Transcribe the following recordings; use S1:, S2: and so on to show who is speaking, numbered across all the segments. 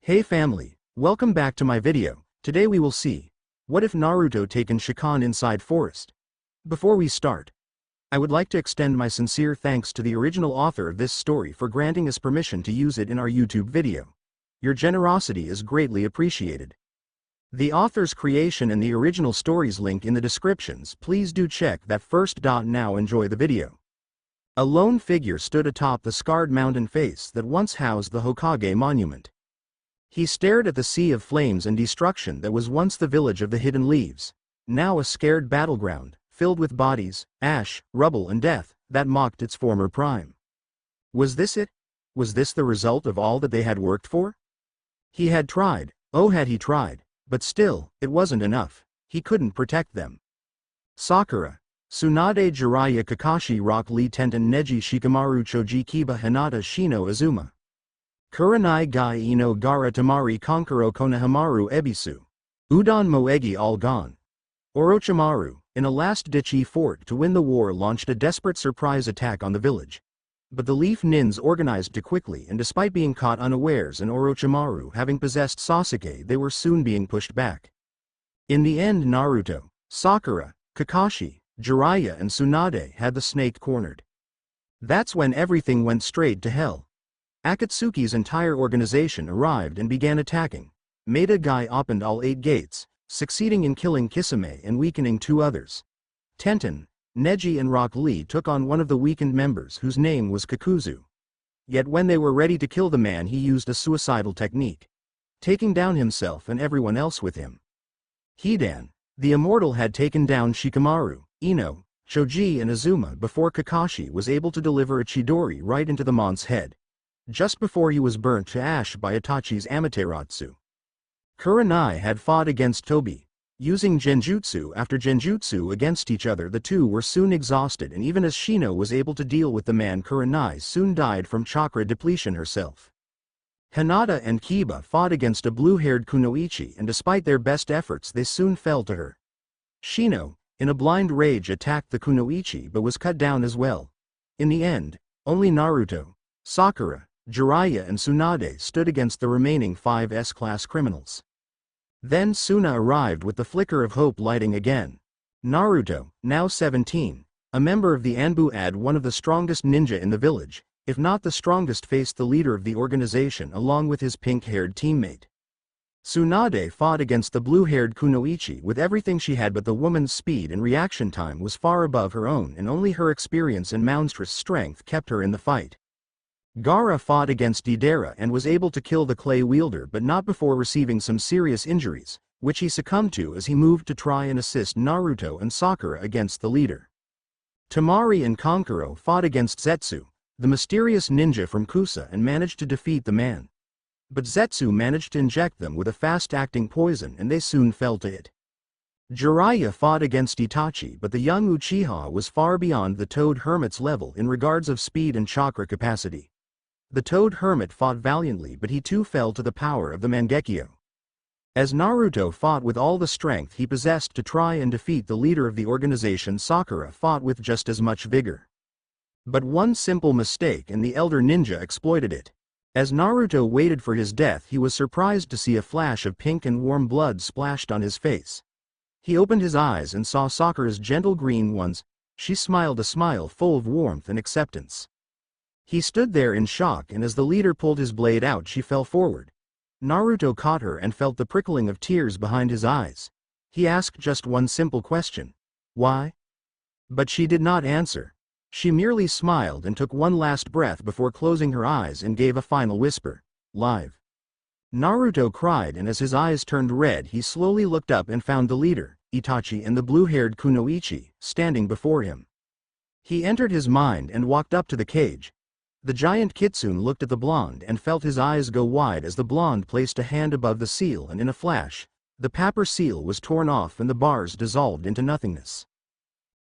S1: Hey family, welcome back to my video. Today we will see, what if Naruto taken Shikon inside forest? Before we start, I would like to extend my sincere thanks to the original author of this story for granting us permission to use it in our YouTube video. Your generosity is greatly appreciated. The author's creation and the original stories link in the descriptions. Please do check that first. Now enjoy the video. A lone figure stood atop the scarred mountain face that once housed the Hokage monument. He stared at the sea of flames and destruction that was once the village of the Hidden Leaves, now a scared battleground, filled with bodies, ash, rubble and death, that mocked its former prime. Was this it? Was this the result of all that they had worked for? He had tried, oh had he tried, but still, it wasn't enough. He couldn't protect them. Sakura, Tsunade, Jiraiya, Kakashi, Rock Lee, Tenten, Neji, Shikamaru, Choji, Kiba, Hinata, Shino, Azuma. Kurenai, Gai, Ino, Gaara, Tamari, Kankuro, Konohamaru, Ebisu. Udon, Moegi all gone. Orochimaru, in a last-ditch effort to win the war, launched a desperate surprise attack on the village. But the Leaf Nins organized too quickly, and despite being caught unawares and Orochimaru having possessed Sasuke, they were soon being pushed back. In the end, Naruto, Sakura, Kakashi, Jiraiya and Tsunade had the snake cornered. That's when everything went straight to hell. Akatsuki's entire organization arrived and began attacking. Maeda Gai opened all 8 gates, succeeding in killing Kisame and weakening 2 others. Tenten, Neji and Rock Lee took on one of the weakened members whose name was Kakuzu. Yet when they were ready to kill the man, he used a suicidal technique, taking down himself and everyone else with him. Hidan, the immortal, had taken down Shikamaru, Ino, Choji and Azuma before Kakashi was able to deliver a Chidori right into the Mon's head, just before he was burnt to ash by Itachi's Amaterasu. Kurenai had fought against Tobi, using Genjutsu after Genjutsu against each other. The two were soon exhausted, and even as Shino was able to deal with the man, Kurenai soon died from chakra depletion herself. Hinata and Kiba fought against a blue-haired Kunoichi, and despite their best efforts they soon fell to her. Shino, in a blind rage, attacked the Kunoichi but was cut down as well. In the end, only Naruto, Sakura, Jiraiya and Tsunade stood against the remaining 5 S-class criminals. Then Suna arrived with the flicker of hope lighting again. Naruto, now 17, a member of the Anbu-ad, one of the strongest ninja in the village, if not the strongest, faced the leader of the organization along with his pink-haired teammate. Tsunade fought against the blue-haired Kunoichi with everything she had, but the woman's speed and reaction time was far above her own, and only her experience and monstrous strength kept her in the fight. Gaara fought against Deidara and was able to kill the clay wielder, but not before receiving some serious injuries, which he succumbed to as he moved to try and assist Naruto and Sakura against the leader. Tamari and Kankuro fought against Zetsu, the mysterious ninja from Kusa, and managed to defeat the man. But Zetsu managed to inject them with a fast-acting poison and they soon fell to it. Jiraiya fought against Itachi, but the young Uchiha was far beyond the Toad Hermit's level in regards of speed and chakra capacity. The Toad Hermit fought valiantly, but he too fell to the power of the Mangekyo. As Naruto fought with all the strength he possessed to try and defeat the leader of the organization, Sakura fought with just as much vigor. But one simple mistake and the elder ninja exploited it. As Naruto waited for his death, he was surprised to see a flash of pink and warm blood splashed on his face. He opened his eyes and saw Sakura's gentle green ones. She smiled a smile full of warmth and acceptance. He stood there in shock, and as the leader pulled his blade out, she fell forward. Naruto caught her and felt the prickling of tears behind his eyes. He asked just one simple question. Why? But she did not answer. She merely smiled and took one last breath before closing her eyes and gave a final whisper. Live. Naruto cried, and as his eyes turned red he slowly looked up and found the leader, Itachi, and the blue-haired Kunoichi, standing before him. He entered his mind and walked up to the cage. The giant Kitsune looked at the blonde and felt his eyes go wide as the blonde placed a hand above the seal, and in a flash, the paper seal was torn off and the bars dissolved into nothingness.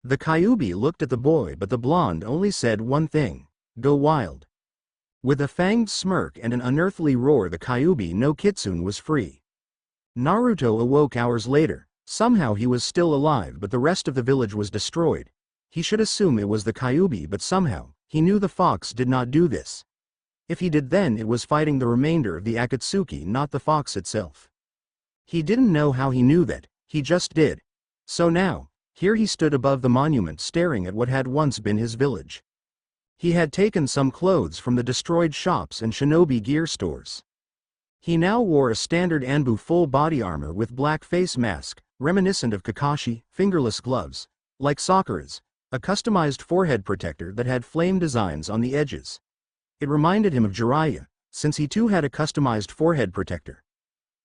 S1: The Kyuubi looked at the boy, but the blonde only said one thing: go wild. With a fanged smirk and an unearthly roar, the Kyuubi no Kitsune was free. Naruto awoke hours later. Somehow he was still alive, but the rest of the village was destroyed. He should assume it was the Kyuubi, but somehow, he knew the fox did not do this. If he did, then it was fighting the remainder of the Akatsuki, not the fox itself. He didn't know how he knew that, he just did. So now, here he stood above the monument staring at what had once been his village. He had taken some clothes from the destroyed shops and shinobi gear stores. He now wore a standard Anbu full body armor with black face mask, reminiscent of Kakashi, fingerless gloves, like Sakura's, a customized forehead protector that had flame designs on the edges. It reminded him of Jiraiya, since he too had a customized forehead protector.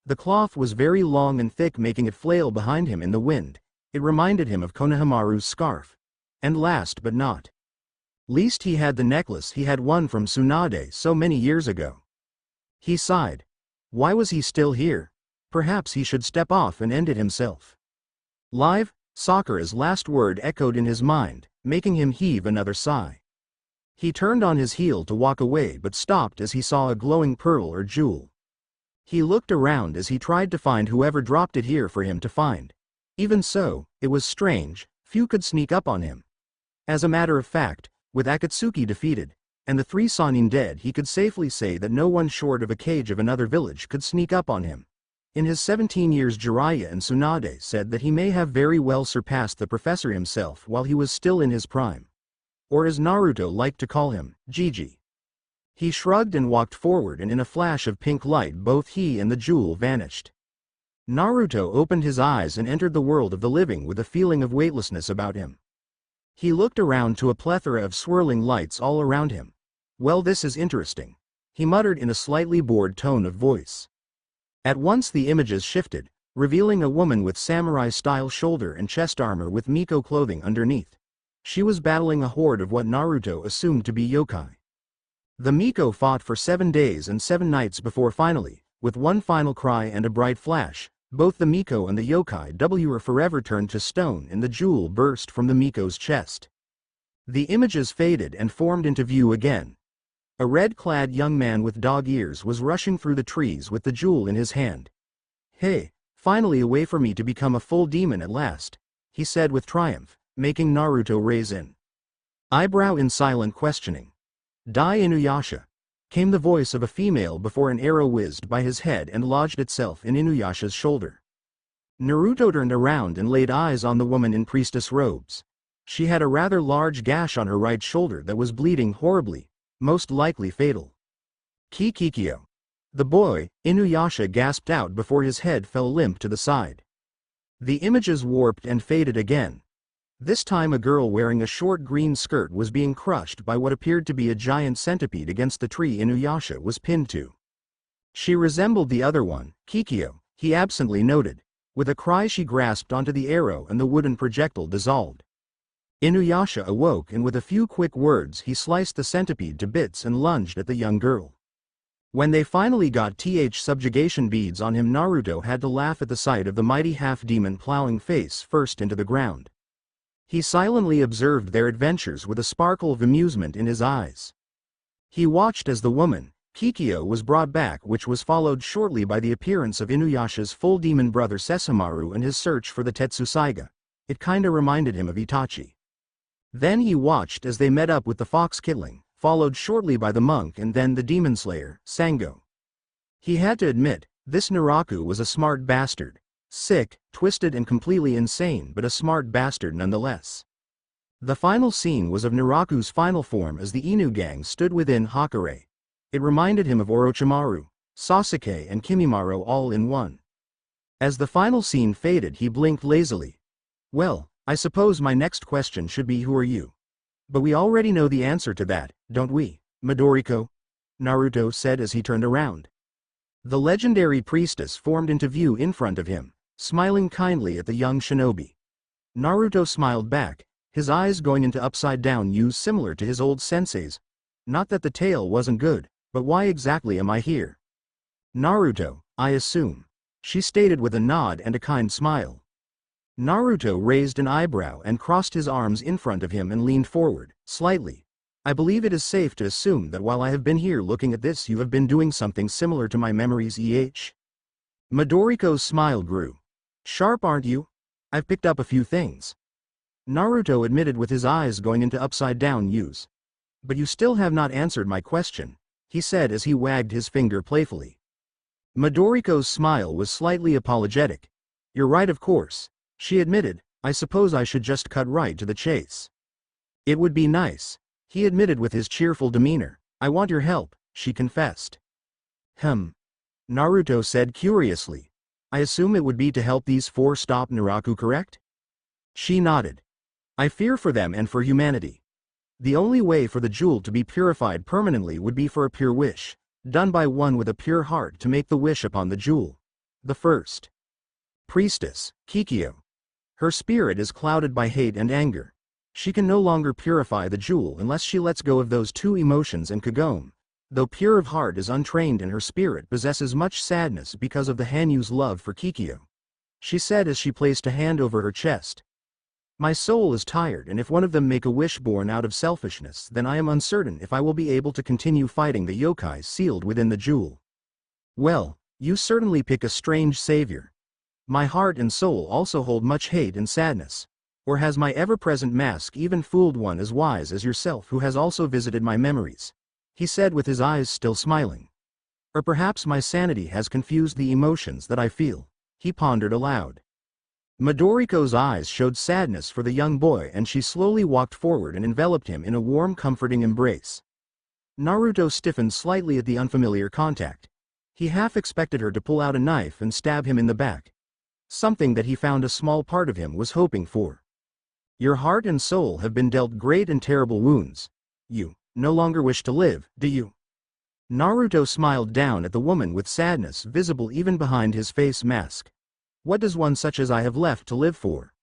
S1: The cloth was very long and thick, making it flail behind him in the wind. It reminded him of Konohamaru's scarf. And last but not least, he had the necklace he had won from Tsunade so many years ago. He sighed. Why was he still here? Perhaps he should step off and end it himself. Live, Sakura's last word echoed in his mind, making him heave another sigh. He turned on his heel to walk away but stopped as he saw a glowing pearl or jewel. He looked around as he tried to find whoever dropped it here for him to find. Even so, it was strange, few could sneak up on him. As a matter of fact, with Akatsuki defeated, and the 3 Sannin dead, he could safely say that no one short of a cage of another village could sneak up on him. In his 17 years, Jiraiya and Tsunade said that he may have very well surpassed the professor himself while he was still in his prime. Or as Naruto liked to call him, Gigi. He shrugged and walked forward, and in a flash of pink light both he and the jewel vanished. Naruto opened his eyes and entered the world of the living with a feeling of weightlessness about him. He looked around to a plethora of swirling lights all around him. Well, this is interesting, he muttered in a slightly bored tone of voice. At once the images shifted, revealing a woman with samurai-style shoulder and chest armor with Miko clothing underneath. She was battling a horde of what Naruto assumed to be yokai. The Miko fought for 7 days and 7 nights before finally, with one final cry and a bright flash, both the Miko and the yokai were forever turned to stone, and the jewel burst from the Miko's chest. The images faded and formed into view again. A red-clad young man with dog ears was rushing through the trees with the jewel in his hand. Hey, finally a way for me to become a full demon at last, he said with triumph, making Naruto raise an eyebrow in silent questioning. Dai Inuyasha, came the voice of a female before an arrow whizzed by his head and lodged itself in Inuyasha's shoulder. Naruto turned around and laid eyes on the woman in priestess robes. She had a rather large gash on her right shoulder that was bleeding horribly, most likely fatal. Kikikyo. The boy, Inuyasha gasped out before his head fell limp to the side. The images warped and faded again. This time a girl wearing a short green skirt was being crushed by what appeared to be a giant centipede against the tree Inuyasha was pinned to. She resembled the other one, Kikyo, he absently noted. With a cry she grasped onto the arrow and the wooden projectile dissolved. Inuyasha awoke, and with a few quick words he sliced the centipede to bits and lunged at the young girl. When they finally got subjugation beads on him, Naruto had to laugh at the sight of the mighty half-demon plowing face first into the ground. He silently observed their adventures with a sparkle of amusement in his eyes. He watched as the woman, Kikyo, was brought back, which was followed shortly by the appearance of Inuyasha's full demon brother Sesshomaru and his search for the Tetsusaiga. It kinda reminded him of Itachi. Then he watched as they met up with the fox Kitling, followed shortly by the monk and then the demon slayer, Sango. He had to admit, this Naraku was a smart bastard. Sick, twisted and completely insane, but a smart bastard nonetheless. The final scene was of Naraku's final form as the Inu gang stood within Hakare. It reminded him of Orochimaru, Sasuke and Kimimaro all in one. As the final scene faded he blinked lazily. Well, I suppose my next question should be, who are you? But we already know the answer to that, don't we, Midoriko? Naruto said as he turned around. The legendary priestess formed into view in front of him, smiling kindly at the young shinobi. Naruto smiled back, his eyes going into upside-down U's similar to his old sensei's. Not that the tale wasn't good, but why exactly am I here? Naruto, I assume, she stated with a nod and a kind smile. Naruto raised an eyebrow and crossed his arms in front of him and leaned forward, slightly. I believe it is safe to assume that while I have been here looking at this, you have been doing something similar to my memories, Midoriko's smile grew. Sharp, aren't you? I've picked up a few things. Naruto admitted with his eyes going into upside-down U's. But you still have not answered my question. he said as he wagged his finger playfully. Midoriko's smile was slightly apologetic. You're right, of course, she admitted. I suppose I should just cut right to the chase. It would be nice, he admitted with his cheerful demeanor. I want your help, she confessed. Naruto said curiously. I assume it would be to help these 4 stop Naraku, correct? She nodded. I fear for them and for humanity. The only way for the jewel to be purified permanently would be for a pure wish, done by one with a pure heart to make the wish upon the jewel. The first priestess, Kikyo. Her spirit is clouded by hate and anger. She can no longer purify the jewel unless she lets go of those 2 emotions, and Kagome, though pure of heart, is untrained and her spirit possesses much sadness because of the Hanyu's love for Kikyo. She said as she placed a hand over her chest. My soul is tired, and if one of them make a wish born out of selfishness, then I am uncertain if I will be able to continue fighting the yokai sealed within the jewel. Well, you certainly pick a strange savior. My heart and soul also hold much hate and sadness. Or has my ever-present mask even fooled one as wise as yourself, who has also visited my memories? He said with his eyes still smiling. Or perhaps my sanity has confused the emotions that I feel, he pondered aloud. Midoriko's eyes showed sadness for the young boy, and she slowly walked forward and enveloped him in a warm, comforting embrace. Naruto stiffened slightly at the unfamiliar contact. He half expected her to pull out a knife and stab him in the back. Something that he found a small part of him was hoping for. Your heart and soul have been dealt great and terrible wounds. You no longer wish to live, do you? Naruto smiled down at the woman with sadness visible even behind his face mask. What does one such as I have left to live for?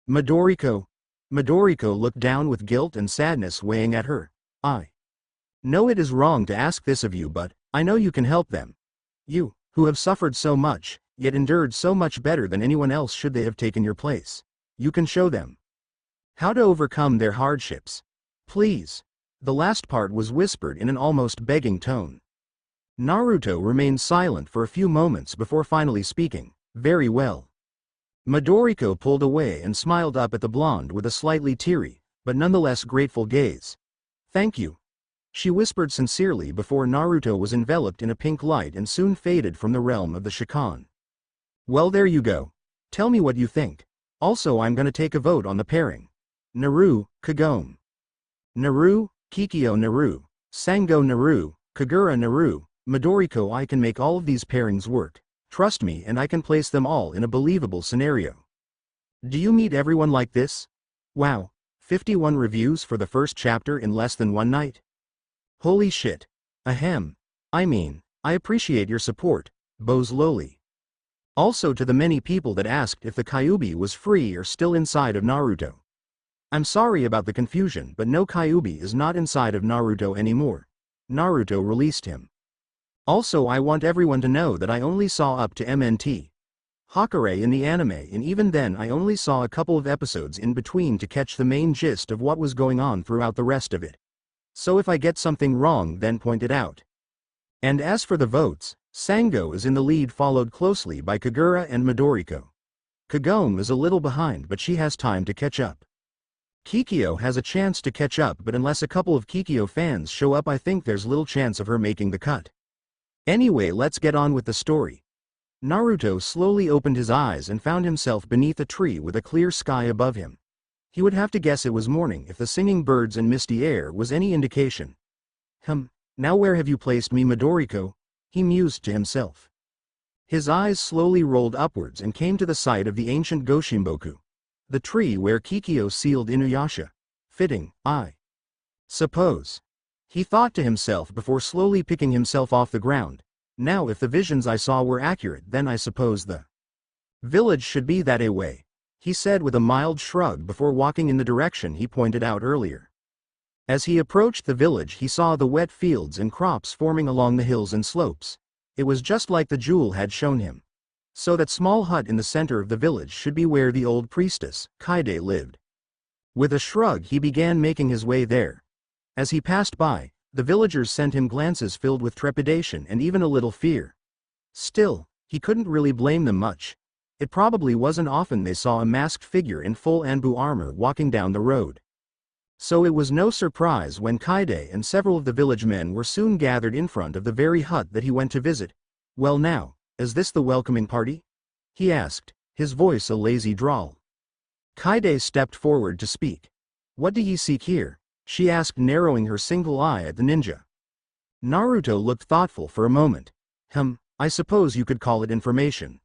S1: Midoriko looked down with guilt and sadness weighing at her. I know it is wrong to ask this of you, but I know you can help them. You, who have suffered so much, yet endured so much better than anyone else should they have taken your place. You can show them how to overcome their hardships. Please. The last part was whispered in an almost begging tone. Naruto remained silent for a few moments before finally speaking. Very well. Midoriko pulled away and smiled up at the blonde with a slightly teary, but nonetheless grateful gaze. Thank you. She whispered sincerely before Naruto was enveloped in a pink light and soon faded from the realm of the Shikon. Well, there you go. Tell me what you think. Also, I'm gonna take a vote on the pairing. Naru, Kagome. Naru, Kikyo Naru, Sango Naru, Kagura Naru, Midoriko. I can make all of these pairings work. Trust me, and I can place them all in a believable scenario. Do you meet everyone like this? Wow, 51 reviews for the first chapter in less than one night? Holy shit. Ahem. I mean, I appreciate your support, bows lowly. Also to the many people that asked if the Kyuubi was free or still inside of Naruto. I'm sorry about the confusion, but no Kyuubi is not inside of Naruto anymore. Naruto released him. Also, I want everyone to know that I only saw up to MNT Hakare in the anime, and even then I only saw a couple of episodes in between to catch the main gist of what was going on throughout the rest of it. So if I get something wrong, then point it out. And as for the votes, Sango is in the lead, followed closely by Kagura and Midoriko. Kagome is a little behind, but she has time to catch up. Kikyo has a chance to catch up, but unless a couple of Kikyo fans show up, I think there's little chance of her making the cut. Anyway, let's get on with the story. Naruto slowly opened his eyes and found himself beneath a tree with a clear sky above him. He would have to guess it was morning if the singing birds and misty air was any indication. Now where have you placed me, Midoriko? He mused to himself. His eyes slowly rolled upwards and came to the site of the ancient Goshimboku, the tree where Kikyo sealed Inuyasha. Fitting, I suppose. He thought to himself before slowly picking himself off the ground. Now if the visions I saw were accurate, then I suppose the village should be that way, he said with a mild shrug before walking in the direction he pointed out earlier. As he approached the village, he saw the wet fields and crops forming along the hills and slopes. It was just like the jewel had shown him. So that small hut in the center of the village should be where the old priestess, Kaide, lived. With a shrug he began making his way there. As he passed by, the villagers sent him glances filled with trepidation and even a little fear. Still, he couldn't really blame them much. It probably wasn't often they saw a masked figure in full Anbu armor walking down the road. So it was no surprise when Kaide and several of the village men were soon gathered in front of the very hut that he went to visit. "Well now, is this the welcoming party?" he asked, his voice a lazy drawl. Kaide stepped forward to speak. "What do ye seek here?" she asked, narrowing her single eye at the ninja. Naruto looked thoughtful for a moment. I suppose you could call it information."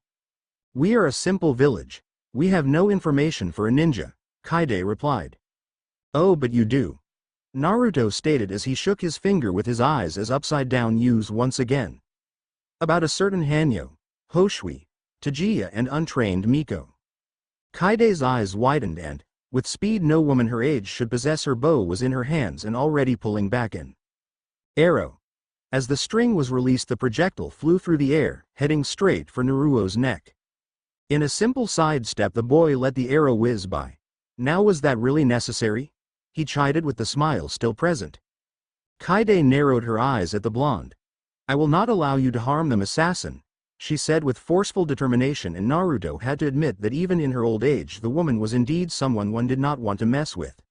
S1: "We are a simple village. We have no information for a ninja," Kaide replied. "Oh, but you do," Naruto stated as he shook his finger with his eyes as upside-down U's once again. "About a certain Hanyo, Hoshui, Tajiya and untrained Miko." Kaide's eyes widened and, with speed no woman her age should possess, her bow was in her hands and already pulling back an arrow. As the string was released, the projectile flew through the air, heading straight for Naruto's neck. In a simple sidestep the boy let the arrow whiz by. Now was that really necessary? He chided with the smile still present. Kaide narrowed her eyes at the blonde. "I will not allow you to harm them, assassin," she said with forceful determination, and Naruto had to admit that even in her old age the woman was indeed someone one did not want to mess with.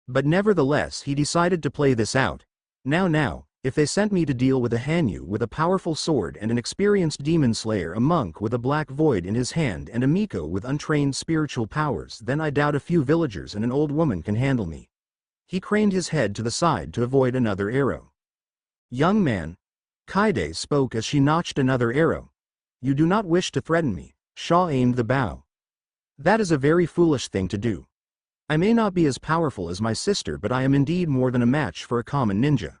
S1: But nevertheless he decided to play this out. Now, if they sent me to deal with a Hanyu with a powerful sword and an experienced demon slayer, a monk with a black void in his hand and a Miko with untrained spiritual powers, then I doubt a few villagers and an old woman can handle me." He craned his head to the side to avoid another arrow. "Young man," Kaide spoke as she notched another arrow, "you do not wish to threaten me." Shaw aimed the bow. "That is a very foolish thing to do. I may not be as powerful as my sister, but I am indeed more than a match for a common ninja."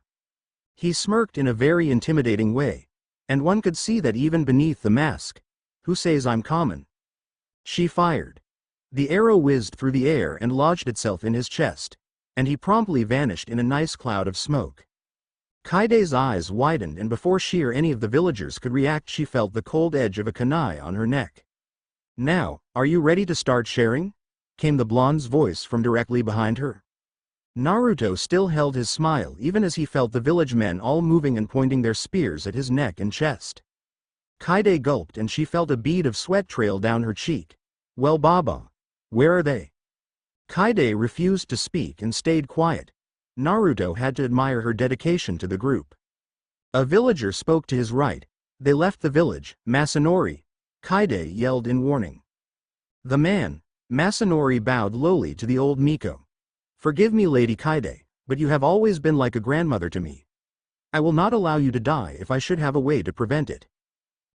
S1: He smirked in a very intimidating way, and one could see that even beneath the mask. "Who says I'm common?" She fired. The arrow whizzed through the air and lodged itself in his chest, and he promptly vanished in a nice cloud of smoke. Kaide's eyes widened, and before she or any of the villagers could react she felt the cold edge of a kunai on her neck. "Now, are you ready to start sharing?" came the blonde's voice from directly behind her. Naruto still held his smile even as he felt the village men all moving and pointing their spears at his neck and chest. Kaide gulped and she felt a bead of sweat trail down her cheek. "Well, Baba, where are they?" Kaide refused to speak and stayed quiet. Naruto had to admire her dedication to the group. A villager spoke to his right. "They left the village, Masanori," Kaide yelled in warning. The man, Masanori, bowed lowly to the old Miko. "Forgive me, Lady Kaide, but you have always been like a grandmother to me. I will not allow you to die if I should have a way to prevent it."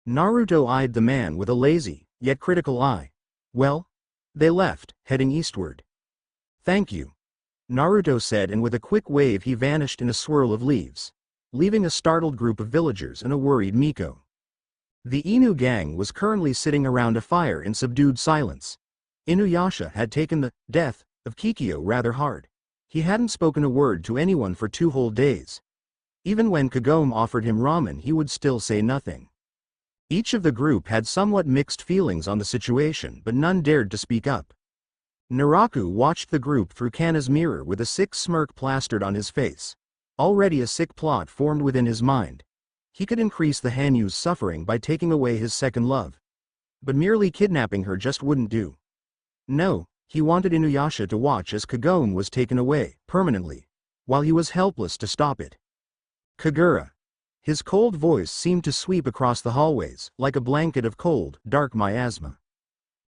S1: Naruto eyed the man with a lazy, yet critical eye. "Well, they left, heading eastward." "Thank you," Naruto said, and with a quick wave he vanished in a swirl of leaves, leaving a startled group of villagers and a worried Miko. The Inu gang was currently sitting around a fire in subdued silence. Inuyasha had taken the death of Kikyo rather hard. He hadn't spoken a word to anyone for 2 whole days. Even when Kagome offered him ramen he would still say nothing. Each of the group had somewhat mixed feelings on the situation, but none dared to speak up. Naraku watched the group through Kana's mirror with a sick smirk plastered on his face. Already a sick plot formed within his mind. He could increase the Hanyu's suffering by taking away his second love. But merely kidnapping her just wouldn't do. No, he wanted Inuyasha to watch as Kagome was taken away, permanently, while he was helpless to stop it. "Kagura." His cold voice seemed to sweep across the hallways, like a blanket of cold, dark miasma.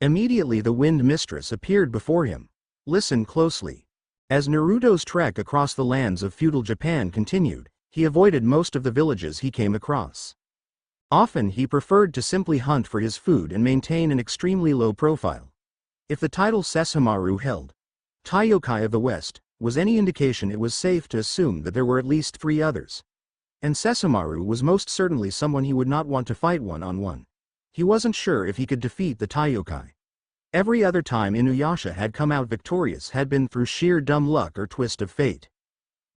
S1: Immediately the Wind Mistress appeared before him. "Listen closely." As Naruto's trek across the lands of feudal Japan continued, he avoided most of the villages he came across. Often he preferred to simply hunt for his food and maintain an extremely low profile. If the title Sesshomaru held, Taiyokai of the West, was any indication, it was safe to assume that there were at least 3 others. And Sesshomaru was most certainly someone he would not want to fight one-on-one. He wasn't sure if he could defeat the Taiyokai. Every other time Inuyasha had come out victorious had been through sheer dumb luck or twist of fate.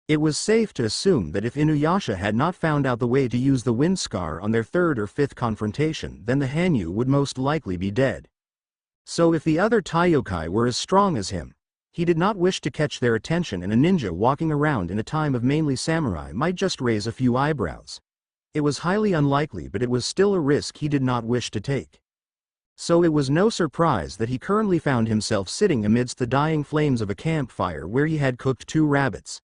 S1: It was safe to assume that if Inuyasha had not found out the way to use the wind scar on their 3rd or 5th confrontation, then the Hanyu would most likely be dead. So if the other Taiyokai were as strong as him, he did not wish to catch their attention, and a ninja walking around in a time of mainly samurai might just raise a few eyebrows. It was highly unlikely, but it was still a risk he did not wish to take. So it was no surprise that he currently found himself sitting amidst the dying flames of a campfire where he had cooked 2 rabbits.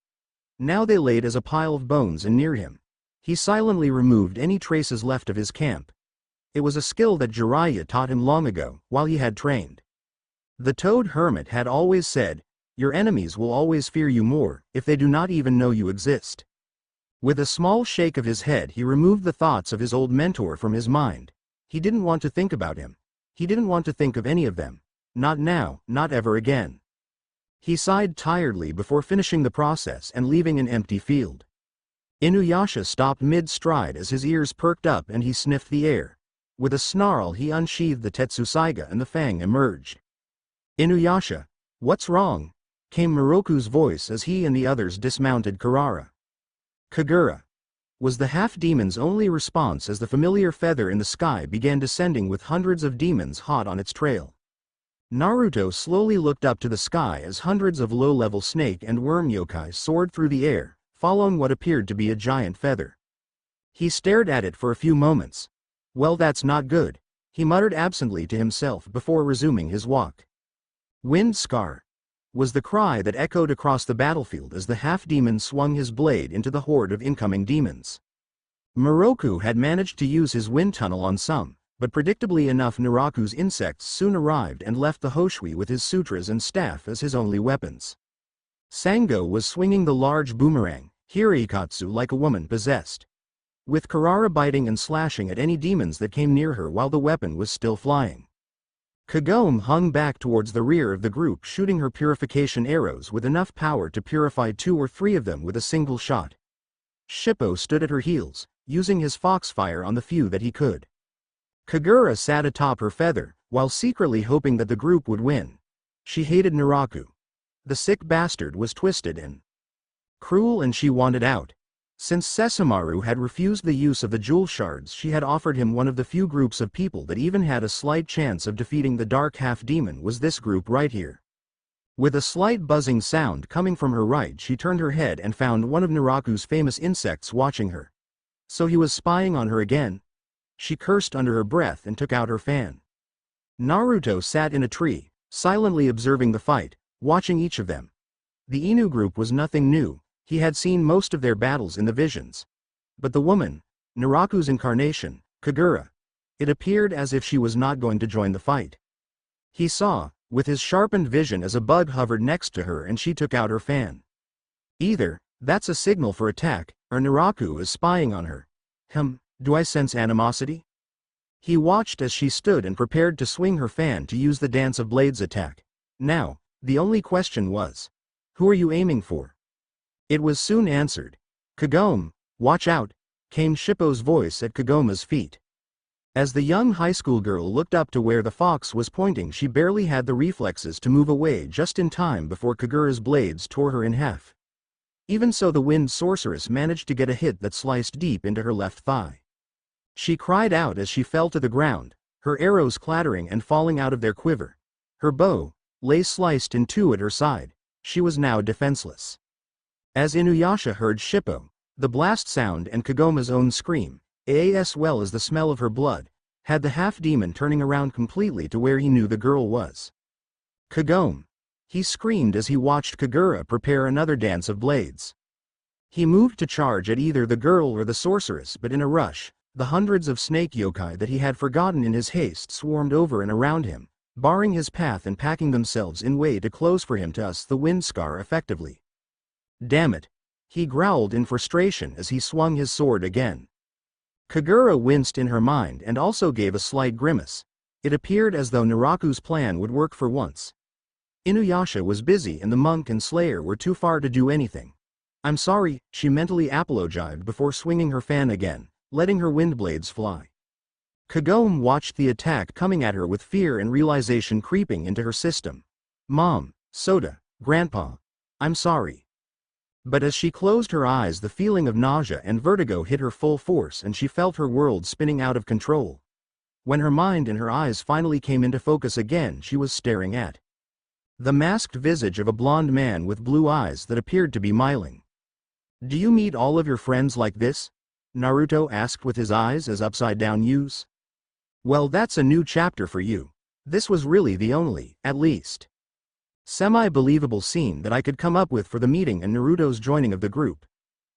S1: Now they laid as a pile of bones and near him. He silently removed any traces left of his camp. It was a skill that Jiraiya taught him long ago, while he had trained. The Toad Hermit had always said, "Your enemies will always fear you more, if they do not even know you exist." With a small shake of his head he removed the thoughts of his old mentor from his mind. He didn't want to think about him. He didn't want to think of any of them. Not now, not ever again. He sighed tiredly before finishing the process and leaving an empty field. Inuyasha stopped mid-stride as his ears perked up and he sniffed the air. With a snarl he unsheathed the Tetsusaiga and the fang emerged. "Inuyasha, what's wrong?" came Miroku's voice as he and the others dismounted Kurara. "Kagura," was the half-demon's only response as the familiar feather in the sky began descending with hundreds of demons hot on its trail. Naruto slowly looked up to the sky as hundreds of low-level snake and worm yokai soared through the air, following what appeared to be a giant feather. He stared at it for a few moments. "Well, that's not good," he muttered absently to himself before resuming his walk. "Wind Scar," was the cry that echoed across the battlefield as the half-demon swung his blade into the horde of incoming demons. Miroku had managed to use his wind tunnel on some, but predictably enough Naraku's insects soon arrived and left the Hoshui with his sutras and staff as his only weapons. Sango was swinging the large boomerang, Hirikatsu, like a woman possessed, with Kurara biting and slashing at any demons that came near her while the weapon was still flying. Kagome hung back towards the rear of the group, shooting her purification arrows with enough power to purify 2 or 3 of them with a single shot. Shippo stood at her heels, using his foxfire on the few that he could. Kagura sat atop her feather, while secretly hoping that the group would win. She hated Naraku. The sick bastard was twisted and cruel, and she wanted out. Since Sesshomaru had refused the use of the jewel shards, she had offered him one of the few groups of people that even had a slight chance of defeating the dark half-demon. Was this group right here? With a slight buzzing sound coming from her right, she turned her head and found one of Naraku's famous insects watching her. So he was spying on her again? She cursed under her breath and took out her fan. Naruto sat in a tree, silently observing the fight, watching each of them. The Inu group was nothing new. He had seen most of their battles in the visions. But the woman, Naraku's incarnation, Kagura, it appeared as if she was not going to join the fight. He saw, with his sharpened vision, as a bug hovered next to her and she took out her fan. Either that's a signal for attack, or Naraku is spying on her. Do I sense animosity? He watched as she stood and prepared to swing her fan to use the Dance of Blades attack. Now, the only question was, who are you aiming for? It was soon answered. "Kagome, watch out," came Shippo's voice at Kagome's feet. As the young high school girl looked up to where the fox was pointing, she barely had the reflexes to move away just in time before Kagura's blades tore her in half. Even so, the wind sorceress managed to get a hit that sliced deep into her left thigh. She cried out as she fell to the ground, her arrows clattering and falling out of their quiver. Her bow lay sliced in 2 at her side. She was now defenseless. As Inuyasha heard Shippo, the blast sound, and Kagome's own scream, as well as the smell of her blood, had the half-demon turning around completely to where he knew the girl was. "Kagome!" he screamed as he watched Kagura prepare another Dance of Blades. He moved to charge at either the girl or the sorceress, but in a rush, the hundreds of snake yokai that he had forgotten in his haste swarmed over and around him, barring his path and packing themselves in way to close for him to us the wind scar effectively. "Damn it!" he growled in frustration as he swung his sword again. Kagura winced in her mind and also gave a slight grimace. It appeared as though Naraku's plan would work for once. Inuyasha was busy and the monk and slayer were too far to do anything. "I'm sorry," she mentally apologized before swinging her fan again, letting her wind blades fly. Kagome watched the attack coming at her with fear and realization creeping into her system. "Mom, Soda, Grandpa, I'm sorry." But as she closed her eyes, the feeling of nausea and vertigo hit her full force and she felt her world spinning out of control. When her mind and her eyes finally came into focus again, she was staring at the masked visage of a blond man with blue eyes that appeared to be smiling. "Do you meet all of your friends like this?" Naruto asked with his eyes as upside-down U's. Well, that's a new chapter for you. This was really the only, at least, semi-believable scene that I could come up with for the meeting and Naruto's joining of the group.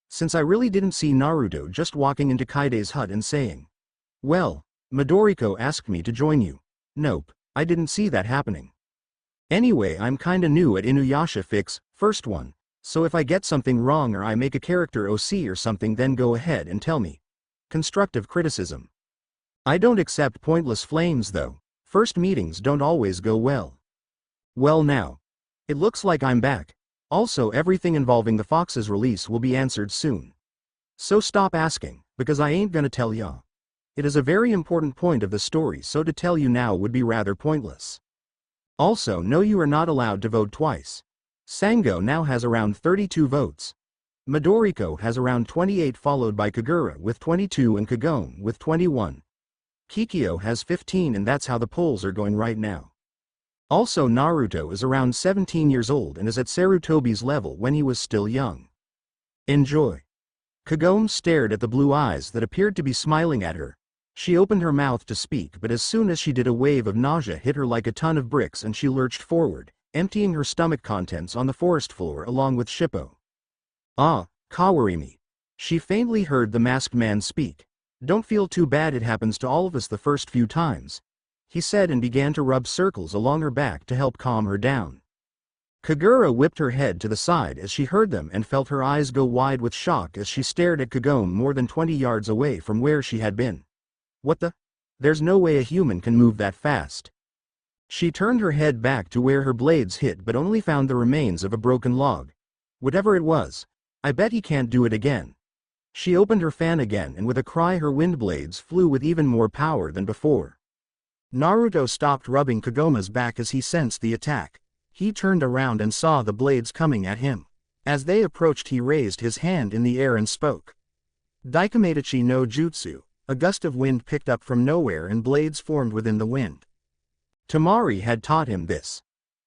S1: Since I really didn't see Naruto just walking into Kaide's hut and saying, "Well, Midoriko asked me to join you." Nope, I didn't see that happening. Anyway, I'm kinda new at Inuyasha Fix, first one, so if I get something wrong or I make a character OC or something, then go ahead and tell me. Constructive criticism. I don't accept pointless flames though. First meetings don't always go well. Well now. It looks like I'm back. Also, everything involving the Fox's release will be answered soon. So stop asking, because I ain't gonna tell ya. It is a very important point of the story, so to tell you now would be rather pointless. Also, no, you are not allowed to vote twice. Sango now has around 32 votes. Midoriko has around 28, followed by Kagura with 22 and Kagome with 21. Kikyo has 15, and that's how the polls are going right now. Also, Naruto is around 17 years old and is at Sarutobi's level when he was still young. Enjoy. Kagome stared at the blue eyes that appeared to be smiling at her. She opened her mouth to speak, but as soon as she did, a wave of nausea hit her like a ton of bricks and she lurched forward, emptying her stomach contents on the forest floor along with Shippo. "Ah, Kawarimi." She faintly heard the masked man speak. "Don't feel too bad, it happens to all of us the first few times," he said, and began to rub circles along her back to help calm her down. Kagura whipped her head to the side as she heard them and felt her eyes go wide with shock as she stared at Kagome more than 20 yards away from where she had been. What the? There's no way a human can move that fast. She turned her head back to where her blades hit, but only found the remains of a broken log. Whatever it was, I bet he can't do it again. She opened her fan again, and with a cry her wind blades flew with even more power than before. Naruto stopped rubbing Kagome's back as he sensed the attack. He turned around and saw the blades coming at him. As they approached, he raised his hand in the air and spoke. Daikamedachi no Jutsu. A gust of wind picked up from nowhere and blades formed within the wind. Tamari had taught him this.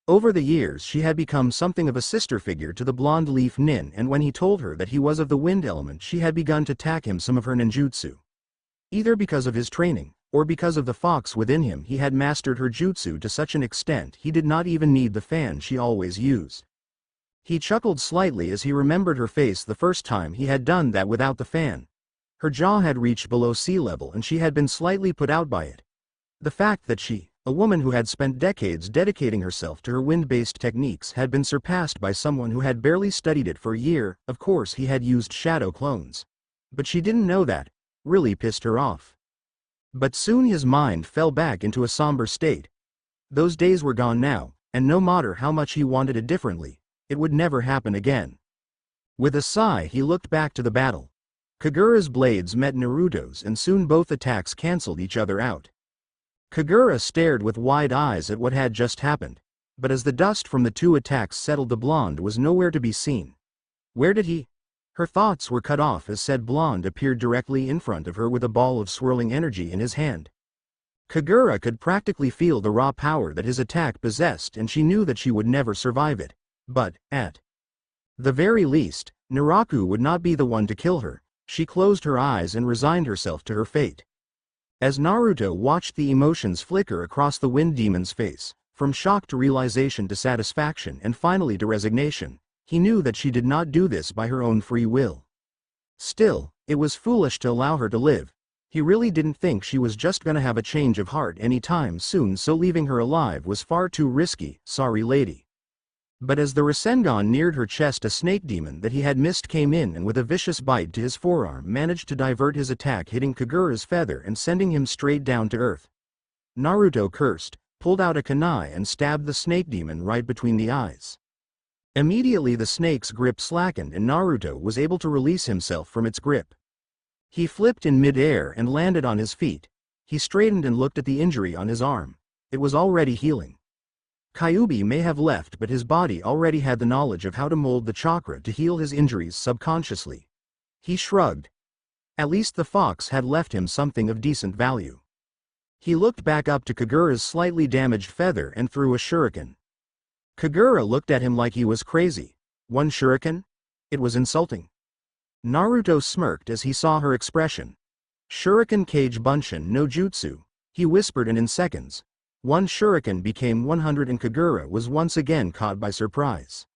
S1: Over the years she had become something of a sister figure to the blonde leaf nin, and when he told her that he was of the wind element, she had begun to tack him some of her ninjutsu. Either because of his training, or because of the fox within him, he had mastered her jutsu to such an extent he did not even need the fan she always used. He chuckled slightly as he remembered her face the first time he had done that without the fan. Her jaw had reached below sea level and she had been slightly put out by it. The fact that she, a woman who had spent decades dedicating herself to her wind-based techniques, had been surpassed by someone who had barely studied it for a year. Of course he had used shadow clones. But she didn't know that. Really pissed her off. But soon his mind fell back into a somber state. Those days were gone now, and no matter how much he wanted it differently, it would never happen again. With a sigh he looked back to the battle. Kagura's blades met Naruto's and soon both attacks cancelled each other out. Kagura stared with wide eyes at what had just happened, but as the dust from the two attacks settled, the blonde was nowhere to be seen. Where did he? Her thoughts were cut off as said blonde appeared directly in front of her with a ball of swirling energy in his hand. Kagura could practically feel the raw power that his attack possessed, and she knew that she would never survive it. But, at the very least, Naraku would not be the one to kill her. She closed her eyes and resigned herself to her fate. As Naruto watched the emotions flicker across the wind demon's face, from shock to realization to satisfaction and finally to resignation, he knew that she did not do this by her own free will. Still, it was foolish to allow her to live. He really didn't think she was just gonna have a change of heart anytime soon, so leaving her alive was far too risky. Sorry, lady. But as the Rasengan neared her chest, a snake demon that he had missed came in and with a vicious bite to his forearm managed to divert his attack, hitting Kagura's feather and sending him straight down to earth. Naruto cursed, pulled out a kunai and stabbed the snake demon right between the eyes. Immediately the snake's grip slackened and Naruto was able to release himself from its grip. He flipped in mid-air and landed on his feet. He straightened and looked at the injury on his arm. It was already healing. Kyuubi may have left, but his body already had the knowledge of how to mold the chakra to heal his injuries subconsciously. He shrugged. At least the fox had left him something of decent value. He looked back up to Kagura's slightly damaged feather and threw a shuriken. Kagura looked at him like he was crazy. One shuriken? It was insulting. Naruto smirked as he saw her expression. Shuriken Kage Bunshin no Jutsu. He whispered, and in seconds, one shuriken became 100 and Kagura was once again caught by surprise.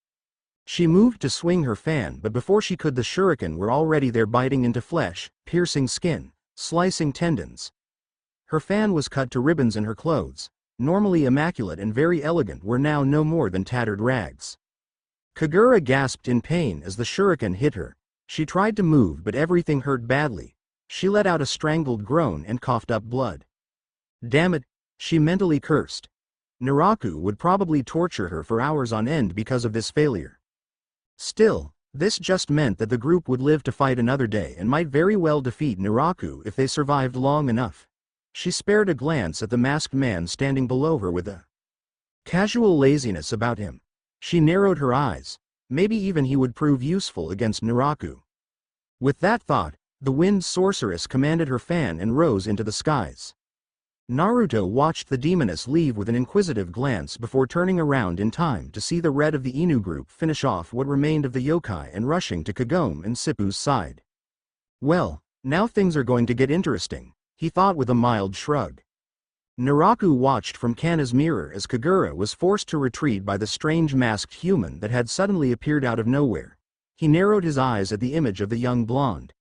S1: She moved to swing her fan, but before she could, the shuriken were already there, biting into flesh, piercing skin, slicing tendons. Her fan was cut to ribbons, and her clothes, normally immaculate and very elegant, were now no more than tattered rags. Kagura gasped in pain as the shuriken hit her. She tried to move, but everything hurt badly. She let out a strangled groan and coughed up blood. Damn it, she mentally cursed. Naruto would probably torture her for hours on end because of this failure. Still, this just meant that the group would live to fight another day and might very well defeat Naruto if they survived long enough. She spared a glance at the masked man standing below her with a casual laziness about him. She narrowed her eyes. Maybe even he would prove useful against Naruto. With that thought, the wind sorceress commanded her fan and rose into the skies. Naruto watched the demoness leave with an inquisitive glance before turning around in time to see the red of the Inu group finish off what remained of the yokai and rushing to Kagome and Sippu's side. Well, now things are going to get interesting, he thought with a mild shrug. Naruto watched from Kana's mirror as Kagura was forced to retreat by the strange masked human that had suddenly appeared out of nowhere. He narrowed his eyes at the image of the young blonde.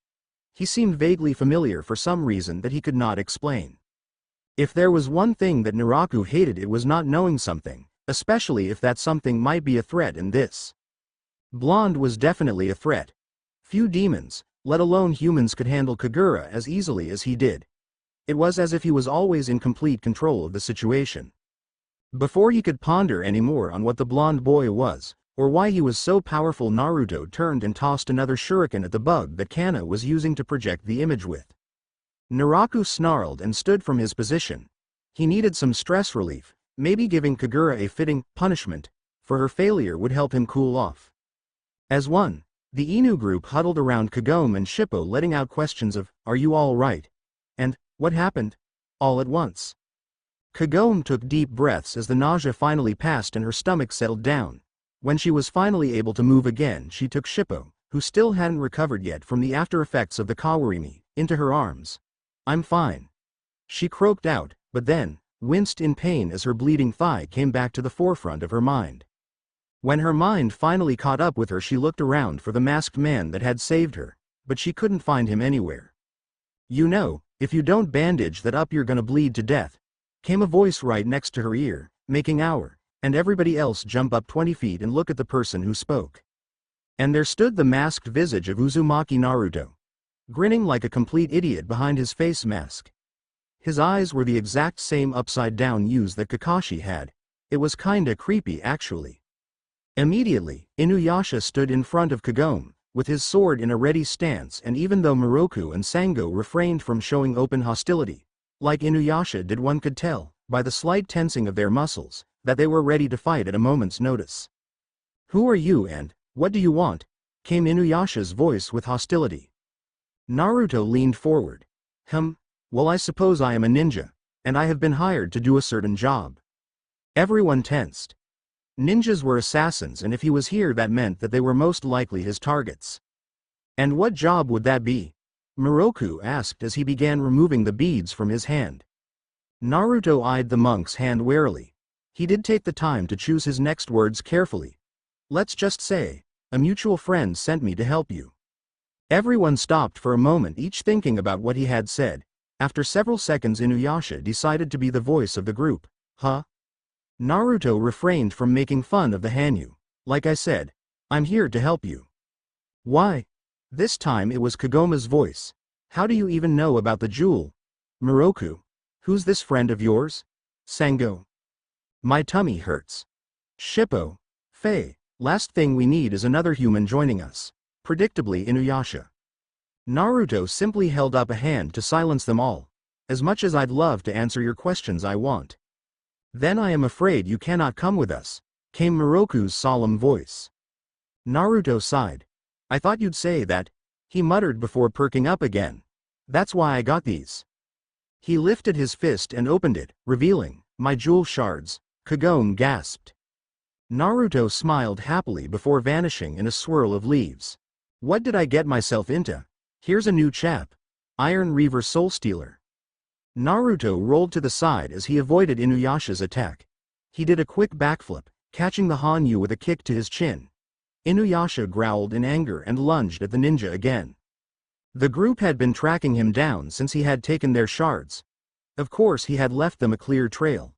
S1: He seemed vaguely familiar for some reason that he could not explain. If there was one thing that Naruto hated, it was not knowing something, especially if that something might be a threat, and this blonde was definitely a threat. Few demons, let alone humans, could handle Kagura as easily as he did. It was as if he was always in complete control of the situation. Before he could ponder any more on what the blonde boy was, or why he was so powerful, Naruto turned and tossed another shuriken at the bug that Kana was using to project the image with. Naruto snarled and stood from his position. He needed some stress relief. Maybe giving Kagura a fitting punishment for her failure would help him cool off. As one, the Inu group huddled around Kagome and Shippo, letting out questions of, "Are you all right?" and "What happened?" all at once. Kagome took deep breaths as the nausea finally passed and her stomach settled down. When she was finally able to move again, she took Shippo, who still hadn't recovered yet from the after effects of the Kawarimi, into her arms. "I'm fine," she croaked out, but then winced in pain as her bleeding thigh came back to the forefront of her mind. When her mind finally caught up with her, she looked around for the masked man that had saved her, but she couldn't find him anywhere. "You know, if you don't bandage that up, you're gonna bleed to death," came a voice right next to her ear, making our and everybody else jump up 20 feet and look at the person who spoke. And there stood the masked visage of Uzumaki Naruto, grinning like a complete idiot behind his face mask. His eyes were the exact same upside-down U's that Kakashi had. It was kinda creepy, actually. Immediately, Inuyasha stood in front of Kagome, with his sword in a ready stance, and even though Miroku and Sango refrained from showing open hostility, like Inuyasha did, one could tell, by the slight tensing of their muscles, that they were ready to fight at a moment's notice. "Who are you and what do you want?" came Inuyasha's voice with hostility. Naruto leaned forward. Well, I suppose I am a ninja, and I have been hired to do a certain job." Everyone tensed. Ninjas were assassins, and if he was here, that meant that they were most likely his targets. "And what job would that be?" Miroku asked as he began removing the beads from his hand. Naruto eyed the monk's hand warily. He did take the time to choose his next words carefully. "Let's just say, a mutual friend sent me to help you." Everyone stopped for a moment, each thinking about what he had said. After several seconds, Inuyasha decided to be the voice of the group. "Huh?" Naruto refrained from making fun of the Hanyu. "Like I said, I'm here to help you." "Why?" This time it was Kagome's voice. "How do you even know about the jewel?" Miroku. "Who's this friend of yours?" Sango. "My tummy hurts." Shippo. "Faye, last thing we need is another human joining us." Predictably, Inuyasha. Naruto simply held up a hand to silence them all. "As much as I'd love to answer your questions, I won't." "Then I am afraid you cannot come with us," came Miroku's solemn voice. Naruto sighed. "I thought you'd say that," he muttered before perking up again. "That's why I got these." He lifted his fist and opened it, revealing my jewel shards. Kagome gasped. Naruto smiled happily before vanishing in a swirl of leaves. "What did I get myself into? Here's a new chap. Iron Reaver Soul Stealer." Naruto rolled to the side as he avoided Inuyasha's attack. He did a quick backflip, catching the Hanyu with a kick to his chin. Inuyasha growled in anger and lunged at the ninja again. The group had been tracking him down since he had taken their shards. Of course he had left them a clear trail.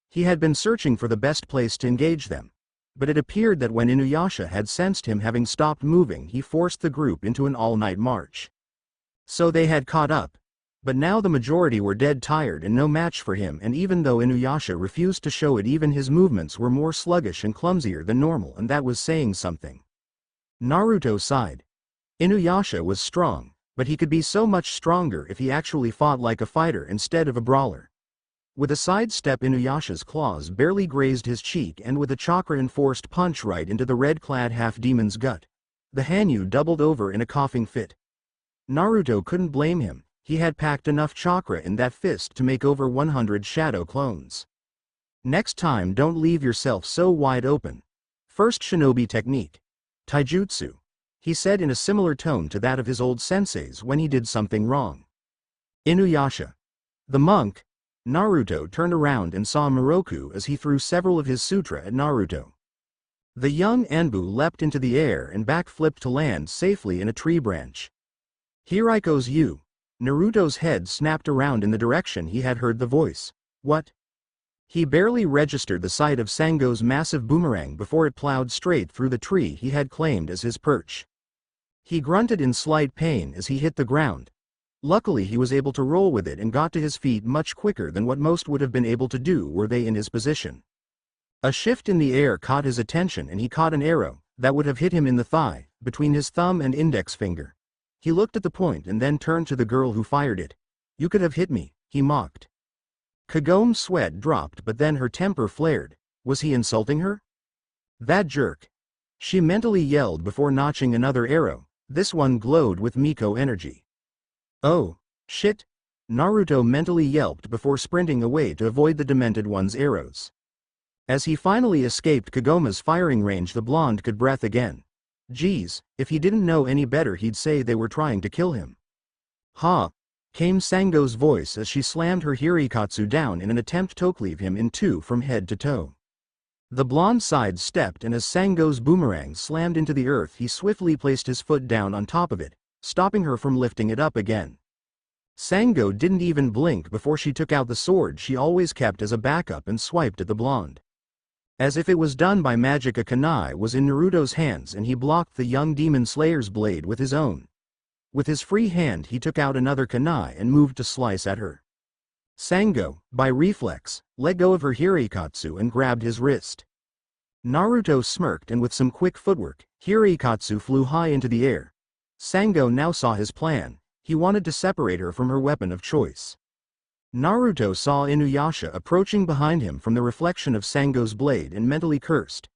S1: He had been searching for the best place to engage them. But it appeared that when Inuyasha had sensed him having stopped moving, he forced the group into an all-night march. So they had caught up. But now the majority were dead tired and no match for him, and even though Inuyasha refused to show it, even his movements were more sluggish and clumsier than normal, and that was saying something. Naruto sighed. Inuyasha was strong, but he could be so much stronger if he actually fought like a fighter instead of a brawler. With a sidestep, Inuyasha's claws barely grazed his cheek, and with a chakra-enforced punch right into the red-clad half-demon's gut, the Hanyu doubled over in a coughing fit. Naruto couldn't blame him. He had packed enough chakra in that fist to make over 100 shadow clones. Next time, don't leave yourself so wide open. First shinobi technique. Taijutsu. He said in a similar tone to that of his old senseis when he did something wrong. Inuyasha. The monk. Naruto turned around and saw Miroku as he threw several of his sutra at Naruto. The young Anbu leapt into the air and backflipped to land safely in a tree branch. Hiriko's you. Naruto's head snapped around in the direction he had heard the voice. What? He barely registered the sight of Sango's massive boomerang before it plowed straight through the tree he had claimed as his perch. He grunted in slight pain as he hit the ground. Luckily he was able to roll with it and got to his feet much quicker than what most would have been able to do were they in his position. A shift in the air caught his attention, and he caught an arrow that would have hit him in the thigh, between his thumb and index finger. He looked at the point and then turned to the girl who fired it. You could have hit me, he mocked. Kagome's sweat dropped, but then her temper flared. Was he insulting her? That jerk. She mentally yelled before notching another arrow. This one glowed with Miko energy. Oh, shit. Naruto mentally yelped before sprinting away to avoid the demented one's arrows. As he finally escaped Kagome's firing range, the blonde could breathe again. Geez, if he didn't know any better he'd say they were trying to kill him. Ha! Came Sango's voice as she slammed her Hirikatsu down in an attempt to cleave him in two from head to toe. The blonde side-stepped, and as Sango's boomerang slammed into the earth, he swiftly placed his foot down on top of it, stopping her from lifting it up again. Sango didn't even blink before she took out the sword she always kept as a backup and swiped at the blonde. As if it was done by magic, a kunai was in Naruto's hands, and he blocked the young demon slayer's blade with his own. With his free hand he took out another kunai and moved to slice at her. Sango, by reflex, let go of her Hirikatsu and grabbed his wrist. Naruto smirked, and with some quick footwork, Hirikatsu flew high into the air. Sango now saw his plan. He wanted to separate her from her weapon of choice. Naruto saw Inuyasha approaching behind him from the reflection of Sango's blade and mentally cursed.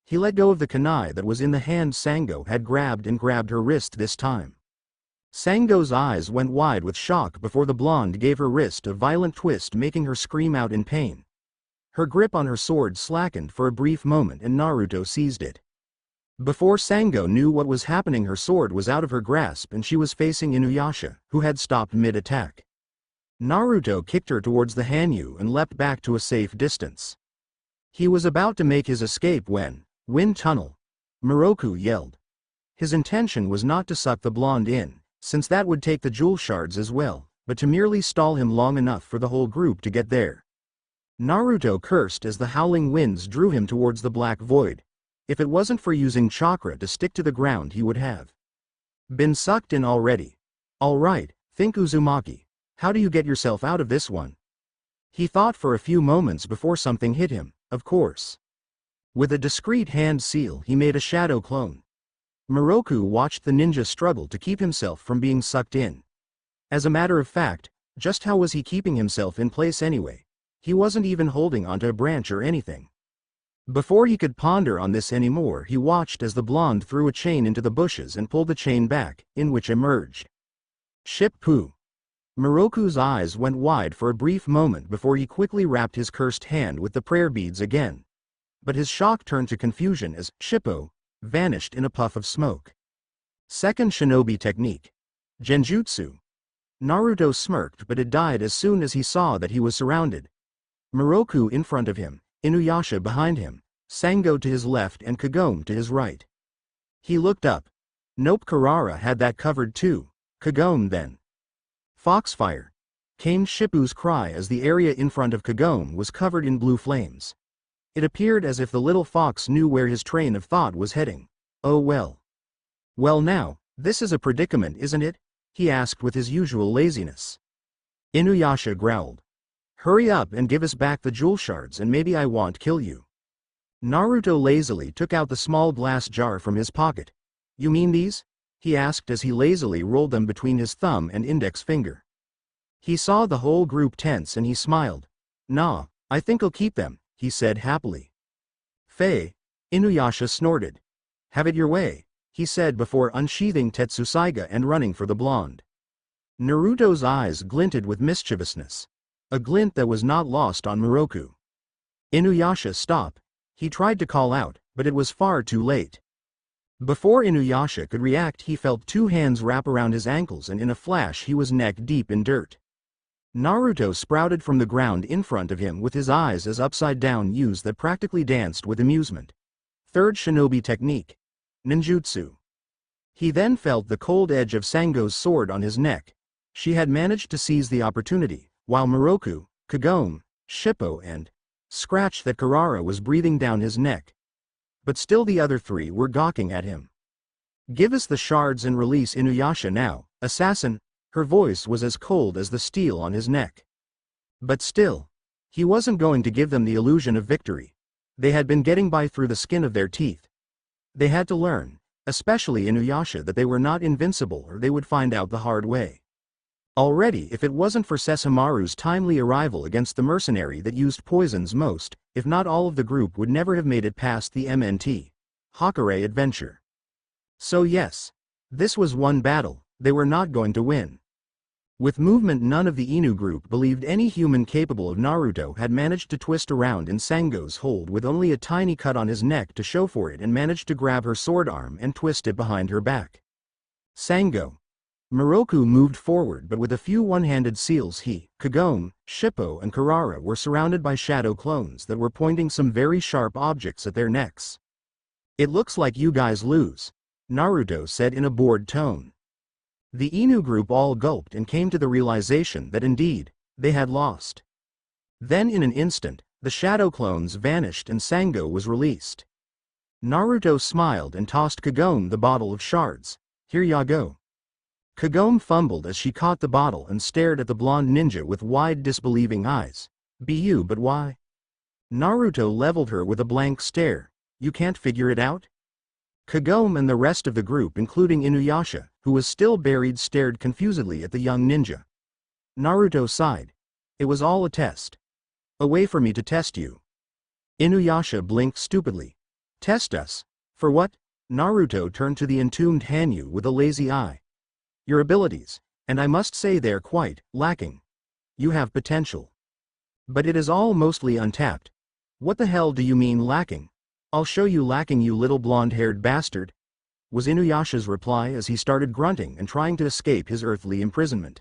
S1: He let go of the kunai that was in the hand Sango had grabbed and grabbed her wrist this time. Sango's eyes went wide with shock before the blonde gave her wrist a violent twist, making her scream out in pain. Her grip on her sword slackened for a brief moment, and Naruto seized it. Before Sango knew what was happening, her sword was out of her grasp and she was facing Inuyasha, who had stopped mid-attack. Naruto kicked her towards the Hanyu and leapt back to a safe distance. He was about to make his escape when, "Wind tunnel!" Miroku yelled. His intention was not to suck the blonde in, since that would take the jewel shards as well, but to merely stall him long enough for the whole group to get there. Naruto cursed as the howling winds drew him towards the black void. If it wasn't for using chakra to stick to the ground, he would have been sucked in already. All right, think Uzumaki. How do you get yourself out of this one? He thought for a few moments before something hit him. Of course. With a discreet hand seal, he made a shadow clone. Miroku watched the ninja struggle to keep himself from being sucked in. As a matter of fact, just how was he keeping himself in place anyway? He wasn't even holding onto a branch or anything. Before he could ponder on this anymore, he watched as the blonde threw a chain into the bushes and pulled the chain back, in which emerged Ship-Poo. Miroku's eyes went wide for a brief moment before he quickly wrapped his cursed hand with the prayer beads again. But his shock turned to confusion as Shippo vanished in a puff of smoke. Second shinobi technique. Genjutsu. Naruto smirked, but it died as soon as he saw that he was surrounded. Moroku in front of him, Inuyasha behind him, Sango to his left and Kagome to his right. He looked up. Nope, Kurara had that covered too. Kagome then. Foxfire, came Shippu's cry as the area in front of Kagome was covered in blue flames. It appeared as if the little fox knew where his train of thought was heading. Oh well. Well now, this is a predicament, isn't it? He asked with his usual laziness. Inuyasha growled. Hurry up and give us back the jewel shards and maybe I won't kill you. Naruto lazily took out the small glass jar from his pocket. You mean these? He asked as he lazily rolled them between his thumb and index finger. He saw the whole group tense and he smiled. Nah, I think I'll keep them, he said happily. Faye, Inuyasha snorted. Have it your way, he said before unsheathing Tetsusaiga and running for the blonde. Naruto's eyes glinted with mischievousness. A glint that was not lost on Moroku. Inuyasha, stop. He tried to call out, but it was far too late. Before Inuyasha could react, he felt two hands wrap around his ankles and in a flash he was neck deep in dirt. Naruto sprouted from the ground in front of him with his eyes as upside-down U's that practically danced with amusement. Third shinobi technique. Ninjutsu. He then felt the cold edge of Sango's sword on his neck. She had managed to seize the opportunity, while Moroku, Kagome, Shippo and Scratch that Kurara was breathing down his neck. But still the other three were gawking at him. Give us the shards and release Inuyasha now, assassin. Her voice was as cold as the steel on his neck. But still, he wasn't going to give them the illusion of victory. They had been getting by through the skin of their teeth. They had to learn, especially Inuyasha, that they were not invincible or they would find out the hard way. Already, if it wasn't for Sesshomaru's timely arrival against the mercenary that used poisons, most, if not all of the group would never have made it past the MNT Hakare adventure. So yes, this was one battle, they were not going to win. With movement none of the Inu group believed any human capable of Naruto had managed to twist around in Sango's hold with only a tiny cut on his neck to show for it and managed to grab her sword arm and twist it behind her back. Sango. Moroku moved forward, but with a few one-handed seals he, Kagome, Shippo and Kurara were surrounded by shadow clones that were pointing some very sharp objects at their necks. It looks like you guys lose, Naruto said in a bored tone. The Inu group all gulped and came to the realization that indeed, they had lost. Then in an instant, the shadow clones vanished and Sango was released. Naruto smiled and tossed Kagome the bottle of shards. Here ya go. Kagome fumbled as she caught the bottle and stared at the blonde ninja with wide disbelieving eyes. "Bu, but why?" Naruto leveled her with a blank stare. "You can't figure it out?" Kagome and the rest of the group, including Inuyasha, who was still buried, stared confusedly at the young ninja. Naruto sighed. "It was all a test. A way for me to test you." Inuyasha blinked stupidly. "Test us? For what?" Naruto turned to the entombed Hanyu with a lazy eye. "Your abilities, and I must say they're quite lacking. You have potential. But it is all mostly untapped." "What the hell do you mean lacking?" "I'll show you lacking, you little blonde-haired bastard," was Inuyasha's reply as he started grunting and trying to escape his earthly imprisonment.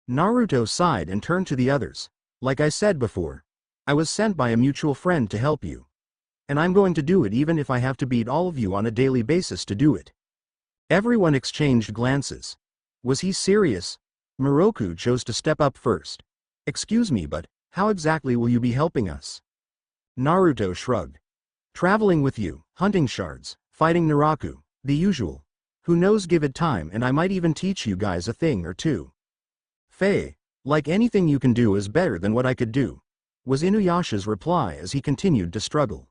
S1: Naruto sighed and turned to the others. "Like I said before, I was sent by a mutual friend to help you. And I'm going to do it even if I have to beat all of you on a daily basis to do it." Everyone exchanged glances. Was he serious? Moroku chose to step up first. "Excuse me, but how exactly will you be helping us?" Naruto shrugged. "Traveling with you, hunting shards, fighting Naraku, the usual. Who knows, give it time and I might even teach you guys a thing or two." "Faye, like anything you can do is better than what I could do," was Inuyasha's reply as he continued to struggle.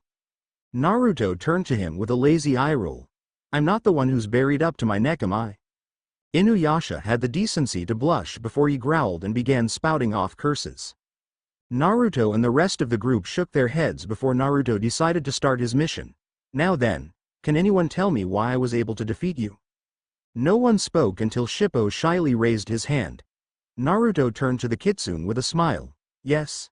S1: Naruto turned to him with a lazy eye roll. "I'm not the one who's buried up to my neck, am I?" Inuyasha had the decency to blush before he growled and began spouting off curses. Naruto and the rest of the group shook their heads before Naruto decided to start his mission. "Now then, can anyone tell me why I was able to defeat you?" No one spoke until Shippo shyly raised his hand. Naruto turned to the kitsune with a smile. "Yes.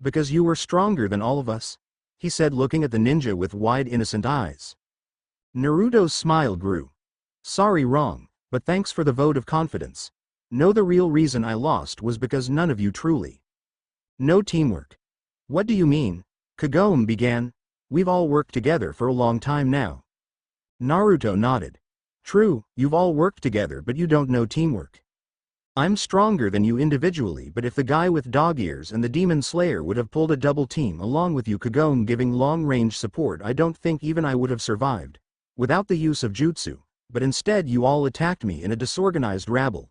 S1: Because you were stronger than all of us," he said, looking at the ninja with wide innocent eyes. Naruto's smile grew. "Sorry, wrong, but thanks for the vote of confidence. No, the real reason I lost was because none of you truly. No teamwork. What do you mean? Kagome began. We've all worked together for a long time now. Naruto nodded. True, you've all worked together but you don't know teamwork. I'm stronger than you individually, but if the guy with dog ears and the demon slayer would have pulled a double team along with you, Kagome giving long-range support, I don't think even I would have survived. Without the use of jutsu. But instead you all attacked me in a disorganized rabble.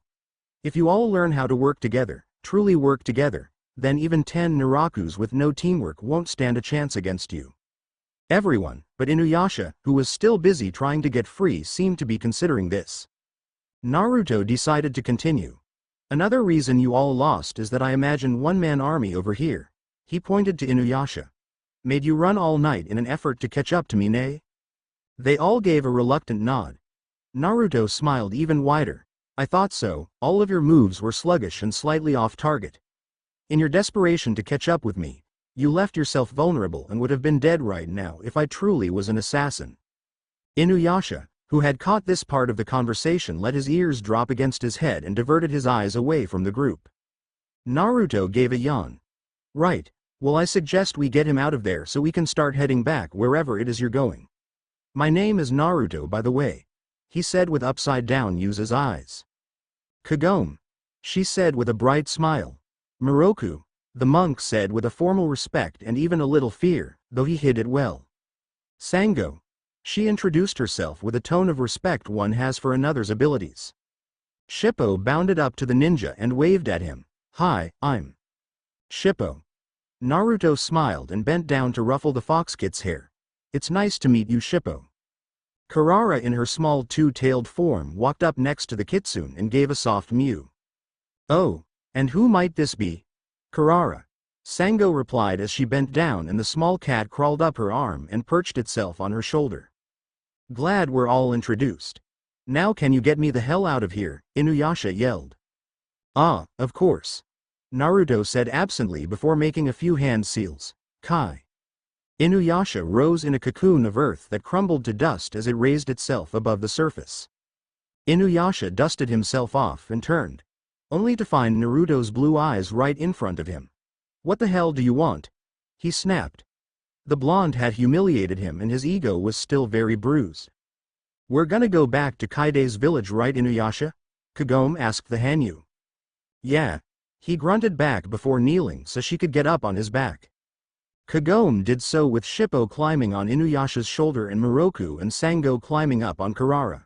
S1: If you all learn how to work together, truly work together, then even 10 Narakus with no teamwork won't stand a chance against you. Everyone, but Inuyasha, who was still busy trying to get free, seemed to be considering this. Naruto decided to continue. Another reason you all lost is that I imagine one-man army over here. He pointed to Inuyasha. Made you run all night in an effort to catch up to me, nay? They all gave a reluctant nod. Naruto smiled even wider. I thought so, all of your moves were sluggish and slightly off target. In your desperation to catch up with me, you left yourself vulnerable and would have been dead right now if I truly was an assassin. Inuyasha, who had caught this part of the conversation, let his ears drop against his head and diverted his eyes away from the group. Naruto gave a yawn. Right, well, I suggest we get him out of there so we can start heading back wherever it is you're going. My name is Naruto, by the way, he said with upside-down Yuza's eyes. Kagome, she said with a bright smile. Moroku, the monk said with a formal respect and even a little fear, though he hid it well. Sango, she introduced herself with a tone of respect one has for another's abilities. Shippo bounded up to the ninja and waved at him. Hi, I'm Shippo. Naruto smiled and bent down to ruffle the fox kid's hair. It's nice to meet you, Shippo. Karara in her small two-tailed form walked up next to the kitsune and gave a soft mew. Oh, and who might this be? Karara. Sango replied as she bent down and the small cat crawled up her arm and perched itself on her shoulder. Glad we're all introduced. Now can you get me the hell out of here? Inuyasha yelled. Ah, of course. Naruto said absently before making a few hand seals. Kai. Inuyasha rose in a cocoon of earth that crumbled to dust as it raised itself above the surface. Inuyasha dusted himself off and turned, only to find Naruto's blue eyes right in front of him. What the hell do you want? He snapped. The blonde had humiliated him and his ego was still very bruised. We're gonna go back to Kaide's village, right, Inuyasha? Kagome asked the Hanyu. Yeah. He grunted back before kneeling so she could get up on his back. Kagome did so with Shippo climbing on Inuyasha's shoulder and Moroku and Sango climbing up on Karara.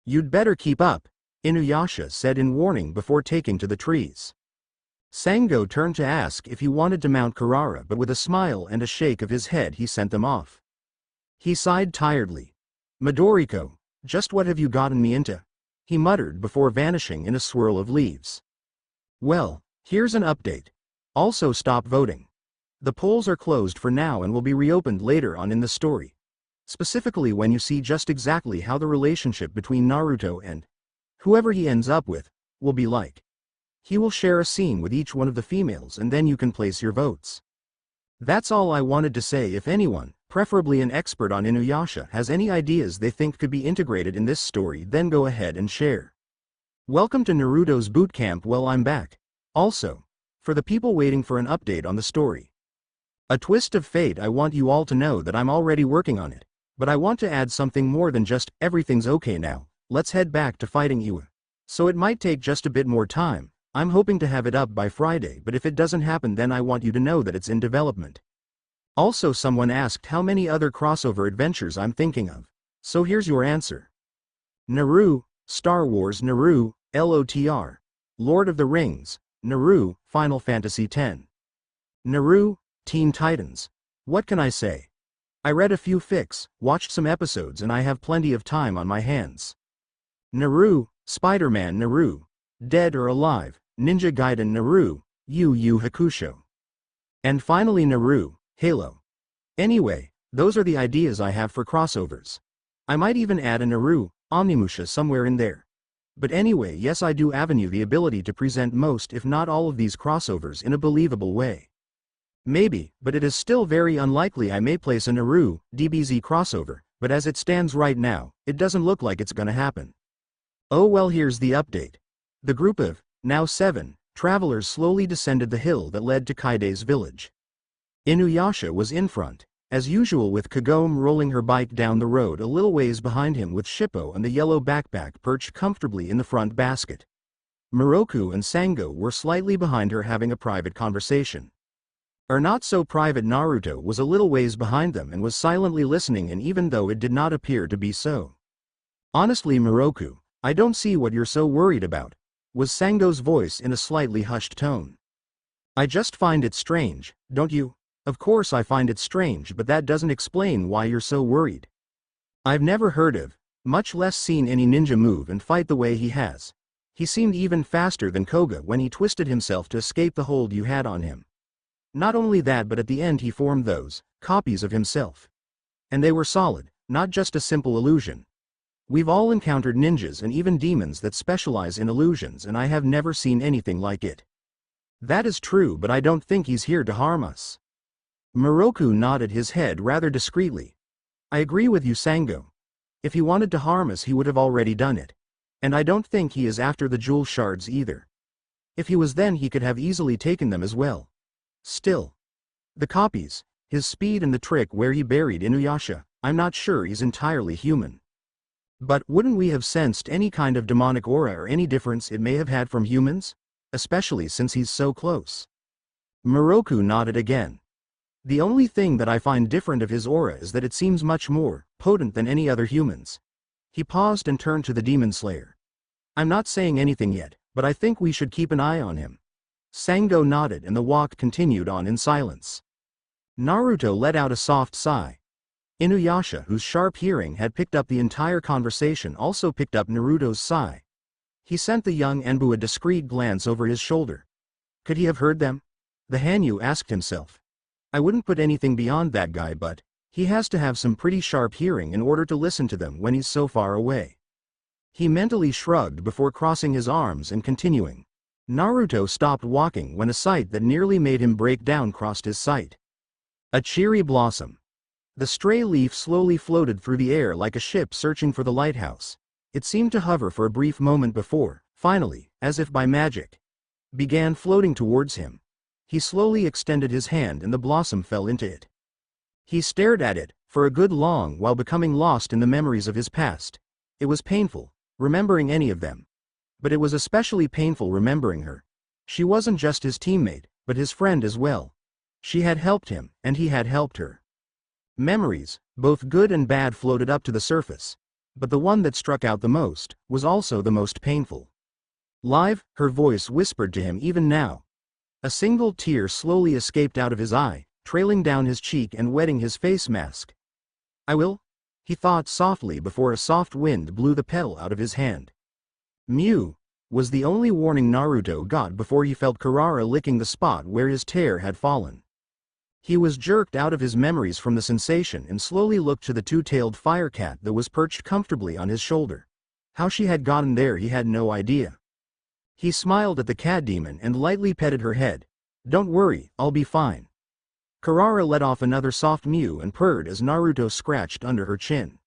S1: You'd better keep up, Inuyasha said in warning before taking to the trees. Sango turned to ask if he wanted to mount Karara, but with a smile and a shake of his head he sent them off. He sighed tiredly. Midoriko, just what have you gotten me into? He muttered before vanishing in a swirl of leaves. Well, here's an update. Also, stop voting. The polls are closed for now and will be reopened later on in the story. Specifically when you see just exactly how the relationship between Naruto and whoever he ends up with will be like. He will share a scene with each one of the females and then you can place your votes. That's all I wanted to say. If anyone, preferably an expert on Inuyasha, has any ideas they think could be integrated in this story, then go ahead and share. Welcome to Naruto's boot camp. Well, I'm back. Also, for the people waiting for an update on the story. A twist of fate, I want you all to know that I'm already working on it, but I want to add something more than just, everything's okay now, let's head back to fighting Iwa. So it might take just a bit more time. I'm hoping to have it up by Friday, but if it doesn't happen then I want you to know that it's in development. Also, someone asked how many other crossover adventures I'm thinking of. So here's your answer. Naru, Star Wars Naru, LOTR. Lord of the Rings, Naru, Final Fantasy X. Naru, Teen Titans. What can I say? I read a few fics, watched some episodes, and I have plenty of time on my hands. Naru, Spider-Man Naru. Dead or Alive, Ninja Gaiden Naru, Yu Yu Hakusho. And finally Naru, Halo. Anyway, those are the ideas I have for crossovers. I might even add a Naru, Omnimusha somewhere in there. But anyway, yes, I do avenue the ability to present most if not all of these crossovers in a believable way. Maybe, but it is still very unlikely I may place a Naru, DBZ crossover, but as it stands right now, it doesn't look like it's gonna happen. Oh well, here's the update. The group of, now 7, travelers slowly descended the hill that led to Kaide's village. Inuyasha was in front, as usual, with Kagome rolling her bike down the road a little ways behind him, with Shippo and the yellow backpack perched comfortably in the front basket. Moroku and Sango were slightly behind her, having a private conversation. Or not so private. Naruto was a little ways behind them and was silently listening, and even though it did not appear to be so. Honestly, Moroku, I don't see what you're so worried about, was Sango's voice in a slightly hushed tone. I just find it strange, don't you? Of course I find it strange, but that doesn't explain why you're so worried. I've never heard of, much less seen any ninja move and fight the way he has. He seemed even faster than Koga when he twisted himself to escape the hold you had on him. Not only that, but at the end he formed those copies of himself. And they were solid, not just a simple illusion. We've all encountered ninjas and even demons that specialize in illusions, and I have never seen anything like it. That is true, but I don't think he's here to harm us. Moroku nodded his head rather discreetly. I agree with you, Sango. If he wanted to harm us, he would have already done it. And I don't think he is after the jewel shards either. If he was, then he could have easily taken them as well. Still, the copies, his speed and the trick where he buried Inuyasha, I'm not sure he's entirely human. But wouldn't we have sensed any kind of demonic aura or any difference it may have had from humans? Especially since he's so close. Moroku nodded again. The only thing that I find different of his aura is that it seems much more potent than any other humans. He paused and turned to the demon slayer. I'm not saying anything yet, but I think we should keep an eye on him. Sango nodded and the walk continued on in silence. Naruto let out a soft sigh. Inuyasha, whose sharp hearing had picked up the entire conversation, also picked up Naruto's sigh. He sent the young Enbu a discreet glance over his shoulder. Could he have heard them? The Hanyu asked himself. I wouldn't put anything beyond that guy, but he has to have some pretty sharp hearing in order to listen to them when he's so far away. He mentally shrugged before crossing his arms and continuing. Naruto stopped walking when a sight that nearly made him break down crossed his sight. A cherry blossom. The stray leaf slowly floated through the air like a ship searching for the lighthouse. It seemed to hover for a brief moment before, finally, as if by magic, began floating towards him. He slowly extended his hand and the blossom fell into it. He stared at it for a good long while, becoming lost in the memories of his past. It was painful, remembering any of them. But it was especially painful remembering her. She wasn't just his teammate, but his friend as well. She had helped him, and he had helped her. Memories, both good and bad, floated up to the surface. But the one that struck out the most was also the most painful. Live, her voice whispered to him even now. A single tear slowly escaped out of his eye, trailing down his cheek and wetting his face mask. I will, he thought softly before a soft wind blew the petal out of his hand. Mew, was the only warning Naruto got before he felt Kurara licking the spot where his tear had fallen. He was jerked out of his memories from the sensation and slowly looked to the two-tailed fire cat that was perched comfortably on his shoulder. How she had gotten there he had no idea. He smiled at the cat demon and lightly petted her head. Don't worry, I'll be fine. Kurara let off another soft mew and purred as Naruto scratched under her chin.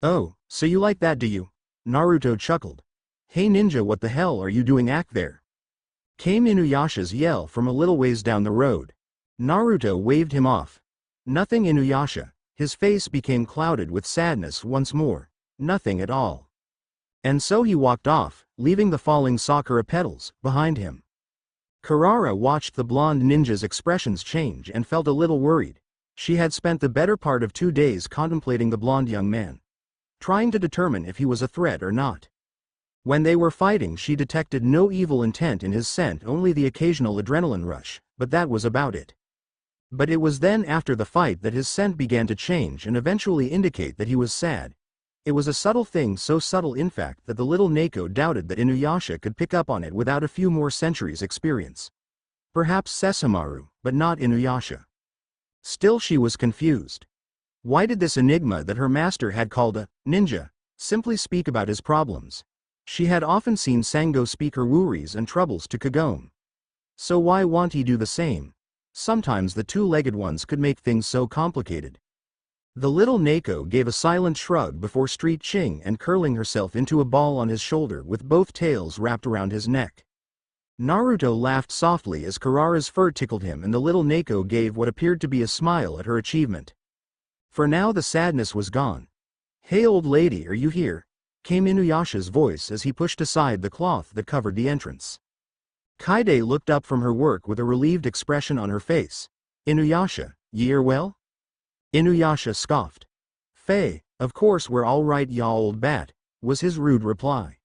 S1: Oh, so you like that, do you? Naruto chuckled. Hey ninja, what the hell are you doing act there? Came Inuyasha's yell from a little ways down the road. Naruto waved him off. Nothing, Inuyasha. His face became clouded with sadness once more. Nothing at all. And so he walked off, leaving the falling sakura petals behind him. Kurara watched the blonde ninja's expressions change and felt a little worried. She had spent the better part of 2 days contemplating the blonde young man, trying to determine if he was a threat or not. When they were fighting, she detected no evil intent in his scent, only the occasional adrenaline rush, but that was about it. But it was then after the fight that his scent began to change and eventually indicate that he was sad. It was a subtle thing, so subtle in fact that the little Neko doubted that Inuyasha could pick up on it without a few more centuries' experience. Perhaps Sesshomaru, but not Inuyasha. Still, she was confused. Why did this enigma that her master had called a ninja simply speak about his problems? She had often seen Sango speak her worries and troubles to Kagome. So why won't he do the same? Sometimes the two-legged ones could make things so complicated. The little Neko gave a silent shrug before stretching and curling herself into a ball on his shoulder with both tails wrapped around his neck. Naruto laughed softly as Kurara's fur tickled him, and the little Neko gave what appeared to be a smile at her achievement. For now the sadness was gone. "Hey old lady, are you here?" came Inuyasha's voice as he pushed aside the cloth that covered the entrance. Kaide looked up from her work with a relieved expression on her face. "Inuyasha, ye are well?" Inuyasha scoffed. "Faye, of course we're all right ya old bat," was his rude reply.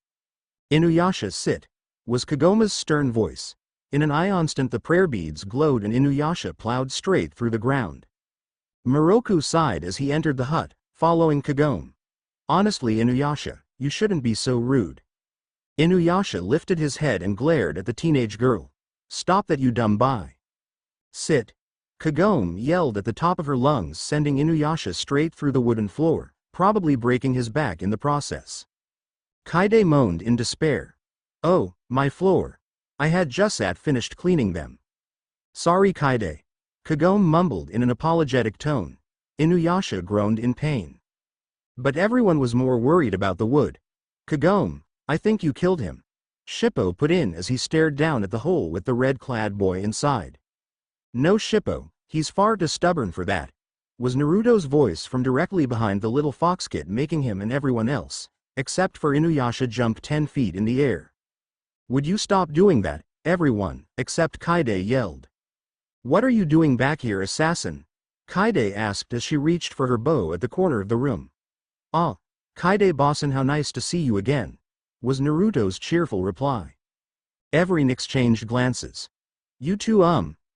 S1: "Inuyasha sit," was Kagoma's stern voice. In an instant the prayer beads glowed and Inuyasha plowed straight through the ground. Moroku sighed as he entered the hut, following Kagome. "Honestly Inuyasha, you shouldn't be so rude." Inuyasha lifted his head and glared at the teenage girl. "Stop that you dumb bye." "Sit." Kagome yelled at the top of her lungs, sending Inuyasha straight through the wooden floor, probably breaking his back in the process. Kaide moaned in despair. "Oh, my floor. I had just finished cleaning them." "Sorry Kaide." Kagome mumbled in an apologetic tone. Inuyasha groaned in pain. But everyone was more worried about the wood. "Kagome, I think you killed him," Shippo put in as he stared down at the hole with the red-clad boy inside. "No Shippo, he's far too stubborn for that," was Naruto's voice from directly behind the little fox kid, making him and everyone else, except for Inuyasha, jump 10 feet in the air. "Would you stop doing that?" everyone, except Kaide, yelled. "What are you doing back here, assassin?" Kaide asked as she reached for her bow at the corner of the room. "Ah, Kaide-bossen, how nice to see you again," was Naruto's cheerful reply. Everyone exchanged glances. "You two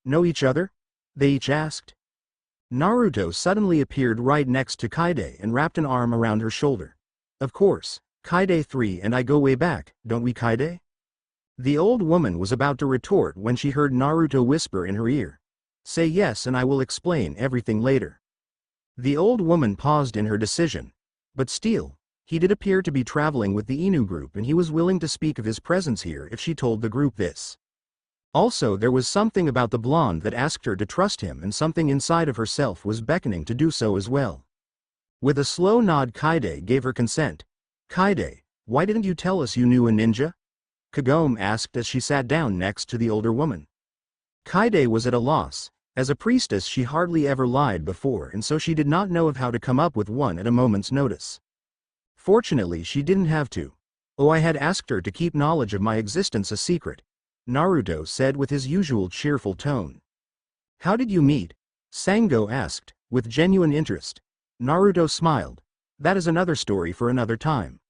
S1: know each other?" they each asked. Naruto suddenly appeared right next to Kaide and wrapped an arm around her shoulder. "Of course, Kaide 3 and I go way back, don't we Kaide?" The old woman was about to retort when she heard Naruto whisper in her ear. "Say yes and I will explain everything later." The old woman paused in her decision. But still, he did appear to be traveling with the Inu group and he was willing to speak of his presence here if she told the group this. Also there was something about the blonde that asked her to trust him, and something inside of herself was beckoning to do so as well. With a slow nod Kaide gave her consent. "Kaide, why didn't you tell us you knew a ninja?" Kagome asked as she sat down next to the older woman. Kaide was at a loss. As a priestess she hardly ever lied before, and so she did not know of how to come up with one at a moment's notice. Fortunately she didn't have to. "Oh, I had asked her to keep knowledge of my existence a secret," Naruto said with his usual cheerful tone. "How did you meet?" Sango asked, with genuine interest. Naruto smiled. "That is another story for another time."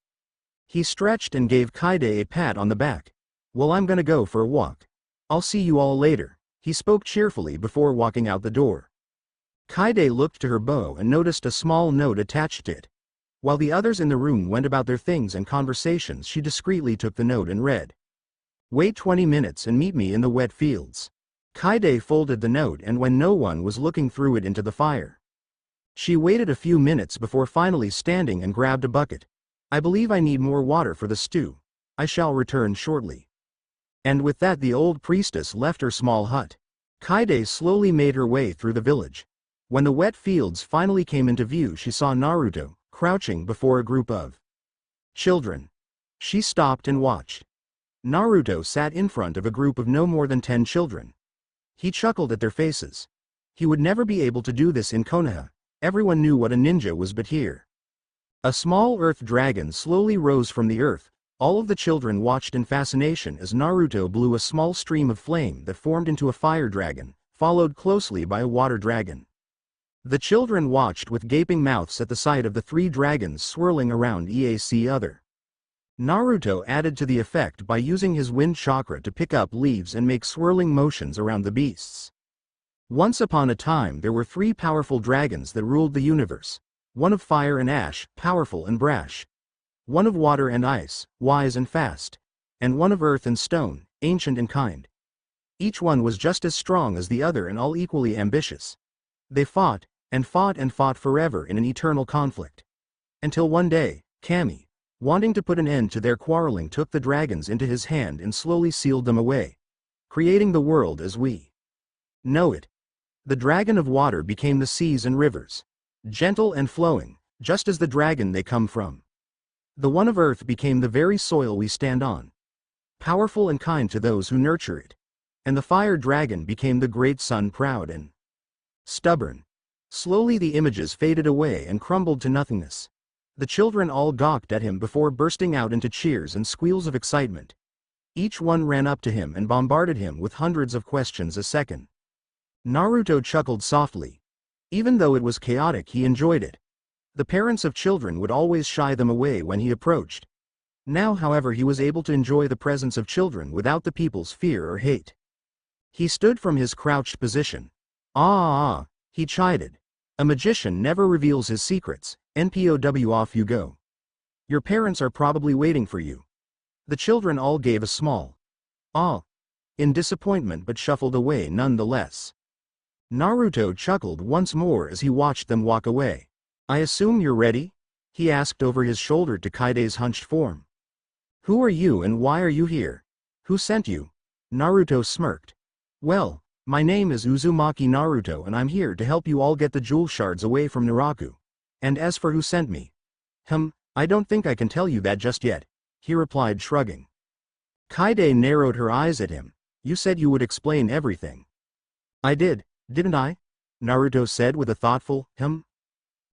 S1: He stretched and gave Kaide a pat on the back. "Well, I'm gonna go for a walk. I'll see you all later," he spoke cheerfully before walking out the door. Kaide looked to her bow and noticed a small note attached to it. While the others in the room went about their things and conversations, she discreetly took the note and read. "Wait 20 minutes and meet me in the wet fields." Kaide folded the note and when no one was looking threw it into the fire. She waited a few minutes before finally standing and grabbed a bucket. "I believe I need more water for the stew. I shall return shortly." And with that the old priestess left her small hut. Kaide slowly made her way through the village. When the wet fields finally came into view she saw Naruto, crouching before a group of children. She stopped and watched. Naruto sat in front of a group of no more than 10 children. He chuckled at their faces. He would never be able to do this in Konoha. Everyone knew what a ninja was, but here. A small earth dragon slowly rose from the earth. All of the children watched in fascination as Naruto blew a small stream of flame that formed into a fire dragon, followed closely by a water dragon. The children watched with gaping mouths at the sight of the 3 dragons swirling around each other. Naruto added to the effect by using his wind chakra to pick up leaves and make swirling motions around the beasts. Once upon a time there were 3 powerful dragons that ruled the universe. One of fire and ash, powerful and brash. One of water and ice, wise and fast. And one of earth and stone, ancient and kind. Each one was just as strong as the other and all equally ambitious. They fought, and fought and fought forever in an eternal conflict. Until one day, Kami, wanting to put an end to their quarreling, took the dragons into his hand and slowly sealed them away, creating the world as we know it. The dragon of water became the seas and rivers. gentle and flowing, just as the dragon they come from. The one of earth became the very soil we stand on, powerful and kind to those who nurture it. And the fire dragon became the great sun, proud and stubborn. Slowly the images faded away and crumbled to nothingness. The children all gawked at him before bursting out into cheers and squeals of excitement. Each one ran up to him and bombarded him with hundreds of questions a second. Naruto chuckled softly. Even though it was chaotic, he enjoyed it. The parents of children would always shy them away when he approached. Now, however, he was able to enjoy the presence of children without the people's fear or hate. He stood from his crouched position. He chided. A magician never reveals his secrets. NPOW, off you go. Your parents are probably waiting for you. The children all gave a small in disappointment but shuffled away nonetheless. Naruto chuckled once more as he watched them walk away. I assume you're ready? He asked over his shoulder to Kaide's hunched form. Who are you and why are you here? Who sent you? Naruto smirked. Well, my name is Uzumaki Naruto and I'm here to help you all get the jewel shards away from Naraku. And as for who sent me, I don't think I can tell you that just yet, he replied, shrugging. Kaide narrowed her eyes at him. You said you would explain everything. I did, didn't I? Naruto said with a thoughtful,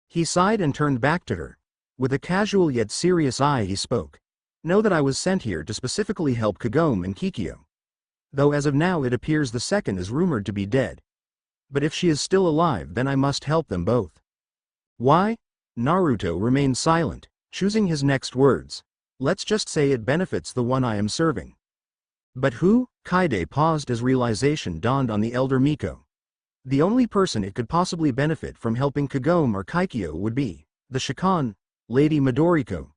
S1: He sighed and turned back to her. With a casual yet serious eye he spoke. Know that I was sent here to specifically help Kagome and Kikyo. Though as of now it appears the second is rumored to be dead. But if she is still alive, then I must help them both. Why? Naruto remained silent, choosing his next words. Let's just say it benefits the one I am serving. But who? Kaide paused as realization dawned on the elder Miko. The only person it could possibly benefit from helping Kagome or Kikyo would be the Shikon, Lady Midoriko.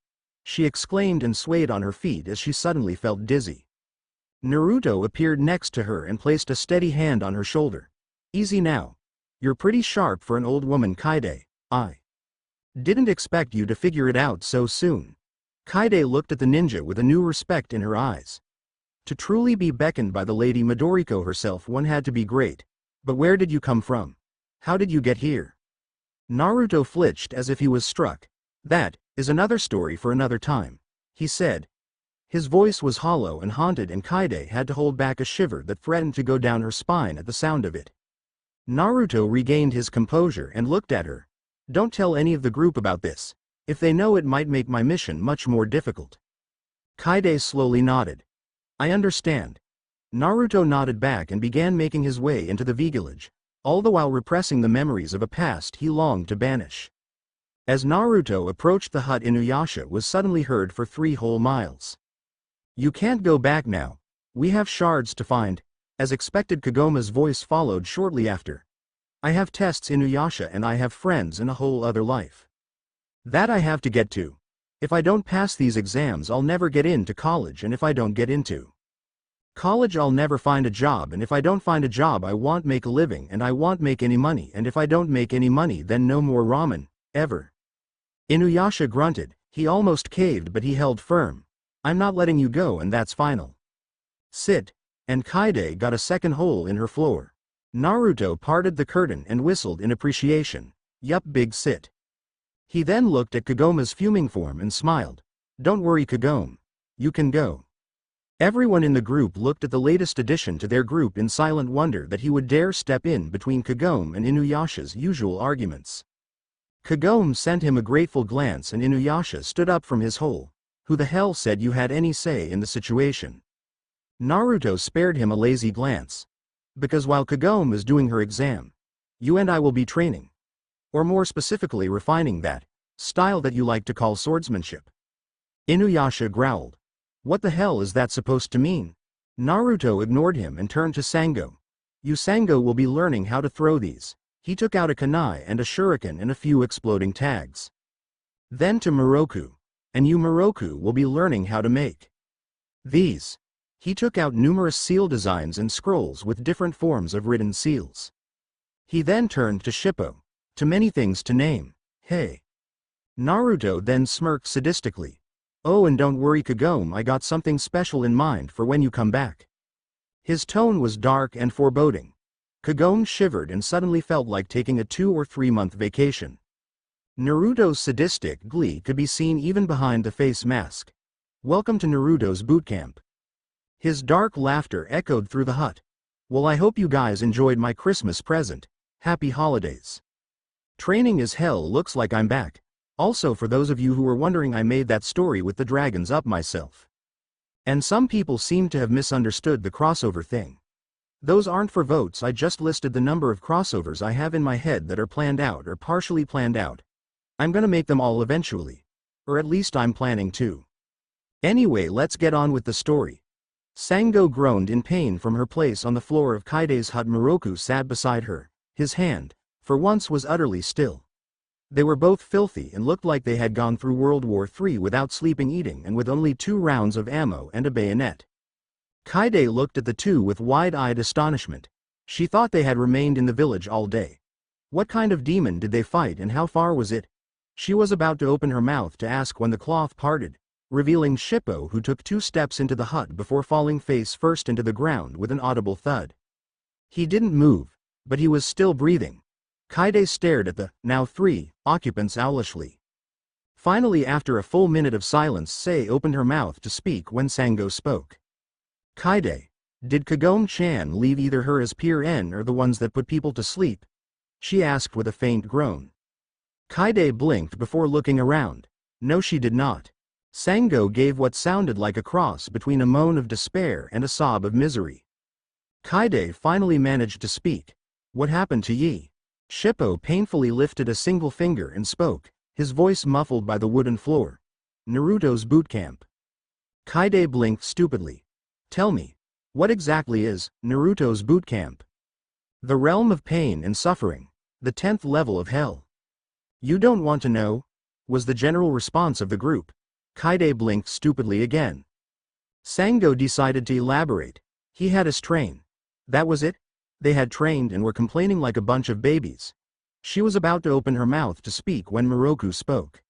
S1: She exclaimed and swayed on her feet as she suddenly felt dizzy. Naruto appeared next to her and placed a steady hand on her shoulder. Easy now. You're pretty sharp for an old woman, Kaide. I didn't expect you to figure it out so soon. Kaide looked at the ninja with a new respect in her eyes. To truly be beckoned by the Lady Midoriko herself, one had to be great. But where did you come from? How did you get here? Naruto flinched as if he was struck. That is another story for another time, he said. His voice was hollow and haunted, and Kaide had to hold back a shiver that threatened to go down her spine at the sound of it. Naruto regained his composure and looked at her. Don't tell any of the group about this. If they know, it might make my mission much more difficult. Kaide slowly nodded. I understand. Naruto nodded back and began making his way into the village, all the while repressing the memories of a past he longed to banish. As Naruto approached the hut, Inuyasha was suddenly heard for 3 whole miles. You can't go back now. We have shards to find. As expected, Kagome's voice followed shortly after. I have tests, Inuyasha, and I have friends in a whole other life. That I have to get to. If I don't pass these exams, I'll never get into college, and if I don't get into college, I'll never find a job, and if I don't find a job, I won't make a living, and I won't make any money, and if I don't make any money, then no more ramen, ever. Inuyasha grunted. He almost caved, but he held firm. I'm not letting you go, and that's final. Sit. And Kaide got a second hole in her floor. Naruto parted the curtain and whistled in appreciation. Yup, big sit. He then looked at Kagome's fuming form and smiled. Don't worry, Kagome. You can go. Everyone in the group looked at the latest addition to their group in silent wonder that he would dare step in between Kagome and Inuyasha's usual arguments. Kagome sent him a grateful glance, and Inuyasha stood up from his hole. Who the hell said you had any say in the situation? Naruto spared him a lazy glance. Because while Kagome is doing her exam, you and I will be training. Or more specifically, refining that style that you like to call swordsmanship. Inuyasha growled. What the hell is that supposed to mean? Naruto ignored him and turned to Sango. You Sango will be learning how to throw these. He took out a kunai and a shuriken and a few exploding tags. Then to Moroku. And you Moroku will be learning how to make these. He took out numerous seal designs and scrolls with different forms of written seals. He then turned to Shippo. To many things to name. Hey. Naruto then smirked sadistically. Oh, and don't worry, Kagome, I got something special in mind for when you come back. His tone was dark and foreboding. Kagome shivered and suddenly felt like taking a 2 or 3 month vacation. Naruto's sadistic glee could be seen even behind the face mask. Welcome to Naruto's boot camp. His dark laughter echoed through the hut. Well, I hope you guys enjoyed my Christmas present. Happy holidays. Training is hell, looks like I'm back. Also, for those of you who were wondering, I made that story with the dragons up myself. And some people seem to have misunderstood the crossover thing. Those aren't for votes, I just listed the number of crossovers I have in my head that are planned out or partially planned out. I'm gonna make them all eventually. Or at least I'm planning to. Anyway, let's get on with the story. Sango groaned in pain from her place on the floor of Kaide's hut. Moroku sat beside her. His hand, for once, was utterly still. They were both filthy and looked like they had gone through World War III without sleeping, eating, and with only 2 rounds of ammo and a bayonet. Kaide looked at the two with wide-eyed astonishment. She thought they had remained in the village all day. What kind of demon did they fight, and how far was it? She was about to open her mouth to ask when the cloth parted, revealing Shippo, who took 2 steps into the hut before falling face first into the ground with an audible thud. He didn't move, but he was still breathing. Kaide stared at the, now 3, occupants owlishly. Finally, after a full minute of silence, Sei opened her mouth to speak when Sango spoke. Kaide, did Kagome-chan leave either her as Peer N or the ones that put people to sleep? She asked with a faint groan. Kaide blinked before looking around. No, she did not. Sango gave what sounded like a cross between a moan of despair and a sob of misery. Kaide finally managed to speak. What happened to Yi? Shippo painfully lifted a single finger and spoke, his voice muffled by the wooden floor. Naruto's boot camp. Kaide blinked stupidly. Tell me, what exactly is Naruto's boot camp? The realm of pain and suffering, the 10th level of hell. You don't want to know? Was the general response of the group. Kaide blinked stupidly again. Sango decided to elaborate. He had us train. That was it? They had trained and were complaining like a bunch of babies. She was about to open her mouth to speak when Moroku spoke.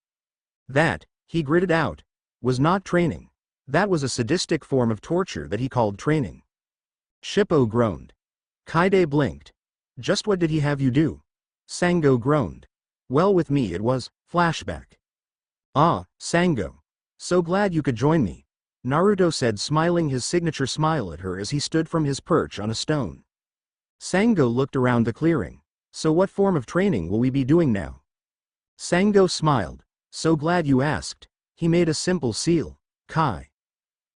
S1: That, he gritted out, was not training. That was a sadistic form of torture that he called training. Shippo groaned. Kaide blinked. Just what did he have you do? Sango groaned. Well, with me it was, flashback. Ah, Sango. So glad you could join me. Naruto said, smiling his signature smile at her as he stood from his perch on a stone. Sango looked around the clearing. So what form of training will we be doing now? Sango smiled. So glad you asked. He made a simple seal. Kai.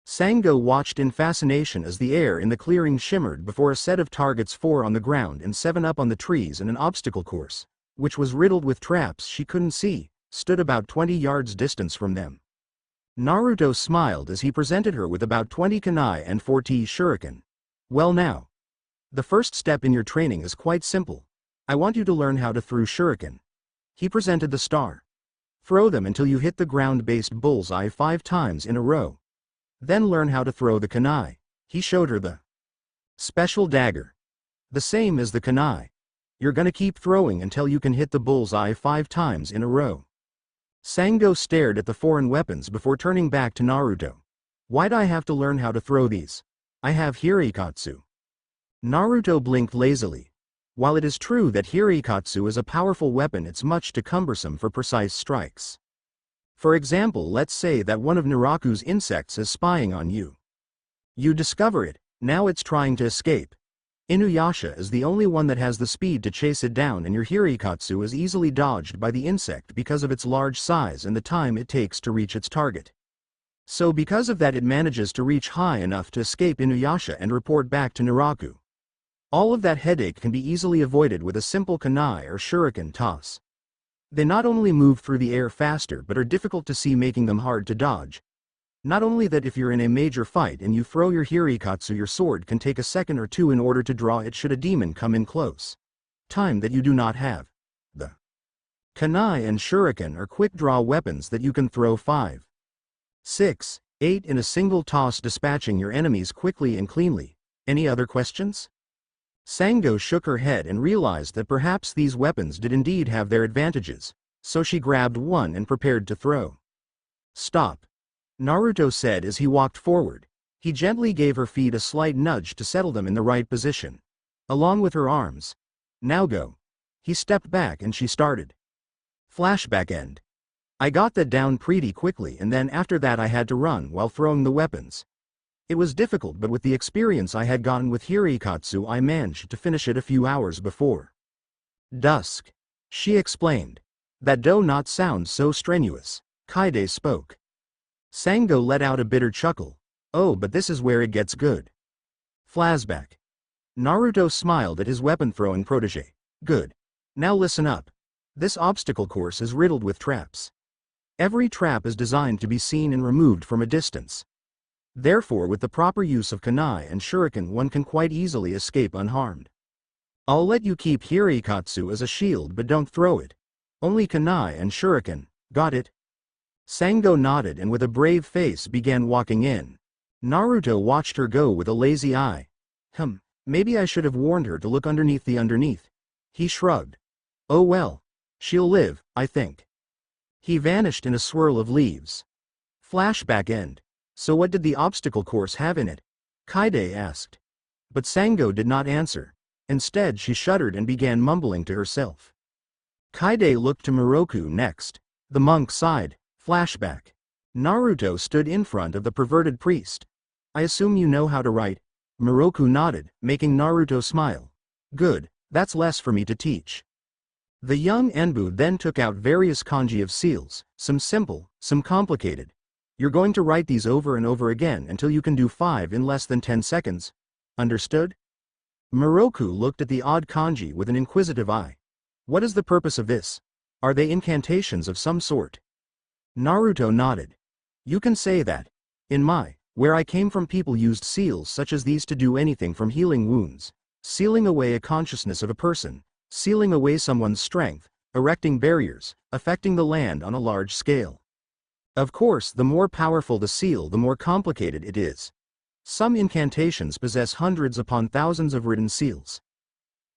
S1: Sango watched in fascination as the air in the clearing shimmered before a set of targets, 4 on the ground and 7 up on the trees, and an obstacle course, which was riddled with traps she couldn't see, stood about 20 yards distance from them. Naruto smiled as he presented her with about 20 kunai and 40 shuriken. Well now. The first step in your training is quite simple. I want you to learn how to throw shuriken. He presented the star. Throw them until you hit the ground-based bullseye 5 times in a row. Then learn how to throw the kunai. He showed her the special dagger. The same as the kunai. You're gonna keep throwing until you can hit the bullseye 5 times in a row. Sango stared at the foreign weapons before turning back to Naruto. Why'd I have to learn how to throw these? I have Hirikatsu. Naruto blinked lazily. While it is true that Hirikatsu is a powerful weapon, it's much too cumbersome for precise strikes. For example, let's say that one of Naraku's insects is spying on you. You discover it, now it's trying to escape. Inuyasha is the only one that has the speed to chase it down, and your Hirikatsu is easily dodged by the insect because of its large size and the time it takes to reach its target. So because of that, it manages to reach high enough to escape Inuyasha and report back to Naraku. All of that headache can be easily avoided with a simple kunai or shuriken toss. They not only move through the air faster but are difficult to see, making them hard to dodge. Not only that, if you're in a major fight and you throw your Hirikatsu, your sword can take a second or 2 in order to draw it should a demon come in close. Time that you do not have. The kunai and shuriken are quick draw weapons that you can throw 5, 6, 8 in a single toss, dispatching your enemies quickly and cleanly. Any other questions? Sango shook her head and realized that perhaps these weapons did indeed have their advantages, so she grabbed one and prepared to throw. Stop. Naruto said as he walked forward. He gently gave her feet a slight nudge to settle them in the right position. Along with her arms. Now go. He stepped back and she started Flashback end. I got that down pretty quickly, and then after that I had to run while throwing the weapons. It was difficult, but with the experience I had gotten with Hirikatsu I managed to finish it a few hours before dusk. She explained. That do not sound so strenuous. Kaide spoke. Sango let out a bitter chuckle. Oh, but this is where it gets good. Flashback. Naruto smiled at his weapon-throwing protege. Good. Now listen up. This obstacle course is riddled with traps. Every trap is designed to be seen and removed from a distance. Therefore, with the proper use of kunai and shuriken, one can quite easily escape unharmed. I'll let you keep Hirikatsu as a shield, but don't throw it. Only kunai and shuriken, got it? Sango nodded and with a brave face began walking in. Naruto watched her go with a lazy eye. Maybe I should have warned her to look underneath the underneath. He shrugged. Oh well. She'll live, I think. He vanished in a swirl of leaves. Flashback end. So what did the obstacle course have in it? Kaide asked. But Sango did not answer. Instead she shuddered and began mumbling to herself. Kaide looked to Miroku next. The monk sighed. Flashback. Naruto stood in front of the perverted priest. I assume you know how to write. Miroku nodded, making Naruto smile. Good, that's less for me to teach. The young Enbu then took out various kanji of seals, some simple, some complicated. You're going to write these over and over again until you can do 5 in less than 10 seconds. Understood? Miroku looked at the odd kanji with an inquisitive eye. What is the purpose of this? Are they incantations of some sort? Naruto nodded. You can say that. Where I came from, people used seals such as these to do anything from healing wounds, sealing away a consciousness of a person, sealing away someone's strength, erecting barriers, affecting the land on a large scale. Of course, the more powerful the seal, the more complicated it is. Some incantations possess hundreds upon thousands of written seals.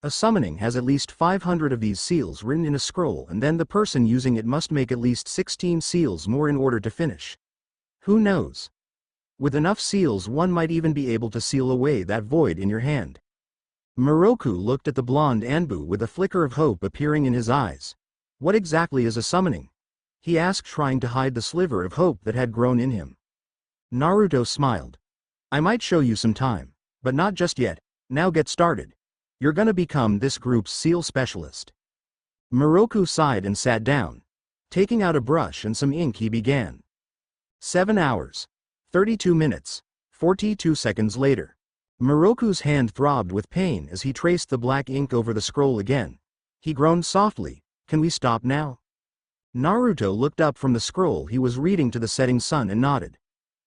S1: A summoning has at least 500 of these seals written in a scroll, and then the person using it must make at least 16 seals more in order to finish. Who knows? With enough seals one might even be able to seal away that void in your hand. Miroku looked at the blonde Anbu with a flicker of hope appearing in his eyes. What exactly is a summoning? He asked, trying to hide the sliver of hope that had grown in him. Naruto smiled. I might show you some time, but not just yet. Now get started. You're gonna become this group's seal specialist. Miroku sighed and sat down. Taking out a brush and some ink, he began. 7 hours. 32 minutes. 42 seconds later. Miroku's hand throbbed with pain as he traced the black ink over the scroll again. He groaned softly. Can we stop now? Naruto looked up from the scroll he was reading to the setting sun and nodded.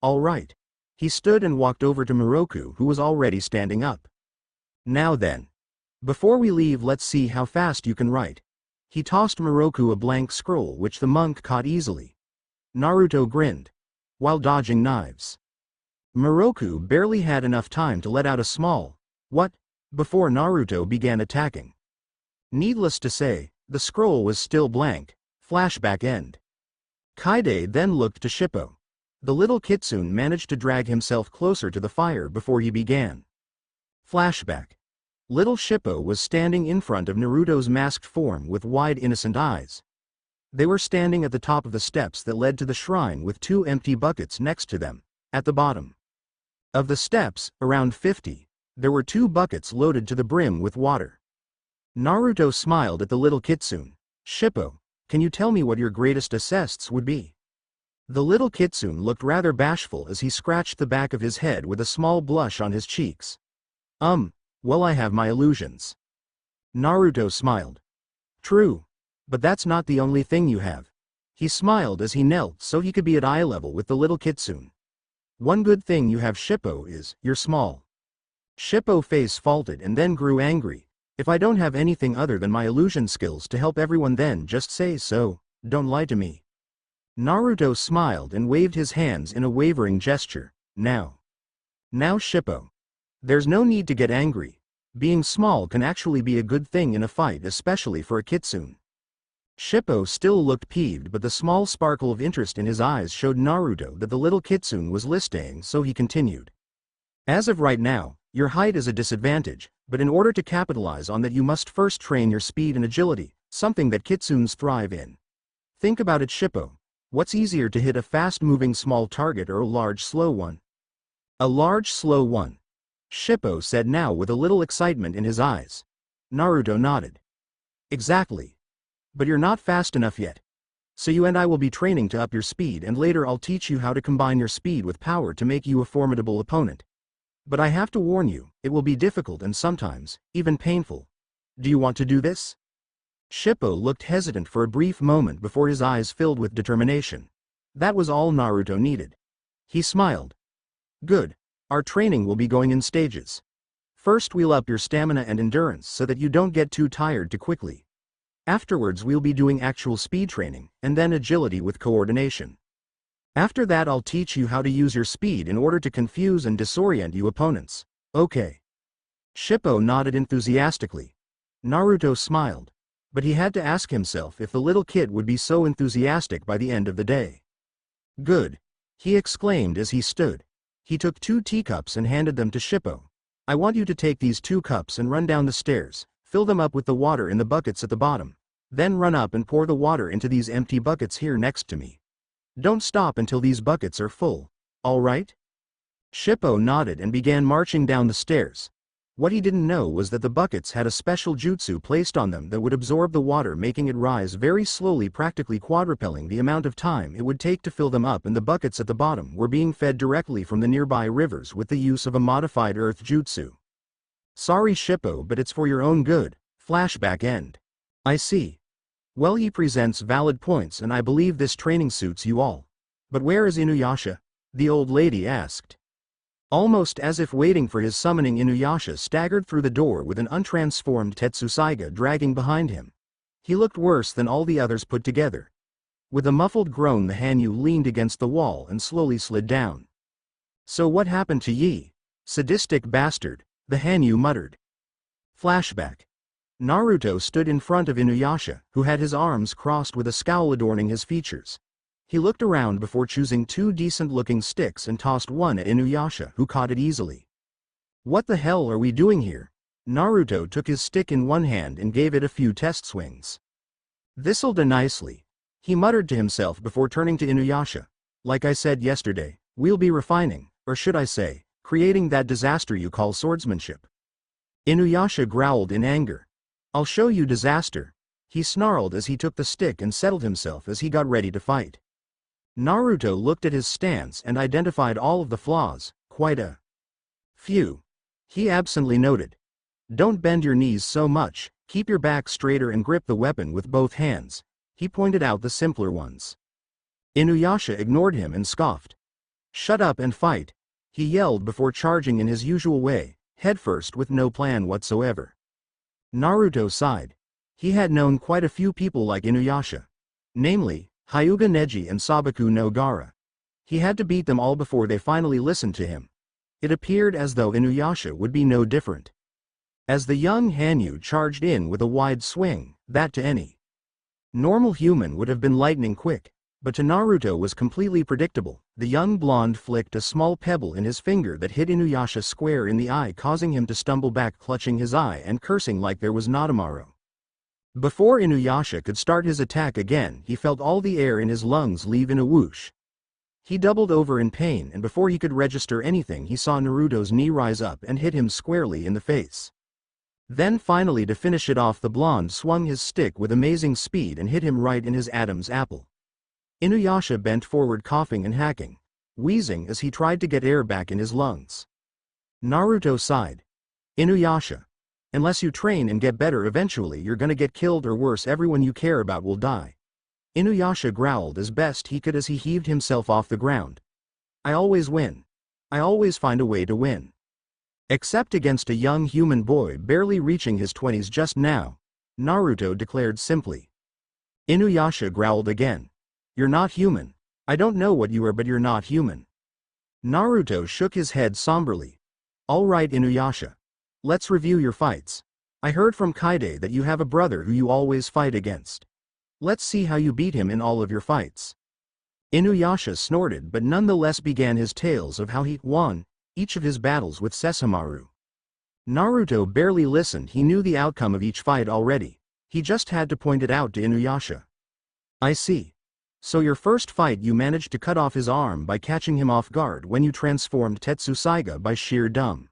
S1: All right. He stood and walked over to Miroku, who was already standing up. Now then. Before we leave, let's see how fast you can write. He tossed Miroku a blank scroll which the monk caught easily. Naruto grinned. While dodging knives. Miroku barely had enough time to let out a small, "What?" before Naruto began attacking. Needless to say, the scroll was still blank. Flashback end. Kaide then looked to Shippo. The little kitsune managed to drag himself closer to the fire before he began. Flashback. Little Shippo was standing in front of Naruto's masked form with wide innocent eyes. They were standing at the top of the steps that led to the shrine with 2 empty buckets next to them. At the bottom of the steps, around 50, there were 2 buckets loaded to the brim with water. Naruto smiled at the little kitsune. Shippo, can you tell me what your greatest assests would be? The little kitsune looked rather bashful as he scratched the back of his head with a small blush on his cheeks. Well, I have my illusions. Naruto smiled. True. But that's not the only thing you have. He smiled as he knelt so he could be at eye level with the little kitsune. One good thing you have, Shippo, is, you're small. Shippo face faulted and then grew angry. If I don't have anything other than my illusion skills to help everyone, then just say so, don't lie to me. Naruto smiled and waved his hands in a wavering gesture. Now, Shippo. There's no need to get angry. Being small can actually be a good thing in a fight, especially for a kitsune. Shippo still looked peeved, but the small sparkle of interest in his eyes showed Naruto that the little kitsune was listening, so he continued. As of right now, your height is a disadvantage, but in order to capitalize on that you must first train your speed and agility, something that kitsunes thrive in. Think about it, Shippo. What's easier to hit, a fast-moving small target or a large slow one? A large slow one, Shippo said, now with a little excitement in his eyes. Naruto nodded. Exactly. But you're not fast enough yet. So you and I will be training to up your speed, and later I'll teach you how to combine your speed with power to make you a formidable opponent. But I have to warn you, it will be difficult and sometimes, even painful. Do you want to do this? Shippo looked hesitant for a brief moment before his eyes filled with determination. That was all Naruto needed. He smiled. Good. Our training will be going in stages. First we'll up your stamina and endurance so that you don't get too tired too quickly. Afterwards we'll be doing actual speed training, and then agility with coordination. After that I'll teach you how to use your speed in order to confuse and disorient you opponents. Okay. Shippo nodded enthusiastically. Naruto smiled. But he had to ask himself if the little kid would be so enthusiastic by the end of the day. Good. He exclaimed as he stood. He took 2 teacups and handed them to Shippo. I want you to take these 2 cups and run down the stairs, fill them up with the water in the buckets at the bottom. Then run up and pour the water into these empty buckets here next to me. Don't stop until these buckets are full. All right? Shippo nodded and began marching down the stairs. What he didn't know was that the buckets had a special jutsu placed on them that would absorb the water, making it rise very slowly, practically quadrupling the amount of time it would take to fill them up, and the buckets at the bottom were being fed directly from the nearby rivers with the use of a modified earth jutsu. Sorry Shippo, but it's for your own good. Flashback end. I see. Well, he presents valid points and I believe this training suits you all. But where is Inuyasha? The old lady asked. Almost as if waiting for his summoning, Inuyasha staggered through the door with an untransformed Tetsusaiga dragging behind him. He looked worse than all the others put together. With a muffled groan the Hanyu leaned against the wall and slowly slid down. So what happened to Yi? Sadistic bastard, the Hanyu muttered. Flashback. Naruto stood in front of Inuyasha, who had his arms crossed with a scowl adorning his features. He looked around before choosing 2 decent-looking sticks and tossed one at Inuyasha, who caught it easily. What the hell are we doing here? Naruto took his stick in one hand and gave it a few test swings. This'll do nicely, he muttered to himself before turning to Inuyasha. Like I said yesterday, we'll be refining, or should I say, creating that disaster you call swordsmanship. Inuyasha growled in anger. I'll show you disaster, he snarled as he took the stick and settled himself as he got ready to fight. Naruto looked at his stance and identified all of the flaws. Quite a few, he absently noted. Don't bend your knees so much, keep your back straighter and grip the weapon with both hands, he pointed out the simpler ones. Inuyasha ignored him and scoffed. Shut up and fight, he yelled before charging in his usual way, headfirst with no plan whatsoever. Naruto sighed. He had known quite a few people like Inuyasha. Namely, Hyuga Neji and Sabaku no Gara. He had to beat them all before they finally listened to him. It appeared as though Inuyasha would be no different. As the young Hanyu charged in with a wide swing, that to any normal human would have been lightning quick, but to Naruto was completely predictable. The young blonde flicked a small pebble in his finger that hit Inuyasha square in the eye, causing him to stumble back, clutching his eye and cursing like there was not tomorrow. Before Inuyasha could start his attack again, he felt all the air in his lungs leave in a whoosh. He doubled over in pain, and before he could register anything he saw Naruto's knee rise up and hit him squarely in the face. Then finally, to finish it off, the blonde swung his stick with amazing speed and hit him right in his Adam's apple. Inuyasha bent forward, coughing and hacking, wheezing as he tried to get air back in his lungs. Naruto sighed. Inuyasha, unless you train and get better, eventually you're gonna get killed, or worse, everyone you care about will die. Inuyasha growled as best he could as he heaved himself off the ground. I always win. I always find a way to win. Except against a young human boy barely reaching his 20s just now, Naruto declared simply. Inuyasha growled again. You're not human. I don't know what you are, but you're not human. Naruto shook his head somberly. All right, Inuyasha. Let's review your fights. I heard from Kaide that you have a brother who you always fight against. Let's see how you beat him in all of your fights. Inuyasha snorted, but nonetheless began his tales of how he won each of his battles with Sesshomaru. Naruto barely listened. He knew the outcome of each fight already. He just had to point it out to Inuyasha. I see. So your first fight you managed to cut off his arm by catching him off guard when you transformed Tetsusaiga by sheer dumb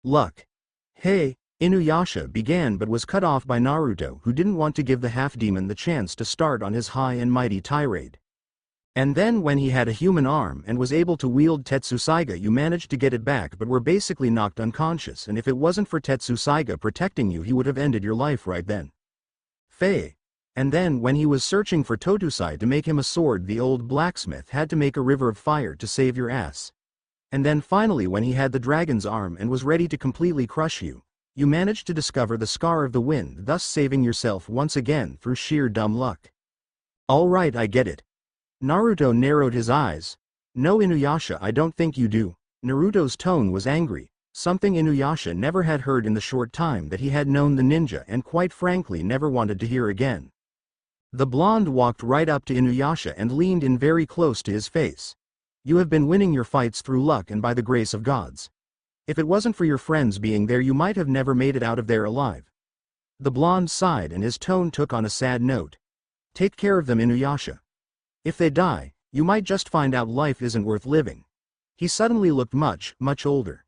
S1: luck. Hey, Inuyasha began but was cut off by Naruto, who didn't want to give the half-demon the chance to start on his high and mighty tirade. And then when he had a human arm and was able to wield Tetsusaiga, you managed to get it back but were basically knocked unconscious, and if it wasn't for Tetsusaiga protecting you he would have ended your life right then. Faye. And then when he was searching for Totusai to make him a sword, the old blacksmith had to make a river of fire to save your ass. And then finally when he had the dragon's arm and was ready to completely crush you, you managed to discover the Scar of the Wind, thus saving yourself once again through sheer dumb luck. Alright, I get it. Naruto narrowed his eyes. No, Inuyasha, I don't think you do. Naruto's tone was angry, something Inuyasha never had heard in the short time that he had known the ninja, and quite frankly never wanted to hear again. The blonde walked right up to Inuyasha and leaned in very close to his face. You have been winning your fights through luck and by the grace of gods. If it wasn't for your friends being there you might have never made it out of there alive. The blonde sighed and his tone took on a sad note. Take care of them, Inuyasha. If they die, you might just find out life isn't worth living. He suddenly looked much, much older.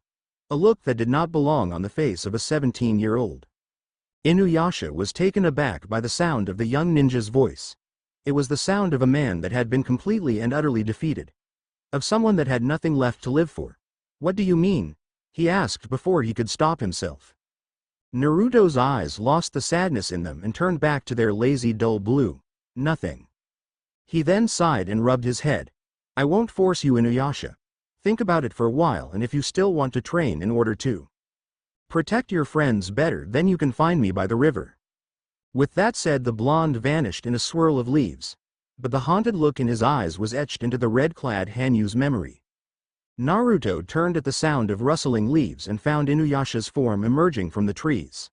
S1: A look that did not belong on the face of a 17-year-old. Inuyasha was taken aback by the sound of the young ninja's voice. It was the sound of a man that had been completely and utterly defeated. Of someone that had nothing left to live for. What do you mean? He asked before he could stop himself. Naruto's eyes lost the sadness in them and turned back to their lazy dull blue. Nothing. He then sighed and rubbed his head. I won't force you, Inuyasha. Think about it for a while, and if you still want to train in order to protect your friends better, then you can find me by the river. With that said, the blonde vanished in a swirl of leaves. But the haunted look in his eyes was etched into the red-clad Hanyu's memory. Naruto turned at the sound of rustling leaves and found Inuyasha's form emerging from the trees.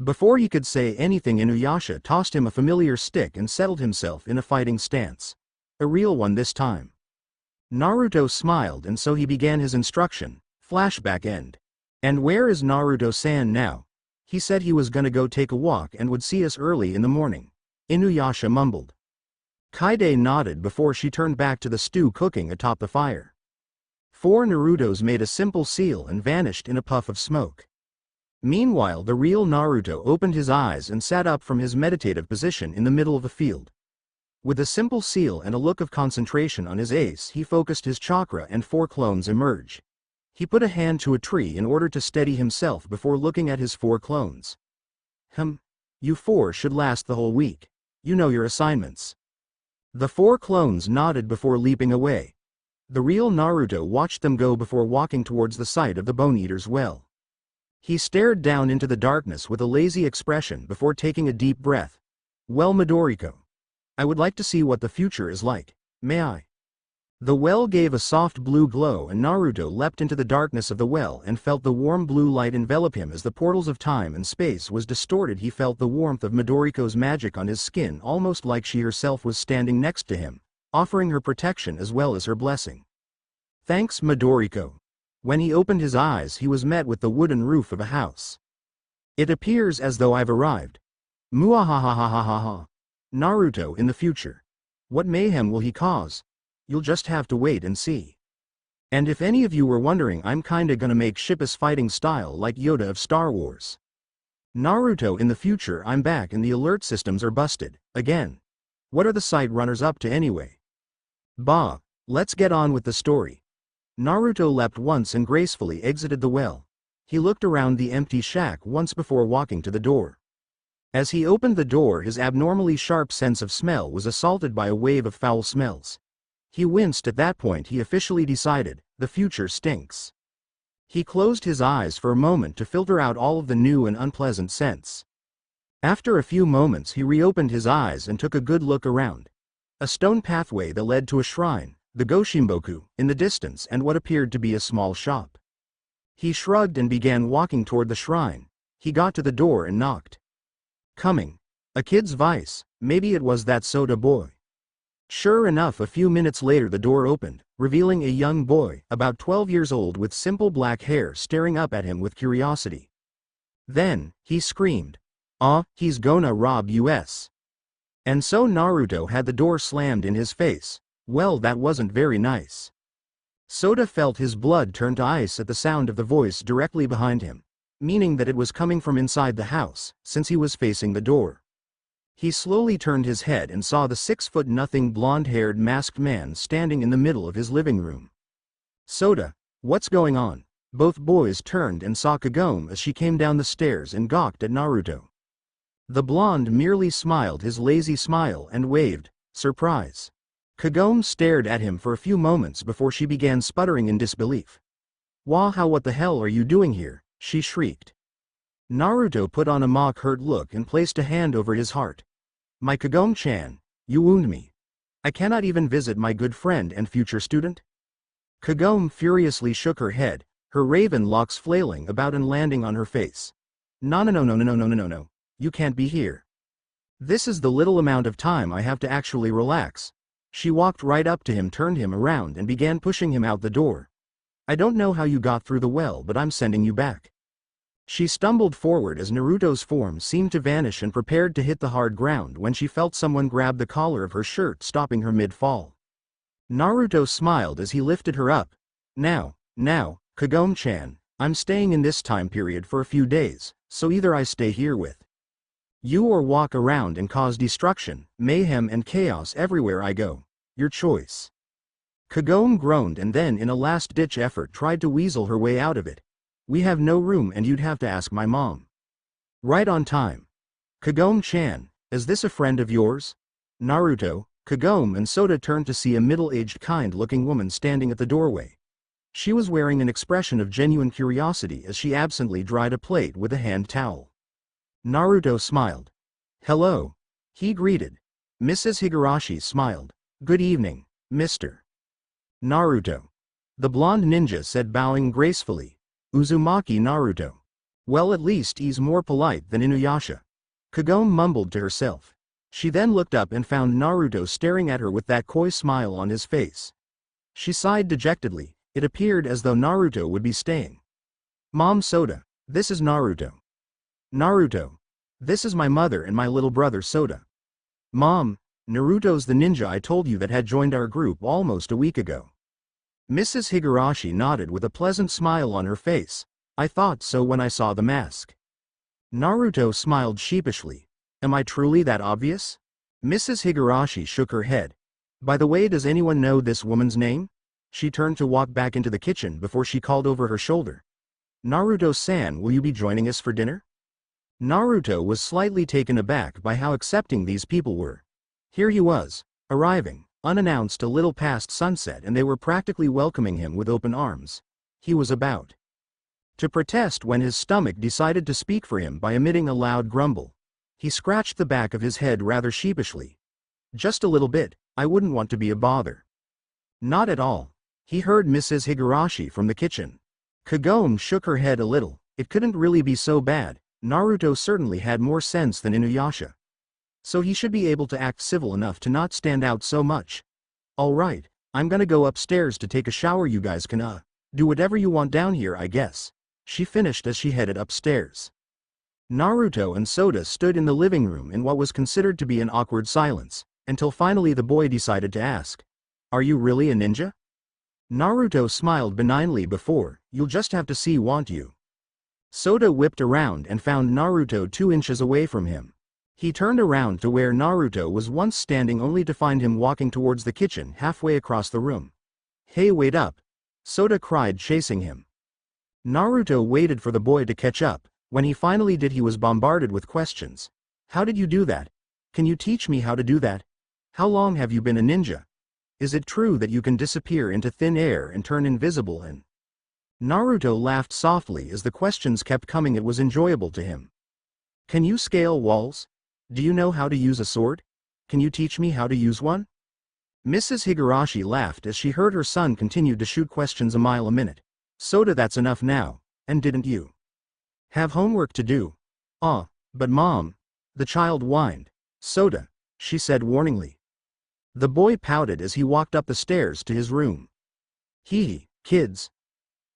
S1: Before he could say anything, Inuyasha tossed him a familiar stick and settled himself in a fighting stance. A real one this time. Naruto smiled, and so he began his instruction. Flashback end. And where is Naruto-san now? He said he was gonna go take a walk and would see us early in the morning. Inuyasha mumbled. Kaide nodded before she turned back to the stew cooking atop the fire. 4 Narutos made a simple seal and vanished in a puff of smoke. Meanwhile, the real Naruto opened his eyes and sat up from his meditative position in the middle of the field. With a simple seal and a look of concentration on his ace, he focused his chakra and 4 clones emerged. He put a hand to a tree in order to steady himself before looking at his 4 clones. You 4 should last the whole week. You know your assignments. The 4 clones nodded before leaping away. The real Naruto watched them go before walking towards the site of the Bone Eater's well. He stared down into the darkness with a lazy expression before taking a deep breath. Well, Midoriko. I would like to see what the future is like. May I? The well gave a soft blue glow, and Naruto leapt into the darkness of the well and felt the warm blue light envelop him as the portals of time and space was distorted. He felt the warmth of Midoriko's magic on his skin, almost like she herself was standing next to him, offering her protection as well as her blessing. Thanks, Madoriko. When he opened his eyes, he was met with the wooden roof of a house. It appears as though I've arrived. Muahahahahaha. Naruto in the future. What mayhem will he cause? You'll just have to wait and see. And if any of you were wondering, I'm kinda gonna make Shippa's fighting style like Yoda of Star Wars. Naruto in the future, I'm back and the alert systems are busted, again. What are the site runners up to anyway? Bah, let's get on with the story. Naruto leapt once and gracefully exited the well. He looked around the empty shack once before walking to the door. As he opened the door, his abnormally sharp sense of smell was assaulted by a wave of foul smells. He winced. At that point he officially decided, the future stinks. He closed his eyes for a moment to filter out all of the new and unpleasant scents. After a few moments he reopened his eyes and took a good look around. A stone pathway that led to a shrine, the Goshimboku, in the distance, and what appeared to be a small shop. He shrugged and began walking toward the shrine. He got to the door and knocked. Coming. A kid's vice, maybe it was that soda boy. Sure enough, a few minutes later the door opened, revealing a young boy, about 12 years old, with simple black hair, staring up at him with curiosity. Then, he screamed. He's gonna rob us. And so Naruto had the door slammed in his face. Well, that wasn't very nice. Soda felt his blood turn to ice at the sound of the voice directly behind him, meaning that it was coming from inside the house, since he was facing the door. He slowly turned his head and saw the 6'0" blonde-haired masked man standing in the middle of his living room. Soda, what's going on? Both boys turned and saw Kagome as she came down the stairs and gawked at Naruto. The blonde merely smiled his lazy smile and waved, surprise. Kagome stared at him for a few moments before she began sputtering in disbelief. What the hell are you doing here? She shrieked. Naruto put on a mock-hurt look and placed a hand over his heart. My Kagome-chan, you wound me. I cannot even visit my good friend and future student? Kagome furiously shook her head, her raven locks flailing about and landing on her face. No. You can't be here. This is the little amount of time I have to actually relax. She walked right up to him, turned him around and began pushing him out the door. I don't know how you got through the well, but I'm sending you back. She stumbled forward as Naruto's form seemed to vanish and prepared to hit the hard ground when she felt someone grab the collar of her shirt, stopping her mid-fall. Naruto smiled as he lifted her up. Now, Kagome-chan, I'm staying in this time period for a few days, so either I stay here with you or walk around and cause destruction, mayhem and chaos everywhere I go. Your choice. Kagome groaned and then in a last-ditch effort tried to weasel her way out of it. We have no room and you'd have to ask my mom. Right on time. Kagome-chan, is this a friend of yours? Naruto, Kagome and Soda turned to see a middle-aged kind-looking woman standing at the doorway. She was wearing an expression of genuine curiosity as she absently dried a plate with a hand towel. Naruto smiled. Hello. He greeted. Mrs. Higurashi smiled. Good evening, Mr. Naruto. The blonde ninja said, bowing gracefully. Uzumaki Naruto. Well, at least he's more polite than Inuyasha. Kagome mumbled to herself. She then looked up and found Naruto staring at her with that coy smile on his face. She sighed dejectedly. It appeared as though Naruto would be staying. Mom, Soda, this is Naruto. Naruto, this is my mother and my little brother Soda. Mom, Naruto's the ninja I told you that had joined our group almost a week ago. Mrs. Higurashi nodded with a pleasant smile on her face. I thought so when I saw the mask. Naruto smiled sheepishly. Am I truly that obvious? Mrs. Higurashi shook her head. By the way, does anyone know this woman's name? She turned to walk back into the kitchen before she called over her shoulder. Naruto-san, will you be joining us for dinner? Naruto was slightly taken aback by how accepting these people were. Here he was, arriving, unannounced a little past sunset, and they were practically welcoming him with open arms. He was about to protest when his stomach decided to speak for him by emitting a loud grumble. He scratched the back of his head rather sheepishly. Just a little bit, I wouldn't want to be a bother. Not at all. He heard Mrs. Higurashi from the kitchen. Kagome shook her head a little. It couldn't really be so bad. Naruto certainly had more sense than Inuyasha. So he should be able to act civil enough to not stand out so much. Alright, I'm gonna go upstairs to take a shower. You guys can do whatever you want down here, I guess. She finished as she headed upstairs. Naruto and Soda stood in the living room in what was considered to be an awkward silence, until finally the boy decided to ask. Are you really a ninja? Naruto smiled benignly before, you'll just have to see, won't you? Soda whipped around and found Naruto 2 inches away from him. He turned around to where Naruto was once standing only to find him walking towards the kitchen halfway across the room. Hey, wait up! Soda cried, chasing him. Naruto waited for the boy to catch up. When he finally did, he was bombarded with questions. How did you do that? Can you teach me how to do that? How long have you been a ninja? Is it true that you can disappear into thin air and turn invisible and... Naruto laughed softly as the questions kept coming. It was enjoyable to him. Can you scale walls? Do you know how to use a sword? Can you teach me how to use one? Mrs. Higurashi laughed as she heard her son continued to shoot questions a mile a minute. Soda, that's enough now, and didn't you have homework to do? But mom, the child whined. Soda, she said warningly. The boy pouted as he walked up the stairs to his room. Hee, kids.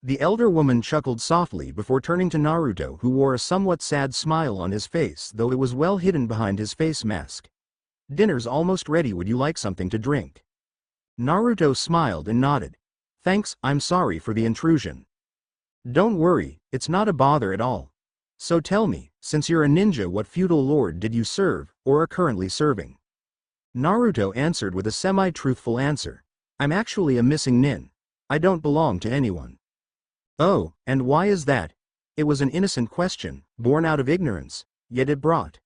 S1: The elder woman chuckled softly before turning to Naruto, who wore a somewhat sad smile on his face, though it was well hidden behind his face mask. Dinner's almost ready, would you like something to drink? Naruto smiled and nodded. Thanks, I'm sorry for the intrusion. Don't worry, it's not a bother at all. So tell me, since you're a ninja, what feudal lord did you serve, or are currently serving? Naruto answered with a semi-truthful answer. I'm actually a missing nin. I don't belong to anyone. Oh, and why is that? It was an innocent question, born out of ignorance, yet it brought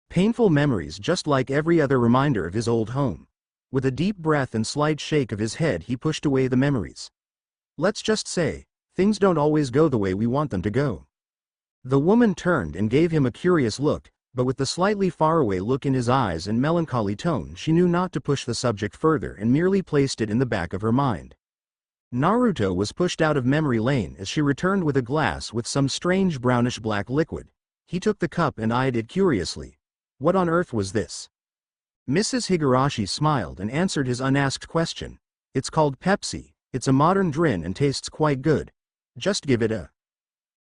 S1: painful memories, just like every other reminder of his old home. With a deep breath and slight shake of his head, he pushed away the memories. Let's just say, things don't always go the way we want them to go. The woman turned and gave him a curious look, but with the slightly faraway look in his eyes and melancholy tone, she knew not to push the subject further and merely placed it in the back of her mind. Naruto was pushed out of memory lane as she returned with a glass with some strange brownish-black liquid. He took the cup and eyed it curiously. What on earth was this? Mrs. Higurashi smiled and answered his unasked question. It's called Pepsi. It's a modern drink and tastes quite good. Just give it a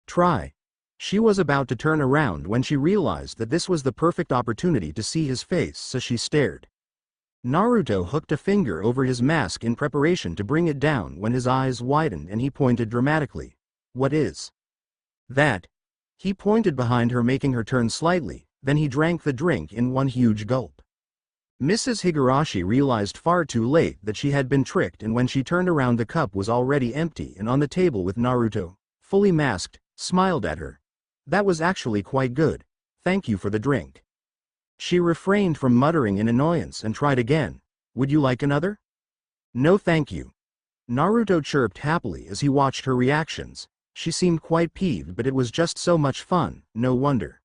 S1: try. She was about to turn around when she realized that this was the perfect opportunity to see his face, so she stared. Naruto hooked a finger over his mask in preparation to bring it down when his eyes widened and he pointed dramatically. What is that? He pointed behind her, making her turn slightly, then he drank the drink in one huge gulp. Mrs. Higurashi realized far too late that she had been tricked, and when she turned around the cup was already empty and on the table with Naruto, fully masked, smiled at her. That was actually quite good. Thank you for the drink. She refrained from muttering in annoyance and tried again. Would you like another? No thank you. Naruto chirped happily as he watched her reactions. She seemed quite peeved, but it was just so much fun, no wonder.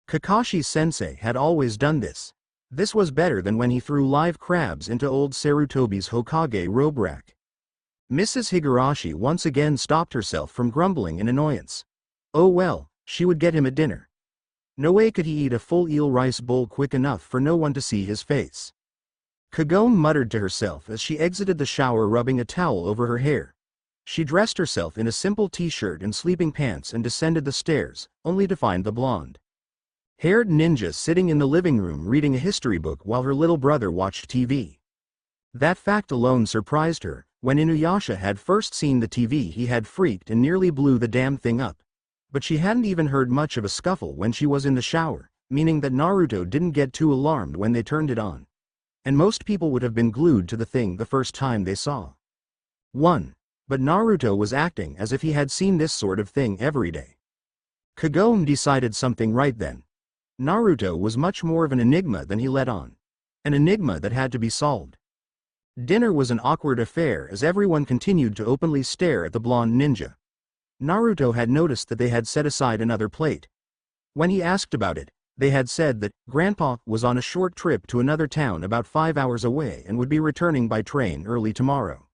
S1: Kakashi-sensei had always done this. This was better than when he threw live crabs into old Sarutobi's Hokage robe rack. Mrs. Higurashi once again stopped herself from grumbling in annoyance. Oh well, she would get him at dinner. No way could he eat a full eel rice bowl quick enough for no one to see his face. Kagome muttered to herself as she exited the shower, rubbing a towel over her hair. She dressed herself in a simple t-shirt and sleeping pants and descended the stairs, only to find the blonde-haired ninja sitting in the living room reading a history book while her little brother watched TV. That fact alone surprised her. When Inuyasha had first seen the TV, he had freaked and nearly blew the damn thing up. But she hadn't even heard much of a scuffle when she was in the shower, meaning that Naruto didn't get too alarmed when they turned it on. And most people would have been glued to the thing the first time they saw one. But Naruto was acting as if he had seen this sort of thing every day. Kagome decided something right then. Naruto was much more of an enigma than he let on. An enigma that had to be solved. Dinner was an awkward affair as everyone continued to openly stare at the blonde ninja. Naruto had noticed that they had set aside another plate. When he asked about it, they had said that Grandpa was on a short trip to another town about 5 hours away and would be returning by train early tomorrow.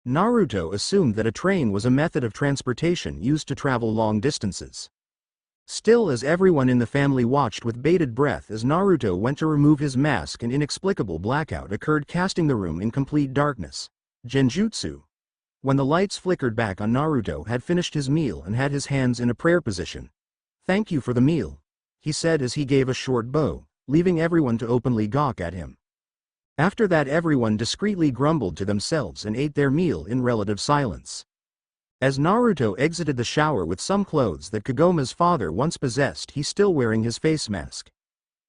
S1: Naruto assumed that a train was a method of transportation used to travel long distances. Still, as everyone in the family watched with bated breath as Naruto went to remove his mask, an inexplicable blackout occurred, casting the room in complete darkness. Genjutsu. When the lights flickered back on, Naruto had finished his meal and had his hands in a prayer position. Thank you for the meal, he said as he gave a short bow, leaving everyone to openly gawk at him. After that, everyone discreetly grumbled to themselves and ate their meal in relative silence. As Naruto exited the shower with some clothes that Kagome's father once possessed, he still wearing his face mask.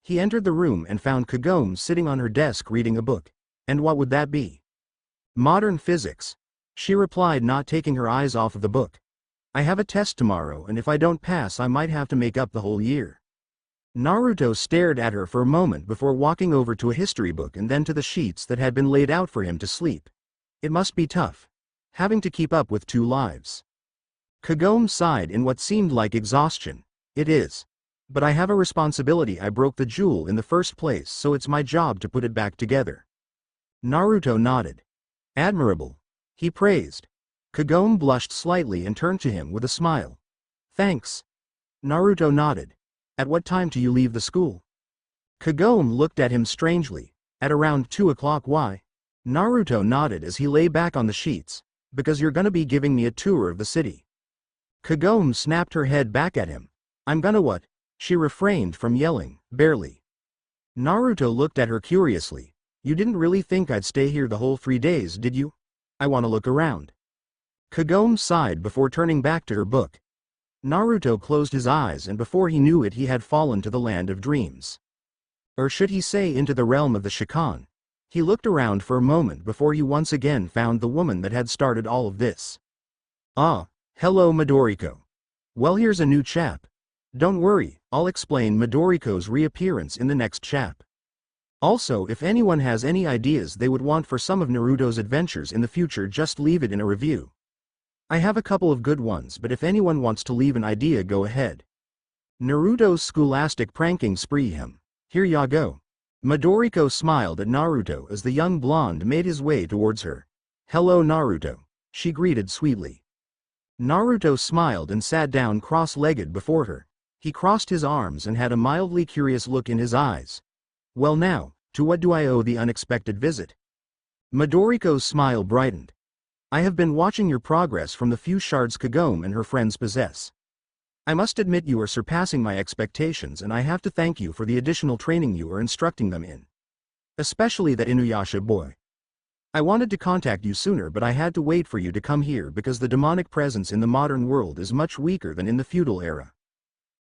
S1: He entered the room and found Kagome sitting on her desk reading a book. And what would that be? Modern physics. She replied, not taking her eyes off of the book. I have a test tomorrow, and if I don't pass I might have to make up the whole year. Naruto stared at her for a moment before walking over to a history book and then to the sheets that had been laid out for him to sleep. It must be tough, having to keep up with 2 lives. Kagome sighed in what seemed like exhaustion. It is. But I have a responsibility. I broke the jewel in the first place, so it's my job to put it back together. Naruto nodded. Admirable, he praised. Kagome blushed slightly and turned to him with a smile. Thanks. Naruto nodded. At what time do you leave the school? Kagome looked at him strangely. At around 2 o'clock. Why? Naruto nodded as he lay back on the sheets. Because you're gonna be giving me a tour of the city. Kagome snapped her head back at him. I'm gonna what? She refrained from yelling, barely. Naruto looked at her curiously. You didn't really think I'd stay here the whole 3 days, did you? I want to look around. Kagome sighed before turning back to her book. Naruto closed his eyes, and before he knew it he had fallen to the land of dreams. Or should he say into the realm of the Shikon. He looked around for a moment before he once again found the woman that had started all of this. Ah, hello Midoriko. Well, here's a new chap. Don't worry, I'll explain Midoriko's reappearance in the next chap. Also, if anyone has any ideas they would want for some of Naruto's adventures in the future, just leave it in a review. I have a couple of good ones, but if anyone wants to leave an idea, go ahead. Naruto's scholastic pranking spree him. Here ya go. Midoriko smiled at Naruto as the young blonde made his way towards her. Hello Naruto, she greeted sweetly. Naruto smiled and sat down cross-legged before her. He crossed his arms and had a mildly curious look in his eyes. Well now, to what do I owe the unexpected visit? Midoriko's smile brightened. I have been watching your progress from the few shards Kagome and her friends possess. I must admit you are surpassing my expectations, and I have to thank you for the additional training you are instructing them in. Especially that Inuyasha boy. I wanted to contact you sooner, but I had to wait for you to come here because the demonic presence in the modern world is much weaker than in the feudal era.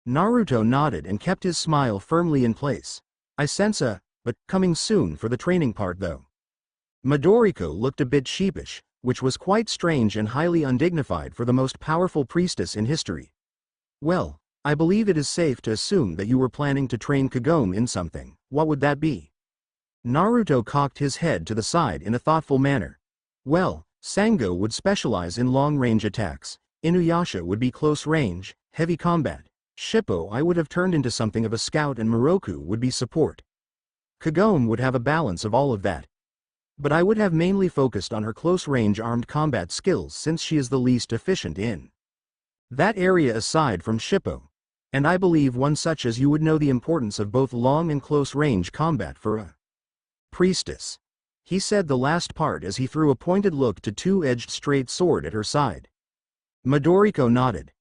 S1: Naruto nodded and kept his smile firmly in place. I sense but coming soon for the training part though. Midoriko looked a bit sheepish, which was quite strange and highly undignified for the most powerful priestess in history. Well, I believe it is safe to assume that you were planning to train Kagome in something. What would that be? Naruto cocked his head to the side in a thoughtful manner. Well, Sango would specialize in long-range attacks, Inuyasha would be close-range, heavy combat, Shippo I would have turned into something of a scout, and Moroku would be support. Kagome would have a balance of all of that. But I would have mainly focused on her close-range armed combat skills, since she is the least efficient in that area aside from Shippo. And I believe one such as you would know the importance of both long and close-range combat for a priestess. He said the last part as he threw a pointed look to two-edged straight sword at her side. Midoriko nodded.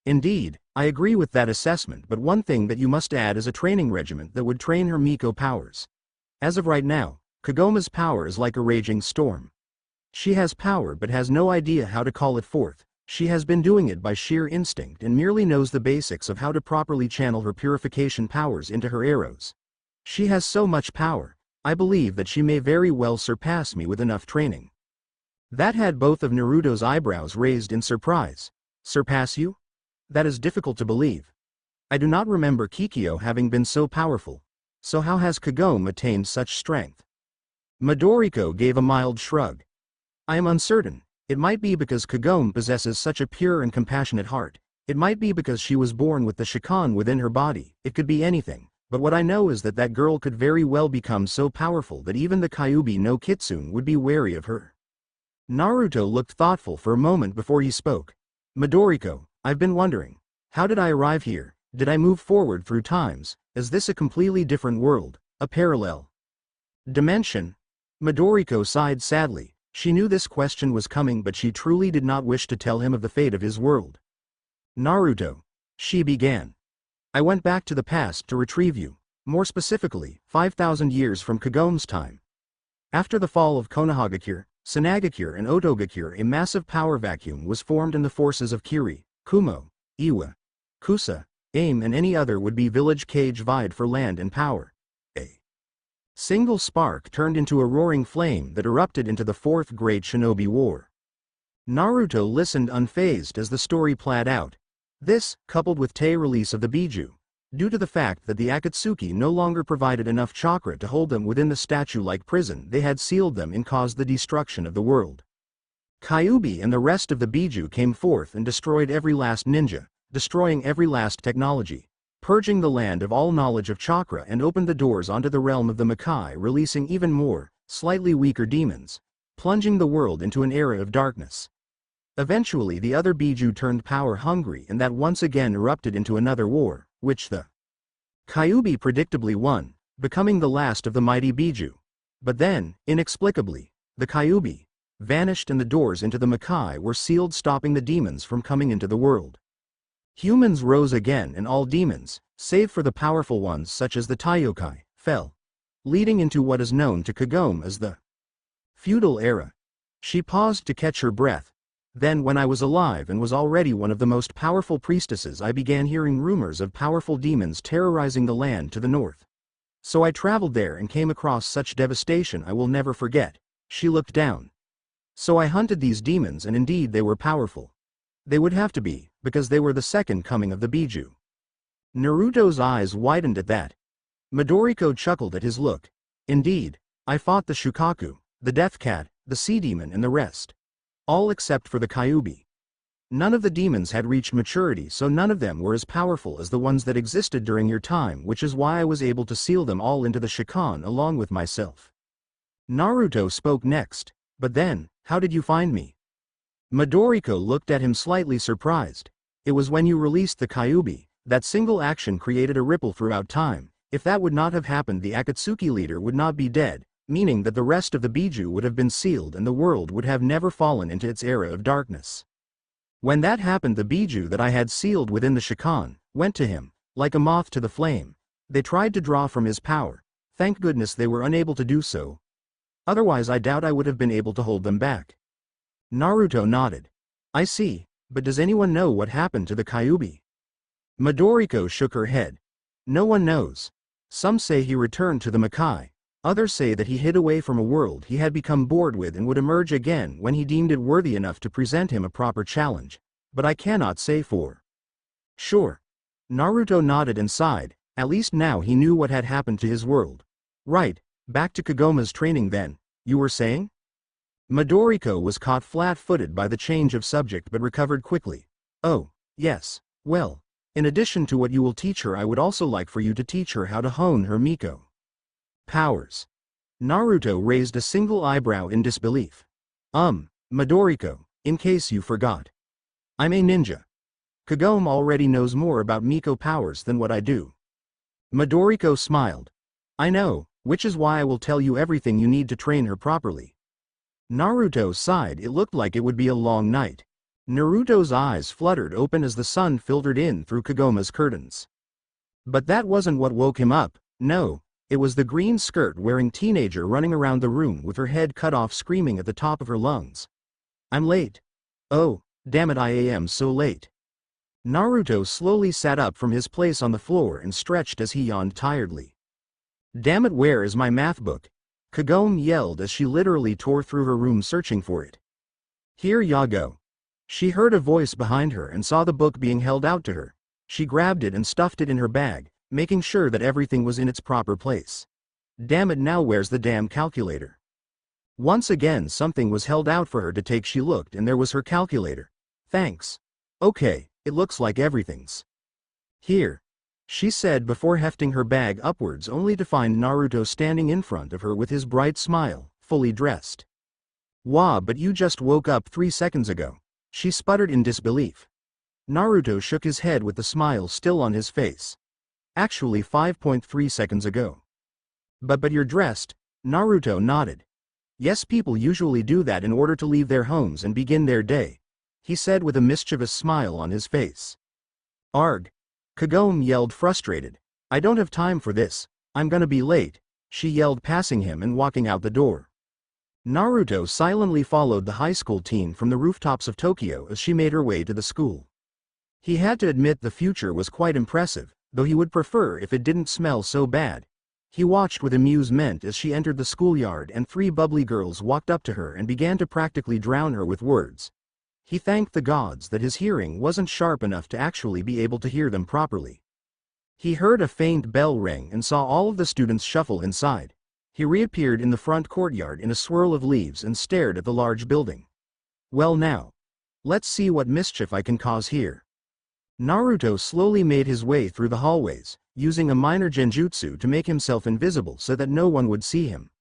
S1: Indeed, I agree with that assessment, but one thing that you must add is a training regiment that would train her Miko powers. As of right now, Kagome's power is like a raging storm. She has power but has no idea how to call it forth. She has been doing it by sheer instinct and merely knows the basics of how to properly channel her purification powers into her arrows. She has so much power, I believe that she may very well surpass me with enough training. That had both of Naruto's eyebrows raised in surprise. Surpass you? That is difficult to believe. I do not remember Kikyo having been so powerful. So how has Kagome attained such strength? Midoriko gave a mild shrug. I am uncertain. It might be because Kagome possesses such a pure and compassionate heart. It might be because she was born with the Shikon within her body. It could be anything. But what I know is that that girl could very well become so powerful that even the Kyuubi no Kitsune would be wary of her. Naruto looked thoughtful for a moment before he spoke. Midoriko, I've been wondering. How did I arrive here? Did I move forward through times? Is this a completely different world? A parallel dimension? Midoriko sighed sadly. She knew this question was coming, but she truly did not wish to tell him of the fate of his world. Naruto, she began. I went back to the past to retrieve you. More specifically, 5,000 years from Kagome's time. After the fall of Konohagakure, Sanagakure and Otogakure, a massive power vacuum was formed and the forces of Kiri, Kumo, Iwa, Kusa, AIM and any other would-be village cage vied for land and power. A single spark turned into a roaring flame that erupted into the Fourth Great Shinobi War. Naruto listened unfazed as the story played out. This, coupled with Tei's release of the Biju, due to the fact that the Akatsuki no longer provided enough chakra to hold them within the statue-like prison they had sealed them in, caused the destruction of the world. Kyuubi and the rest of the Biju came forth and destroyed every last ninja, destroying every last technology, purging the land of all knowledge of chakra, and opened the doors onto the realm of the Makai, releasing even more, slightly weaker demons, plunging the world into an era of darkness. Eventually the other Biju turned power-hungry, and that once again erupted into another war, which the Kyuubi predictably won, becoming the last of the mighty Biju. But then, inexplicably, the Kyuubi vanished and the doors into the Makai were sealed, stopping the demons from coming into the world. Humans rose again and all demons, save for the powerful ones such as the Taiyokai, fell. leading into what is known to Kagome as the feudal era. She paused to catch her breath. Then when I was alive and was already one of the most powerful priestesses, I began hearing rumors of powerful demons terrorizing the land to the north. So I traveled there and came across such devastation I will never forget. She looked down. So I hunted these demons, and indeed they were powerful. They would have to be, because they were the second coming of the Biju. Naruto's eyes widened at that. Midoriko chuckled at his look. Indeed, I fought the Shukaku, the Death Cat, the Sea Demon and the rest. All except for the Kyuubi. None of the demons had reached maturity, so none of them were as powerful as the ones that existed during your time, which is why I was able to seal them all into the Shikon along with myself. Naruto spoke next. But then, how did you find me? Midoriko looked at him slightly surprised. It was when you released the Kyuubi. That single action created a ripple throughout time. If that would not have happened, the Akatsuki leader would not be dead, meaning that the rest of the Biju would have been sealed and the world would have never fallen into its era of darkness. When that happened, the Biju that I had sealed within the Shikon went to him, like a moth to the flame. They tried to draw from his power. Thank goodness they were unable to do so. Otherwise I doubt I would have been able to hold them back. Naruto nodded. I see, but does anyone know what happened to the Kyuubi? Midoriko shook her head. No one knows. Some say he returned to the Makai. Others say that he hid away from a world he had become bored with and would emerge again when he deemed it worthy enough to present him a proper challenge. But I cannot say for sure. Naruto nodded and sighed. At least now he knew what had happened to his world. Right, back to Kagome's training then, you were saying? Midoriko was caught flat-footed by the change of subject but recovered quickly. Oh, yes, well, in addition to what you will teach her, I would also like for you to teach her how to hone her Miko powers. Naruto raised a single eyebrow in disbelief. Midoriko, in case you forgot. I'm a ninja. Kagome already knows more about Miko powers than what I do. Midoriko smiled. I know, which is why I will tell you everything you need to train her properly. Naruto sighed. It looked like it would be a long night. Naruto's eyes fluttered open as the sun filtered in through Kagome's curtains. But that wasn't what woke him up. No, it was the green skirt-wearing teenager running around the room with her head cut off, screaming at the top of her lungs. I'm late. Oh, damn it, I am so late. Naruto slowly sat up from his place on the floor and stretched as he yawned tiredly. Damn it, where is my math book? Kagome yelled as she literally tore through her room searching for it. Here ya go. She heard a voice behind her and saw the book being held out to her. She grabbed it and stuffed it in her bag, making sure that everything was in its proper place. Damn it, now where's the damn calculator? Once again something was held out for her to take. She looked and there was her calculator. Thanks. Okay, it looks like everything's here, she said before hefting her bag upwards, only to find Naruto standing in front of her with his bright smile, fully dressed. Wah, but you just woke up 3 seconds ago, she sputtered in disbelief. Naruto shook his head with the smile still on his face. Actually 5.3 seconds ago. But you're dressed, Naruto nodded. Yes, people usually do that in order to leave their homes and begin their day, he said with a mischievous smile on his face. Arg. Kagome yelled, frustrated. I don't have time for this, I'm gonna be late, she yelled, passing him and walking out the door. Naruto silently followed the high school teen from the rooftops of Tokyo as she made her way to the school. He had to admit the future was quite impressive, though he would prefer if it didn't smell so bad. He watched with amusement as she entered the schoolyard and 3 bubbly girls walked up to her and began to practically drown her with words. He thanked the gods that his hearing wasn't sharp enough to actually be able to hear them properly. He heard a faint bell ring and saw all of the students shuffle inside. He reappeared in the front courtyard in a swirl of leaves and stared at the large building. Well now. Let's see what mischief I can cause here. Naruto slowly made his way through the hallways, using a minor genjutsu to make himself invisible so that no one would see him.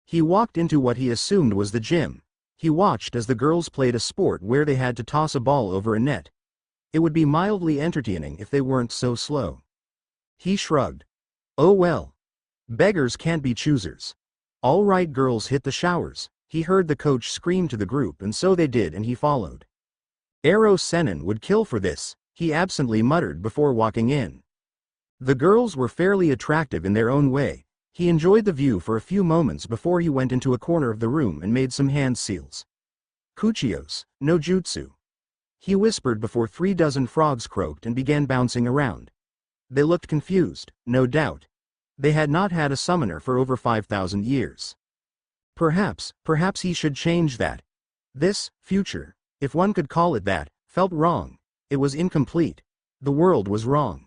S1: He walked into what he assumed was the gym. He watched as the girls played a sport where they had to toss a ball over a net. It would be mildly entertaining if they weren't so slow. He shrugged. Oh well. Beggars can't be choosers. All right, girls, hit the showers, he heard the coach scream to the group, and so they did, and he followed. Ero Sennin would kill for this, he absently muttered before walking in. The girls were fairly attractive in their own way. He enjoyed the view for a few moments before he went into a corner of the room and made some hand seals. Kuchios, no jutsu. He whispered before 3 dozen frogs croaked and began bouncing around. They looked confused, no doubt. They had not had a summoner for over 5,000 years. Perhaps he should change that. This, future, if one could call it that, felt wrong. It was incomplete. The world was wrong.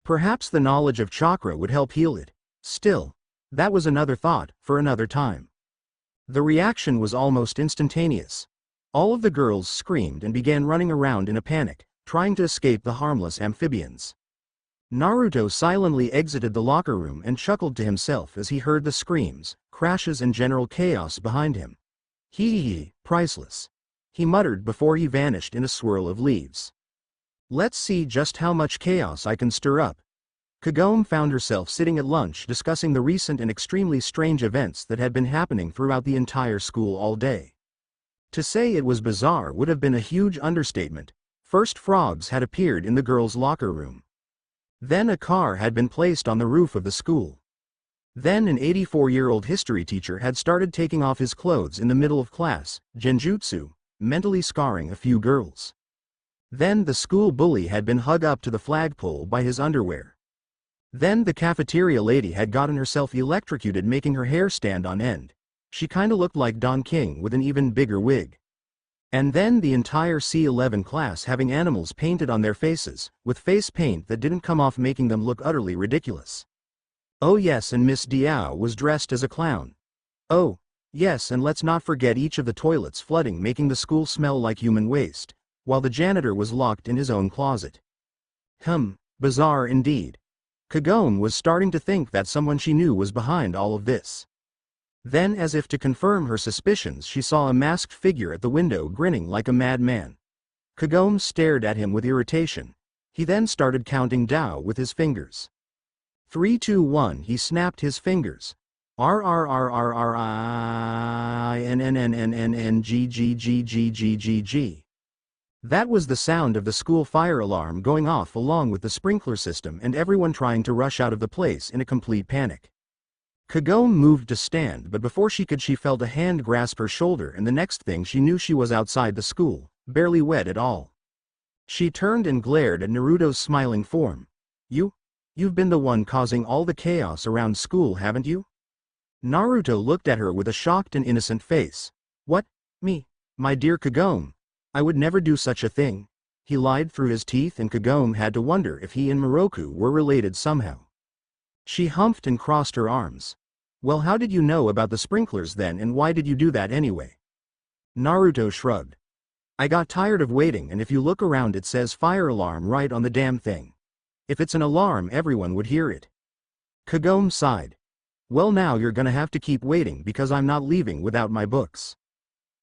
S1: Perhaps the knowledge of chakra would help heal it. Still, that was another thought, for another time. The reaction was almost instantaneous. All of the girls screamed and began running around in a panic, trying to escape the harmless amphibians. Naruto silently exited the locker room and chuckled to himself as he heard the screams, crashes and general chaos behind him. Hee, priceless. He muttered before he vanished in a swirl of leaves. Let's see just how much chaos I can stir up. Kagome found herself sitting at lunch discussing the recent and extremely strange events that had been happening throughout the entire school all day. To say it was bizarre would have been a huge understatement. First, frogs had appeared in the girls' locker room. Then a car had been placed on the roof of the school. Then an 84-year-old history teacher had started taking off his clothes in the middle of class, genjutsu, mentally scarring a few girls. Then the school bully had been hung up to the flagpole by his underwear. Then the cafeteria lady had gotten herself electrocuted, making her hair stand on end. She kinda looked like Don King with an even bigger wig. And then the entire C11 class having animals painted on their faces, with face paint that didn't come off, making them look utterly ridiculous. Oh yes, and Miss Diao was dressed as a clown. Oh, yes, and let's not forget each of the toilets flooding, making the school smell like human waste, while the janitor was locked in his own closet. Bizarre indeed. Kagome was starting to think that someone she knew was behind all of this. Then, as if to confirm her suspicions, she saw a masked figure at the window grinning like a madman. Kagome stared at him with irritation. He then started counting down with his fingers. 3, 2, 1. He snapped his fingers. RRRRINNNNNNGGGGGGG. That was the sound of the school fire alarm going off, along with the sprinkler system and everyone trying to rush out of the place in a complete panic. Kagome moved to stand, but before she could, she felt a hand grasp her shoulder, and the next thing she knew, she was outside the school, barely wet at all. She turned and glared at Naruto's smiling form. You've been the one causing all the chaos around school, haven't you? Naruto looked at her with a shocked and innocent face. What? Me? My dear Kagome? I would never do such a thing. He lied through his teeth, and Kagome had to wonder if he and Miroku were related somehow. She humphed and crossed her arms. Well, how did you know about the sprinklers then, and why did you do that anyway? Naruto shrugged. I got tired of waiting, and if you look around it says fire alarm right on the damn thing. If it's an alarm, everyone would hear it. Kagome sighed. Well, now you're gonna have to keep waiting because I'm not leaving without my books.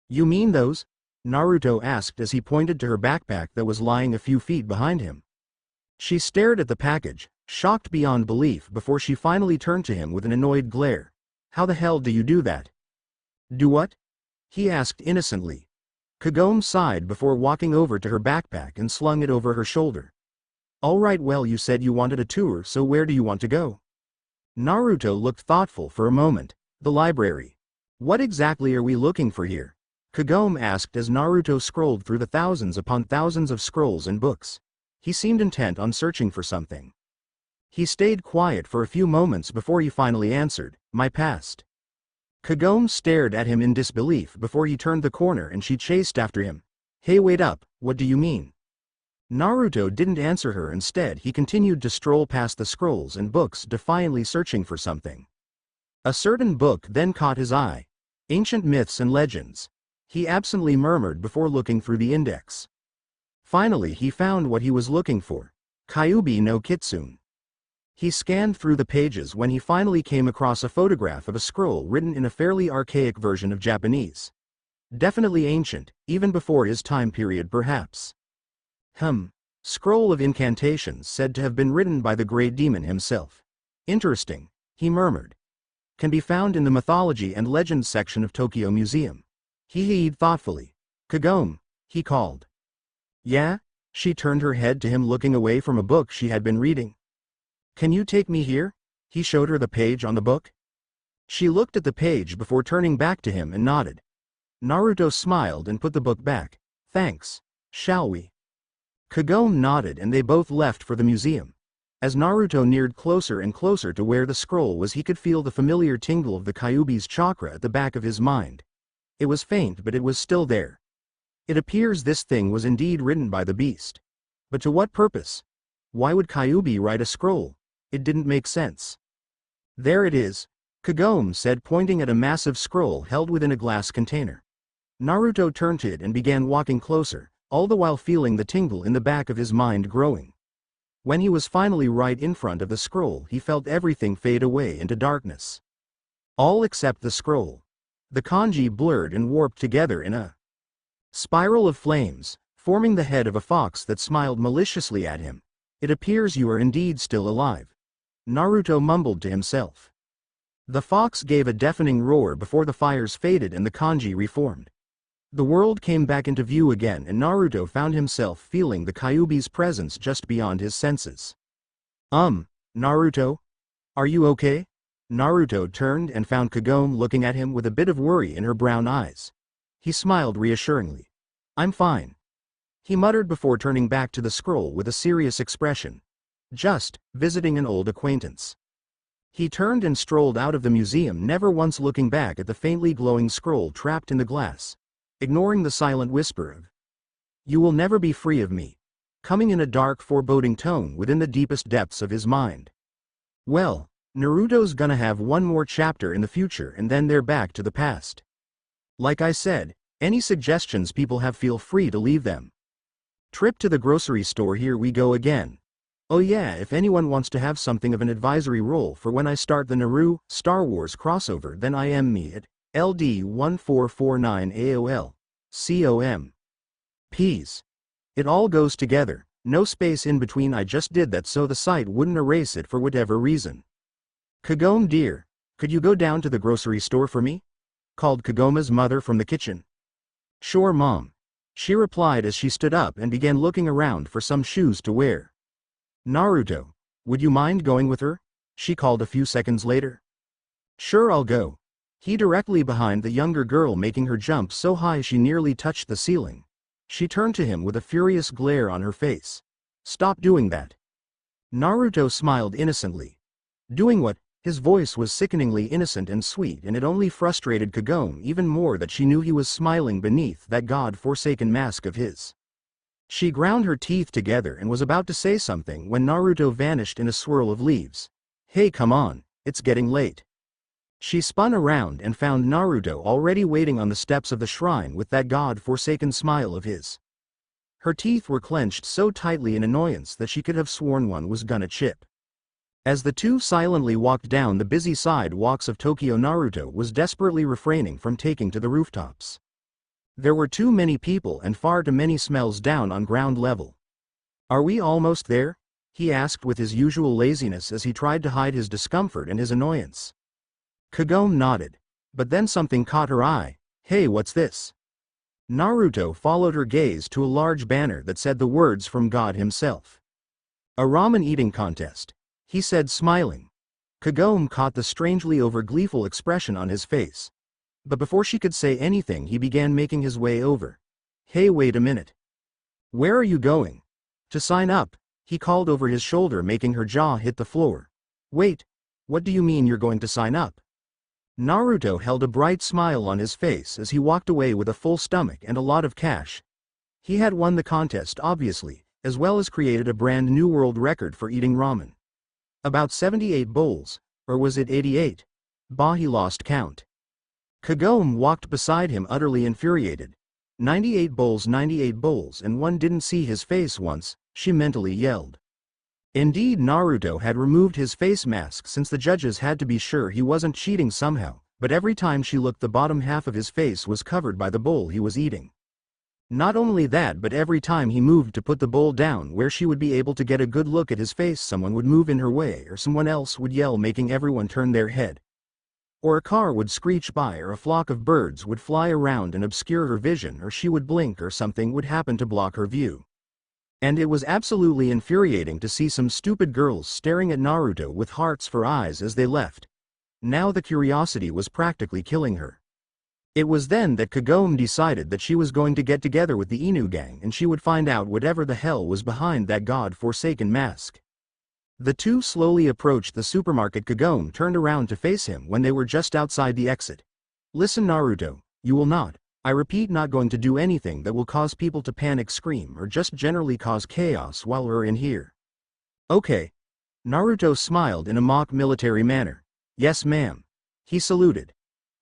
S1: You mean those? Naruto asked as he pointed to her backpack that was lying a few feet behind him. She stared at the package, shocked beyond belief, before she finally turned to him with an annoyed glare. How the hell do you do that? Do what? He asked innocently. Kagome sighed before walking over to her backpack and slung it over her shoulder. Alright, well, you said you wanted a tour, so where do you want to go? Naruto looked thoughtful for a moment. The library. What exactly are we looking for here? Kagome asked as Naruto scrolled through the thousands upon thousands of scrolls and books. He seemed intent on searching for something. He stayed quiet for a few moments before he finally answered, my past. Kagome stared at him in disbelief before he turned the corner and she chased after him. Hey, wait up, what do you mean? Naruto didn't answer her. Instead, he continued to stroll past the scrolls and books, defiantly searching for something. A certain book then caught his eye. Ancient Myths and Legends. He absently murmured before looking through the index. Finally, he found what he was looking for. Kyuubi no Kitsune. He scanned through the pages when he finally came across a photograph of a scroll written in a fairly archaic version of Japanese. Definitely ancient, even before his time period perhaps. Scroll of incantations said to have been written by the Great Demon himself. Interesting, he murmured. Can be found in the Mythology and Legends section of Tokyo Museum. He heed thoughtfully. Kagome, he called. Yeah? She turned her head to him, looking away from a book she had been reading. Can you take me here? He showed her the page on the book. She looked at the page before turning back to him and nodded. Naruto smiled and put the book back. Thanks. Shall we? Kagome nodded and they both left for the museum. As Naruto neared closer and closer to where the scroll was, he could feel the familiar tingle of the Kyuubi's chakra at the back of his mind. It was faint, but it was still there. It appears this thing was indeed written by the beast. But to what purpose? Why would Kyuubi write a scroll? It didn't make sense. There it is, Kagome said, pointing at a massive scroll held within a glass container. Naruto turned to it and began walking closer, all the while feeling the tingle in the back of his mind growing. When he was finally right in front of the scroll, he felt everything fade away into darkness. All except the scroll. The kanji blurred and warped together in a spiral of flames, forming the head of a fox that smiled maliciously at him. It appears you are indeed still alive. Naruto mumbled to himself. The fox gave a deafening roar before the fires faded and the kanji reformed. The world came back into view again and Naruto found himself feeling the Kyuubi's presence just beyond his senses. Naruto? Are you okay? Naruto turned and found Kagome looking at him with a bit of worry in her brown eyes. He smiled reassuringly. I'm fine. He muttered before turning back to the scroll with a serious expression. Just visiting an old acquaintance. He turned and strolled out of the museum, never once looking back at the faintly glowing scroll trapped in the glass, ignoring the silent whisper of, "You will never be free of me," coming in a dark, foreboding tone within the deepest depths of his mind. Well, Naruto's gonna have one more chapter in the future and then they're back to the past. Like I said, any suggestions people have, feel free to leave them. Trip to the grocery store, here we go again. Oh yeah, if anyone wants to have something of an advisory role for when I start the Naruto Star Wars crossover, then I am me at LD1449 AOL. COM. Peas. It all goes together, no space in between. I just did that so the site wouldn't erase it for whatever reason. Kagome dear, could you go down to the grocery store for me? Called Kagome's mother from the kitchen. Sure mom. She replied as she stood up and began looking around for some shoes to wear. Naruto, would you mind going with her? She called a few seconds later. Sure, I'll go. He directly behind the younger girl, making her jump so high she nearly touched the ceiling. She turned to him with a furious glare on her face. Stop doing that. Naruto smiled innocently. Doing what? His voice was sickeningly innocent and sweet, and it only frustrated Kagome even more that she knew he was smiling beneath that god-forsaken mask of his. She ground her teeth together and was about to say something when Naruto vanished in a swirl of leaves. Hey, come on, it's getting late. She spun around and found Naruto already waiting on the steps of the shrine with that god-forsaken smile of his. Her teeth were clenched so tightly in annoyance that she could have sworn one was gonna chip. As the two silently walked down the busy sidewalks of Tokyo, Naruto was desperately refraining from taking to the rooftops. There were too many people and far too many smells down on ground level. Are we almost there? He asked with his usual laziness as he tried to hide his discomfort and his annoyance. Kagome nodded. But then something caught her eye. Hey, what's this? Naruto followed her gaze to a large banner that said the words from God himself. A ramen eating contest, he said, smiling. Kagome caught the strangely over-gleeful expression on his face. But before she could say anything, he began making his way over. Hey, wait a minute. Where are you going? To sign up, he called over his shoulder, making her jaw hit the floor. Wait, what do you mean you're going to sign up? Naruto held a bright smile on his face as he walked away with a full stomach and a lot of cash. He had won the contest, obviously, as well as created a brand new world record for eating ramen. About 78 bowls, or was it 88? Bah, he lost count. Kagome walked beside him utterly infuriated. 98 bowls, and one didn't see his face once, she mentally yelled. Indeed, Naruto had removed his face mask since the judges had to be sure he wasn't cheating somehow, but every time she looked, the bottom half of his face was covered by the bowl he was eating. Not only that, but every time he moved to put the bowl down where she would be able to get a good look at his face, someone would move in her way or someone else would yell, making everyone turn their head. Or a car would screech by, or a flock of birds would fly around and obscure her vision, or she would blink, or something would happen to block her view. And it was absolutely infuriating to see some stupid girls staring at Naruto with hearts for eyes as they left. Now the curiosity was practically killing her. It was then that Kagome decided that she was going to get together with the Inu gang and she would find out whatever the hell was behind that god-forsaken mask. The two slowly approached the supermarket. Kagome turned around to face him when they were just outside the exit. Listen Naruto, you will not, I repeat, not going to do anything that will cause people to panic, scream, or just generally cause chaos while we're in here. Okay. Naruto smiled in a mock military manner. Yes ma'am. He saluted.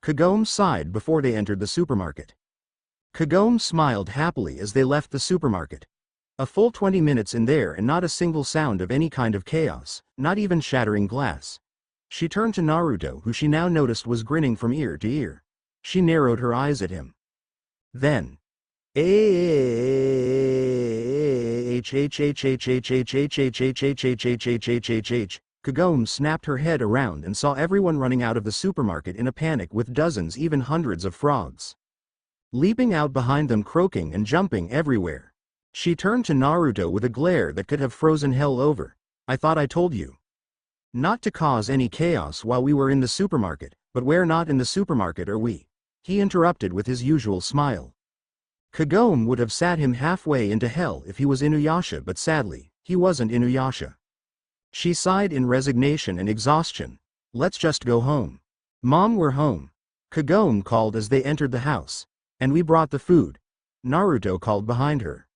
S1: Kagome sighed before they entered the supermarket. Kagome smiled happily as they left the supermarket. A full 20 minutes in there and not a single sound of any kind of chaos, not even shattering glass. She turned to Naruto, who she now noticed was grinning from ear to ear. She narrowed her eyes at him. Then, Kagome snapped her head around and saw everyone running out of the supermarket in a panic with dozens, even hundreds of frogs leaping out behind them, croaking and jumping everywhere. She turned to Naruto with a glare that could have frozen hell over. I thought I told you not to cause any chaos while we were in the supermarket, but we're not in the supermarket, are we? He interrupted with his usual smile. Kagome would have sat him halfway into hell if he was Inuyasha, but sadly, he wasn't Inuyasha. She sighed in resignation and exhaustion. Let's just go home. Mom, we're home. Kagome called as they entered the house. And we brought the food. Naruto called behind her.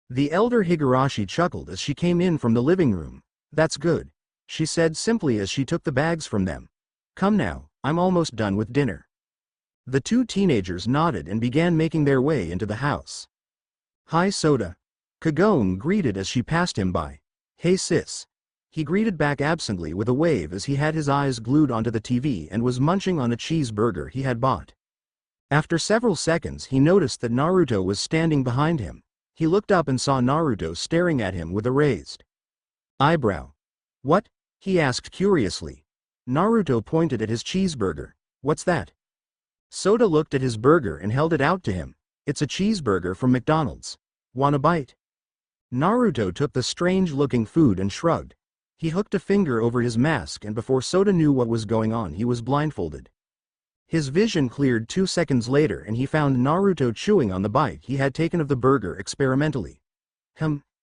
S1: The elder Higurashi chuckled as she came in from the living room. That's good, she said simply as she took the bags from them. Come now, I'm almost done with dinner. The two teenagers nodded and began making their way into the house. Hi Soda. Kagome greeted as she passed him by. Hey sis. He greeted back absently with a wave as he had his eyes glued onto the TV and was munching on a cheeseburger he had bought. After several seconds he noticed that Naruto was standing behind him. He looked up and saw Naruto staring at him with a raised eyebrow. What? He asked curiously. Naruto pointed at his cheeseburger. What's that? Soda looked at his burger and held it out to him. It's a cheeseburger from McDonald's. Want a bite? Naruto took the strange-looking food and shrugged. He hooked a finger over his mask and before Soda knew what was going on he was blindfolded. His vision cleared 2 seconds later and he found Naruto chewing on the bite he had taken of the burger experimentally.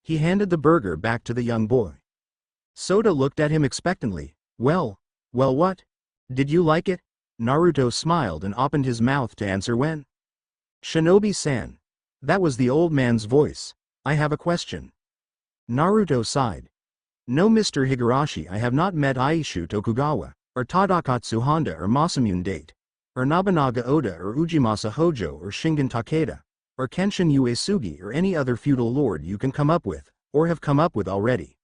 S1: He handed the burger back to the young boy. Soda looked at him expectantly. Well what? Did you like it? Naruto smiled and opened his mouth to answer when Shinobi-san. That was the old man's voice. I have a question. Naruto sighed. No Mr. Higurashi, I have not met Aishu Tokugawa, or Tadakatsu Honda or Masamune Date, or Nobunaga Oda or Ujimasa Hojo or Shingen Takeda, or Kenshin Uesugi or any other feudal lord you can come up with, or have come up with already.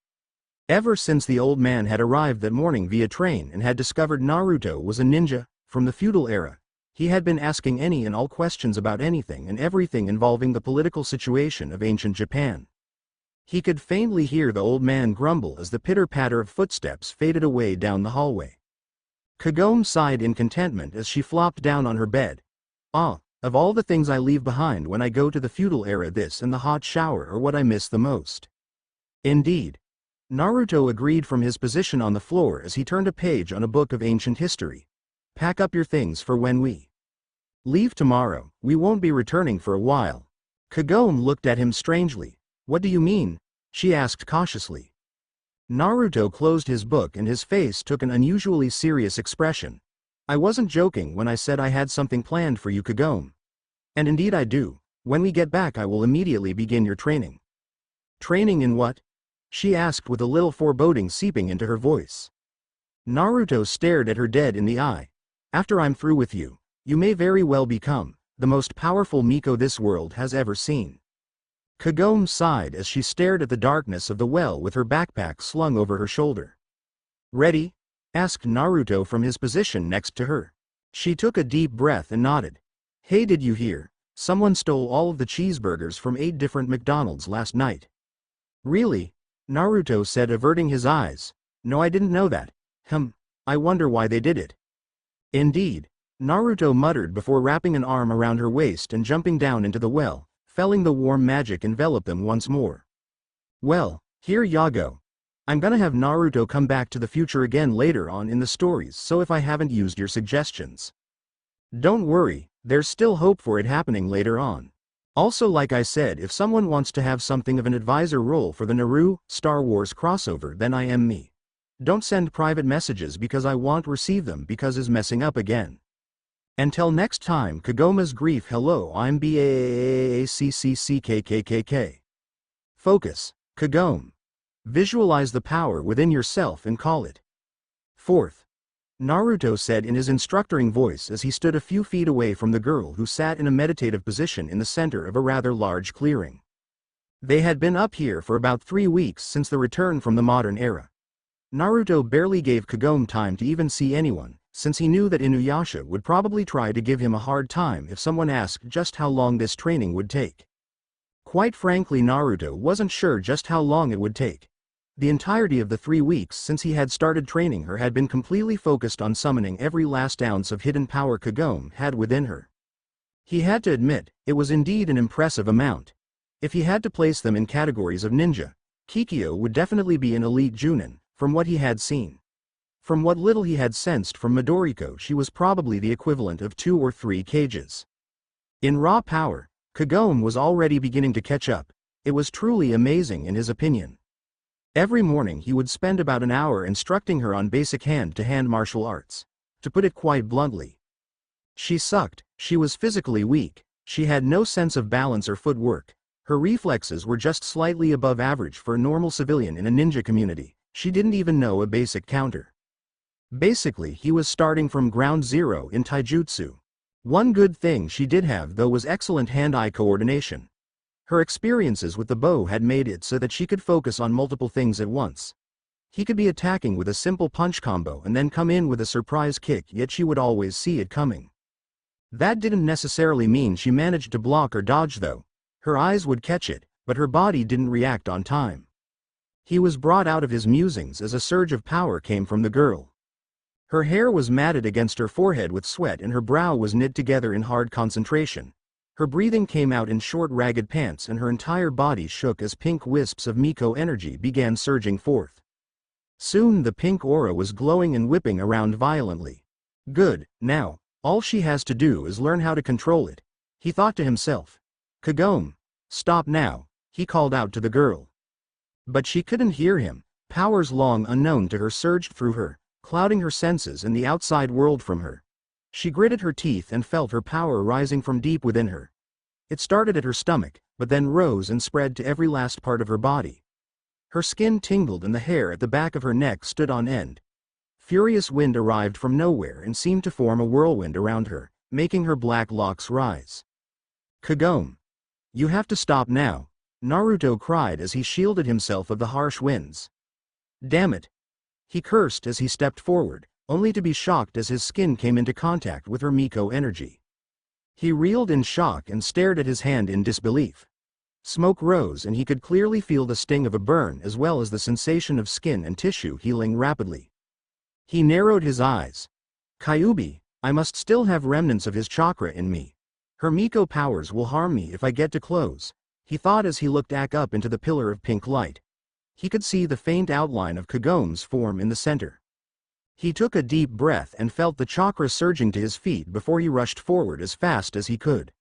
S1: Ever since the old man had arrived that morning via train and had discovered Naruto was a ninja, from the feudal era, he had been asking any and all questions about anything and everything involving the political situation of ancient Japan. He could faintly hear the old man grumble as the pitter-patter of footsteps faded away down the hallway. Kagome sighed in contentment as she flopped down on her bed. Ah, of all the things I leave behind when I go to the feudal era, this and the hot shower are what I miss the most. Indeed. Naruto agreed from his position on the floor as he turned a page on a book of ancient history. Pack up your things for when we leave tomorrow, we won't be returning for a while. Kagome looked at him strangely. What do you mean? She asked cautiously. Naruto closed his book and his face took an unusually serious expression. I wasn't joking when I said I had something planned for you, Kagome. And indeed I do. When we get back I will immediately begin your training. Training in what? She asked with a little foreboding seeping into her voice. Naruto stared at her dead in the eye. After I'm through with you, you may very well become the most powerful Miko this world has ever seen. Kagome sighed as she stared at the darkness of the well with her backpack slung over her shoulder. Ready? Asked Naruto from his position next to her. She took a deep breath and nodded. Hey, did you hear? Someone stole all of the cheeseburgers from 8 different McDonald's last night. Really? Naruto said, averting his eyes. No, I didn't know that. I wonder why they did it. Indeed, Naruto muttered before wrapping an arm around her waist and jumping down into the well, feeling the warm magic envelop them once more. Well, here ya go. I'm gonna have Naruto come back to the future again later on in the stories, so if I haven't used your suggestions, don't worry, there's still hope for it happening later on. Also, like I said, if someone wants to have something of an advisor role for the Naruto Star Wars crossover, then I am me. Don't send private messages because I won't receive them because is messing up again. Until next time, Kagoma's grief. Hello, I'm BAAACCCKKKK. Focus, Kagome. Visualize the power within yourself and call it forth. Naruto said in his instructing voice as he stood a few feet away from the girl who sat in a meditative position in the center of a rather large clearing. They had been up here for about 3 weeks since the return from the modern era. Naruto barely gave Kagome time to even see anyone, since he knew that Inuyasha would probably try to give him a hard time if someone asked just how long this training would take. Quite frankly, Naruto wasn't sure just how long it would take. The entirety of the 3 weeks since he had started training her had been completely focused on summoning every last ounce of hidden power Kagome had within her. He had to admit, it was indeed an impressive amount. If he had to place them in categories of ninja, Kikyo would definitely be an elite Junin, from what he had seen. From what little he had sensed from Midoriko, she was probably the equivalent of 2 or 3 cages. In raw power, Kagome was already beginning to catch up. It was truly amazing in his opinion. Every morning he would spend about an hour instructing her on basic hand-to-hand martial arts. To put it quite bluntly, she sucked. She was physically weak. She had no sense of balance or footwork. Her reflexes were just slightly above average for a normal civilian in a ninja community. She didn't even know a basic counter. Basically, he was starting from ground zero in taijutsu. One good thing she did have though was excellent hand-eye coordination. Her experiences with the bow had made it so that she could focus on multiple things at once. He could be attacking with a simple punch combo and then come in with a surprise kick, yet she would always see it coming. That didn't necessarily mean she managed to block or dodge though. Her eyes would catch it, but her body didn't react on time. He was brought out of his musings as a surge of power came from the girl. Her hair was matted against her forehead with sweat and her brow was knit together in hard concentration. Her breathing came out in short ragged pants and her entire body shook as pink wisps of Miko energy began surging forth. Soon the pink aura was glowing and whipping around violently. Good, now, all she has to do is learn how to control it, he thought to himself. Kagome, stop now, he called out to the girl. But she couldn't hear him. Powers long unknown to her surged through her, clouding her senses and the outside world from her. She gritted her teeth and felt her power rising from deep within her. It started at her stomach, but then rose and spread to every last part of her body. Her skin tingled and the hair at the back of her neck stood on end. Furious wind arrived from nowhere and seemed to form a whirlwind around her, making her black locks rise. Kagome, you have to stop now, Naruto cried as he shielded himself of the harsh winds. Damn it! He cursed as he stepped forward, only to be shocked as his skin came into contact with her Miko energy. He reeled in shock and stared at his hand in disbelief. Smoke rose and he could clearly feel the sting of a burn as well as the sensation of skin and tissue healing rapidly. He narrowed his eyes. Kyuubi, I must still have remnants of his chakra in me. Her Miko powers will harm me if I get too close, he thought as he looked back up into the pillar of pink light. He could see the faint outline of Kagome's form in the center. He took a deep breath and felt the chakra surging to his feet before he rushed forward as fast as he could.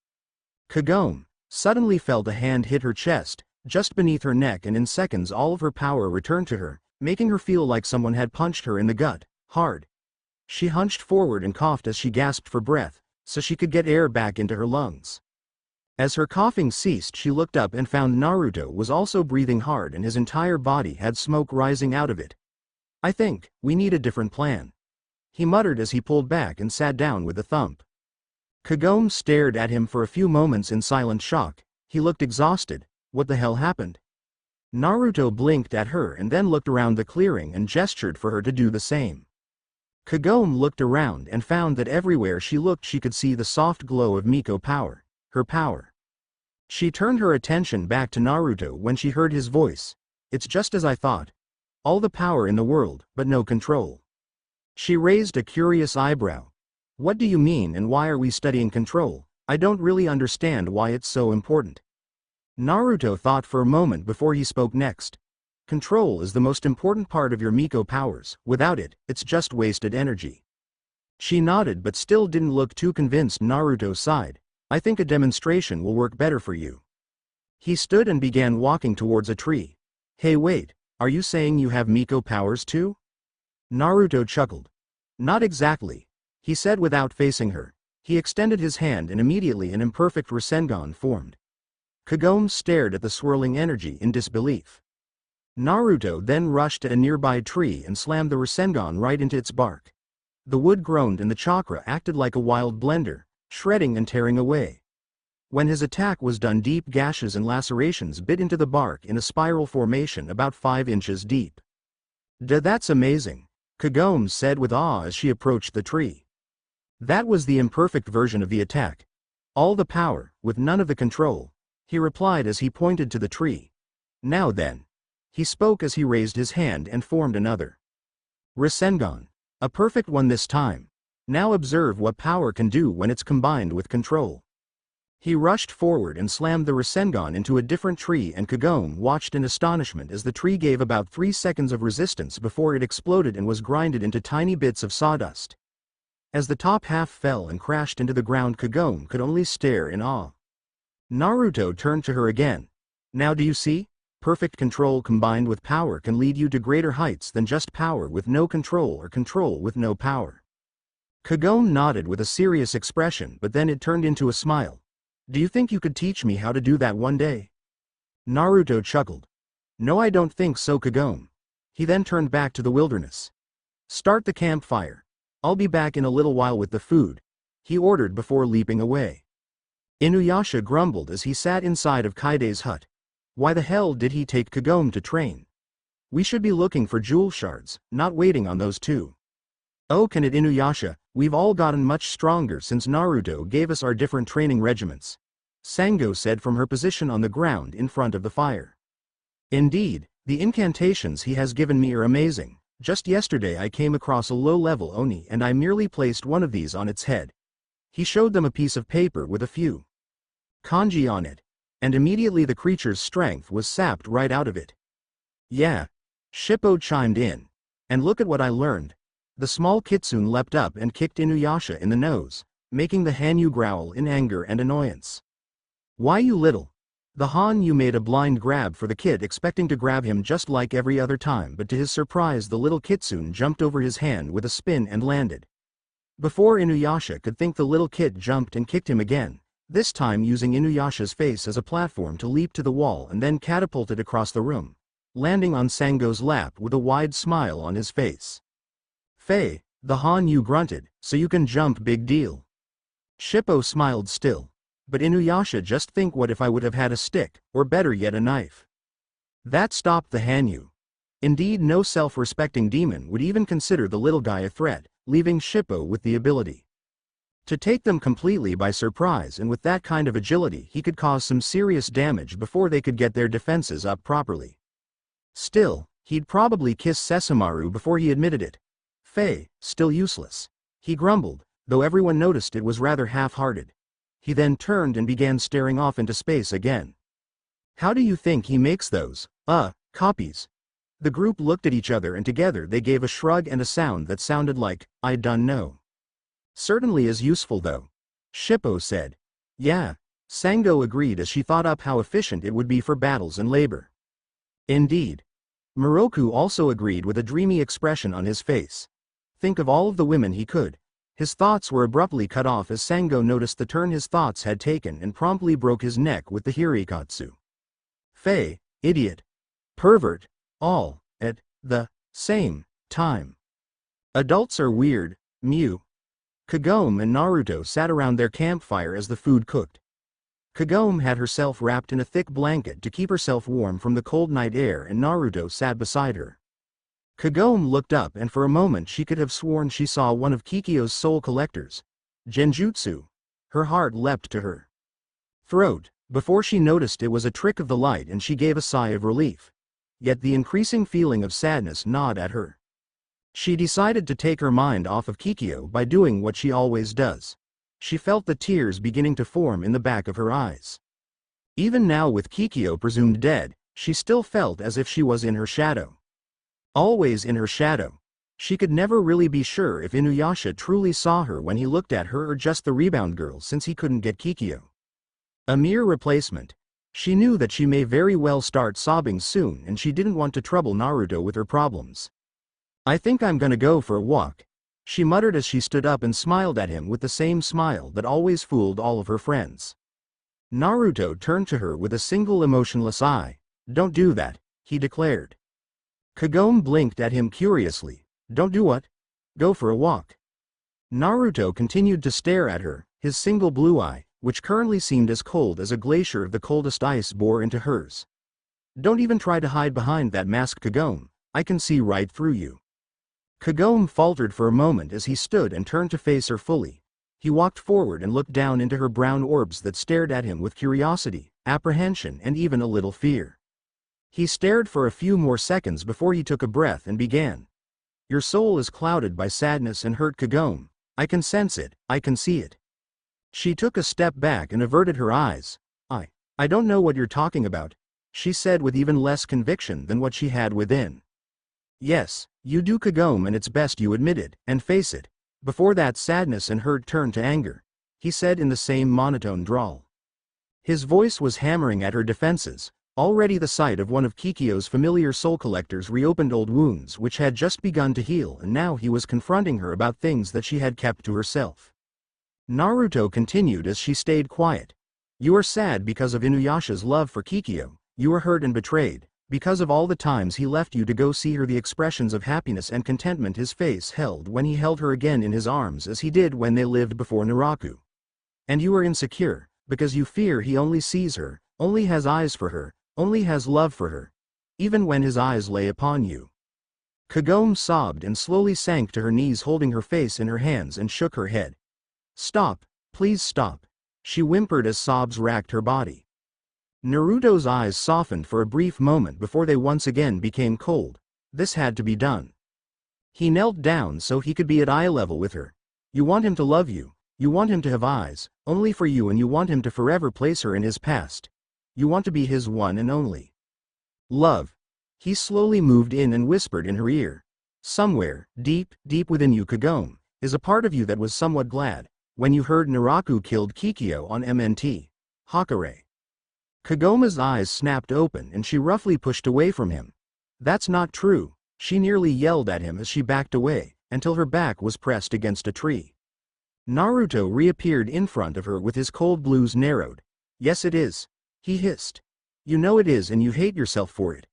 S1: Kagome suddenly felt a hand hit her chest, just beneath her neck, and in seconds all of her power returned to her, making her feel like someone had punched her in the gut, hard. She hunched forward and coughed as she gasped for breath, so she could get air back into her lungs. As her coughing ceased, she looked up and found Naruto was also breathing hard and his entire body had smoke rising out of it. I think we need a different plan, he muttered as he pulled back and sat down with a thump. Kagome stared at him for a few moments in silent shock. He looked exhausted. What the hell happened? Naruto blinked at her and then looked around the clearing and gestured for her to do the same. Kagome looked around and found that everywhere she looked she could see the soft glow of Miko power, her power. She turned her attention back to Naruto when she heard his voice. It's just as I thought. All the power in the world, but no control. She raised a curious eyebrow. What do you mean and why are we studying control? I don't really understand why it's so important. Naruto thought for a moment before he spoke next. Control is the most important part of your Miko powers, without it, it's just wasted energy. She nodded but still didn't look too convinced. Naruto sighed. I think a demonstration will work better for you. He stood and began walking towards a tree. Hey wait, are you saying you have Miko powers too? Naruto chuckled. Not exactly, he said without facing her. He extended his hand and immediately an imperfect Rasengan formed. Kagome stared at the swirling energy in disbelief. Naruto then rushed at a nearby tree and slammed the Rasengan right into its bark. The wood groaned and the chakra acted like a wild blender, shredding and tearing away. When his attack was done, deep gashes and lacerations bit into the bark in a spiral formation about 5 inches deep. That's amazing, Kagome said with awe as she approached the tree. That was the imperfect version of the attack. All the power, with none of the control, he replied as he pointed to the tree. Now then. He spoke as he raised his hand and formed another Rasengan. A perfect one this time. Now observe what power can do when it's combined with control. He rushed forward and slammed the Rasengan into a different tree, and Kagome watched in astonishment as the tree gave about 3 seconds of resistance before it exploded and was grinded into tiny bits of sawdust. As the top half fell and crashed into the ground, Kagome could only stare in awe. Naruto turned to her again. Now do you see? Perfect control combined with power can lead you to greater heights than just power with no control or control with no power. Kagome nodded with a serious expression, but then it turned into a smile. Do you think you could teach me how to do that one day? Naruto chuckled. No, I don't think so, Kagome. He then turned back to the wilderness. Start the campfire. I'll be back in a little while with the food, he ordered before leaping away. Inuyasha grumbled as he sat inside of Kaide's hut. Why the hell did he take Kagome to train? We should be looking for jewel shards, not waiting on those two. Oh, can it, Inuyasha, we've all gotten much stronger since Naruto gave us our different training regiments, Sango said from her position on the ground in front of the fire. Indeed, the incantations he has given me are amazing. Just yesterday I came across a low-level Oni and I merely placed one of these on its head. He showed them a piece of paper with a few kanji on it, and immediately the creature's strength was sapped right out of it. Yeah. Shippo chimed in. And look at what I learned. The small kitsune leapt up and kicked Inuyasha in the nose, making the Hanyu growl in anger and annoyance. Why, you little? The Hanyu made a blind grab for the kid, expecting to grab him just like every other time, but to his surprise the little kitsune jumped over his hand with a spin and landed. Before Inuyasha could think, the little kid jumped and kicked him again, this time using Inuyasha's face as a platform to leap to the wall and then catapulted across the room, landing on Sango's lap with a wide smile on his face. Faye, the Hanyu grunted, so you can jump, big deal. Shippo smiled still. But Inuyasha, just think, what if I would have had a stick, or better yet a knife? That stopped the Hanyu. Indeed, no self-respecting demon would even consider the little guy a threat, leaving Shippo with the ability to take them completely by surprise, and with that kind of agility he could cause some serious damage before they could get their defenses up properly. Still, he'd probably kiss Sesshomaru before he admitted it. Faye, still useless. He grumbled, though everyone noticed it was rather half-hearted. He then turned and began staring off into space again. How do you think he makes those, copies? The group looked at each other and together they gave a shrug and a sound that sounded like, I done know. Certainly is useful though, Shippo said. Yeah, Sango agreed as she thought up how efficient it would be for battles and labor. Indeed. Moroku also agreed with a dreamy expression on his face. Think of all of the women he could. His thoughts were abruptly cut off as Sango noticed the turn his thoughts had taken and promptly broke his neck with the Hirikatsu. Faye, idiot, pervert, all, at the same time. Adults are weird, Mew. Kagome and Naruto sat around their campfire as the food cooked. Kagome had herself wrapped in a thick blanket to keep herself warm from the cold night air, and Naruto sat beside her. Kagome looked up and for a moment she could have sworn she saw one of Kikyo's soul collectors, Genjutsu. Her heart leapt to her throat, before she noticed it was a trick of the light, and she gave a sigh of relief. Yet the increasing feeling of sadness gnawed at her. She decided to take her mind off of Kikyo by doing what she always does. She felt the tears beginning to form in the back of her eyes. Even now with Kikyo presumed dead, she still felt as if she was in her shadow. Always in her shadow. She could never really be sure if Inuyasha truly saw her when he looked at her or just the rebound girl since he couldn't get Kikyo. A mere replacement. She knew that she may very well start sobbing soon and she didn't want to trouble Naruto with her problems. "I think I'm gonna go for a walk," she muttered as she stood up and smiled at him with the same smile that always fooled all of her friends. Naruto turned to her with a single emotionless eye. "Don't do that," he declared. Kagome blinked at him curiously. "Don't do what?" "Go for a walk." Naruto continued to stare at her, his single blue eye, which currently seemed as cold as a glacier of the coldest ice, bore into hers. "Don't even try to hide behind that mask, Kagome. I can see right through you." Kagome faltered for a moment as he stood and turned to face her fully. He walked forward and looked down into her brown orbs that stared at him with curiosity, apprehension and even a little fear. He stared for a few more seconds before he took a breath and began. "Your soul is clouded by sadness and hurt, Kagome. I can sense it, I can see it." She took a step back and averted her eyes. I don't know what you're talking about," she said with even less conviction than what she had within. "Yes, you do, Kagome, and it's best you admit it, and face it. Before that sadness and hurt turned to anger," he said in the same monotone drawl. His voice was hammering at her defenses. Already the sight of one of Kikyo's familiar soul collectors reopened old wounds which had just begun to heal, and now he was confronting her about things that she had kept to herself. Naruto continued as she stayed quiet. "You are sad because of Inuyasha's love for Kikyo. You are hurt and betrayed, because of all the times he left you to go see her, the expressions of happiness and contentment his face held when he held her again in his arms as he did when they lived before Naraku. And you are insecure, because you fear he only sees her, only has eyes for her, only has love for her, even when his eyes lay upon you." Kagome sobbed and slowly sank to her knees, holding her face in her hands, and shook her head. "Stop, please stop," she whimpered as sobs racked her body. Naruto's eyes softened for a brief moment before they once again became cold. This had to be done. He knelt down so he could be at eye level with her. "You want him to love you, you want him to have eyes, only for you, and you want him to forever place her in his past. You want to be his one and only love." He slowly moved in and whispered in her ear. "Somewhere, deep, deep within you, Kagome, is a part of you that was somewhat glad when you heard Naraku killed Kikyo on MNT. Hakare." Kagome's eyes snapped open and she roughly pushed away from him. "That's not true," she nearly yelled at him as she backed away, until her back was pressed against a tree. Naruto reappeared in front of her with his cold blues narrowed. "Yes it is," he hissed. "You know it is, and you hate yourself for it.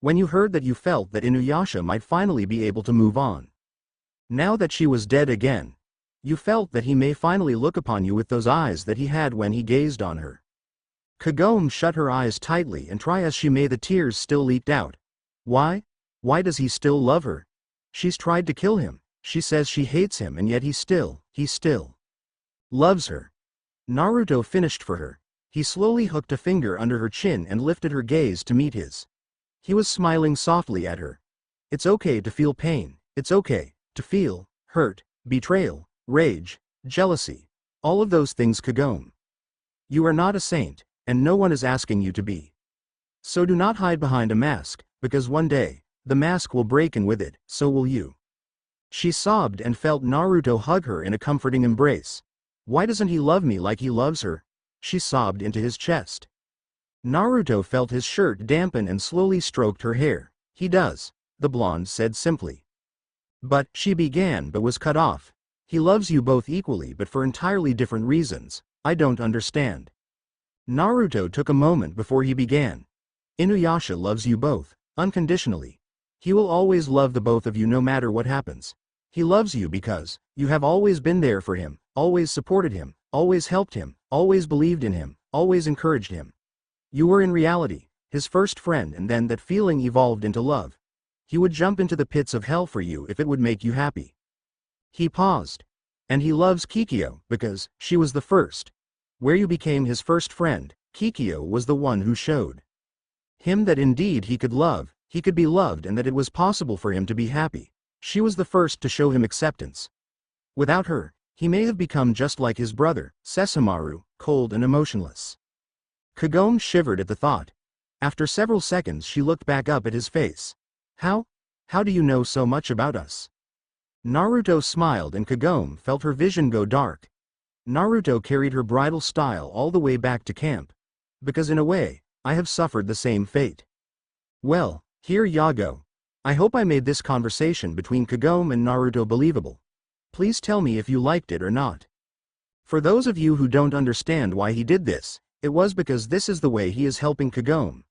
S1: When you heard that, you felt that Inuyasha might finally be able to move on. Now that she was dead again, you felt that he may finally look upon you with those eyes that he had when he gazed on her." Kagome shut her eyes tightly, and try as she may the tears still leaked out. Why? Why does he still love her? She's tried to kill him, she says she hates him, and yet he still loves her. Naruto finished for her. He slowly hooked a finger under her chin and lifted her gaze to meet his. He was smiling softly at her. "It's okay to feel pain, it's okay to feel hurt, betrayal, rage, jealousy, all of those things, Kagome. You are not a saint, and no one is asking you to be. So do not hide behind a mask, because one day, the mask will break, and with it, so will you." She sobbed and felt Naruto hug her in a comforting embrace. "Why doesn't he love me like he loves her?" she sobbed into his chest. Naruto felt his shirt dampen and slowly stroked her hair. "He does," the blonde said simply. "But," she began but was cut off. "He loves you both equally, but for entirely different reasons. I don't understand." Naruto took a moment before he began. "Inuyasha loves you both, unconditionally. He will always love the both of you no matter what happens. He loves you because you have always been there for him, always supported him, always helped him, always believed in him, always encouraged him. You were in reality his first friend, and then that feeling evolved into love. He would jump into the pits of hell for you if it would make you happy." He paused. "And he loves Kikyo because she was the first. Where you became his first friend, Kikyo was the one who showed him that indeed he could love, he could be loved, and that it was possible for him to be happy. She was the first to show him acceptance. Without her, he may have become just like his brother, Sesshomaru, cold and emotionless." Kagome shivered at the thought. After several seconds she looked back up at his face. How? How do you know so much about us? Naruto smiled and Kagome felt her vision go dark. Naruto carried her bridal style all the way back to camp. Because in a way, I have suffered the same fate. Well, here ya go. I hope I made this conversation between Kagome and Naruto believable. Please tell me if you liked it or not. For those of you who don't understand why he did this, it was because this is the way he is helping Kagome.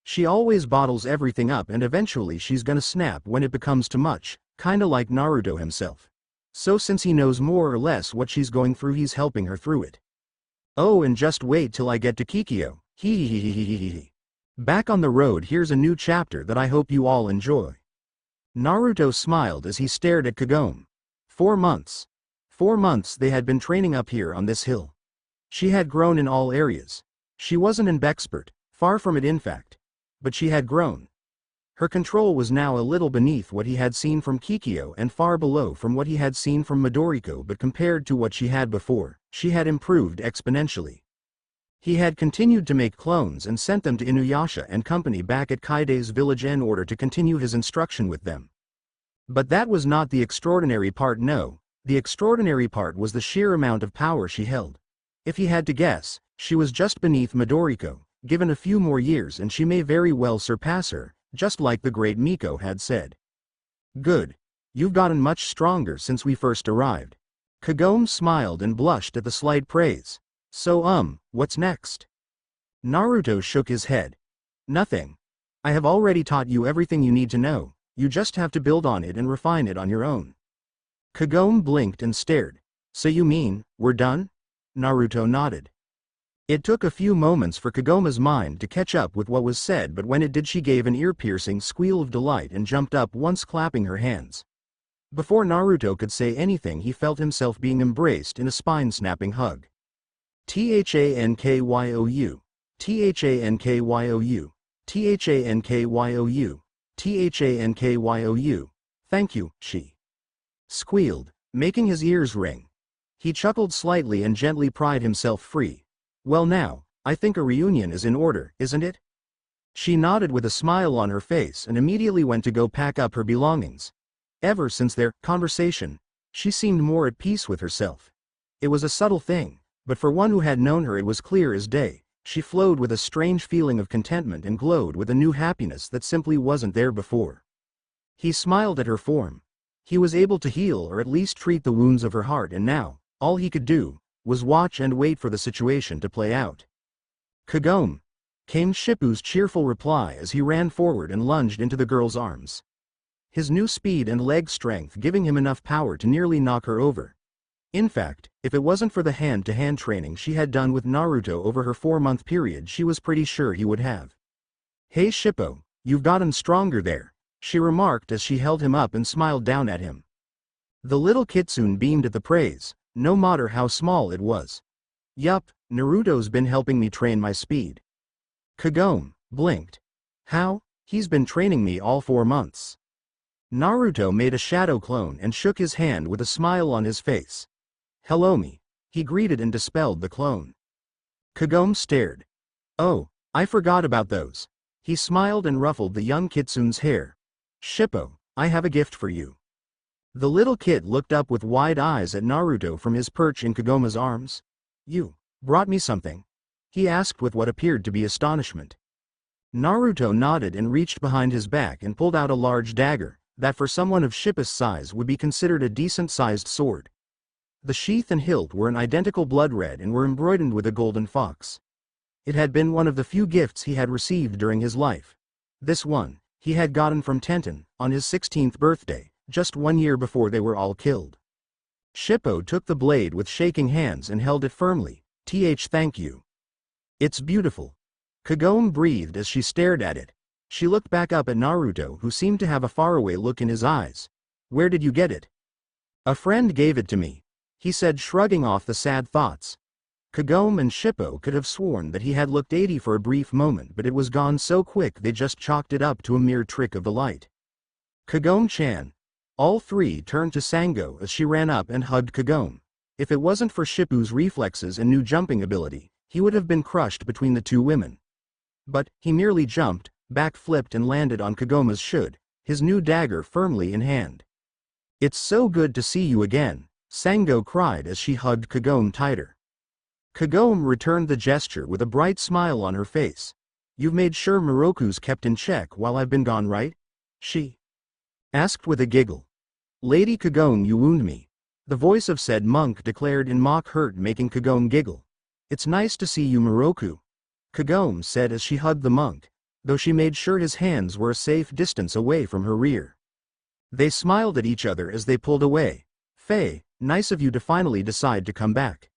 S1: She always bottles everything up and eventually she's gonna snap when it becomes too much, kinda like Naruto himself. So since he knows more or less what she's going through, he's helping her through it. Oh, and just wait till I get to Kikyo. Hee. Back on the road, here's a new chapter that I hope you all enjoy. Naruto smiled as he stared at Kagome. 4 months. 4 months they had been training up here on this hill. She had grown in all areas. She wasn't an expert, far from it in fact. But she had grown. Her control was now a little beneath what he had seen from Kikyo and far below from what he had seen from Madoriko, but compared to what she had before, she had improved exponentially. He had continued to make clones and sent them to Inuyasha and company back at Kaide's village in order to continue his instruction with them. But that was not the extraordinary part, no, the extraordinary part was the sheer amount of power she held. If he had to guess, she was just beneath Madoriko. Given a few more years and she may very well surpass her, just like the great Miko had said. Good. You've gotten much stronger since we first arrived. Kagome smiled and blushed at the slight praise. So what's next? Naruto shook his head. Nothing. I have already taught you everything you need to know, you just have to build on it and refine it on your own. Kagome blinked and stared. So you mean, we're done? Naruto nodded. It took a few moments for Kagome's mind to catch up with what was said, but when it did she gave an ear-piercing squeal of delight and jumped up once, clapping her hands. Before Naruto could say anything, he felt himself being embraced in a spine-snapping hug. Thankyu. Thankyu. Thankyu. Thankyu. Thank you, she squealed, making his ears ring. He chuckled slightly and gently pried himself free. Well now, I think a reunion is in order, isn't it? She nodded with a smile on her face and immediately went to go pack up her belongings. Ever since their conversation, she seemed more at peace with herself. It was a subtle thing, but for one who had known her it was clear as day. She flowed with a strange feeling of contentment and glowed with a new happiness that simply wasn't there before. He smiled at her form. He was able to heal or at least treat the wounds of her heart, and now, all he could do was watch and wait for the situation to play out. Kagome, came Shippu's cheerful reply as he ran forward and lunged into the girl's arms. His new speed and leg strength giving him enough power to nearly knock her over. In fact, if it wasn't for the hand-to-hand training she had done with Naruto over her 4-month period, she was pretty sure he would have. Hey Shippo, you've gotten stronger there, she remarked as she held him up and smiled down at him. The little kitsune beamed at the praise, no matter how small it was. Yup, Naruto's been helping me train my speed. Kagome blinked. How? He's been training me all 4 months. Naruto made a shadow clone and shook his hand with a smile on his face. Hello me, he greeted and dispelled the clone. Kagome stared. Oh, I forgot about those. He smiled and ruffled the young kitsune's hair. Shippo, I have a gift for you. The little kid looked up with wide eyes at Naruto from his perch in Kagome's arms. You brought me something? He asked with what appeared to be astonishment. Naruto nodded and reached behind his back and pulled out a large dagger, that for someone of Shippu's size would be considered a decent-sized sword. The sheath and hilt were an identical blood red and were embroidered with a golden fox. It had been one of the few gifts he had received during his life. This one, he had gotten from Tenten, on his 16th birthday, just 1 year before they were all killed. Shippo took the blade with shaking hands and held it firmly. Thank you. It's beautiful. Kagome breathed as she stared at it. She looked back up at Naruto, who seemed to have a faraway look in his eyes. Where did you get it? A friend gave it to me, he said, shrugging off the sad thoughts. Kagome and Shippo could have sworn that he had looked 80 for a brief moment, but it was gone so quick they just chalked it up to a mere trick of the light. Kagome-chan. All three turned to Sango as she ran up and hugged Kagome. If it wasn't for Shippu's reflexes and new jumping ability, he would have been crushed between the two women. But, he merely jumped, back-flipped and landed on Kagome's should, his new dagger firmly in hand. "It's so good to see you again," Sango cried as she hugged Kagome tighter. Kagome returned the gesture with a bright smile on her face. "You've made sure Miroku's kept in check while I've been gone, right?" she asked with a giggle. "Lady Kagome, you wound me," the voice of said monk declared in mock hurt, making Kagome giggle. "It's nice to see you, Miroku," Kagome said as she hugged the monk, though she made sure his hands were a safe distance away from her rear. They smiled at each other as they pulled away. "Faye, nice of you to finally decide to come back."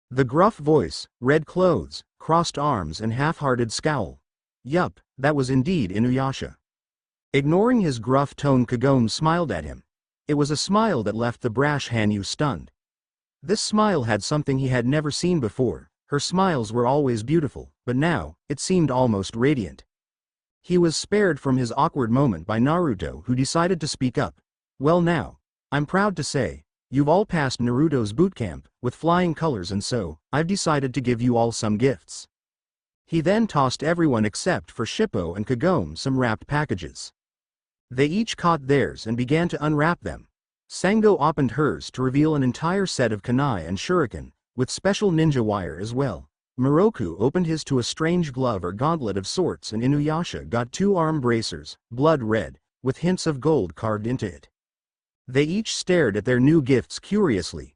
S1: The gruff voice, red clothes, crossed arms and half-hearted scowl. Yup, that was indeed Inuyasha. Ignoring his gruff tone, Kagome smiled at him. It was a smile that left the brash Hanyu stunned. This smile had something he had never seen before. Her smiles were always beautiful, but now, it seemed almost radiant. He was spared from his awkward moment by Naruto, who decided to speak up. "Well now, I'm proud to say, you've all passed Naruto's bootcamp with flying colors, and so, I've decided to give you all some gifts." He then tossed everyone except for Shippo and Kagome some wrapped packages. They each caught theirs and began to unwrap them. Sango opened hers to reveal an entire set of kunai and shuriken, with special ninja wire as well. Miroku opened his to a strange glove or gauntlet of sorts, and Inuyasha got 2 arm bracers, blood red, with hints of gold carved into it. They each stared at their new gifts curiously.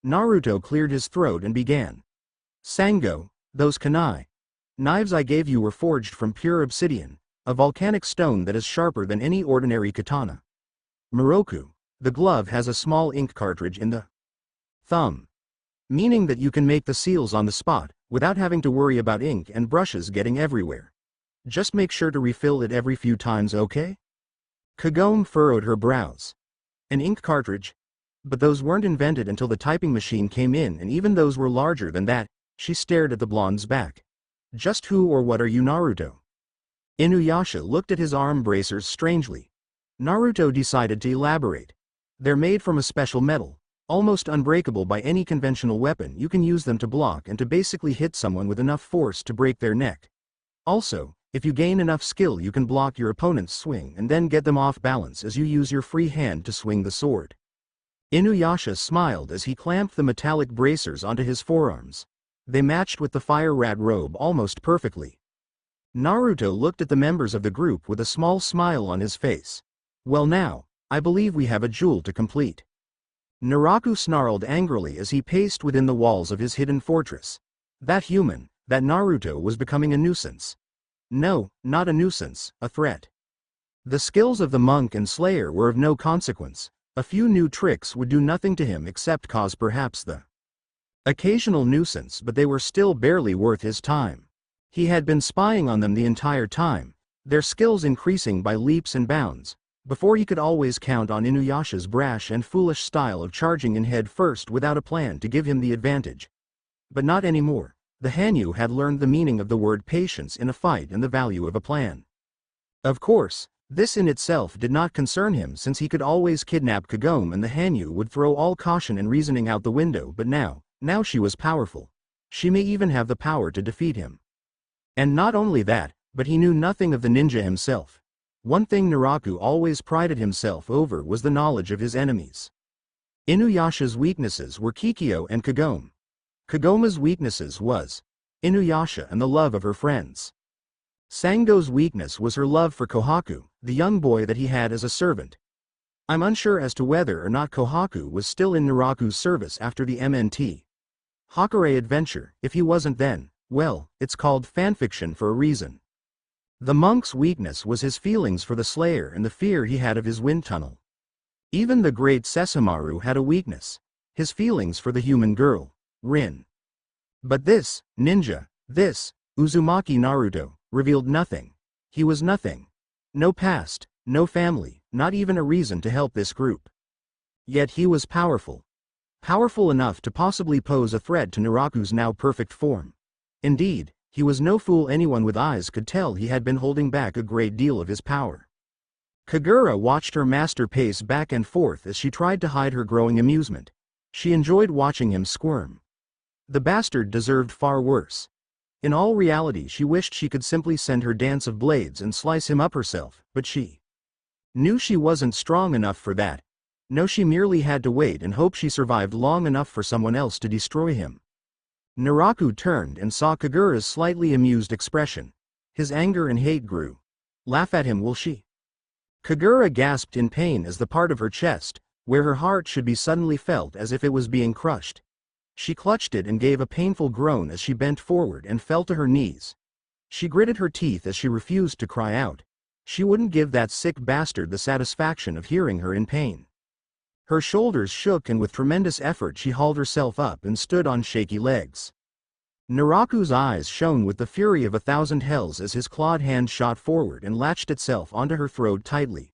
S1: Naruto cleared his throat and began. "Sango, those kunai knives I gave you were forged from pure obsidian, a volcanic stone that is sharper than any ordinary katana. Miroku, the glove has a small ink cartridge in the thumb, meaning that you can make the seals on the spot, without having to worry about ink and brushes getting everywhere. Just make sure to refill it every few times, okay?" Kagome furrowed her brows. "An ink cartridge? But those weren't invented until the typing machine came in, and even those were larger than that." She stared at the blonde's back. "Just who or what are you, Naruto?" Inuyasha looked at his arm bracers strangely. Naruto decided to elaborate. "They're made from a special metal, almost unbreakable by any conventional weapon. You can use them to block and to basically hit someone with enough force to break their neck. Also, if you gain enough skill, you can block your opponent's swing and then get them off balance as you use your free hand to swing the sword." Inuyasha smiled as he clamped the metallic bracers onto his forearms. They matched with the fire rat robe almost perfectly. Naruto looked at the members of the group with a small smile on his face. "Well now, I believe we have a jewel to complete." Naraku snarled angrily as he paced within the walls of his hidden fortress. That human, that Naruto, was becoming a nuisance. No, not a nuisance, a threat. The skills of the monk and slayer were of no consequence. A few new tricks would do nothing to him except cause perhaps the occasional nuisance, but they were still barely worth his time. He had been spying on them the entire time, their skills increasing by leaps and bounds. Before, he could always count on Inuyasha's brash and foolish style of charging in head first without a plan to give him the advantage. But not anymore. The Hanyu had learned the meaning of the word patience in a fight and the value of a plan. Of course, this in itself did not concern him, since he could always kidnap Kagome and the Hanyu would throw all caution and reasoning out the window. But now she was powerful. She may even have the power to defeat him. And not only that, but he knew nothing of the ninja himself. One thing Naraku always prided himself over was the knowledge of his enemies. Inuyasha's weaknesses were Kikyo and Kagome. Kagome's weaknesses was Inuyasha and the love of her friends. Sango's weakness was her love for Kohaku, the young boy that he had as a servant. I'm unsure as to whether or not Kohaku was still in Naraku's service after the MNT Hakare adventure. If he wasn't, then, well, it's called fanfiction for a reason. The monk's weakness was his feelings for the Slayer and the fear he had of his wind tunnel. Even the great Sesshomaru had a weakness: his feelings for the human girl, Rin. But this ninja, this Uzumaki Naruto, revealed nothing. He was nothing. No past, no family, not even a reason to help this group. Yet he was powerful. Powerful enough to possibly pose a threat to Naraku's now perfect form. Indeed, he was no fool. Anyone with eyes could tell he had been holding back a great deal of his power. Kagura watched her master pace back and forth as she tried to hide her growing amusement. She enjoyed watching him squirm. The bastard deserved far worse. In all reality, she wished she could simply send her dance of blades and slice him up herself, but she knew she wasn't strong enough for that. No, she merely had to wait and hope she survived long enough for someone else to destroy him. Naraku turned and saw Kagura's slightly amused expression. His anger and hate grew. Laugh at him, will she? Kagura gasped in pain as the part of her chest, where her heart should be, suddenly felt as if it was being crushed. She clutched it and gave a painful groan as she bent forward and fell to her knees. She gritted her teeth as she refused to cry out. She wouldn't give that sick bastard the satisfaction of hearing her in pain. Her shoulders shook and with tremendous effort she hauled herself up and stood on shaky legs. Naraku's eyes shone with the fury of 1,000 hells as his clawed hand shot forward and latched itself onto her throat tightly.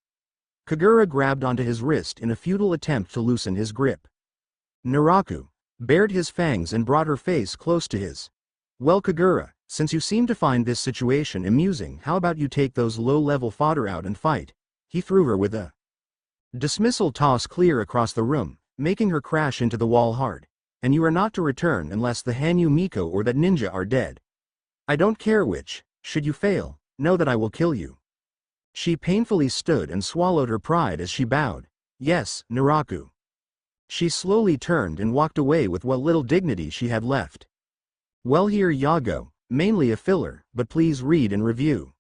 S1: Kagura grabbed onto his wrist in a futile attempt to loosen his grip. Naraku bared his fangs and brought her face close to his. Well, Kagura, since you seem to find this situation amusing, how about you take those low-level fodder out and fight? He threw her with a dismissal toss clear across the room, making her crash into the wall hard. And you are not to return unless the Hanyu Miko or that ninja are dead. I don't care which. Should you fail, know that I will kill you. She painfully stood and swallowed her pride as she bowed. Yes, Naraku. She slowly turned and walked away with what little dignity she had left. Well, here ya go, mainly a filler, but please read and review.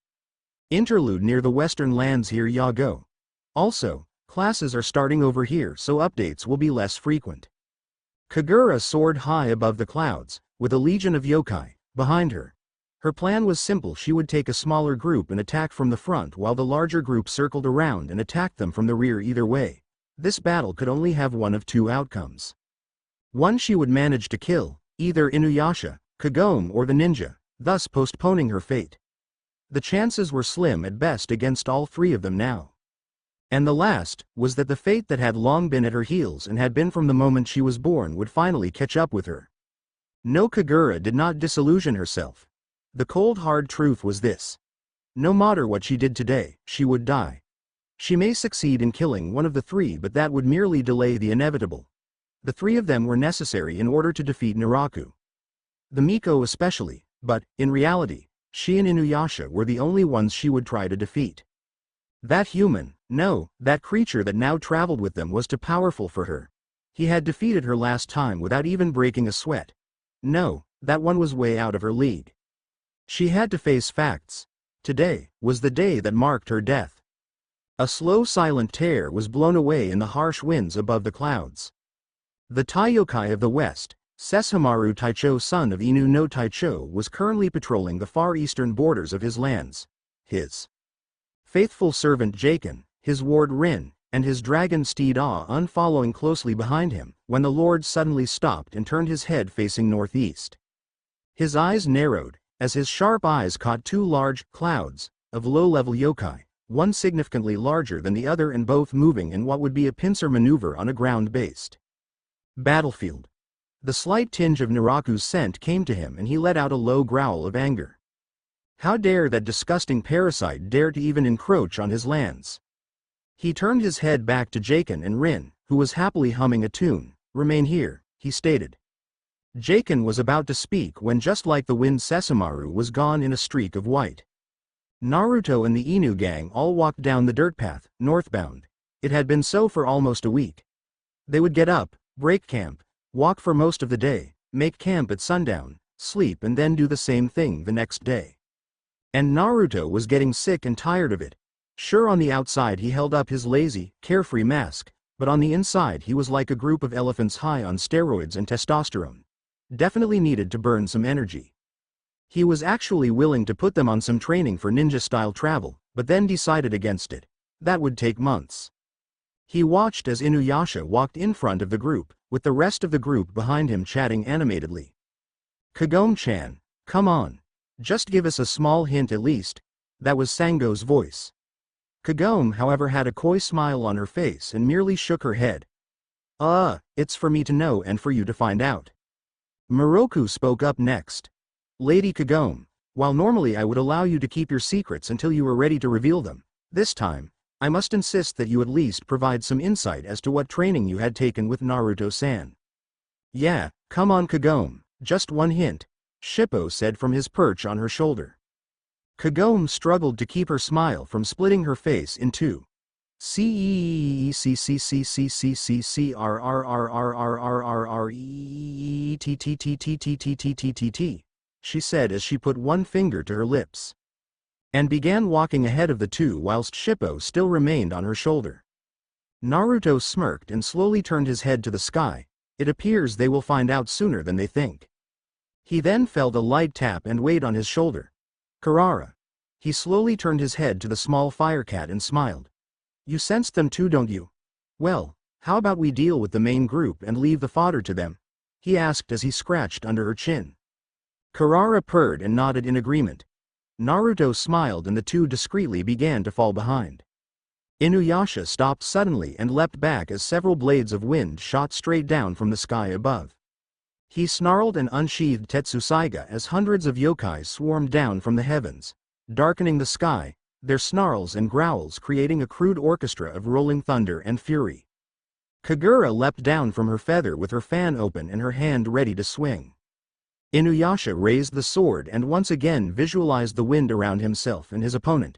S1: Interlude near the western lands, here ya go. Also, classes are starting over here, so updates will be less frequent. Kagura soared high above the clouds, with a legion of yokai behind her. Her plan was simple: she would take a smaller group and attack from the front while the larger group circled around and attacked them from the rear. Either way, this battle could only have one of two outcomes. One, she would manage to kill either Inuyasha, Kagome, or the ninja, thus postponing her fate. The chances were slim at best against all three of them now. And the last was that the fate that had long been at her heels and had been from the moment she was born would finally catch up with her. No, Kagura did not disillusion herself. The cold hard truth was this: no matter what she did today, she would die. She may succeed in killing one of the three, but that would merely delay the inevitable. The three of them were necessary in order to defeat Naraku. The Miko especially, but, in reality, she and Inuyasha were the only ones she would try to defeat. That human, no, that creature that now traveled with them was too powerful for her. He had defeated her last time without even breaking a sweat. No, that one was way out of her league. She had to face facts. Today was the day that marked her death. A slow, silent tear was blown away in the harsh winds above the clouds. The Taiyokai of the West, Sesshomaru Taicho, son of Inu no Taicho, was currently patrolling the far eastern borders of his lands. His faithful servant Shikon, his ward Rin, and his dragon steed Ah-un following closely behind him, when the lord suddenly stopped and turned his head facing northeast. His eyes narrowed, as his sharp eyes caught two large clouds of low-level yokai, one significantly larger than the other and both moving in what would be a pincer maneuver on a ground-based battlefield. The slight tinge of Naraku's scent came to him and he let out a low growl of anger. How dare that disgusting parasite dare to even encroach on his lands? He turned his head back to Shikon and Rin, who was happily humming a tune. Remain here, he stated. Shikon was about to speak when, just like the wind, Sesshomaru was gone in a streak of white. Naruto and the Inu gang all walked down the dirt path, northbound. It had been so for almost a week. They would get up, break camp, walk for most of the day, make camp at sundown, sleep, and then do the same thing the next day. And Naruto was getting sick and tired of it. Sure, on the outside he held up his lazy, carefree mask, but on the inside he was like a group of elephants high on steroids and testosterone. Definitely needed to burn some energy. He was actually willing to put them on some training for ninja-style travel, but then decided against it. That would take months. He watched as Inuyasha walked in front of the group, with the rest of the group behind him chatting animatedly. Kagome-chan, come on. Just give us a small hint at least. That was Sango's voice. Kagome, however, had a coy smile on her face and merely shook her head. It's for me to know and for you to find out. Moroku spoke up next. Lady Kagome, while normally I would allow you to keep your secrets until you were ready to reveal them, this time, I must insist that you at least provide some insight as to what training you had taken with Naruto-san. Yeah, come on Kagome, Just one hint, Shippo said from his perch on her shoulder. Kagome struggled to keep her smile from splitting her face in two. C-C-C-C-C-C-R-R-R-R-R-R-R-E-T-T-T-T-T-T-T-T, she said as she put one finger to her lips. And began walking ahead of the two whilst Shippo still remained on her shoulder. Naruto smirked and slowly turned his head to the sky. It appears they will find out sooner than they think. He then felt a light tap and weight on his shoulder. Karara. He slowly turned his head to the small firecat and smiled. You sensed them too, don't you? Well, how about we deal with the main group and leave the fodder to them? He asked as he scratched under her chin. Karara purred and nodded in agreement. Naruto smiled and the two discreetly began to fall behind. Inuyasha stopped suddenly and leapt back as several blades of wind shot straight down from the sky above. He snarled and unsheathed Tetsusaiga as hundreds of yokai swarmed down from the heavens, darkening the sky, their snarls and growls creating a crude orchestra of rolling thunder and fury. Kagura leapt down from her feather with her fan open and her hand ready to swing. Inuyasha raised the sword and once again visualized the wind around himself and his opponent.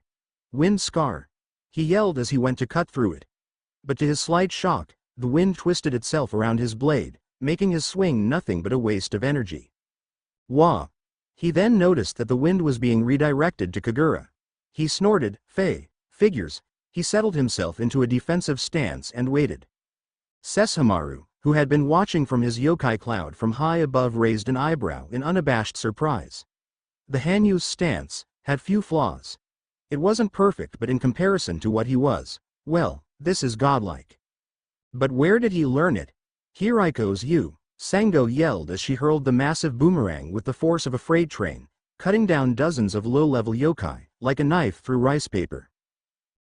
S1: Wind scar. He yelled as he went to cut through it. But to his slight shock, the wind twisted itself around his blade, making his swing nothing but a waste of energy. Wah! He then noticed that the wind was being redirected to Kagura. He snorted, figures. He settled himself into a defensive stance and waited. Sesshomaru, who had been watching from his yokai cloud from high above, raised an eyebrow in unabashed surprise. The Hanyu's stance had few flaws. It wasn't perfect, but in comparison to what he was, well, this is godlike. But where did he learn it? Hiriko's you, Sango yelled as she hurled the massive boomerang with the force of a freight train, cutting down dozens of low-level yokai, like a knife through rice paper.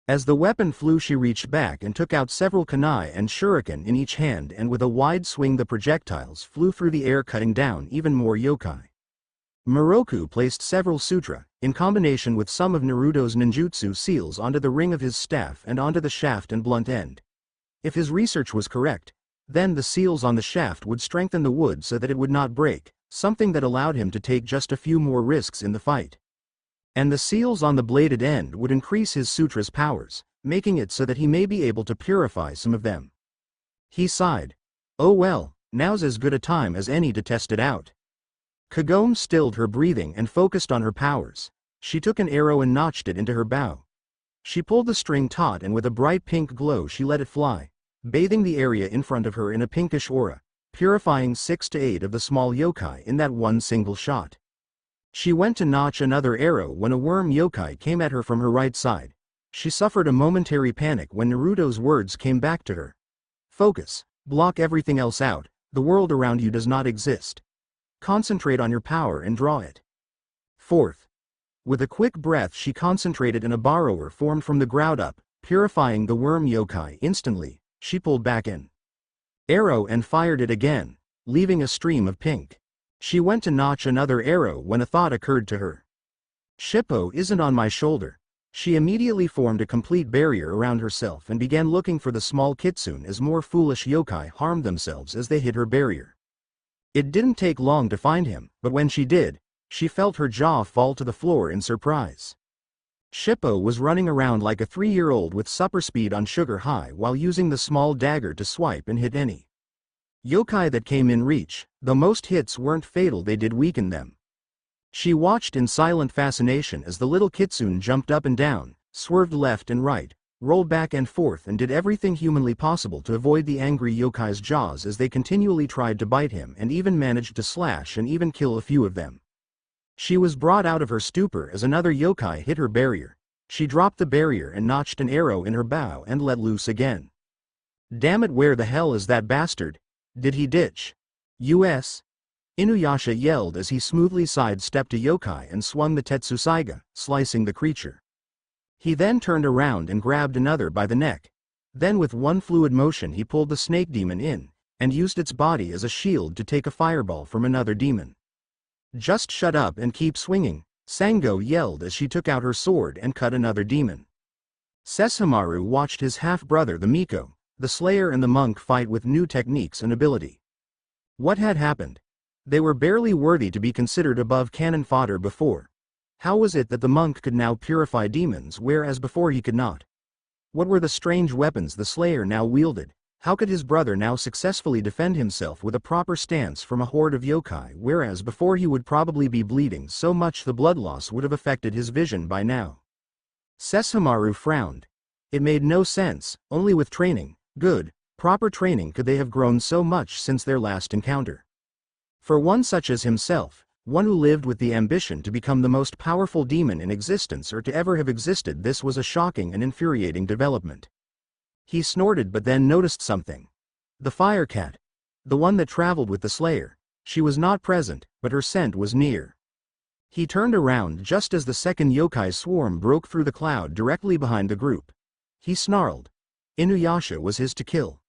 S1: As the weapon flew, she reached back and took out several kunai and shuriken in each hand, and with a wide swing the projectiles flew through the air, cutting down even more yokai. Moroku placed several sutra, in combination with some of Naruto's ninjutsu seals, onto the ring of his staff and onto the shaft and blunt end. If his research was correct, then the seals on the shaft would strengthen the wood so that it would not break, something that allowed him to take just a few more risks in the fight. And the seals on the bladed end would increase his sutra's powers, making it so that he may be able to purify some of them. He sighed. Oh well, now's as good a time as any to test it out. Kagome stilled her breathing and focused on her powers. She took an arrow and notched it into her bow. She pulled the string taut, and with a bright pink glow she let it fly, bathing the area in front of her in a pinkish aura, purifying 6 to 8 of the small yokai in that one single shot. She went to notch another arrow when a worm yokai came at her from her right side. She suffered a momentary panic when Naruto's words came back to her. Focus, block everything else out, the world around you does not exist. Concentrate on your power and draw it. Fourth. With a quick breath she concentrated, and a borrower formed from the ground up, purifying the worm yokai. Instantly, she pulled back an arrow and fired it again, leaving a stream of pink. She went to notch another arrow when a thought occurred to her. Shippo isn't on my shoulder. She immediately formed a complete barrier around herself and began looking for the small kitsune as more foolish yokai harmed themselves as they hit her barrier. It didn't take long to find him, but when she did, she felt her jaw fall to the floor in surprise. Shippo was running around like a 3-year-old with super speed on sugar high while using the small dagger to swipe and hit any yokai that came in reach. Though most hits weren't fatal, they did weaken them. She watched in silent fascination as the little kitsune jumped up and down, swerved left and right, rolled back and forth, and did everything humanly possible to avoid the angry yokai's jaws as they continually tried to bite him, and even managed to slash and even kill a few of them. She was brought out of her stupor as another yokai hit her barrier. She dropped the barrier and notched an arrow in her bow and let loose again. Damn it, where the hell is that bastard? Did he ditch us? Inuyasha yelled as he smoothly sidestepped a yokai and swung the Tetsusaiga, slicing the creature. He then turned around and grabbed another by the neck. Then with one fluid motion he pulled the snake demon in, and used its body as a shield to take a fireball from another demon. Just shut up and keep swinging, Sango yelled as she took out her sword and cut another demon. Sesshomaru watched his half-brother the Miko, the Slayer and the Monk fight with new techniques and ability. What had happened? They were barely worthy to be considered above cannon fodder before. How was it that the monk could now purify demons whereas before he could not? What were the strange weapons the Slayer now wielded? How could his brother now successfully defend himself with a proper stance from a horde of yokai whereas before he would probably be bleeding so much the blood loss would have affected his vision by now? Sesshomaru frowned. It made no sense, only with training, good, proper training could they have grown so much since their last encounter. For one such as himself, one who lived with the ambition to become the most powerful demon in existence or to ever have existed, this was a shocking and infuriating development. He snorted but then noticed something. The fire cat. The one that traveled with the Slayer. She was not present, but her scent was near. He turned around just as the second yokai swarm broke through the cloud directly behind the group. He snarled. Inuyasha was his to kill.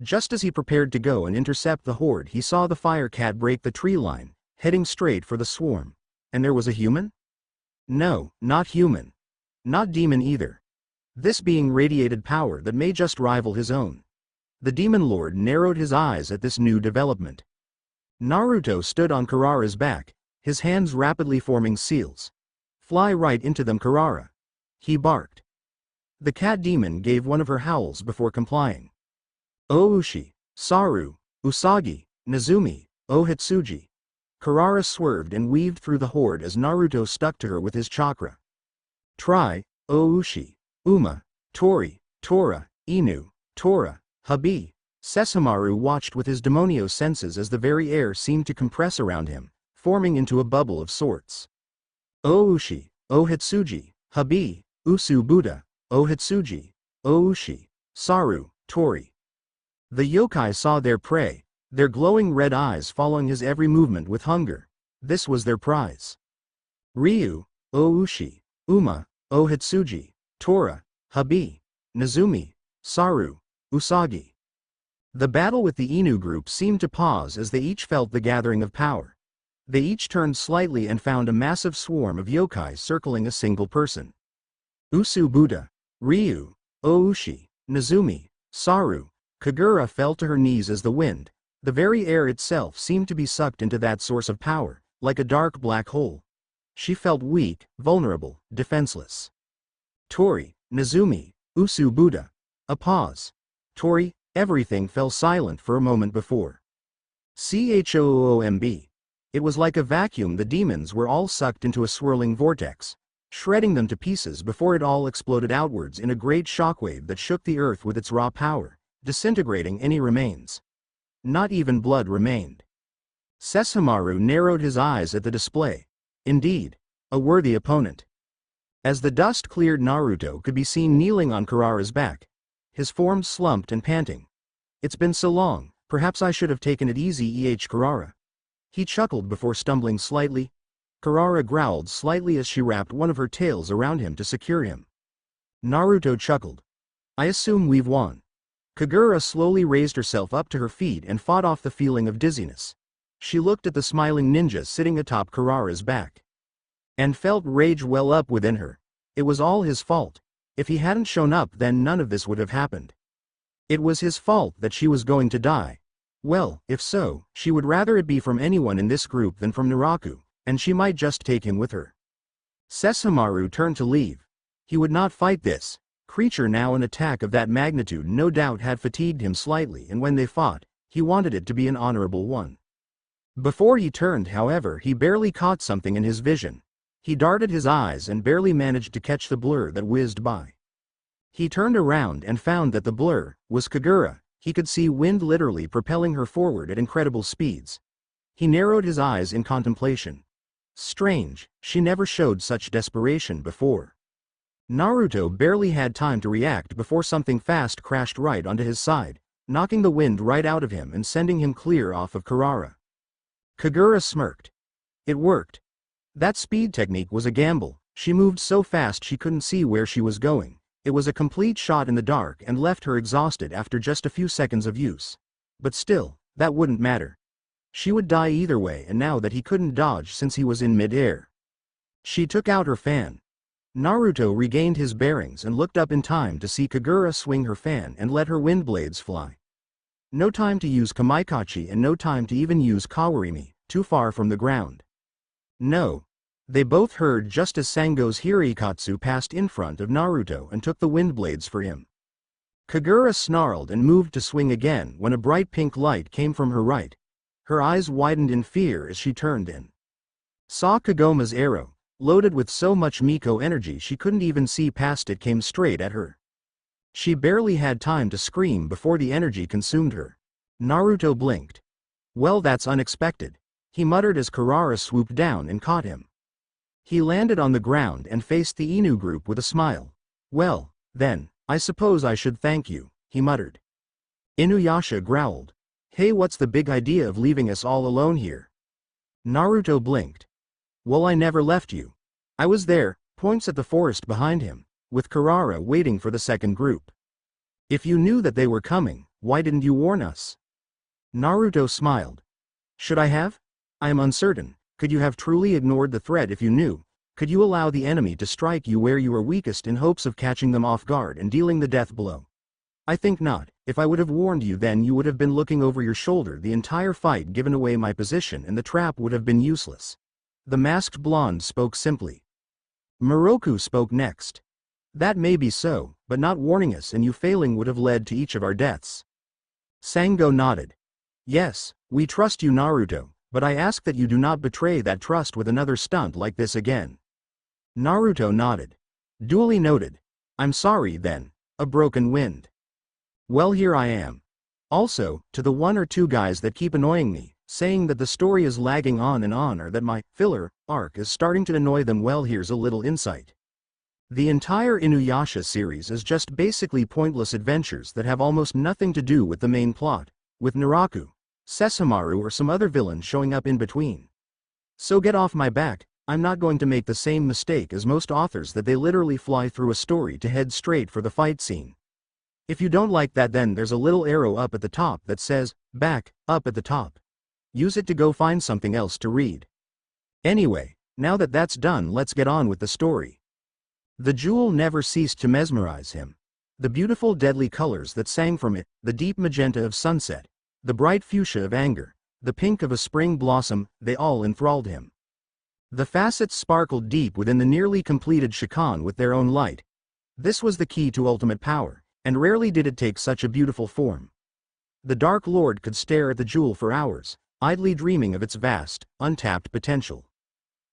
S1: Just as he prepared to go and intercept the horde, he saw the fire cat break the tree line, heading straight for the swarm. And there was a human? No, not human. Not demon either. This being radiated power that may just rival his own. The demon lord narrowed his eyes at this new development. Naruto stood on Kurara's back, his hands rapidly forming seals. Fly right into them, Kurara. He barked. The cat demon gave one of her howls before complying. Oushi, Saru, Usagi, Nezumi, Ohitsuji. Kurara swerved and weaved through the horde as Naruto stuck to her with his chakra. Try, Oushi. Uma, Tori, Tora, Inu, Tora, Habi. Sesshomaru watched with his demonio senses as the very air seemed to compress around him, forming into a bubble of sorts. Oushi, Ohitsuji, Habi, Usu Buddha, Ohitsuji, Oushi, Saru, Tori. The yokai saw their prey, their glowing red eyes following his every movement with hunger. This was their prize. Ryu, Oushi, Uma, Ohitsuji, Tora, Habi, Nezumi, Saru, Usagi. The battle with the Inu group seemed to pause as they each felt the gathering of power. They each turned slightly and found a massive swarm of yokai circling a single person. Usu Buddha, Ryu, Oushi, Nezumi, Saru, Kagura fell to her knees as the wind, the very air itself seemed to be sucked into that source of power, like a dark black hole. She felt weak, vulnerable, defenseless. Tori, Nezumi, Usu Buddha. A pause. Tori, everything fell silent for a moment before. Choomb. It was like a vacuum. The demons were all sucked into a swirling vortex, shredding them to pieces before it all exploded outwards in a great shockwave that shook the earth with its raw power, disintegrating any remains. Not even blood remained. Sesshomaru narrowed his eyes at the display. Indeed, a worthy opponent. As the dust cleared, Naruto could be seen kneeling on Kurara's back, his form slumped and panting. It's been so long, perhaps I should have taken it easy, Kurara. He chuckled before stumbling slightly. Kurara growled slightly as she wrapped one of her tails around him to secure him. Naruto chuckled. I assume we've won. Kagura slowly raised herself up to her feet and fought off the feeling of dizziness. She looked at the smiling ninja sitting atop Kurara's back, and felt rage well up within her. It was all his fault. If he hadn't shown up, then none of this would have happened. It was his fault that she was going to die. Well, if so, she would rather it be from anyone in this group than from Naraku, and she might just take him with her. Sesshomaru turned to leave. He would not fight this creature now. An attack of that magnitude no doubt had fatigued him slightly, and when they fought, he wanted it to be an honorable one. Before he turned, however, he barely caught something in his vision. He darted his eyes and barely managed to catch the blur that whizzed by. He turned around and found that the blur was Kagura. He could see wind literally propelling her forward at incredible speeds. He narrowed his eyes in contemplation. Strange, she never showed such desperation before. Naruto barely had time to react before something fast crashed right onto his side, knocking the wind right out of him and sending him clear off of Kurara. Kagura smirked. It worked. That speed technique was a gamble. She moved so fast she couldn't see where she was going. It was a complete shot in the dark and left her exhausted after just a few seconds of use. But still, that wouldn't matter. She would die either way, and now that he couldn't dodge since he was in mid-air. She took out her fan. Naruto regained his bearings and looked up in time to see Kagura swing her fan and let her wind blades fly. No time to use Kamaikachi and no time to even use Kawarimi, too far from the ground. No. They both heard just as Sango's Hirikatsu passed in front of Naruto and took the wind blades for him. Kagura snarled and moved to swing again when a bright pink light came from her right. Her eyes widened in fear as she turned and saw Kagoma's arrow, loaded with so much Miko energy she couldn't even see past it, came straight at her. She barely had time to scream before the energy consumed her. Naruto blinked. Well, that's unexpected, he muttered as Kurara swooped down and caught him. He landed on the ground and faced the Inu group with a smile. Well, then, I suppose I should thank you, he muttered. Inuyasha growled. Hey, what's the big idea of leaving us all alone here? Naruto blinked. Well, I never left you. I was there, points at the forest behind him, with Kurara waiting for the second group. If you knew that they were coming, why didn't you warn us? Naruto smiled. Should I have? I am uncertain. Could you have truly ignored the threat if you knew? Could you allow the enemy to strike you where you are weakest in hopes of catching them off guard and dealing the death blow? I think not. If I would have warned you, then you would have been looking over your shoulder the entire fight, given away my position, and the trap would have been useless. The masked blonde spoke simply. Moroku spoke next. That may be so, but not warning us and you failing would have led to each of our deaths. Sango nodded. Yes, we trust you, Naruto, but I ask that you do not betray that trust with another stunt like this again. Naruto nodded. Duly noted. I'm sorry then. A broken wind. Well, here I am. Also, to the one or two guys that keep annoying me, saying that the story is lagging on and on, or that my filler arc is starting to annoy them, well, here's a little insight. The entire Inuyasha series is just basically pointless adventures that have almost nothing to do with the main plot, with Naraku, Sesshomaru or some other villain showing up in between. So get off my back. I'm not going to make the same mistake as most authors that they literally fly through a story to head straight for the fight scene. If you don't like that, then there's a little arrow up at the top that says, back, up at the top. Use it to go find something else to read. Anyway, now that that's done, let's get on with the story. The jewel never ceased to mesmerize him. The beautiful deadly colors that sang from it, the deep magenta of sunset, the bright fuchsia of anger, the pink of a spring blossom, they all enthralled him. The facets sparkled deep within the nearly completed Shikon with their own light. This was the key to ultimate power, and rarely did it take such a beautiful form. The Dark Lord could stare at the jewel for hours, idly dreaming of its vast, untapped potential.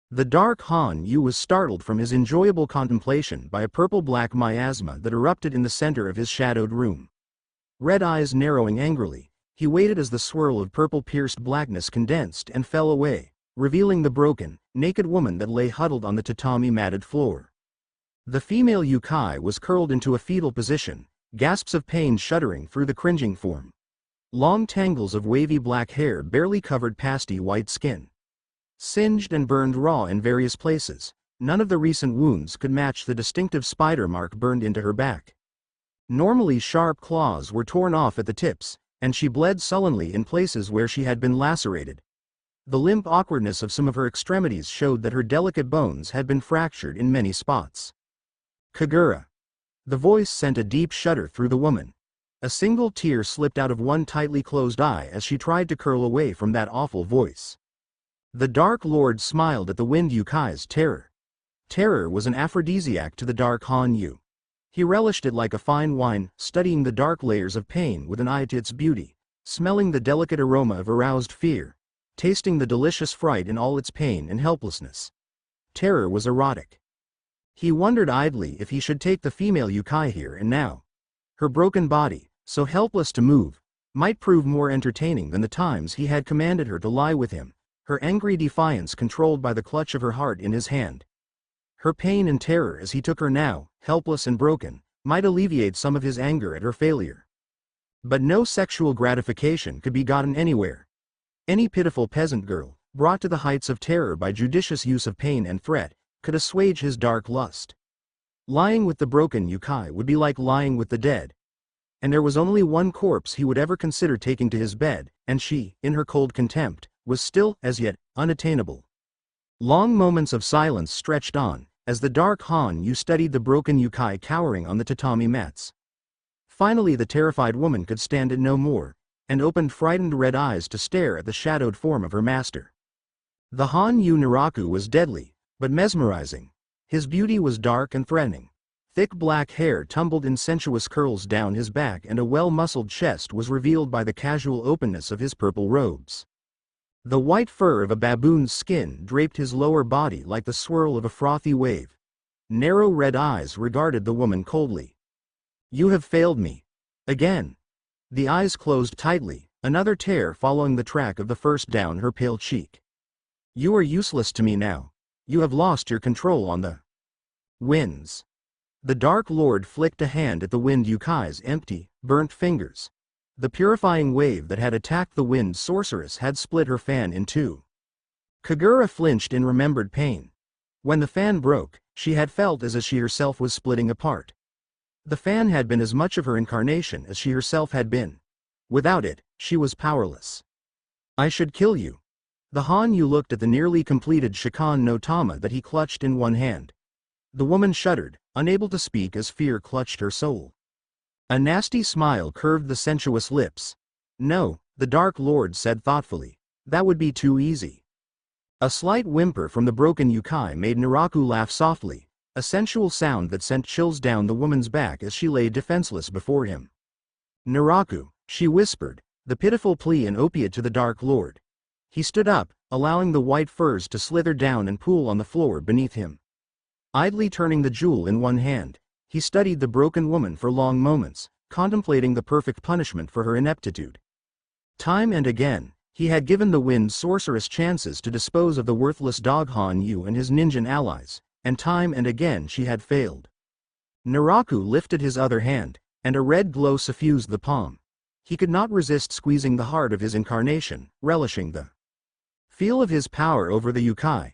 S1: The Dark Han Yu was startled from his enjoyable contemplation by a purple-black miasma that erupted in the center of his shadowed room. Red eyes narrowing angrily, he waited as the swirl of purple-pierced blackness condensed and fell away, revealing the broken, naked woman that lay huddled on the tatami-matted floor. The female Yukai was curled into a fetal position, gasps of pain shuddering through the cringing form. Long tangles of wavy black hair barely covered pasty white skin. Singed and burned raw in various places, none of the recent wounds could match the distinctive spider mark burned into her back. Normally sharp claws were torn off at the tips, and she bled sullenly in places where she had been lacerated. The limp awkwardness of some of her extremities showed that her delicate bones had been fractured in many spots. Kagura. The voice sent a deep shudder through the woman. A single tear slipped out of one tightly closed eye as she tried to curl away from that awful voice. The Dark Lord smiled at the Wind Yukai's terror. Terror was an aphrodisiac to the Dark Han Yu. He relished it like a fine wine, studying the dark layers of pain with an eye to its beauty, smelling the delicate aroma of aroused fear, tasting the delicious fright in all its pain and helplessness. Terror was erotic. He wondered idly if he should take the female Yukai here and now. Her broken body, so helpless to move, might prove more entertaining than the times he had commanded her to lie with him, her angry defiance controlled by the clutch of her heart in his hand. Her pain and terror as he took her now, helpless and broken, might alleviate some of his anger at her failure. But no sexual gratification could be gotten anywhere. Any pitiful peasant girl, brought to the heights of terror by judicious use of pain and threat, could assuage his dark lust. Lying with the broken Yukai would be like lying with the dead. And there was only one corpse he would ever consider taking to his bed, and she, in her cold contempt, was still, as yet, unattainable. Long moments of silence stretched on, as the Dark Han Yu studied the broken Yukai cowering on the tatami mats. Finally the terrified woman could stand it no more, and opened frightened red eyes to stare at the shadowed form of her master. The Hanyu Naraku was deadly, but mesmerizing. His beauty was dark and threatening. Thick black hair tumbled in sensuous curls down his back, and a well-muscled chest was revealed by the casual openness of his purple robes. The white fur of a baboon's skin draped his lower body like the swirl of a frothy wave. Narrow red eyes regarded the woman coldly. "You have failed me. Again." The eyes closed tightly, another tear following the track of the first down her pale cheek. "You are useless to me now. You have lost your control on the winds." The Dark Lord flicked a hand at the wind Yukai's empty, burnt fingers. The purifying wave that had attacked the wind sorceress had split her fan in two. Kagura flinched in remembered pain. When the fan broke, she had felt as if she herself was splitting apart. The fan had been as much of her incarnation as she herself had been. Without it, she was powerless. "I should kill you." The Hanyu looked at the nearly completed Shikon no Tama that he clutched in one hand. The woman shuddered, unable to speak as fear clutched her soul. A nasty smile curved the sensuous lips. "No," the Dark Lord said thoughtfully. "That would be too easy." A slight whimper from the broken Yukai made Naraku laugh softly, a sensual sound that sent chills down the woman's back as she lay defenseless before him. "Naraku," she whispered, the pitiful plea an opiate to the Dark Lord. He stood up, allowing the white furs to slither down and pool on the floor beneath him. Idly turning the jewel in one hand, he studied the broken woman for long moments, contemplating the perfect punishment for her ineptitude. Time and again, he had given the wind sorceress chances to dispose of the worthless dog Hanyu and his ninja allies, and time and again she had failed. Naraku lifted his other hand, and a red glow suffused the palm. He could not resist squeezing the heart of his incarnation, relishing the feel of his power over the Yukai.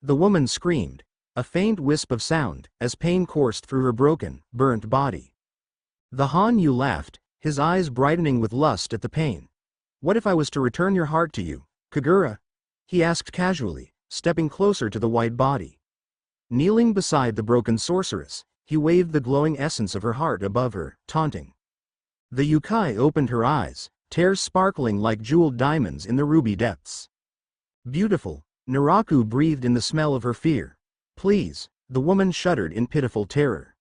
S1: The woman screamed, a faint wisp of sound, as pain coursed through her broken, burnt body. The Hanyu laughed, his eyes brightening with lust at the pain. "What if I was to return your heart to you, Kagura?" he asked casually, stepping closer to the white body. Kneeling beside the broken sorceress, he waved the glowing essence of her heart above her, taunting. The Yukai opened her eyes, tears sparkling like jeweled diamonds in the ruby depths. "Beautiful," Naraku breathed in the smell of her fear. "Please," the woman shuddered in pitiful terror.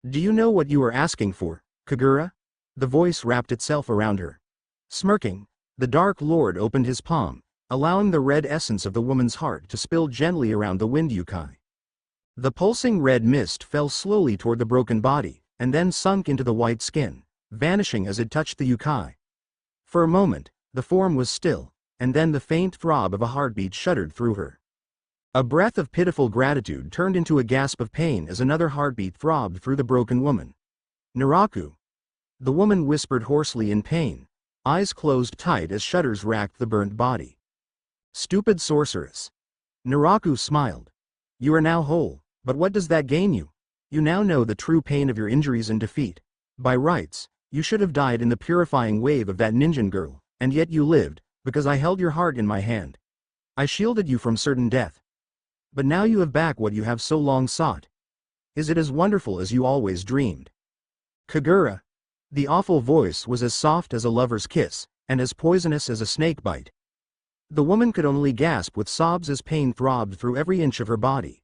S1: "Do you know what you are asking for, Kagura?" The voice wrapped itself around her. Smirking, the Dark Lord opened his palm, allowing the red essence of the woman's heart to spill gently around the wind Yukai. The pulsing red mist fell slowly toward the broken body, and then sunk into the white skin, vanishing as it touched the Yukai. For a moment, the form was still, and then the faint throb of a heartbeat shuddered through her. A breath of pitiful gratitude turned into a gasp of pain as another heartbeat throbbed through the broken woman. "Naraku." The woman whispered hoarsely in pain, eyes closed tight as shudders racked the burnt body. "Stupid sorceress." Naraku smiled. "You are now whole, but what does that gain you? You now know the true pain of your injuries and defeat. By rights, you should have died in the purifying wave of that ninja girl, and yet you lived, because I held your heart in my hand. I shielded you from certain death. But now you have back what you have so long sought. Is it as wonderful as you always dreamed?" "Kagura." The awful voice was as soft as a lover's kiss, and as poisonous as a snake bite. The woman could only gasp with sobs as pain throbbed through every inch of her body.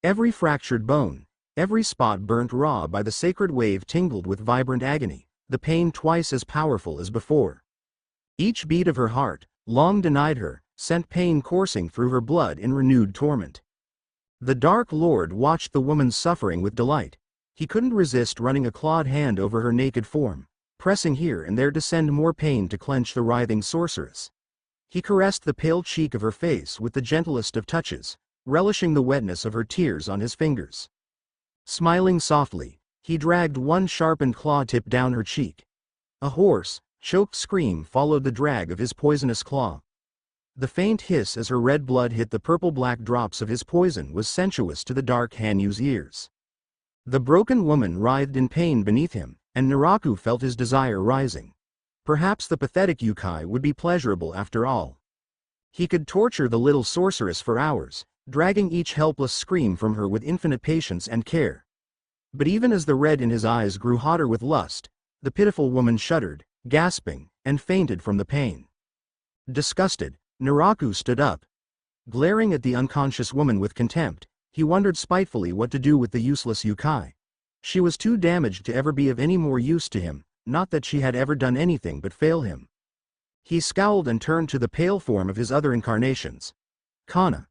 S1: Every fractured bone, every spot burnt raw by the sacred wave tingled with vibrant agony, the pain twice as powerful as before. Each beat of her heart, long denied her, sent pain coursing through her blood in renewed torment. The Dark Lord watched the woman's suffering with delight. He couldn't resist running a clawed hand over her naked form, pressing here and there to send more pain to clench the writhing sorceress. He caressed the pale cheek of her face with the gentlest of touches, relishing the wetness of her tears on his fingers. Smiling softly, he dragged one sharpened claw tip down her cheek. A hoarse, choked scream followed the drag of his poisonous claw. The faint hiss as her red blood hit the purple-black drops of his poison was sensuous to the dark Hanyu's ears. The broken woman writhed in pain beneath him, and Naraku felt his desire rising. Perhaps the pathetic Yukai would be pleasurable after all. He could torture the little sorceress for hours, dragging each helpless scream from her with infinite patience and care. But even as the red in his eyes grew hotter with lust, the pitiful woman shuddered, gasping, and fainted from the pain. Disgusted, Naraku stood up. Glaring at the unconscious woman with contempt, he wondered spitefully what to do with the useless Yukai. She was too damaged to ever be of any more use to him, not that she had ever done anything but fail him. He scowled and turned to the pale form of his other incarnations. Kana.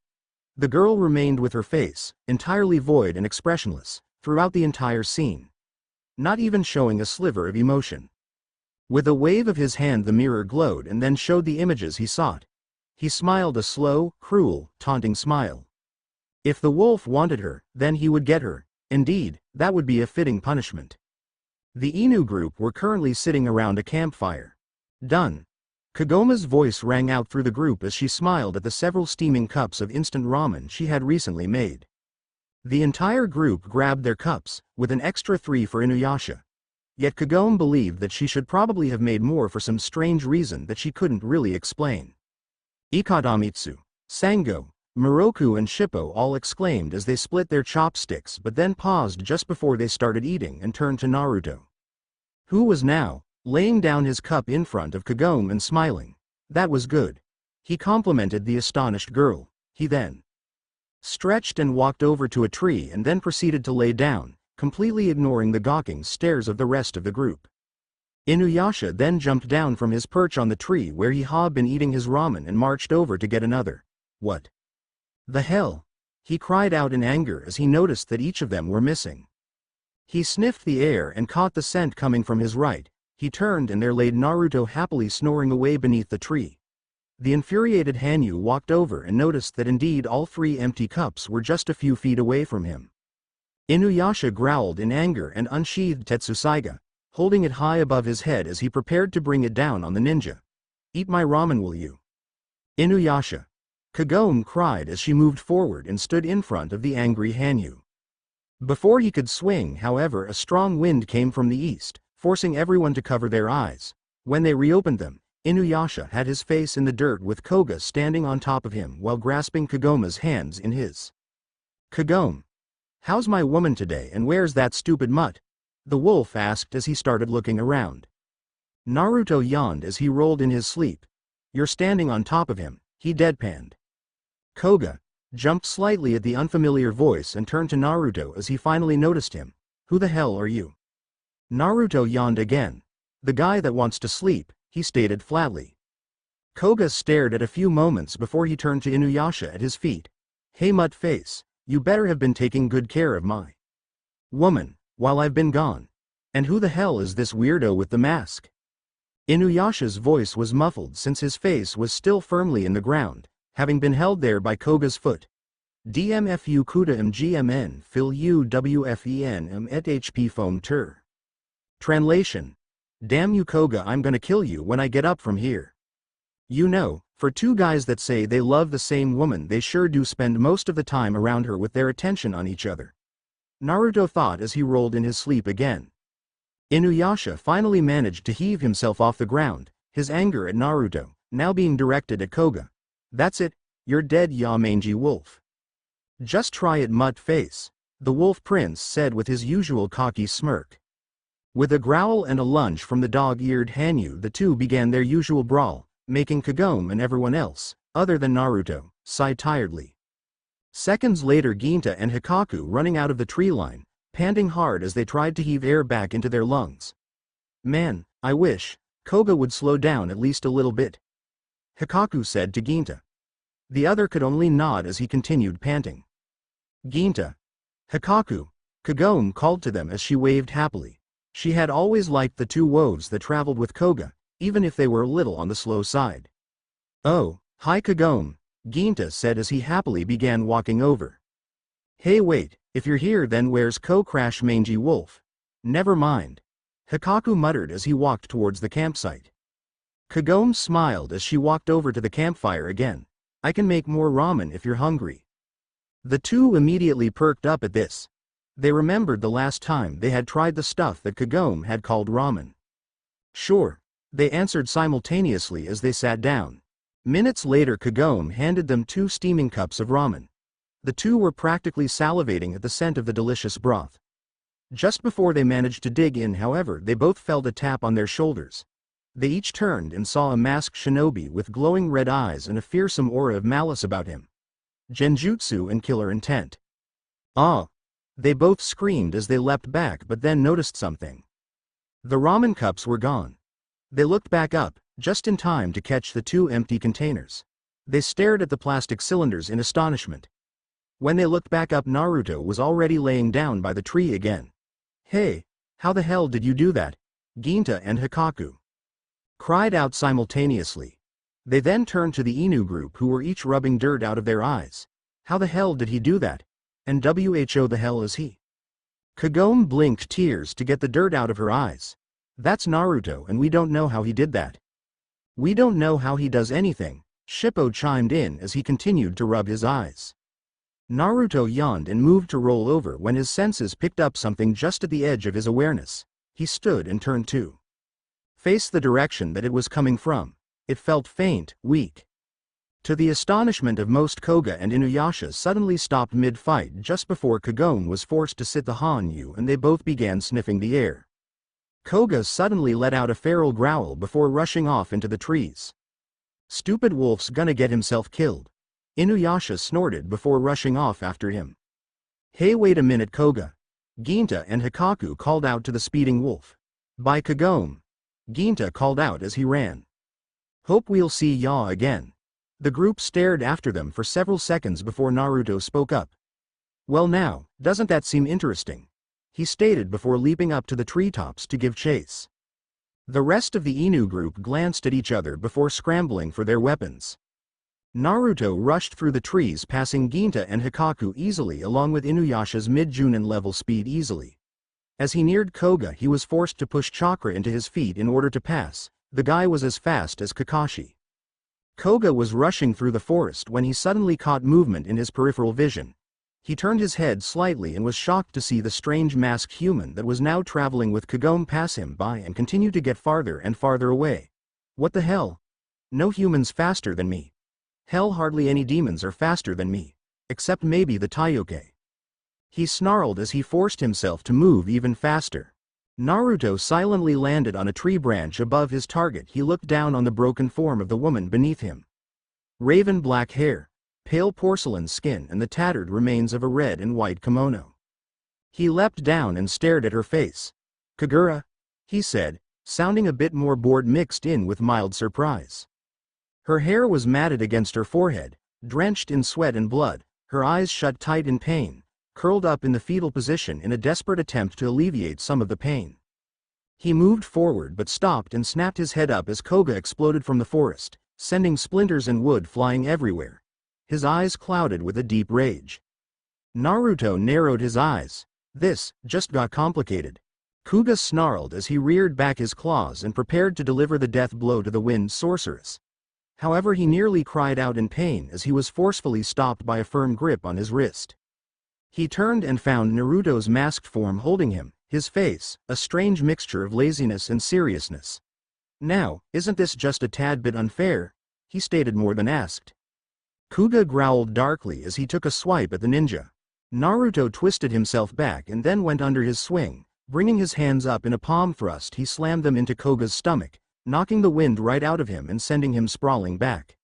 S1: The girl remained with her face, entirely void and expressionless, throughout the entire scene. Not even showing a sliver of emotion. With a wave of his hand the mirror glowed and then showed the images he sought. He smiled a slow, cruel, taunting smile. If the wolf wanted her, then he would get her. Indeed, that would be a fitting punishment. The Inu group were currently sitting around a campfire. Done. Kagoma's voice rang out through the group as she smiled at the several steaming cups of instant ramen she had recently made. The entire group grabbed their cups, with an extra 3 for Inuyasha. Yet Kagome believed that she should probably have made more for some strange reason that she couldn't really explain. Ikadamitsu, Sango, Moroku and Shippo all exclaimed as they split their chopsticks but then paused just before they started eating and turned to Naruto. Who was now laying down his cup in front of Kagome and smiling. That was good. He complimented the astonished girl. He then stretched and walked over to a tree and then proceeded to lay down, completely ignoring the gawking stares of the rest of the group. Inuyasha then jumped down from his perch on the tree where he had been eating his ramen and marched over to get another. What the hell? He cried out in anger as he noticed that each of them were missing. He sniffed the air and caught the scent coming from his right. He turned and there lay Naruto happily snoring away beneath the tree. The infuriated Hanyu walked over and noticed that indeed all 3 empty cups were just a few feet away from him. Inuyasha growled in anger and unsheathed Tetsusaiga, holding it high above his head as he prepared to bring it down on the ninja. Eat my ramen, will you? Inuyasha. Kagome cried as she moved forward and stood in front of the angry Hanyu. Before he could swing, however, a strong wind came from the east, forcing everyone to cover their eyes. When they reopened them, Inuyasha had his face in the dirt with Koga standing on top of him while grasping Kagome's hands in his. Kagome. How's my woman today and where's that stupid mutt? The wolf asked as he started looking around. Naruto yawned as he rolled in his sleep. You're standing on top of him, he deadpanned. Koga jumped slightly at the unfamiliar voice and turned to Naruto as he finally noticed him. Who the hell are you? Naruto yawned again. The guy that wants to sleep, he stated flatly. Koga stared at a few moments before he turned to Inuyasha at his feet. Hey mutt face, you better have been taking good care of my woman while I've been gone. And who the hell is this weirdo with the mask? Inuyasha's voice was muffled since his face was still firmly in the ground, having been held there by Koga's foot. DMFU Kuda MGMN Phil UWFEN et HP Foam Tur. Translation. Damn you Koga, I'm gonna kill you when I get up from here. You know, for 2 guys that say they love the same woman they sure do spend most of the time around her with their attention on each other. Naruto thought as he rolled in his sleep again. Inuyasha finally managed to heave himself off the ground, his anger at Naruto now being directed at Koga. That's it, you're dead ya mangy wolf. Just try it mutt face, the wolf prince said with his usual cocky smirk. With a growl and a lunge from the dog-eared Hanyu, the two began their usual brawl, making Kagome and everyone else, other than Naruto, sigh tiredly. Seconds later Ginta and Hikaku running out of the tree line, panting hard as they tried to heave air back into their lungs. Man, I wish Koga would slow down at least a little bit, Hikaku said to Ginta. The other could only nod as he continued panting. Ginta. Hikaku. Kagome called to them as she waved happily. She had always liked the 2 wolves that traveled with Koga, even if they were a little on the slow side. Oh, hi Kagome, Ginta said as he happily began walking over. Hey wait, if you're here then where's Crash Mangy Wolf? Never mind. Hikaku muttered as he walked towards the campsite. Kagome smiled as she walked over to the campfire again. I can make more ramen if you're hungry. The 2 immediately perked up at this. They remembered the last time they had tried the stuff that Kagome had called ramen. Sure, they answered simultaneously as they sat down. Minutes later Kagome handed them 2 steaming cups of ramen. The 2 were practically salivating at the scent of the delicious broth. Just before they managed to dig in, however, they both felt a tap on their shoulders. They each turned and saw a masked shinobi with glowing red eyes and a fearsome aura of malice about him. genjutsu and killer intent. Ah! They both screamed as they leapt back but then noticed something. The ramen cups were gone. They looked back up, just in time to catch the two empty containers. They stared at the plastic cylinders in astonishment. When they looked back up, Naruto was already laying down by the tree again. "Hey, how the hell did you do that?" Ginta and Hikaku cried out simultaneously. They then turned to the Inu group, who were each rubbing dirt out of their eyes. "How the hell did he do that? And who the hell is he?" Kagome blinked tears to get the dirt out of her eyes. "That's Naruto, and we don't know how he did that." "We don't know how he does anything," Shippo chimed in as he continued to rub his eyes. Naruto yawned and moved to roll over when his senses picked up something just at the edge of his awareness. He stood and turned to face the direction that it was coming from. It felt faint, weak. To the astonishment of most, Koga and Inuyasha suddenly stopped mid-fight just before Kagome was forced to sit the Hanyu, and they both began sniffing the air. Koga suddenly let out a feral growl before rushing off into the trees. "Stupid wolf's gonna get himself killed," Inuyasha snorted before rushing off after him. "Hey, wait a minute, Koga!" Ginta and Hikaku called out to the speeding wolf. "By Kagome!" Ginta called out as he ran. "Hope we'll see ya again." The group stared after them for several seconds before Naruto spoke up. "Well now, doesn't that seem interesting?" he stated before leaping up to the treetops to give chase. The rest of the Inu group glanced at each other before scrambling for their weapons. Naruto rushed through the trees, passing Ginta and Hikaku easily, along with Inuyasha's mid-Junin level speed easily. As he neared Koga, he was forced to push chakra into his feet in order to pass. The guy was as fast as Kakashi. Koga was rushing through the forest when he suddenly caught movement in his peripheral vision. He turned his head slightly and was shocked to see the strange masked human that was now traveling with Kagome pass him by and continue to get farther and farther away. "What the hell? No humans faster than me. Hell, hardly any demons are faster than me. Except maybe the Taiyuke." He snarled as he forced himself to move even faster. Naruto silently landed on a tree branch above his target. He looked down on the broken form of the woman beneath him. Raven black hair, pale porcelain skin, and the tattered remains of a red and white kimono. He leapt down and stared at her face. "Kagura," he said, sounding a bit more bored mixed in with mild surprise. Her hair was matted against her forehead, drenched in sweat and blood, her eyes shut tight in pain, curled up in the fetal position in a desperate attempt to alleviate some of the pain. He moved forward but stopped and snapped his head up as Koga exploded from the forest, sending splinters and wood flying everywhere. His eyes clouded with a deep rage. Naruto narrowed his eyes. "This just got complicated." Kuga snarled as he reared back his claws and prepared to deliver the death blow to the wind sorceress. However, he nearly cried out in pain as he was forcefully stopped by a firm grip on his wrist. He turned and found Naruto's masked form holding him, his face, a strange mixture of laziness and seriousness. "Now, isn't this just a tad bit unfair?" he stated more than asked. Kuga growled darkly as he took a swipe at the ninja. Naruto twisted himself back and then went under his swing. Bringing his hands up in a palm thrust, he slammed them into Koga's stomach, knocking the wind right out of him and sending him sprawling back.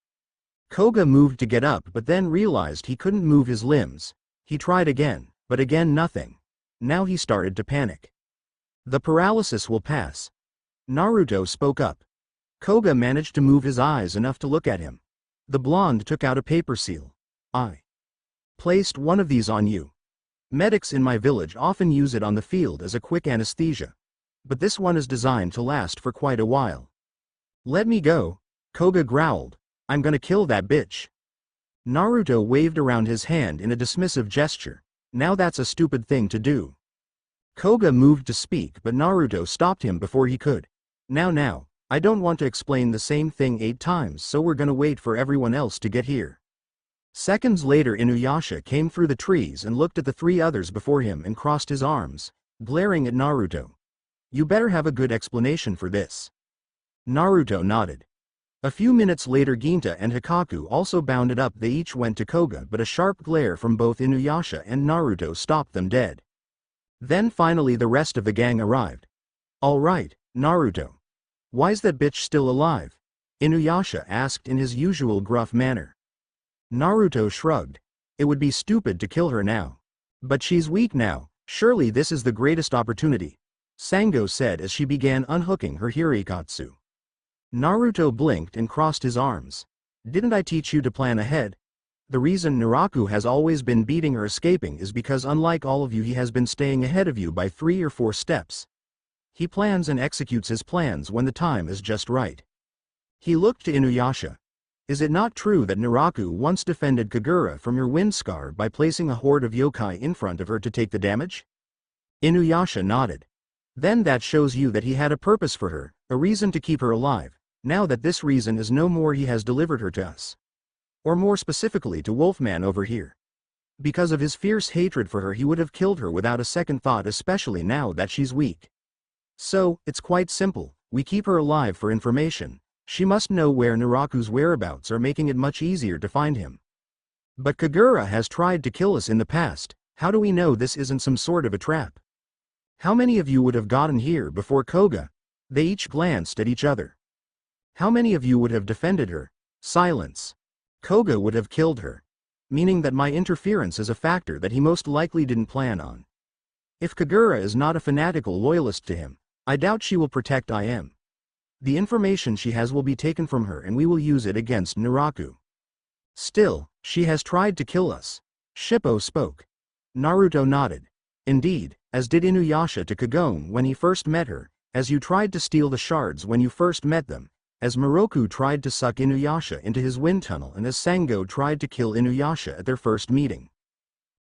S1: Koga moved to get up but then realized he couldn't move his limbs. He tried again, but again nothing. Now he started to panic. "The paralysis will pass." Naruto spoke up. Koga managed to move his eyes enough to look at him. The blonde took out a paper seal. "I placed one of these on you. Medics in my village often use it on the field as a quick anesthesia. But this one is designed to last for quite a while." "Let me go," Koga growled. "I'm gonna kill that bitch." Naruto waved around his hand in a dismissive gesture. "Now that's a stupid thing to do." Koga moved to speak but Naruto stopped him before he could. Now, I don't want to explain the same thing 8 times, so we're gonna wait for everyone else to get here." Seconds later, Inuyasha came through the trees and looked at the 3 others before him and crossed his arms, glaring at Naruto. "You better have a good explanation for this." Naruto nodded. A few minutes later, Ginta and Hikaku also bounded up. They each went to Koga, but a sharp glare from both Inuyasha and Naruto stopped them dead. Then finally the rest of the gang arrived. "All right, Naruto. Why's that bitch still alive?" Inuyasha asked in his usual gruff manner. Naruto shrugged. It would be stupid to kill her now. But she's weak now, surely this is the greatest opportunity, Sango said as she began unhooking her hirikatsu. Naruto blinked and crossed his arms. Didn't I teach you to plan ahead? The reason Naraku has always been beating or escaping is because unlike all of you he has been staying ahead of you by 3 or 4 steps. He plans and executes his plans when the time is just right. He looked to Inuyasha. Is it not true that Naraku once defended Kagura from your wind scar by placing a horde of yokai in front of her to take the damage? Inuyasha nodded. Then that shows you that he had a purpose for her, a reason to keep her alive. Now that this reason is no more, he has delivered her to us. Or more specifically to Wolfman over here. Because of his fierce hatred for her he would have killed her without a second thought, especially now that she's weak. So, it's quite simple, we keep her alive for information. She must know where Naraku's whereabouts are, making it much easier to find him. But Kagura has tried to kill us in the past, how do we know this isn't some sort of a trap? How many of you would have gotten here before Koga? They each glanced at each other. How many of you would have defended her? Silence. Koga would have killed her. Meaning that my interference is a factor that he most likely didn't plan on. If Kagura is not a fanatical loyalist to him, I doubt she will protect IM. The information she has will be taken from her and we will use it against Naraku. Still, she has tried to kill us. Shippo spoke. Naruto nodded. Indeed, as did Inuyasha to Kagome when he first met her, as you tried to steal the shards when you first met them, as Moroku tried to suck Inuyasha into his wind tunnel, and as Sango tried to kill Inuyasha at their first meeting.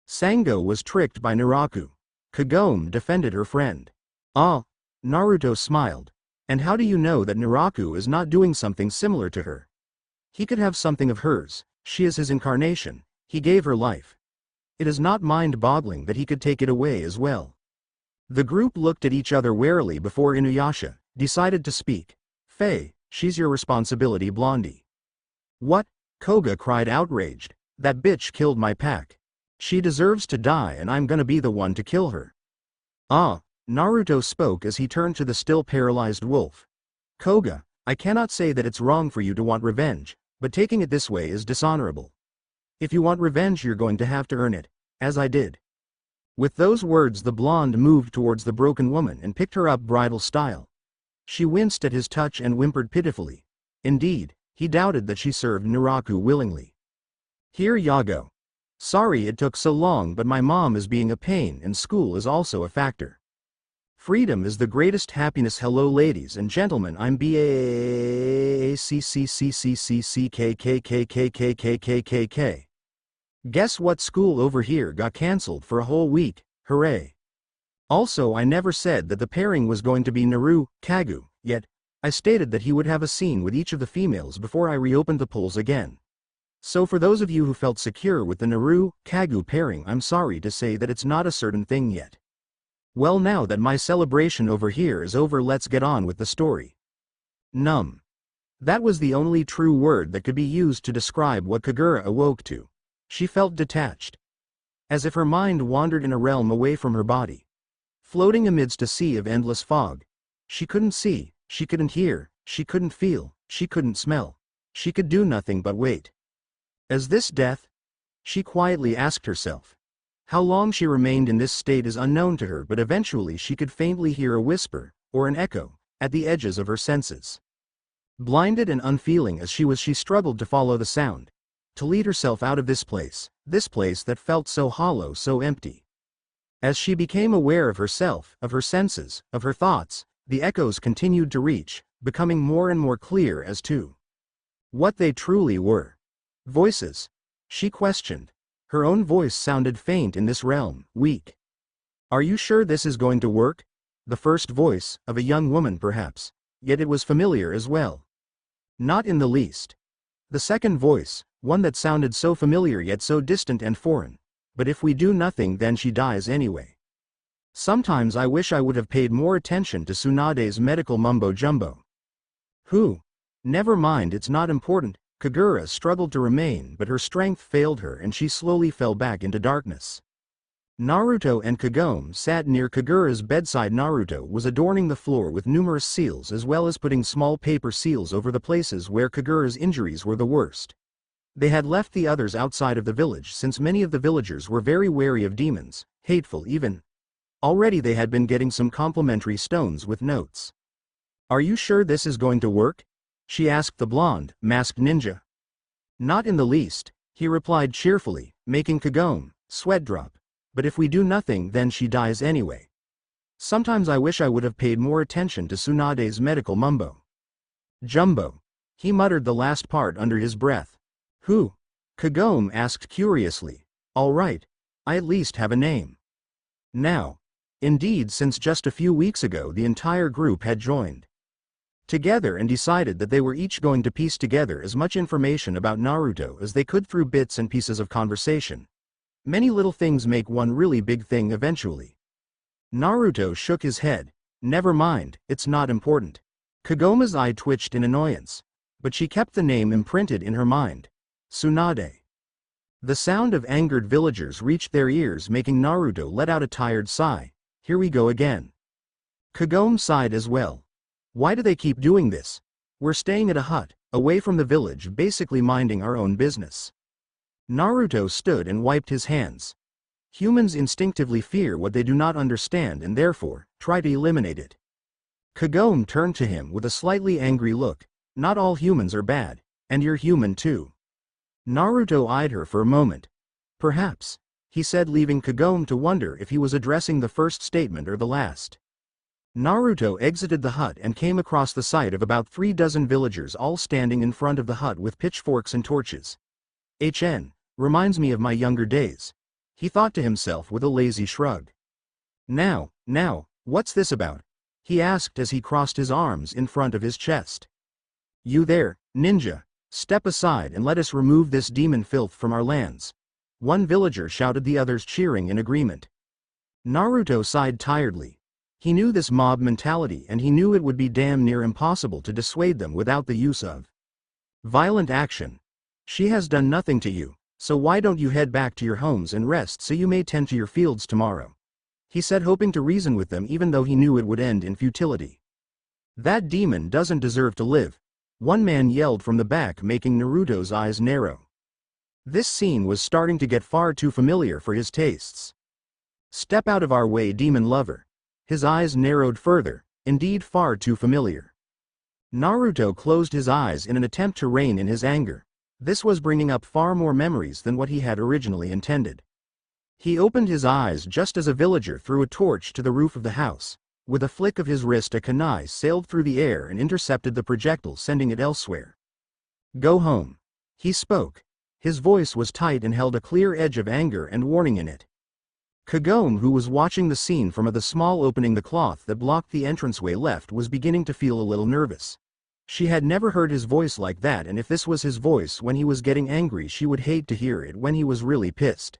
S1: Sango was tricked by Naraku. Kagome defended her friend. Ah, Naruto smiled. And how do you know that Naraku is not doing something similar to her? He could have something of hers, she is his incarnation, he gave her life. It is not mind-boggling that he could take it away as well. The group looked at each other warily before Inuyasha decided to speak. Faye, she's your responsibility, Blondie. What? Koga cried outraged. That bitch killed my pack. She deserves to die and I'm gonna be the one to kill her. Ah, Naruto spoke as he turned to the still paralyzed wolf. Koga, I cannot say that it's wrong for you to want revenge, but taking it this way is dishonorable. If you want revenge you're going to have to earn it, as I did. With those words the blonde moved towards the broken woman and picked her up bridal style. She winced at his touch and whimpered pitifully. Indeed, he doubted that she served Naraku willingly. Here Yago. Sorry it took so long, but my mom is being a pain and school is also a factor. Freedom is the greatest happiness. Hello ladies and gentlemen, I'm BACCCCCCKKKKKKKKKK. Guess what, school over here got cancelled for a whole week, hooray. Also I never said that the pairing was going to be Naru, Kagu, yet, I stated that he would have a scene with each of the females before I reopened the polls again. So for those of you who felt secure with the Naru, Kagu pairing, I'm sorry to say that it's not a certain thing yet. Well, now that my celebration over here is over, let's get on with the story. Numb. That was the only true word that could be used to describe what Kagura awoke to. She felt detached. As if her mind wandered in a realm away from her body. Floating amidst a sea of endless fog. She couldn't see, she couldn't hear, she couldn't feel, she couldn't smell. She could do nothing but wait. Is this death? She quietly asked herself. How long she remained in this state is unknown to her, but eventually she could faintly hear a whisper, or an echo, at the edges of her senses. Blinded and unfeeling as she was, she struggled to follow the sound. To lead herself out of this place that felt so hollow, so empty. As she became aware of herself, of her senses, of her thoughts, the echoes continued to reach, becoming more and more clear as to what they truly were. Voices? She questioned. Her own voice sounded faint in this realm, weak. Are you sure this is going to work? The first voice, of a young woman perhaps, yet it was familiar as well. Not in the least. The second voice, one that sounded so familiar yet so distant and foreign. But if we do nothing then she dies anyway. Sometimes I wish I would have paid more attention to Tsunade's medical mumbo-jumbo. Who? Never mind, it's not important. Kagura struggled to remain, but her strength failed her and she slowly fell back into darkness. Naruto and Kagome sat near Kagura's bedside. Naruto was adorning the floor with numerous seals as well as putting small paper seals over the places where Kagura's injuries were the worst. They had left the others outside of the village since many of the villagers were very wary of demons, hateful even. Already they had been getting some complimentary stones with notes. "Are you sure this is going to work?" she asked the blonde, masked ninja. "Not in the least," he replied cheerfully, making Kagome sweat drop. "But if we do nothing then she dies anyway. Sometimes I wish I would have paid more attention to Tsunade's medical mumbo jumbo." He muttered the last part under his breath. "Who?" Kagome asked curiously. "All right. I at least have a name." Now. Indeed, since just a few weeks ago the entire group had joined together and decided that they were each going to piece together as much information about Naruto as they could through bits and pieces of conversation. Many little things make one really big thing eventually. Naruto shook his head. "Never mind, it's not important." Kagome's eye twitched in annoyance. But she kept the name imprinted in her mind. Tsunade. The sound of angered villagers reached their ears, making Naruto let out a tired sigh. "Here we go again." Kagome sighed as well. "Why do they keep doing this? We're staying at a hut, away from the village, basically minding our own business." Naruto stood and wiped his hands. Humans instinctively fear what they do not understand and therefore try to eliminate it. Kagome turned to him with a slightly angry look. "Not all humans are bad, and you're human too." Naruto eyed her for a moment. "Perhaps," he said, leaving Kagome to wonder if he was addressing the first statement or the last. Naruto exited the hut and came across the sight of about 3 dozen villagers all standing in front of the hut with pitchforks and torches. Reminds me of my younger days," he thought to himself with a lazy shrug. Now, what's this about?" he asked as he crossed his arms in front of his chest. "You there, ninja, step aside and let us remove this demon filth from our lands," one villager shouted, the others cheering in agreement. Naruto sighed tiredly. He knew this mob mentality and he knew it would be damn near impossible to dissuade them without the use of violent action. "She has done nothing to you, so why don't you head back to your homes and rest so you may tend to your fields tomorrow?" he said, hoping to reason with them even though he knew it would end in futility. "That demon doesn't deserve to live," one man yelled from the back, making Naruto's eyes narrow. This scene was starting to get far too familiar for his tastes. "Step out of our way, demon lover." His eyes narrowed further. Indeed, far too familiar. Naruto closed his eyes in an attempt to rein in his anger. This was bringing up far more memories than what he had originally intended. He opened his eyes just as a villager threw a torch to the roof of the house. With a flick of his wrist, a kunai sailed through the air and intercepted the projectile, sending it elsewhere. "Go home," he spoke. His voice was tight and held a clear edge of anger and warning in it. Kagome, who was watching the scene from the small opening the cloth that blocked the entranceway left, was beginning to feel a little nervous. She had never heard his voice like that, and if this was his voice when he was getting angry, she would hate to hear it when he was really pissed.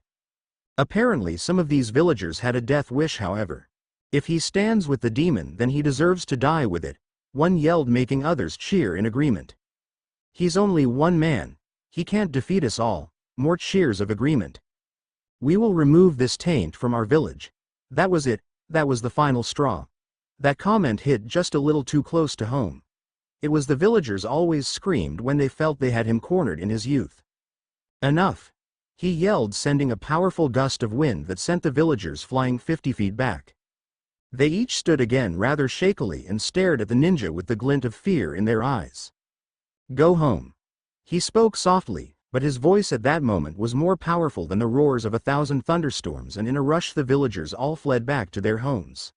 S1: Apparently some of these villagers had a death wish, however. "If he stands with the demon then he deserves to die with it," one yelled, making others cheer in agreement. "He's only one man. He can't defeat us all." More cheers of agreement. "We will remove this taint from our village." That was it, that was the final straw. That comment hit just a little too close to home. It was the villagers always screamed when they felt they had him cornered in his youth. "Enough!" he yelled, sending a powerful gust of wind that sent the villagers flying 50 feet back. They each stood again rather shakily and stared at the ninja with the glint of fear in their eyes. "Go home." He spoke softly, but his voice at that moment was more powerful than the roars of 1,000 thunderstorms, and in a rush the villagers all fled back to their homes.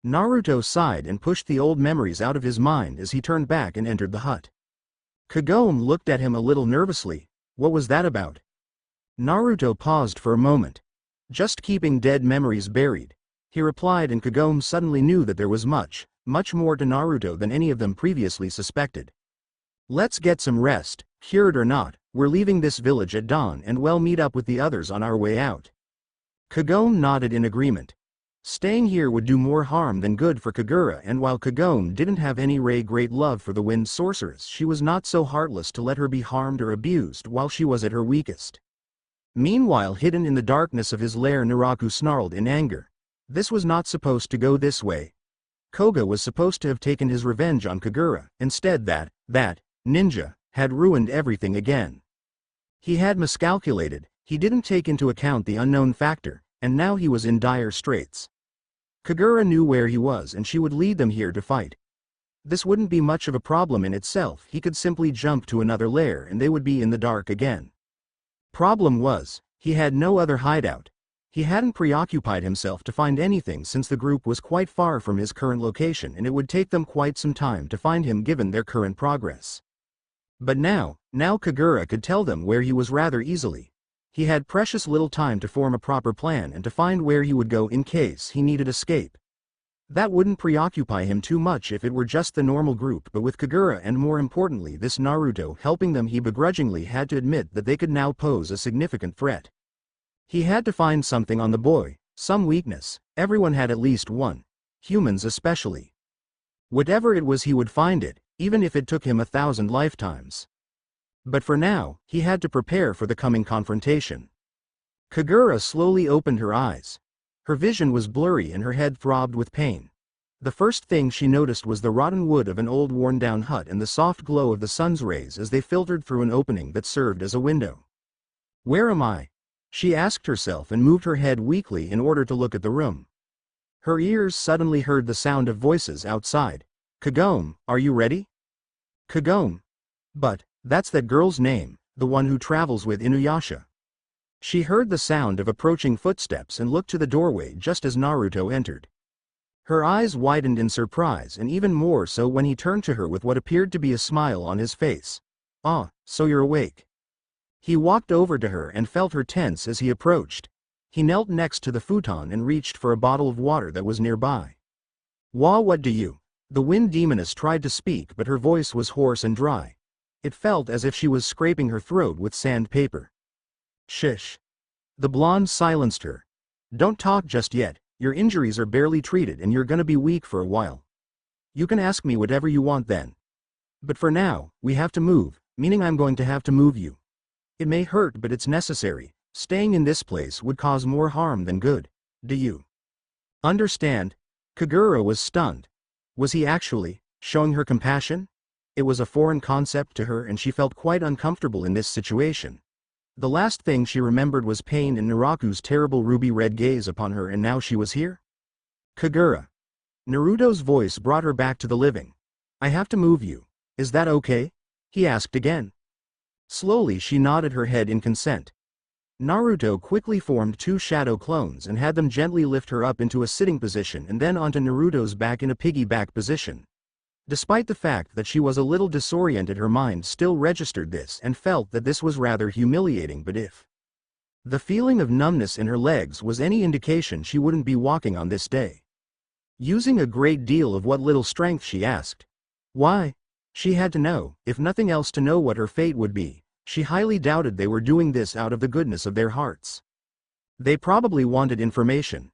S1: Naruto sighed and pushed the old memories out of his mind as he turned back and entered the hut. Kagome looked at him a little nervously. "What was that about?" Naruto paused for a moment. "Just keeping dead memories buried," he replied, and Kagome suddenly knew that there was much more to Naruto than any of them previously suspected. "Let's get some rest, cured or not. We're leaving this village at dawn and we'll meet up with the others on our way out." Kagome nodded in agreement. Staying here would do more harm than good for Kagura, and while Kagome didn't have any great love for the wind sorceress, she was not so heartless to let her be harmed or abused while she was at her weakest. Meanwhile, hidden in the darkness of his lair, Naraku snarled in anger. This was not supposed to go this way. Koga was supposed to have taken his revenge on Kagura. Instead that ninja had ruined everything again. He had miscalculated, he didn't take into account the unknown factor, and now he was in dire straits. Kagura knew where he was and she would lead them here to fight. This wouldn't be much of a problem in itself, he could simply jump to another lair and they would be in the dark again. Problem was, he had no other hideout. He hadn't preoccupied himself to find anything since the group was quite far from his current location and it would take them quite some time to find him given their current progress. But now Kagura could tell them where he was rather easily. He had precious little time to form a proper plan and to find where he would go in case he needed escape. That wouldn't preoccupy him too much if it were just the normal group, but with Kagura and more importantly this Naruto helping them, he begrudgingly had to admit that they could now pose a significant threat. He had to find something on the boy, some weakness. Everyone had at least one. Humans especially. Whatever it was he would find it, even if it took him 1,000 lifetimes. But for now, he had to prepare for the coming confrontation. Kagura slowly opened her eyes. Her vision was blurry and her head throbbed with pain. The first thing she noticed was the rotten wood of an old worn-down hut and the soft glow of the sun's rays as they filtered through an opening that served as a window. Where am I? She asked herself and moved her head weakly in order to look at the room. Her ears suddenly heard the sound of voices outside. Kagome, are you ready? Kagome. But, that's that girl's name, the one who travels with Inuyasha. She heard the sound of approaching footsteps and looked to the doorway just as Naruto entered. Her eyes widened in surprise and even more so when he turned to her with what appeared to be a smile on his face. Ah, so you're awake. He walked over to her and felt her tense as he approached. He knelt next to the futon and reached for a bottle of water that was nearby. What do you? The wind demoness tried to speak but her voice was hoarse and dry. It felt as if she was scraping her throat with sandpaper. Shish. The blonde silenced her. Don't talk just yet, your injuries are barely treated and you're gonna be weak for a while. You can ask me whatever you want then. But for now, we have to move, meaning I'm going to have to move you. It may hurt but it's necessary, staying in this place would cause more harm than good. Do you understand? Kagura was stunned. Was he actually showing her compassion? It was a foreign concept to her and she felt quite uncomfortable in this situation. The last thing she remembered was pain in Naraku's terrible ruby-red gaze upon her and now she was here? Kagura. Naruto's voice brought her back to the living. I have to move you. Is that okay? He asked again. Slowly she nodded her head in consent. Naruto quickly formed two shadow clones and had them gently lift her up into a sitting position and then onto Naruto's back in a piggyback position. Despite the fact that she was a little disoriented, her mind still registered this and felt that this was rather humiliating, but if the feeling of numbness in her legs was any indication, she wouldn't be walking on this day. Using a great deal of what little strength she asked. Why? She had to know, if nothing else to know what her fate would be. She highly doubted they were doing this out of the goodness of their hearts. They probably wanted information.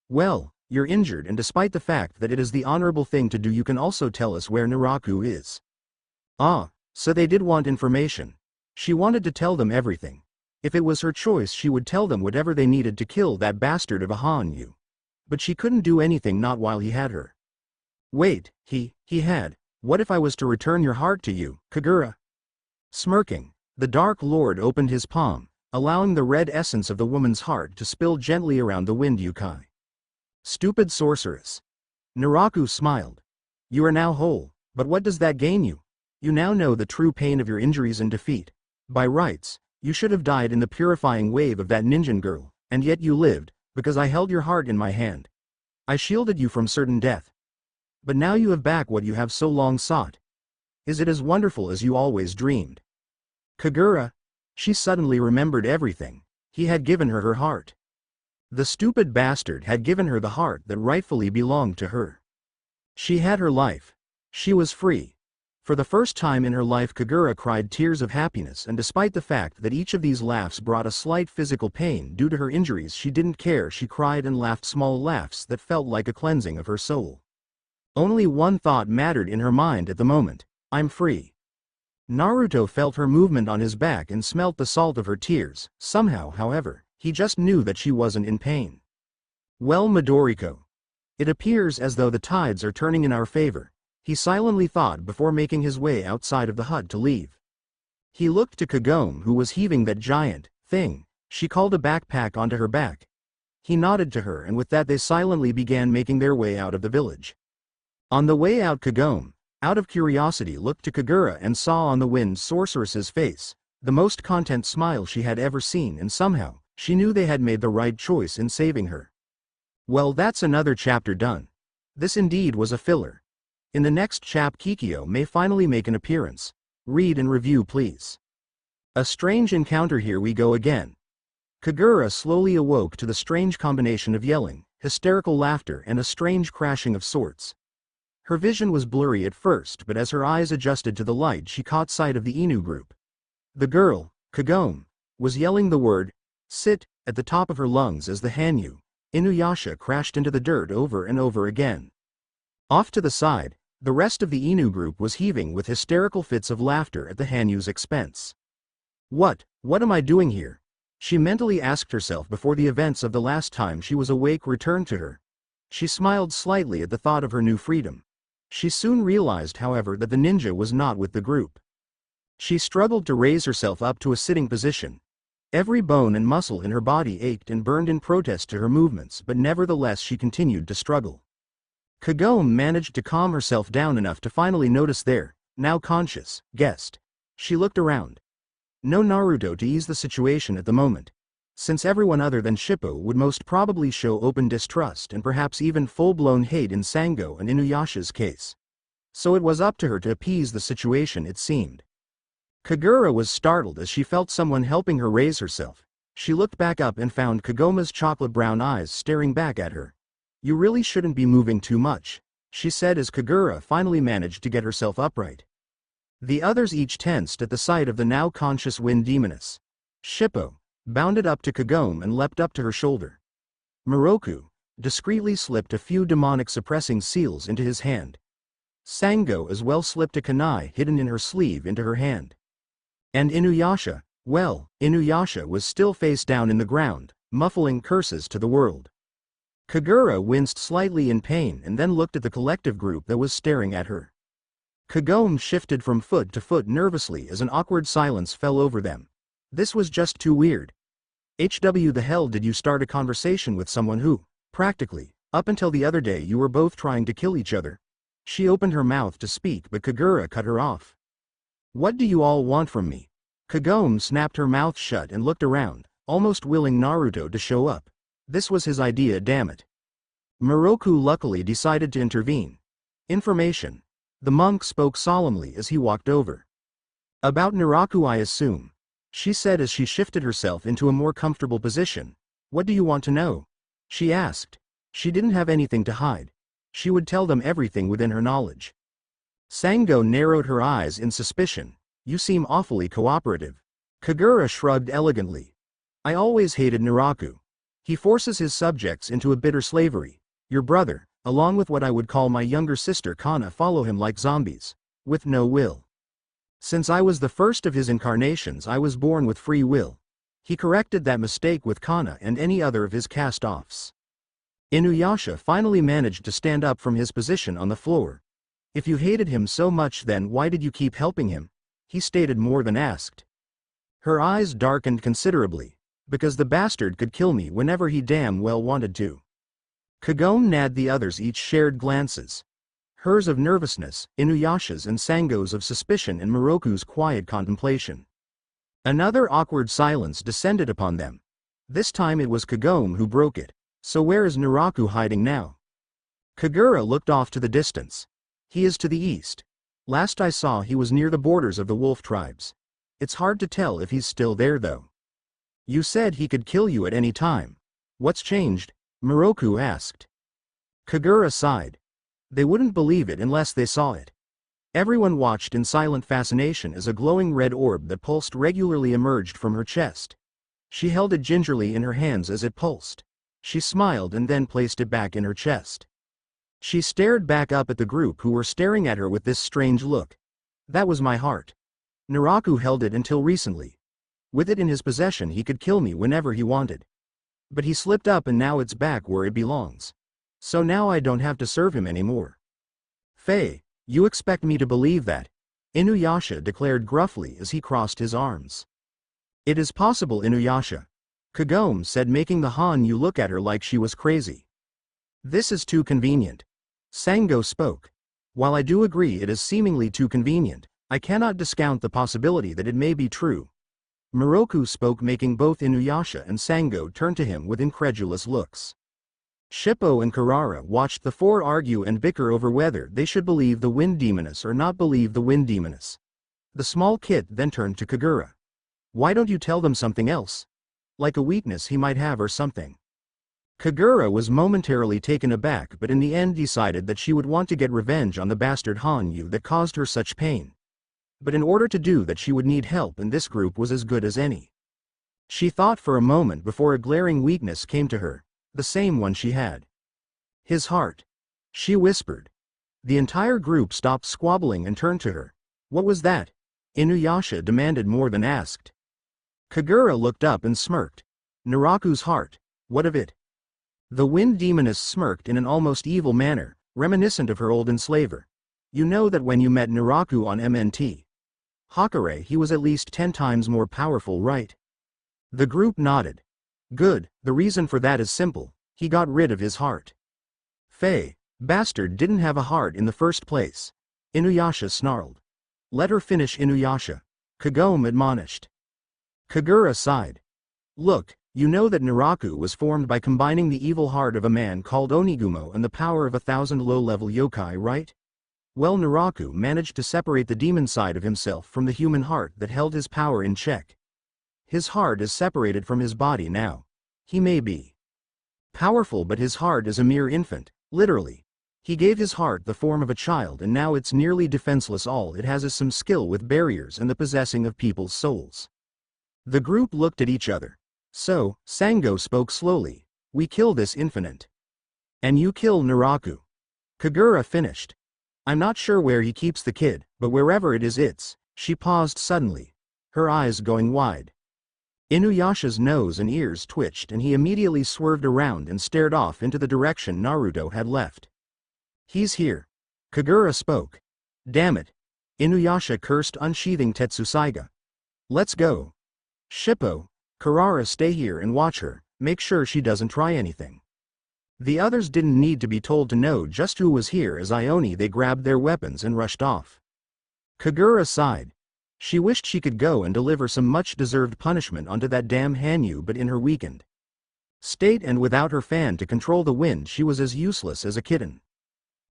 S1: Well, you're injured and despite the fact that it is the honorable thing to do, you can also tell us where Naraku is. Ah, so they did want information. She wanted to tell them everything. If it was her choice she would tell them whatever they needed to kill that bastard of a Hanyu. But she couldn't do anything, not while he had her. Wait, he had. What if I was to return your heart to you, Kagura? Smirking, the Dark Lord opened his palm, allowing the red essence of the woman's heart to spill gently around the wind. Yukai. Stupid sorceress. Naraku smiled. You are now whole, but what does that gain you? You now know the true pain of your injuries and defeat. By rights, you should have died in the purifying wave of that ninja girl, and yet you lived, because I held your heart in my hand. I shielded you from certain death. But now you have back what you have so long sought. Is it as wonderful as you always dreamed? Kagura. She suddenly remembered everything. He had given her her heart. The stupid bastard had given her the heart that rightfully belonged to her. She had her life. She was free. For the first time in her life Kagura cried tears of happiness, and despite the fact that each of these laughs brought a slight physical pain due to her injuries, she didn't care. She cried and laughed small laughs that felt like a cleansing of her soul. Only one thought mattered in her mind at the moment. I'm free. Naruto felt her movement on his back and smelt the salt of her tears. Somehow, however, he just knew that she wasn't in pain. Well, Midoriko. It appears as though the tides are turning in our favor, he silently thought before making his way outside of the hut to leave. He looked to Kagome, who was heaving that giant thing. She called a backpack onto her back. He nodded to her, and with that they silently began making their way out of the village. On the way out, Kagome, out of curiosity, looked to Kagura and saw on the wind sorceress's face the most content smile she had ever seen, and somehow she knew they had made the right choice in saving her. Well, that's another chapter done. This indeed was a filler. In the next chap, Kikyo may finally make an appearance. Read and review, please. A strange encounter. Here we go again. Kagura slowly awoke to the strange combination of yelling, hysterical laughter, and a strange crashing of sorts. Her vision was blurry at first, but as her eyes adjusted to the light, she caught sight of the Inu group. The girl, Kagome, was yelling the word, "Sit," at the top of her lungs as the Hanyu, Inuyasha, crashed into the dirt over and over again. Off to the side, the rest of the Inu group was heaving with hysterical fits of laughter at the Hanyu's expense. What am I doing here? She mentally asked herself before the events of the last time she was awake returned to her. She smiled slightly at the thought of her new freedom. She soon realized, however, that the ninja was not with the group. She struggled to raise herself up to a sitting position. Every bone and muscle in her body ached and burned in protest to her movements, but nevertheless she continued to struggle. Kagome managed to calm herself down enough to finally notice their, now conscious, guest. She looked around. No Naruto to ease the situation at the moment, since everyone other than Shippo would most probably show open distrust and perhaps even full-blown hate in Sango and Inuyasha's case. So it was up to her to appease the situation, it seemed. Kagura was startled as she felt someone helping her raise herself. She looked back up and found Kagome's chocolate brown eyes staring back at her. "You really shouldn't be moving too much," she said as Kagura finally managed to get herself upright. The others each tensed at the sight of the now conscious wind demoness. Shippo bounded up to Kagome and leapt up to her shoulder. Moroku discreetly slipped a few demonic suppressing seals into his hand. Sango as well slipped a kunai hidden in her sleeve into her hand. And Inuyasha, well, Inuyasha was still face down in the ground, muffling curses to the world. Kagura winced slightly in pain and then looked at the collective group that was staring at her. Kagome shifted from foot to foot nervously as an awkward silence fell over them. This was just too weird. HW, the hell did you start a conversation with someone who, practically, up until the other day you were both trying to kill each other? She opened her mouth to speak, but Kagura cut her off. What do you all want from me? Kagome snapped her mouth shut and looked around, almost willing Naruto to show up. This was his idea, damn it. Moroku luckily decided to intervene. Information. The monk spoke solemnly as he walked over. About Naraku, I assume, she said as she shifted herself into a more comfortable position. What do you want to know? She asked. She didn't have anything to hide. She would tell them everything within her knowledge. Sango narrowed her eyes in suspicion. You seem awfully cooperative. Kagura shrugged elegantly. I always hated Naraku. He forces his subjects into a bitter slavery. Your brother, along with what I would call my younger sister Kana, follow him like zombies, with no will. Since I was the first of his incarnations, I was born with free will. He corrected that mistake with Kana and any other of his cast-offs. Inuyasha finally managed to stand up from his position on the floor. If you hated him so much, then why did you keep helping him? He stated more than asked. Her eyes darkened considerably. Because the bastard could kill me whenever he damn well wanted to. Kagome nabbed the others, each shared glances. Hers of nervousness, Inuyasha's and Sango's of suspicion, and Moroku's quiet contemplation. Another awkward silence descended upon them. This time it was Kagome who broke it. So where is Naraku hiding now? Kagura looked off to the distance. He is to the east. Last I saw he was near the borders of the wolf tribes. It's hard to tell if he's still there though. You said he could kill you at any time. What's changed? Moroku asked. Kagura sighed. They wouldn't believe it unless they saw it. Everyone watched in silent fascination as a glowing red orb that pulsed regularly emerged from her chest. She held it gingerly in her hands as it pulsed. She smiled and then placed it back in her chest. She stared back up at the group who were staring at her with this strange look. That was my heart. Naraku held it until recently. With it in his possession he could kill me whenever he wanted. But he slipped up and now it's back where it belongs. So now I don't have to serve him anymore. Faye, you expect me to believe that? Inuyasha declared gruffly as he crossed his arms. It is possible, Inuyasha. Kagome said, making the Hanyu look at her like she was crazy. This is too convenient. Sango spoke. While I do agree it is seemingly too convenient, I cannot discount the possibility that it may be true. Moroku spoke, making both Inuyasha and Sango turn to him with incredulous looks. Shippo and Kurara watched the four argue and bicker over whether they should believe the Wind Demoness or not believe the Wind Demoness. The small kid then turned to Kagura. Why don't you tell them something else? Like a weakness he might have or something. Kagura was momentarily taken aback, but in the end decided that she would want to get revenge on the bastard Hanyu that caused her such pain. But in order to do that she would need help, and this group was as good as any. She thought for a moment before a glaring weakness came to her, the same one she had. His heart. She whispered. The entire group stopped squabbling and turned to her. What was that? Inuyasha demanded more than asked. Kagura looked up and smirked. Naraku's heart. What of it? The Wind Demoness smirked in an almost evil manner, reminiscent of her old enslaver. You know that when you met Naraku on MNT Hakare, he was at least 10 times more powerful, right? The group nodded. Good, the reason for that is simple. He got rid of his heart. Bastard didn't have a heart in the first place. Inuyasha snarled. Let her finish, Inuyasha. Kagome admonished. Kagura sighed. Look, you know that Naraku was formed by combining the evil heart of a man called Onigumo and the power of 1,000 low-level yokai, right? Well, Naraku managed to separate the demon side of himself from the human heart that held his power in check. His heart is separated from his body now. He may be powerful, but his heart is a mere infant, literally. He gave his heart the form of a child, and now it's nearly defenseless. All it has is some skill with barriers and the possessing of people's souls. The group looked at each other. So, Sango spoke slowly. We kill this infinite. And you kill Naraku. Kagura finished. I'm not sure where he keeps the kid, but wherever it is it's. She paused suddenly, her eyes going wide. Inuyasha's nose and ears twitched, and he immediately swerved around and stared off into the direction Naruto had left. He's here. Kagura spoke. Damn it. Inuyasha cursed, unsheathing Tetsusaiga. Let's go. Shippo, Kurara, stay here and watch her, make sure she doesn't try anything. The others didn't need to be told to know just who was here. As Ione, they grabbed their weapons and rushed off. Kagura sighed. She wished she could go and deliver some much-deserved punishment onto that damn Hanyu, but in her weakened state and without her fan to control the wind, she was as useless as a kitten.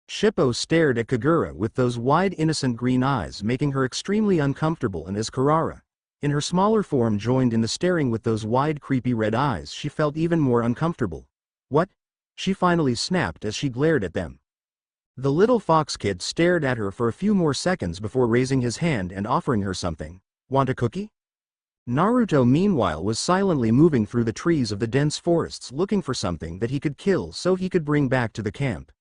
S1: Shippo stared at Kagura with those wide, innocent green eyes, making her extremely uncomfortable, and as Kurara, in her smaller form, joined in the staring with those wide, creepy red eyes, she felt even more uncomfortable. What? She finally snapped as she glared at them. The little fox kid stared at her for a few more seconds before raising his hand and offering her something. Want a cookie? Naruto, meanwhile, was silently moving through the trees of the dense forests, looking for something that he could kill so he could bring back to the camp.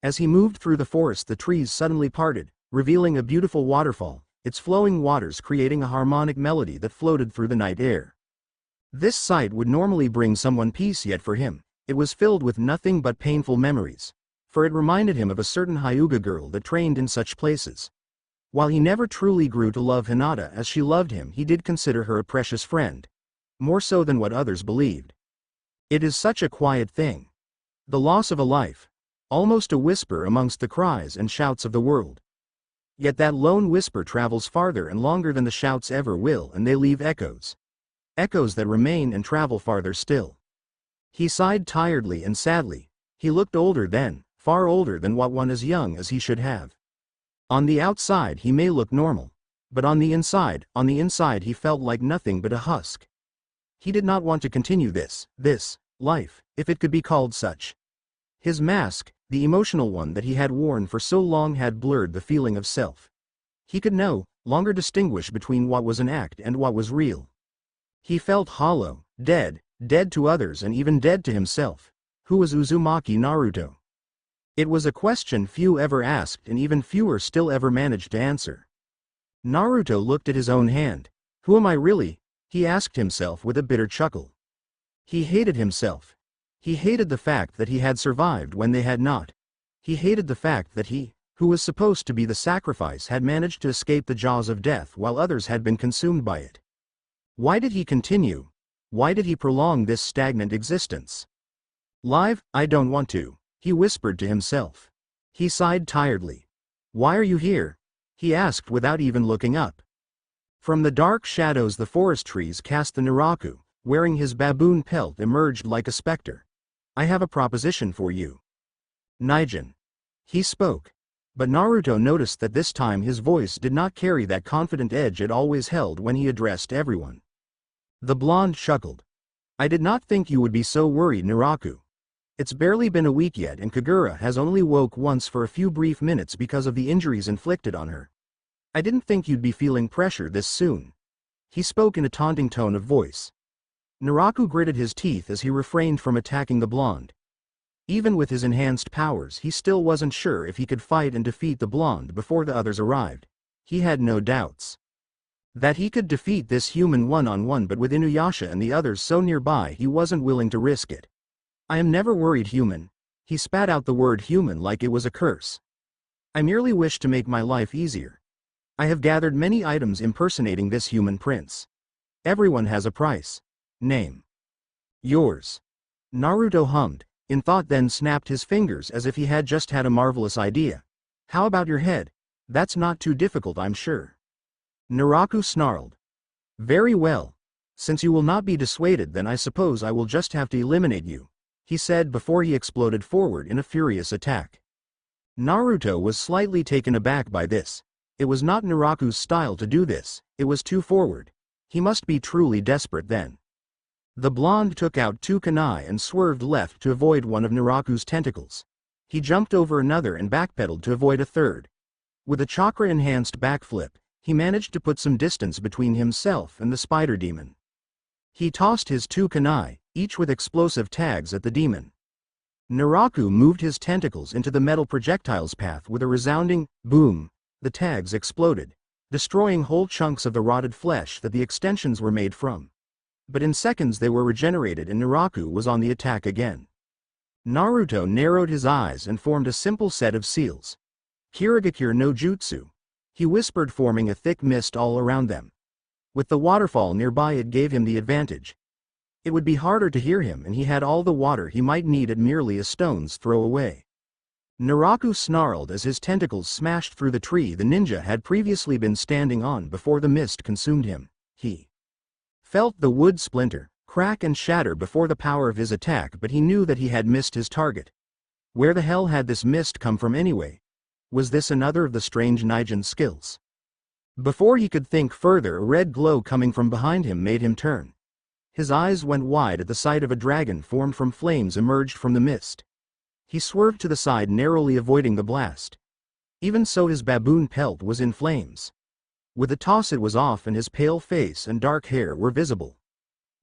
S1: As he moved through the forest, the trees suddenly parted, revealing a beautiful waterfall, its flowing waters creating a harmonic melody that floated through the night air. This sight would normally bring someone peace, yet for him, it was filled with nothing but painful memories, for it reminded him of a certain Hyuga girl that trained in such places. While he never truly grew to love Hinata as she loved him, he did consider her a precious friend, more so than what others believed. It is such a quiet thing. The loss of a life, almost a whisper amongst the cries and shouts of the world. Yet that lone whisper travels farther and longer than the shouts ever will, and they leave echoes. Echoes that remain and travel farther still. He sighed tiredly and sadly. He looked older then, far older than what one as young as he should have. On the outside he may look normal, but on the inside he felt like nothing but a husk. He did not want to continue this life, if it could be called such. His mask, the emotional one that he had worn for so long, had blurred the feeling of self. He could no longer distinguish between what was an act and what was real. He felt hollow, dead to others and even dead to himself. Who was Uzumaki Naruto? It was a question few ever asked, and even fewer still ever managed to answer. Naruto looked at his own hand. Who am I really? He asked himself with a bitter chuckle. He hated himself. He hated the fact that he had survived when they had not. He hated the fact that he who was supposed to be the sacrifice, had managed to escape the jaws of death while others had been consumed by it. Why did he continue? Why did he prolong this stagnant existence? Live, I don't want to, he whispered to himself. He sighed tiredly. Why are you here? He asked without even looking up. From the dark shadows the forest trees cast the Naraku, wearing his baboon pelt, emerged like a specter. I have a proposition for you. Nijin. He spoke. But Naruto noticed that this time his voice did not carry that confident edge it always held when he addressed everyone. The blonde chuckled. I did not think you would be so worried, Naraku. It's barely been a week yet and Kagura has only woke once for a few brief minutes because of the injuries inflicted on her. I didn't think you'd be feeling pressure this soon. He spoke in a taunting tone of voice. Naraku gritted his teeth as he refrained from attacking the blonde. Even with his enhanced powers, he still wasn't sure if he could fight and defeat the blonde before the others arrived. He had no doubts that he could defeat this human one-on-one, but with Inuyasha and the others so nearby he wasn't willing to risk it. I am never worried, human. He spat out the word human like it was a curse. I merely wish to make my life easier. I have gathered many items impersonating this human prince. Everyone has a price. Name. Yours. Naruto hummed, in thought, then snapped his fingers as if he had just had a marvelous idea. How about your head? That's not too difficult, I'm sure. Naraku snarled. Very well. Since you will not be dissuaded, then I suppose I will just have to eliminate you, he said before he exploded forward in a furious attack. Naruto was slightly taken aback by this. It was not Naraku's style to do this, it was too forward. He must be truly desperate then. The blonde took out two kunai and swerved left to avoid one of Naraku's tentacles. He jumped over another and backpedaled to avoid a third. With a chakra-enhanced backflip, he managed to put some distance between himself and the spider demon. He tossed his two kunai, each with explosive tags, at the demon. Naraku moved his tentacles into the metal projectile's path with a resounding boom. The tags exploded, destroying whole chunks of the rotted flesh that the extensions were made from. But in seconds they were regenerated and Naraku was on the attack again. Naruto narrowed his eyes and formed a simple set of seals. Kirigakure no Jutsu, he whispered, forming a thick mist all around them. With the waterfall nearby, it gave him the advantage. It would be harder to hear him, and he had all the water he might need at merely a stone's throw away. Naraku snarled as his tentacles smashed through the tree the ninja had previously been standing on before the mist consumed him. He felt the wood splinter, crack and shatter before the power of his attack, but he knew that he had missed his target. Where the hell had this mist come from anyway? Was this another of the strange Nijin's skills? Before he could think further, a red glow coming from behind him made him turn. His eyes went wide at the sight of a dragon formed from flames emerged from the mist. He swerved to the side, narrowly avoiding the blast. Even so, his baboon pelt was in flames. With a toss it was off and his pale face and dark hair were visible.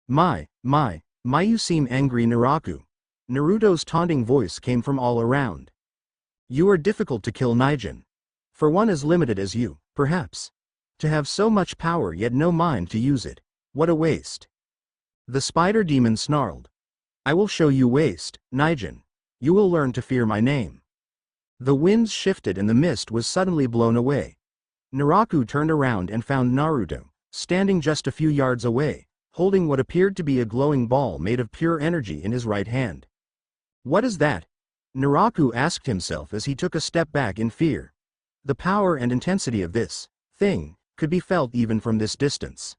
S1: My, you seem angry, Naraku. Naruto's taunting voice came from all around. You are difficult to kill, Nijin. For one as limited as you, perhaps. To have so much power yet no mind to use it. What a waste. The spider demon snarled. I will show you waste, Nijin. You will learn to fear my name. The winds shifted and the mist was suddenly blown away. Naraku turned around and found Naruto, standing just a few yards away, holding what appeared to be a glowing ball made of pure energy in his right hand. What is that? Naraku asked himself as he took a step back in fear. The power and intensity of this thing could be felt even from this distance.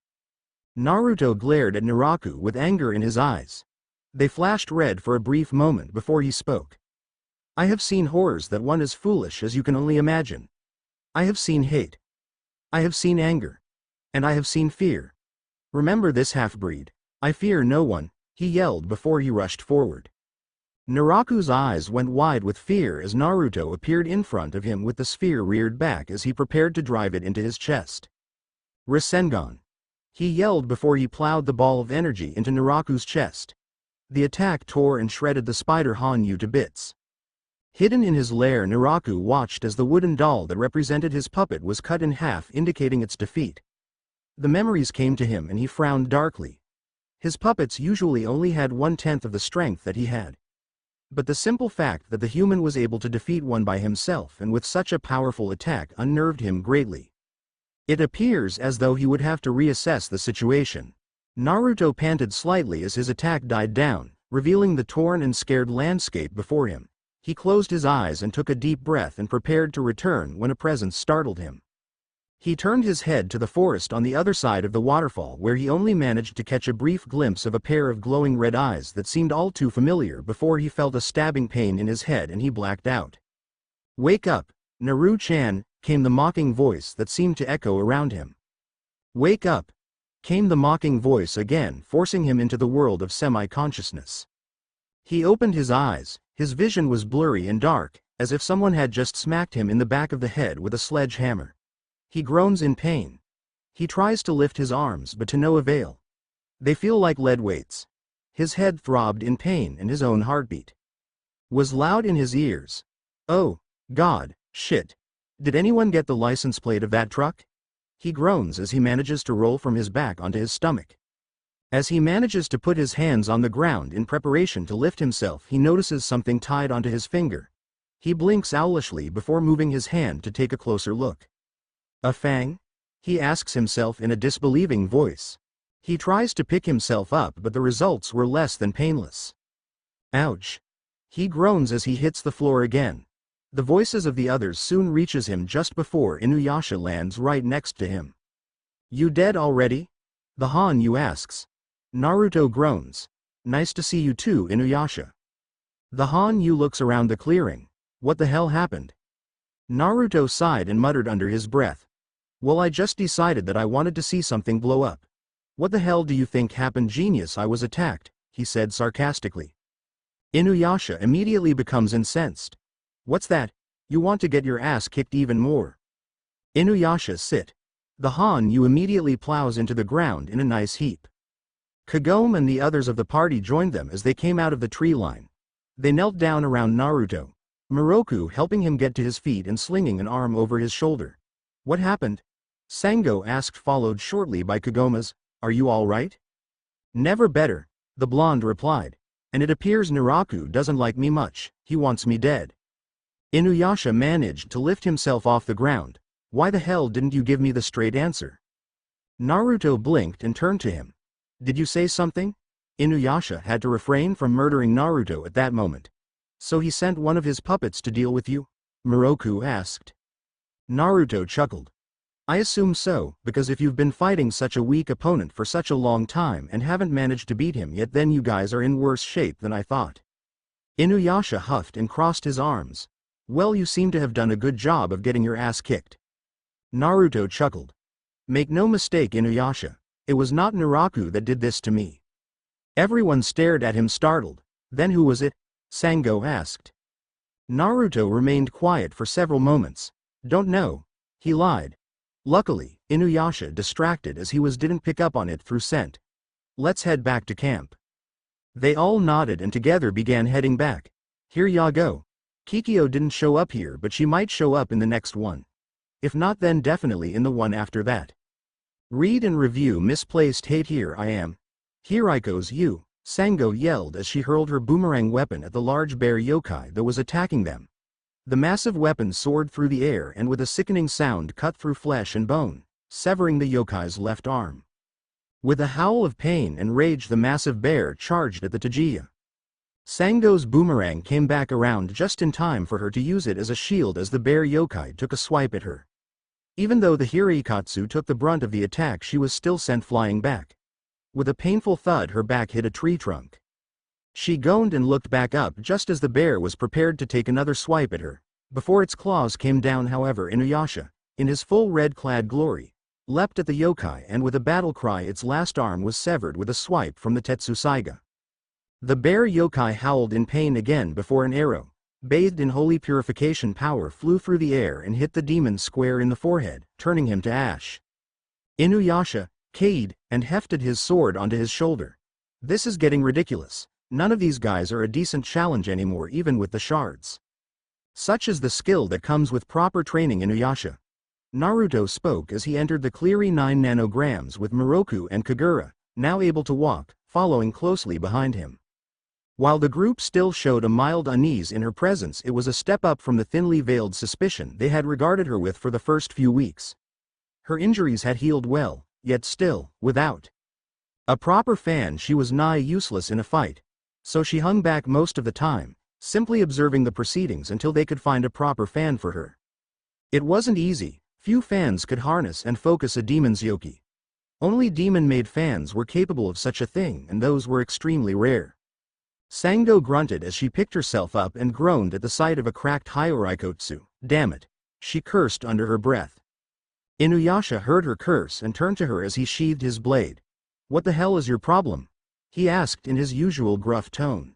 S1: Naruto glared at Naraku with anger in his eyes. They flashed red for a brief moment before he spoke. I have seen horrors that one as foolish as you can only imagine. I have seen hate. I have seen anger. And I have seen fear. Remember this, half-breed. I fear no one, he yelled before he rushed forward. Naraku's eyes went wide with fear as Naruto appeared in front of him with the sphere reared back as he prepared to drive it into his chest. Rasengan. He yelled before he plowed the ball of energy into Naraku's chest. The attack tore and shredded the spider Hanyu to bits. Hidden in his lair, Naraku watched as the wooden doll that represented his puppet was cut in half, indicating its defeat. The memories came to him and he frowned darkly. His puppets usually only had 1/10 of the strength that he had. But the simple fact that the human was able to defeat one by himself and with such a powerful attack unnerved him greatly. It appears as though he would have to reassess the situation. Naruto panted slightly as his attack died down, revealing the torn and scared landscape before him. He closed his eyes and took a deep breath and prepared to return when a presence startled him. He turned his head to the forest on the other side of the waterfall, where he only managed to catch a brief glimpse of a pair of glowing red eyes that seemed all too familiar before he felt a stabbing pain in his head and he blacked out. "Wake up, Naru-chan," came the mocking voice that seemed to echo around him. "Wake up," came the mocking voice again, forcing him into the world of semi-consciousness. He opened his eyes. His vision was blurry and dark, as if someone had just smacked him in the back of the head with a sledgehammer. He groans in pain. He tries to lift his arms but to no avail. They feel like lead weights. His head throbbed in pain and his own heartbeat was loud in his ears. "Oh, God, shit. Did anyone get the license plate of that truck?" He groans as he manages to roll from his back onto his stomach. As he manages to put his hands on the ground in preparation to lift himself, he notices something tied onto his finger. He blinks owlishly before moving his hand to take a closer look. "A fang?" he asks himself in a disbelieving voice. He tries to pick himself up, but the results were less than painless. "Ouch." He groans as he hits the floor again. The voices of the others soon reaches him just before Inuyasha lands right next to him. "You dead already?" the Hanyu asks. Naruto groans. "Nice to see you too, Inuyasha." The Hanyu looks around the clearing. "What the hell happened?" Naruto sighed and muttered under his breath. "Well, I just decided that I wanted to see something blow up." "What the hell do you think happened, genius? I was attacked," he said sarcastically. Inuyasha immediately becomes incensed. "What's that? You want to get your ass kicked even more?" "Inuyasha, sit." The Hanyu immediately plows into the ground in a nice heap. Kagome and the others of the party joined them as they came out of the tree line. They knelt down around Naruto, Miroku helping him get to his feet and slinging an arm over his shoulder. "What happened?" Sango asked, followed shortly by Kagome's, "Are you all right?" "Never better," the blonde replied. "And it appears Naraku doesn't like me much, he wants me dead." Inuyasha managed to lift himself off the ground. "Why the hell didn't you give me the straight answer?" Naruto blinked and turned to him. "Did you say something?" Inuyasha had to refrain from murdering Naruto at that moment. "So he sent one of his puppets to deal with you?" Miroku asked. Naruto chuckled. "I assume so, because if you've been fighting such a weak opponent for such a long time and haven't managed to beat him yet, then you guys are in worse shape than I thought." Inuyasha huffed and crossed his arms. "Well, you seem to have done a good job of getting your ass kicked." Naruto chuckled. "Make no mistake, Inuyasha, it was not Naraku that did this to me." Everyone stared at him startled. "Then who was it?" Sango asked. Naruto remained quiet for several moments. "Don't know," he lied. Luckily, Inuyasha distracted as he was didn't pick up on it through scent. "Let's head back to camp." They all nodded and together began heading back. "Here ya go. Kikyo didn't show up here, but she might show up in the next one. If not, then definitely in the one after that. Read and review misplaced hate. Here I am. Hiriko's you," Sango yelled as she hurled her boomerang weapon at the large bear yokai that was attacking them. The massive weapon soared through the air and with a sickening sound cut through flesh and bone, severing the yokai's left arm. With a howl of pain and rage, the massive bear charged at the Tajiya. Sango's boomerang came back around just in time for her to use it as a shield as the bear yokai took a swipe at her. Even though the Hirikatsu took the brunt of the attack, she was still sent flying back. With a painful thud, her back hit a tree trunk. She groaned and looked back up just as the bear was prepared to take another swipe at her. Before its claws came down, however, Inuyasha, in his full red-clad glory, leapt at the yokai and with a battle cry its last arm was severed with a swipe from the Tetsusaiga. The bear yokai howled in pain again before an arrow, bathed in holy purification power, flew through the air and hit the demon square in the forehead, turning him to ash. Inuyasha caved and hefted his sword onto his shoulder. "This is getting ridiculous. None of these guys are a decent challenge anymore, even with the shards. Such is the skill that comes with proper training, Inuyasha." Naruto spoke as he entered the clearing 9 nanograms with Miroku and Kagura, now able to walk, following closely behind him. While the group still showed a mild unease in her presence, it was a step up from the thinly veiled suspicion they had regarded her with for the first few weeks. Her injuries had healed well, yet still, without a proper fan, she was nigh useless in a fight. So she hung back most of the time, simply observing the proceedings until they could find a proper fan for her. It wasn't easy. Few fans could harness and focus a demon's yoki. Only demon-made fans were capable of such a thing, and those were extremely rare. Sango grunted as she picked herself up and groaned at the sight of a cracked Hyoraikotsu. Damn it, she cursed under her breath. Inuyasha heard her curse and turned to her as he sheathed his blade. "What the hell is your problem?" he asked in his usual gruff tone.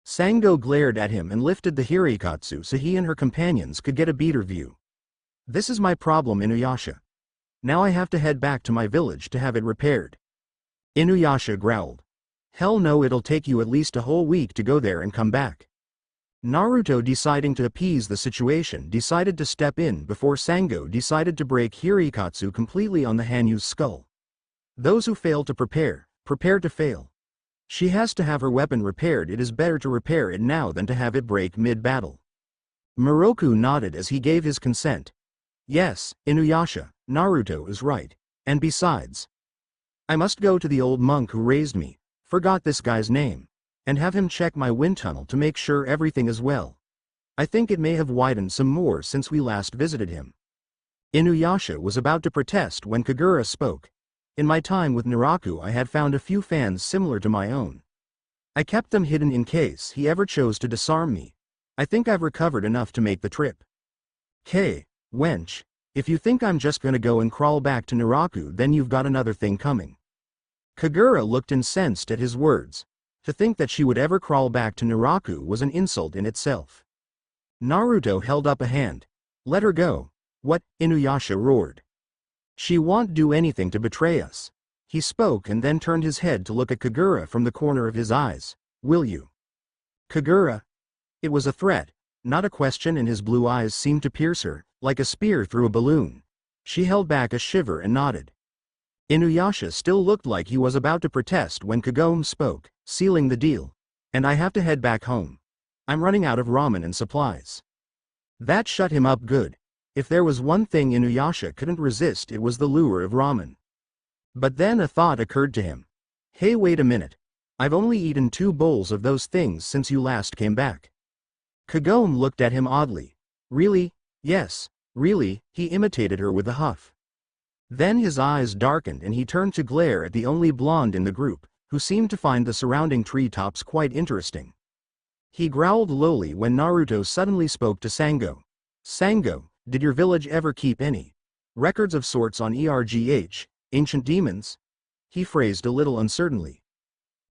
S1: Sango glared at him and lifted the Hirikatsu so he and her companions could get a better view. "This is my problem, Inuyasha. Now I have to head back to my village to have it repaired." Inuyasha growled. "Hell no, it'll take you at least a whole week to go there and come back." Naruto, deciding to appease the situation, decided to step in before Sango decided to break Hirikatsu completely on the Hanyu's skull. Those who fail to prepare to fail. She has to have her weapon repaired. It is better to repair it now than to have it break mid-battle. Moroku nodded as he gave his consent. "Yes, Inuyasha, Naruto is right. And besides, I must go to the old monk who raised me, forgot this guy's name, and have him check my wind tunnel to make sure everything is well. I think it may have widened some more since we last visited him." Inuyasha was about to protest when Kagura spoke. "In my time with Naraku, I had found a few fans similar to my own. I kept them hidden in case he ever chose to disarm me. I think I've recovered enough to make the trip." "Hey, wench, if you think I'm just gonna go and crawl back to Naraku, then you've got another thing coming." Kagura looked incensed at his words. To think that she would ever crawl back to Naraku was an insult in itself. Naruto held up a hand. "Let her go." "What?" Inuyasha roared. "She won't do anything to betray us." He spoke and then turned his head to look at Kagura from the corner of his eyes. "Will you?" "Kagura?" It was a threat, not a question, and his blue eyes seemed to pierce her, like a spear through a balloon. She held back a shiver and nodded. Inuyasha still looked like he was about to protest when Kagome spoke, sealing the deal. "And I have to head back home. I'm running out of ramen and supplies." That shut him up good. If there was one thing Inuyasha couldn't resist, it was the lure of ramen. But then a thought occurred to him. "Hey, wait a minute. I've only eaten 2 bowls of those things since you last came back." Kagome looked at him oddly. "Really?" "Yes, really," he imitated her with a huff. Then his eyes darkened and he turned to glare at the only blonde in the group, who seemed to find the surrounding treetops quite interesting. He growled lowly when Naruto suddenly spoke to Sango. "Sango, did your village ever keep any records of sorts on ancient demons?" he phrased a little uncertainly.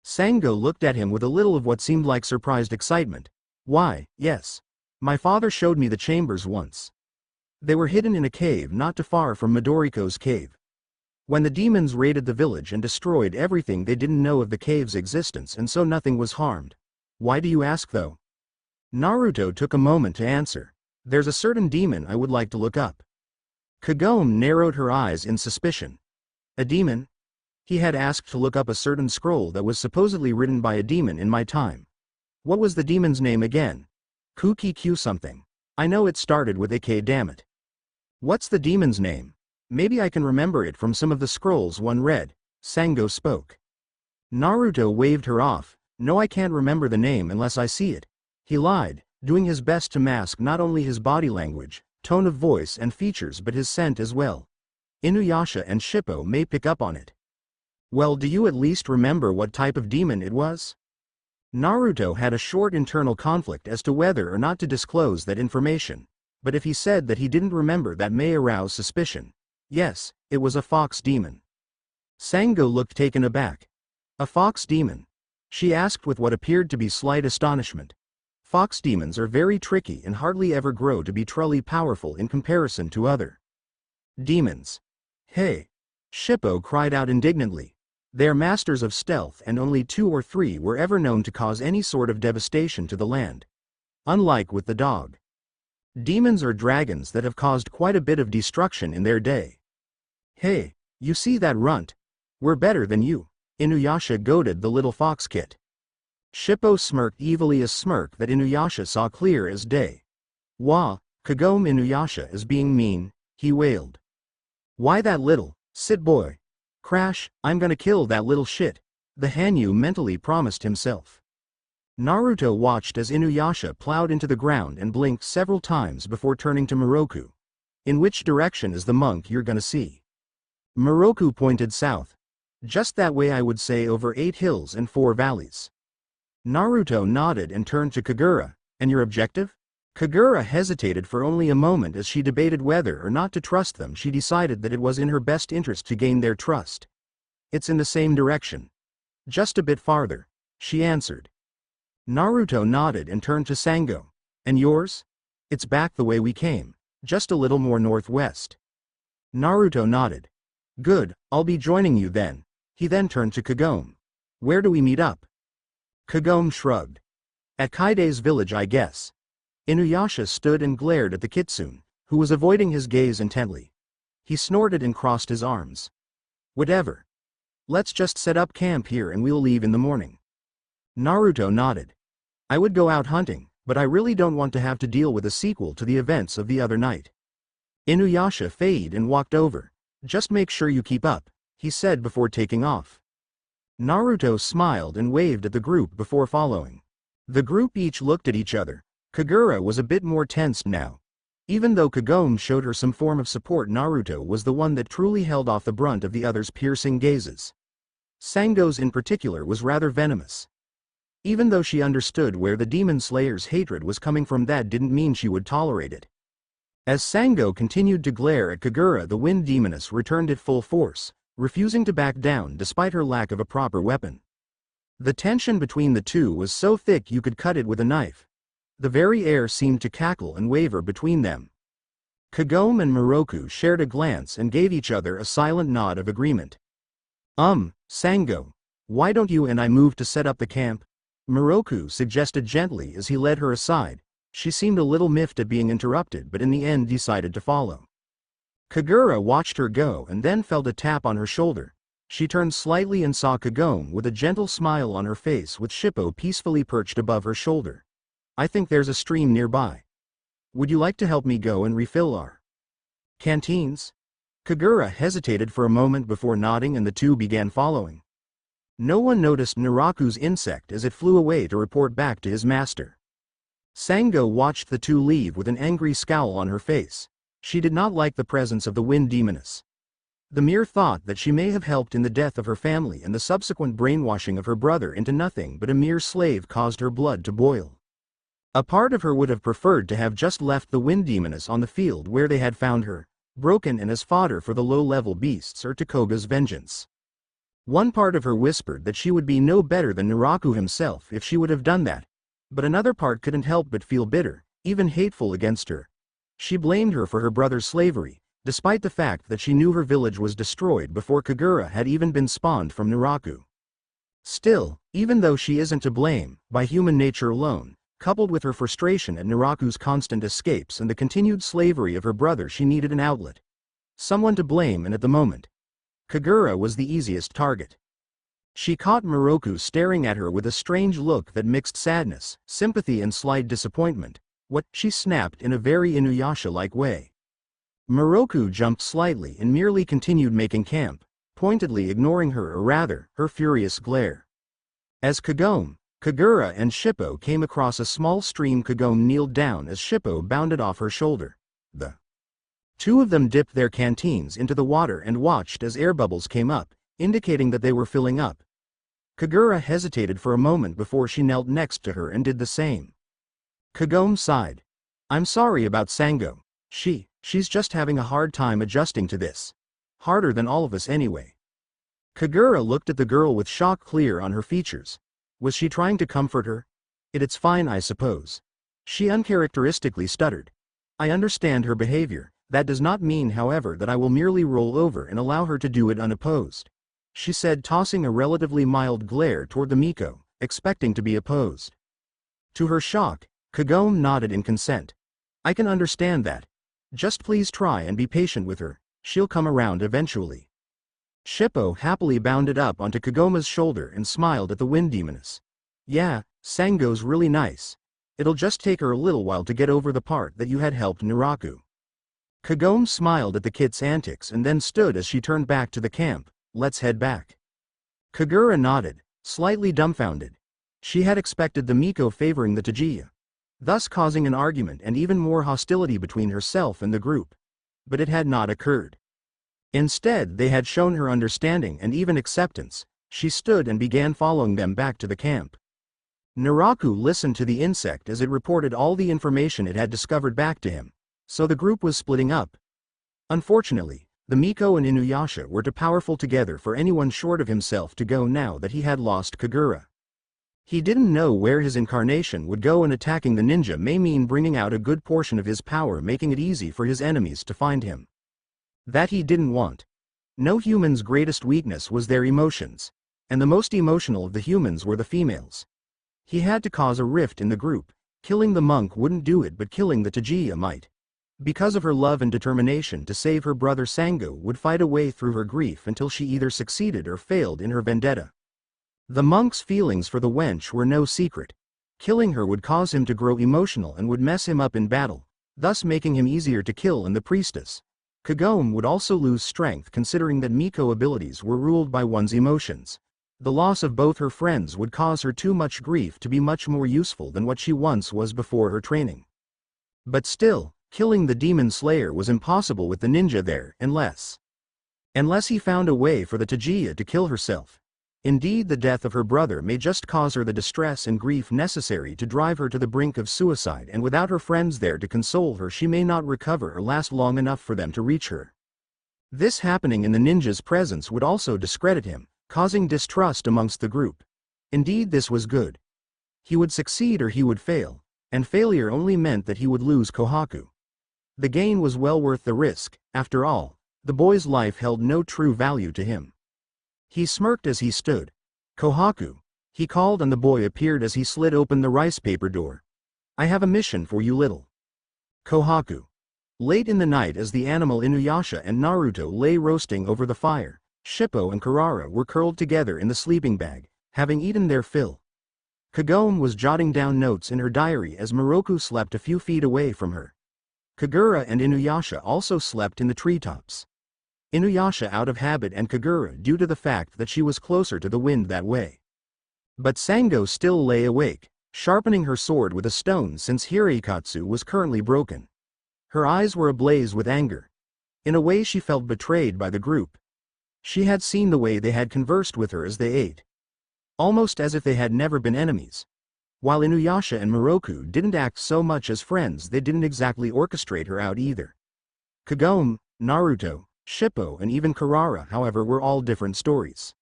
S1: Sango looked at him with a little of what seemed like surprised excitement. "Why, yes. My father showed me the chambers once. They were hidden in a cave not too far from Midoriko's cave. When the demons raided the village and destroyed everything, they didn't know of the cave's existence, and so nothing was harmed." "Why do you ask though?" Naruto took a moment to answer. "There's a certain demon I would like to look up." Kagome narrowed her eyes in suspicion. "A demon?" He had asked to look up a certain scroll that was supposedly written by a demon in my time. What was the demon's name again? Kuki-Q something. I know it started with a K, damn it. "What's the demon's name? Maybe I can remember it from some of the scrolls one read." Sango spoke. Naruto waved her off. "No, I can't remember the name unless I see it." He lied, doing his best to mask not only his body language, tone of voice and features but his scent as well. Inuyasha and Shippo may pick up on it. "Well, do you at least remember what type of demon it was?" Naruto had a short internal conflict as to whether or not to disclose that information, but if he said that he didn't remember, that may arouse suspicion. Yes, it was a fox demon. Sango looked taken aback. "A fox demon?" she asked with what appeared to be slight astonishment. "Fox demons are very tricky and hardly ever grow to be truly powerful in comparison to other demons." "Hey!" Shippo cried out indignantly. "They are masters of stealth, and only 2 or 3 were ever known to cause any sort of devastation to the land. Unlike with the dog. Demons are dragons that have caused quite a bit of destruction in their day." "Hey, you see that runt? We're better than you," Inuyasha goaded the little fox kit. Shippo smirked evilly, a smirk that Inuyasha saw clear as day. Wah, Kagome, Inuyasha is being mean, he wailed. Why that little, sit boy? Crash, I'm gonna kill that little shit, the Hanyu mentally promised himself. Naruto watched as Inuyasha plowed into the ground and blinked several times before turning to Moroku. In which direction is the monk you're gonna see? Moroku pointed south. Just that way, I would say, over 8 hills and 4 valleys. Naruto nodded and turned to Kagura. And your objective? Kagura hesitated for only a moment as she debated whether or not to trust them. She decided that it was in her best interest to gain their trust. It's in the same direction. Just a bit farther, she answered. Naruto nodded and turned to Sango. And yours? It's back the way we came, just a little more northwest. Naruto nodded. Good, I'll be joining you then. He then turned to Kagome. Where do we meet up? Kagome shrugged. At Kaide's village, I guess. Inuyasha stood and glared at the kitsune, who was avoiding his gaze intently. He snorted and crossed his arms. Whatever. Let's just set up camp here and we'll leave in the morning. Naruto nodded. I would go out hunting, but I really don't want to have to deal with a sequel to the events of the other night. Inuyasha faded and walked over. Just make sure you keep up, he said before taking off. Naruto smiled and waved at the group before following. The group each looked at each other. Kagura was a bit more tensed now. Even though Kagome showed her some form of support, Naruto was the one that truly held off the brunt of the others' piercing gazes. Sango's in particular was rather venomous. Even though she understood where the demon slayer's hatred was coming from, that didn't mean she would tolerate it. As Sango continued to glare at Kagura, the wind demoness returned at full force, refusing to back down despite her lack of a proper weapon. The tension between the two was so thick you could cut it with a knife. The very air seemed to cackle and waver between them. Kagome and Moroku shared a glance and gave each other a silent nod of agreement. Sango, why don't you and I move to set up the camp? Moroku suggested gently as he led her aside. She seemed a little miffed at being interrupted, but in the end decided to follow. Kagura watched her go and then felt a tap on her shoulder. She turned slightly and saw Kagome with a gentle smile on her face, with Shippo peacefully perched above her shoulder. I think there's a stream nearby. Would you like to help me go and refill our canteens? Kagura hesitated for a moment before nodding, and the two began following. No one noticed Naraku's insect as it flew away to report back to his master. Sango watched the two leave with an angry scowl on her face. She did not like the presence of the wind demoness. The mere thought that she may have helped in the death of her family and the subsequent brainwashing of her brother into nothing but a mere slave caused her blood to boil. A part of her would have preferred to have just left the wind demoness on the field where they had found her, broken and as fodder for the low-level beasts or to Koga's vengeance. One part of her whispered that she would be no better than Naraku himself if she would have done that, but another part couldn't help but feel bitter, even hateful against her. She blamed her for her brother's slavery, despite the fact that she knew her village was destroyed before Kagura had even been spawned from Naraku. Still, even though she isn't to blame, by human nature alone, coupled with her frustration at Naraku's constant escapes and the continued slavery of her brother, she needed an outlet. Someone to blame, and at the moment, Kagura was the easiest target. She caught Moroku staring at her with a strange look that mixed sadness, sympathy and slight disappointment. What? She snapped in a very Inuyasha-like way. Moroku jumped slightly and merely continued making camp, pointedly ignoring her, or rather, her furious glare. As Kagome, Kagura and Shippo came across a small stream, Kagome kneeled down as Shippo bounded off her shoulder. The two of them dipped their canteens into the water and watched as air bubbles came up, indicating that they were filling up. Kagura hesitated for a moment before she knelt next to her and did the same. Kagome sighed. I'm sorry about Sango. She's just having a hard time adjusting to this. Harder than all of us anyway. Kagura looked at the girl with shock clear on her features. Was she trying to comfort her? It's fine, I suppose. She uncharacteristically stuttered. I understand her behavior. That does not mean, however, that I will merely roll over and allow her to do it unopposed, she said, tossing a relatively mild glare toward the Miko, expecting to be opposed. To her shock, Kagome nodded in consent. I can understand that. Just please try and be patient with her. She'll come around eventually. Shippo happily bounded up onto Kagome's shoulder and smiled at the wind demoness. Yeah, Sango's really nice. It'll just take her a little while to get over the part that you had helped Naraku. Kagome smiled at the kit's antics and then stood as she turned back to the camp. Let's head back. Kagura nodded, slightly dumbfounded. She had expected the Miko favoring the Tajiya, thus causing an argument and even more hostility between herself and the group. But it had not occurred. Instead, they had shown her understanding and even acceptance. She stood and began following them back to the camp. Naraku listened to the insect as it reported all the information it had discovered back to him, so the group was splitting up. Unfortunately, the Miko and Inuyasha were too powerful together for anyone short of himself to go now that he had lost Kagura. He didn't know where his incarnation would go, and attacking the ninja may mean bringing out a good portion of his power, making it easy for his enemies to find him. That he didn't want. No human's greatest weakness was their emotions, and the most emotional of the humans were the females. He had to cause a rift in the group. Killing the monk wouldn't do it, but killing the Tajiya might. Because of her love and determination to save her brother, Sango would fight a way through her grief until she either succeeded or failed in her vendetta. The monk's feelings for the wench were no secret. Killing her would cause him to grow emotional and would mess him up in battle, thus making him easier to kill than the priestess. Kagome would also lose strength, considering that Miko abilities were ruled by one's emotions. The loss of both her friends would cause her too much grief to be much more useful than what she once was before her training. But still, killing the demon slayer was impossible with the ninja there, unless he found a way for the Tajiya to kill herself. Indeed, the death of her brother may just cause her the distress and grief necessary to drive her to the brink of suicide, and without her friends there to console her, she may not recover or last long enough for them to reach her. This happening in the ninja's presence would also discredit him, causing distrust amongst the group. Indeed, this was good. He would succeed or he would fail, and failure only meant that he would lose Kohaku. The gain was well worth the risk. After all, the boy's life held no true value to him. He smirked as he stood. Kohaku, he called, and the boy appeared as he slid open the rice paper door. I have a mission for you, little Kohaku. Late in the night, as the animal Inuyasha and Naruto lay roasting over the fire, Shippo and Kurara were curled together in the sleeping bag, having eaten their fill. Kagome was jotting down notes in her diary as Miroku slept a few feet away from her. Kagura and Inuyasha also slept in the treetops. Inuyasha out of habit, and Kagura due to the fact that she was closer to the wind that way. But Sango still lay awake, sharpening her sword with a stone since Hireikatsu was currently broken. Her eyes were ablaze with anger. In a way, she felt betrayed by the group. She had seen the way they had conversed with her as they ate, almost as if they had never been enemies. While Inuyasha and Miroku didn't act so much as friends, they didn't exactly orchestrate her out either. Kagome, Naruto, Shippo, and even Kurara, however, were all different stories.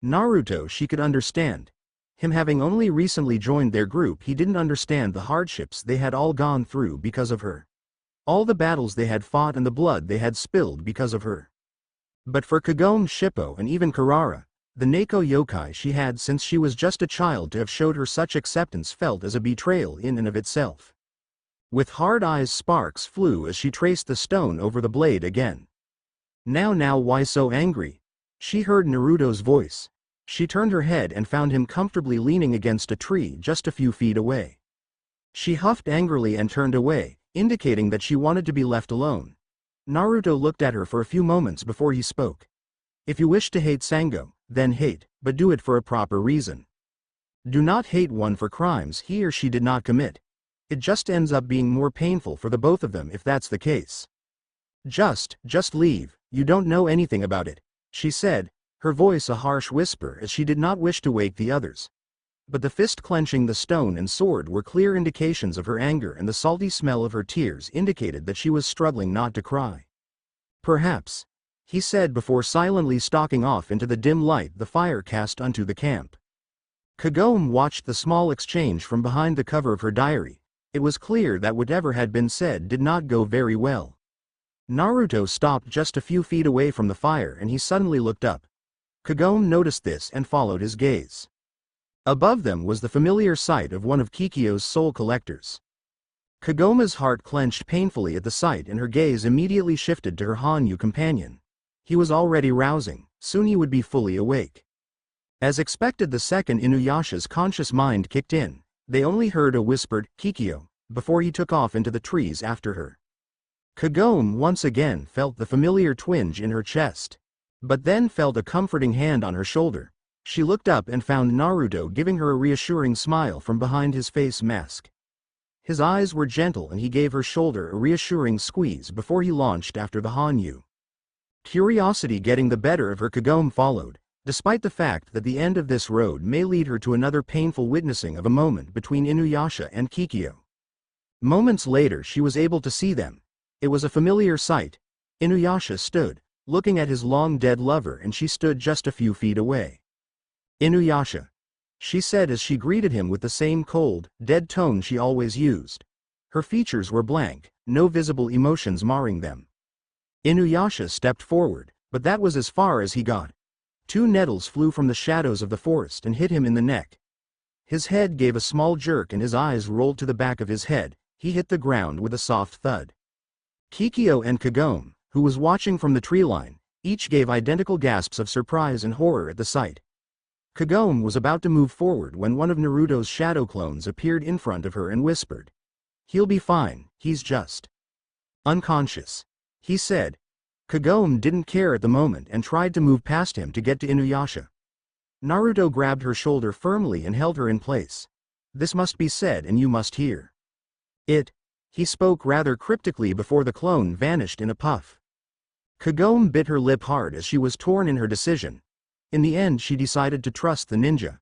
S1: Naruto she could understand. Him having only recently joined their group, he didn't understand the hardships they had all gone through because of her. All the battles they had fought and the blood they had spilled because of her. But for Kagome, Shippo, and even Kurara, the Neko yokai she had since she was just a child, to have showed her such acceptance felt as a betrayal in and of itself. With hard eyes, sparks flew as she traced the stone over the blade again. Now, why so angry? She heard Naruto's voice. She turned her head and found him comfortably leaning against a tree just a few feet away. She huffed angrily and turned away, indicating that she wanted to be left alone. Naruto looked at her for a few moments before he spoke. If you wish to hate Sango, then hate, but do it for a proper reason. Do not hate one for crimes he or she did not commit. It just ends up being more painful for the both of them if that's the case. Just leave, you don't know anything about it, she said, her voice a harsh whisper, as she did not wish to wake the others. But the fist clenching the stone and sword were clear indications of her anger, and the salty smell of her tears indicated that she was struggling not to cry. Perhaps, he said before silently stalking off into the dim light the fire cast onto the camp. Kagome watched the small exchange from behind the cover of her diary. It was clear that whatever had been said did not go very well. Naruto stopped just a few feet away from the fire, and he suddenly looked up. Kagome noticed this and followed his gaze. Above them was the familiar sight of one of Kikyo's soul collectors. Kagome's heart clenched painfully at the sight, and her gaze immediately shifted to her Hanyu companion. He was already rousing, soon he would be fully awake. As expected, the second Inuyasha's conscious mind kicked in, they only heard a whispered, "Kikyo," before he took off into the trees after her. Kagome once again felt the familiar twinge in her chest, but then felt a comforting hand on her shoulder. She looked up and found Naruto giving her a reassuring smile from behind his face mask. His eyes were gentle and he gave her shoulder a reassuring squeeze before he launched after the Hanyu. Curiosity getting the better of her, Kagome followed, despite the fact that the end of this road may lead her to another painful witnessing of a moment between Inuyasha and Kikyo. Moments later she was able to see them. It was a familiar sight. Inuyasha stood, looking at his long-dead lover, and she stood just a few feet away. "Inuyasha," she said as she greeted him with the same cold, dead tone she always used. Her features were blank, no visible emotions marring them. Inuyasha stepped forward, but that was as far as he got. Two nettles flew from the shadows of the forest and hit him in the neck. His head gave a small jerk and his eyes rolled to the back of his head. He hit the ground with a soft thud. Kikyo and Kagome, who was watching from the tree line, each gave identical gasps of surprise and horror at the sight. Kagome was about to move forward when one of Naruto's shadow clones appeared in front of her and whispered, "He'll be fine, he's just unconscious," he said. Kagome didn't care at the moment and tried to move past him to get to Inuyasha. Naruto grabbed her shoulder firmly and held her in place. "This must be said and you must hear it," he spoke rather cryptically before the clone vanished in a puff. Kagome bit her lip hard as she was torn in her decision. In the end she decided to trust the ninja.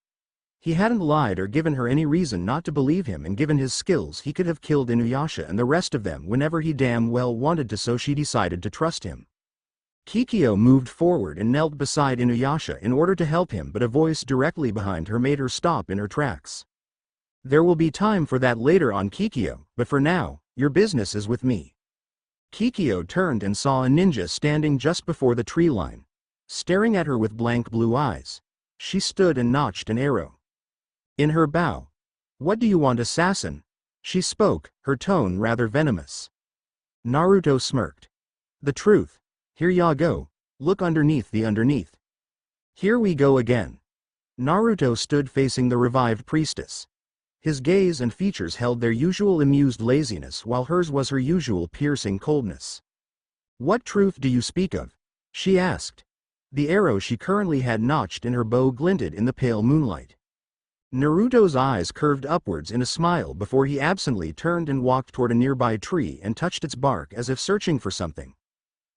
S1: He hadn't lied or given her any reason not to believe him, and given his skills he could have killed Inuyasha and the rest of them whenever he damn well wanted to, so she decided to trust him. Kikyo moved forward and knelt beside Inuyasha in order to help him, but a voice directly behind her made her stop in her tracks. "There will be time for that later on, Kikyo, but for now, your business is with me." Kikyo turned and saw a ninja standing just before the tree line, staring at her with blank blue eyes. She stood and notched an arrow in her bow. "What do you want, assassin?" she spoke, her tone rather venomous. Naruto smirked. "The truth. Here ya go. Look underneath the underneath." "Here we go again." Naruto stood facing the revived priestess. His gaze and features held their usual amused laziness while hers was her usual piercing coldness. "What truth do you speak of?" she asked. The arrow she currently had notched in her bow glinted in the pale moonlight. Naruto's eyes curved upwards in a smile before he absently turned and walked toward a nearby tree and touched its bark as if searching for something.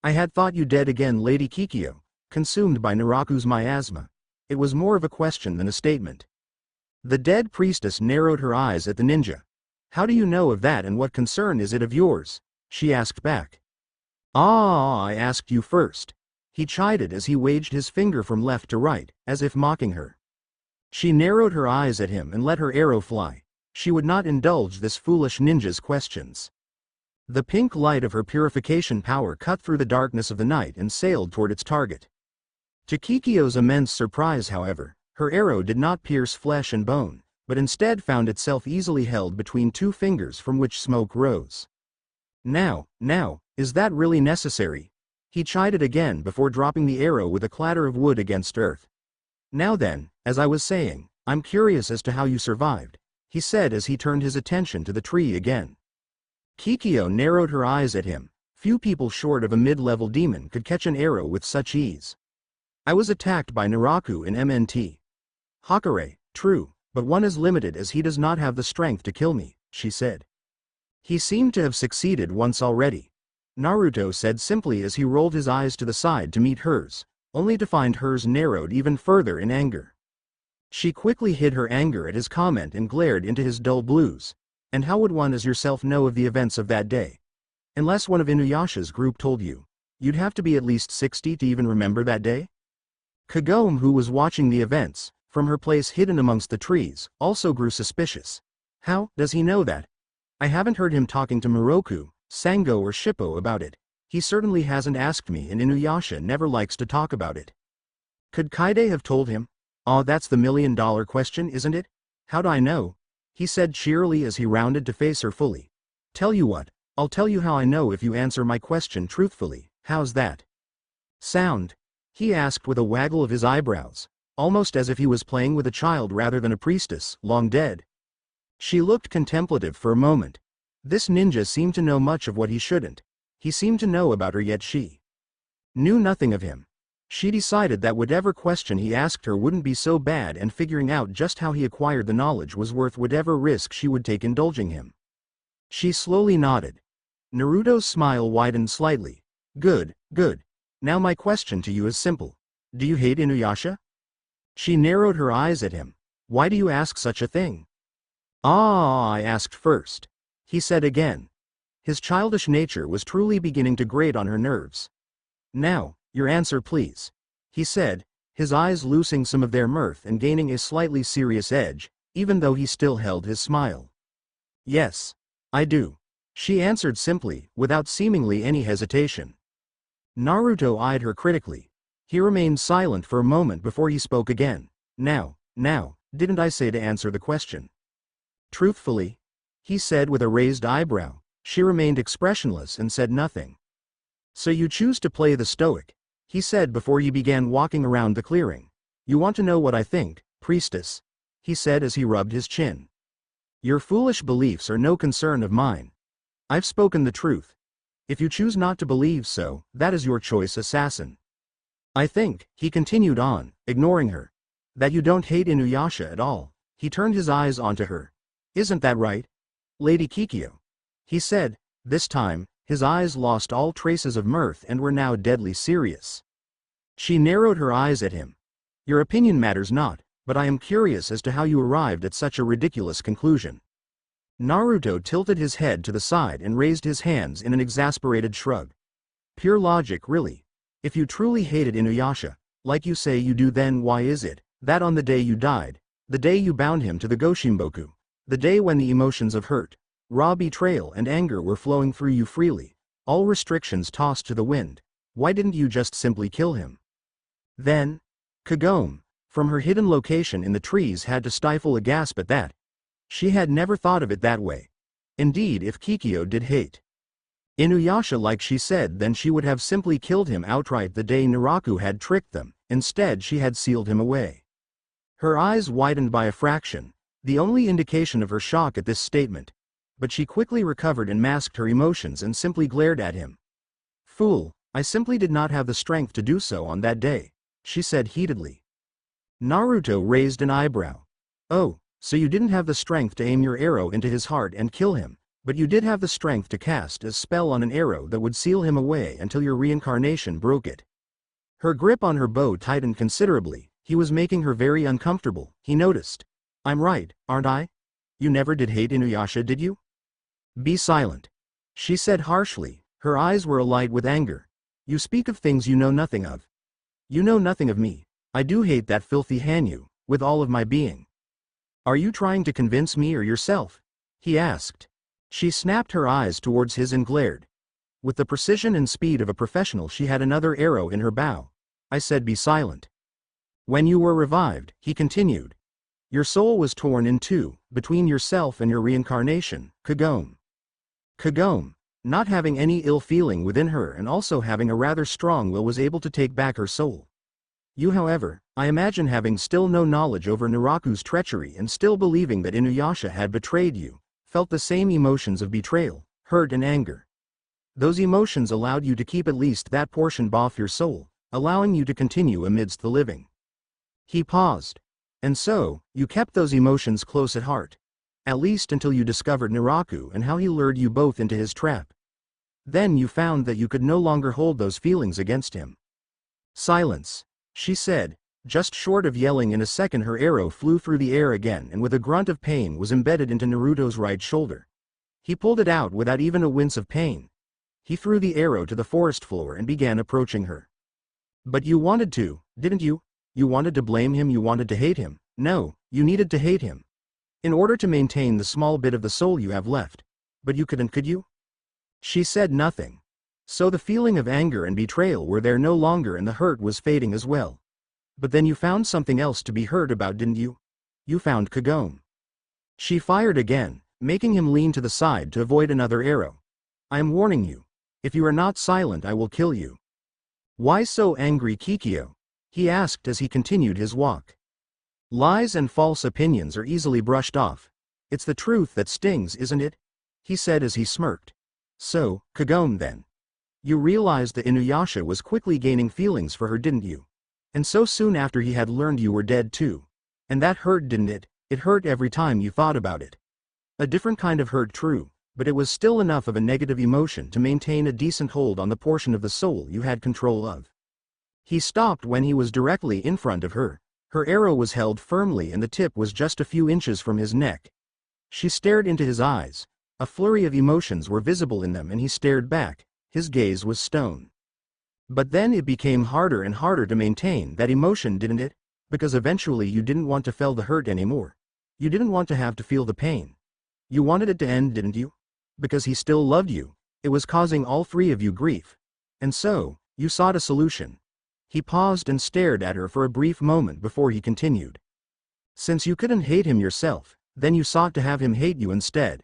S1: "I had thought you dead again, Lady Kikyo, consumed by Naraku's miasma." It was more of a question than a statement. The dead priestess narrowed her eyes at the ninja. "How do you know of that, and what concern is it of yours?" she asked back. "Ah, I asked you first," he chided as he waged his finger from left to right, as if mocking her. She narrowed her eyes at him and let her arrow fly. She would not indulge this foolish ninja's questions. The pink light of her purification power cut through the darkness of the night and sailed toward its target. To Kikyo's immense surprise, however, her arrow did not pierce flesh and bone, but instead found itself easily held between two fingers from which smoke rose. Now, is that really necessary?" he chided again before dropping the arrow with a clatter of wood against earth. "Now then, as I was saying, I'm curious as to how you survived," he said as he turned his attention to the tree again. Kikyo narrowed her eyes at him. Few people short of a mid-level demon could catch an arrow with such ease. "I was attacked by Naraku in MNT. Hakare, true, but one is limited as he does not have the strength to kill me," she said. "He seemed to have succeeded once already," Naruto said simply as he rolled his eyes to the side to meet hers, only to find hers narrowed even further in anger. She quickly hid her anger at his comment and glared into his dull blues. "And how would one as yourself know of the events of that day? Unless one of Inuyasha's group told you. You'd have to be at least 60 to even remember that day?" Kagome, who was watching the events from her place hidden amongst the trees, also grew suspicious. "How does he know that? I haven't heard him talking to Moroku, Sango or Shippo about it. He certainly hasn't asked me, and Inuyasha never likes to talk about it. Could Kaide have told him? Ah, that's the million-dollar question, isn't it? How'd I know?" he said cheerily as he rounded to face her fully. "Tell you what, I'll tell you how I know if you answer my question truthfully. How's that sound?" he asked with a waggle of his eyebrows. almost as if he was playing with a child rather than a priestess, long dead. She looked contemplative for a moment. This ninja seemed to know much of what he shouldn't. He seemed to know about her, yet she knew nothing of him. She decided that whatever question he asked her wouldn't be so bad, and figuring out just how he acquired the knowledge was worth whatever risk she would take indulging him. She slowly nodded. Naruto's smile widened slightly. Good, good. Now my question to you is simple. Do you hate Inuyasha? She narrowed her eyes at him. Why do you ask such a thing? Ah, I asked first. He said again. His childish nature was truly beginning to grate on her nerves. Now, your answer please, he said, his eyes losing some of their mirth and gaining a slightly serious edge, even though he still held his smile. Yes, I do, she answered simply, without seemingly any hesitation. Naruto eyed her critically. He remained silent for a moment before he spoke again. Now, didn't I say to answer the question truthfully? He said with a raised eyebrow. She remained expressionless and said nothing. So you choose to play the stoic, he said before he began walking around the clearing. You want to know what I think, priestess? He said as he rubbed his chin. Your foolish beliefs are no concern of mine. I've spoken the truth. If you choose not to believe so, that is your choice, assassin. I think, he continued on, ignoring her, that you don't hate Inuyasha at all. He turned his eyes onto her. Isn't that right, Lady Kikyo? He said, this time, his eyes lost all traces of mirth and were now deadly serious. She narrowed her eyes at him. Your opinion matters not, but I am curious as to how you arrived at such a ridiculous conclusion. Naruto tilted his head to the side and raised his hands in an exasperated shrug. Pure logic, really. If you truly hated Inuyasha, like you say you do, then why is it that on the day you died, the day you bound him to the Goshimboku, the day when the emotions of hurt, raw betrayal and anger were flowing through you freely, all restrictions tossed to the wind, why didn't you just simply kill him? Then, Kagome, from her hidden location in the trees, had to stifle a gasp at that. She had never thought of it that way. Indeed, if Kikyo did hate Inuyasha like she said, then she would have simply killed him outright the day Naraku had tricked them. Instead, she had sealed him away. Her eyes widened by a fraction, the only indication of her shock at this statement. But she quickly recovered and masked her emotions and simply glared at him. Fool, I simply did not have the strength to do so on that day, she said heatedly. Naruto raised an eyebrow. Oh, so you didn't have the strength to aim your arrow into his heart and kill him, but you did have the strength to cast a spell on an arrow that would seal him away until your reincarnation broke it. Her grip on her bow tightened considerably. He was making her very uncomfortable, he noticed. I'm right, aren't I? You never did hate Inuyasha, did you? Be silent, she said harshly. Her eyes were alight with anger. You speak of things you know nothing of. You know nothing of me. I do hate that filthy Hanyu, with all of my being. Are you trying to convince me or yourself? He asked. She snapped her eyes towards his and glared. With the precision and speed of a professional, she had another arrow in her bow. I said be silent. When you were revived, he continued, your soul was torn in two, between yourself and your reincarnation, Kagome. Kagome, not having any ill feeling within her and also having a rather strong will, was able to take back her soul. You, however, I imagine, having still no knowledge over Naraku's treachery and still believing that Inuyasha had betrayed you, felt the same emotions of betrayal, hurt and anger. Those emotions allowed you to keep at least that portion off your soul, allowing you to continue amidst the living. He paused. And so, you kept those emotions close at heart. At least until you discovered Naraku and how he lured you both into his trap. Then you found that you could no longer hold those feelings against him. Silence, she said. Just short of yelling in a second, her arrow flew through the air again and with a grunt of pain was embedded into Naruto's right shoulder. He pulled it out without even a wince of pain. He threw the arrow to the forest floor and began approaching her. But you wanted to, didn't you? You wanted to blame him, you wanted to hate him. No, you needed to hate him. In order to maintain the small bit of the soul you have left. But you couldn't, could you? She said nothing. So the feeling of anger and betrayal were there no longer and the hurt was fading as well. But then you found something else to be hurt about, didn't you? You found Kagome. She fired again, making him lean to the side to avoid another arrow. I am warning you. If you are not silent, I will kill you. Why so angry, Kikyo? he asked as he continued his walk. Lies and false opinions are easily brushed off. It's the truth that stings, isn't it? He said as he smirked. So, Kagome then. You realized that Inuyasha was quickly gaining feelings for her, didn't you? And so soon after he had learned you were dead too. And that hurt, didn't it? It hurt every time you thought about it. A different kind of hurt, true, but it was still enough of a negative emotion to maintain a decent hold on the portion of the soul you had control of. He stopped when he was directly in front of her. Her arrow was held firmly and the tip was just a few inches from his neck. She stared into his eyes. A flurry of emotions were visible in them and he stared back. His gaze was stone. But then it became harder and harder to maintain that emotion, didn't it? Because eventually you didn't want to feel the hurt anymore. You didn't want to have to feel the pain. You wanted it to end, didn't you? Because he still loved you. It was causing all three of you grief. And so, you sought a solution. He paused and stared at her for a brief moment before he continued. Since you couldn't hate him yourself, then you sought to have him hate you instead.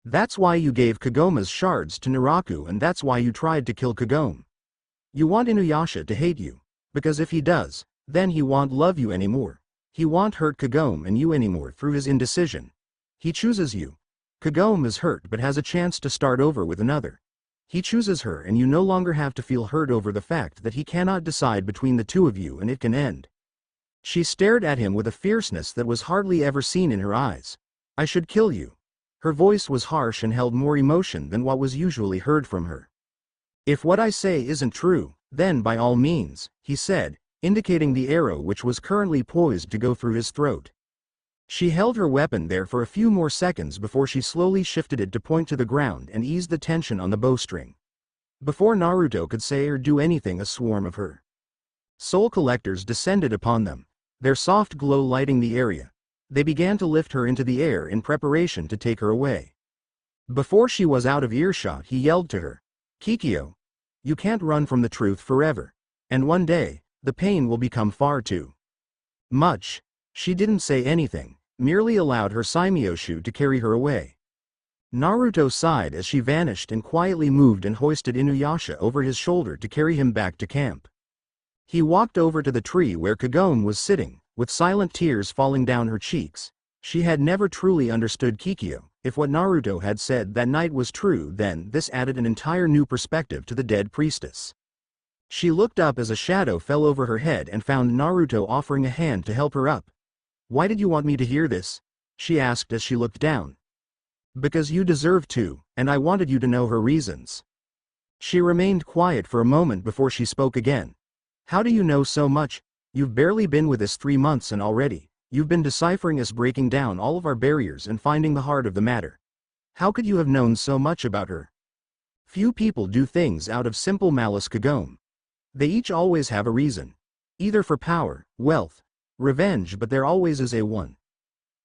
S1: That's why you gave Kagome's shards to Naraku and that's why you tried to kill Kagome. You want Inuyasha to hate you. Because if he does, then he won't love you anymore. He won't hurt Kagome and you anymore through his indecision. He chooses you. Kagome is hurt but has a chance to start over with another. He chooses her and you no longer have to feel hurt over the fact that he cannot decide between the two of you and it can end. She stared at him with a fierceness that was hardly ever seen in her eyes. I should kill you. Her voice was harsh and held more emotion than what was usually heard from her. If what I say isn't true, then by all means, he said, indicating the arrow which was currently poised to go through his throat. She held her weapon there for a few more seconds before she slowly shifted it to point to the ground and eased the tension on the bowstring. Before Naruto could say or do anything, a swarm of her soul collectors descended upon them, their soft glow lighting the area. They began to lift her into the air in preparation to take her away. Before she was out of earshot, he yelled to her, Kikyo, you can't run from the truth forever. And one day, the pain will become far too much. She didn't say anything, merely allowed her Saimyoshu to carry her away. Naruto sighed as she vanished and quietly moved and hoisted Inuyasha over his shoulder to carry him back to camp. He walked over to the tree where Kagome was sitting, with silent tears falling down her cheeks. She had never truly understood Kikyo. If what Naruto had said that night was true, then this added an entire new perspective to the dead priestess. She looked up as a shadow fell over her head and found Naruto offering a hand to help her up. Why did you want me to hear this? She asked as she looked down. Because you deserve to, and I wanted you to know her reasons. She remained quiet for a moment before she spoke again. How do you know so much? You've barely been with us 3 months and already, you've been deciphering us, breaking down all of our barriers and finding the heart of the matter. How could you have known so much about her? Few people do things out of simple malice, Kagome. They each always have a reason. Either for power, wealth, revenge, but there always is a one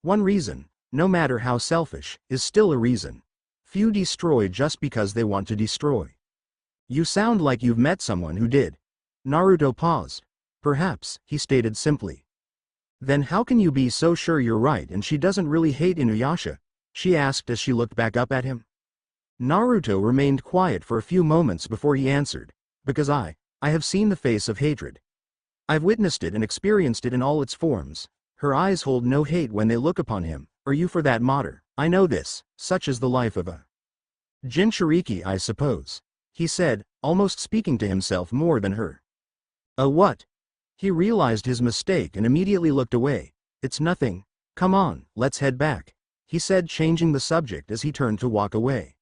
S1: reason, no matter how selfish, is still a reason. Few destroy just because they want to destroy. You sound like you've met someone who did. Naruto paused. Perhaps, he stated simply. Then how can you be so sure you're right and she doesn't really hate Inuyasha? She asked as she looked back up at him. Naruto remained quiet for a few moments before he answered. Because I have seen the face of hatred. I've witnessed it and experienced it in all its forms. Her eyes hold no hate when they look upon him, or you for that matter. I know this, such is the life of a Jinchuriki, I suppose. He said, almost speaking to himself more than her. A what? He realized his mistake and immediately looked away. It's nothing. Come on, let's head back, he said, changing the subject as he turned to walk away.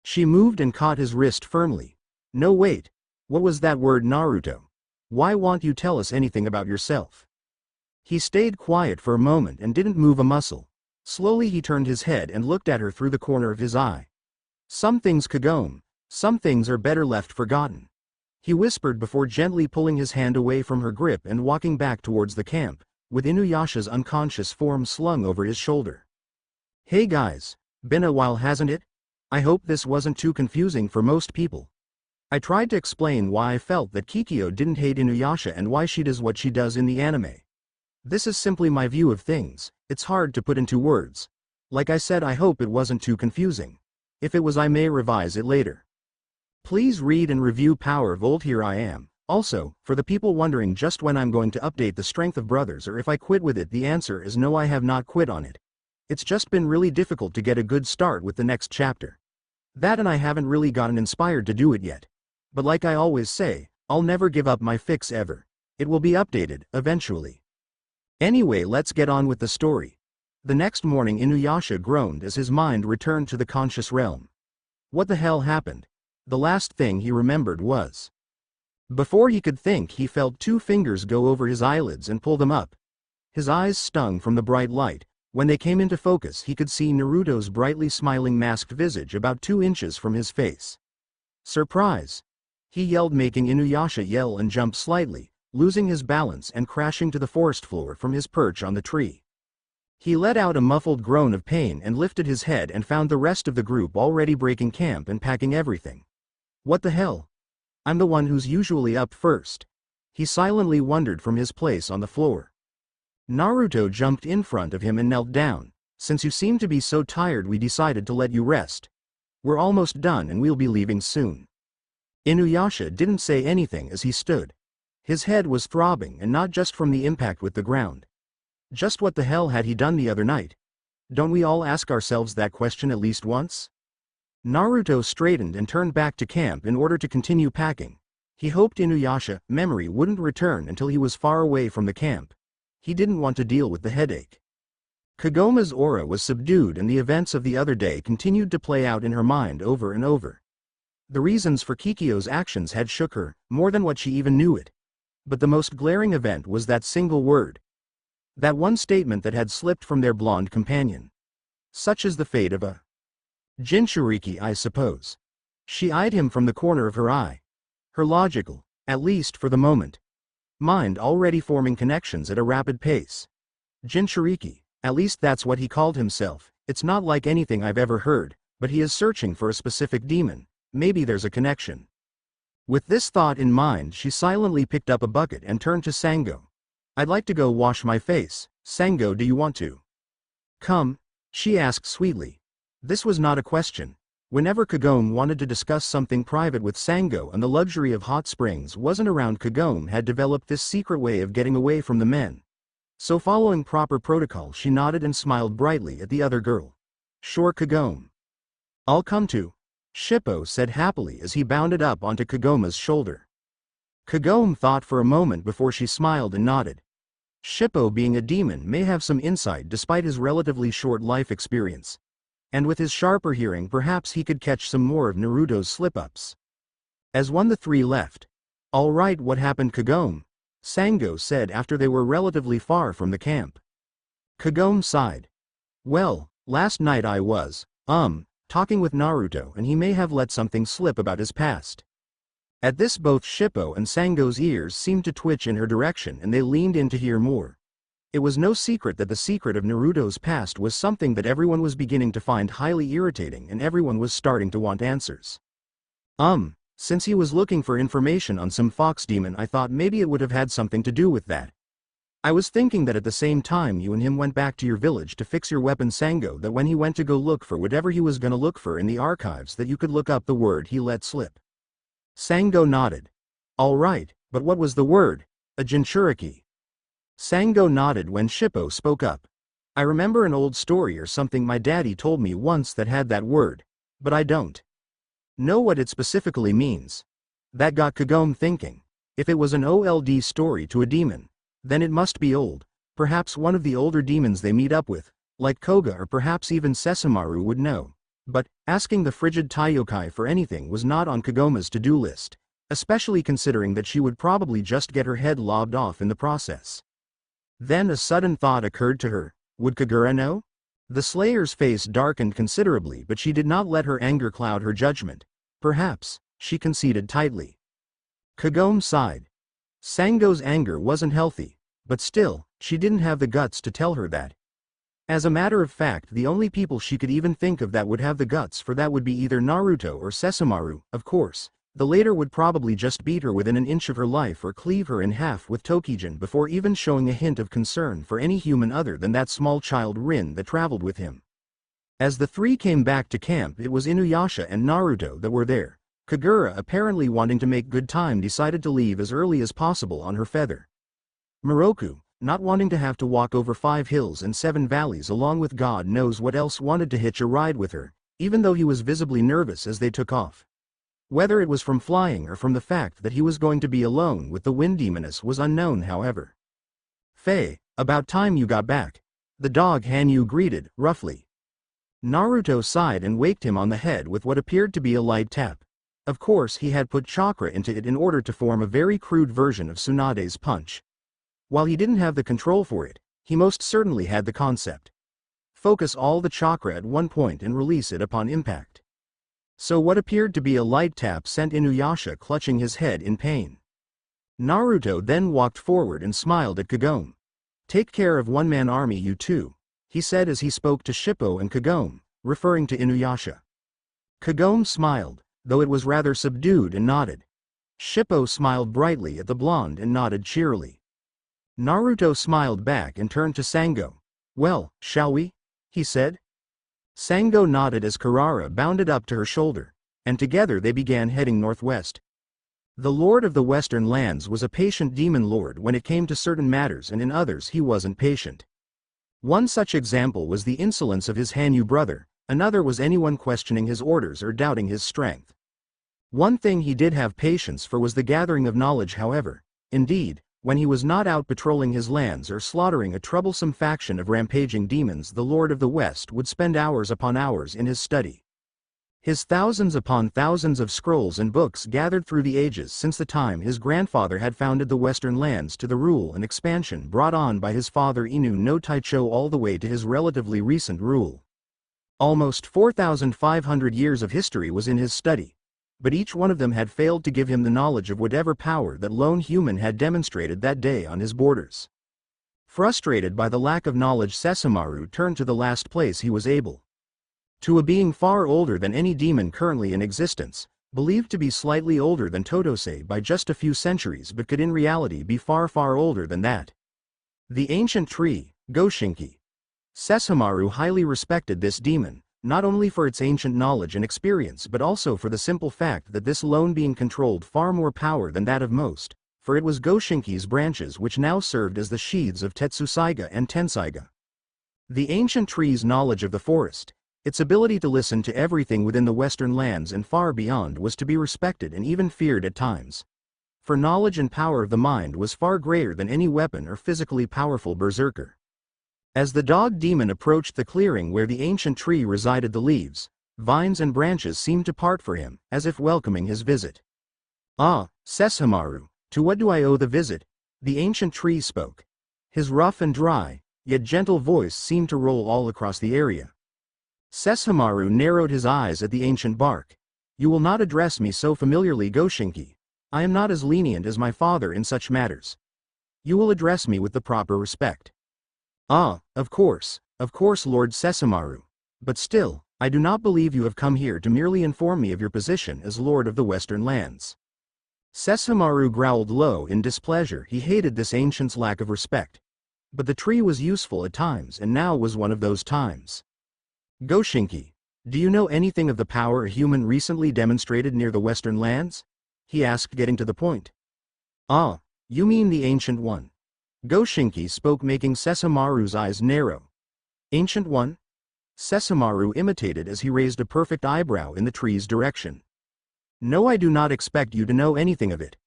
S1: She moved and caught his wrist firmly. No, wait. What was that word, Naruto? Why won't you tell us anything about yourself? He stayed quiet for a moment and didn't move a muscle. Slowly he turned his head and looked at her through the corner of his eye. Some things, Kagome, some things are better left forgotten, he whispered before gently pulling his hand away from her grip and walking back towards the camp, with Inuyasha's unconscious form slung over his shoulder. Hey guys, been a while, hasn't it? I hope this wasn't too confusing for most people. I tried to explain why I felt that Kikyo didn't hate Inuyasha and why she does what she does in the anime. This is simply my view of things, it's hard to put into words. Like I said, I hope it wasn't too confusing. If it was, I may revise it later. Please read and review Power Volt. Here I am, Also, for the people wondering just when I'm going to update the strength of brothers or if I quit with it, the answer is no, I have not quit on it. It's just been really difficult to get a good start with the next chapter. That and I haven't really gotten inspired to do it yet. But like I always say, I'll never give up my fix ever. It will be updated, eventually. Anyway, let's get on with the story. The next morning Inuyasha groaned as his mind returned to the conscious realm. What the hell happened? The last thing he remembered was. Before he could think, he felt two fingers go over his eyelids and pull them up. His eyes stung from the bright light. When they came into focus, he could see Naruto's brightly smiling masked visage about 2 inches from his face. Surprise! He yelled, making Inuyasha yell and jump slightly, losing his balance and crashing to the forest floor from his perch on the tree. He let out a muffled groan of pain and lifted his head and found the rest of the group already breaking camp and packing everything. What the hell? I'm the one who's usually up first. He silently wondered from his place on the floor. Naruto jumped in front of him and knelt down. Since you seem to be so tired, we decided to let you rest. We're almost done and we'll be leaving soon. Inuyasha didn't say anything as he stood. His head was throbbing, and not just from the impact with the ground. Just what the hell had he done the other night? Don't we all ask ourselves that question at least once? Naruto straightened and turned back to camp in order to continue packing. He hoped Inuyasha's memory wouldn't return until he was far away from the camp. He didn't want to deal with the headache. Kagome's aura was subdued and the events of the other day continued to play out in her mind over and over. The reasons for Kikyo's actions had shook her, more than what she even knew it. But the most glaring event was that single word. That one statement that had slipped from their blonde companion. Such is the fate of a Jinchuriki, I suppose. She eyed him from the corner of her eye. Her logical, at least for the moment, mind already forming connections at a rapid pace. Jinchuriki, at least that's what he called himself. It's not like anything I've ever heard, but he is searching for a specific demon. Maybe there's a connection. With this thought in mind, she silently picked up a bucket and turned to Sango. I'd like to go wash my face. Sango, do you want to come? She asked sweetly. This was not a question. Whenever Kagome wanted to discuss something private with Sango and the luxury of hot springs wasn't around, Kagome had developed this secret way of getting away from the men. So following proper protocol, she nodded and smiled brightly at the other girl. Sure, Kagome. I'll come too, Shippo said happily as he bounded up onto Kagome's shoulder. Kagome thought for a moment before she smiled and nodded. Shippo, being a demon, may have some insight despite his relatively short life experience. And with his sharper hearing, perhaps he could catch some more of Naruto's slip-ups. As the three left. All right, what happened, Kagome? Sango said after they were relatively far from the camp. Kagome sighed. Well, last night I was, talking with Naruto, and he may have let something slip about his past. At this, both Shippo and Sango's ears seemed to twitch in her direction and they leaned in to hear more. It was no secret that the secret of Naruto's past was something that everyone was beginning to find highly irritating, and everyone was starting to want answers. Since he was looking for information on some fox demon, I thought maybe it would have had something to do with that. I was thinking that at the same time you and him went back to your village to fix your weapon, Sango, that when he went to go look for whatever he was gonna look for in the archives, that you could look up the word he let slip. Sango nodded. All right, but what was the word? A Jinchuriki. Sango nodded when Shippo spoke up. I remember an old story or something my daddy told me once that had that word, but I don't know what it specifically means. That got Kagome thinking. If it was an old story to a demon, then it must be old, perhaps one of the older demons they meet up with, like Koga or perhaps even Sessamaru would know. But asking the frigid Taiyokai for anything was not on Kagome's to-do list, especially considering that she would probably just get her head lobbed off in the process. Then a sudden thought occurred to her. Would Kagura know? The Slayer's face darkened considerably, but she did not let her anger cloud her judgment. Perhaps, she conceded tightly. Kagome sighed. Sango's anger wasn't healthy, but still, she didn't have the guts to tell her that. As a matter of fact, the only people she could even think of that would have the guts for that would be either Naruto or Sessamaru. Of course, the later would probably just beat her within an inch of her life or cleave her in half with Tokijin before even showing a hint of concern for any human other than that small child Rin that traveled with him. As the three came back to camp, it was Inuyasha and Naruto that were there. Kagura, apparently wanting to make good time, decided to leave as early as possible on her feather. Moroku, not wanting to have to walk over 5 hills and 7 valleys along with God knows what else, wanted to hitch a ride with her, even though he was visibly nervous as they took off. Whether it was from flying or from the fact that he was going to be alone with the wind demoness was unknown, however. "Faye, about time you got back," the dog Hanyu greeted, roughly. Naruto sighed and waked him on the head with what appeared to be a light tap. Of course he had put chakra into it in order to form a very crude version of Tsunade's punch. While he didn't have the control for it, he most certainly had the concept. Focus all the chakra at one point and release it upon impact. So what appeared to be a light tap sent Inuyasha clutching his head in pain. Naruto then walked forward and smiled at Kagome. "Take care of one-man army, you two," he said as he spoke to Shippo and Kagome, referring to Inuyasha. Kagome smiled, though it was rather subdued, and nodded. Shippo smiled brightly at the blonde and nodded cheerily. Naruto smiled back and turned to Sango. "Well, shall we?" he said. Sango nodded as Kurara bounded up to her shoulder, and together they began heading northwest. The Lord of the Western Lands was a patient demon lord when it came to certain matters, and in others he wasn't patient. One such example was the insolence of his Hanyu brother, another was anyone questioning his orders or doubting his strength. One thing he did have patience for was the gathering of knowledge, however. Indeed, when he was not out patrolling his lands or slaughtering a troublesome faction of rampaging demons, the Lord of the West would spend hours upon hours in his study. His thousands upon thousands of scrolls and books gathered through the ages since the time his grandfather had founded the Western Lands to the rule and expansion brought on by his father Inu no Taicho all the way to his relatively recent rule. Almost 4,500 years of history was in his study. But each one of them had failed to give him the knowledge of whatever power that lone human had demonstrated that day on his borders. Frustrated by the lack of knowledge, Sesshomaru turned to the last place he was able. To a being far older than any demon currently in existence, believed to be slightly older than Totose by just a few centuries but could in reality be far far older than that. The ancient tree, Goshinki. Sesshomaru highly respected this demon, not only for its ancient knowledge and experience but also for the simple fact that this lone being controlled far more power than that of most, for it was Goshinki's branches which now served as the sheaths of Tetsusaiga and Tensaiga. The ancient tree's knowledge of the forest, its ability to listen to everything within the Western Lands and far beyond, was to be respected and even feared at times. For knowledge and power of the mind was far greater than any weapon or physically powerful berserker. As the dog demon approached the clearing where the ancient tree resided, the leaves, vines and branches seemed to part for him, as if welcoming his visit. "Ah, Sesshomaru, to what do I owe the visit?" the ancient tree spoke. His rough and dry, yet gentle voice seemed to roll all across the area. Sesshomaru narrowed his eyes at the ancient bark. "You will not address me so familiarly, Goshinki. I am not as lenient as my father in such matters. You will address me with the proper respect." "Ah, of course, Lord Sesshomaru. But still, I do not believe you have come here to merely inform me of your position as Lord of the Western Lands." Sesshomaru growled low in displeasure. He hated this ancient's lack of respect. But the tree was useful at times, and now was one of those times. "Goshinki, do you know anything of the power a human recently demonstrated near the Western Lands?" he asked, getting to the point. "Ah, you mean the Ancient One." Goshinki spoke, making Sesshomaru's eyes narrow. "Ancient One?" Sesshomaru imitated as he raised a perfect eyebrow in the tree's direction. "No, I do not expect you to know anything of it.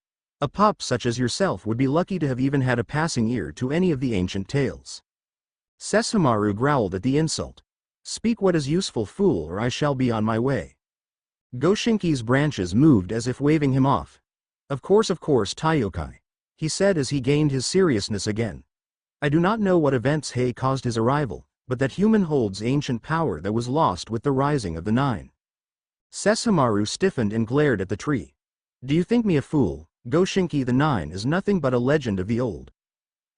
S1: A pup such as yourself would be lucky to have even had a passing ear to any of the ancient tales." Sesshomaru growled at the insult. "Speak what is useful, fool, or I shall be on my way." Goshinki's branches moved as if waving him off. Of course, Taiyokai," he said as he gained his seriousness again. "I do not know what events caused his arrival, but that human holds ancient power that was lost with the rising of the Nine." Sesshomaru stiffened and glared at the tree. "Do you think me a fool, Goshinki? The Nine is nothing but a legend of the old.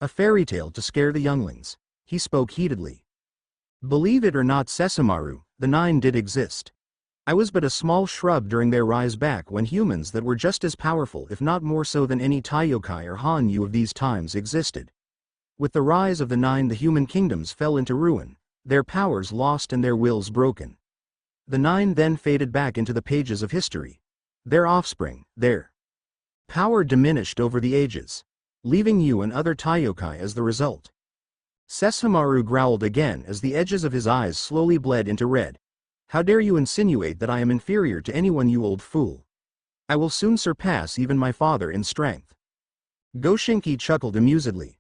S1: A fairy tale to scare the younglings." He spoke heatedly. "Believe it or not, Sesshomaru, the Nine did exist. I was but a small shrub during their rise back when humans that were just as powerful, if not more so than any Taiyokai or Hanyu of these times, existed. With the rise of the Nine, the human kingdoms fell into ruin, their powers lost and their wills broken. The Nine then faded back into the pages of history. Their offspring, their power diminished over the ages, leaving you and other Taiyokai as the result. Sesshomaru growled again as the edges of his eyes slowly bled into red. How dare you insinuate that I am inferior to anyone, you old fool? I will soon surpass even my father in strength. Goshinki chuckled amusedly.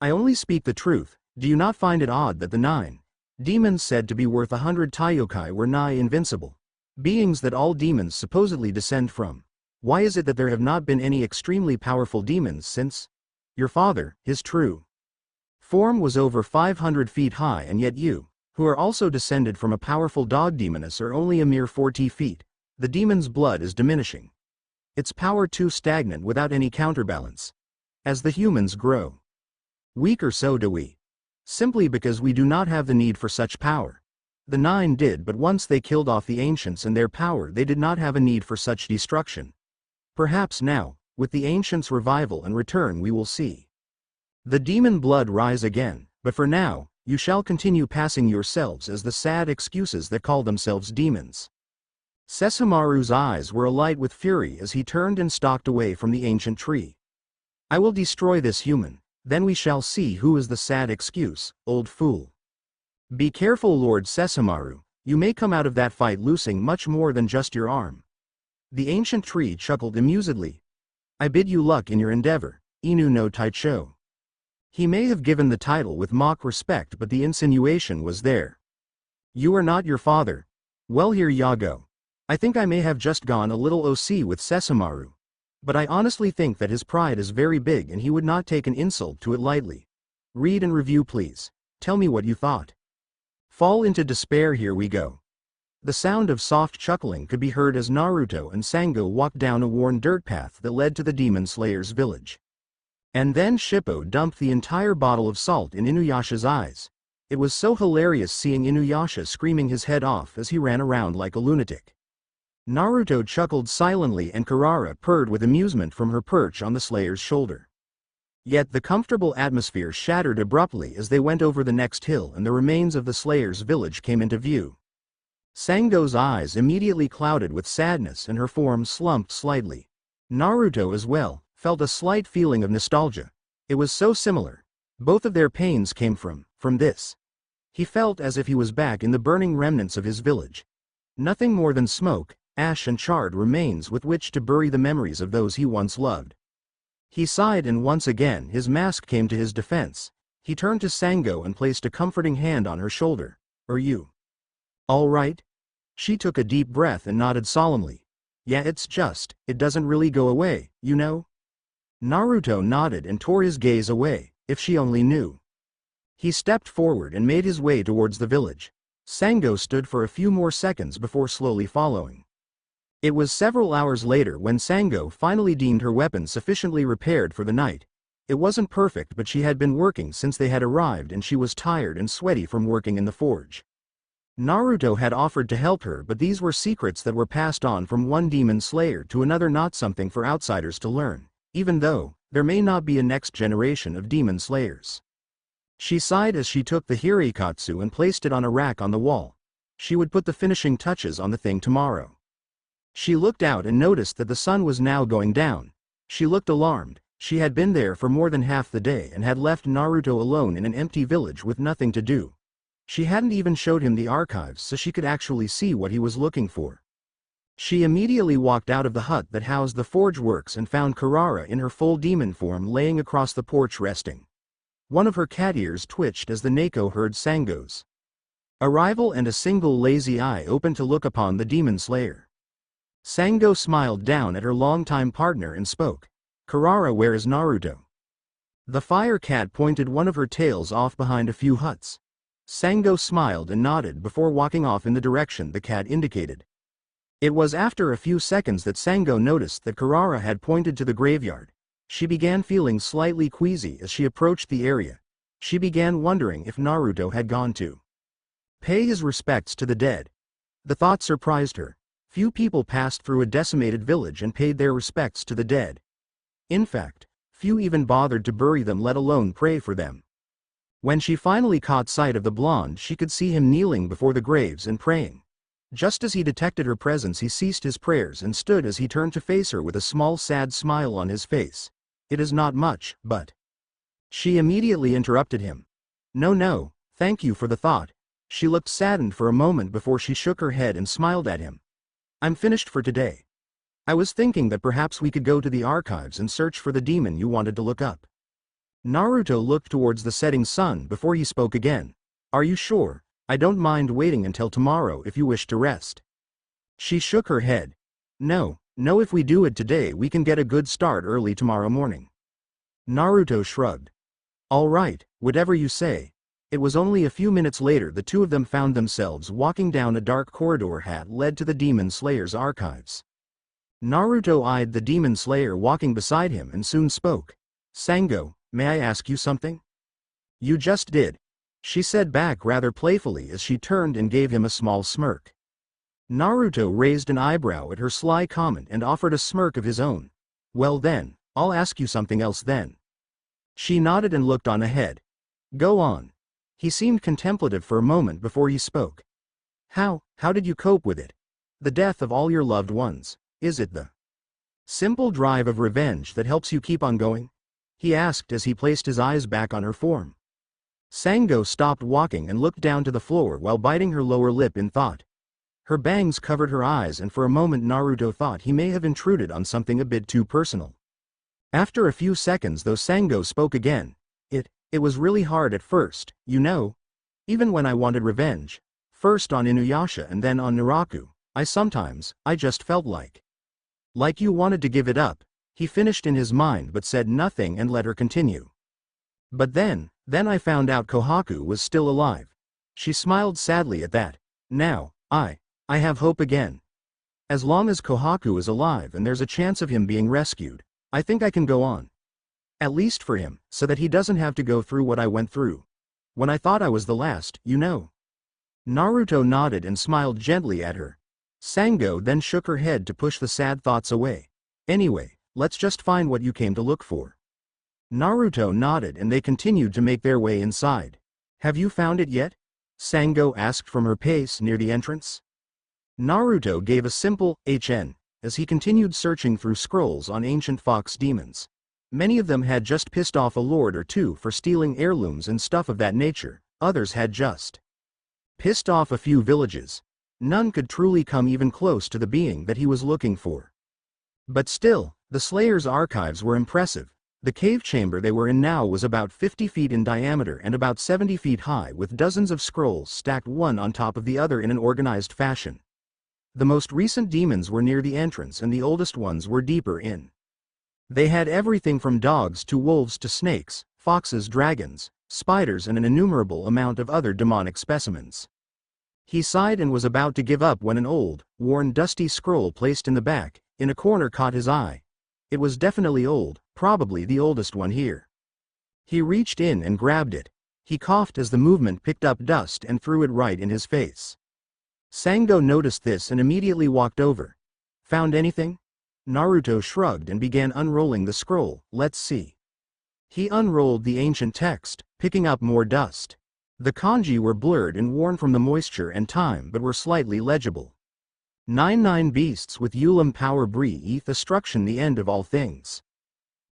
S1: I only speak the truth. Do you not find it odd that the 9 demons said to be worth 100 Taiyokai were nigh invincible? Beings that all demons supposedly descend from. Why is it that there have not been any extremely powerful demons since your father, his true form was over 500 feet high, and yet you, who are also descended from a powerful dog demoness, are only a mere 40 feet. The demon's blood is diminishing. Its power too stagnant without any counterbalance. As the humans grow weaker, so do we. Simply because we do not have the need for such power. The 9 did, but once they killed off the ancients and their power, they did not have a need for such destruction. Perhaps now, with the ancients' revival and return, we will see the demon blood rise again, but for now, you shall continue passing yourselves as the sad excuses that call themselves demons. Sesshomaru's eyes were alight with fury as he turned and stalked away from the ancient tree. I will destroy this human, then we shall see who is the sad excuse, old fool. Be careful, Lord Sesshomaru, you may come out of that fight losing much more than just your arm. The ancient tree chuckled amusedly. I bid you luck in your endeavor, Inu no Taicho. He may have given the title with mock respect, but the insinuation was there. You are not your father. Well, here ya go. I think I may have just gone a little OC with Sesshomaru. But I honestly think that his pride is very big and he would not take an insult to it lightly. Read and review, please. Tell me what you thought. Fall into despair, here we go. The sound of soft chuckling could be heard as Naruto and Sango walked down a worn dirt path that led to the Demon Slayer's village. And then Shippo dumped the entire bottle of salt in Inuyasha's eyes. It was so hilarious seeing Inuyasha screaming his head off as he ran around like a lunatic. Naruto chuckled silently and Kurara purred with amusement from her perch on the Slayer's shoulder. Yet the comfortable atmosphere shattered abruptly as they went over the next hill and the remains of the Slayer's village came into view. Sango's eyes immediately clouded with sadness and her form slumped slightly. Naruto as well felt a slight feeling of nostalgia. It was so similar. Both of their pains came from this. He felt as if he was back in the burning remnants of his village. Nothing more than smoke, ash and charred remains with which to bury the memories of those he once loved. He sighed and once again his mask came to his defense. He turned to Sango and placed a comforting hand on her shoulder. Are you all right? She took a deep breath and nodded solemnly. Yeah, it doesn't really go away, you know? Naruto nodded and tore his gaze away. If she only knew. He stepped forward and made his way towards the village. Sango stood for a few more seconds before slowly following. It was several hours later when Sango finally deemed her weapon sufficiently repaired for the night. It wasn't perfect, but she had been working since they had arrived and she was tired and sweaty from working in the forge. Naruto had offered to help her, but these were secrets that were passed on from one demon slayer to another, not something for outsiders to learn, even though there may not be a next generation of demon slayers. She sighed as she took the hirikatsu and placed it on a rack on the wall. She would put the finishing touches on the thing tomorrow. She looked out and noticed that the sun was now going down. She looked alarmed. She had been there for more than half the day and had left Naruto alone in an empty village with nothing to do. She hadn't even showed him the archives so she could actually see what he was looking for. She immediately walked out of the hut that housed the forge works and found Kurara in her full demon form laying across the porch resting. One of her cat ears twitched as the Neko heard Sango's arrival and a single lazy eye opened to look upon the demon slayer. Sango smiled down at her longtime partner and spoke. Kurara, where is Naruto? The fire cat pointed one of her tails off behind a few huts. Sango smiled and nodded before walking off in the direction the cat indicated. It was after a few seconds that Sango noticed that Kurara had pointed to the graveyard. She began feeling slightly queasy as she approached the area. She began wondering if Naruto had gone to pay his respects to the dead. The thought surprised her. Few people passed through a decimated village and paid their respects to the dead. In fact, few even bothered to bury them, let alone pray for them. When she finally caught sight of the blonde, she could see him kneeling before the graves and praying. Just as he detected her presence, he ceased his prayers and stood as he turned to face her with a small sad smile on his face. It is not much, but... She immediately interrupted him. No, no, thank you for the thought. She looked saddened for a moment before she shook her head and smiled at him. I'm finished for today. I was thinking that perhaps we could go to the archives and search for the demon you wanted to look up. Naruto looked towards the setting sun before he spoke again. Are you sure? I don't mind waiting until tomorrow if you wish to rest. She shook her head. No, if we do it today we can get a good start early tomorrow morning. Naruto shrugged. All right, whatever you say. It was only a few minutes later the two of them found themselves walking down a dark corridor that led to the Demon Slayer's archives. Naruto eyed the Demon Slayer walking beside him and soon spoke. Sango, may I ask you something? You just did. She said back rather playfully as she turned and gave him a small smirk. Naruto raised an eyebrow at her sly comment and offered a smirk of his own. Well then, I'll ask you something else then. She nodded and looked on ahead. Go on. He seemed contemplative for a moment before he spoke. How did you cope with it? The death of all your loved ones. Is it the simple drive of revenge that helps you keep on going? He asked as he placed his eyes back on her form. Sango stopped walking and looked down to the floor while biting her lower lip in thought. Her bangs covered her eyes and for a moment Naruto thought he may have intruded on something a bit too personal. After a few seconds though Sango spoke again. It was really hard at first, you know. Even when I wanted revenge. First on Inuyasha and then on Naraku, I just felt like you wanted to give it up. He finished in his mind but said nothing and let her continue. But then I found out Kohaku was still alive. She smiled sadly at that. Now, I have hope again. As long as Kohaku is alive and there's a chance of him being rescued, I think I can go on. At least for him, so that he doesn't have to go through what I went through. When I thought I was the last, you know. Naruto nodded and smiled gently at her. Sango then shook her head to push the sad thoughts away. Anyway, let's just find what you came to look for. Naruto nodded and they continued to make their way inside. Have you found it yet? Sango asked from her pace near the entrance. Naruto gave a simple HN as he continued searching through scrolls on ancient fox demons. Many of them had just pissed off a lord or two for stealing heirlooms and stuff of that nature, others had just pissed off a few villages. None could truly come even close to the being that he was looking for. But still, the Slayer's archives were impressive. The cave chamber they were in now was about 50 feet in diameter and about 70 feet high with dozens of scrolls stacked one on top of the other in an organized fashion. The most recent demons were near the entrance and the oldest ones were deeper in. They had everything from dogs to wolves to snakes, foxes, dragons, spiders and an innumerable amount of other demonic specimens. He sighed and was about to give up when an old, worn, dusty scroll placed in the back, in a corner caught his eye. It was definitely old, probably the oldest one here. He reached in and grabbed it. He coughed as the movement picked up dust and threw it right in his face. Sango noticed this and immediately walked over. Found anything? Naruto shrugged and began unrolling the scroll. Let's see. He unrolled the ancient text, picking up more dust. The kanji were blurred and worn from the moisture and time but were slightly legible. 9 beasts with Ulam power breathe destruction the end of all things.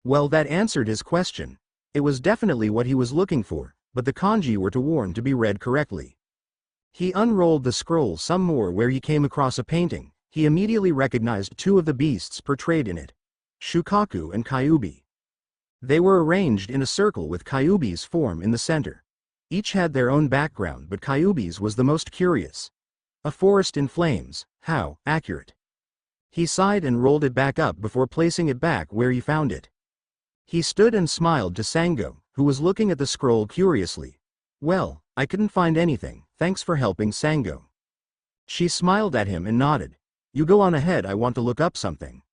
S1: Well, that answered his question. It was definitely what he was looking for, but the kanji were too worn to be read correctly. He unrolled the scroll some more where he came across a painting. He immediately recognized two of the beasts portrayed in it. Shukaku and Kyubi. They were arranged in a circle with Kyubi's form in the center. Each had their own background but Kyubi's was the most curious. A forest in flames, how accurate. He sighed and rolled it back up before placing it back where he found it. He stood and smiled to Sango, who was looking at the scroll curiously. Well, I couldn't find anything, thanks for helping, Sango. She smiled at him and nodded. You go on ahead, I want to look up something.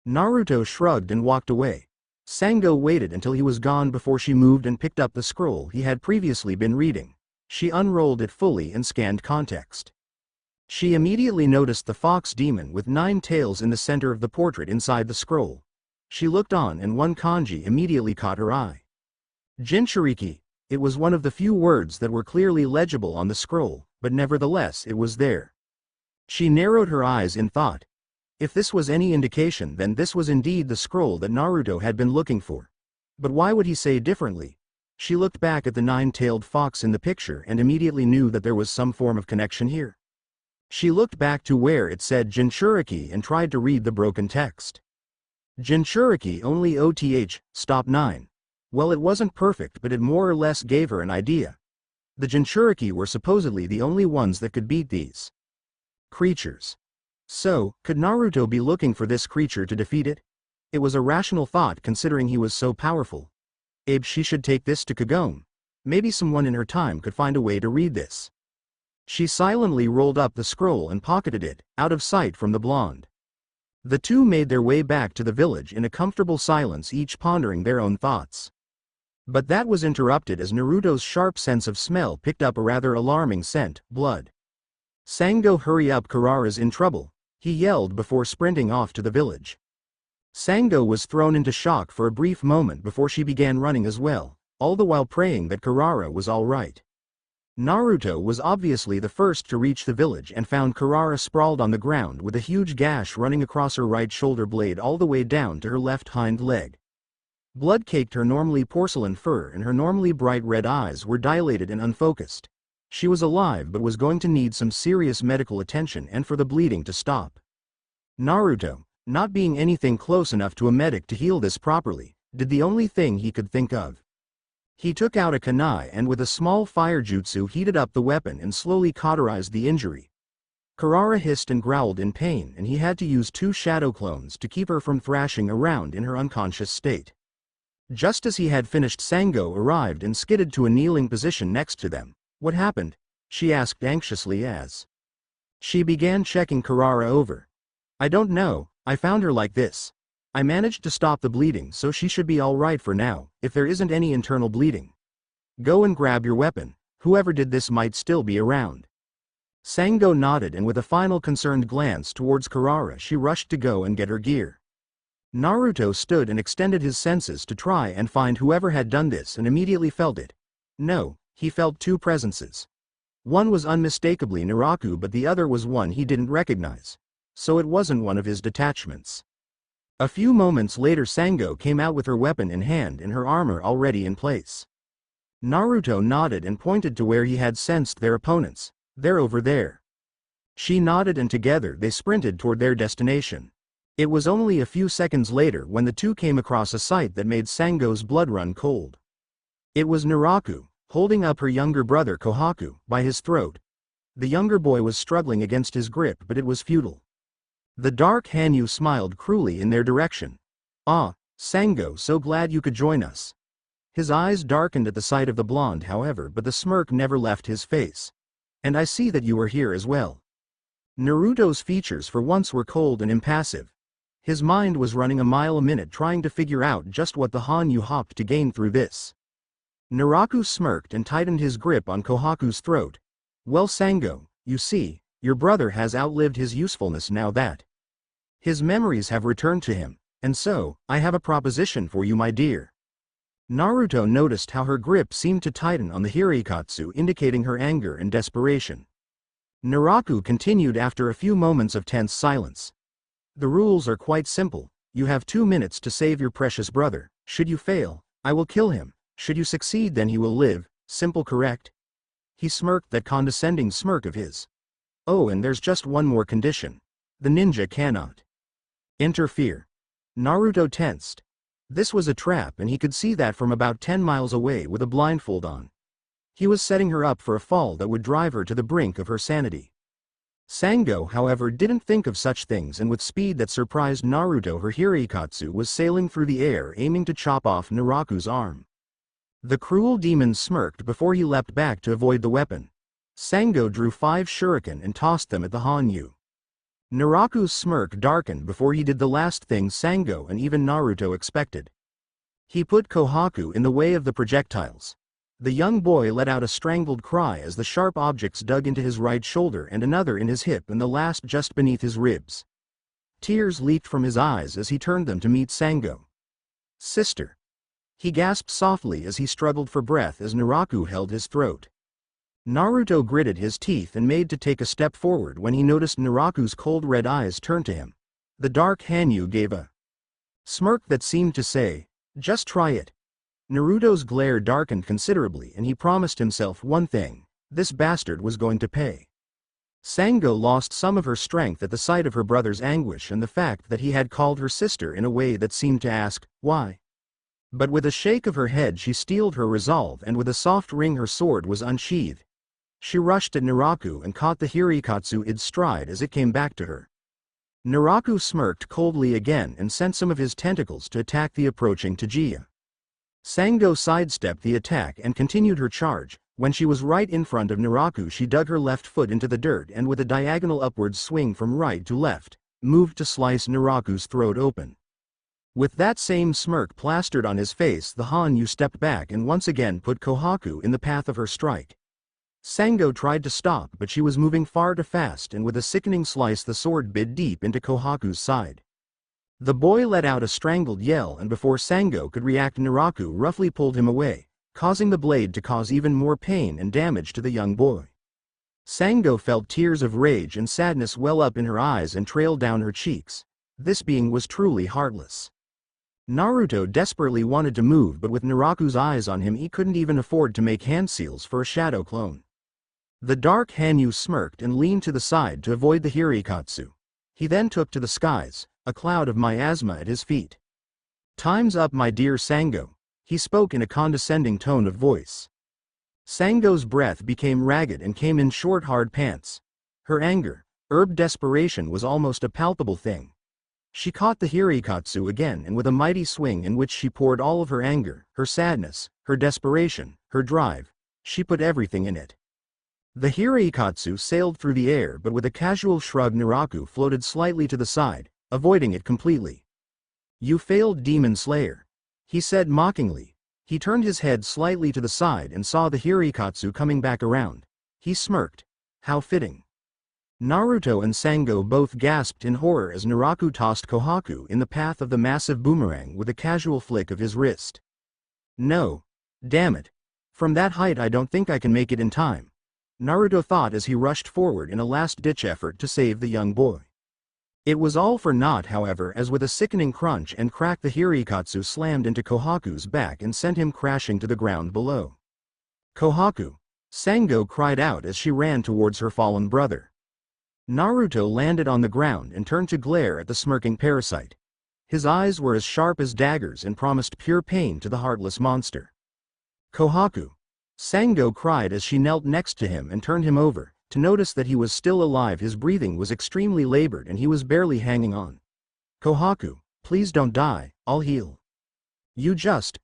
S1: Naruto shrugged and walked away. Sango waited until he was gone before she moved and picked up the scroll he had previously been reading. She unrolled it fully and scanned context. She immediately noticed the fox demon with 9 tails in the center of the portrait inside the scroll. She looked on and one kanji immediately caught her eye. Jinchuriki. It was one of the few words that were clearly legible on the scroll, but nevertheless it was there. She narrowed her eyes in thought. If this was any indication, then this was indeed the scroll that Naruto had been looking for. But why would he say differently? She looked back at the nine-tailed fox in the picture and immediately knew that there was some form of connection here. She looked back to where it said Jinchuriki and tried to read the broken text. Jinchuriki only OTH, stop 9. Well, it wasn't perfect, but it more or less gave her an idea. The Jinchuriki were supposedly the only ones that could beat these creatures. So, could Naruto be looking for this creature to defeat it? It was a rational thought considering he was so powerful. She should take this to Kagome. Maybe someone in her time could find a way to read this. She silently rolled up the scroll and pocketed it, out of sight from the blonde. The two made their way back to the village in a comfortable silence, each pondering their own thoughts. But that was interrupted as Naruto's sharp sense of smell picked up a rather alarming scent: blood. Sango, hurry up, Kurara's in trouble, he yelled before sprinting off to the village. Sango was thrown into shock for a brief moment before she began running as well, all the while praying that Kurara was all right. Naruto was obviously the first to reach the village and found Kurara sprawled on the ground with a huge gash running across her right shoulder blade all the way down to her left hind leg. Blood caked her normally porcelain fur and her normally bright red eyes were dilated and unfocused. She was alive but was going to need some serious medical attention and for the bleeding to stop. Naruto, not being anything close enough to a medic to heal this properly, did the only thing he could think of. He took out a kunai and with a small fire jutsu heated up the weapon and slowly cauterized the injury. Kurara hissed and growled in pain and he had to use 2 shadow clones to keep her from thrashing around in her unconscious state. Just as he had finished, Sango arrived and skidded to a kneeling position next to them. What happened? She asked anxiously as she began checking Kurara over. I don't know, I found her like this. I managed to stop the bleeding, so she should be all right for now, if there isn't any internal bleeding. Go and grab your weapon, whoever did this might still be around. Sango nodded and with a final concerned glance towards Kurara she rushed to go and get her gear. Naruto stood and extended his senses to try and find whoever had done this and immediately felt it. No, he felt 2 presences. One was unmistakably Naraku but the other was one he didn't recognize. So it wasn't one of his detachments. A few moments later Sango came out with her weapon in hand and her armor already in place. Naruto nodded and pointed to where he had sensed their opponents. They're over there. She nodded and together they sprinted toward their destination. It was only a few seconds later when the two came across a sight that made Sango's blood run cold. It was Naraku, holding up her younger brother Kohaku by his throat. The younger boy was struggling against his grip but it was futile. The dark Hanyu smiled cruelly in their direction. Ah, Sango, so glad you could join us. His eyes darkened at the sight of the blonde, however, but the smirk never left his face. And I see that you are here as well. Naruto's features for once were cold and impassive. His mind was running a mile a minute trying to figure out just what the Hanyu hopped to gain through this. Naraku smirked and tightened his grip on Kohaku's throat. Well, Sango, you see, your brother has outlived his usefulness now that his memories have returned to him, and so, I have a proposition for you, my dear. Naruto noticed how her grip seemed to tighten on the Hirikatsu, indicating her anger and desperation. Naraku continued after a few moments of tense silence. The rules are quite simple. You have 2 minutes to save your precious brother. Should you fail, I will kill him. Should you succeed, then he will live. Simple, correct? He smirked that condescending smirk of his. Oh, and there's just one more condition. The ninja cannot interfere. Naruto tensed. This was a trap and he could see that from about 10 miles away with a blindfold on. He was setting her up for a fall that would drive her to the brink of her sanity. Sango, however, didn't think of such things, and with speed that surprised Naruto, her Hirikatsu was sailing through the air aiming to chop off Naraku's arm. The cruel demon smirked before he leapt back to avoid the weapon. Sango drew 5 shuriken and tossed them at the Hanyu. Naraku's smirk darkened before he did the last thing Sango and even Naruto expected. He put Kohaku in the way of the projectiles. The young boy let out a strangled cry as the sharp objects dug into his right shoulder and another in his hip and the last just beneath his ribs. Tears leaked from his eyes as he turned them to meet Sango. Sister. He gasped softly as he struggled for breath as Naraku held his throat. Naruto gritted his teeth and made to take a step forward when he noticed Naraku's cold red eyes turn to him. The dark Hanyu gave a smirk that seemed to say, "Just try it." Naruto's glare darkened considerably and he promised himself one thing: this bastard was going to pay. Sango lost some of her strength at the sight of her brother's anguish and the fact that he had called her sister in a way that seemed to ask, why? But with a shake of her head she steeled her resolve and with a soft ring her sword was unsheathed. She rushed at Naraku and caught the Hirikatsu id stride as it came back to her. Naraku smirked coldly again and sent some of his tentacles to attack the approaching Tajia. Sango sidestepped the attack and continued her charge. When she was right in front of Naraku she dug her left foot into the dirt and with a diagonal upwards swing from right to left, moved to slice Naraku's throat open. With that same smirk plastered on his face the Hanyu stepped back and once again put Kohaku in the path of her strike. Sango tried to stop but she was moving far too fast and with a sickening slice the sword bit deep into Kohaku's side. The boy let out a strangled yell and before Sango could react Naraku roughly pulled him away, causing the blade to cause even more pain and damage to the young boy. Sango felt tears of rage and sadness well up in her eyes and trail down her cheeks. This being was truly heartless. Naruto desperately wanted to move but with Naraku's eyes on him he couldn't even afford to make hand seals for a shadow clone. The dark Hanyu smirked and leaned to the side to avoid the Hirikatsu. He then took to the skies, a cloud of miasma at his feet. "Time's up, my dear Sango," he spoke in a condescending tone of voice. Sango's breath became ragged and came in short hard pants. Her anger, desperation was almost a palpable thing. She caught the Hirikatsu again and with a mighty swing in which she poured all of her anger, her sadness, her desperation, her drive, she put everything in it. The Hirikatsu sailed through the air but with a casual shrug Naraku floated slightly to the side, avoiding it completely. "You failed, Demon Slayer," he said mockingly. He turned his head slightly to the side and saw the Hirikatsu coming back around. He smirked. How fitting. Naruto and Sango both gasped in horror as Naraku tossed Kohaku in the path of the massive boomerang with a casual flick of his wrist. "No. Damn it. From that height I don't think I can make it in time," Naruto thought as he rushed forward in a last-ditch effort to save the young boy. It was all for naught however as with a sickening crunch and crack the Hirikatsu slammed into Kohaku's back and sent him crashing to the ground below. "Kohaku!" Sango cried out as she ran towards her fallen brother. Naruto landed on the ground and turned to glare at the smirking parasite. His eyes were as sharp as daggers and promised pure pain to the heartless monster. "Kohaku!" Sango cried as she knelt next to him and turned him over, to notice that he was still alive. His breathing was extremely labored and he was barely hanging on. "Kohaku, please don't die, I'll heal. You just,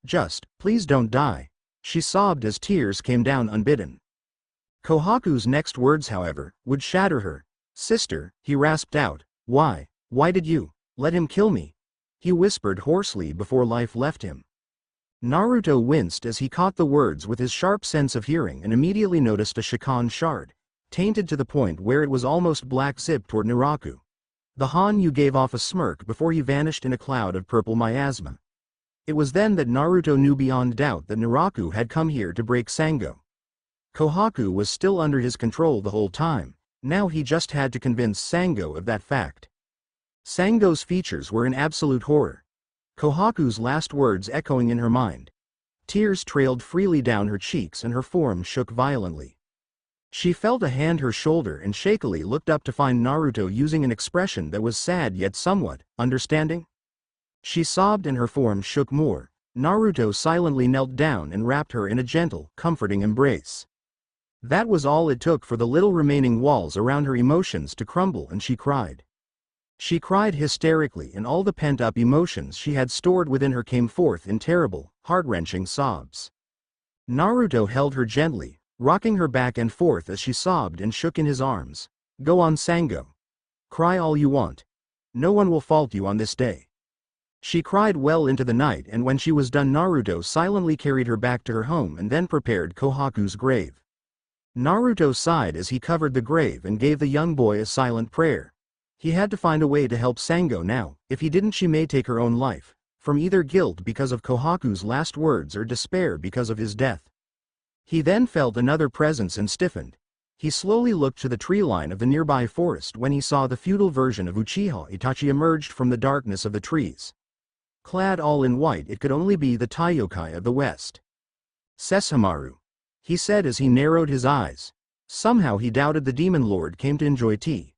S1: please don't die," she sobbed as tears came down unbidden. Kohaku's next words however, would shatter her. "Sister," he rasped out, why did you let him kill me?" he whispered hoarsely before life left him. Naruto winced as he caught the words with his sharp sense of hearing and immediately noticed a Shikon shard, tainted to the point where it was almost black zipped toward Naraku. The Hanyu gave off a smirk before he vanished in a cloud of purple miasma. It was then that Naruto knew beyond doubt that Naraku had come here to break Sango. Kohaku was still under his control the whole time, now he just had to convince Sango of that fact. Sango's features were in absolute horror. Kohaku's last words echoing in her mind. Tears trailed freely down her cheeks and her form shook violently. She felt a hand her shoulder and shakily looked up to find Naruto using an expression that was sad yet somewhat understanding. She sobbed and her form shook more. Naruto silently knelt down and wrapped her in a gentle, comforting embrace. That was all it took for the little remaining walls around her emotions to crumble and she cried. She cried hysterically and all the pent-up emotions she had stored within her came forth in terrible, heart-wrenching sobs. Naruto held her gently, rocking her back and forth as she sobbed and shook in his arms. "Go on, Sango. Cry all you want. No one will fault you on this day." She cried well into the night and when she was done Naruto silently carried her back to her home and then prepared Kohaku's grave. Naruto sighed as he covered the grave and gave the young boy a silent prayer. He had to find a way to help Sango now, if he didn't she may take her own life, from either guilt because of Kohaku's last words or despair because of his death. He then felt another presence and stiffened. He slowly looked to the tree line of the nearby forest when he saw the feudal version of Uchiha Itachi emerged from the darkness of the trees. Clad all in white, it could only be the Taiyokai of the West. "Sesshomaru," he said as he narrowed his eyes. Somehow he doubted the demon lord came to enjoy tea.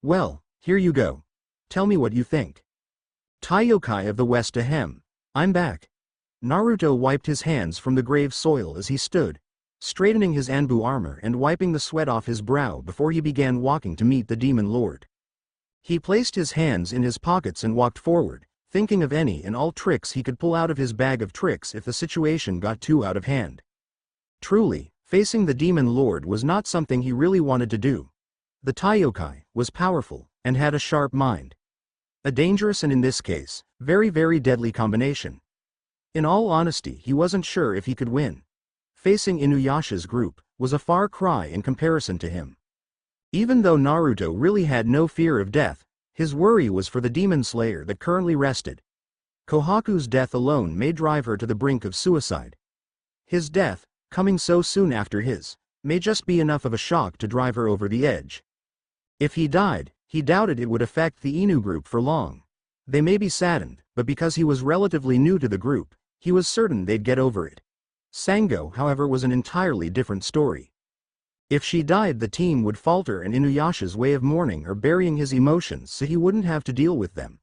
S1: "Well, here you go. Tell me what you think." "Taiyokai of the West, ahem. I'm back." Naruto wiped his hands from the grave soil as he stood, straightening his Anbu armor and wiping the sweat off his brow before he began walking to meet the demon lord. He placed his hands in his pockets and walked forward, thinking of any and all tricks he could pull out of his bag of tricks if the situation got too out of hand. Truly, facing the demon lord was not something he really wanted to do. The Taiyokai was powerful and had a sharp mind. A dangerous and, in this case, very deadly combination. In all honesty, he wasn't sure if he could win. Facing Inuyasha's group was a far cry in comparison to him. Even though Naruto really had no fear of death, his worry was for the demon slayer that currently rested. Kohaku's death alone may drive her to the brink of suicide. His death, coming so soon after his, may just be enough of a shock to drive her over the edge. If he died, he doubted it would affect the Inu group for long. They may be saddened, but because he was relatively new to the group, he was certain they'd get over it. Sango, however, was an entirely different story. If she died, the team would falter and Inuyasha's way of mourning or burying his emotions so he wouldn't have to deal with them.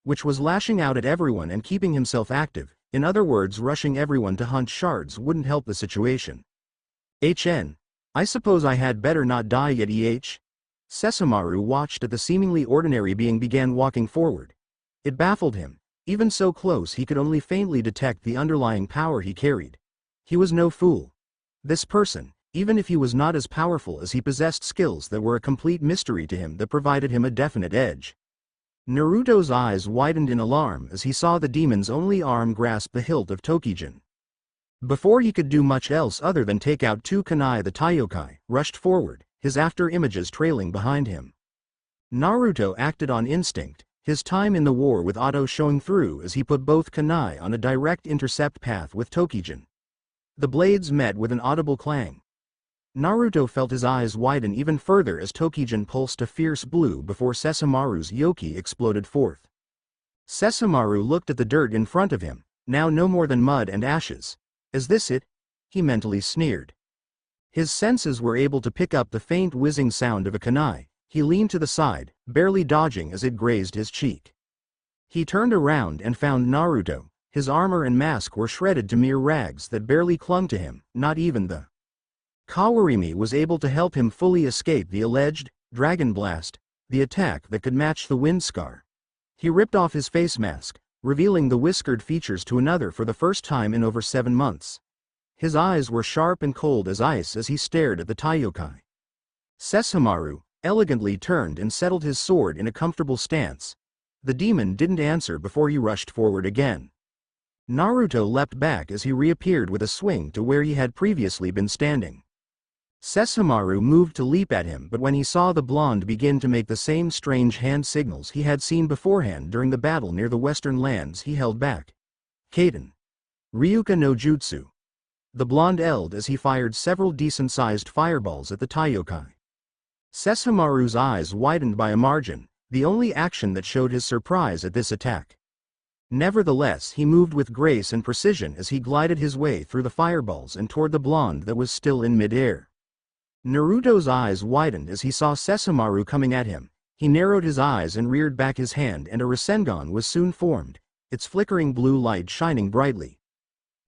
S1: Which was lashing out at everyone and keeping himself active, in other words rushing everyone to hunt shards, wouldn't help the situation. I suppose I had better not die yet. Sesshomaru watched as the seemingly ordinary being began walking forward. It baffled him. Even so close, he could only faintly detect the underlying power he carried. He was no fool. This person, even if he was not as powerful as he possessed skills that were a complete mystery to him that provided him a definite edge. Naruto's eyes widened in alarm as he saw the demon's only arm grasp the hilt of Tokijin. Before he could do much else other than take out two kunai, the Taiyokai rushed forward, his after images trailing behind him. Naruto acted on instinct, his time in the war with Oto showing through as he put both kunai on a direct intercept path with Tokijin. The blades met with an audible clang. Naruto felt his eyes widen even further as Tokijin pulsed a fierce blue before Sesshomaru's yoki exploded forth. Sesshomaru looked at the dirt in front of him, now no more than mud and ashes. "Is this it?" he mentally sneered. His senses were able to pick up the faint whizzing sound of a kunai. He leaned to the side, barely dodging as it grazed his cheek. He turned around and found Naruto. His armor and mask were shredded to mere rags that barely clung to him. Not even the Kawarimi was able to help him fully escape the alleged Dragon Blast, the attack that could match the wind scar. He ripped off his face mask, revealing the whiskered features to another for the first time in over 7 months. His eyes were sharp and cold as ice as he stared at the Taiyokai. Sesshomaru elegantly turned and settled his sword in a comfortable stance. The demon didn't answer before he rushed forward again. Naruto leapt back as he reappeared with a swing to where he had previously been standing. Sesshomaru moved to leap at him, but when he saw the blonde begin to make the same strange hand signals he had seen beforehand during the battle near the western lands, he held back. "Kaden. Ryuka no Jutsu." The blonde yelled as he fired several decent-sized fireballs at the Taiyokai. Sesshomaru's eyes widened by a margin, the only action that showed his surprise at this attack. Nevertheless, he moved with grace and precision as he glided his way through the fireballs and toward the blonde that was still in mid-air. Naruto's eyes widened as he saw Sesshomaru coming at him. He narrowed his eyes and reared back his hand, and a Rasengan was soon formed, its flickering blue light shining brightly.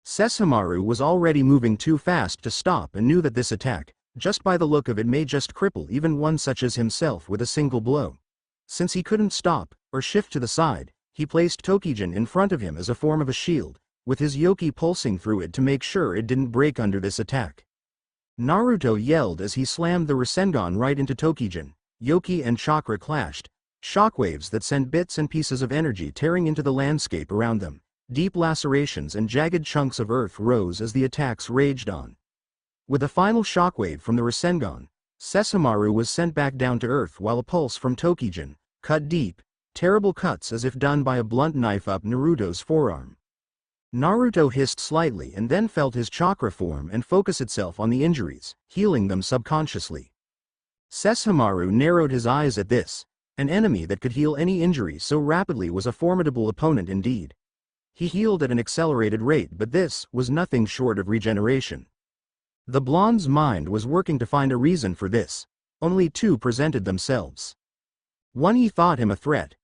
S1: Sesshomaru was already moving too fast to stop and knew that this attack, just by the look of it, may just cripple even one such as himself with a single blow. Since he couldn't stop or shift to the side, he placed Tokijin in front of him as a form of a shield, with his yoki pulsing through it to make sure it didn't break under this attack. Naruto yelled as he slammed the Rasengan right into Tokijin. Yoki and chakra clashed, shockwaves that sent bits and pieces of energy tearing into the landscape around them. Deep lacerations and jagged chunks of earth rose as the attacks raged on. With a final shockwave from the Rasengan, Sesshomaru was sent back down to earth while a pulse from Tokijin cut deep, terrible cuts as if done by a blunt knife up Naruto's forearm. Naruto hissed slightly and then felt his chakra form and focus itself on the injuries, healing them subconsciously. Sesshomaru narrowed his eyes at this. An enemy that could heal any injury so rapidly was a formidable opponent indeed. He healed at an accelerated rate, but this was nothing short of regeneration. The blonde's mind was working to find a reason for this. Only two presented themselves. One, he thought him a threat.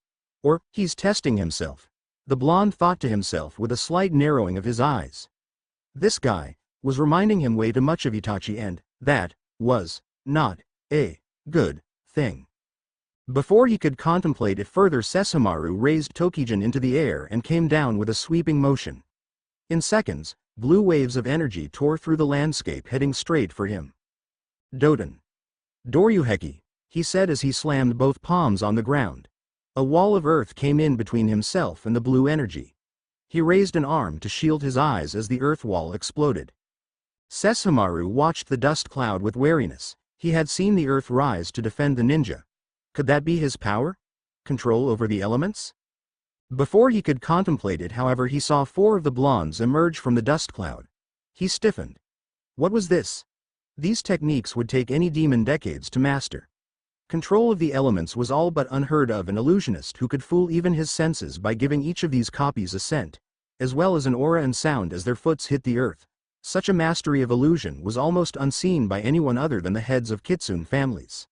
S1: Or, he's testing himself. The blonde thought to himself with a slight narrowing of his eyes. This guy was reminding him way too much of Itachi, and that was not a good thing. Before he could contemplate it further, Sesshomaru raised Tokijin into the air and came down with a sweeping motion. In seconds, blue waves of energy tore through the landscape heading straight for him. Doden. Doryuheki, he said as he slammed both palms on the ground. A wall of earth came in between himself and the blue energy. He raised an arm to shield his eyes as the earth wall exploded. Sesshomaru watched the dust cloud with wariness. He had seen the earth rise to defend the ninja. Could that be his power? Control over the elements? Before he could contemplate it, however, he saw four of the blondes emerge from the dust cloud. He stiffened. What was this? These techniques would take any demon decades to master. Control of the elements was all but unheard of. An illusionist who could fool even his senses by giving each of these copies a scent, as well as an aura and sound as their foots hit the earth. Such a mastery of illusion was almost unseen by anyone other than the heads of Kitsune families.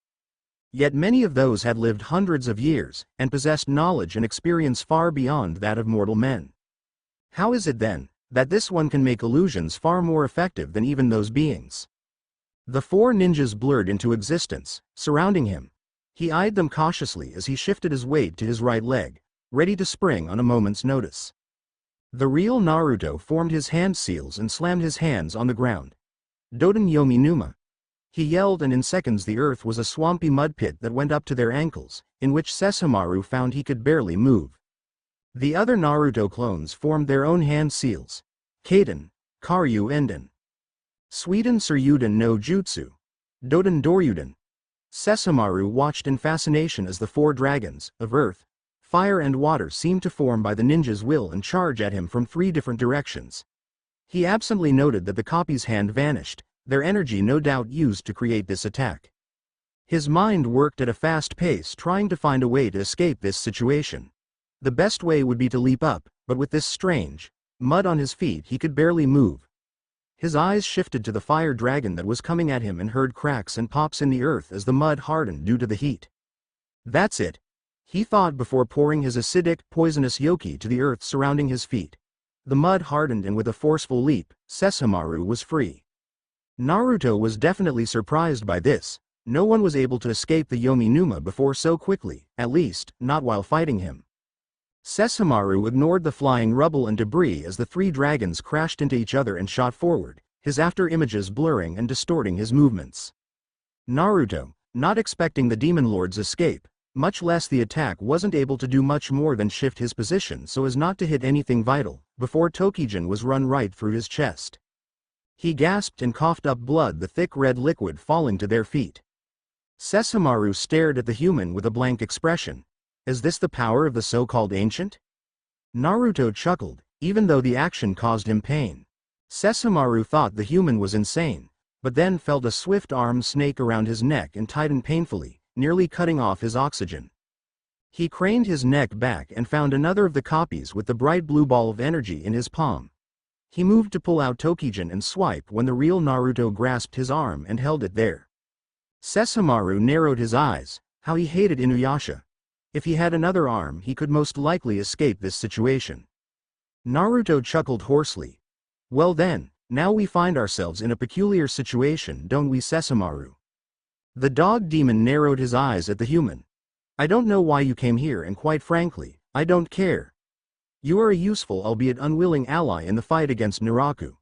S1: Yet many of those had lived hundreds of years, and possessed knowledge and experience far beyond that of mortal men. How is it then, that this one can make illusions far more effective than even those beings? The four ninjas blurred into existence, surrounding him. He eyed them cautiously as he shifted his weight to his right leg, ready to spring on a moment's notice. The real Naruto formed his hand seals and slammed his hands on the ground. Doden Yomi Numa. He yelled, and in seconds the earth was a swampy mud pit that went up to their ankles, in which Sesshomaru found he could barely move. The other Naruto clones formed their own hand seals. Kaden, Karyu Enden. Suiden Suryuden no Jutsu. Doden Doryuden. Sesshomaru watched in fascination as the four dragons, of earth, fire and water, seemed to form by the ninja's will and charge at him from three different directions. He absently noted that the copy's hand vanished, their energy no doubt used to create this attack. His mind worked at a fast pace, trying to find a way to escape this situation. The best way would be to leap up, but with this strange mud on his feet he could barely move. His eyes shifted to the fire dragon that was coming at him and heard cracks and pops in the earth as the mud hardened due to the heat. That's it, he thought before pouring his acidic, poisonous yoki to the earth surrounding his feet. The mud hardened, and with a forceful leap, Sesshomaru was free. Naruto was definitely surprised by this. No one was able to escape the Yomi Numa before so quickly, at least, not while fighting him. Sesshomaru ignored the flying rubble and debris as the three dragons crashed into each other and shot forward, his after-images blurring and distorting his movements. Naruto, not expecting the demon lord's escape, much less the attack, wasn't able to do much more than shift his position so as not to hit anything vital, before Tokijin was run right through his chest. He gasped and coughed up blood, the thick red liquid falling to their feet. Sesshomaru stared at the human with a blank expression. Is this the power of the so-called ancient? Naruto chuckled, even though the action caused him pain. Sesshomaru thought the human was insane, but then felt a swift arm snake around his neck and tighten painfully, nearly cutting off his oxygen. He craned his neck back and found another of the copies with the bright blue ball of energy in his palm. He moved to pull out Tokijin and swipe when the real Naruto grasped his arm and held it there. Sesshomaru narrowed his eyes. How he hated Inuyasha. If he had another arm, he could most likely escape this situation. Naruto chuckled hoarsely. Well then, now we find ourselves in a peculiar situation, don't we, Sesshomaru? The dog demon narrowed his eyes at the human. I don't know why you came here, and quite frankly, I don't care. You are a useful albeit unwilling ally in the fight against Naraku.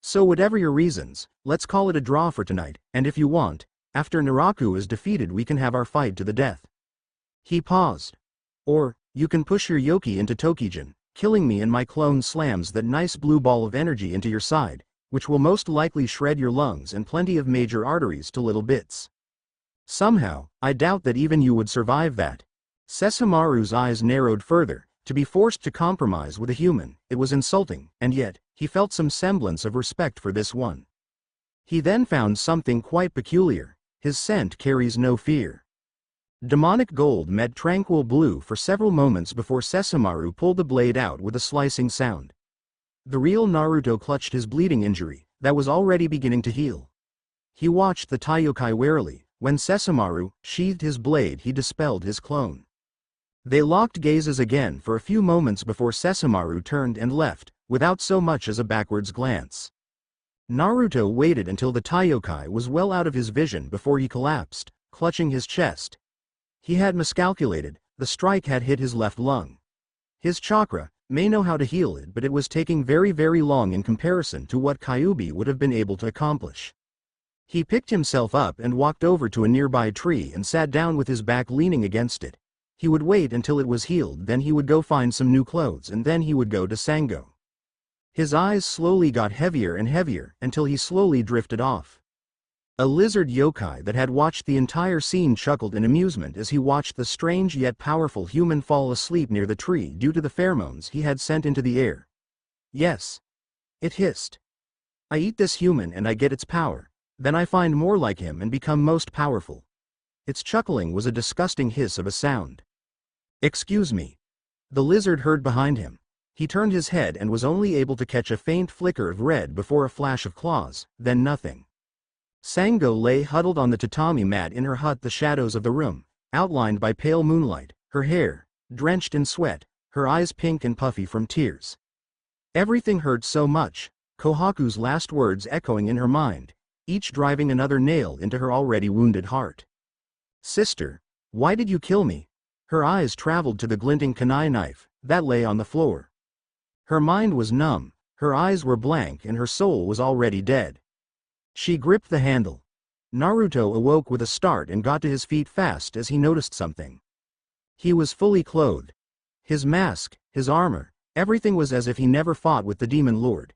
S1: So whatever your reasons, let's call it a draw for tonight, and if you want, after Naraku is defeated we can have our fight to the death. He paused. Or, you can push your yoki into Tokijin, killing me and my clone slams that nice blue ball of energy into your side, which will most likely shred your lungs and plenty of major arteries to little bits. Somehow, I doubt that even you would survive that. Sesshomaru's eyes narrowed further, To be forced to compromise with a human, it was insulting, and yet, he felt some semblance of respect for this one. He then found something quite peculiar. His scent carries no fear. Demonic gold met tranquil blue for several moments before Sesshomaru pulled the blade out with a slicing sound. The real Naruto clutched his bleeding injury, that was already beginning to heal. He watched the Taiyokai warily. When Sesshomaru sheathed his blade, he dispelled his clone. They locked gazes again for a few moments before Sesshomaru turned and left, without so much as a backwards glance. Naruto waited until the Taiyokai was well out of his vision before he collapsed, clutching his chest. He had miscalculated, the strike had hit his left lung. His chakra may know how to heal it, but it was taking very long in comparison to what Kyuubi would have been able to accomplish. He picked himself up and walked over to a nearby tree and sat down with his back leaning against it. He would wait until it was healed, then he would go find some new clothes, and then he would go to Sango. His eyes slowly got heavier and heavier until he slowly drifted off. A lizard yokai that had watched the entire scene chuckled in amusement as he watched the strange yet powerful human fall asleep near the tree due to the pheromones he had sent into the air. Yes. It hissed. I eat this human and I get its power. Then I find more like him and become most powerful. Its chuckling was a disgusting hiss of a sound. Excuse me. The lizard heard behind him. He turned his head and was only able to catch a faint flicker of red before a flash of claws, then nothing. Sango lay huddled on the tatami mat in her hut, the shadows of the room, outlined by pale moonlight, her hair, drenched in sweat, her eyes pink and puffy from tears. Everything hurt so much, Kohaku's last words echoing in her mind, each driving another nail into her already wounded heart. Sister, why did you kill me? Her eyes traveled to the glinting kunai knife that lay on the floor. Her mind was numb, her eyes were blank, and her soul was already dead. She gripped the handle. Naruto awoke with a start and got to his feet fast as he noticed something. He was fully clothed. His mask, his armor, everything was as if he never fought with the demon lord.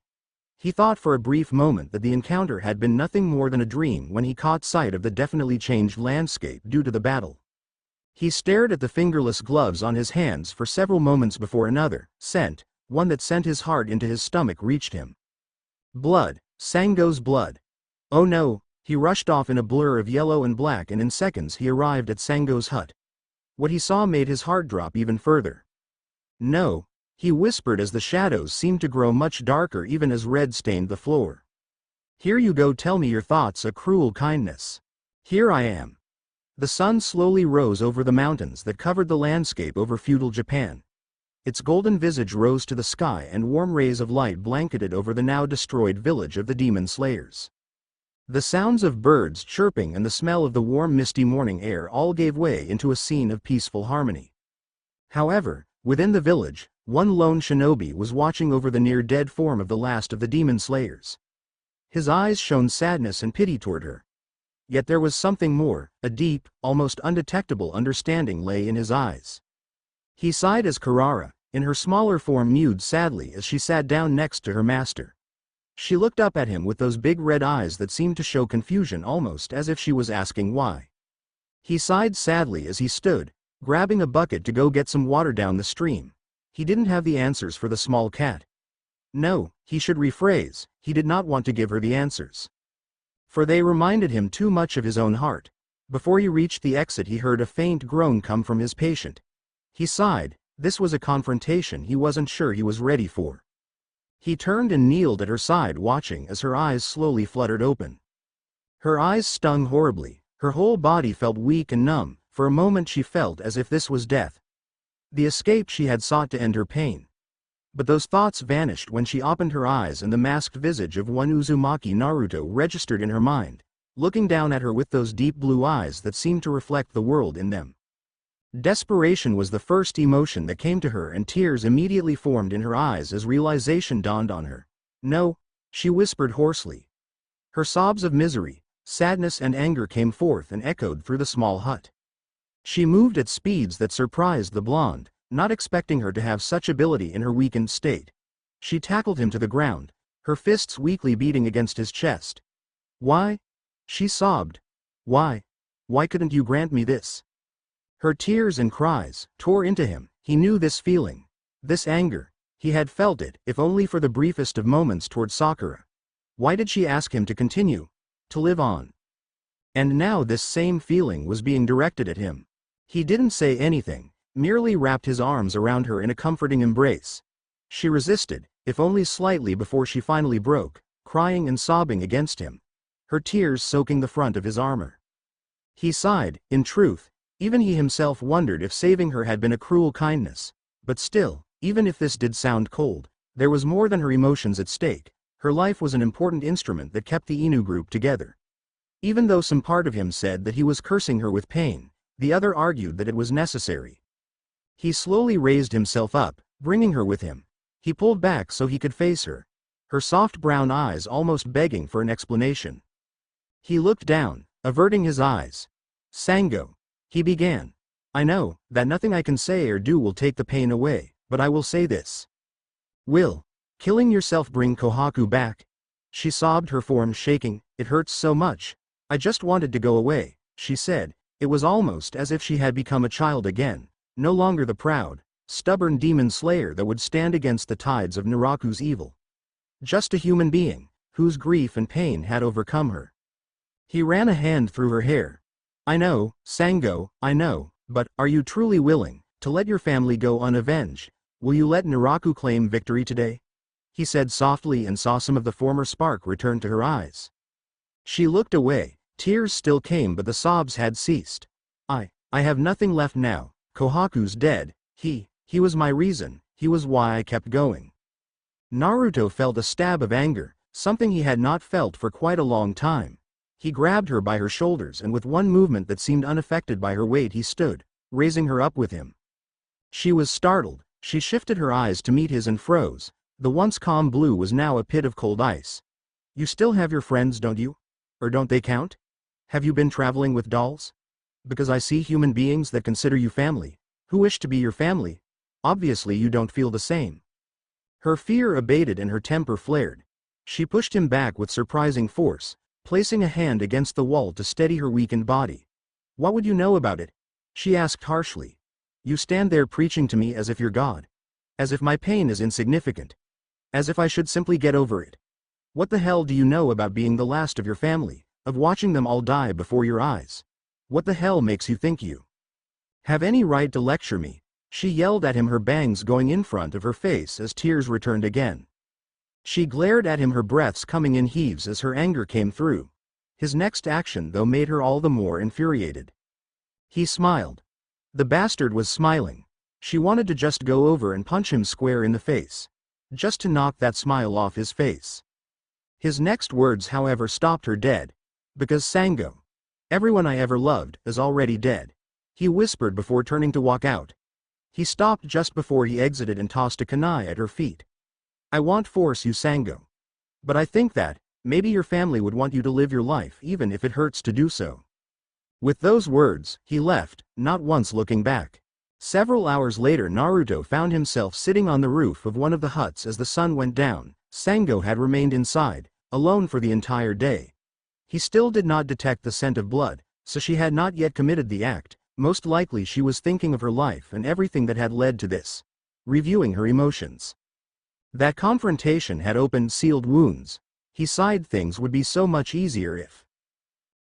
S1: He thought for a brief moment that the encounter had been nothing more than a dream when he caught sight of the definitely changed landscape due to the battle. He stared at the fingerless gloves on his hands for several moments before another scent, one that sent his heart into his stomach, reached him. Blood, Sango's blood. Oh no, he rushed off in a blur of yellow and black, and in seconds he arrived at Sango's hut. What he saw made his heart drop even further. No, he whispered as the shadows seemed to grow much darker even as red stained the floor. Here you go, tell me your thoughts, a cruel kindness. Here I am. The sun slowly rose over the mountains that covered the landscape over feudal Japan. Its golden visage rose to the sky, and warm rays of light blanketed over the now destroyed village of the demon slayers. The sounds of birds chirping and the smell of the warm misty morning air all gave way into a scene of peaceful harmony. However, within the village, one lone shinobi was watching over the near-dead form of the last of the demon slayers. His eyes shone sadness and pity toward her. Yet there was something more, a deep, almost undetectable understanding lay in his eyes. He sighed as Karara, in her smaller form, mewed sadly as she sat down next to her master. She looked up at him with those big red eyes that seemed to show confusion, almost as if she was asking why. He sighed sadly as he stood, grabbing a bucket to go get some water down the stream. He didn't have the answers for the small cat. No, he should rephrase, he did not want to give her the answers. For they reminded him too much of his own heart. Before he reached the exit, he heard a faint groan come from his patient. He sighed. This was a confrontation he wasn't sure he was ready for. He turned and kneeled at her side, watching as her eyes slowly fluttered open. Her eyes stung horribly, her whole body felt weak and numb. For a moment she felt as if this was death. The escape she had sought to end her pain. But those thoughts vanished when she opened her eyes and the masked visage of one Uzumaki Naruto registered in her mind, looking down at her with those deep blue eyes that seemed to reflect the world in them. Desperation was the first emotion that came to her, and tears immediately formed in her eyes as realization dawned on her. No, she whispered hoarsely. Her sobs of misery, sadness and anger came forth and echoed through the small hut. She moved at speeds that surprised the blonde, not expecting her to have such ability in her weakened state. She tackled him to the ground, her fists weakly beating against his chest. Why? She sobbed. Why? Why couldn't you grant me this? Her tears and cries tore into him. He knew this feeling. This anger, he had felt it, if only for the briefest of moments toward Sakura. Why did she ask him to continue? To live on? And now this same feeling was being directed at him. He didn't say anything, merely wrapped his arms around her in a comforting embrace. She resisted, if only slightly, before she finally broke, crying and sobbing against him, her tears soaking the front of his armor. He sighed. In truth, even he himself wondered if saving her had been a cruel kindness. But still, even if this did sound cold, there was more than her emotions at stake. Her life was an important instrument that kept the Inu group together. Even though some part of him said that he was cursing her with pain, the other argued that it was necessary. He slowly raised himself up, bringing her with him. He pulled back so he could face her, her soft brown eyes almost begging for an explanation. He looked down, averting his eyes. "Sango," he began. "I know that nothing I can say or do will take the pain away, but I will say this. Will killing yourself bring Kohaku back?" She sobbed, her form shaking. "It hurts so much. I just wanted to go away," she said. It was almost as if she had become a child again, no longer the proud, stubborn demon slayer that would stand against the tides of Naraku's evil. Just a human being, whose grief and pain had overcome her. He ran a hand through her hair. "I know, Sango, I know, but are you truly willing to let your family go unavenged? Will you let Naraku claim victory today?" he said softly, and saw some of the former spark return to her eyes. She looked away. Tears still came, but the sobs had ceased. I have nothing left now. Kohaku's dead. He was my reason. He was why I kept going." Naruto felt a stab of anger, something he had not felt for quite a long time. He grabbed her by her shoulders, and with one movement that seemed unaffected by her weight he stood, raising her up with him. She was startled. She shifted her eyes to meet his and froze. The once calm blue was now a pit of cold ice. "You still have your friends, don't you? Or don't they count? Have you been traveling with dolls? Because I see human beings that consider you family, who wish to be your family. Obviously you don't feel the same." Her fear abated and her temper flared. She pushed him back with surprising force, placing a hand against the wall to steady her weakened body. "What would you know about it?" she asked harshly. "You stand there preaching to me as if you're God. As if my pain is insignificant. As if I should simply get over it. What the hell do you know about being the last of your family, of watching them all die before your eyes? What the hell makes you think you have any right to lecture me?" She yelled at him, her bangs going in front of her face as tears returned again. She glared at him, her breaths coming in heaves as her anger came through. His next action, though, made her all the more infuriated. He smiled. The bastard was smiling. She wanted to just go over and punch him square in the face. Just to knock that smile off his face. His next words, however, stopped her dead. "Because Sango, everyone I ever loved, is already dead," he whispered before turning to walk out. He stopped just before he exited and tossed a kunai at her feet. "I won't force you, Sango. But I think that, maybe your family would want you to live your life even if it hurts to do so." With those words, he left, not once looking back. Several hours later, Naruto found himself sitting on the roof of one of the huts as the sun went down. Sango had remained inside, alone for the entire day. He still did not detect the scent of blood, so she had not yet committed the act. Most likely she was thinking of her life and everything that had led to this. Reviewing her emotions. That confrontation had opened sealed wounds. He sighed. Things would be so much easier if.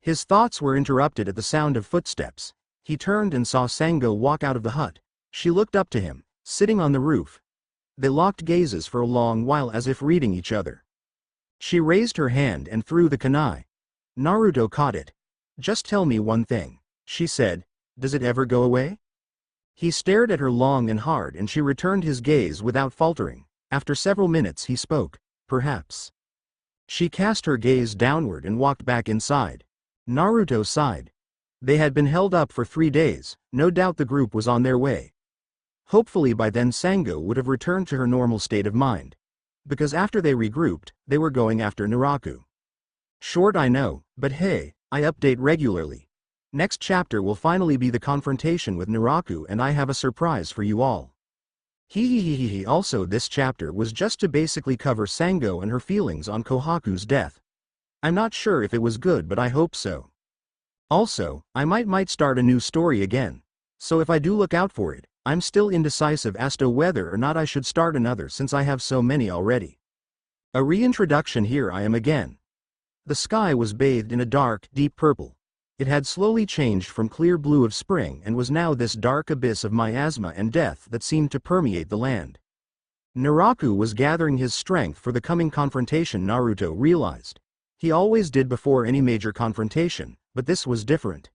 S1: His thoughts were interrupted at the sound of footsteps. He turned and saw Sango walk out of the hut. She looked up to him, sitting on the roof. They locked gazes for a long while as if reading each other. She raised her hand and threw the kunai. Naruto caught it. "Just tell me one thing," she said. "Does it ever go away?" He stared at her long and hard, and she returned his gaze without faltering. After several minutes he spoke. "Perhaps." She cast her gaze downward and walked back inside. Naruto sighed. They had been held up for 3 days, no doubt the group was on their way. Hopefully by then Sango would have returned to her normal state of mind. Because after they regrouped, they were going after Naraku. Short, I know, but hey, I update regularly. Next chapter will finally be the confrontation with Naraku, and I have a surprise for you all. Also, this chapter was just to basically cover Sango and her feelings on Kohaku's death. I'm not sure if it was good, but I hope so. Also, I might start a new story again. So if I do, look out for it. I'm still indecisive as to whether or not I should start another since I have so many already. A reintroduction. Here I am again. The sky was bathed in a dark, deep purple. It had slowly changed from clear blue of spring and was now this dark abyss of miasma and death that seemed to permeate the land. Naruto was gathering his strength for the coming confrontation. Naruto realized. He always did before any major confrontation, but this was different.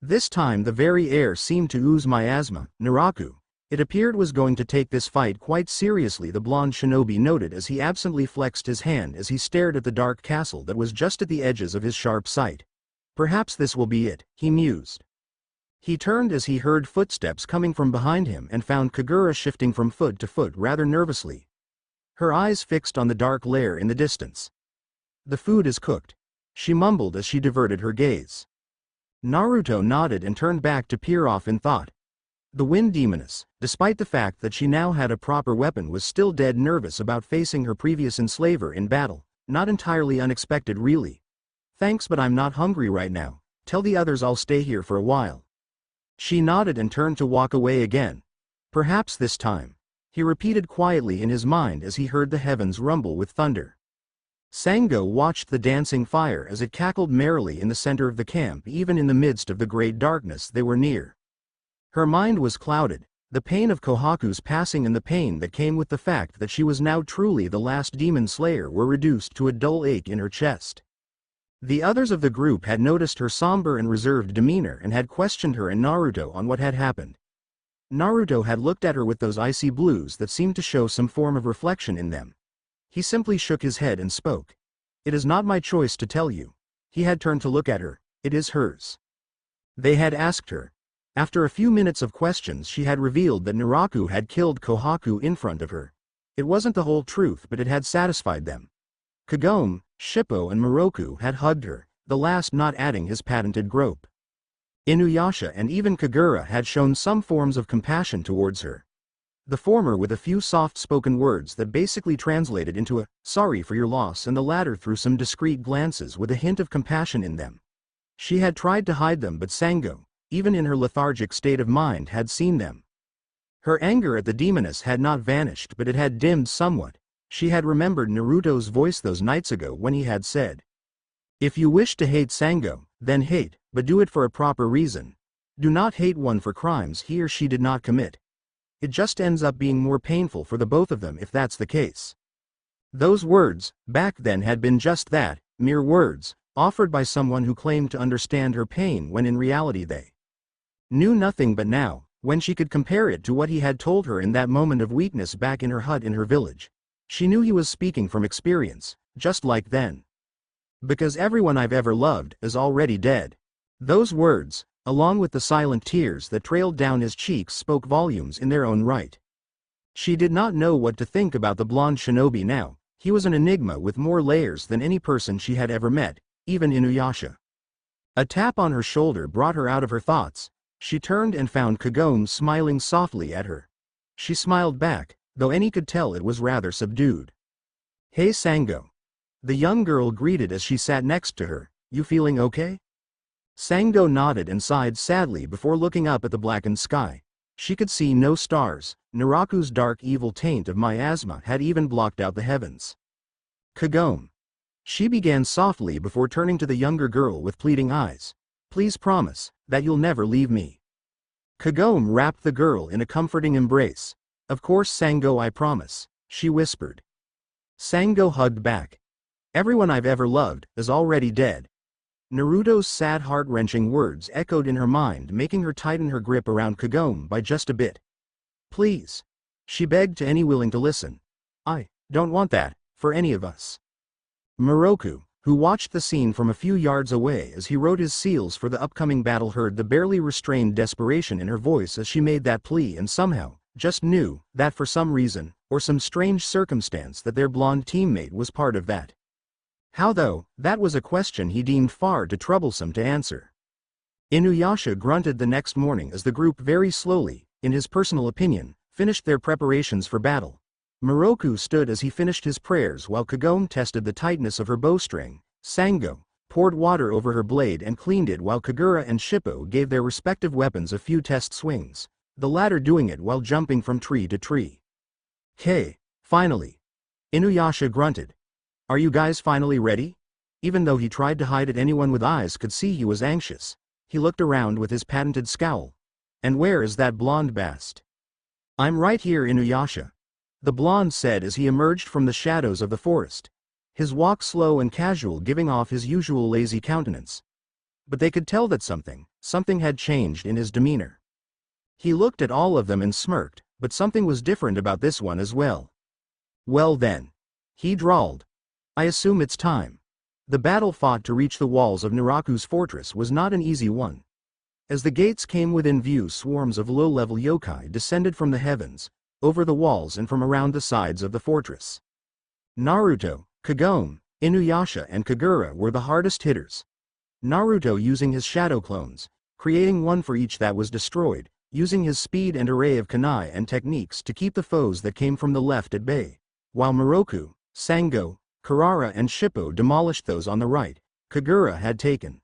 S1: This time the very air seemed to ooze miasma. Naruto, it appeared, was going to take this fight quite seriously, the blonde shinobi noted as he absently flexed his hand as he stared at the dark castle that was just at the edges of his sharp sight. Perhaps this will be it, he mused. He turned as he heard footsteps coming from behind him and found Kagura shifting from foot to foot rather nervously. Her eyes fixed on the dark lair in the distance. The food is cooked, she mumbled as she diverted her gaze. Naruto nodded and turned back to peer off in thought. The wind demoness, despite the fact that she now had a proper weapon, was still dead nervous about facing her previous enslaver in battle. Not entirely unexpected really. Thanks, but I'm not hungry right now. Tell the others I'll stay here for a while. She nodded and turned to walk away again. Perhaps this time, he repeated quietly in his mind as he heard the heavens rumble with thunder. Sango watched the dancing fire as it cackled merrily in the center of the camp. Even in the midst of the great darkness they were near. Her mind was clouded, the pain of Kohaku's passing and the pain that came with the fact that she was now truly the last demon slayer were reduced to a dull ache in her chest. The others of the group had noticed her somber and reserved demeanor and had questioned her and Naruto on what had happened. Naruto had looked at her with those icy blues that seemed to show some form of reflection in them. He simply shook his head and spoke. It is not my choice to tell you. He had turned to look at her. It is hers. They had asked her. After a few minutes of questions she had revealed that Naruto had killed Kohaku in front of her. It wasn't the whole truth, but it had satisfied them. Kagome, Shippo and Moroku had hugged her, the last not adding his patented grope. Inuyasha and even Kagura had shown some forms of compassion towards her. The former with a few soft-spoken words that basically translated into a "sorry for your loss," and the latter through some discreet glances with a hint of compassion in them. She had tried to hide them, but Sango, even in her lethargic state of mind, had seen them. Her anger at the demoness had not vanished, but it had dimmed somewhat. She had remembered Naruto's voice those nights ago when he had said, "If you wish to hate Sango, then hate, but do it for a proper reason. Do not hate one for crimes he or she did not commit. It just ends up being more painful for the both of them if that's the case." Those words, back then, had been just that, mere words, offered by someone who claimed to understand her pain when in reality they knew nothing. But now, when she could compare it to what he had told her in that moment of weakness back in her hut in her village, she knew he was speaking from experience, just like then. Because everyone I've ever loved is already dead. Those words, along with the silent tears that trailed down his cheeks, spoke volumes in their own right. She did not know what to think about the blonde shinobi now. He was an enigma with more layers than any person she had ever met, even Inuyasha. A tap on her shoulder brought her out of her thoughts. She turned and found Kagome smiling softly at her. She smiled back, though Annie could tell it was rather subdued. "Hey Sango." The young girl greeted as she sat next to her. "You feeling okay?" Sango nodded and sighed sadly before looking up at the blackened sky. She could see no stars. Naruto's dark evil taint of miasma had even blocked out the heavens. "Kagome," she began softly before turning to the younger girl with pleading eyes. "Please promise that you'll never leave me." Kagome wrapped the girl in a comforting embrace. "Of course Sango, I promise," she whispered. Sango hugged back. "Everyone I've ever loved is already dead." Naruto's sad, heart-wrenching words echoed in her mind, making her tighten her grip around Kagome by just a bit. "Please," she begged to any willing to listen. "I don't want that for any of us." Moroku, who watched the scene from a few yards away as he wrote his seals for the upcoming battle, heard the barely restrained desperation in her voice as she made that plea, and somehow just knew that for some reason, or some strange circumstance, that their blonde teammate was part of that. How though? That was a question he deemed far too troublesome to answer. Inuyasha grunted the next morning as the group very slowly, in his personal opinion, finished their preparations for battle. Moroku stood as he finished his prayers while Kagome tested the tightness of her bowstring. Sango poured water over her blade and cleaned it while Kagura and Shippo gave their respective weapons a few test swings. the latter doing it while jumping from tree to tree. "Hey, finally!" Inuyasha grunted. "Are you guys finally ready?" Even though he tried to hide it, anyone with eyes could see he was anxious. He looked around with his patented scowl. "And where is that blonde bast?" "I'm right here, Inuyasha," the blonde said as he emerged from the shadows of the forest. His walk slow and casual, giving off his usual lazy countenance. But they could tell that something had changed in his demeanor. He looked at all of them and smirked, but something was different about this one as well. "Well then," he drawled, "I assume it's time." The battle fought to reach the walls of Naraku's fortress was not an easy one. As the gates came within view, swarms of low-level yokai descended from the heavens, over the walls and from around the sides of the fortress. Naruto, Kagome, Inuyasha and Kagura were the hardest hitters. Naruto using his shadow clones, creating one for each that was destroyed, using his speed and array of kunai and techniques to keep the foes that came from the left at bay, while Miroku, Sango, Karara and Shippo demolished those on the right. Kagura had taken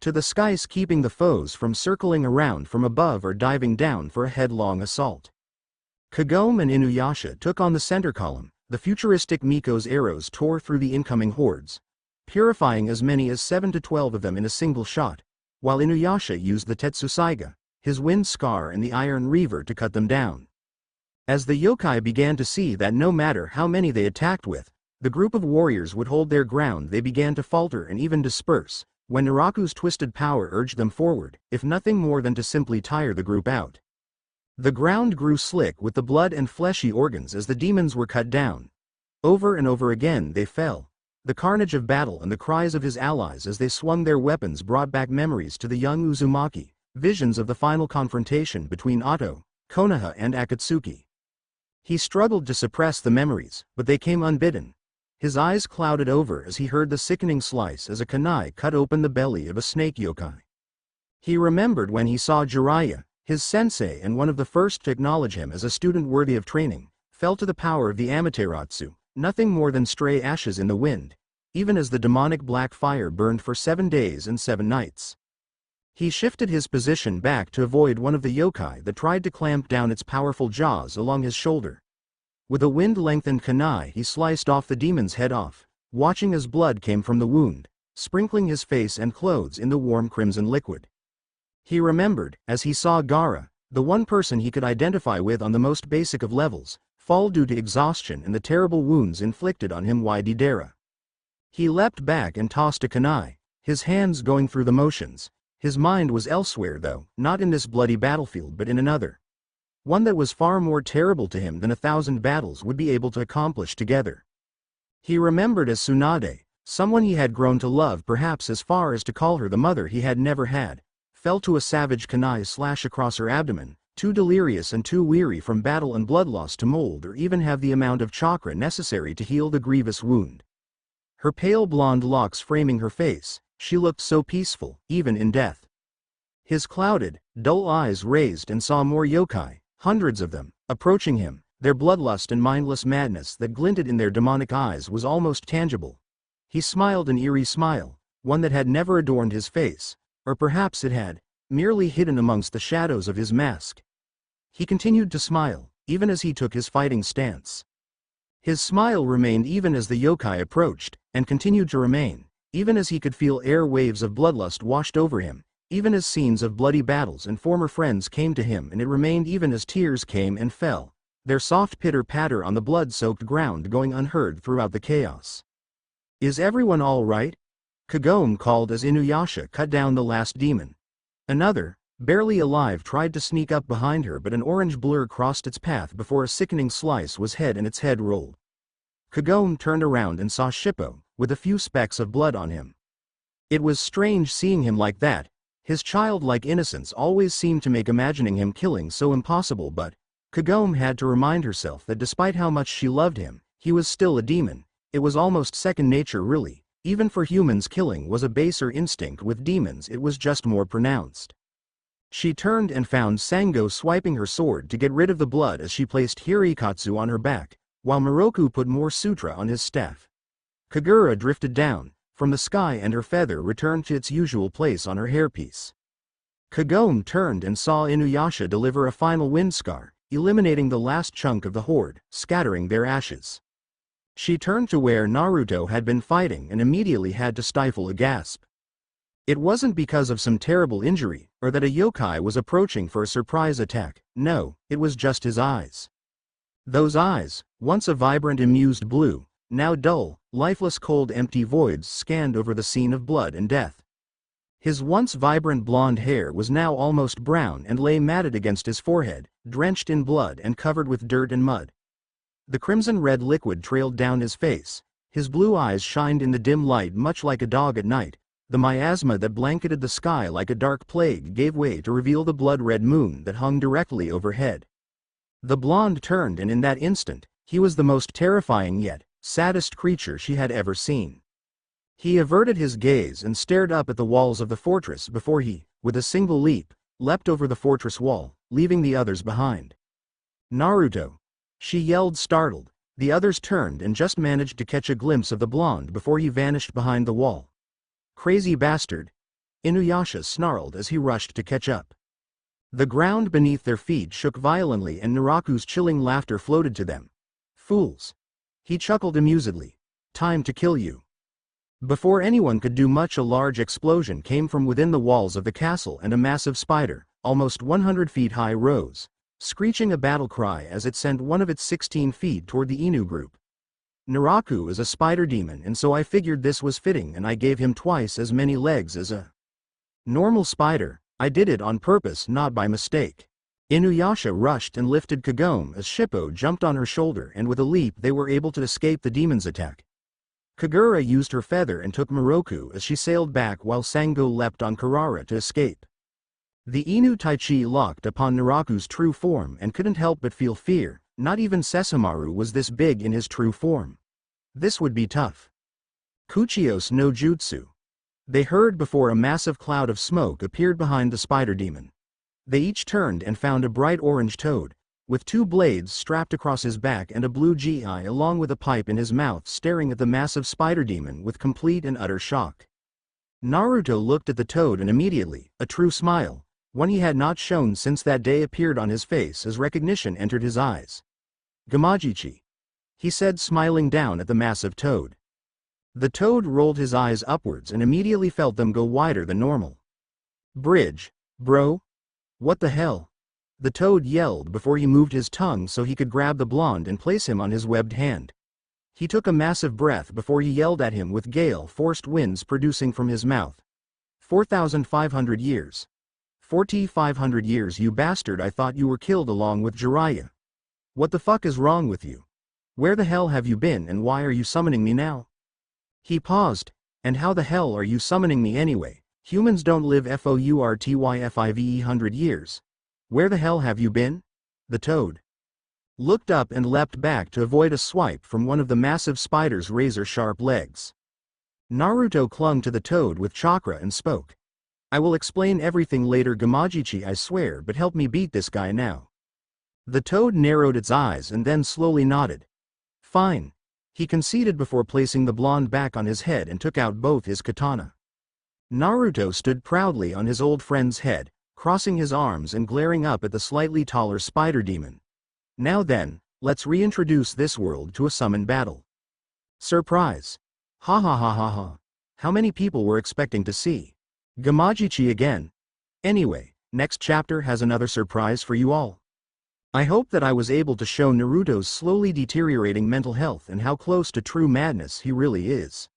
S1: to the skies, keeping the foes from circling around from above or diving down for a headlong assault. Kagome and Inuyasha took on the center column. The futuristic Miko's arrows tore through the incoming hordes, purifying as many as 7 to 12 of them in a single shot, while Inuyasha used the Tetsusaiga, his wind scar and the iron reaver to cut them down. As the yokai began to see that no matter how many they attacked with, the group of warriors would hold their ground, they began to falter and even disperse, when Naraku's twisted power urged them forward, if nothing more than to simply tire the group out. The ground grew slick with the blood and fleshy organs as the demons were cut down. Over and over again they fell. The carnage of battle and the cries of his allies as they swung their weapons brought back memories to the young Uzumaki, visions of the final confrontation between Otto, Konoha and Akatsuki. He struggled to suppress the memories, but they came unbidden. His eyes clouded over as he heard the sickening slice as a kunai cut open the belly of a snake yokai. He remembered when he saw Jiraiya, his sensei and one of the first to acknowledge him as a student worthy of training, fell to the power of the Amaterasu, nothing more than stray ashes in the wind, even as the demonic black fire burned for 7 days and 7 nights. He shifted his position back to avoid one of the yokai that tried to clamp down its powerful jaws along his shoulder. With a wind-lengthened kunai he sliced off the demon's head off, watching as blood came from the wound, sprinkling his face and clothes in the warm crimson liquid. He remembered, as he saw Gaara, the one person he could identify with on the most basic of levels, fall due to exhaustion and the terrible wounds inflicted on him by Deidara. He leapt back and tossed a kunai, his hands going through the motions. His mind was elsewhere though, not in this bloody battlefield but in another. One that was far more terrible to him than 1,000 battles would be able to accomplish together. He remembered as Tsunade, someone he had grown to love, perhaps as far as to call her the mother he had never had, fell to a savage kunai slash across her abdomen, too delirious and too weary from battle and blood loss to mold or even have the amount of chakra necessary to heal the grievous wound. Her pale blonde locks framing her face, she looked so peaceful, even in death. His clouded, dull eyes raised and saw more yokai, hundreds of them, approaching him. Their bloodlust and mindless madness that glinted in their demonic eyes was almost tangible. He smiled an eerie smile, one that had never adorned his face, or perhaps it had, merely hidden amongst the shadows of his mask. He continued to smile, even as he took his fighting stance. His smile remained even as the yokai approached, and continued to remain, even as he could feel air waves of bloodlust washed over him, even as scenes of bloody battles and former friends came to him, and it remained even as tears came and fell, their soft pitter-patter on the blood-soaked ground going unheard throughout the chaos. "Is everyone all right?" Kagome called as Inuyasha cut down the last demon. Another, barely alive, tried to sneak up behind her, but an orange blur crossed its path before a sickening slice was had and its head rolled. Kagome turned around and saw Shippo, with a few specks of blood on him. It was strange seeing him like that. His childlike innocence always seemed to make imagining him killing so impossible, but Kagome had to remind herself that despite how much she loved him, he was still a demon. It was almost second nature really. Even for humans, killing was a baser instinct. With demons it was just more pronounced. She turned and found Sango swiping her sword to get rid of the blood as she placed Hirikatsu on her back, while Miroku put more sutra on his staff. Kagura drifted down from the sky and her feather returned to its usual place on her hairpiece. Kagome turned and saw Inuyasha deliver a final wind scar, eliminating the last chunk of the horde, scattering their ashes. She turned to where Naruto had been fighting and immediately had to stifle a gasp. It wasn't because of some terrible injury, or that a yokai was approaching for a surprise attack. No, it was just his eyes. Those eyes, once a vibrant amused blue, now dull, lifeless cold empty voids scanned over the scene of blood and death. His once vibrant blonde hair was now almost brown and lay matted against his forehead, drenched in blood and covered with dirt and mud. The crimson-red liquid trailed down his face, his blue eyes shined in the dim light much like a dog at night. The miasma that blanketed the sky like a dark plague gave way to reveal the blood-red moon that hung directly overhead. The blonde turned, and in that instant, he was the most terrifying yet saddest creature she had ever seen. He averted his gaze and stared up at the walls of the fortress before he, with a single leap, leapt over the fortress wall, leaving the others behind. "Naruto!" she yelled, startled. The others turned and just managed to catch a glimpse of the blonde before he vanished behind the wall. "Crazy bastard!" Inuyasha snarled as he rushed to catch up. The ground beneath their feet shook violently and Naraku's chilling laughter floated to them. "Fools!" he chuckled amusedly. "Time to kill you." Before anyone could do much, a large explosion came from within the walls of the castle and a massive spider, almost 100 feet high, rose, screeching a battle cry as it sent one of its 16 feet toward the Inu group. Naraku is a spider demon, and so I figured this was fitting, and I gave him twice as many legs as a normal spider. I did it on purpose, not by mistake. Inuyasha rushed and lifted Kagome as Shippo jumped on her shoulder, and with a leap they were able to escape the demon's attack. Kagura used her feather and took Miroku as she sailed back while Sango leapt on Karara to escape. The Inu Taichi locked upon Naraku's true form and couldn't help but feel fear. Not even Sesshomaru was this big in his true form. This would be tough. Kuchiyos no Jutsu. They heard before a massive cloud of smoke appeared behind the spider demon. They each turned and found a bright orange toad, with 2 blades strapped across his back and a blue GI along with a pipe in his mouth, staring at the massive spider demon with complete and utter shock. Naruto looked at the toad and immediately, a true smile, one he had not shown since that day, appeared on his face as recognition entered his eyes. "Gamajichi," he said, smiling down at the massive toad. The toad rolled his eyes upwards and immediately felt them go wider than normal. "Bridge, bro? What the hell?" the toad yelled before he moved his tongue so he could grab the blonde and place him on his webbed hand. He took a massive breath before he yelled at him with gale-forced winds producing from his mouth. 4,500 years. 4,500 years, you bastard! I thought you were killed along with Jiraiya. What the fuck is wrong with you? Where the hell have you been and why are you summoning me now? He paused. And how the hell are you summoning me anyway? Humans don't live 4,500 years. Where the hell have you been? The toad looked up and leapt back to avoid a swipe from one of the massive spider's razor-sharp legs. Naruto clung to the toad with chakra and spoke. "I will explain everything later, Gamajichi, I swear, but help me beat this guy now." The toad narrowed its eyes and then slowly nodded. "Fine," he conceded before placing the blonde back on his head and took out both his katana. Naruto stood proudly on his old friend's head, crossing his arms and glaring up at the slightly taller spider demon. "Now then, let's reintroduce this world to a summon battle." Surprise! Ha ha ha ha ha. How many people were expecting to see Gamajichi again? Anyway, next chapter has another surprise for you all. I hope that I was able to show Naruto's slowly deteriorating mental health and how close to true madness he really is.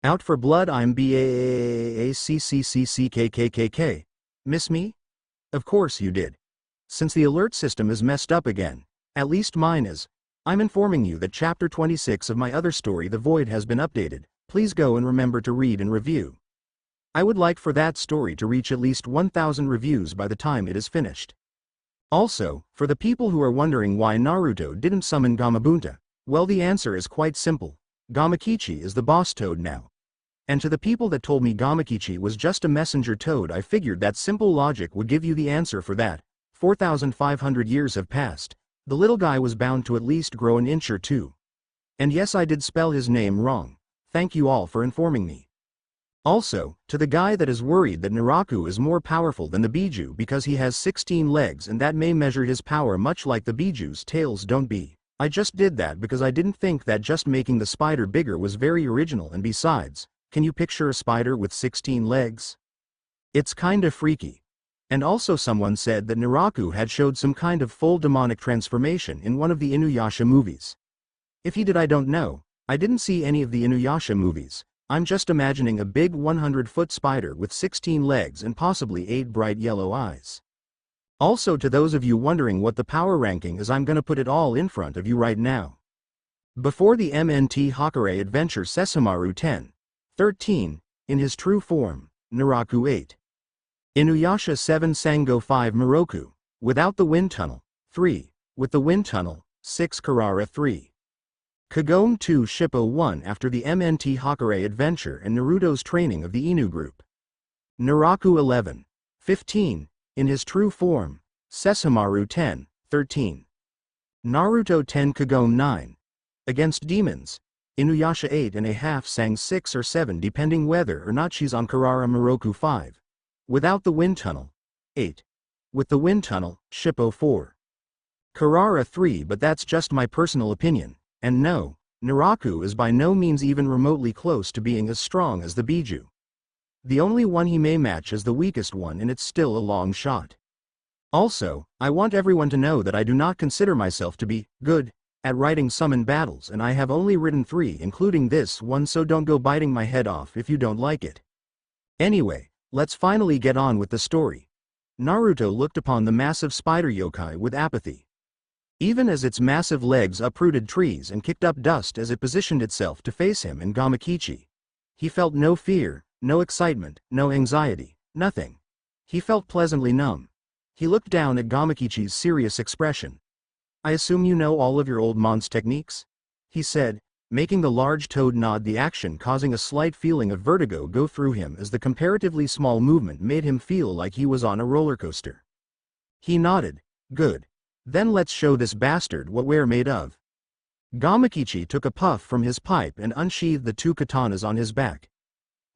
S1: Out for blood, I'm BAAAACCCCKKKK. Miss me? Of course you did. Since the alert system is messed up again, at least mine is, I'm informing you that chapter 26 of my other story, The Void, has been updated. Please go and remember to read and review. I would like for that story to reach at least 1,000 reviews by the time it is finished. Also, for the people who are wondering why Naruto didn't summon Gamabunta, well, the answer is quite simple. Gamakichi is the boss toad now. And to the people that told me Gamakichi was just a messenger toad, I figured that simple logic would give you the answer for that. 4,500 years have passed. The little guy was bound to at least grow an inch or two. And yes, I did spell his name wrong. Thank you all for informing me. Also, to the guy that is worried that Naraku is more powerful than the Biju because he has 16 legs and that may measure his power much like the Biju's tails don't be. I just did that because I didn't think that just making the spider bigger was very original, and besides, can you picture a spider with 16 legs? It's kinda freaky. And also someone said that Naraku had showed some kind of full demonic transformation in one of the Inuyasha movies. If he did, I don't know. I didn't see any of the Inuyasha movies. I'm just imagining a big 100-foot spider with 16 legs and possibly 8 bright yellow eyes. Also, to those of you wondering what the power ranking is, I'm gonna put it all in front of you right now. Before the MNT Hakare Adventure, Sesshomaru 10. 13, in his true form, Naraku 8. Inuyasha 7, Sango 5, Miroku, without the wind tunnel, 3, with the wind tunnel, 6, Karara 3. Kagome 2, Shippo 1, after the MNT Hakare Adventure and Naruto's training of the Inu group. Naraku 11. 15, in his true form, Sesshomaru 10. 13. Naruto 10, Kagome 9. Against demons, Inuyasha 8.5, sang 6 or 7 depending whether or not she's on Karara. Miroku 5. Without the wind tunnel, 8. With the wind tunnel, Shippo 4. Karara 3, but that's just my personal opinion. And no, Naraku is by no means even remotely close to being as strong as the Biju. The only one he may match is the weakest one, and it's still a long shot. Also, I want everyone to know that I do not consider myself to be good at writing summon battles, and I have only written 3 including this one, so don't go biting my head off if you don't like it. Anyway, let's finally get on with the story. Naruto looked upon the massive spider yokai with apathy. Even as its massive legs uprooted trees and kicked up dust as it positioned itself to face him and Gamakichi, he felt no fear, no excitement, no anxiety, nothing. He felt pleasantly numb. He looked down at Gamakichi's serious expression. I assume you know all of your old Mon's techniques? He said, making the large toad nod, the action causing a slight feeling of vertigo go through him as the comparatively small movement made him feel like he was on a roller coaster. He nodded. Good. Then let's show this bastard what we're made of. Gamakichi took a puff from his pipe and unsheathed the 2 katanas on his back.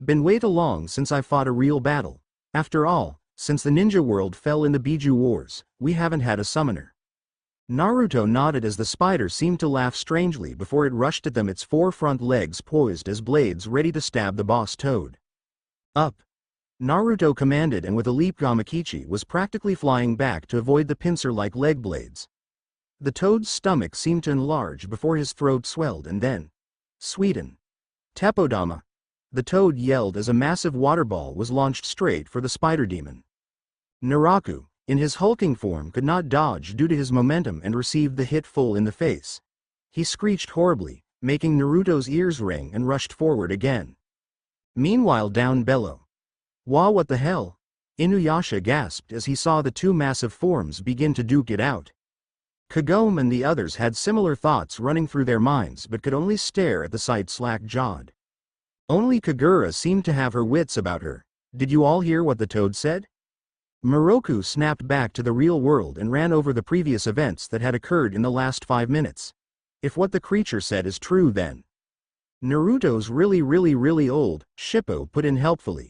S1: Been way too long since I fought a real battle. After all, since the ninja world fell in the Biju Wars, we haven't had a summoner. Naruto nodded as the spider seemed to laugh strangely before it rushed at them, its 4 front legs poised as blades ready to stab the boss toad. Up! Naruto commanded, and with a leap Gamakichi was practically flying back to avoid the pincer-like leg blades. The toad's stomach seemed to enlarge before his throat swelled, and then, Sweden. Teppodama! The toad yelled as a massive water ball was launched straight for the spider demon. Naraku, in his hulking form, could not dodge due to his momentum and received the hit full in the face. He screeched horribly, making Naruto's ears ring, and rushed forward again. Meanwhile, down below. Wah, what the hell? Inuyasha gasped as he saw the 2 massive forms begin to duke it out. Kagome and the others had similar thoughts running through their minds but could only stare at the sight slack-jawed. Only Kagura seemed to have her wits about her. Did you all hear what the toad said? Miroku snapped back to the real world and ran over the previous events that had occurred in the last 5 minutes. If what the creature said is true, then Naruto's really old, Shippo put in helpfully.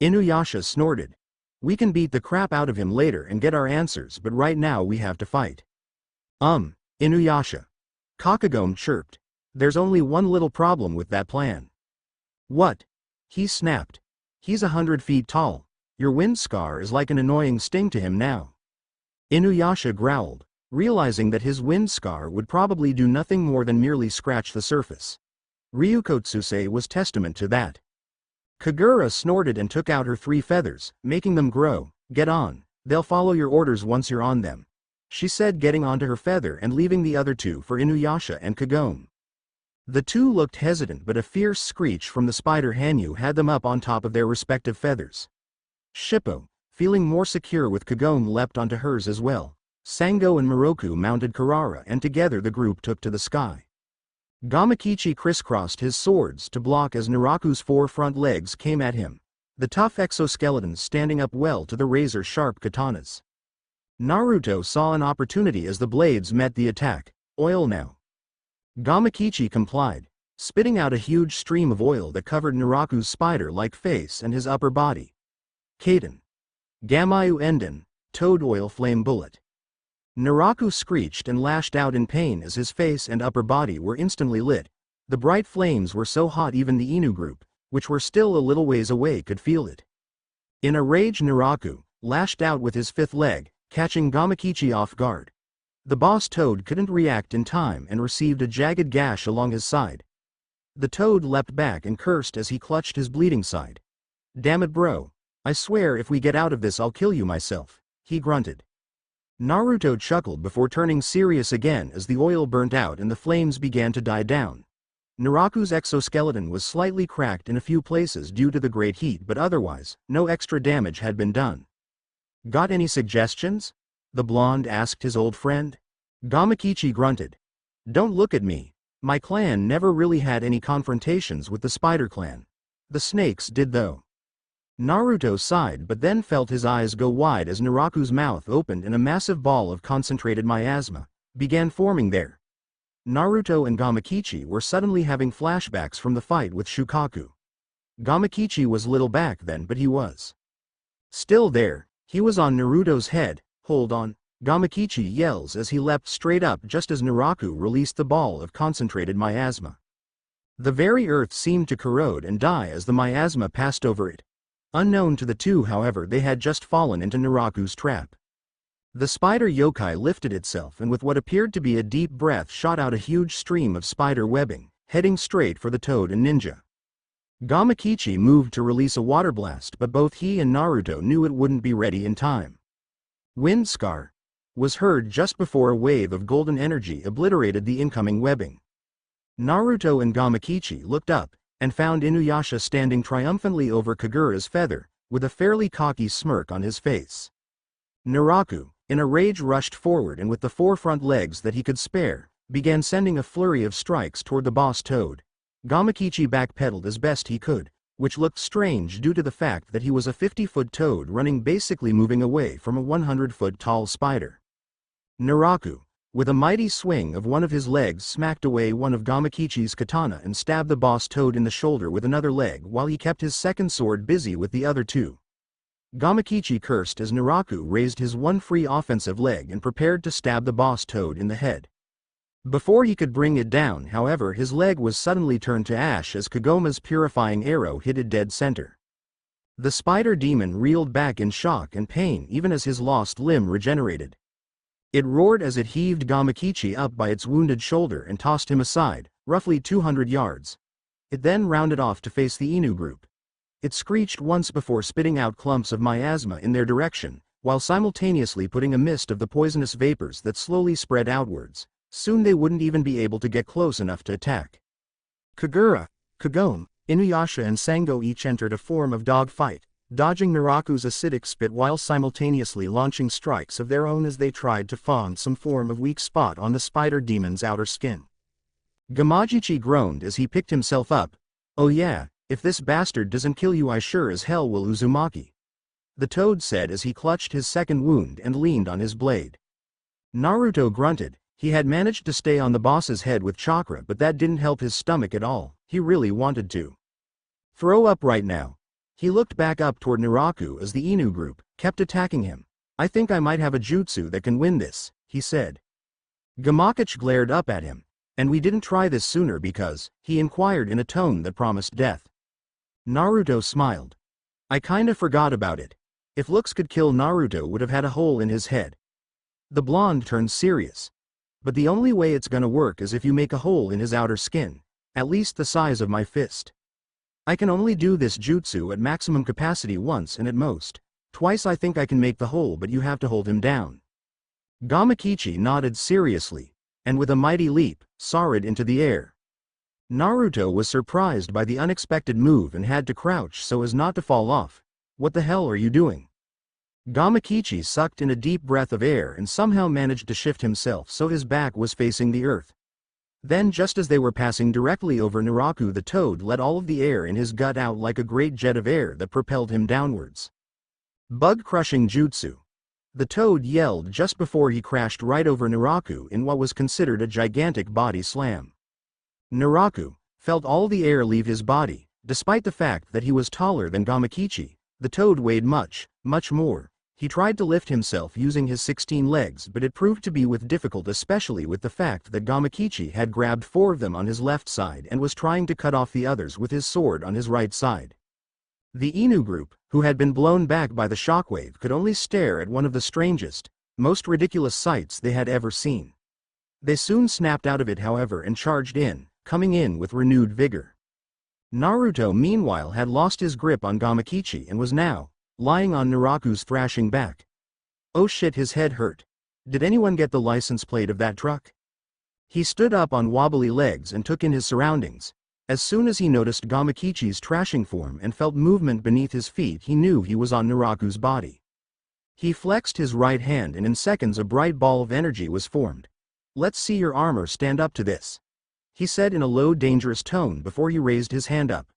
S1: Inuyasha snorted. We can beat the crap out of him later and get our answers, but right now we have to fight. Inuyasha. Kakagome chirped. There's only one little problem with that plan. What? He snapped. He's 100 feet tall. Your wind scar is like an annoying sting to him now. Inuyasha growled, realizing that his wind scar would probably do nothing more than merely scratch the surface. Ryukotsuse was testament to that. Kagura snorted and took out her 3 feathers, making them grow. Get on, they'll follow your orders once you're on them, she said, getting onto her feather and leaving the other 2 for Inuyasha and Kagome. The 2 looked hesitant, but a fierce screech from the spider Hanyu had them up on top of their respective feathers. Shippo, feeling more secure with Kagome, leapt onto hers as well. Sango and Miroku mounted Karara, and together the group took to the sky. Gamakichi crisscrossed his swords to block as Naraku's 4 front legs came at him, the tough exoskeletons standing up well to the razor-sharp katanas. Naruto saw an opportunity as the blades met the attack. Oil now. Gamakichi complied. spitting out a huge stream of oil that covered Naraku's spider-like face and his upper body. Kaden. Gamayu Enden, Toad Oil Flame Bullet. Naraku screeched and lashed out in pain as his face and upper body were instantly lit. The bright flames were so hot even the Inu group, which were still a little ways away, could feel it. In a rage, Naraku lashed out with his fifth leg, catching Gamakichi off guard. The boss toad couldn't react in time and received a jagged gash along his side. The toad leapt back and cursed as he clutched his bleeding side. "Damn it, bro. I swear if we get out of this I'll kill you myself," he grunted. Naruto chuckled before turning serious again as the oil burnt out and the flames began to die down. Naraku's exoskeleton was slightly cracked in a few places due to the great heat, but otherwise, no extra damage had been done. "Got any suggestions?" the blonde asked his old friend. Gamakichi grunted. "Don't look at me. My clan never really had any confrontations with the Spider Clan. The snakes did though." Naruto sighed but then felt his eyes go wide as Naraku's mouth opened and a massive ball of concentrated miasma began forming there. Naruto and Gamakichi were suddenly having flashbacks from the fight with Shukaku. Gamakichi was little back then, but he was still there. He was on Naruto's head. "Hold on," Gamakichi yells as he leapt straight up just as Naraku released the ball of concentrated miasma. The very earth seemed to corrode and die as the miasma passed over it. Unknown to the two, however, they had just fallen into Naraku's trap. The spider yokai lifted itself and with what appeared to be a deep breath shot out a huge stream of spider webbing, heading straight for the toad and ninja. Gamakichi moved to release a water blast, but both he and Naruto knew it wouldn't be ready in time. "Wind Scar" was heard just before a wave of golden energy obliterated the incoming webbing. Naruto and Gamakichi looked up and found Inuyasha standing triumphantly over Kagura's feather, with a fairly cocky smirk on his face. Naraku, in a rage, rushed forward and with the 4 front legs that he could spare, began sending a flurry of strikes toward the boss toad. Gamakichi backpedaled as best he could, which looked strange due to the fact that he was a 50-foot toad running, basically moving away from a 100-foot tall spider. Naraku, with a mighty swing of one of his legs, smacked away one of Gamakichi's katana and stabbed the boss toad in the shoulder with another leg while he kept his second sword busy with the other two. Gamakichi cursed as Naraku raised his one free offensive leg and prepared to stab the boss toad in the head. Before he could bring it down, however, his leg was suddenly turned to ash as Kagoma's purifying arrow hit it dead center. The spider demon reeled back in shock and pain even as his lost limb regenerated. It roared as it heaved Gamakichi up by its wounded shoulder and tossed him aside, roughly 200 yards. It then rounded off to face the Inu group. It screeched once before spitting out clumps of miasma in their direction, while simultaneously putting a mist of the poisonous vapors that slowly spread outwards. Soon they wouldn't even be able to get close enough to attack. Kagura, Kagome, Inuyasha and Sango each entered a form of dog fight, dodging Naraku's acidic spit while simultaneously launching strikes of their own as they tried to find some form of weak spot on the spider demon's outer skin. Gamajichi groaned as he picked himself up. "Oh yeah, if this bastard doesn't kill you I sure as hell will, Uzumaki," the toad said as he clutched his second wound and leaned on his blade. Naruto grunted. He had managed to stay on the boss's head with chakra, but that didn't help his stomach at all. He really wanted to throw up right now. He looked back up toward Naraku as the Inu group kept attacking him. "I think I might have a jutsu that can win this," he said. Gamakichi glared up at him. "And we didn't try this sooner because," he inquired in a tone that promised death. Naruto smiled. "I kinda forgot about it. If looks could kill, Naruto would have had a hole in his head." The blonde turned serious. "But the only way it's gonna work is if you make a hole in his outer skin, at least the size of my fist. I can only do this jutsu at maximum capacity once and at most twice. I think I can make the hole, but you have to hold him down." Gamakichi nodded seriously, and with a mighty leap, soared into the air. Naruto was surprised by the unexpected move and had to crouch so as not to fall off. "What the hell are you doing?" Gamakichi sucked in a deep breath of air and somehow managed to shift himself so his back was facing the earth. Then, just as they were passing directly over Naraku, the toad let all of the air in his gut out like a great jet of air that propelled him downwards. "Bug-crushing jutsu," the toad yelled just before he crashed right over Naraku in what was considered a gigantic body slam. Naraku, felt all the air leave his body. Despite the fact that he was taller than Gamakichi, the toad weighed much more. He tried to lift himself using his 16 legs, but it proved to be with difficult, especially with the fact that Gamakichi had grabbed 4 of them on his left side and was trying to cut off the others with his sword on his right side. The Inu group, who had been blown back by the shockwave, could only stare at one of the strangest, most ridiculous sights they had ever seen. They soon snapped out of it, however, and charged in, coming in with renewed vigor. Naruto meanwhile had lost his grip on Gamakichi and was now lying on Naraku's thrashing back. Oh shit, his head hurt. Did anyone get the license plate of that truck? He stood up on wobbly legs and took in his surroundings. As soon as he noticed Gamakichi's trashing form and felt movement beneath his feet, he knew he was on Naraku's body. He flexed his right hand and in seconds a bright ball of energy was formed. "Let's see your armor stand up to this," he said in a low, dangerous tone before he raised his hand up.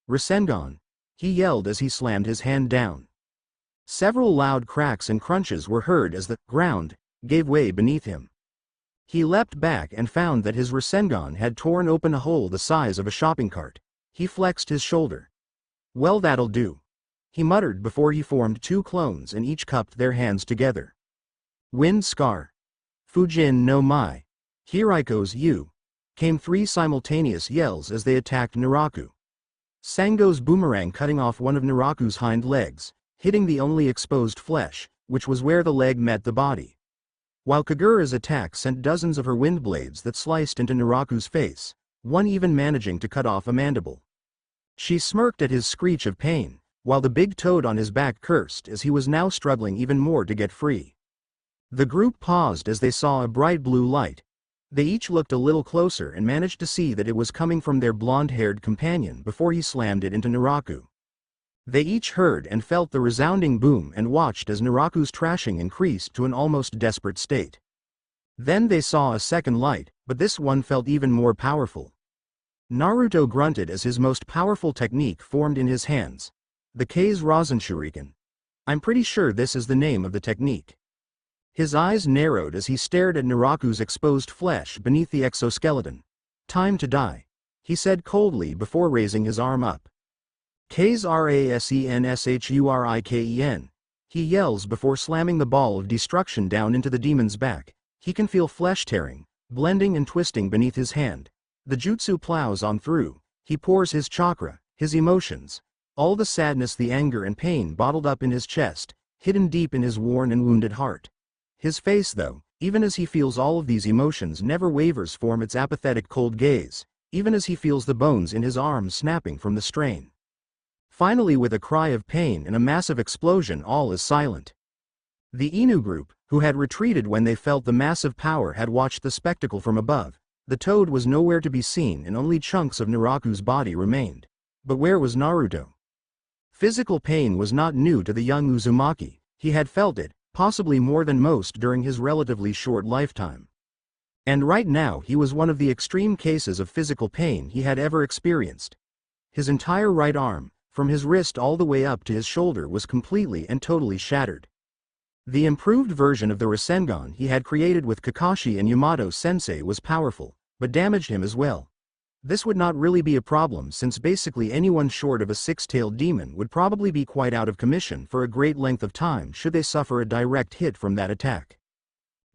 S1: "Rasengan," he yelled as he slammed his hand down. Several loud cracks and crunches were heard as the ground gave way beneath him. He leapt back and found that his Rasengan had torn open a hole the size of a shopping cart. He flexed his shoulder. "Well, that'll do," he muttered before he formed 2 clones and each cupped their hands together. "Wind Scar. Fujin no Mai. Hiriko's you," came 3 simultaneous yells as they attacked Naraku. Sango's boomerang cutting off one of Naraku's hind legs, hitting the only exposed flesh, which was where the leg met the body. While Kagura's attack sent dozens of her wind blades that sliced into Naraku's face, one even managing to cut off a mandible. She smirked at his screech of pain, while the big toad on his back cursed as he was now struggling even more to get free. The group paused as they saw a bright blue light. They each looked a little closer and managed to see that it was coming from their blonde-haired companion before he slammed it into Naraku. They each heard and felt the resounding boom and watched as Naraku's trashing increased to an almost desperate state. Then they saw a second light, but this one felt even more powerful. Naruto grunted as his most powerful technique formed in his hands. The K's Rasenshuriken. "I'm pretty sure this is the name of the technique." His eyes narrowed as he stared at Naraku's exposed flesh beneath the exoskeleton. "Time to die," he said coldly before raising his arm up. "K's Rasenshuriken," he yells before slamming the ball of destruction down into the demon's back. He can feel flesh tearing, blending and twisting beneath his hand. The jutsu plows on through. He pours his chakra, his emotions, all the sadness, the anger and pain bottled up in his chest, hidden deep in his worn and wounded heart. His face, though, even as he feels all of these emotions, never wavers from its apathetic cold gaze, even as he feels the bones in his arms snapping from the strain. Finally, with a cry of pain and a massive explosion, all is silent. The Inu group, who had retreated when they felt the massive power, had watched the spectacle from above. The toad was nowhere to be seen and only chunks of Naraku's body remained. But where was Naruto? Physical pain was not new to the young Uzumaki. He had felt it, possibly more than most during his relatively short lifetime. And right now he was one of the extreme cases of physical pain he had ever experienced. His entire right arm, from his wrist all the way up to his shoulder, was completely and totally shattered. The improved version of the Rasengan he had created with Kakashi and Yamato-sensei was powerful, but damaged him as well. This would not really be a problem, since basically anyone short of a 6-tailed demon would probably be quite out of commission for a great length of time should they suffer a direct hit from that attack.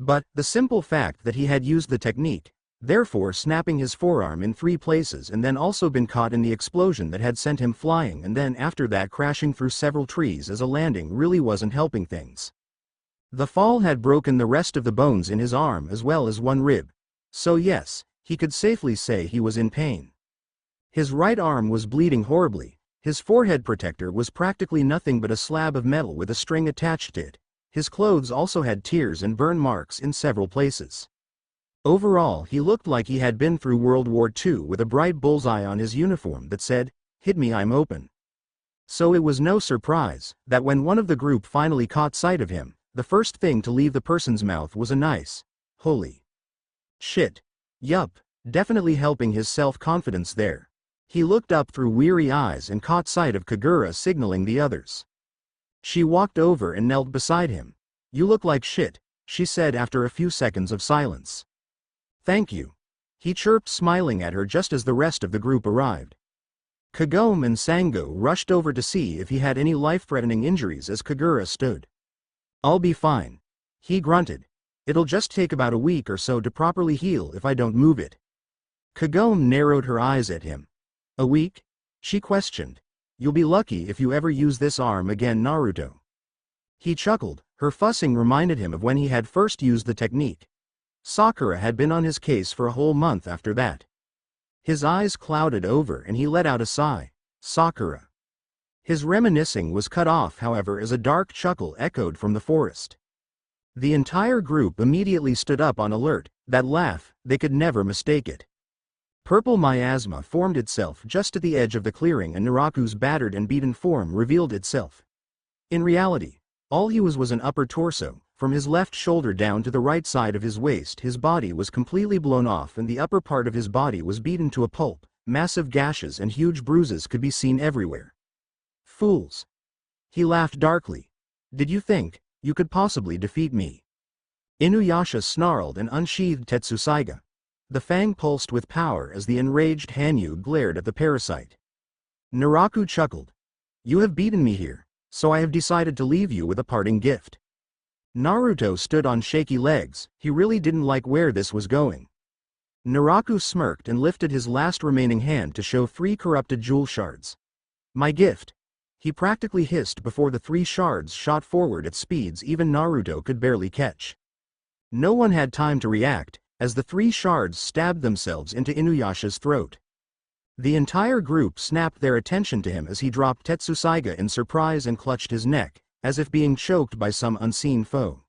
S1: But the simple fact that he had used the technique, therefore snapping his forearm in 3 places and then also been caught in the explosion that had sent him flying and then after that crashing through several trees as a landing, really wasn't helping things. The fall had broken the rest of the bones in his arm as well as one rib. So yes, he could safely say he was in pain. His right arm was bleeding horribly. His forehead protector was practically nothing but a slab of metal with a string attached to it. His clothes also had tears and burn marks in several places. Overall, he looked like he had been through World War II, with a bright bullseye on his uniform that said, "Hit me, I'm open." So it was no surprise that when one of the group finally caught sight of him, the first thing to leave the person's mouth was a nice, "Holy shit." Yup, definitely helping his self-confidence there. He looked up through weary eyes and caught sight of Kagura signaling the others. She walked over and knelt beside him. "You look like shit," she said after a few seconds of silence. "Thank you." He chirped, smiling at her just as the rest of the group arrived. Kagome and Sango rushed over to see if he had any life-threatening injuries as Kagura stood. "I'll be fine," he grunted. "It'll just take about a week or so to properly heal if I don't move it." Kagome narrowed her eyes at him. "A week?" she questioned. "You'll be lucky if you ever use this arm again, Naruto." He chuckled. Her fussing reminded him of when he had first used the technique. Sakura had been on his case for a whole month after that. His eyes clouded over and he let out a sigh. Sakura. His reminiscing was cut off, however, as a dark chuckle echoed from the forest. The entire group immediately stood up on alert. That laugh, they could never mistake it. Purple miasma formed itself just at the edge of the clearing and Naraku's battered and beaten form revealed itself. In reality, all he was an upper torso. From his left shoulder down to the right side of his waist, his body was completely blown off and the upper part of his body was beaten to a pulp. Massive gashes and huge bruises could be seen everywhere. "Fools." He laughed darkly. "Did you think you could possibly defeat me?" Inuyasha snarled and unsheathed Tetsusaiga. The fang pulsed with power as the enraged Hanyu glared at the parasite. Naraku chuckled. "You have beaten me here, so I have decided to leave you with a parting gift." Naruto stood on shaky legs. He really didn't like where this was going. Naraku smirked and lifted his last remaining hand to show 3 corrupted jewel shards. "My gift," he practically hissed before the 3 shards shot forward at speeds even Naruto could barely catch. No one had time to react, as the 3 shards stabbed themselves into Inuyasha's throat. The entire group snapped their attention to him as he dropped Tetsusaiga in surprise and clutched his neck, as if being choked by some unseen foe.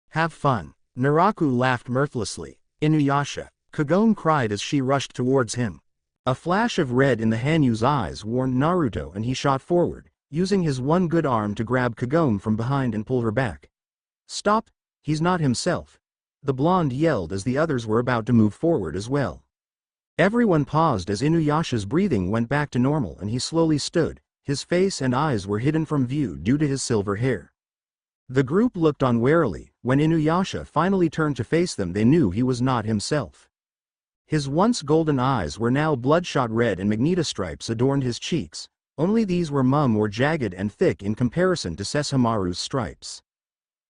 S1: "Have fun." Naraku laughed mirthlessly. "Inuyasha," Kagome cried as she rushed towards him. A flash of red in the Hanyu's eyes warned Naruto and he shot forward, using his one good arm to grab Kagome from behind and pull her back. "Stop, he's not himself," the blonde yelled as the others were about to move forward as well. Everyone paused as Inuyasha's breathing went back to normal and he slowly stood. His face and eyes were hidden from view due to his silver hair. The group looked on warily. When Inuyasha finally turned to face them, they knew he was not himself. His once golden eyes were now bloodshot red and magnetostripes adorned his cheeks, only these were more jagged and thick in comparison to Sesshomaru's stripes.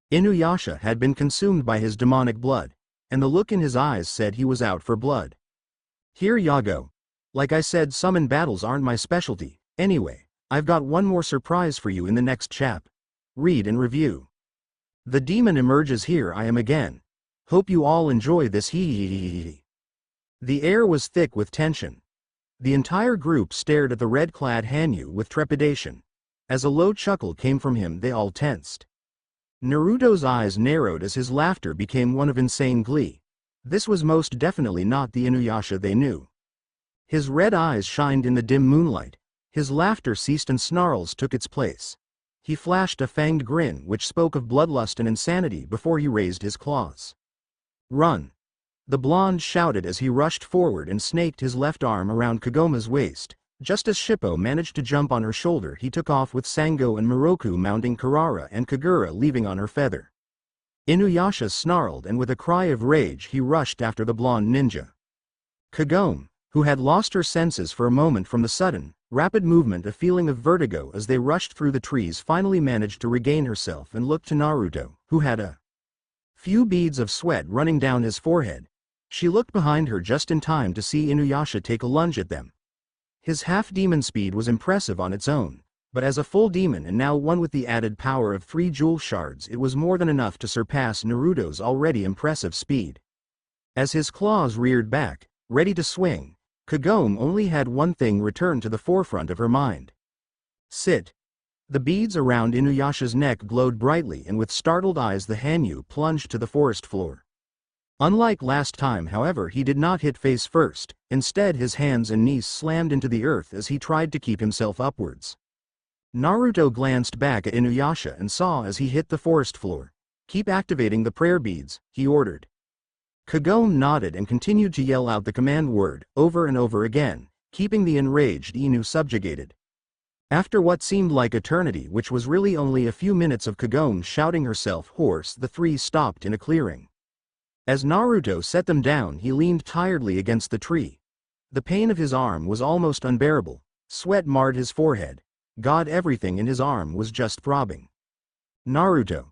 S1: Inuyasha had been consumed by his demonic blood, and the look in his eyes said he was out for blood. "Here ya go. Like I said, summon battles aren't my specialty. Anyway, I've got one more surprise for you in the next chap. Read and review. The demon emerges. Here I am again. Hope you all enjoy this. Hee. The air was thick with tension. The entire group stared at the red-clad Hanyu with trepidation. As a low chuckle came from him, they all tensed. Naruto's eyes narrowed as his laughter became one of insane glee. This was most definitely not the Inuyasha they knew. His red eyes shined in the dim moonlight. His laughter ceased and snarls took its place. He flashed a fanged grin which spoke of bloodlust and insanity before he raised his claws. "Run!" the blonde shouted as he rushed forward and snaked his left arm around Kagome's waist. Just as Shippo managed to jump on her shoulder, he took off with Sango and Miroku mounting Karara and Kagura leaving on her feather. Inuyasha snarled and with a cry of rage he rushed after the blonde ninja. Kagome, who had lost her senses for a moment from the sudden, rapid movement, a feeling of vertigo as they rushed through the trees, finally managed to regain herself and looked to Naruto, who had a few beads of sweat running down his forehead. She looked behind her just in time to see Inuyasha take a lunge at them. His half-demon speed was impressive on its own, but as a full demon and now one with the added power of 3 jewel shards, it was more than enough to surpass Naruto's already impressive speed. As his claws reared back, ready to swing, Kagome only had one thing return to the forefront of her mind. "Sit." The beads around Inuyasha's neck glowed brightly and with startled eyes the Hanyu plunged to the forest floor. Unlike last time, however, he did not hit face first. Instead, his hands and knees slammed into the earth as he tried to keep himself upwards. Naruto glanced back at Inuyasha and saw as he hit the forest floor. "Keep activating the prayer beads," he ordered. Kagome nodded and continued to yell out the command word, over and over again, keeping the enraged Inu subjugated. After what seemed like eternity, which was really only a few minutes of Kagome shouting herself hoarse, the 3 stopped in a clearing. As Naruto set them down, he leaned tiredly against the tree. The pain of his arm was almost unbearable. Sweat marred his forehead. God, everything in his arm was just throbbing. Naruto.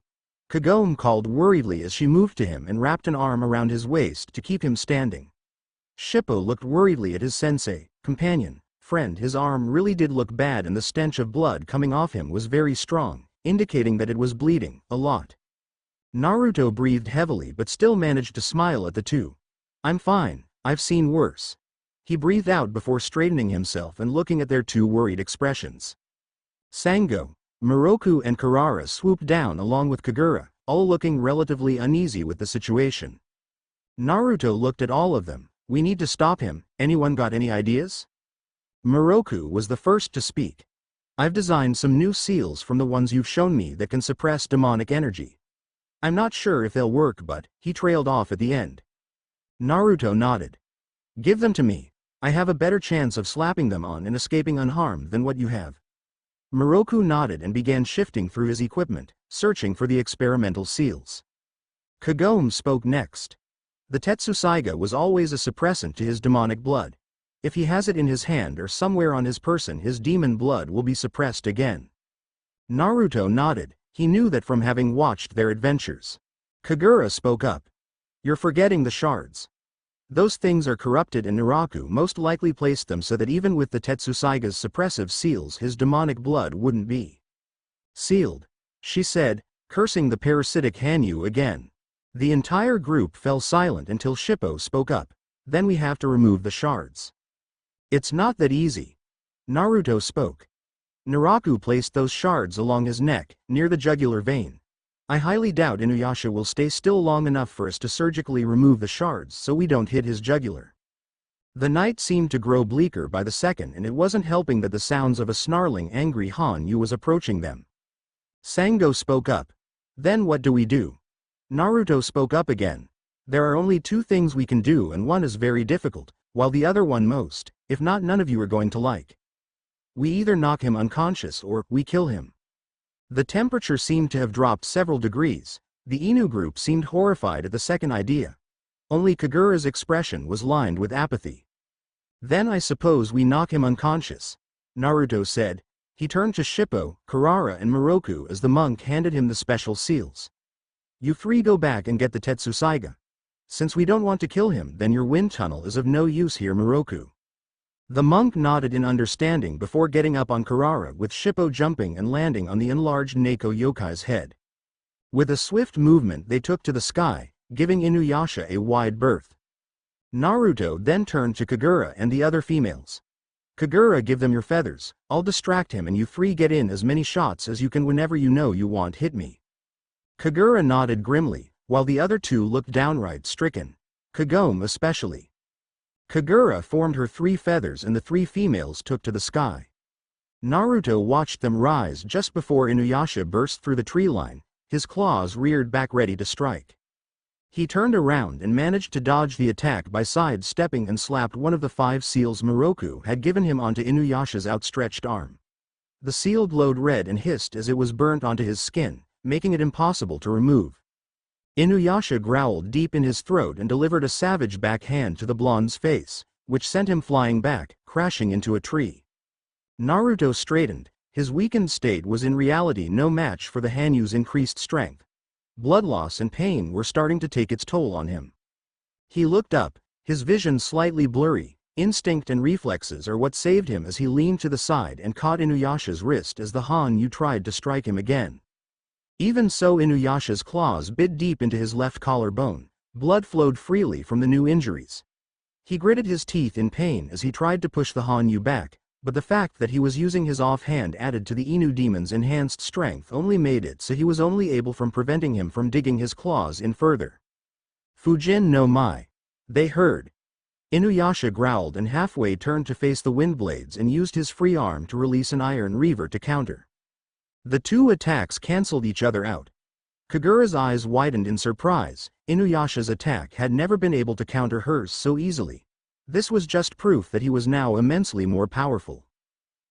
S1: Kagome called worriedly as she moved to him and wrapped an arm around his waist to keep him standing. Shippo looked worriedly at his sensei, companion, friend. His arm really did look bad and the stench of blood coming off him was very strong, indicating that it was bleeding a lot. Naruto breathed heavily but still managed to smile at the two. I'm fine, I've seen worse. He breathed out before straightening himself and looking at their two worried expressions. Sango, Moroku and Kurara swooped down along with Kagura, all looking relatively uneasy with the situation. Naruto looked at all of them. We need to stop him. Anyone got any ideas? Moroku was the first to speak. I've designed some new seals from the ones you've shown me that can suppress demonic energy. I'm not sure if they'll work, but he trailed off at the end. Naruto nodded. Give them to me. I have a better chance of slapping them on and escaping unharmed than what you have. Moroku nodded and began shifting through his equipment, searching for the experimental seals. Kagome spoke next. The Tetsusaiga was always a suppressant to his demonic blood. If he has it in his hand or somewhere on his person, his demon blood will be suppressed again. Naruto nodded. He knew that from having watched their adventures. Kagura spoke up. You're forgetting the shards. Those things are corrupted and Naraku most likely placed them so that even with the Tetsusaiga's suppressive seals his demonic blood wouldn't be sealed, she said, cursing the parasitic Hanyu again. The entire group fell silent until Shippo spoke up. Then we have to remove the shards. It's not that easy. Naruto spoke. Naraku placed those shards along his neck, near the jugular vein. I highly doubt Inuyasha will stay still long enough for us to surgically remove the shards so we don't hit his jugular. The night seemed to grow bleaker by the second, and it wasn't helping that the sounds of a snarling, angry Hanyu was approaching them. Sango spoke up. Then what do we do? Naruto spoke up again. There are only two things we can do, and one is very difficult, while the other one most, if not none of you are going to like. We either knock him unconscious or we kill him. The temperature seemed to have dropped several degrees. The Inu group seemed horrified at the second idea. Only Kagura's expression was lined with apathy. Then I suppose we knock him unconscious, Naruto said. He turned to Shippo, Kurara and Moroku as the monk handed him the special seals. You three go back and get the Tetsusaiga. Since we don't want to kill him, then your wind tunnel is of no use here, Moroku. The monk nodded in understanding before getting up on Kurara, with Shippo jumping and landing on the enlarged Neko yokai's head. With a swift movement they took to the sky, giving Inuyasha a wide berth. Naruto then turned to Kagura and the other females. Kagura, give them your feathers, I'll distract him and you three get in as many shots as you can whenever you know you want hit me. Kagura nodded grimly, while the other two looked downright stricken. Kagome especially. Kagura formed her three feathers and the three females took to the sky. Naruto watched them rise just before Inuyasha burst through the tree line, his claws reared back ready to strike. He turned around and managed to dodge the attack by side-stepping and slapped one of the 5 seals Moroku had given him onto Inuyasha's outstretched arm. The seal glowed red and hissed as it was burnt onto his skin, making it impossible to remove. Inuyasha growled deep in his throat and delivered a savage backhand to the blonde's face, which sent him flying back, crashing into a tree. Naruto straightened. His weakened state was in reality no match for the Hanyu's increased strength. Blood loss and pain were starting to take its toll on him. He looked up, his vision slightly blurry. Instinct and reflexes are what saved him as he leaned to the side and caught Inuyasha's wrist as the Hanyu tried to strike him again. Even so, Inuyasha's claws bit deep into his left collarbone. Blood flowed freely from the new injuries. He gritted his teeth in pain as he tried to push the Hanyu back, but the fact that he was using his offhand added to the Inu demon's enhanced strength only made it so he was only able from preventing him from digging his claws in further. Fujin no Mai. They heard. Inuyasha growled and halfway turned to face the wind blades and used his free arm to release an iron reaver to counter. The two attacks cancelled each other out. Kagura's eyes widened in surprise. Inuyasha's attack had never been able to counter hers so easily. This was just proof that he was now immensely more powerful.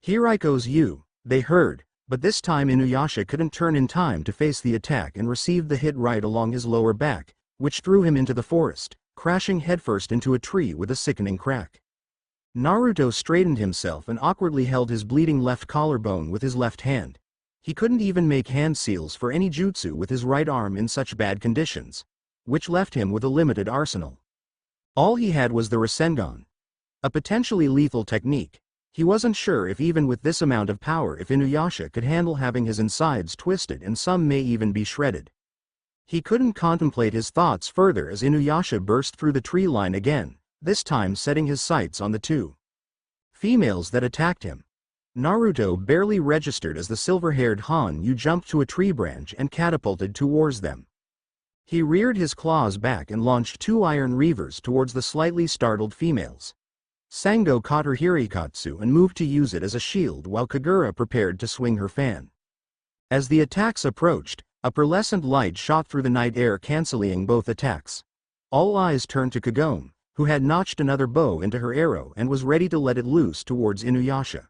S1: Hiriko's you, they heard, but this time Inuyasha couldn't turn in time to face the attack and received the hit right along his lower back, which threw him into the forest, crashing headfirst into a tree with a sickening crack. Naruto straightened himself and awkwardly held his bleeding left collarbone with his left hand. He couldn't even make hand seals for any jutsu with his right arm in such bad conditions, which left him with a limited arsenal. All he had was the Rasengan, a potentially lethal technique. He wasn't sure if even with this amount of power if Inuyasha could handle having his insides twisted and some may even be shredded. He couldn't contemplate his thoughts further as Inuyasha burst through the tree line again, this time setting his sights on the two females that attacked him. Naruto barely registered as the silver-haired Han-yu jumped to a tree branch and catapulted towards them. He reared his claws back and launched two iron reavers towards the slightly startled females. Sango caught her Hirikatsu and moved to use it as a shield while Kagura prepared to swing her fan. As the attacks approached, a pearlescent light shot through the night air canceling both attacks. All eyes turned to Kagome, who had notched another bow into her arrow and was ready to let it loose towards Inuyasha.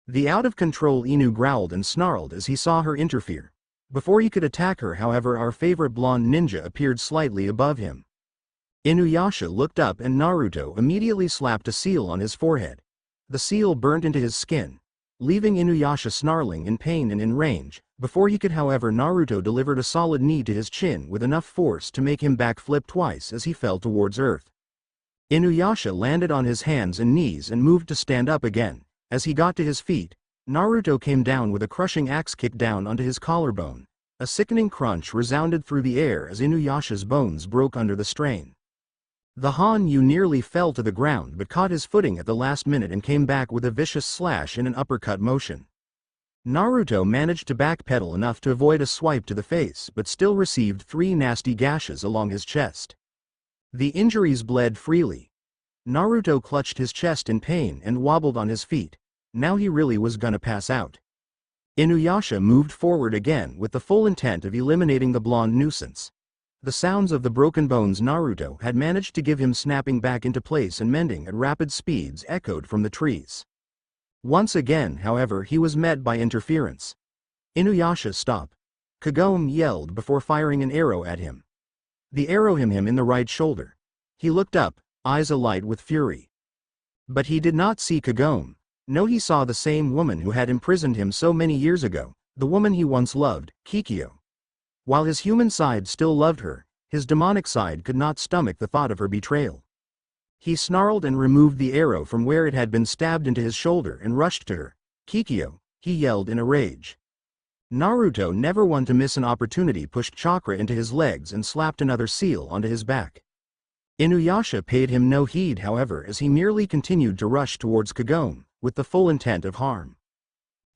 S1: The out-of-control Inu growled and snarled as he saw her interfere. Before he could attack her, however, our favorite blonde ninja appeared slightly above him. Inuyasha looked up and Naruto immediately slapped a seal on his forehead. The seal burned into his skin, leaving Inuyasha snarling in pain and in range. Before he could, however, Naruto delivered a solid knee to his chin with enough force to make him backflip twice as he fell towards earth. Inuyasha landed on his hands and knees and moved to stand up again. As he got to his feet, Naruto came down with a crushing axe kick down onto his collarbone. A sickening crunch resounded through the air as Inuyasha's bones broke under the strain. The Han-yu nearly fell to the ground but caught his footing at the last minute and came back with a vicious slash in an uppercut motion. Naruto managed to backpedal enough to avoid a swipe to the face but still received 3 nasty gashes along his chest. The injuries bled freely. Naruto clutched his chest in pain and wobbled on his feet. Now he really was gonna pass out. Inuyasha moved forward again with the full intent of eliminating the blonde nuisance. The sounds of the broken bones Naruto had managed to give him snapping back into place and mending at rapid speeds echoed from the trees. Once again, however, he was met by interference. Inuyasha, stop! Kagome yelled before firing an arrow at him. The arrow hit him in the right shoulder. He looked up, eyes alight with fury. But he did not see Kagome. No, he saw the same woman who had imprisoned him so many years ago, the woman he once loved, Kikyo. While his human side still loved her, his demonic side could not stomach the thought of her betrayal. He snarled and removed the arrow from where it had been stabbed into his shoulder and rushed to her. Kikyo, he yelled in a rage. Naruto, never one to miss an opportunity, pushed chakra into his legs and slapped another seal onto his back. Inuyasha paid him no heed, however, as he merely continued to rush towards Kagome, with the full intent of harm.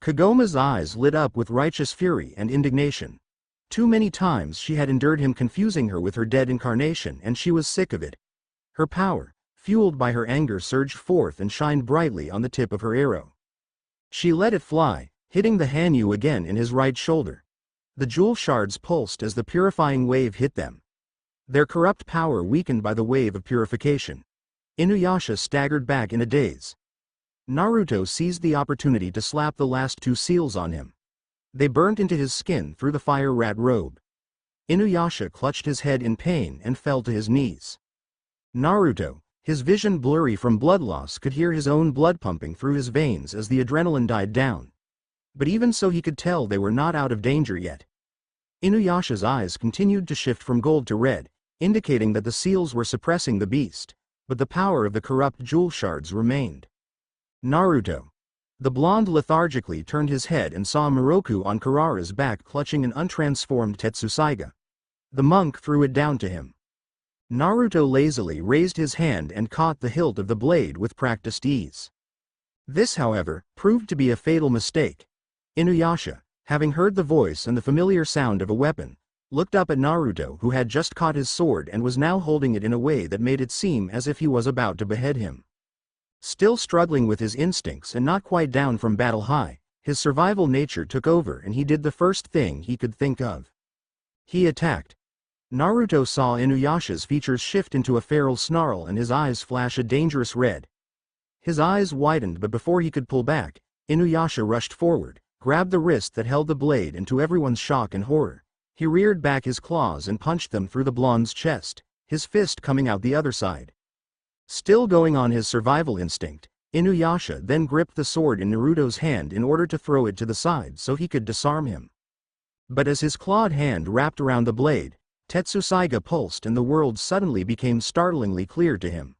S1: Kagome's eyes lit up with righteous fury and indignation. Too many times she had endured him confusing her with her dead incarnation and she was sick of it. Her power, fueled by her anger, surged forth and shined brightly on the tip of her arrow. She let it fly, hitting the Han-yu again in his right shoulder. The jewel shards pulsed as the purifying wave hit them, their corrupt power weakened by the wave of purification. Inuyasha staggered back in a daze. Naruto seized the opportunity to slap the last 2 seals on him. They burnt into his skin through the fire rat robe. Inuyasha clutched his head in pain and fell to his knees. Naruto, his vision blurry from blood loss, could hear his own blood pumping through his veins as the adrenaline died down. But even so, he could tell they were not out of danger yet. Inuyasha's eyes continued to shift from gold to red, indicating that the seals were suppressing the beast, but the power of the corrupt jewel shards remained. Naruto. The blonde lethargically turned his head and saw Miroku on Kurara's back clutching an untransformed Tetsusaiga. The monk threw it down to him. Naruto lazily raised his hand and caught the hilt of the blade with practiced ease. This, however, proved to be a fatal mistake. Inuyasha, having heard the voice and the familiar sound of a weapon, looked up at Naruto, who had just caught his sword and was now holding it in a way that made it seem as if he was about to behead him. Still struggling with his instincts and not quite down from battle high, his survival nature took over and he did the first thing he could think of. He attacked. Naruto saw Inuyasha's features shift into a feral snarl and his eyes flash a dangerous red. His eyes widened, but before he could pull back, Inuyasha rushed forward, grabbed the wrist that held the blade, and to everyone's shock and horror, He reared back his claws and punched them through the blonde's chest, his fist coming out the other side. Still going on his survival instinct, Inuyasha then gripped the sword in Naruto's hand in order to throw it to the side so he could disarm him. But as his clawed hand wrapped around the blade, Tetsusaiga pulsed and the world suddenly became startlingly clear to him.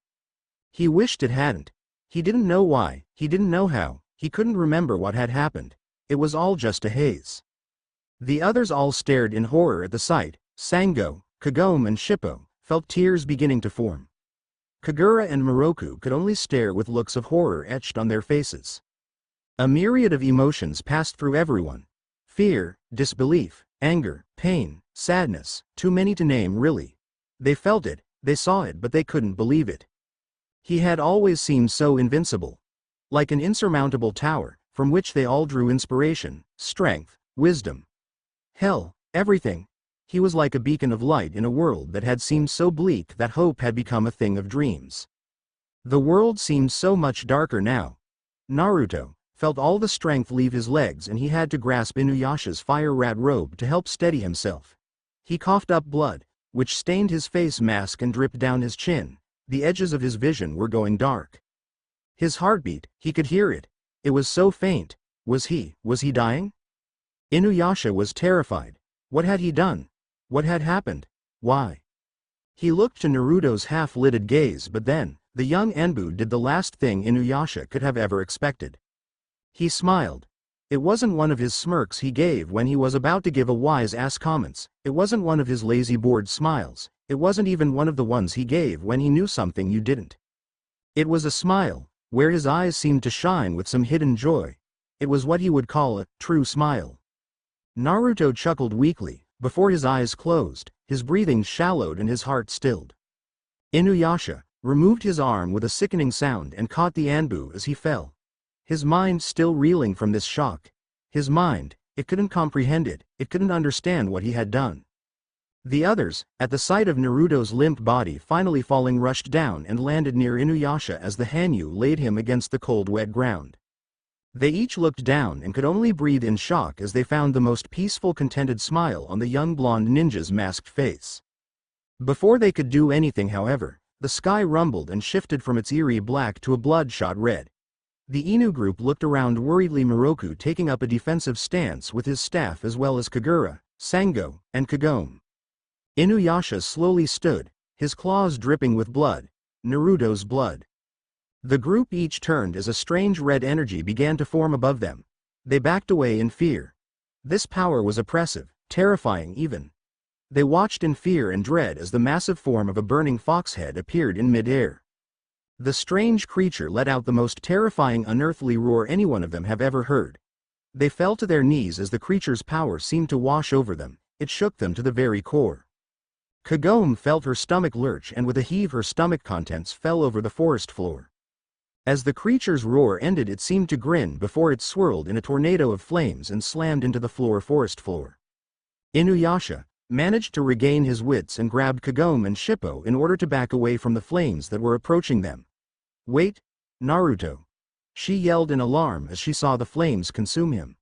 S1: He wished it hadn't. He didn't know why, he didn't know how, he couldn't remember what had happened. It was all just a haze. The others all stared in horror at the sight. Sango, Kagome and Shippo felt tears beginning to form. Kagura and Moroku could only stare with looks of horror etched on their faces. A myriad of emotions passed through everyone. Fear, disbelief, anger, pain, sadness, too many to name really. They felt it, they saw it, but they couldn't believe it. He had always seemed so invincible. Like an insurmountable tower, from which they all drew inspiration, strength, wisdom. Hell, everything. He was like a beacon of light in a world that had seemed so bleak that hope had become a thing of dreams. The world seemed so much darker now. Naruto felt all the strength leave his legs and he had to grasp Inuyasha's fire rat robe to help steady himself. He coughed up blood, which stained his face mask and dripped down his chin. The edges of his vision were going dark. His heartbeat, he could hear it. It was so faint. Was he dying? Inuyasha was terrified. What had he done? What had happened? Why? He looked to Naruto's half-lidded gaze, but then, the young Enbu did the last thing Inuyasha could have ever expected. He smiled. It wasn't one of his smirks he gave when he was about to give a wise-ass comments. It wasn't one of his lazy bored smiles. It wasn't even one of the ones he gave when he knew something you didn't. It was a smile, where his eyes seemed to shine with some hidden joy. It was what he would call a true smile. Naruto chuckled weakly. Before his eyes closed, his breathing shallowed and his heart stilled. Inuyasha removed his arm with a sickening sound and caught the Anbu as he fell. His mind still reeling from this shock. His mind, it couldn't comprehend it, it couldn't understand what he had done. The others, at the sight of Naruto's limp body finally falling, rushed down and landed near Inuyasha as the Hanyu laid him against the cold wet ground. They each looked down and could only breathe in shock as they found the most peaceful, contented smile on the young blonde ninja's masked face. Before they could do anything, however, the sky rumbled and shifted from its eerie black to a bloodshot red. The Inu group looked around worriedly, Moroku taking up a defensive stance with his staff as well as Kagura, Sango, and Kagome. Inuyasha slowly stood, his claws dripping with blood, Naruto's blood. The group each turned as a strange red energy began to form above them. They backed away in fear. This power was oppressive, terrifying even. They watched in fear and dread as the massive form of a burning fox head appeared in mid-air. The strange creature let out the most terrifying unearthly roar any one of them have ever heard. They fell to their knees as the creature's power seemed to wash over them. It shook them to the very core. Kagome felt her stomach lurch and with a heave her stomach contents fell over the forest floor. As the creature's roar ended, it seemed to grin before it swirled in a tornado of flames and slammed into the forest floor. Inuyasha managed to regain his wits and grabbed Kagome and Shippo in order to back away from the flames that were approaching them. "Wait, Naruto!" she yelled in alarm as she saw the flames consume him.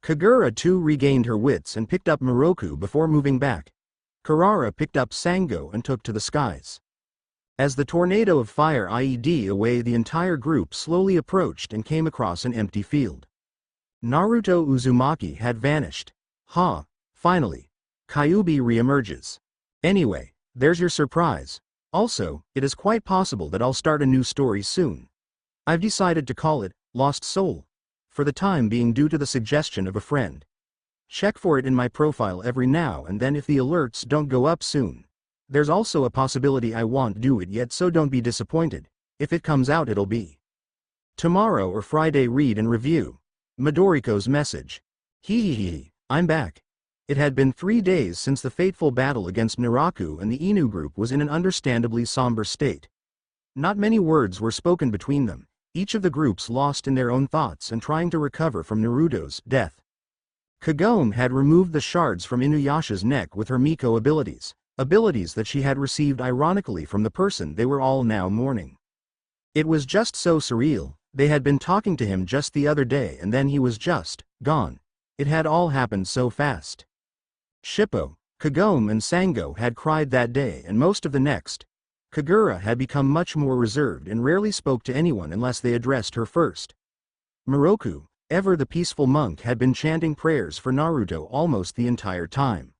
S1: Kagura too regained her wits and picked up Moroku before moving back. Karara picked up Sango and took to the skies. As the tornado of fire IED away, the entire group slowly approached and came across an empty field. Naruto Uzumaki had vanished. Finally. Kyuubi reemerges. Anyway, there's your surprise. Also, it is quite possible that I'll start a new story soon. I've decided to call it Lost Soul, for the time being due to the suggestion of a friend. Check for it in my profile every now and then if the alerts don't go up soon. There's also a possibility I won't do it yet, so don't be disappointed. If it comes out, it'll be tomorrow or Friday. Read and review. Midoriko's message. I'm back. It had been 3 days since the fateful battle against Naraku, and the Inu group was in an understandably somber state. Not many words were spoken between them, each of the groups lost in their own thoughts and trying to recover from Naruto's death. Kagome had removed the shards from Inuyasha's neck with her Miko abilities that she had received ironically from the person they were all now mourning. It was just so surreal. They had been talking to him just the other day and then he was just gone. It had all happened so fast. Shippo, Kagome and Sango had cried that day and most of the next. Kagura had become much more reserved and rarely spoke to anyone unless they addressed her first. Moroku, ever the peaceful monk, had been chanting prayers for Naruto almost the entire time.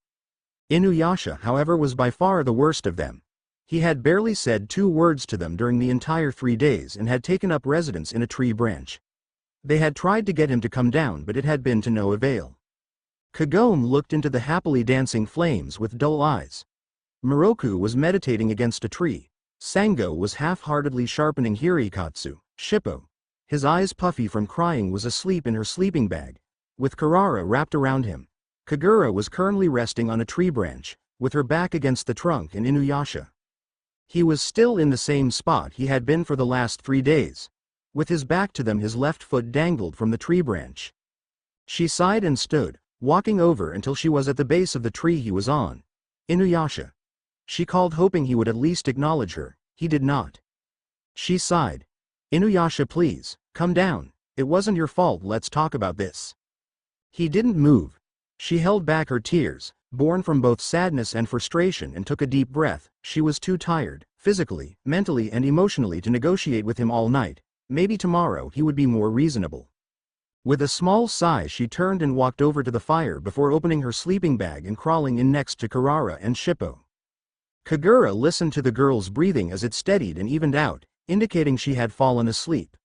S1: Inuyasha, however, was by far the worst of them. He had barely said 2 words to them during the entire 3 days and had taken up residence in a tree branch. They had tried to get him to come down, but it had been to no avail. Kagome looked into the happily dancing flames with dull eyes. Moroku was meditating against a tree. Sango was half-heartedly sharpening Hirikatsu. Shippo, his eyes puffy from crying, was asleep in her sleeping bag, with Karara wrapped around him. Kagura was currently resting on a tree branch, with her back against the trunk, and Inuyasha. He was still in the same spot he had been for the last 3 days. With his back to them, his left foot dangled from the tree branch. She sighed and stood, walking over until she was at the base of the tree he was on. Inuyasha. She called, hoping he would at least acknowledge her. He did not. She sighed. Inuyasha, please, come down. It wasn't your fault, let's talk about this. He didn't move. She held back her tears, born from both sadness and frustration, and took a deep breath. She was too tired, physically, mentally and emotionally, to negotiate with him all night. Maybe tomorrow he would be more reasonable. With a small sigh, she turned and walked over to the fire before opening her sleeping bag and crawling in next to Karara and Shippo. Kagura listened to the girl's breathing as it steadied and evened out, indicating she had fallen asleep.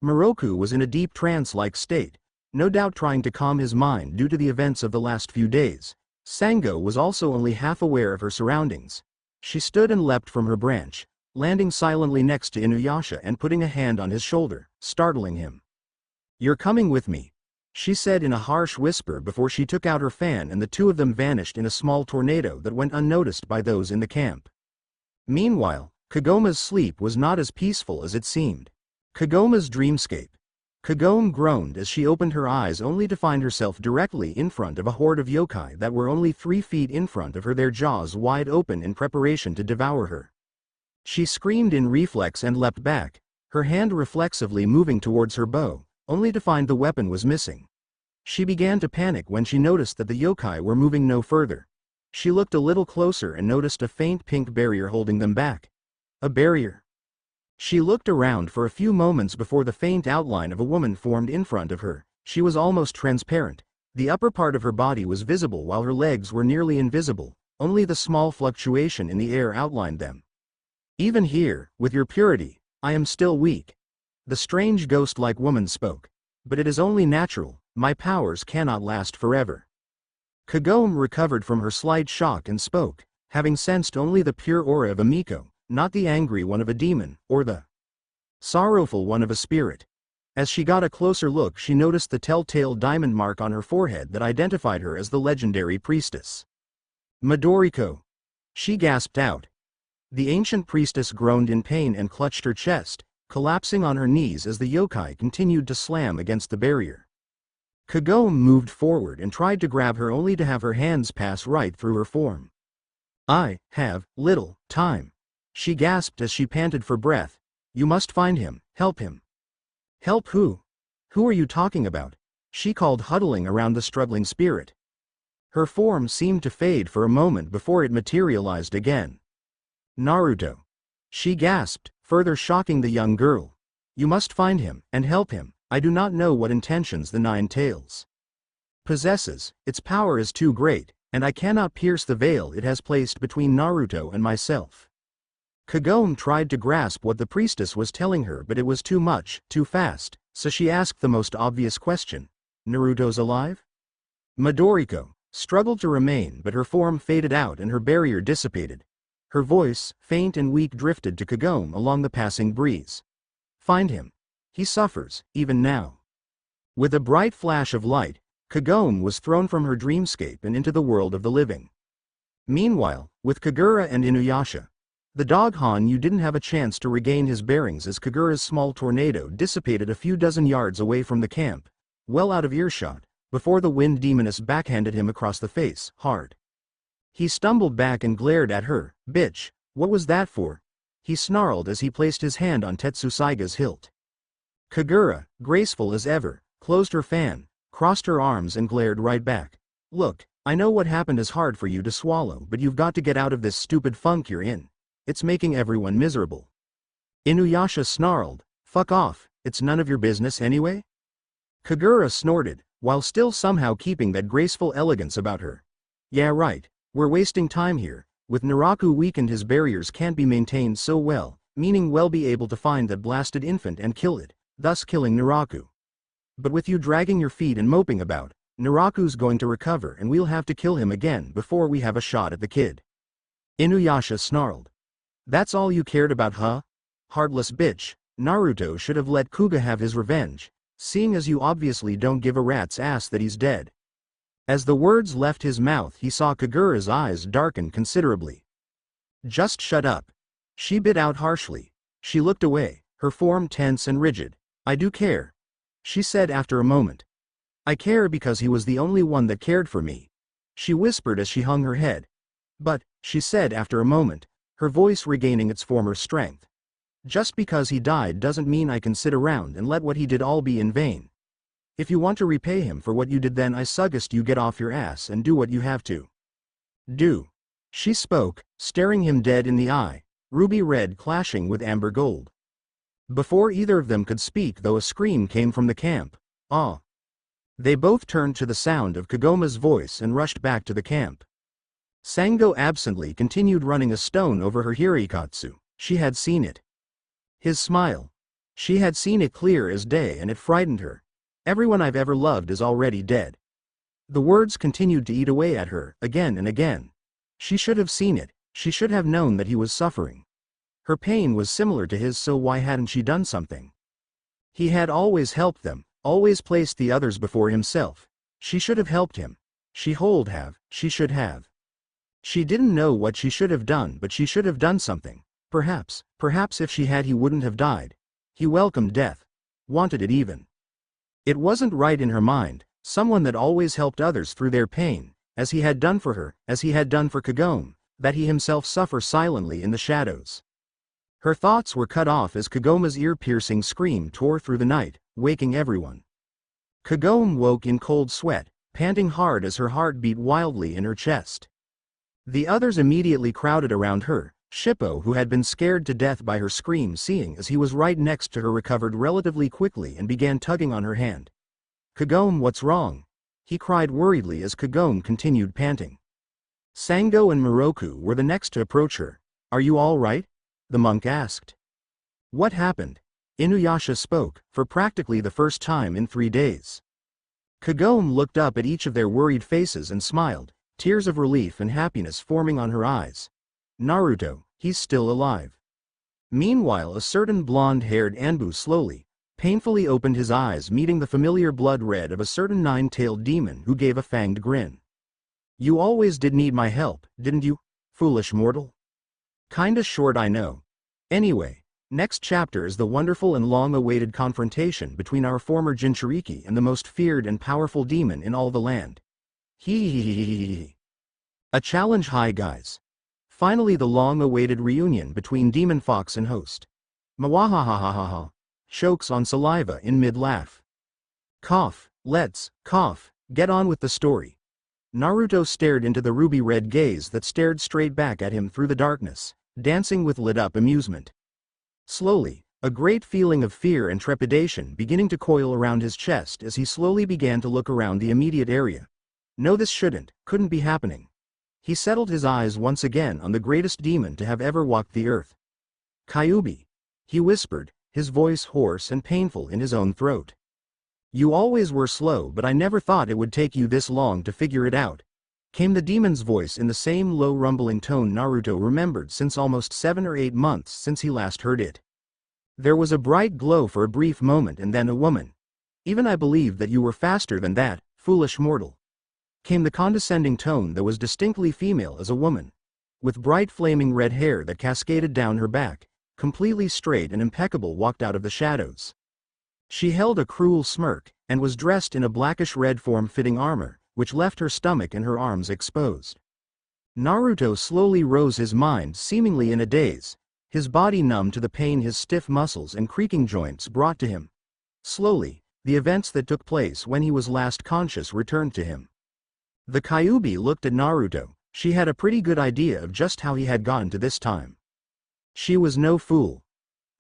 S1: Moroku was in a deep trance-like state, no doubt trying to calm his mind due to the events of the last few days. Sango was also only half aware of her surroundings. She stood and leapt from her branch, landing silently next to Inuyasha and putting a hand on his shoulder, startling him. "You're coming with me," she said in a harsh whisper before she took out her fan, and the two of them vanished in a small tornado that went unnoticed by those in the camp. Meanwhile, Kagome's sleep was not as peaceful as it seemed. Kagome's dreamscape. Kagome groaned as she opened her eyes, only to find herself directly in front of a horde of yokai that were only 3 feet in front of her, their jaws wide open in preparation to devour her. She screamed in reflex and leapt back, her hand reflexively moving towards her bow, only to find the weapon was missing. She began to panic when she noticed that the yokai were moving no further. She looked a little closer and noticed a faint pink barrier holding them back. A barrier. She looked around for a few moments before the faint outline of a woman formed in front of her. She was almost transparent. The upper part of her body was visible while her legs were nearly invisible, only the small fluctuation in the air outlined them. "Even here, with your purity, I am still weak," the strange ghost-like woman spoke. "But it is only natural, my powers cannot last forever." Kagome recovered from her slight shock and spoke, having sensed only the pure aura of a Miko, not the angry one of a demon, or the sorrowful one of a spirit. As she got a closer look, she noticed the telltale diamond mark on her forehead that identified her as the legendary priestess. "Madoriko," she gasped out. The ancient priestess groaned in pain and clutched her chest, collapsing on her knees as the yokai continued to slam against the barrier. Kagome moved forward and tried to grab her, only to have her hands pass right through her form. "I have little time," she gasped as she panted for breath. "You must find him, help him." "Help who? Who are you talking about?" she called, huddling around the struggling spirit. Her form seemed to fade for a moment before it materialized again. "Naruto," she gasped, further shocking the young girl. "You must find him, and help him. I do not know what intentions the Nine Tails possesses, its power is too great, and I cannot pierce the veil it has placed between Naruto and myself." Kagome tried to grasp what the priestess was telling her, but it was too much, too fast, so she asked the most obvious question. "Naruto's alive?" Madoriko struggled to remain, but her form faded out and her barrier dissipated. Her voice, faint and weak, drifted to Kagome along the passing breeze. "Find him. He suffers, even now." With a bright flash of light, Kagome was thrown from her dreamscape and into the world of the living. Meanwhile, with Kagura and Inuyasha, the dog Hanyu didn't have a chance to regain his bearings as Kagura's small tornado dissipated a few dozen yards away from the camp, well out of earshot, before the wind demoness backhanded him across the face, hard. He stumbled back and glared at her. "Bitch, what was that for?" he snarled as he placed his hand on Tetsusaiga's hilt. Kagura, graceful as ever, closed her fan, crossed her arms and glared right back. "Look, I know what happened is hard for you to swallow, but you've got to get out of this stupid funk you're in. It's making everyone miserable. Inuyasha snarled, fuck off, it's none of your business anyway? Kagura snorted, while still somehow keeping that graceful elegance about her. Yeah right, we're wasting time here. With Naraku weakened, his barriers can't be maintained so well, meaning we'll be able to find that blasted infant and kill it, thus killing Naraku. But with you dragging your feet and moping about, Naraku's going to recover and we'll have to kill him again before we have a shot at the kid. Inuyasha snarled. That's all you cared about, huh? Heartless bitch, Naruto should have let Kuga have his revenge, seeing as you obviously don't give a rat's ass that he's dead. As the words left his mouth, he saw Kagura's eyes darken considerably. Just shut up. She bit out harshly. She looked away, her form tense and rigid. I do care, she said after a moment. I care because he was the only one that cared for me, she whispered as she hung her head. But, she said after a moment, her voice regaining its former strength. Just because he died doesn't mean I can sit around and let what he did all be in vain. If you want to repay him for what you did, then I suggest you get off your ass and do what you have to do. She spoke, staring him dead in the eye, ruby red clashing with amber gold. Before either of them could speak, though, a scream came from the camp. Ah! They both turned to the sound of Kagoma's voice and rushed back to the camp. Sango absently continued running a stone over her hirikatsu. She had seen it. His smile. She had seen it clear as day, and it frightened her. Everyone I've ever loved is already dead. The words continued to eat away at her, again and again. She should have seen it, she should have known that he was suffering. Her pain was similar to his, so why hadn't she done something? He had always helped them, always placed the others before himself. She should have helped him. She should have. She didn't know what she should have done, but she should have done something. Perhaps if she had, he wouldn't have died. He welcomed death. Wanted it even. It wasn't right in her mind, someone that always helped others through their pain, as he had done for her, as he had done for Kagome, that he himself suffer silently in the shadows. Her thoughts were cut off as Kagoma's ear-piercing scream tore through the night, waking everyone. Kagome woke in cold sweat, panting hard as her heart beat wildly in her chest. The others immediately crowded around her. Shippo, who had been scared to death by her scream, seeing as he was right next to her, recovered relatively quickly and began tugging on her hand. Kagome, what's wrong? He cried worriedly as Kagome continued panting. Sango and Miroku were the next to approach her. Are you all right? The monk asked. What happened? Inuyasha spoke, for practically the first time in 3 days. Kagome looked up at each of their worried faces and smiled, tears of relief and happiness forming on her eyes. Naruto, he's still alive. Meanwhile, a certain blonde-haired Anbu slowly, painfully opened his eyes, meeting the familiar blood red of a certain nine-tailed demon who gave a fanged grin. You always did need my help, didn't you, foolish mortal? Kinda short, I know. Anyway, next chapter is the wonderful and long-awaited confrontation between our former Jinchuriki and the most feared and powerful demon in all the land. Hee. A challenge. Hi guys. Finally, the long-awaited reunion between Demon Fox and host. Mwahahahaha. Chokes on saliva in mid-laugh. Cough, let's, cough, get on with the story. Naruto stared into the ruby-red gaze that stared straight back at him through the darkness, dancing with lit-up amusement. Slowly, a great feeling of fear and trepidation beginning to coil around his chest as he slowly began to look around the immediate area. No, this couldn't be happening. He settled his eyes once again on the greatest demon to have ever walked the earth. Kyuubi, he whispered, his voice hoarse and painful in his own throat. You always were slow, but I never thought it would take you this long to figure it out. Came the demon's voice in the same low rumbling tone Naruto remembered since almost 7 or 8 months since he last heard it. There was a bright glow for a brief moment, and then a woman. Even I believed that you were faster than that, foolish mortal. Came the condescending tone that was distinctly female as a woman, with bright flaming red hair that cascaded down her back, completely straight and impeccable, walked out of the shadows. She held a cruel smirk, and was dressed in a blackish-red form-fitting armor, which left her stomach and her arms exposed. Naruto slowly rose, his mind seemingly in a daze, his body numb to the pain his stiff muscles and creaking joints brought to him. Slowly, the events that took place when he was last conscious returned to him. The Kyuubi looked at Naruto. She had a pretty good idea of just how he had gotten to this time. She was no fool.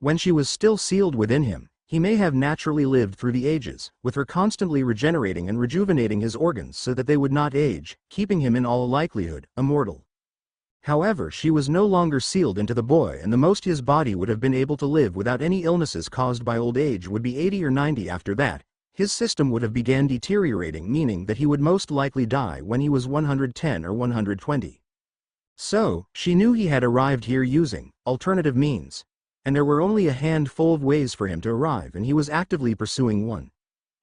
S1: When she was still sealed within him, he may have naturally lived through the ages, with her constantly regenerating and rejuvenating his organs so that they would not age, keeping him in all likelihood, immortal. However, she was no longer sealed into the boy, and the most his body would have been able to live without any illnesses caused by old age would be 80 or 90 after that. His system would have began deteriorating, meaning that he would most likely die when he was 110 or 120. So, she knew he had arrived here using alternative means. And there were only a handful of ways for him to arrive, and he was actively pursuing one.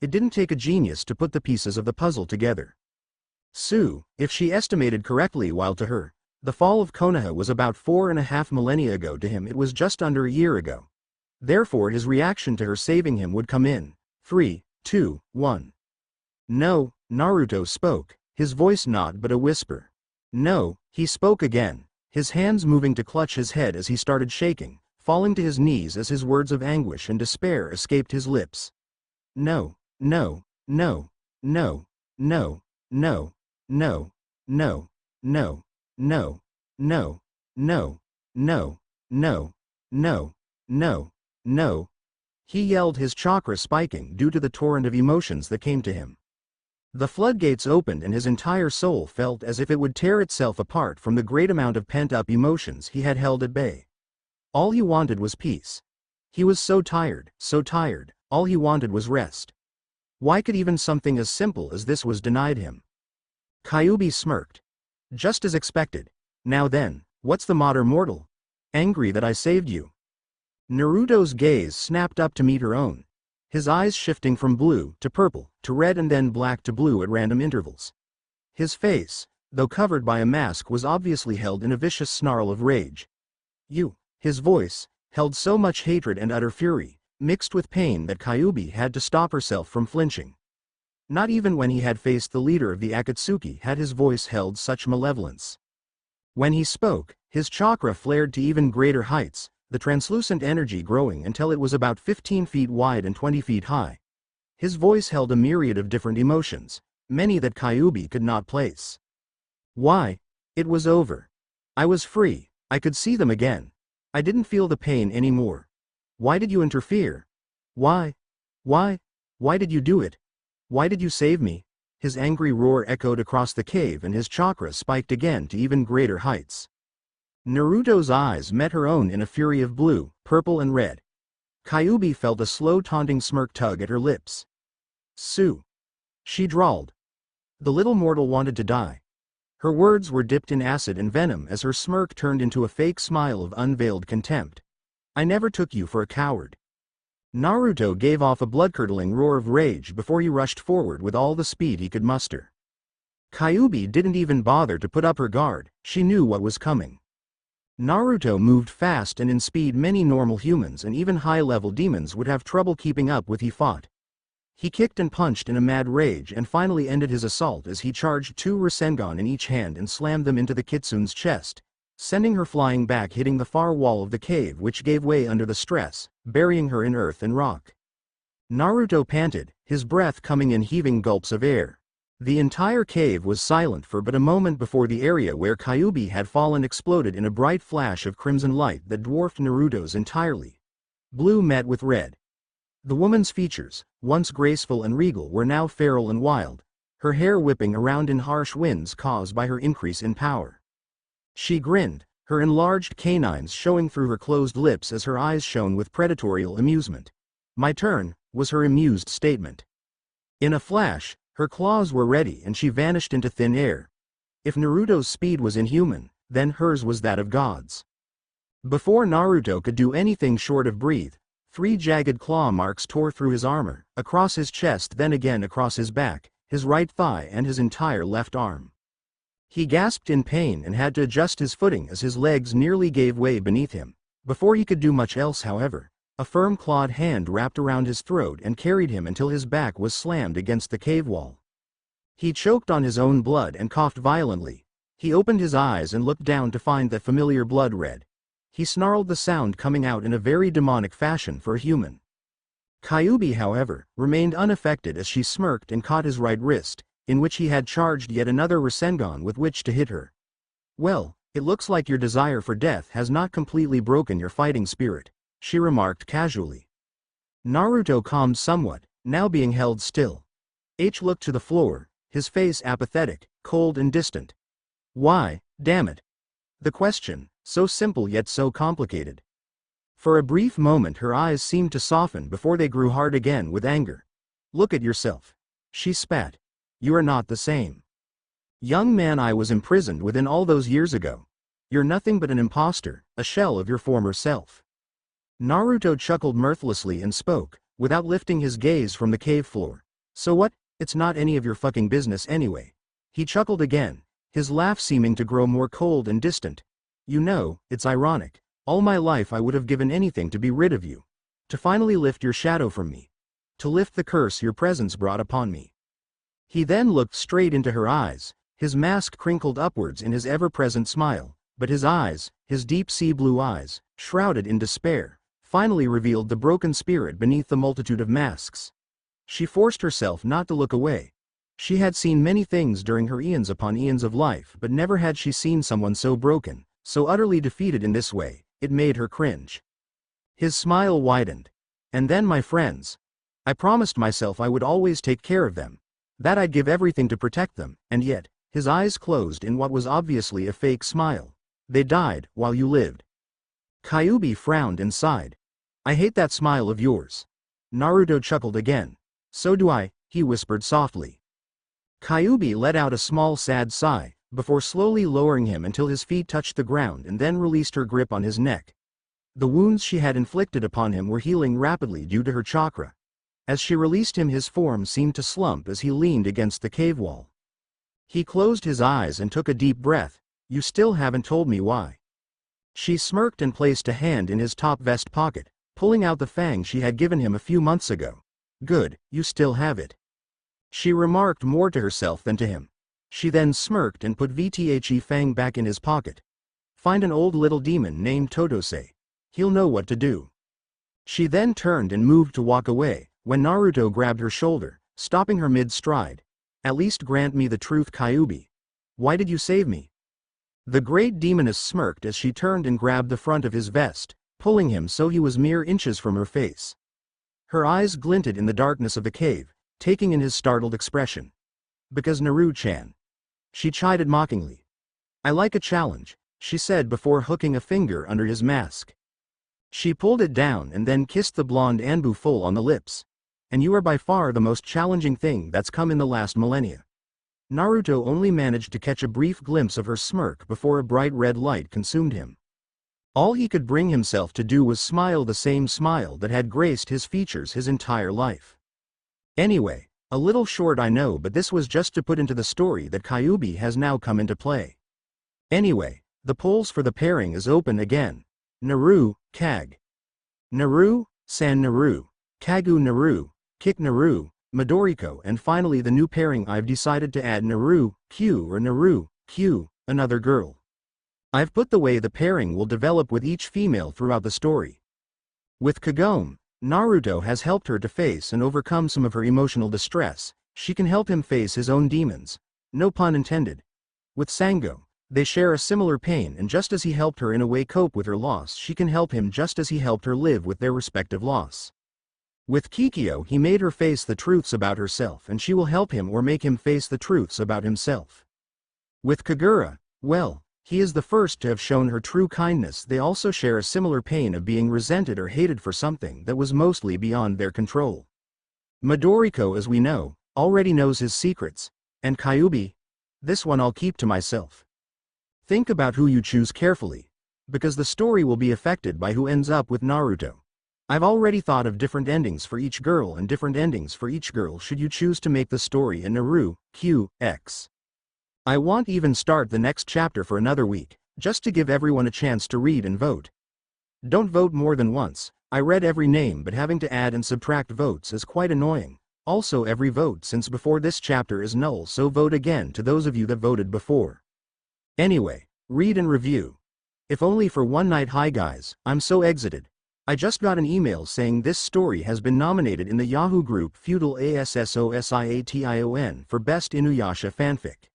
S1: It didn't take a genius to put the pieces of the puzzle together. If she estimated correctly, while to her, the fall of Konoha was about 4.5 millennia ago, to him it was just under a year ago. Therefore his reaction to her saving him would come in 3, 2, 1. No, Naruto spoke, his voice not but a whisper. No, he spoke again, his hands moving to clutch his head as he started shaking, falling to his knees as his words of anguish and despair escaped his lips. No, no, no, no, no, no, no, no, no, no, no, no, no, no, no, no, no. He yelled, his chakra spiking due to the torrent of emotions that came to him. The floodgates opened and his entire soul felt as if it would tear itself apart from the great amount of pent-up emotions he had held at bay. All he wanted was peace. He was so tired, all he wanted was rest. Why could even something as simple as this was denied him? Kyuubi smirked. Just as expected. Now then, what's the matter, mortal? Angry that I saved you? Naruto's gaze snapped up to meet her own, his eyes shifting from blue to purple to red and then black to blue at random intervals. His face, though covered by a mask, was obviously held in a vicious snarl of rage. You. His voice held so much hatred and utter fury, mixed with pain, that Kyuubi had to stop herself from flinching. Not even when he had faced the leader of the Akatsuki had his voice held such malevolence. When he spoke, his chakra flared to even greater heights, the translucent energy growing until it was about 15 feet wide and 20 feet high. His voice held a myriad of different emotions, many that Kyuubi could not place. Why? It was over. I was free, I could see them again. I didn't feel the pain anymore. Why did you interfere? Why? Why did you do it? Why did you save me? His angry roar echoed across the cave and his chakra spiked again to even greater heights. Naruto's eyes met her own in a fury of blue, purple and red. Kyuubi felt a slow taunting smirk tug at her lips. Sue. She drawled. The little mortal wanted to die. Her words were dipped in acid and venom as her smirk turned into a fake smile of unveiled contempt. I never took you for a coward. Naruto gave off a blood-curdling roar of rage before he rushed forward with all the speed he could muster. Kyuubi didn't even bother to put up her guard, she knew what was coming. Naruto moved fast and in speed many normal humans and even high-level demons would have trouble keeping up with. He fought. He kicked and punched in a mad rage and finally ended his assault as he charged 2 Rasengan in each hand and slammed them into the kitsune's chest, sending her flying back, hitting the far wall of the cave, which gave way under the stress, burying her in earth and rock. Naruto panted, his breath coming in heaving gulps of air. The entire cave was silent for but a moment before the area where Kyuubi had fallen exploded in a bright flash of crimson light that dwarfed Naruto's entirely. Blue met with red. The woman's features, once graceful and regal, were now feral and wild, her hair whipping around in harsh winds caused by her increase in power. She grinned, her enlarged canines showing through her closed lips as her eyes shone with predatorial amusement. My turn, was her amused statement. In a flash, her claws were ready and she vanished into thin air. If Naruto's speed was inhuman, then hers was that of gods. Before Naruto could do anything short of breathe, 3 jagged claw marks tore through his armor, across his chest, then again across his back, his right thigh and his entire left arm. He gasped in pain and had to adjust his footing as his legs nearly gave way beneath him. Before he could do much else, however, a firm clawed hand wrapped around his throat and carried him until his back was slammed against the cave wall. He choked on his own blood and coughed violently. He opened his eyes and looked down to find that familiar blood red. He snarled, the sound coming out in a very demonic fashion for a human. Kyuubi, however, remained unaffected as she smirked and caught his right wrist, in which he had charged yet another Rasengan with which to hit her. "Well, it looks like your desire for death has not completely broken your fighting spirit," she remarked casually. Naruto calmed somewhat, now being held still. H looked to the floor, his face apathetic, cold and distant. Why, damn it? The question, so simple yet so complicated. For a brief moment her eyes seemed to soften before they grew hard again with anger. "Look at yourself," she spat. "You are not the same. Young man I was imprisoned within all those years ago. You're nothing but an imposter, a shell of your former self." Naruto chuckled mirthlessly and spoke, without lifting his gaze from the cave floor. "So what? It's not any of your fucking business anyway." He chuckled again, his laugh seeming to grow more cold and distant. "You know, it's ironic. All my life I would have given anything to be rid of you. To finally lift your shadow from me. To lift the curse your presence brought upon me." He then looked straight into her eyes, his mask crinkled upwards in his ever-present smile, but his eyes, his deep sea blue eyes, shrouded in despair, finally revealed the broken spirit beneath the multitude of masks. She forced herself not to look away. She had seen many things during her eons upon eons of life, but never had she seen someone so broken, so utterly defeated in this way. It made her cringe. His smile widened. "And then my friends. I promised myself I would always take care of them. That I'd give everything to protect them, and yet," his eyes closed in what was obviously a fake smile, "they died while you lived." Kyuubi frowned and sighed. "I hate that smile of yours." Naruto chuckled again. "So do I," he whispered softly. Kyuubi let out a small sad sigh, before slowly lowering him until his feet touched the ground and then released her grip on his neck. The wounds she had inflicted upon him were healing rapidly due to her chakra. As she released him his form seemed to slump as he leaned against the cave wall. He closed his eyes and took a deep breath. "You still haven't told me why." She smirked and placed a hand in his top vest pocket, pulling out the fang she had given him a few months ago. "Good, you still have it." She remarked more to herself than to him. She then smirked and put VTHE fang back in his pocket. "Find an old little demon named Totose. He'll know what to do." She then turned and moved to walk away, when Naruto grabbed her shoulder, stopping her mid-stride. "At least grant me the truth, Kyuubi. Why did you save me?" The great demoness smirked as she turned and grabbed the front of his vest, pulling him so he was mere inches from her face. Her eyes glinted in the darkness of the cave, taking in his startled expression. "Because Naru-chan." She chided mockingly. "I like a challenge," she said before hooking a finger under his mask. She pulled it down and then kissed the blonde Anbu full on the lips. "And you are by far the most challenging thing that's come in the last millennia." Naruto only managed to catch a brief glimpse of her smirk before a bright red light consumed him. All he could bring himself to do was smile, the same smile that had graced his features his entire life. Anyway, a little short I know, but this was just to put into the story that Kyuubi has now come into play. Anyway, the polls for the pairing is open again. Naru, Kag. Naru, San Naru, Kagu Naru, Kick Naru, Midoriko, and finally the new pairing I've decided to add Naru, Q or Naru, Q, another girl. I've put the way the pairing will develop with each female throughout the story. With Kagome, Naruto has helped her to face and overcome some of her emotional distress. She can help him face his own demons. No pun intended. With Sango, they share a similar pain, and just as he helped her in a way cope with her loss, she can help him just as he helped her live with their respective loss. With Kikyo, he made her face the truths about herself, and she will help him or make him face the truths about himself. With Kagura, well, he is the first to have shown her true kindness. They also share a similar pain of being resented or hated for something that was mostly beyond their control. Midoriko, as we know, already knows his secrets, and Kyuubi, this one I'll keep to myself. Think about who you choose carefully, because the story will be affected by who ends up with Naruto. I've already thought of different endings for each girl and different endings for each girl should you choose to make the story a Naru, Q, X. I won't even start the next chapter for another week, just to give everyone a chance to read and vote. Don't vote more than once. I read every name, but having to add and subtract votes is quite annoying. Also, every vote since before this chapter is null, so vote again to those of you that voted before. Anyway, read and review. If only for one night. Hi guys, I'm so exited. I just got an email saying this story has been nominated in the Yahoo group Feudal ASSOSIATION for Best Inuyasha Fanfic.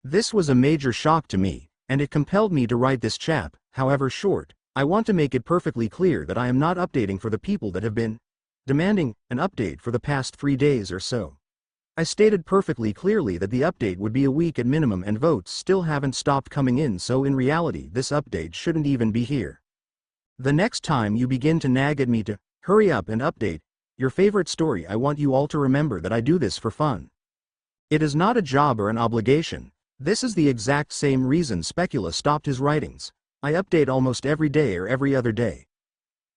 S1: This was a major shock to me, and it compelled me to write this chap, however short. I want to make it perfectly clear that I am not updating for the people that have been demanding an update for the past 3 days or so. I stated perfectly clearly that the update would be a week at minimum and votes still haven't stopped coming in, so in reality this update shouldn't even be here. The next time you begin to nag at me to hurry up and update your favorite story, I want you all to remember that I do this for fun. It is not a job or an obligation. This is the exact same reason Specula stopped his writings. I update almost every day or every other day.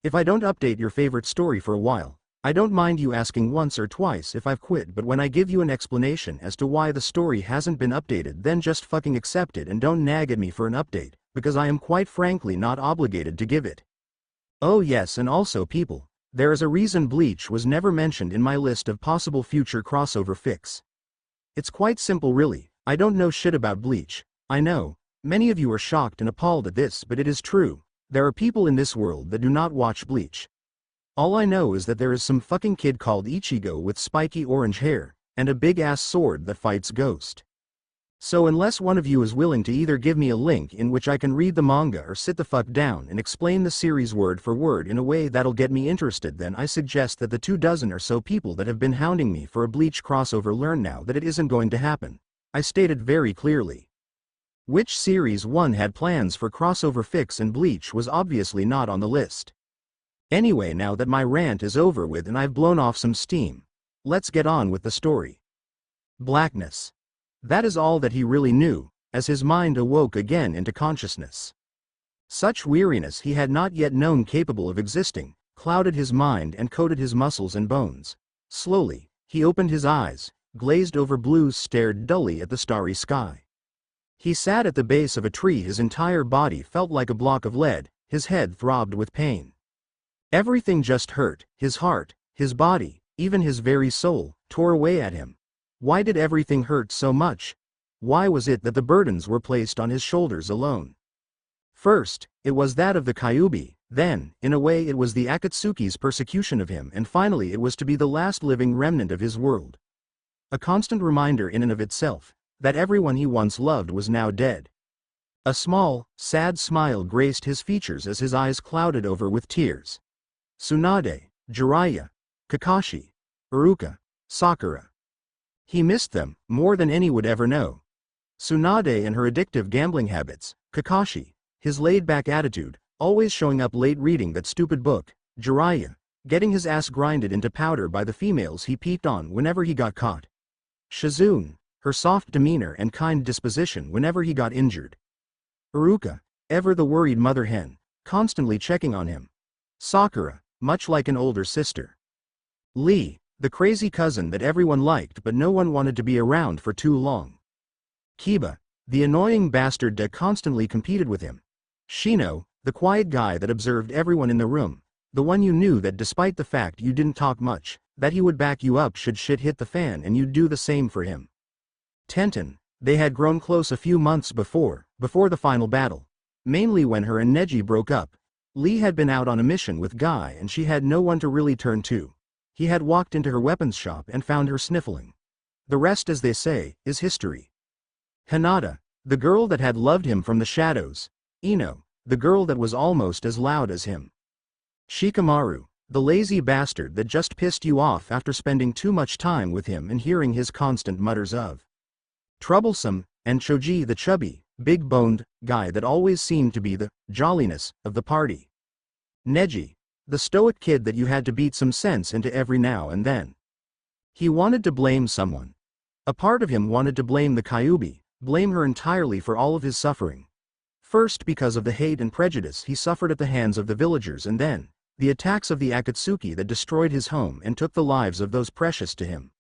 S1: If I don't update your favorite story for a while, I don't mind you asking once or twice if I've quit, but when I give you an explanation as to why the story hasn't been updated, then just fucking accept it and don't nag at me for an update, because I am quite frankly not obligated to give it. Oh yes, and also people, there is a reason Bleach was never mentioned in my list of possible future crossover fics. It's quite simple really. I don't know shit about Bleach. I know, many of you are shocked and appalled at this, but it is true. There are people in this world that do not watch Bleach. All I know is that there is some fucking kid called Ichigo with spiky orange hair, and a big ass sword that fights Ghost. So unless one of you is willing to either give me a link in which I can read the manga or sit the fuck down and explain the series word for word in a way that'll get me interested, then I suggest that the 24 or so people that have been hounding me for a Bleach crossover learn now that it isn't going to happen. I stated very clearly. Which series 1 had plans for crossover fics and Bleach was obviously not on the list. Anyway, now that my rant is over with and I've blown off some steam, let's get on with the story. Blackness. That is all that he really knew, as his mind awoke again into consciousness. Such weariness he had not yet known capable of existing, clouded his mind and coated his muscles and bones. Slowly, he opened his eyes, glazed over blues, stared dully at the starry sky. He sat at the base of a tree, his entire body felt like a block of lead, his head throbbed with pain. Everything just hurt, his heart, his body, even his very soul, tore away at him. Why did everything hurt so much? Why was it that the burdens were placed on his shoulders alone? First, it was that of the Kyuubi, then, in a way it was the Akatsuki's persecution of him, and finally it was to be the last living remnant of his world. A constant reminder in and of itself, that everyone he once loved was now dead. A small, sad smile graced his features as his eyes clouded over with tears. Tsunade, Jiraiya, Kakashi, Iruka, Sakura. He missed them, more than any would ever know. Tsunade and her addictive gambling habits, Kakashi, his laid-back attitude, always showing up late reading that stupid book, Jiraiya, getting his ass grinded into powder by the females he peeped on whenever he got caught. Shizune, her soft demeanor and kind disposition whenever he got injured. Iruka, ever the worried mother hen, constantly checking on him. Sakura, much like an older sister. Lee, the crazy cousin that everyone liked but no one wanted to be around for too long. Kiba, the annoying bastard that constantly competed with him. Shino, the quiet guy that observed everyone in the room, the one you knew that despite the fact you didn't talk much, that he would back you up should shit hit the fan and you'd do the same for him. Tenten, they had grown close a few months before the final battle. Mainly when her and Neji broke up. Lee had been out on a mission with Guy and she had no one to really turn to. He had walked into her weapons shop and found her sniffling. The rest, as they say, is history. Hinata, the girl that had loved him from the shadows. Ino, the girl that was almost as loud as him. Shikamaru, the lazy bastard that just pissed you off after spending too much time with him and hearing his constant mutters of troublesome, and Choji, the chubby, big-boned guy that always seemed to be the jolliness of the party. Neji, the stoic kid that you had to beat some sense into every now and then. He wanted to blame someone. A part of him wanted to blame the Kyuubi, blame her entirely for all of his suffering. First because of the hate and prejudice he suffered at the hands of the villagers, and then the attacks of the Akatsuki that destroyed his home and took the lives of those precious to him.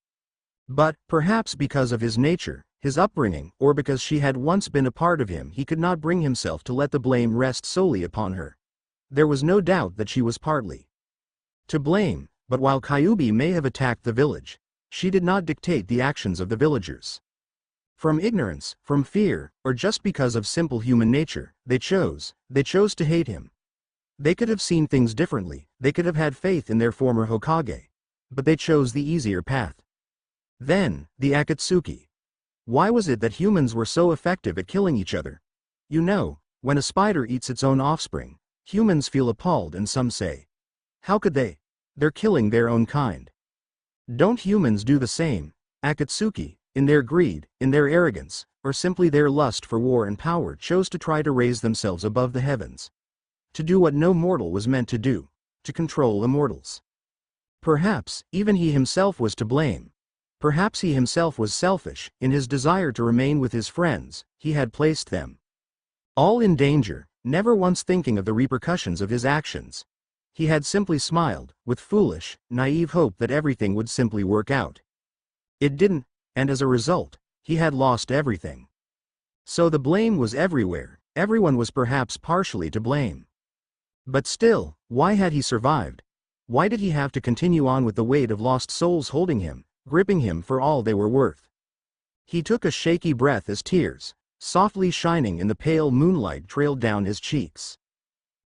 S1: But, perhaps because of his nature, his upbringing, or because she had once been a part of him, he could not bring himself to let the blame rest solely upon her. There was no doubt that she was partly to blame, but while Kyuubi may have attacked the village, she did not dictate the actions of the villagers. From ignorance, from fear, or just because of simple human nature, they chose to hate him. They could have seen things differently, they could have had faith in their former Hokage. But they chose the easier path. Then, the Akatsuki. Why was it that humans were so effective at killing each other? You know, when a spider eats its own offspring, humans feel appalled and some say, how could they? They're killing their own kind. Don't humans do the same, Akatsuki, in their greed, in their arrogance, or simply their lust for war and power chose to try to raise themselves above the heavens? To do what no mortal was meant to do, to control immortals. Perhaps, even he himself was to blame. Perhaps he himself was selfish, in his desire to remain with his friends, he had placed them all in danger, never once thinking of the repercussions of his actions. He had simply smiled, with foolish, naive hope that everything would simply work out. It didn't, and as a result, he had lost everything. So the blame was everywhere, everyone was perhaps partially to blame. But still, why had he survived? Why did he have to continue on with the weight of lost souls holding him, gripping him for all they were worth? He took a shaky breath as tears, softly shining in the pale moonlight, trailed down his cheeks.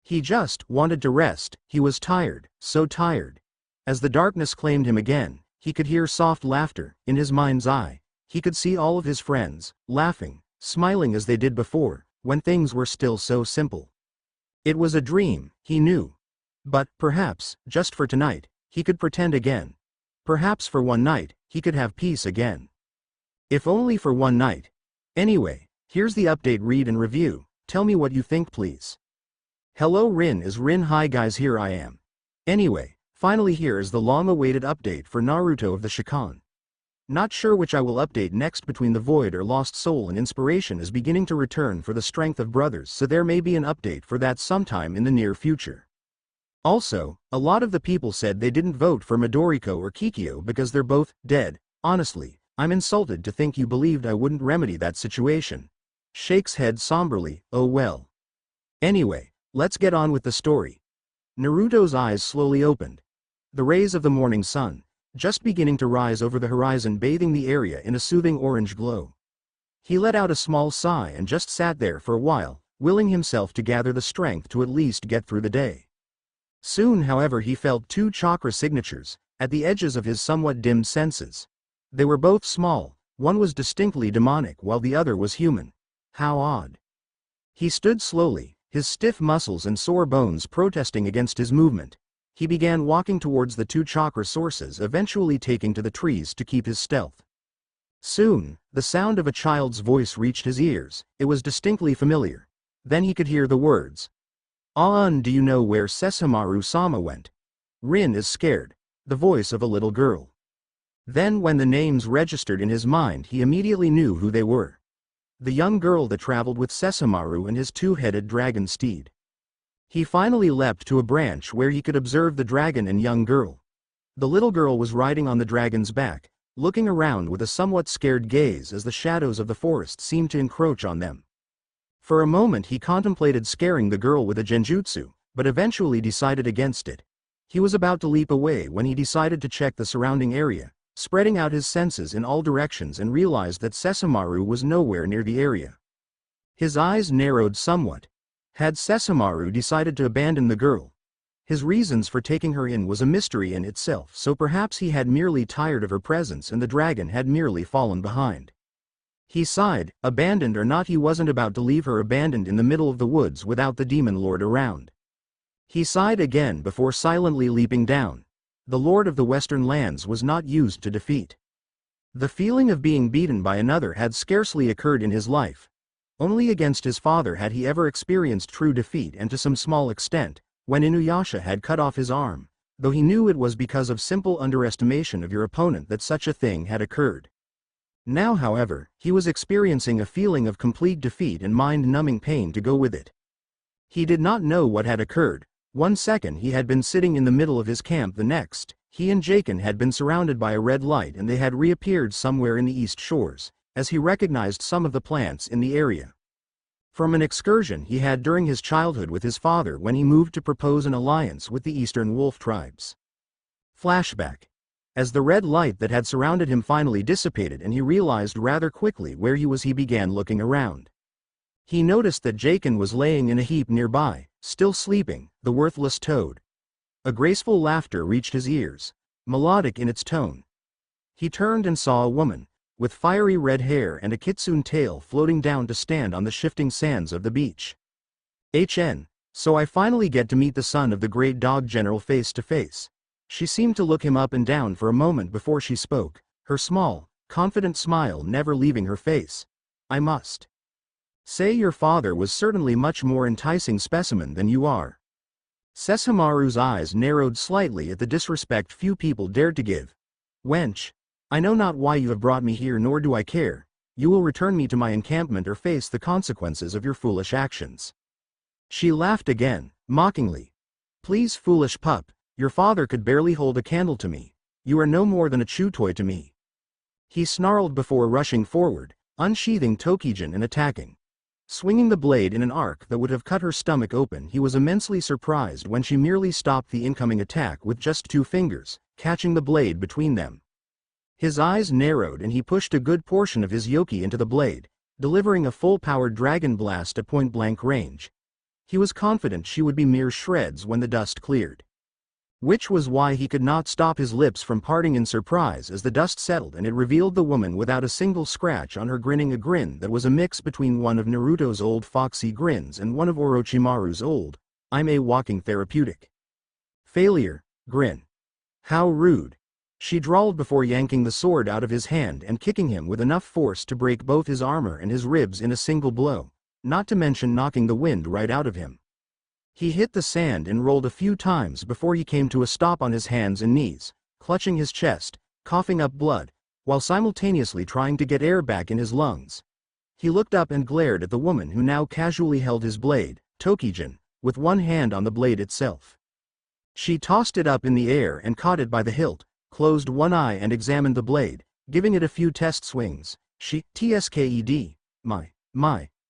S1: He just wanted to rest, he was tired, so tired. As the darkness claimed him again, he could hear soft laughter, in his mind's eye. He could see all of his friends, laughing, smiling as they did before, when things were still so simple. It was a dream, he knew. But, perhaps, just for tonight, he could pretend again. Perhaps for one night, he could have peace again. If only for one night. Anyway, here's the update read and review, tell me what you think please. Hello Rin is Rin. Hi guys, here I am. Anyway, finally here is the long-awaited update for Naruto of the Shikon. Not sure which I will update next. Between the void or lost soul and inspiration is beginning to return for the strength of brothers, so there may be an update for that sometime in the near future. Also, a lot of the people said they didn't vote for Midoriko or Kikyo because they're both dead. Honestly, I'm insulted to think you believed I wouldn't remedy that situation. Shakes head somberly, oh well. Anyway, let's get on with the story. Naruto's eyes slowly opened. The rays of the morning sun, just beginning to rise over the horizon, bathing the area in a soothing orange glow. He let out a small sigh and just sat there for a while, willing himself to gather the strength to at least get through the day. Soon, however, he felt two chakra signatures, at the edges of his somewhat dimmed senses. They were both small, one was distinctly demonic while the other was human. How odd. He stood slowly, his stiff muscles and sore bones protesting against his movement. He began walking towards the two chakra sources, eventually taking to the trees to keep his stealth. Soon, the sound of a child's voice reached his ears. It was distinctly familiar. Then he could hear the words. Do you know where Sesshomaru-sama went? Rin is scared. The voice of a little girl. Then when the names registered in his mind, he immediately knew who they were. The young girl that traveled with Sesshomaru and his two-headed dragon steed. He finally leapt to a branch where he could observe the dragon and young girl. The little girl was riding on the dragon's back, looking around with a somewhat scared gaze as the shadows of the forest seemed to encroach on them. For a moment he contemplated scaring the girl with a genjutsu, but eventually decided against it. He was about to leap away when he decided to check the surrounding area, spreading out his senses in all directions, and realized that Sesshomaru was nowhere near the area. His eyes narrowed somewhat. Had Sesshomaru decided to abandon the girl? His reasons for taking her in was a mystery in itself, so perhaps he had merely tired of her presence and the dragon had merely fallen behind. He sighed. Abandoned or not, he wasn't about to leave her abandoned in the middle of the woods without the demon lord around. He sighed again before silently leaping down. The lord of the western lands was not used to defeat. The feeling of being beaten by another had scarcely occurred in his life. Only against his father had he ever experienced true defeat, and to some small extent, when Inuyasha had cut off his arm, though he knew it was because of simple underestimation of your opponent that such a thing had occurred. Now, however, he was experiencing a feeling of complete defeat and mind-numbing pain to go with it. He did not know what had occurred. One second he had been sitting in the middle of his camp, the next, he and Shikon had been surrounded by a red light and they had reappeared somewhere in the east shores, as he recognized some of the plants in the area. From an excursion he had during his childhood with his father when he moved to propose an alliance with the eastern wolf tribes. Flashback. As the red light that had surrounded him finally dissipated and he realized rather quickly where he was, he began looking around. He noticed that Shikon was laying in a heap nearby, Still sleeping, the worthless toad. A graceful laughter reached his ears, melodic in its tone. He turned and saw a woman, with fiery red hair and a kitsune tail floating down to stand on the shifting sands of the beach. So I finally get to meet the son of the great dog general face to face. She seemed to look him up and down for a moment before she spoke, her small, confident smile never leaving her face. I must say your father was certainly much more enticing specimen than you are. Sesshomaru's eyes narrowed slightly at the disrespect few people dared to give. Wench, I know not why you have brought me here, nor do I care. You will return me to my encampment or face the consequences of your foolish actions. She laughed again, mockingly. Please, foolish pup, your father could barely hold a candle to me. You are no more than a chew toy to me. He snarled before rushing forward, unsheathing Tokijin and attacking. Swinging the blade in an arc that would have cut her stomach open, he was immensely surprised when she merely stopped the incoming attack with just 2 fingers, catching the blade between them. His eyes narrowed and he pushed a good portion of his yoki into the blade, delivering a full-powered dragon blast at point-blank range. He was confident she would be mere shreds when the dust cleared. Which was why he could not stop his lips from parting in surprise as the dust settled and it revealed the woman without a single scratch on her, grinning a grin that was a mix between one of Naruto's old foxy grins and one of Orochimaru's old, I'm a walking therapeutic failure, grin. How rude. She drawled before yanking the sword out of his hand and kicking him with enough force to break both his armor and his ribs in a single blow, not to mention knocking the wind right out of him. He hit the sand and rolled a few times before he came to a stop on his hands and knees, clutching his chest, coughing up blood, while simultaneously trying to get air back in his lungs. He looked up and glared at the woman who now casually held his blade, Tokijin, with one hand on the blade itself. She tossed it up in the air and caught it by the hilt, closed one eye and examined the blade, giving it a few test swings. Tsked,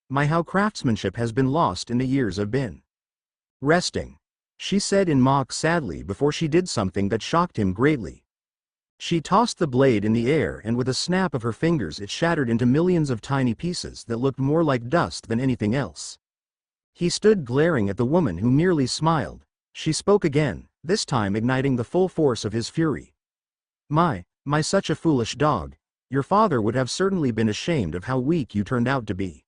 S1: my how craftsmanship has been lost in the years of been resting, she said in mock sadly before she did something that shocked him greatly. She tossed the blade in the air and with a snap of her fingers it shattered into millions of tiny pieces that looked more like dust than anything else. He stood glaring at the woman who merely smiled. She spoke again, this time igniting the full force of his fury. My such a foolish dog. Your father would have certainly been ashamed of how weak you turned out to be.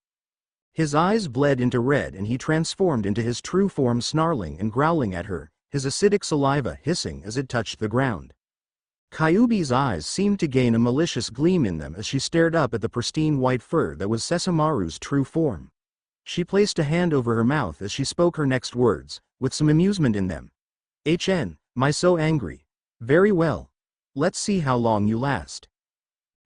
S1: His eyes bled into red and he transformed into his true form, snarling and growling at her, his acidic saliva hissing as it touched the ground. Kyuubi's eyes seemed to gain a malicious gleam in them as she stared up at the pristine white fur that was Sesshomaru's true form. She placed a hand over her mouth as she spoke her next words, with some amusement in them. My so angry. Very well. Let's see how long you last.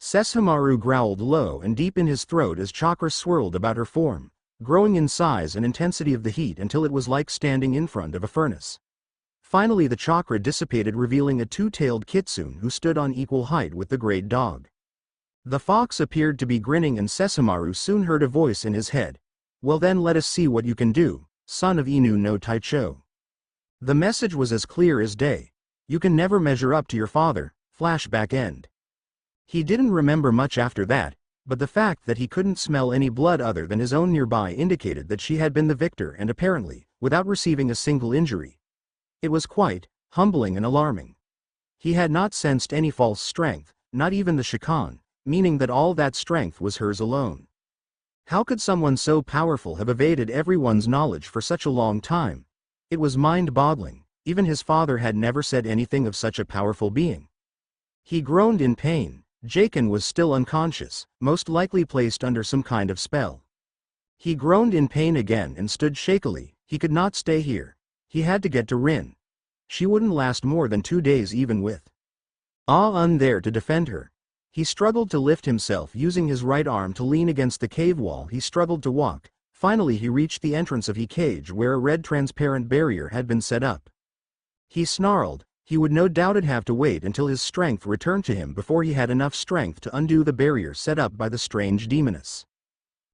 S1: Sesshomaru growled low and deep in his throat as chakra swirled about her form, growing in size and intensity of the heat until it was like standing in front of a furnace. Finally the chakra dissipated, revealing a 2-tailed kitsune who stood on equal height with the great dog. The fox appeared to be grinning and Sesshomaru soon heard a voice in his head. Well then, let us see what you can do, son of Inu no Taicho. The message was as clear as day. You can never measure up to your father. Flashback end. He didn't remember much after that, but the fact that he couldn't smell any blood other than his own nearby indicated that she had been the victor, and apparently, without receiving a single injury. It was quite humbling and alarming. He had not sensed any false strength, not even the Shikon, meaning that all that strength was hers alone. How could someone so powerful have evaded everyone's knowledge for such a long time? It was mind-boggling. Even his father had never said anything of such a powerful being. He groaned in pain. Jaken was still unconscious, most likely placed under some kind of spell. He groaned in pain again and stood shakily. He could not stay here. He had to get to Rin. She wouldn't last more than 2 days even with Ah-un there to defend her. He struggled to lift himself, using his right arm to lean against the cave wall. He struggled to walk. Finally he reached the entrance of the cage where a red transparent barrier had been set up. He snarled. He would no doubt have to wait until his strength returned to him before he had enough strength to undo the barrier set up by the strange demoness.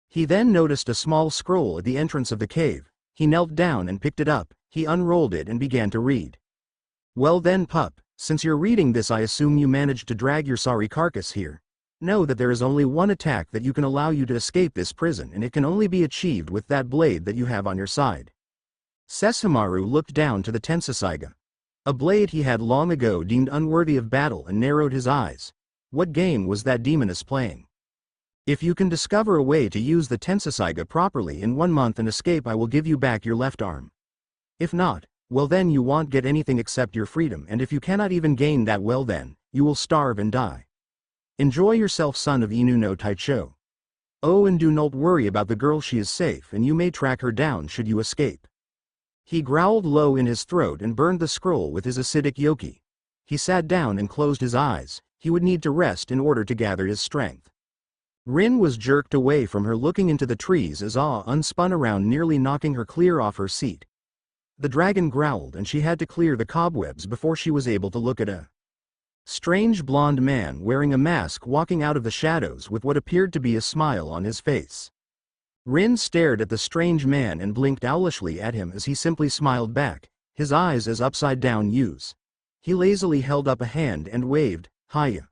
S1: He then noticed a small scroll at the entrance of the cave. He knelt down and picked it up. He unrolled it and began to read. Well then, pup, since you're reading this, I assume you managed to drag your sorry carcass here. Know that there is only one attack that you can allow you to escape this prison, and it can only be achieved with that blade that you have on your side. Sesshomaru looked down to the Tenseiga, a blade he had long ago deemed unworthy of battle, and narrowed his eyes. What game was that demoness playing? If you can discover a way to use the Tenseiga properly in 1 month and escape, I will give you back your left arm. If not, well then you won't get anything except your freedom, and if you cannot even gain that, well then, you will starve and die. Enjoy yourself, son of Inu no Taicho. Oh, and do not worry about the girl, she is safe and you may track her down should you escape. He growled low in his throat and burned the scroll with his acidic yoki. He sat down and closed his eyes. He would need to rest in order to gather his strength. Rin was jerked away from her, looking into the trees as Ah-Un spun around, nearly knocking her clear off her seat. The dragon growled and she had to clear the cobwebs before she was able to look at a strange blonde man wearing a mask walking out of the shadows with what appeared to be a smile on his face. Rin stared at the strange man and blinked owlishly at him as he simply smiled back, his eyes as upside-down U's. He lazily held up a hand and waved, "Hiya."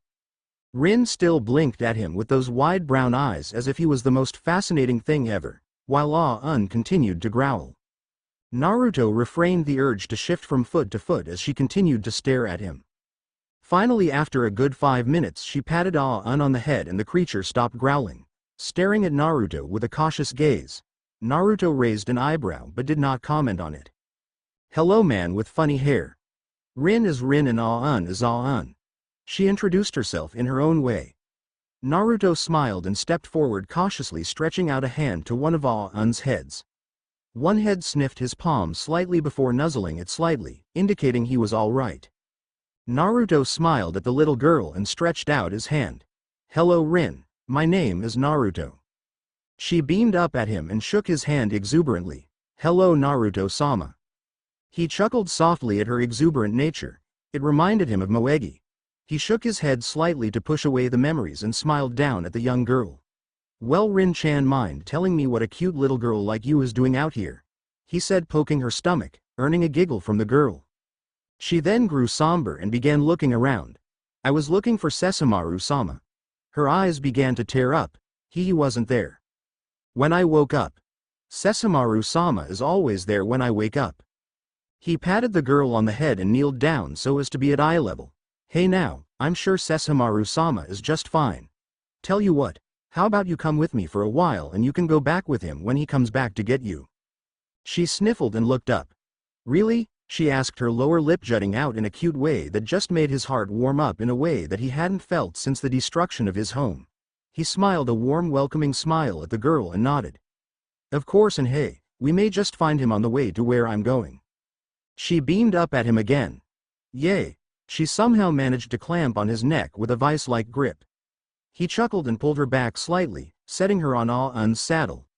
S1: Rin still blinked at him with those wide brown eyes as if he was the most fascinating thing ever, while Ah-Un continued to growl. Naruto refrained the urge to shift from foot to foot as she continued to stare at him. Finally, after a good 5 minutes, she patted Ah-Un on the head and the creature stopped growling, staring at Naruto with a cautious gaze. Naruto raised an eyebrow but did not comment on it. "Hello, man with funny hair." Rin is Rin and Ah-Un is Ah-Un. She introduced herself in her own way. Naruto smiled and stepped forward cautiously, stretching out a hand to one of Ah-Un's heads. One head sniffed his palm slightly before nuzzling it slightly, indicating he was all right. Naruto smiled at the little girl and stretched out his hand. "Hello, Rin. My name is Naruto." She beamed up at him and shook his hand exuberantly. "Hello, Naruto-sama." He chuckled softly at her exuberant nature. It reminded him of Moegi. He shook his head slightly to push away the memories and smiled down at the young girl. "Well, Rin-chan, mind telling me what a cute little girl like you is doing out here?" he said, poking her stomach, earning a giggle from the girl. She then grew somber and began looking around. "I was looking for Sesshomaru-sama." Her eyes began to tear up. He wasn't there. "When I woke up. Sesshomaru-sama is always there when I wake up." He patted the girl on the head and kneeled down so as to be at eye level. "Hey now, I'm sure Sesshomaru-sama is just fine. Tell you what, how about you come with me for a while and you can go back with him when he comes back to get you?" She sniffled and looked up. "Really?" she asked, her lower lip jutting out in a cute way that just made his heart warm up in a way that he hadn't felt since the destruction of his home. He smiled a warm, welcoming smile at the girl and nodded. "Of course, and hey, we may just find him on the way to where I'm going." She beamed up at him again. "Yay." She somehow managed to clamp on his neck with a vice-like grip. He chuckled and pulled her back slightly, setting her on Ah-Un's saddle.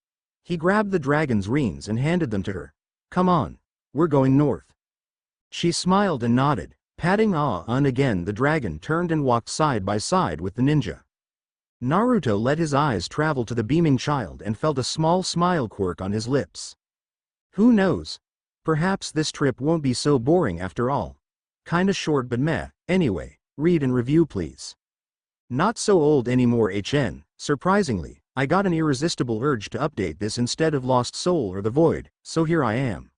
S1: He grabbed the dragon's reins and handed them to her. "Come on. We're going north." She smiled and nodded, patting Ah-Un again. The dragon turned and walked side by side with the ninja. Naruto let his eyes travel to the beaming child and felt a small smile quirk on his lips. Who knows? Perhaps this trip won't be so boring after all. Kinda short but meh. Anyway, read and review please. Not so old anymore HN. Surprisingly, I got an irresistible urge to update this instead of Lost Soul or The Void, so here I am.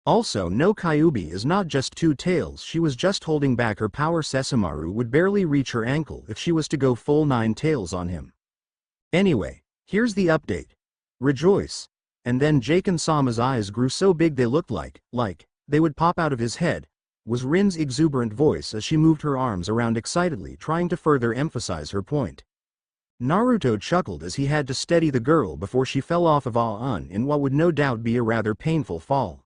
S1: Also, no, Kyuubi is not just 2 tails, she was just holding back her power. Sesshomaru would barely reach her ankle if she was to go full 9 tails on him. Anyway, here's the update. Rejoice. And then Jaken-sama's eyes grew so big they looked like they would pop out of his head, was Rin's exuberant voice as she moved her arms around excitedly, trying to further emphasize her point. Naruto chuckled as he had to steady the girl before she fell off of Ah-Un in what would no doubt be a rather painful fall.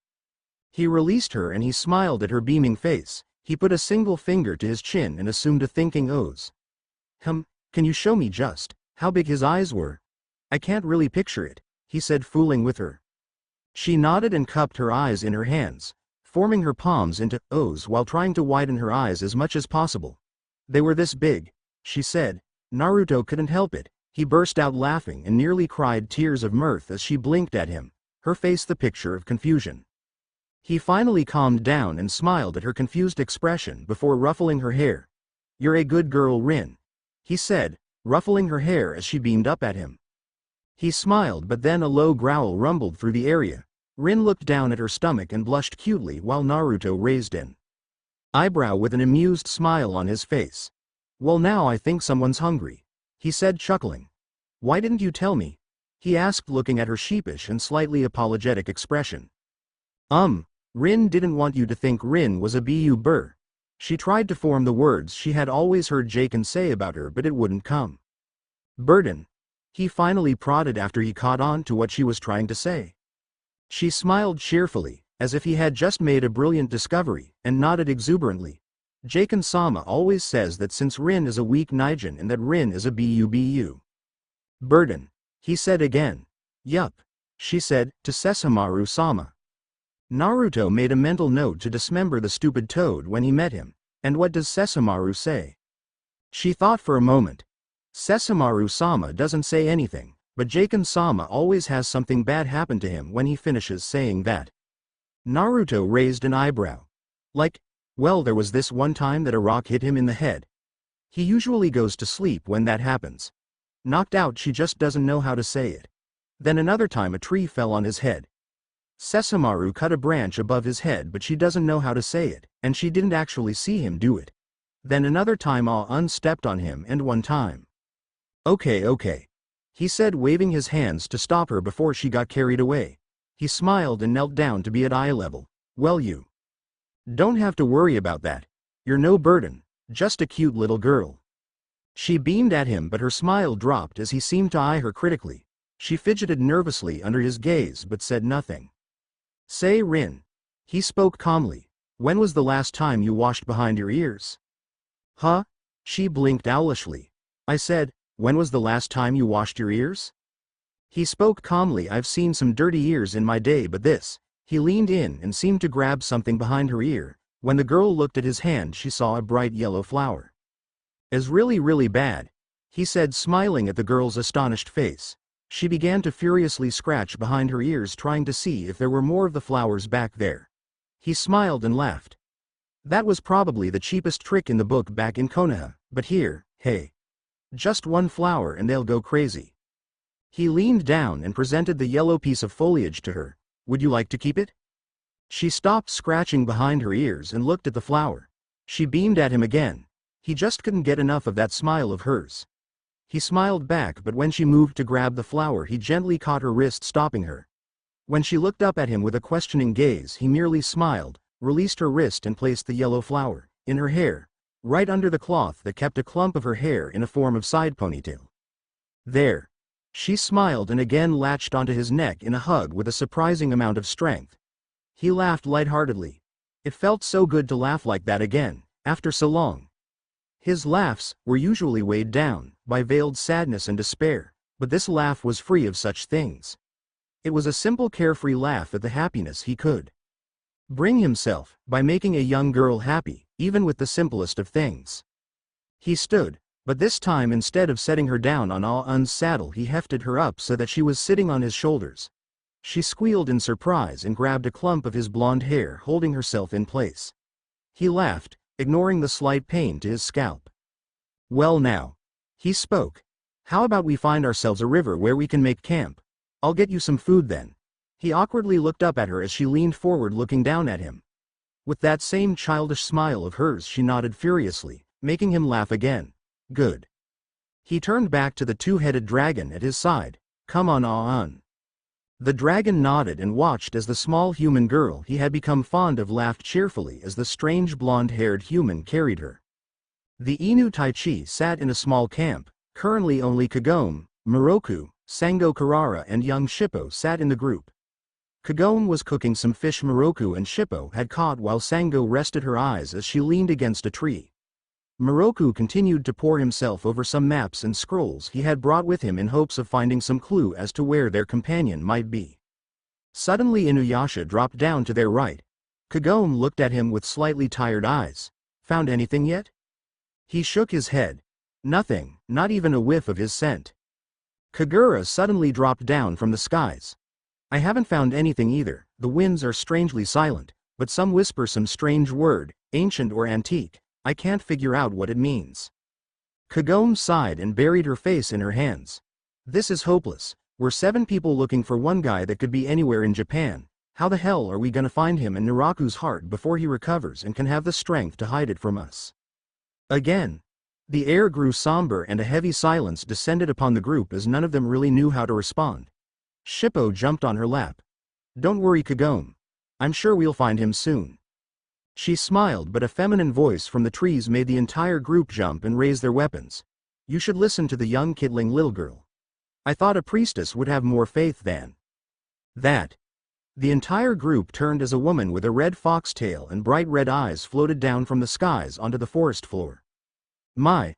S1: He released her and he smiled at her beaming face. He put a single finger to his chin and assumed a thinking O's. Can you show me just how big his eyes were? I can't really picture it, he said, fooling with her. She nodded and cupped her eyes in her hands, forming her palms into O's while trying to widen her eyes as much as possible. They were this big, she said. Naruto couldn't help it. He burst out laughing and nearly cried tears of mirth as she blinked at him, her face the picture of confusion. He finally calmed down and smiled at her confused expression before ruffling her hair. "You're a good girl, Rin," he said, ruffling her hair as she beamed up at him. He smiled, but then a low growl rumbled through the area. Rin looked down at her stomach and blushed cutely while Naruto raised an eyebrow with an amused smile on his face. "Well, now I think someone's hungry," he said, chuckling. "Why didn't you tell me?" he asked, looking at her sheepish and slightly apologetic expression. Rin didn't want you to think Rin was a burr. She tried to form the words she had always heard Shikon say about her, but it wouldn't come. "Burden," he finally prodded after he caught on to what she was trying to say. She smiled cheerfully, as if he had just made a brilliant discovery, and nodded exuberantly. "Shikon-sama always says that since Rin is a weak Nijin and that Rin is a bu. Burden," he said again. "Yup," she said, to Sesshomaru-sama. Naruto made a mental note to dismember the stupid toad when he met him. And what does Sesshomaru say? She thought for a moment. Sesshomaru-sama doesn't say anything, but Shikon-sama always has something bad happen to him when he finishes saying that. Naruto raised an eyebrow. Like, well, there was this one time that a rock hit him in the head. He usually goes to sleep when that happens. Knocked out, she just doesn't know how to say it. Then another time a tree fell on his head. Sesshomaru cut a branch above his head, but she doesn't know how to say it, and she didn't actually see him do it. Then another time Ah-un stepped on him, and one time. Okay, he said, waving his hands to stop her before she got carried away. He smiled and knelt down to be at eye level. "Well, you don't have to worry about that. You're no burden, just a cute little girl." She beamed at him, but her smile dropped as he seemed to eye her critically. She fidgeted nervously under his gaze but said nothing. "Say, Rin," he spoke calmly, "when was the last time you washed behind your ears?" "Huh?" She blinked owlishly. "I said, when was the last time you washed your ears?" He spoke calmly. "I've seen some dirty ears in my day, but this." He leaned in and seemed to grab something behind her ear. When the girl looked at his hand, she saw a bright yellow flower. "Is really bad," he said, smiling at the girl's astonished face. She began to furiously scratch behind her ears, trying to see if there were more of the flowers back there. He smiled and laughed. That was probably the cheapest trick in the book back in Konoha, but here, hey. Just one flower and they'll go crazy. He leaned down and presented the yellow piece of foliage to her. "Would you like to keep it?" She stopped scratching behind her ears and looked at the flower. She beamed at him again. He just couldn't get enough of that smile of hers. He smiled back, but when she moved to grab the flower, he gently caught her wrist, stopping her. When she looked up at him with a questioning gaze, he merely smiled, released her wrist and placed the yellow flower in her hair, right under the cloth that kept a clump of her hair in a form of side ponytail. "There." She smiled and again latched onto his neck in a hug with a surprising amount of strength. He laughed lightheartedly. It felt so good to laugh like that again, after so long. His laughs were usually weighed down by veiled sadness and despair, but this laugh was free of such things. It was a simple, carefree laugh at the happiness he could bring himself by making a young girl happy, even with the simplest of things. He stood, but this time instead of setting her down on Ah-un's saddle, he hefted her up so that she was sitting on his shoulders. She squealed in surprise and grabbed a clump of his blonde hair, holding herself in place. He laughed, ignoring the slight pain to his scalp. "Well, now," he spoke. "How about we find ourselves a river where we can make camp? I'll get you some food then." He awkwardly looked up at her as she leaned forward, looking down at him. With that same childish smile of hers, she nodded furiously, making him laugh again. "Good." He turned back to the two-headed dragon at his side. "Come on, Ah-un." The dragon nodded and watched as the small human girl he had become fond of laughed cheerfully as the strange blonde-haired human carried her. The Inu Taichi sat in a small camp. Currently only Kagome, Moroku, Sango Karara and young Shippo sat in the group. Kagome was cooking some fish Moroku and Shippo had caught while Sango rested her eyes as she leaned against a tree. Moroku continued to pore himself over some maps and scrolls he had brought with him in hopes of finding some clue as to where their companion might be. Suddenly Inuyasha dropped down to their right. Kagome looked at him with slightly tired eyes. "Found anything yet?" He shook his head. "Nothing, not even a whiff of his scent." Kagura suddenly dropped down from the skies. "I haven't found anything either. The winds are strangely silent, but some whisper some strange word, ancient or antique. I can't figure out what it means." Kagome sighed and buried her face in her hands. "This is hopeless. We're 7 people looking for one guy that could be anywhere in Japan. How the hell are we gonna find him in Naraku's heart before he recovers and can have the strength to hide it from us? Again. The air grew somber and a heavy silence descended upon the group as none of them really knew how to respond. Shippo jumped on her lap. Don't worry, Kagome. I'm sure we'll find him soon. She smiled, but a feminine voice from the trees made the entire group jump and raise their weapons. You should listen to the young kidling little girl. I thought a priestess would have more faith than that. The entire group turned as a woman with a red foxtail and bright red eyes floated down from the skies onto the forest floor. My,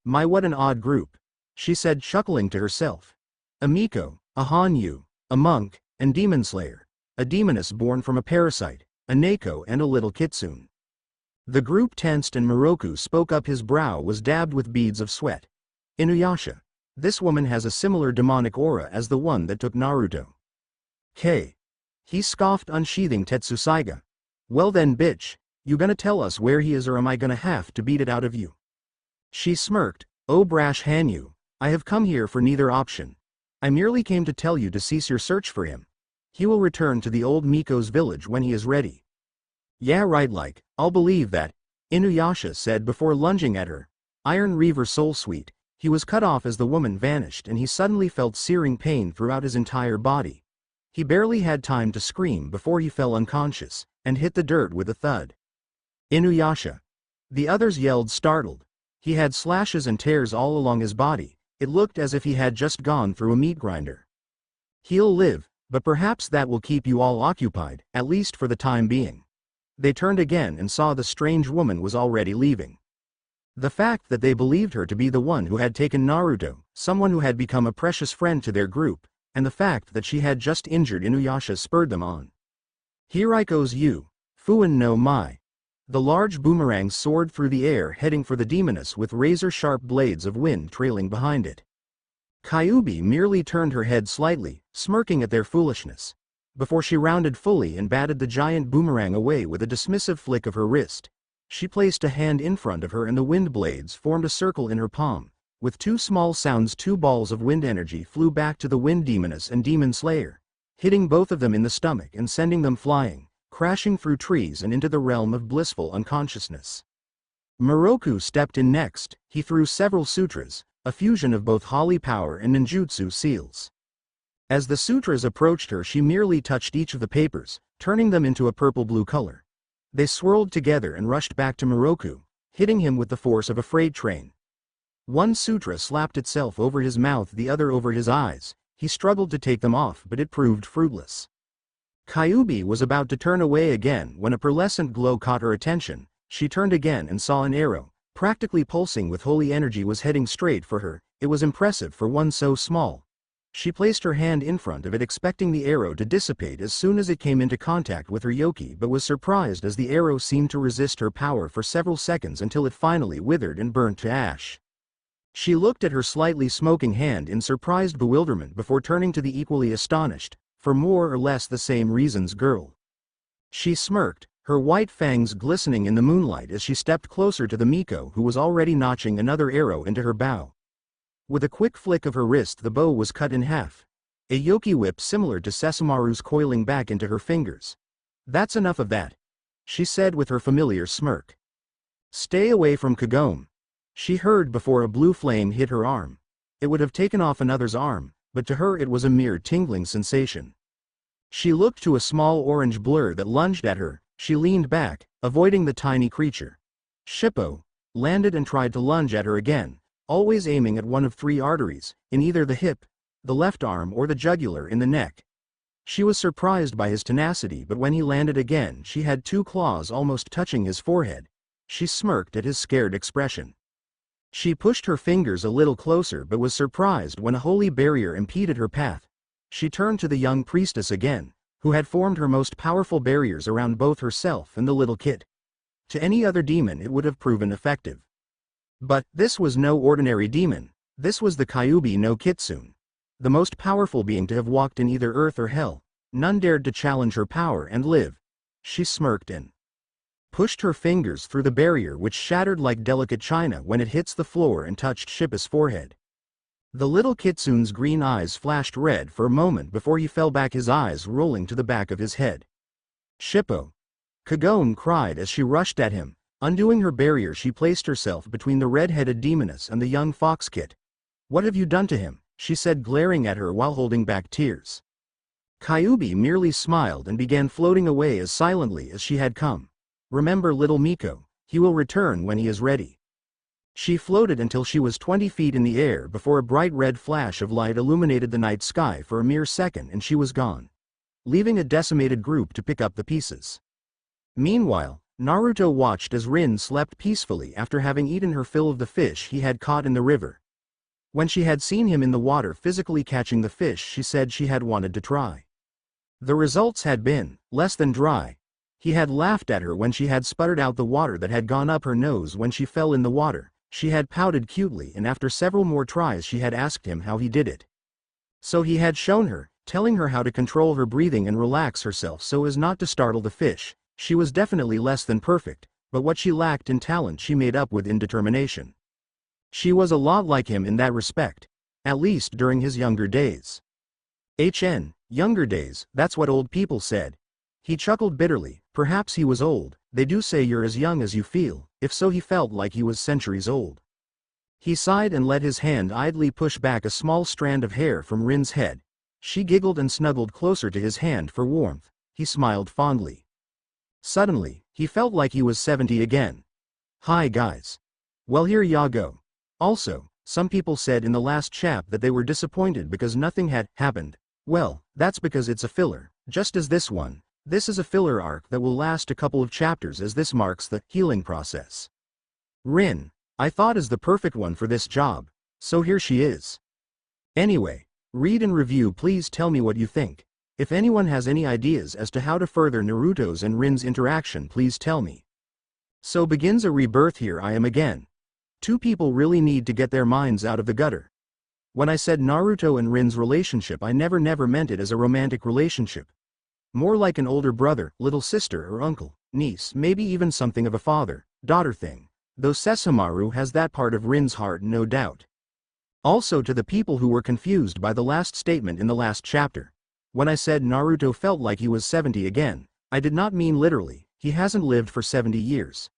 S1: what an odd group, she said, chuckling to herself. A Miko, a Hanyu, a monk, and demon slayer, a demoness born from a parasite, a Neko and a little kitsune. The group tensed and Moroku spoke up. His brow was dabbed with beads of sweat. Inuyasha. This woman has a similar demonic aura as the one that took Naruto. He scoffed, unsheathing Tetsusaiga. Well then, bitch, you gonna tell us where he is or am I gonna have to beat it out of you? She smirked. Oh brash Hanyu, I have come here for neither option. I merely came to tell you to cease your search for him. He will return to the old Miko's village when he is ready. Yeah right, like, I'll believe that, Inuyasha said before lunging at her. Iron Reaver Soul Sweet. He was cut off as the woman vanished and he suddenly felt searing pain throughout his entire body. He barely had time to scream before he fell unconscious, and hit the dirt with a thud. Inuyasha. The others yelled, startled. He had slashes and tears all along his body. It looked as if he had just gone through a meat grinder. He'll live, but perhaps that will keep you all occupied, at least for the time being. They turned again and saw the strange woman was already leaving. The fact that they believed her to be the one who had taken Naruto, someone who had become a precious friend to their group, and the fact that she had just injured Inuyasha spurred them on. Hiriko's you, Fuin no Mai. The large boomerang soared through the air heading for the demoness with razor-sharp blades of wind trailing behind it. Kyuubi merely turned her head slightly, smirking at their foolishness, before she rounded fully and batted the giant boomerang away with a dismissive flick of her wrist. She placed a hand in front of her and the wind blades formed a circle in her palm. With two small sounds, two balls of wind energy flew back to the wind demoness and demon slayer, hitting both of them in the stomach and sending them flying, crashing through trees and into the realm of blissful unconsciousness. Moroku stepped in next. He threw several sutras, a fusion of both holy power and ninjutsu seals. As the sutras approached her, she merely touched each of the papers, turning them into a purple-blue color. They swirled together and rushed back to Moroku, hitting him with the force of a freight train. One sutra slapped itself over his mouth, the other over his eyes. He struggled to take them off, but it proved fruitless. Kyuubi was about to turn away again when a pearlescent glow caught her attention. She turned again and saw an arrow, practically pulsing with holy energy, was heading straight for her. It was impressive for one so small. She placed her hand in front of it, expecting the arrow to dissipate as soon as it came into contact with her yoki, but was surprised as the arrow seemed to resist her power for several seconds until it finally withered and burnt to ash. She looked at her slightly smoking hand in surprised bewilderment before turning to the equally astonished, for more or less the same reasons, girl. She smirked, her white fangs glistening in the moonlight as she stepped closer to the Miko, who was already notching another arrow into her bow. With a quick flick of her wrist, the bow was cut in half. A yoki whip similar to Sessamaru's coiling back into her fingers. That's enough of that, she said with her familiar smirk. Stay away from Kagome, she heard before a blue flame hit her arm. It would have taken off another's arm, but to her it was a mere tingling sensation. She looked to a small orange blur that lunged at her. She leaned back, avoiding the tiny creature. Shippo landed and tried to lunge at her again, always aiming at one of three arteries, in either the hip, the left arm, or the jugular in the neck. She was surprised by his tenacity, but when he landed again, she had two claws almost touching his forehead. She smirked at his scared expression. She pushed her fingers a little closer but was surprised when a holy barrier impeded her path. She turned to the young priestess again, who had formed her most powerful barriers around both herself and the little kid. To any other demon it would have proven effective. But this was no ordinary demon. This was the Kyuubi no Kitsune, the most powerful being to have walked in either earth or hell. None dared to challenge her power and live. She smirked and pushed her fingers through the barrier, which shattered like delicate china when it hits the floor and touched Shippo's forehead. The little kitsune's green eyes flashed red for a moment before he fell back, his eyes rolling to the back of his head. Shippo! Kagone cried as she rushed at him. Undoing her barrier, she placed herself between the red-headed demoness and the young fox kit. "What have you done to him?" she said, glaring at her while holding back tears. Kyubi merely smiled and began floating away as silently as she had come. "Remember little Miko, he will return when he is ready." She floated until she was 20 feet in the air before a bright red flash of light illuminated the night sky for a mere second and she was gone, leaving a decimated group to pick up the pieces. Meanwhile, Naruto watched as Rin slept peacefully after having eaten her fill of the fish he had caught in the river. When she had seen him in the water physically catching the fish, she said she had wanted to try. The results had been less than dry. He had laughed at her when she had sputtered out the water that had gone up her nose when she fell in the water. She had pouted cutely, and after several more tries she had asked him how he did it. So he had shown her, telling her how to control her breathing and relax herself so as not to startle the fish. She was definitely less than perfect, but what she lacked in talent she made up with in determination. She was a lot like him in that respect, at least during his younger days. Younger days, that's what old people said. He chuckled bitterly. Perhaps he was old. They do say you're as young as you feel. If so, he felt like he was centuries old. He sighed and let his hand idly push back a small strand of hair from Rin's head. She giggled and snuggled closer to his hand for warmth. He smiled fondly. Suddenly, he felt like he was 70 again. "Hi guys. Well, here ya go. Also, some people said in the last chap that they were disappointed because nothing had happened. Well, that's because it's a filler, just as this one. This is a filler arc that will last a couple of chapters as this marks the healing process. Rin, I thought is the perfect one for this job, so here she is. Anyway, read and review, please tell me what you think. If anyone has any ideas as to how to further Naruto's and Rin's interaction, please tell me." So begins a rebirth. Here I am again. Two people really need to get their minds out of the gutter. When I said Naruto and Rin's relationship, I never meant it as a romantic relationship. More like an older brother, little sister or uncle, niece, maybe even something of a father-daughter thing. Though Sesshomaru has that part of Rin's heart, no doubt. Also, to the people who were confused by the last statement in the last chapter. When I said Naruto felt like he was 70 again, I did not mean literally. He hasn't lived for 70 years.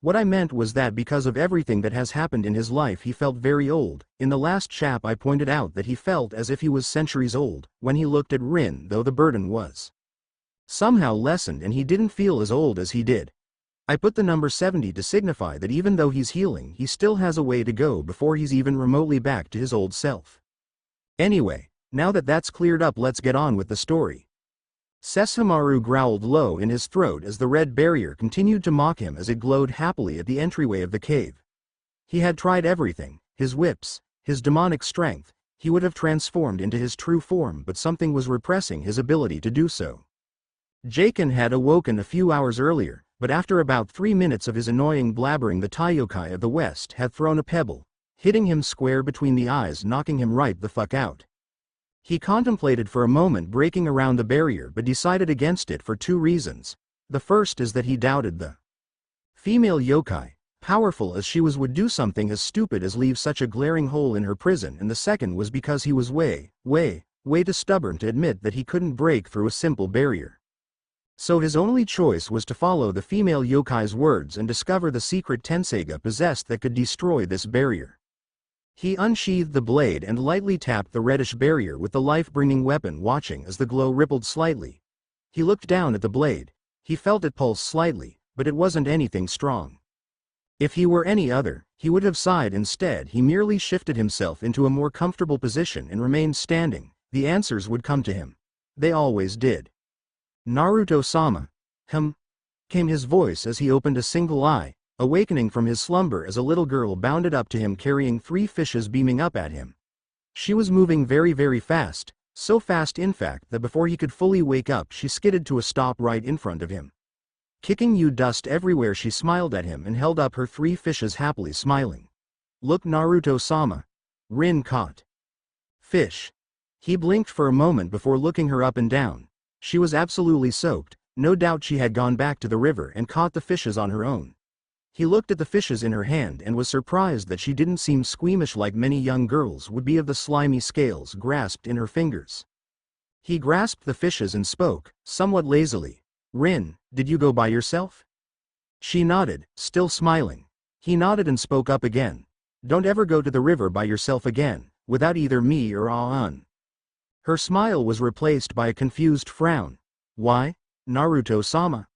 S1: What I meant was that because of everything that has happened in his life he felt very old. In the last chap I pointed out that he felt as if he was centuries old when he looked at Rin, though the burden was somehow lessened and he didn't feel as old as he did. I put the number 70 to signify that even though he's healing, he still has a way to go before he's even remotely back to his old self. Anyway, now that that's cleared up, let's get on with the story. Sesshomaru growled low in his throat as the red barrier continued to mock him as it glowed happily at the entryway of the cave. He had tried everything, his whips, his demonic strength. He would have transformed into his true form, but something was repressing his ability to do so. Jaken had awoken a few hours earlier, but after about 3 minutes of his annoying blabbering, the Taiyokai of the West had thrown a pebble, hitting him square between the eyes, knocking him right the fuck out. He contemplated for a moment breaking around the barrier but decided against it for 2 reasons. The first is that he doubted the female yokai, powerful as she was, would do something as stupid as leave such a glaring hole in her prison, and the second was because he was way too stubborn to admit that he couldn't break through a simple barrier. So his only choice was to follow the female yokai's words and discover the secret Tenseiga possessed that could destroy this barrier. He unsheathed the blade and lightly tapped the reddish barrier with the life-bringing weapon, watching as the glow rippled slightly. He looked down at the blade. He felt it pulse slightly, but it wasn't anything strong. If he were any other, he would have sighed. Instead, he merely shifted himself into a more comfortable position and remained standing. The answers would come to him. They always did. "Naruto-sama." Came his voice as he opened a single eye, awakening from his slumber as a little girl bounded up to him carrying 3 fishes beaming up at him. She was moving very fast, so fast in fact that before he could fully wake up she skidded to a stop right in front of him. Kicking dust everywhere, she smiled at him and held up her 3 fishes happily smiling. "Look, Naruto-sama." Rin caught fish. He blinked for a moment before looking her up and down. She was absolutely soaked. No doubt she had gone back to the river and caught the fishes on her own. He looked at the fishes in her hand and was surprised that she didn't seem squeamish like many young girls would be of the slimy scales grasped in her fingers. He grasped the fishes and spoke, somewhat lazily. "Rin, did you go by yourself?" She nodded, still smiling. He nodded and spoke up again. "Don't ever go to the river by yourself again, without either me or Aan." Her smile was replaced by a confused frown. "Why, Naruto-sama?"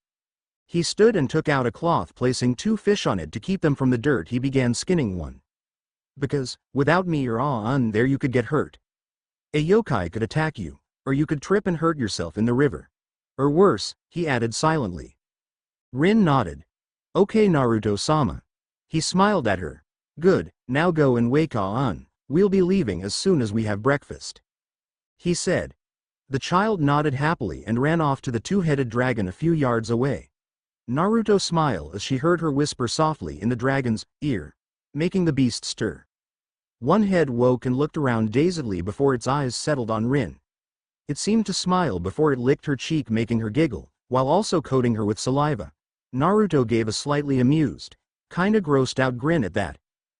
S1: He stood and took out a cloth, placing 2 fish on it to keep them from the dirt. He began skinning one. "Because, without me or Aan there you could get hurt. A yokai could attack you, or you could trip and hurt yourself in the river. Or worse," he added silently. Rin nodded. "Okay Naruto-sama." He smiled at her. "Good, now go and wake Aan. We'll be leaving as soon as we have breakfast," he said. The child nodded happily and ran off to the 2-headed dragon a few yards away. Naruto smiled as she heard her whisper softly in the dragon's ear, making the beast stir. One head woke and looked around dazedly before its eyes settled on Rin. It seemed to smile before it licked her cheek, making her giggle, while also coating her with saliva. Naruto gave a slightly amused, kinda grossed out grin at that,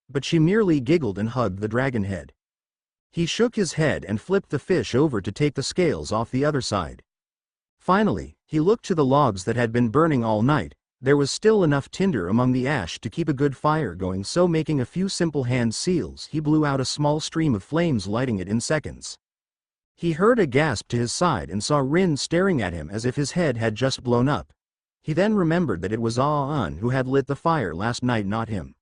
S1: but she merely giggled and hugged the dragon head. He shook his head and flipped the fish over to take the scales off the other side. Finally, he looked to the logs that had been burning all night. There was still enough tinder among the ash to keep a good fire going, so making a few simple hand seals, he blew out a small stream of flames, lighting it in seconds. He heard a gasp to his side and saw Rin staring at him as if his head had just blown up. He then remembered that it was Aan who had lit the fire last night, not him.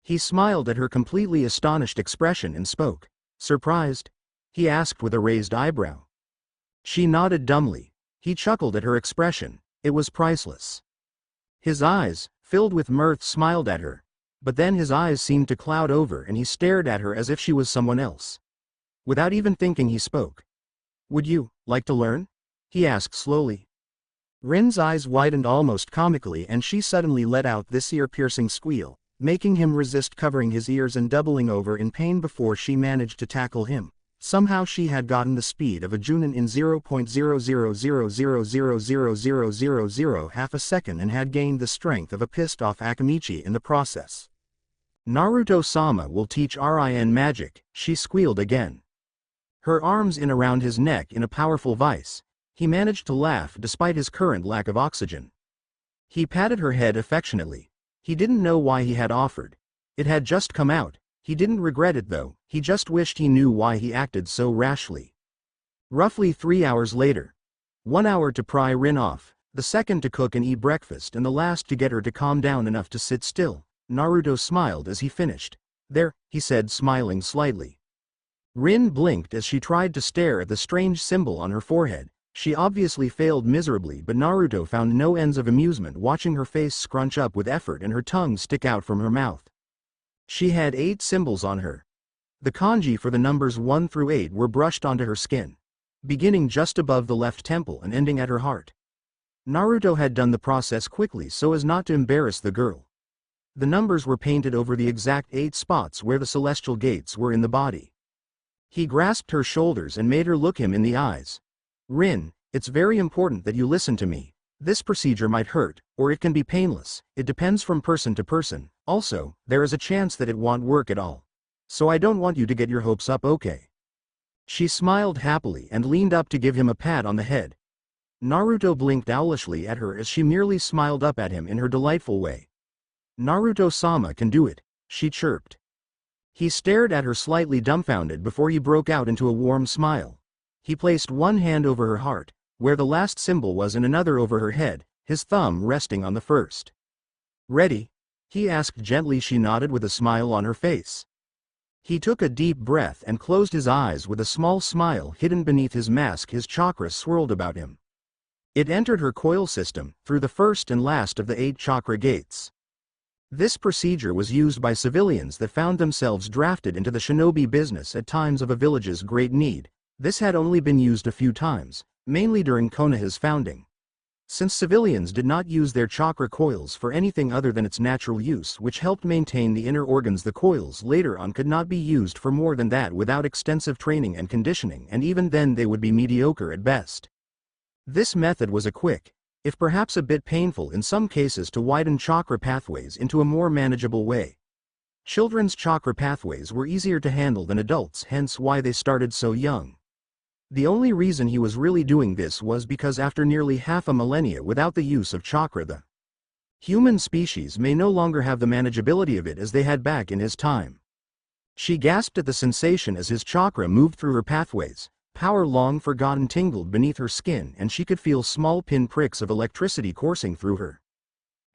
S1: He smiled at her completely astonished expression and spoke. "Surprised?" he asked with a raised eyebrow. She nodded dumbly. He chuckled at her expression. It was priceless. His eyes, filled with mirth, smiled at her, but then his eyes seemed to cloud over and he stared at her as if she was someone else. Without even thinking, he spoke. "Would you like to learn?" he asked slowly. Rin's eyes widened almost comically and she suddenly let out this ear-piercing squeal, making him resist covering his ears and doubling over in pain before she managed to tackle him. Somehow she had gotten the speed of a Junin in 0.000000000 half a second and had gained the strength of a pissed-off Akamichi in the process. "Naruto-sama will teach Rin magic," she squealed again. Her arms in around his neck in a powerful vice, he managed to laugh despite his current lack of oxygen. He patted her head affectionately. He didn't know why he had offered. It had just come out. He didn't regret it though, he just wished he knew why he acted so rashly. Roughly 3 hours later. 1 hour to pry Rin off, the second to cook and eat breakfast, and the last to get her to calm down enough to sit still. Naruto smiled as he finished. "There," he said, smiling slightly. Rin blinked as she tried to stare at the strange symbol on her forehead. She obviously failed miserably, but Naruto found no ends of amusement watching her face scrunch up with effort and her tongue stick out from her mouth. She had 8 symbols on her. The kanji for the numbers 1 through 8 were brushed onto her skin, beginning just above the left temple and ending at her heart. Naruto had done the process quickly so as not to embarrass the girl. The numbers were painted over the exact 8 spots where the celestial gates were in the body. He grasped her shoulders and made her look him in the eyes. "Rin, it's very important that you listen to me. This procedure might hurt, or it can be painless, it depends from person to person. Also, there is a chance that it won't work at all. So I don't want you to get your hopes up, okay?" She smiled happily and leaned up to give him a pat on the head. Naruto blinked owlishly at her as she merely smiled up at him in her delightful way. "Naruto-sama can do it," she chirped. He stared at her slightly dumbfounded before he broke out into a warm smile. He placed one hand over her heart, where the last symbol was, and another over her head, his thumb resting on the first. "Ready?" he asked gently. She nodded with a smile on her face. He took a deep breath and closed his eyes with a small smile hidden beneath his mask. His chakra swirled about him. It entered her coil system, through the first and last of the 8 chakra gates. This procedure was used by civilians that found themselves drafted into the shinobi business at times of a village's great need. This had only been used a few times, mainly during Konoha's founding. Since civilians did not use their chakra coils for anything other than its natural use, which helped maintain the inner organs, the coils later on could not be used for more than that without extensive training and conditioning, and even then they would be mediocre at best. This method was a quick, if perhaps a bit painful in some cases, to widen chakra pathways into a more manageable way. Children's chakra pathways were easier to handle than adults, hence why they started so young. The only reason he was really doing this was because after nearly half a millennia without the use of chakra, the human species may no longer have the manageability of it as they had back in his time. She gasped at the sensation as his chakra moved through her pathways. Power long forgotten tingled beneath her skin, and she could feel small pin pricks of electricity coursing through her.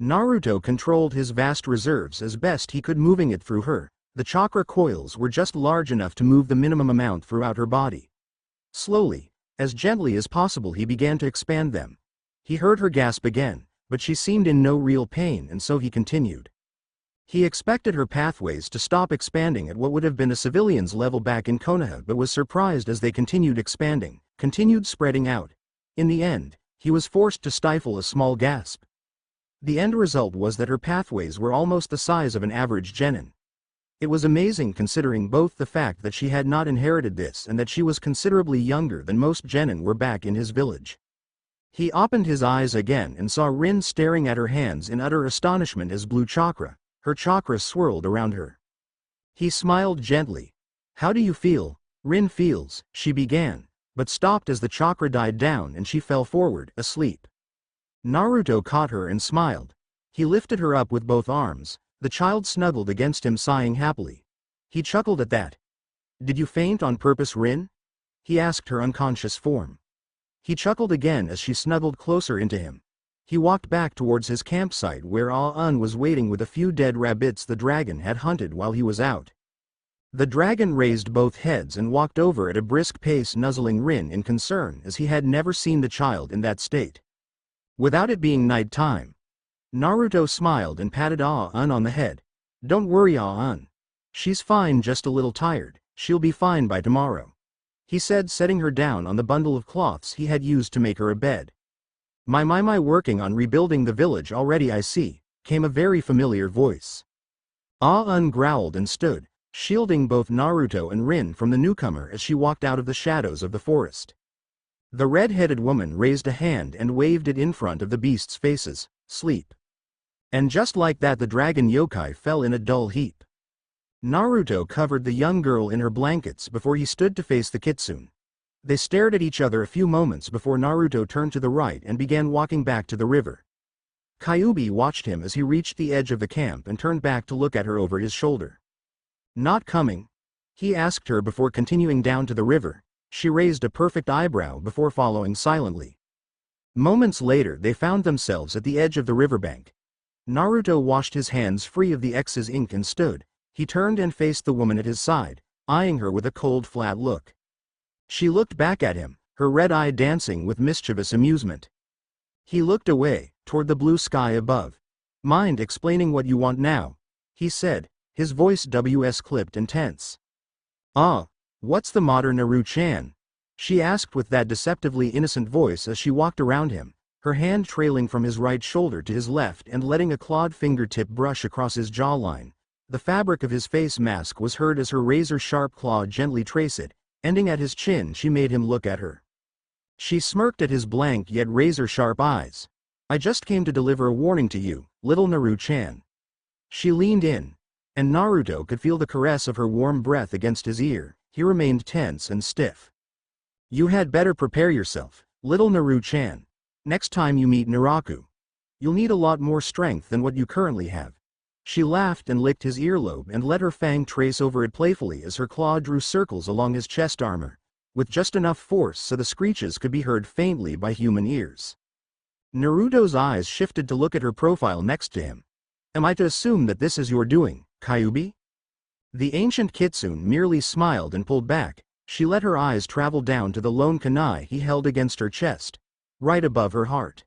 S1: Naruto controlled his vast reserves as best he could, moving it through her. The chakra coils were just large enough to move the minimum amount throughout her body. Slowly, as gently as possible, he began to expand them. He heard her gasp again, but she seemed in no real pain, and so he continued. He expected her pathways to stop expanding at what would have been a civilian's level back in Konoha, but was surprised as they continued expanding, continued spreading out. In the end, he was forced to stifle a small gasp. The end result was that her pathways were almost the size of an average genin. It was amazing, considering both the fact that she had not inherited this and that she was considerably younger than most genin were back in his village. He opened his eyes again and saw Rin staring at her hands in utter astonishment as blue chakra, her chakra, swirled around her. He smiled gently. "How do you feel?" "Rin feels," she began, but stopped as the chakra died down and she fell forward, asleep. Naruto caught her and smiled. He lifted her up with both arms. The child snuggled against him, sighing happily. He chuckled at that. "Did you faint on purpose, Rin?" he asked her unconscious form. He chuckled again as she snuggled closer into him. He walked back towards his campsite where Ah-Un was waiting with a few dead rabbits the dragon had hunted while he was out. The dragon raised both heads and walked over at a brisk pace, nuzzling Rin in concern, as he had never seen the child in that state. Without it being night time, Naruto smiled and patted Ah-Un on the head. "Don't worry, Ah-Un. She's fine, just a little tired. She'll be fine by tomorrow," he said, setting her down on the bundle of cloths he had used to make her a bed. My, working on rebuilding the village already, I see," came a very familiar voice. Ah-Un growled and stood, shielding both Naruto and Rin from the newcomer as she walked out of the shadows of the forest. The red-headed woman raised a hand and waved it in front of the beasts' faces. "Sleep." And just like that, the dragon yokai fell in a dull heap. Naruto covered the young girl in her blankets before he stood to face the kitsune. They stared at each other a few moments before Naruto turned to the right and began walking back to the river. Kyuubi watched him as he reached the edge of the camp and turned back to look at her over his shoulder. "Not coming?" he asked her before continuing down to the river. She raised a perfect eyebrow before following silently. Moments later they found themselves at the edge of the riverbank. Naruto washed his hands free of the excess ink and stood. He turned and faced the woman at his side, eyeing her with a cold, flat look. She looked back at him, her red eye dancing with mischievous amusement. He looked away, toward the blue sky above. "Mind explaining what you want now?" he said, his voice clipped and tense. What's the matter, Naru-chan?" she asked with that deceptively innocent voice as she walked around him, her hand trailing from his right shoulder to his left and letting a clawed fingertip brush across his jawline. The fabric of his face mask was heard as her razor-sharp claw gently traced it, ending at his chin. She made him look at her. She smirked at his blank yet razor-sharp eyes. "I just came to deliver a warning to you, little Naru-chan." She leaned in, and Naruto could feel the caress of her warm breath against his ear. He remained tense and stiff. "You had better prepare yourself, little Naru-chan. Next time you meet Naraku, you'll need a lot more strength than what you currently have." She laughed and licked his earlobe and let her fang trace over it playfully as her claw drew circles along his chest armor, with just enough force so the screeches could be heard faintly by human ears. Naruto's eyes shifted to look at her profile next to him. "Am I to assume that this is your doing, Kyuubi?" The ancient kitsune merely smiled and pulled back. She let her eyes travel down to the lone kunai he held against her chest, right above her heart.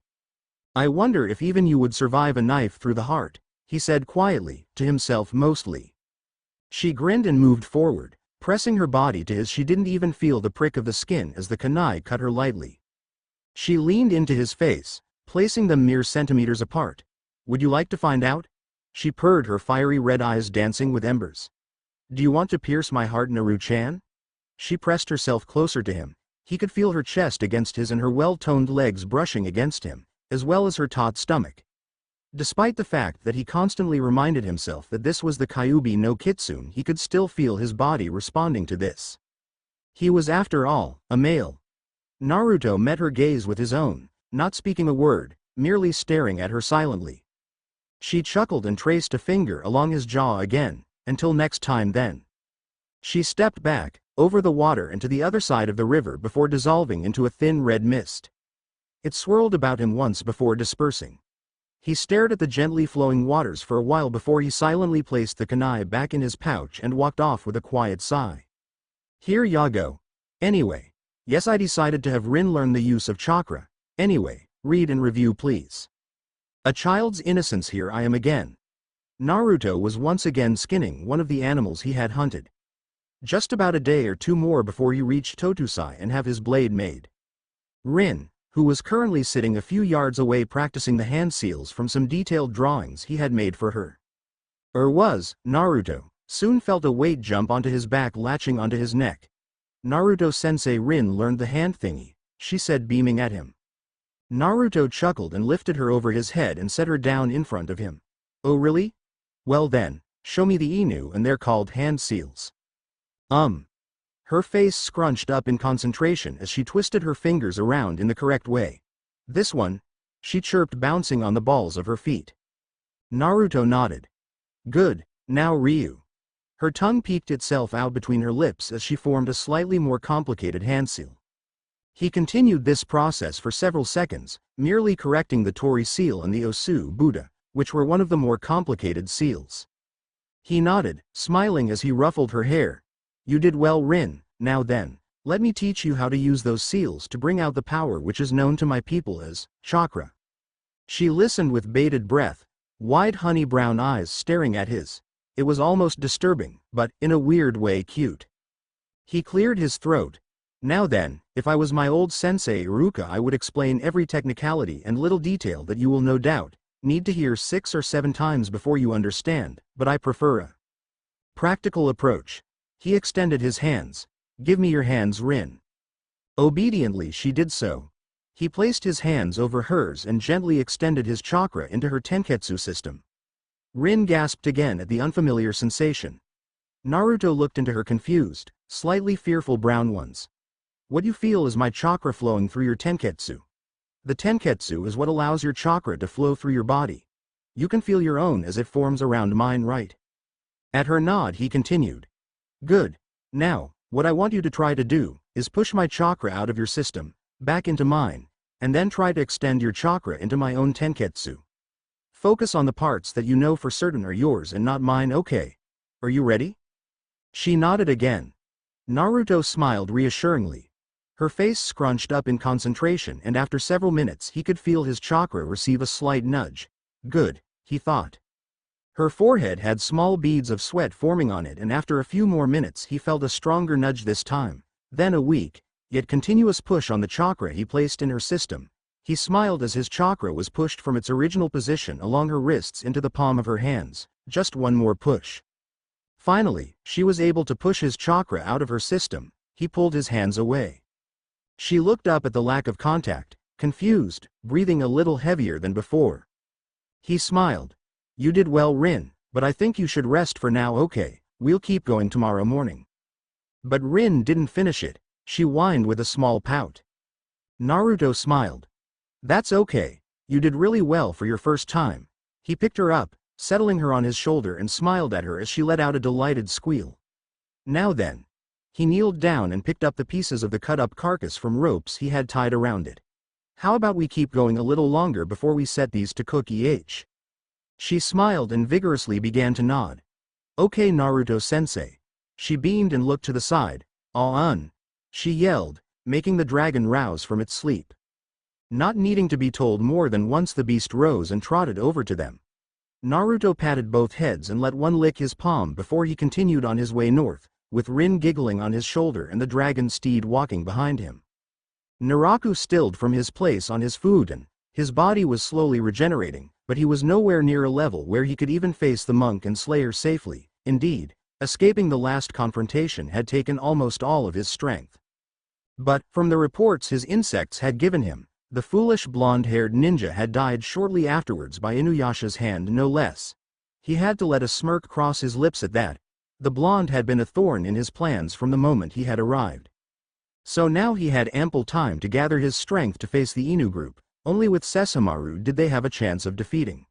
S1: "I wonder if even you would survive a knife through the heart," he said quietly, to himself mostly. She grinned and moved forward, pressing her body to his. She didn't even feel the prick of the skin as the kunai cut her lightly. She leaned into his face, placing them mere centimeters apart. "Would you like to find out?" she purred, her fiery red eyes dancing with embers. "Do you want to pierce my heart, Naru-chan?" She pressed herself closer to him. He could feel her chest against his and her well-toned legs brushing against him. as well as her taut stomach. Despite the fact that he constantly reminded himself that this was the Kyuubi no Kitsune, he could still feel his body responding to this. He was, after all, a male. Naruto met her gaze with his own, not speaking a word, merely staring at her silently. She chuckled and traced a finger along his jaw again. Until next time then. She stepped back, over the water and to the other side of the river before dissolving into a thin red mist. It swirled about him once before dispersing. He stared at the gently flowing waters for a while before he silently placed the kunai back in his pouch and walked off with a quiet sigh. Here ya go. Anyway. Yes, I decided to have Rin learn the use of chakra. Anyway, read and review please. A child's innocence, here I am again. Naruto was once again skinning one of the animals he had hunted. Just about a day or two more before he reached Totusai and have his blade made. Rin, who was currently sitting a few yards away practicing the hand seals from some detailed drawings he had made for her. Naruto, soon felt a weight jump onto his back latching onto his neck. Naruto-sensei, Rin learned the hand thingy, she said beaming at him. Naruto chuckled and lifted her over his head and set her down in front of him. Oh really? Well then, show me the Inu, and they're called hand seals. Her face scrunched up in concentration as she twisted her fingers around in the correct way. This one, she chirped, bouncing on the balls of her feet. Naruto nodded. Good, now Ryu. Her tongue peeked itself out between her lips as she formed a slightly more complicated hand seal. He continued this process for several seconds, merely correcting the Tori seal and the Osu Buddha, which were one of the more complicated seals. He nodded, smiling as he ruffled her hair. You did well, Rin. Now then, let me teach you how to use those seals to bring out the power which is known to my people as chakra. She listened with bated breath, wide honey brown eyes staring at his. It was almost disturbing, but, in a weird way, cute. He cleared his throat. Now then, if I was my old sensei Iruka, I would explain every technicality and little detail that you will no doubt need to hear 6 or 7 times before you understand, but I prefer a practical approach. He extended his hands. Give me your hands, Rin. Obediently she did so. He placed his hands over hers and gently extended his chakra into her tenketsu system. Rin gasped again at the unfamiliar sensation. Naruto looked into her confused, slightly fearful brown ones. What you feel is my chakra flowing through your tenketsu. The tenketsu is what allows your chakra to flow through your body. You can feel your own as it forms around mine, right? At her nod he continued. Good. Now, what I want you to try to do is push my chakra out of your system, back into mine, and then try to extend your chakra into my own tenketsu. Focus on the parts that you know for certain are yours and not mine, okay? Are you ready? She nodded again. Naruto smiled reassuringly. Her face scrunched up in concentration, and after several minutes he could feel his chakra receive a slight nudge. Good, he thought. Her forehead had small beads of sweat forming on it, and after a few more minutes he felt a stronger nudge this time, then a weak, yet continuous push on the chakra he placed in her system. He smiled as his chakra was pushed from its original position along her wrists into the palm of her hands. Just one more push. Finally, she was able to push his chakra out of her system. He pulled his hands away. She looked up at the lack of contact, confused, breathing a little heavier than before. He smiled. You did well, Rin, but I think you should rest for now, okay? We'll keep going tomorrow morning. But Rin didn't finish it. She whined with a small pout. Naruto smiled. That's okay. You did really well for your first time. He picked her up, settling her on his shoulder, and smiled at her as she let out a delighted squeal. Now then. He kneeled down and picked up the pieces of the cut-up carcass from ropes he had tied around it. How about we keep going a little longer before we set these to cook? She smiled and vigorously began to nod. Okay, Naruto-sensei. She beamed and looked to the side. Ah-un. She yelled, making the dragon rouse from its sleep. Not needing to be told more than once, the beast rose and trotted over to them. Naruto patted both heads and let one lick his palm before he continued on his way north, with Rin giggling on his shoulder and the dragon steed walking behind him. Naraku stilled from his place on his food, and his body was slowly regenerating, but he was nowhere near a level where he could even face the monk and slayer safely. Indeed, escaping the last confrontation had taken almost all of his strength. But, from the reports his insects had given him, The foolish blonde-haired ninja had died shortly afterwards by Inuyasha's hand no less. He had to let a smirk cross his lips at that. The blonde had been a thorn in his plans from the moment he had arrived. So now he had ample time to gather his strength to face the Inu group. Only with Sesshomaru did they have a chance of defeating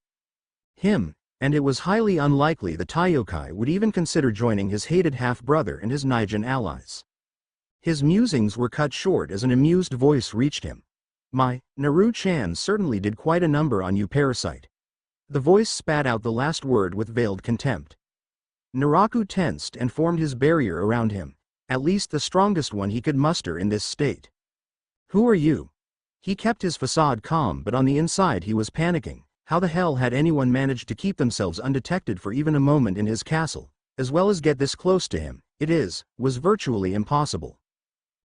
S1: him, and it was highly unlikely the Taiyokai would even consider joining his hated half-brother and his Nijin allies. His musings were cut short as an amused voice reached him. "My, Naru-chan certainly did quite a number on you, parasite." The voice spat out the last word with veiled contempt. Naraku tensed and formed his barrier around him, at least the strongest one he could muster in this state. "Who are you?" He kept his facade calm, but on the inside he was panicking. How the hell had anyone managed to keep themselves undetected for even a moment in his castle, as well as get this close to him? Was virtually impossible.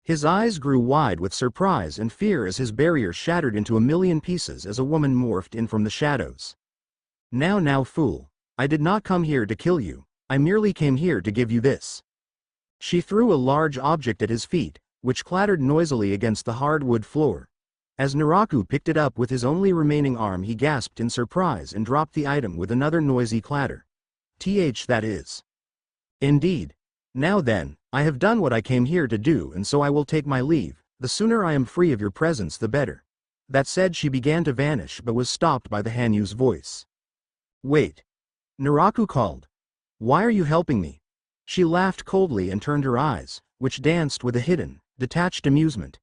S1: His eyes grew wide with surprise and fear as his barrier shattered into a million pieces as a woman morphed in from the shadows. Now fool. I did not come here to kill you, I merely came here to give you this." She threw a large object at his feet, which clattered noisily against the hardwood floor. As Naraku picked it up with his only remaining arm, he gasped in surprise and dropped the item with another noisy clatter. That is. Indeed. Now then, I have done what I came here to do, and so I will take my leave. The sooner I am free of your presence the better. That said, she began to vanish but was stopped by the Hanyu's voice. "Wait." Naraku called. "Why are you helping me?" She laughed coldly and turned her eyes, which danced with a hidden, detached amusement.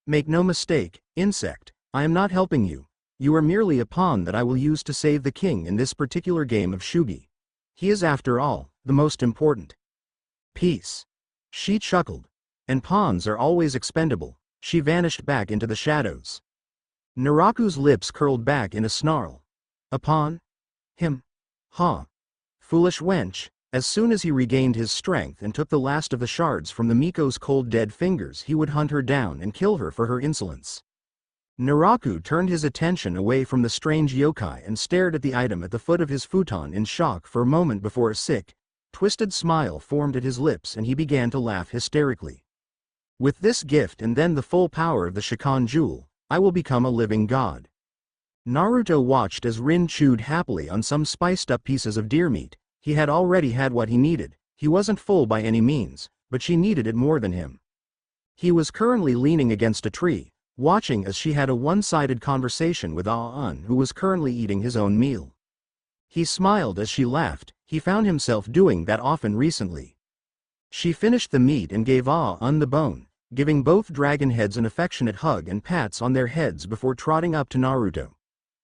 S1: "Make no mistake, insect, I am not helping you. You are merely a pawn that I will use to save the king in this particular game of shugi. He is, after all, the most important." "Peace." She chuckled. "And pawns are always expendable." She vanished back into the shadows. Naraku's lips curled back in a snarl. "A pawn? Him? Ha! Foolish wench." As soon as he regained his strength and took the last of the shards from the Miko's cold dead fingers, he would hunt her down and kill her for her insolence. Naraku turned his attention away from the strange yokai and stared at the item at the foot of his futon in shock for a moment before a sick, twisted smile formed at his lips and he began to laugh hysterically. "With this gift and then the full power of the Shikon jewel, I will become a living god." Naruto watched as Rin chewed happily on some spiced-up pieces of deer meat. He had already had what he needed. He wasn't full by any means, but she needed it more than him. He was currently leaning against a tree, watching as she had a one-sided conversation with Ah-un, who was currently eating his own meal. He smiled as she laughed. He found himself doing that often recently. She finished the meat and gave Ah-un the bone, giving both dragon heads an affectionate hug and pats on their heads before trotting up to Naruto.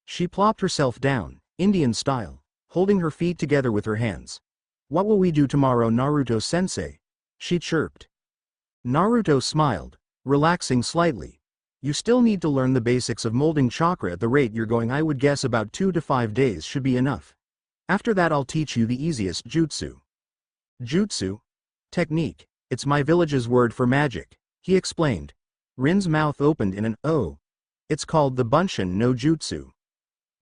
S1: She plopped herself down, Indian style, holding her feet together with her hands. "What will we do tomorrow, Naruto-sensei?" she chirped. Naruto smiled, relaxing slightly. "You still need to learn the basics of molding chakra. At the rate you're going, I would guess about 2 to 5 days should be enough. After that I'll teach you the easiest jutsu." "Jutsu? Technique. It's my village's word for magic," he explained. Rin's mouth opened in an "oh." "It's called the Bunshin no Jutsu."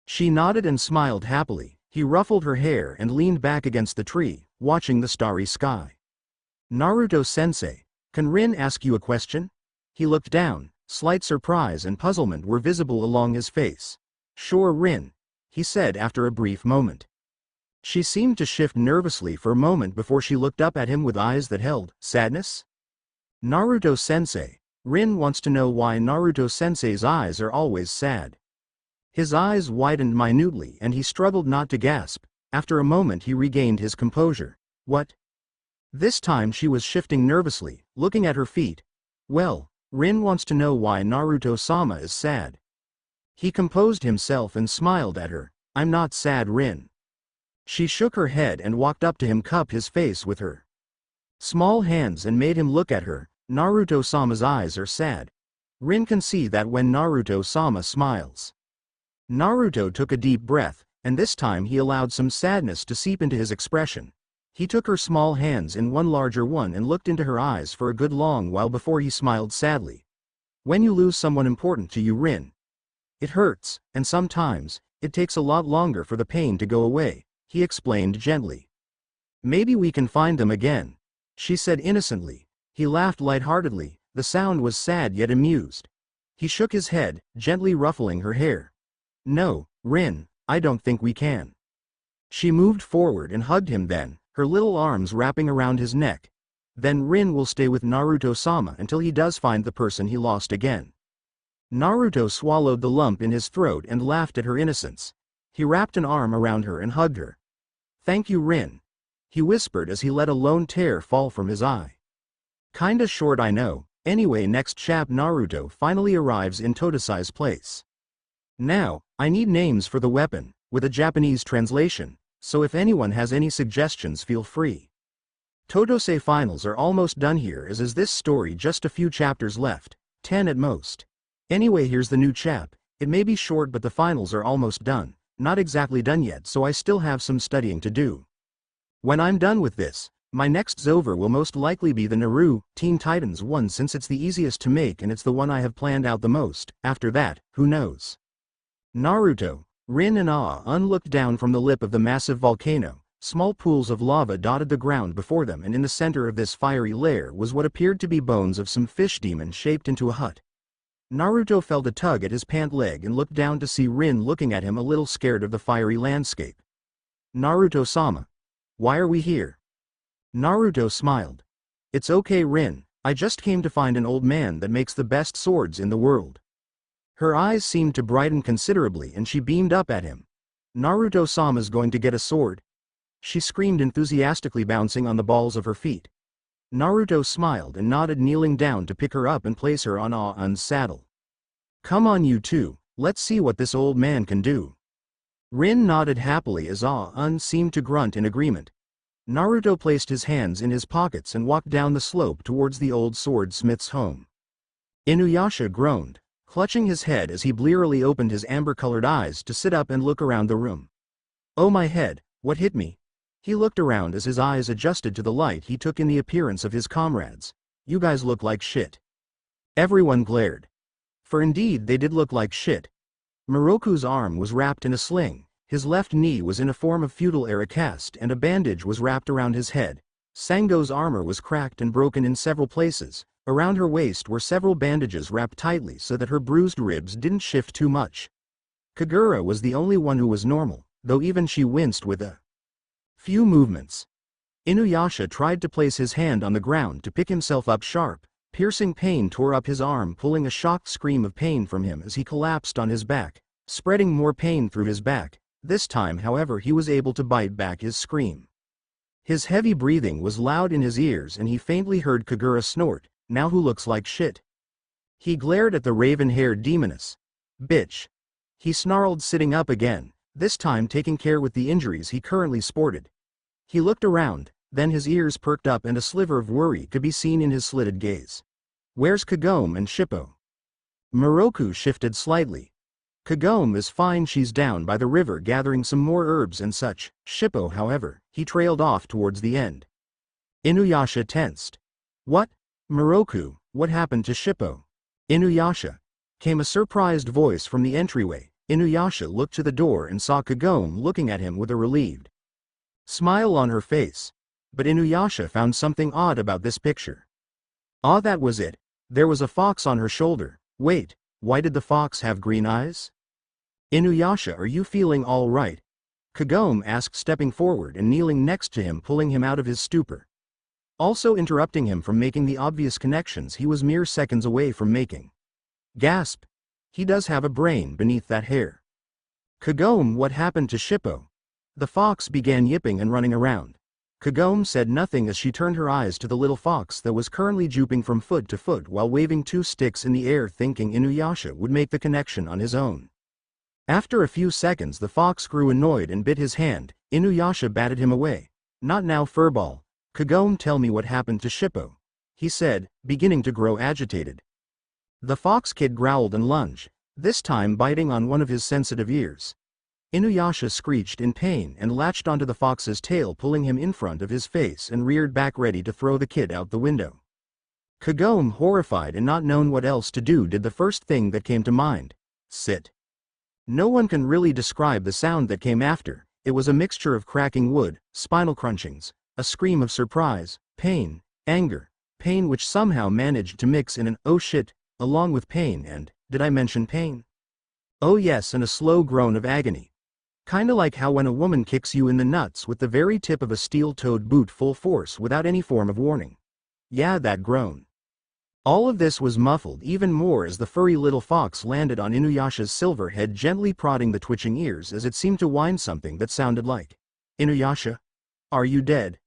S1: She nodded and smiled happily. He ruffled her hair and leaned back against the tree, watching the starry sky. "Naruto-sensei, can Rin ask you a question?" He looked down. Slight surprise and puzzlement were visible along his face. "Sure, Rin," he said after a brief moment. She seemed to shift nervously for a moment before she looked up at him with eyes that held sadness. "Naruto-sensei, Rin wants to know why Naruto-sensei's eyes are always sad." His eyes widened minutely and he struggled not to gasp. After a moment he regained his composure. "What?" This time she was shifting nervously, looking at her feet. "Well, Rin wants to know why Naruto-sama is sad." He composed himself and smiled at her. "I'm not sad, Rin." She shook her head and walked up to him, cupped his face with her small hands and made him look at her. "Naruto-sama's eyes are sad. Rin can see that when Naruto-sama smiles." Naruto took a deep breath, and this time he allowed some sadness to seep into his expression. He took her small hands in one larger one and looked into her eyes for a good long while before he smiled sadly. "When you lose someone important to you, Rin, it hurts, and sometimes, it takes a lot longer for the pain to go away," he explained gently. "Maybe we can find them again," she said innocently. He laughed lightheartedly. The sound was sad yet amused. He shook his head, gently ruffling her hair. No, Rin, I don't think we can. She moved forward and hugged him then, her little arms wrapping around his neck. Then Rin will stay with Naruto-sama until he does find the person he lost again. Naruto swallowed the lump in his throat and laughed at her innocence. He wrapped an arm around her and hugged her. Thank you, Rin, he whispered as he let a lone tear fall from his eye. Kinda short, I know. Anyway, next chap, Naruto finally arrives in Todosai's place. Now, I need names for the weapon, with a Japanese translation, so if anyone has any suggestions, feel free. Todosei finals are almost done here, as is this story, just a few chapters left, 10 at most. Anyway, here's the new chap. It may be short, but the finals are almost done. Not exactly done yet, so I still have some studying to do. When I'm done with this, my next Zover will most likely be the Naruto Teen Titans one, since it's the easiest to make and it's the one I have planned out the most. After that, who knows? Naruto, Rin and Ah-un looked down from the lip of the massive volcano. Small pools of lava dotted the ground before them, and in the center of this fiery lair was what appeared to be bones of some fish demon shaped into a hut. Naruto felt a tug at his pant leg and looked down to see Rin looking at him, a little scared of the fiery landscape. Naruto-sama. Why are we here? Naruto smiled. It's okay, Rin, I just came to find an old man that makes the best swords in the world. Her eyes seemed to brighten considerably and she beamed up at him. Naruto-sama's going to get a sword? She screamed enthusiastically, bouncing on the balls of her feet. Naruto smiled and nodded, kneeling down to pick her up and place her on Ah-un's saddle. Come on, you two, let's see what this old man can do. Rin nodded happily as Ah-un seemed to grunt in agreement. Naruto placed his hands in his pockets and walked down the slope towards the old swordsmith's home. Inuyasha groaned, clutching his head as he blearily opened his amber-colored eyes to sit up and look around the room. Oh my head, what hit me? He looked around as his eyes adjusted to the light. He took in the appearance of his comrades. You guys look like shit. Everyone glared. For indeed they did look like shit. Moroku's arm was wrapped in a sling. His left knee was in a form of feudal-era cast and a bandage was wrapped around his head. Sango's armor was cracked and broken in several places. Around her waist were several bandages wrapped tightly so that her bruised ribs didn't shift too much. Kagura was the only one who was normal, though even she winced with a few movements. Inuyasha tried to place his hand on the ground to pick himself up sharp. Piercing pain tore up his arm, pulling a shocked scream of pain from him as he collapsed on his back, spreading more pain through his back. This time, however, he was able to bite back his scream. His heavy breathing was loud in his ears and he faintly heard Kagura snort, now who looks like shit. He glared at the raven-haired demoness. Bitch. He snarled, sitting up again, this time taking care with the injuries he currently sported. He looked around, then his ears perked up and a sliver of worry could be seen in his slitted gaze. Where's Kagome and Shippo? Moroku shifted slightly. Kagome is fine, she's down by the river gathering some more herbs and such. Shippo, however, he trailed off towards the end. Inuyasha tensed. What? Moroku, what happened to Shippo? Inuyasha. Came a surprised voice from the entryway. Inuyasha looked to the door and saw Kagome looking at him with a relieved smile on her face. But Inuyasha found something odd about this picture. Ah, that was it. There was a fox on her shoulder. Wait. Why did the fox have green eyes? Inuyasha, are you feeling all right? Kagome asked, stepping forward and kneeling next to him, pulling him out of his stupor. Also interrupting him from making the obvious connections he was mere seconds away from making. Gasp. He does have a brain beneath that hair. Kagome, what happened to Shippo? The fox began yipping and running around. Kagome said nothing as she turned her eyes to the little fox that was currently jumping from foot to foot while waving two sticks in the air, thinking Inuyasha would make the connection on his own. After a few seconds the fox grew annoyed and bit his hand. Inuyasha batted him away. Not now, furball. Kagome, tell me what happened to Shippo, he said, beginning to grow agitated. The fox kid growled and lunged, this time biting on one of his sensitive ears. Inuyasha screeched in pain and latched onto the fox's tail, pulling him in front of his face, and reared back ready to throw the kid out the window. Kagome, horrified and not knowing what else to do, did the first thing that came to mind. Sit. No one can really describe the sound that came after. It was a mixture of cracking wood, spinal crunchings, a scream of surprise, pain, anger, pain which somehow managed to mix in an oh shit, along with pain and Did I mention pain? Oh yes, and a slow groan of agony. Kinda like how when a woman kicks you in the nuts with the very tip of a steel-toed boot full force without any form of warning. Yeah, that groan. All of this was muffled even more as the furry little fox landed on Inuyasha's silver head, gently prodding the twitching ears as it seemed to whine something that sounded like, "Inuyasha? Are you dead?"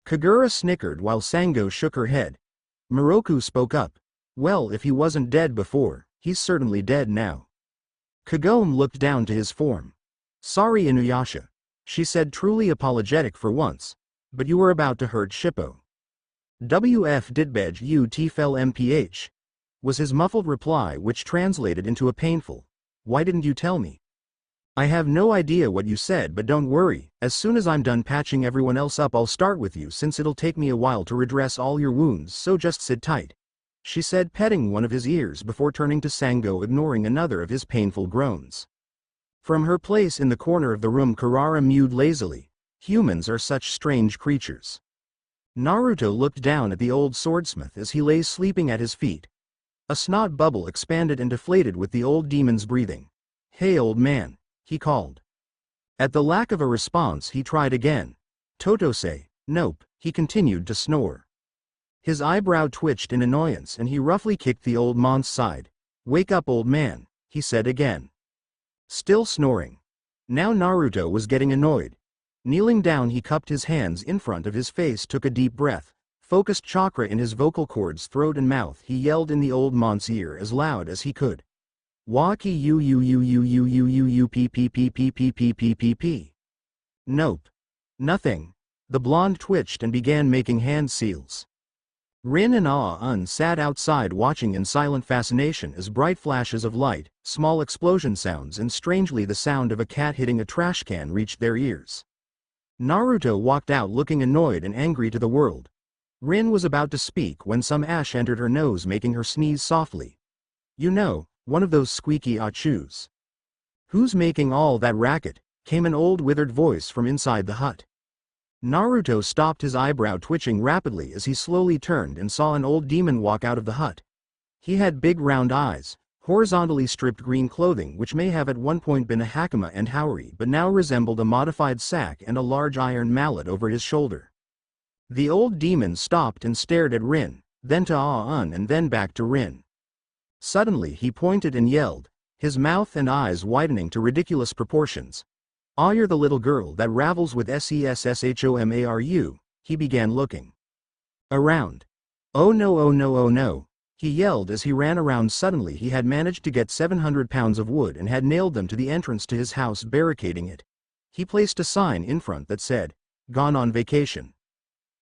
S1: Kagura snickered while Sango shook her head. Miroku spoke up. Well, if he wasn't dead before, he's certainly dead now. Kagome looked down to his form. Sorry Inuyasha, she said, truly apologetic for once, but you were about to hurt Shippo. WF didbej you tfel mph, was his muffled reply, which translated into a painful, why didn't you tell me? I have no idea what you said, but don't worry, as soon as I'm done patching everyone else up I'll start with you since it'll take me a while to redress all your wounds, so just sit tight, she said, petting one of his ears before turning to Sango, ignoring another of his painful groans. From her place in the corner of the room, Karara mewed lazily. Humans are such strange creatures. Naruto looked down at the old swordsmith as he lay sleeping at his feet. A snot bubble expanded and deflated with the old demon's breathing. Hey old man, he called. At the lack of a response he tried again. Totose, nope, he continued to snore. His eyebrow twitched in annoyance and he roughly kicked the old man's side. Wake up old man, he said again. Still snoring. Now Naruto was getting annoyed. Kneeling down he cupped his hands in front of his face, took a deep breath, focused chakra in his vocal cords, throat and mouth. He yelled in the old man's ear as loud as he could. Waki you p. Nope. Nothing. The blonde twitched and began making hand seals. Rin and Ah-Un sat outside watching in silent fascination as bright flashes of light, small explosion sounds and strangely the sound of a cat hitting a trash can reached their ears. Naruto walked out looking annoyed and angry to the world. Rin was about to speak when some ash entered her nose, making her sneeze softly. You know, one of those squeaky achus. Who's making all that racket? Came an old withered voice from inside the hut. Naruto stopped, his eyebrow twitching rapidly as he slowly turned and saw an old demon walk out of the hut. He had big round eyes, horizontally stripped green clothing which may have at one point been a hakama and haori but now resembled a modified sack, and a large iron mallet over his shoulder. The old demon stopped and stared at Rin, then to Ah-Un and then back to Rin. Suddenly he pointed and yelled, his mouth and eyes widening to ridiculous proportions. Ah, you're the little girl that ravels with SESSHOMARU, he began looking around. Oh no, oh no, oh no, he yelled as he ran around. Suddenly he had managed to get 700 pounds of wood and had nailed them to the entrance to his house, barricading it. He placed a sign in front that said, "Gone on vacation."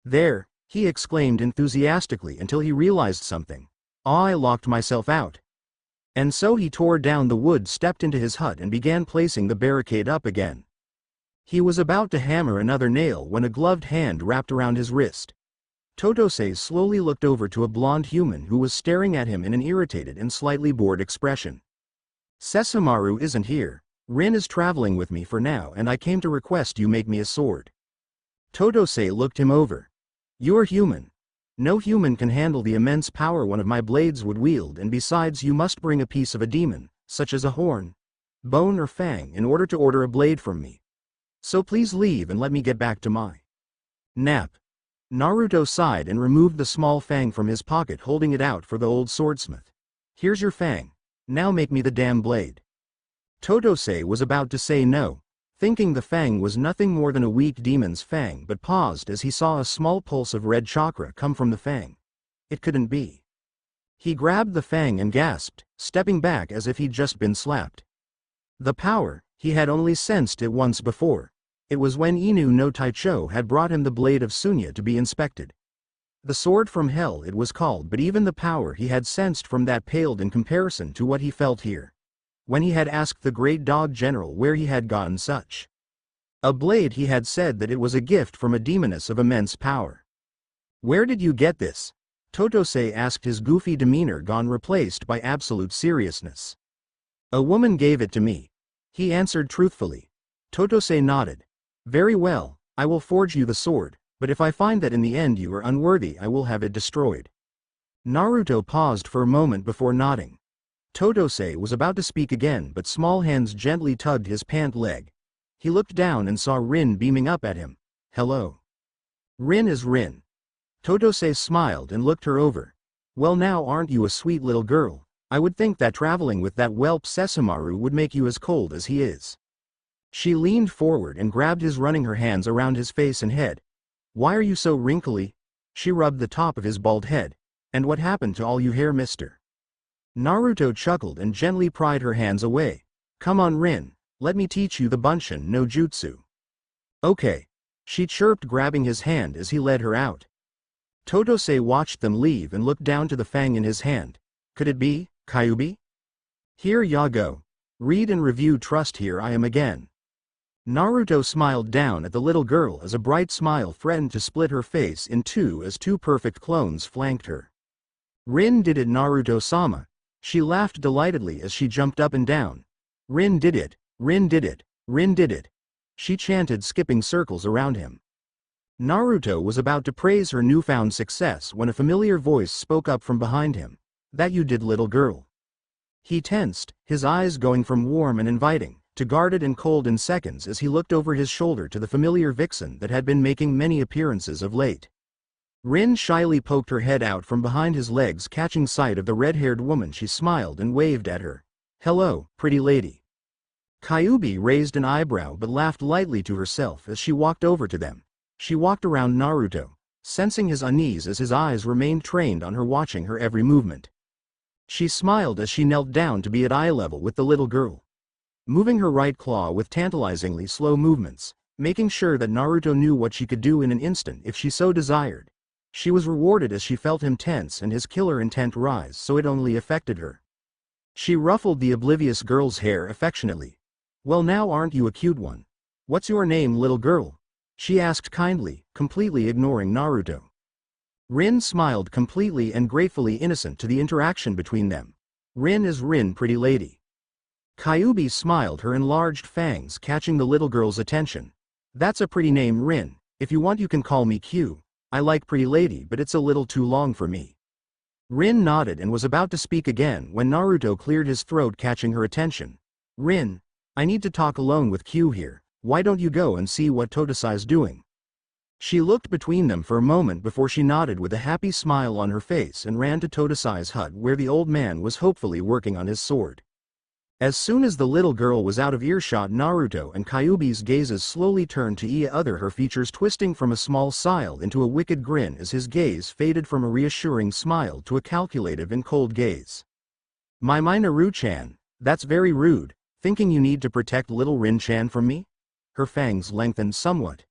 S1: There, he exclaimed enthusiastically until he realized something. Ah, I locked myself out. And so he tore down the wood, stepped into his hut and began placing the barricade up again. He was about to hammer another nail when a gloved hand wrapped around his wrist. Totose slowly looked over to a blonde human who was staring at him in an irritated and slightly bored expression. Sesshomaru isn't here. Rin is traveling with me for now and I came to request you make me a sword. Totose looked him over. You're human. No human can handle the immense power one of my blades would wield, and besides you must bring a piece of a demon, such as a horn, bone or fang, in order to order a blade from me. So please leave and let me get back to my nap. Naruto sighed and removed the small fang from his pocket, holding it out for the old swordsmith. Here's your fang. Now make me the damn blade. Totose was about to say no, thinking the fang was nothing more than a weak demon's fang, but paused as he saw a small pulse of red chakra come from the fang. It couldn't be. He grabbed the fang and gasped, stepping back as if he'd just been slapped. The power, he had only sensed it once before. It was when Inu no Taicho had brought him the blade of Sunya to be inspected. The sword from hell it was called, but even the power he had sensed from that paled in comparison to what he felt here, when he had asked the great dog general where he had gotten such a blade. He had said that it was a gift from a demoness of immense power. Where did you get this? Totose asked, his goofy demeanor gone, replaced by absolute seriousness. A woman gave it to me, he answered truthfully. Totose nodded. Very well, I will forge you the sword, but if I find that in the end you are unworthy I will have it destroyed. Naruto paused for a moment before nodding. Totose was about to speak again, but small hands gently tugged his pant leg. He looked down and saw Rin beaming up at him. Hello. Rin is Rin. Totose smiled and looked her over. Well, now aren't you a sweet little girl? I would think that traveling with that whelp Sessamaru would make you as cold as he is. She leaned forward and grabbed his, running her hands around his face and head. Why are you so wrinkly? She rubbed the top of his bald head. And what happened to all your hair, mister? Naruto chuckled and gently pried her hands away. Come on, Rin, let me teach you the Bunshin no Jutsu. Okay. She chirped, grabbing his hand as he led her out. Totose watched them leave and looked down to the fang in his hand. Could it be, Kyuubi? Here ya go. Read and review, trust, here I am again. Naruto smiled down at the little girl as a bright smile threatened to split her face in two as two perfect clones flanked her. Rin did it, Naruto-sama. She laughed delightedly as she jumped up and down. Rin did it, Rin did it, Rin did it. She chanted, skipping circles around him. Naruto was about to praise her newfound success when a familiar voice spoke up from behind him. That you did, little girl. He tensed, his eyes going from warm and inviting to guarded and cold in seconds as he looked over his shoulder to the familiar vixen that had been making many appearances of late. Rin shyly poked her head out from behind his legs, catching sight of the red-haired woman. She smiled and waved at her. Hello, pretty lady. Kyuubi raised an eyebrow but laughed lightly to herself as she walked over to them. She walked around Naruto, sensing his unease as his eyes remained trained on her, watching her every movement. She smiled as she knelt down to be at eye level with the little girl, moving her right claw with tantalizingly slow movements, making sure that Naruto knew what she could do in an instant if she so desired. She was rewarded as she felt him tense and his killer intent rise, so it only affected her. She ruffled the oblivious girl's hair affectionately. Well, now aren't you a cute one? What's your name, little girl? She asked kindly, completely ignoring Naruto. Rin smiled completely and gratefully innocent to the interaction between them. Rin is Rin, pretty lady. Kyuubi smiled, her enlarged fangs catching the little girl's attention. That's a pretty name, Rin. If you want you can call me Q. I like pretty lady, but it's a little too long for me. Rin nodded and was about to speak again when Naruto cleared his throat, catching her attention. Rin, I need to talk alone with Q here. Why don't you go and see what Totosai's doing? She looked between them for a moment before she nodded with a happy smile on her face and ran to Totosai's hut, where the old man was hopefully working on his sword. As soon as the little girl was out of earshot, Naruto and Kyuubi's gazes slowly turned to each other, her features twisting from a small smile into a wicked grin as his gaze faded from a reassuring smile to a calculative and cold gaze. My Naru-chan, that's very rude, thinking you need to protect little Rin-chan from me? Her fangs lengthened somewhat.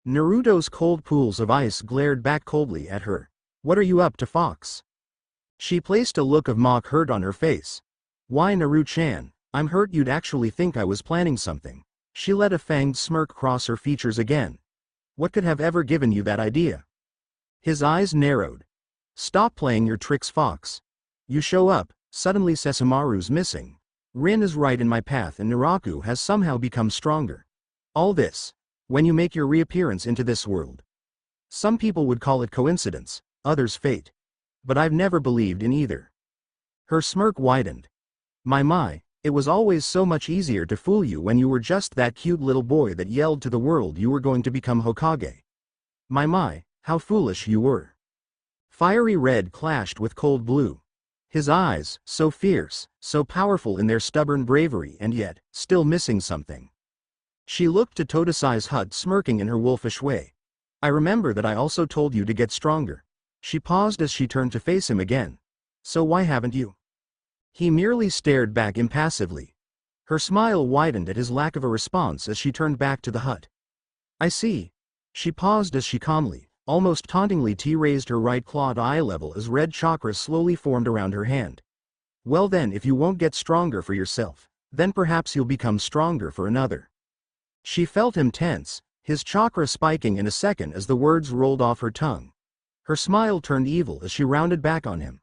S1: Naruto's cold pools of ice glared back coldly at her. What are you up to, fox? She placed a look of mock hurt on her face. Why, Naru-chan, I'm hurt you'd actually think I was planning something. She let a fanged smirk cross her features again. What could have ever given you that idea? His eyes narrowed. Stop playing your tricks, fox. You show up, suddenly Sessamaru's missing. Rin is right in my path and Naraku has somehow become stronger. All this, when you make your reappearance into this world. Some people would call it coincidence, others fate. But I've never believed in either. Her smirk widened. My, it was always so much easier to fool you when you were just that cute little boy that yelled to the world you were going to become Hokage. My, how foolish you were. Fiery red clashed with cold blue. His eyes, so fierce, so powerful in their stubborn bravery and yet, still missing something. She looked to Totosai's hut, smirking in her wolfish way. I remember that I also told you to get stronger. She paused as she turned to face him again. So why haven't you? He merely stared back impassively. Her smile widened at his lack of a response as she turned back to the hut. I see. She paused as she calmly, almost tauntingly raised her right claw to eye level as red chakras slowly formed around her hand. Well then, if you won't get stronger for yourself, then perhaps you'll become stronger for another. She felt him tense, his chakra spiking in a second as the words rolled off her tongue. Her smile turned evil as she rounded back on him.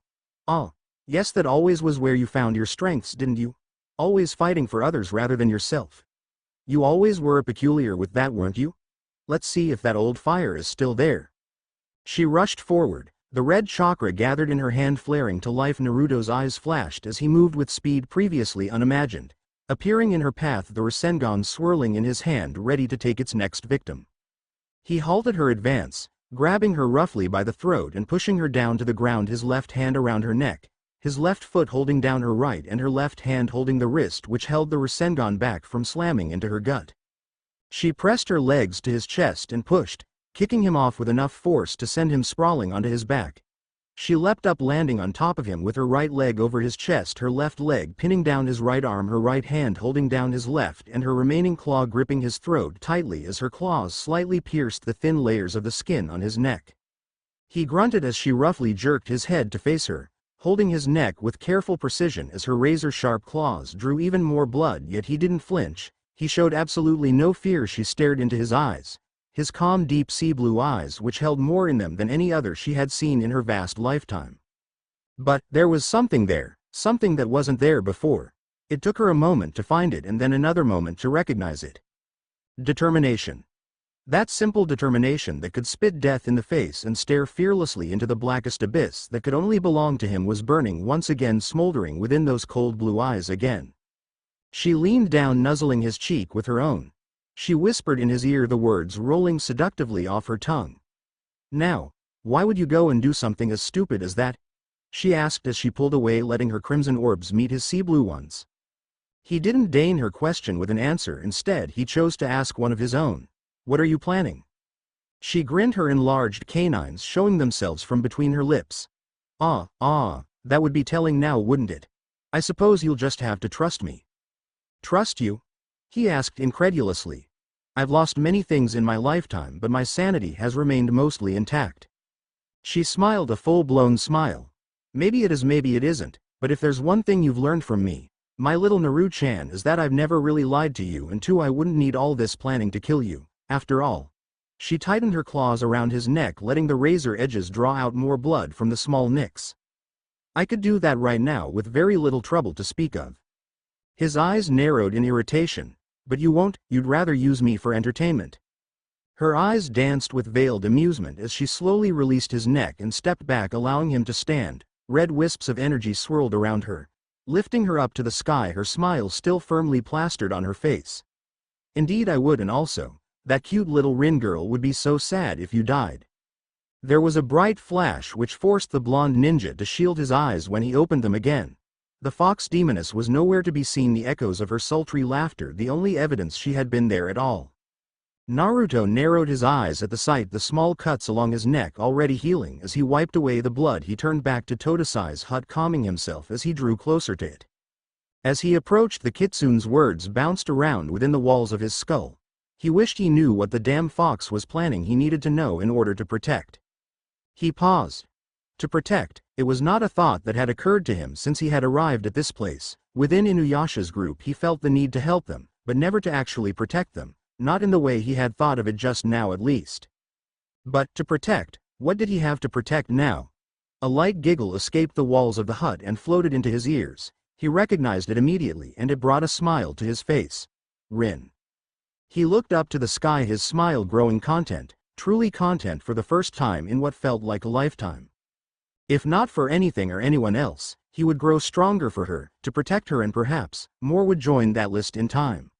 S1: Oh. Yes, that always was where you found your strengths, didn't you? Always fighting for others rather than yourself. You always were peculiar with that, weren't you? Let's see if that old fire is still there. She rushed forward, The red chakra gathered in her hand flaring to life. Naruto's eyes flashed as he moved with speed previously unimagined, appearing in her path, the Rasengan swirling in his hand ready to take its next victim. He halted her advance, grabbing her roughly by the throat and pushing her down to the ground, his left hand around her neck, his left foot holding down her right and her left hand holding the wrist which held the Rasengan back from slamming into her gut. She pressed her legs to his chest and pushed, kicking him off with enough force to send him sprawling onto his back. She leapt up, landing on top of him with her right leg over his chest, her left leg pinning down his right arm, her right hand holding down his left and her remaining claw gripping his throat tightly as her claws slightly pierced the thin layers of the skin on his neck. He grunted as she roughly jerked his head to face her, holding his neck with careful precision as her razor-sharp claws drew even more blood, yet he didn't flinch. He showed absolutely no fear. She stared into his eyes, his calm deep sea blue eyes which held more in them than any other she had seen in her vast lifetime. But there was something there, something that wasn't there before. It took her a moment to find it and then another moment to recognize it. Determination. That simple determination that could spit death in the face and stare fearlessly into the blackest abyss that could only belong to him was burning once again, smoldering within those cold blue eyes again. She leaned down, nuzzling his cheek with her own. She whispered in his ear, the words rolling seductively off her tongue. "Now, why would you go and do something as stupid as that?" she asked as she pulled away, letting her crimson orbs meet his sea blue ones. He didn't deign her question with an answer. Instead, he chose to ask one of his own. "What are you planning?" She grinned, her enlarged canines showing themselves from between her lips. That would be telling now, wouldn't it? I suppose you'll just have to trust me." "Trust you?" he asked incredulously. "I've lost many things in my lifetime, but my sanity has remained mostly intact." She smiled a full-blown smile. "Maybe it is, maybe it isn't, but if there's one thing you've learned from me, my little Naru-chan, is that I've never really lied to you, and two, I wouldn't need all this planning to kill you, after all." She tightened her claws around his neck, letting the razor edges draw out more blood from the small nicks. "I could do that right now with very little trouble to speak of." His eyes narrowed in irritation. "But you won't, you'd rather use me for entertainment." Her eyes danced with veiled amusement as she slowly released his neck and stepped back, allowing him to stand. Red wisps of energy swirled around her, lifting her up to the sky, her smile still firmly plastered on her face. "Indeed I would, and also, that cute little Rin girl would be so sad if you died." There was a bright flash which forced the blonde ninja to shield his eyes when he opened them again. The fox demoness was nowhere to be seen, the echoes of her sultry laughter the only evidence she had been there at all. Naruto narrowed his eyes at the sight, the small cuts along his neck already healing. As he wiped away the blood, he turned back to Todosai's hut, calming himself as he drew closer to it. As he approached, the kitsune's words bounced around within the walls of his skull. He wished he knew what the damn fox was planning. He needed to know in order to protect. He paused. To protect, it was not a thought that had occurred to him since he had arrived at this place. Within Inuyasha's group, he felt the need to help them, but never to actually protect them, not in the way he had thought of it just now at least. But to protect, what did he have to protect now? A light giggle escaped the walls of the hut and floated into his ears. He recognized it immediately, and it brought a smile to his face. Rin. He looked up to the sky, his smile growing, content, truly content for the first time in what felt like a lifetime. If not for anything or anyone else, he would grow stronger for her, to protect her, and perhaps more would join that list in time.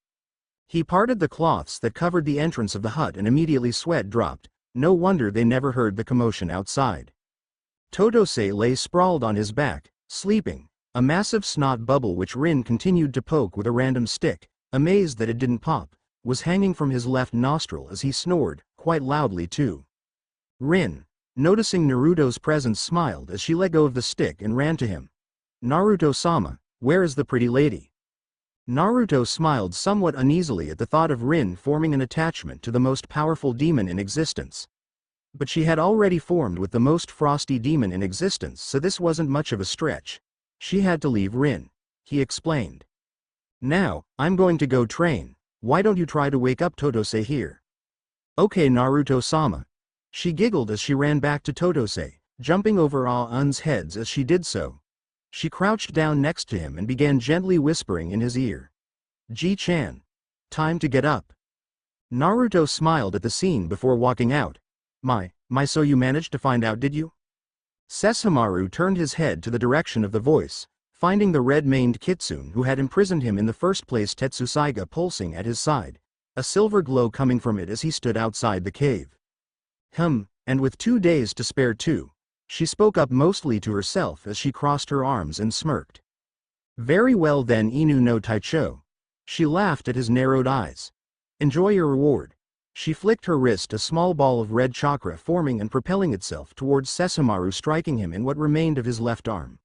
S1: He parted the cloths that covered the entrance of the hut and immediately sweat dropped. No wonder they never heard the commotion outside. Todosei lay sprawled on his back, sleeping, a massive snot bubble which Rin continued to poke with a random stick, amazed that it didn't pop, was hanging from his left nostril as he snored, quite loudly too. Rin, noticing Naruto's presence, smiled as she let go of the stick and ran to him. "Naruto-sama, where is the pretty lady?" Naruto smiled somewhat uneasily at the thought of Rin forming an attachment to the most powerful demon in existence. But she had already formed with the most frosty demon in existence, so this wasn't much of a stretch. She had to leave Rin, he explained. "Now, I'm going to go train. Why don't you try to wake up Todosei here?" "Okay, Naruto-sama." She giggled as she ran back to Todosei, jumping over all-uns heads as she did so. She crouched down next to him and began gently whispering in his ear. "Ji-chan. Time to get up." Naruto smiled at the scene before walking out. My, so you managed to find out, did you?" Sesshomaru turned his head to the direction of the voice, finding the red-maned kitsune who had imprisoned him in the first place, Tetsusaiga, pulsing at his side, a silver glow coming from it as he stood outside the cave. And with 2 days to spare too, she spoke up mostly to herself as she crossed her arms and smirked. Very well then, Inu no Taicho. She laughed at his narrowed eyes. Enjoy your reward. She flicked her wrist, a small ball of red chakra forming and propelling itself towards Sesshomaru, striking him in what remained of his left arm.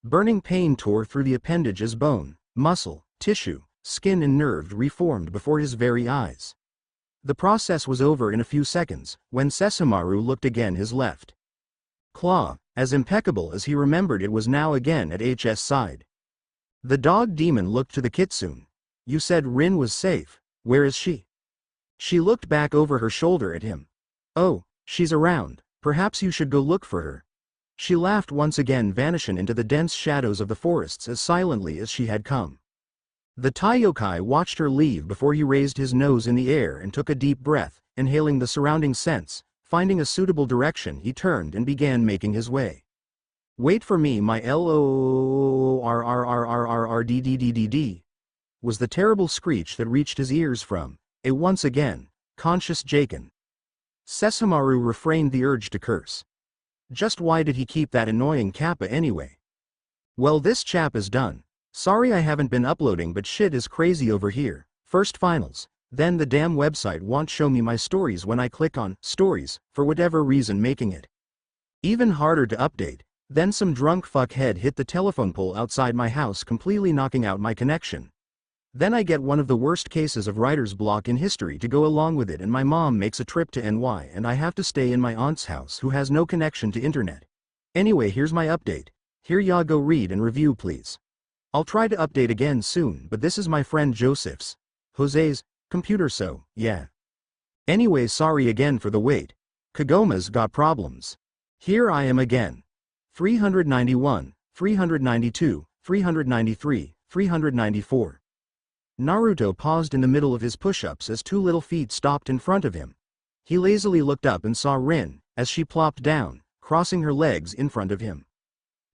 S1: Burning pain tore through the appendage as bone, muscle, tissue, skin and nerve reformed before his very eyes. The process was over in a few seconds, when Sesshomaru looked again. His left claw, as impeccable as he remembered it, was now again at H's side. The dog demon looked to the kitsune. You said Rin was safe, where is she? She looked back over her shoulder at him. Oh, she's around, perhaps you should go look for her. She laughed once again, vanishing into the dense shadows of the forests as silently as she had come. The Taiyokai watched her leave before he raised his nose in the air and took a deep breath, inhaling the surrounding scents. Finding a suitable direction, he turned and began making his way. Wait for me, my LORRRRRRDDDD, was the terrible screech that reached his ears from a once again conscious Shikon. Sesshomaru refrained the urge to curse. Just why did he keep that annoying kappa anyway? Well, this chap is done. Sorry I haven't been uploading, but shit is crazy over here. First finals, then the damn website won't show me my stories when I click on stories, for whatever reason, making it even harder to update. Then some drunk fuckhead hit the telephone pole outside my house, completely knocking out my connection. Then I get one of the worst cases of writer's block in history to go along with it, and my mom makes a trip to NY and I have to stay in my aunt's house who has no connection to internet. Anyway, here's my update. Here ya go, read and review please. I'll try to update again soon, but this is my friend Joseph's, Jose's, computer, so, yeah. Anyway, sorry again for the wait. Kagoma's got problems. Here I am again. 391, 392, 393, 394. Naruto paused in the middle of his push-ups as 2 little feet stopped in front of him. He lazily looked up and saw Rin, as she plopped down, crossing her legs in front of him.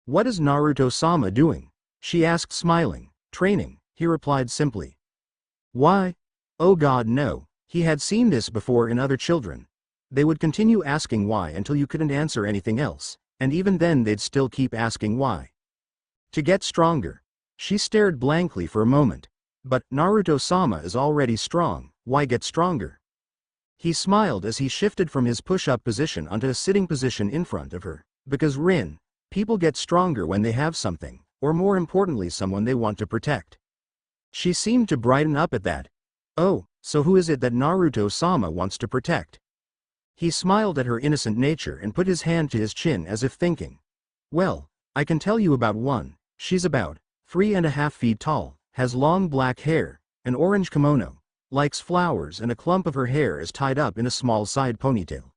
S1: What is Naruto-sama doing? She asked, smiling. Training, he replied simply. Why? Oh god, no. He had seen this before in other children. They would continue asking why until you couldn't answer anything else, and even then they'd still keep asking why. To get stronger. She stared blankly for a moment. But Naruto-sama is already strong, why get stronger? He smiled as he shifted from his push-up position onto a sitting position in front of her. Because Rin, people get stronger when they have something, or more importantly someone they want to protect. She seemed to brighten up at that. Oh, so who is it that Naruto-sama wants to protect? He smiled at her innocent nature and put his hand to his chin as if thinking. Well, I can tell you about one. She's about 3.5 feet tall, has long black hair, an orange kimono, likes flowers, and a clump of her hair is tied up in a small side ponytail.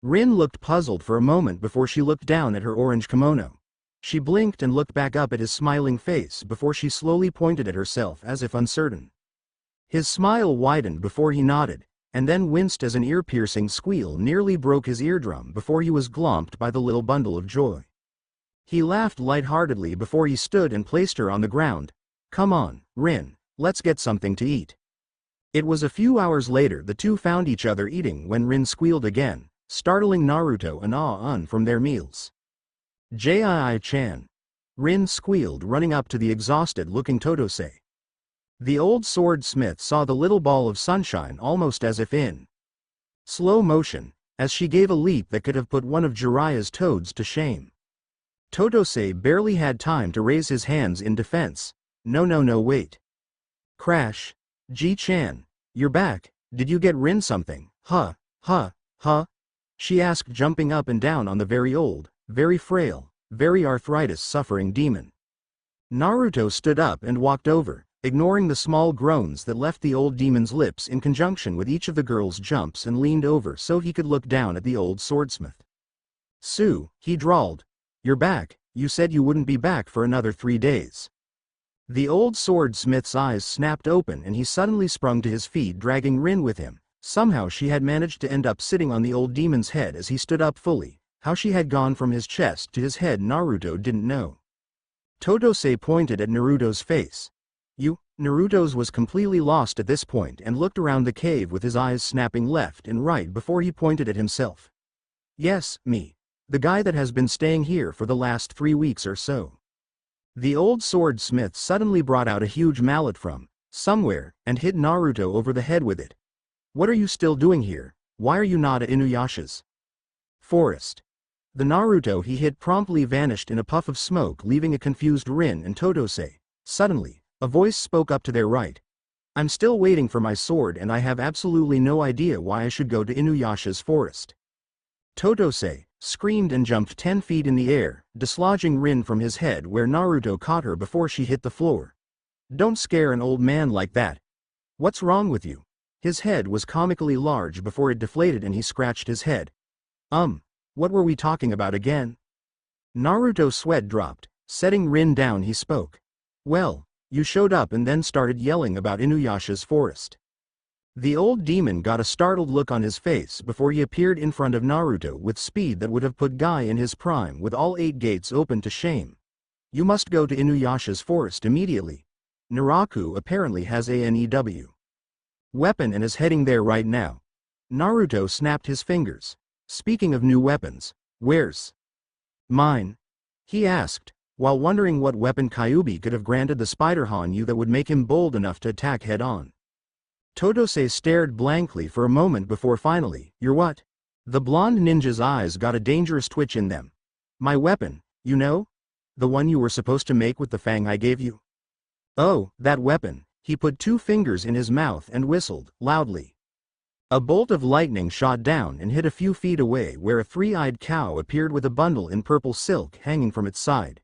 S1: Rin looked puzzled for a moment before she looked down at her orange kimono. She blinked and looked back up at his smiling face before she slowly pointed at herself as if uncertain. His smile widened before he nodded, and then winced as an ear-piercing squeal nearly broke his eardrum before he was glomped by the little bundle of joy. He laughed lightheartedly before he stood and placed her on the ground. Come on, Rin, let's get something to eat. It was a few hours later the two found each other eating when Rin squealed again, startling Naruto and Ah-un from their meals. Jii-chan. Rin squealed, running up to the exhausted-looking Totose. The old swordsmith saw the little ball of sunshine almost as if in slow motion, as she gave a leap that could have put one of Jiraiya's toads to shame. Totose barely had time to raise his hands in defense. No, wait. Crash. Ji-chan, you're back. Did you get Rin something? Huh? She asked, jumping up and down on the very old, very frail, very arthritis-suffering demon. Naruto stood up and walked over, ignoring the small groans that left the old demon's lips in conjunction with each of the girl's jumps, and leaned over so he could look down at the old swordsmith. Sue, he drawled. You're back. You said you wouldn't be back for another 3 days. The old swordsmith's eyes snapped open and he suddenly sprung to his feet, dragging Rin with him. Somehow she had managed to end up sitting on the old demon's head as he stood up fully, How she had gone from his chest to his head Naruto didn't know. Totose pointed at Naruto's face. Naruto's was completely lost at this point and looked around the cave with his eyes snapping left and right before he pointed at himself. Yes, me. The guy that has been staying here for the last 3 weeks or so. The old swordsmith suddenly brought out a huge mallet from somewhere and hit Naruto over the head with it. What are you still doing here? Why are you not at Inuyasha's forest? The Naruto he hit promptly vanished in a puff of smoke, leaving a confused Rin and Totose. Suddenly, a voice spoke up to their right. I'm still waiting for my sword and I have absolutely no idea why I should go to Inuyasha's forest. Totose screamed and jumped 10 feet in the air, dislodging Rin from his head where Naruto caught her before she hit the floor. Don't scare an old man like that. What's wrong with you? His head was comically large before it deflated and he scratched his head. What were we talking about again? Naruto's sweat dropped. Setting Rin down he spoke. Well, you showed up and then started yelling about Inuyasha's forest. The old demon got a startled look on his face before he appeared in front of Naruto with speed that would have put Guy in his prime with all 8 gates open to shame. You must go to Inuyasha's forest immediately. Naraku apparently has a new weapon and is heading there right now. Naruto snapped his fingers. Speaking of new weapons, where's mine? He asked, while wondering what weapon Kyuubi could have granted the Spider Hanyu that would make him bold enough to attack head-on. Totose stared blankly for a moment before finally, "You're what?" The blonde ninja's eyes got a dangerous twitch in them. "My weapon, you know? The one you were supposed to make with the fang I gave you." "Oh, that weapon." He put 2 fingers in his mouth and whistled, loudly. A bolt of lightning shot down and hit a few feet away where a 3-eyed cow appeared with a bundle in purple silk hanging from its side.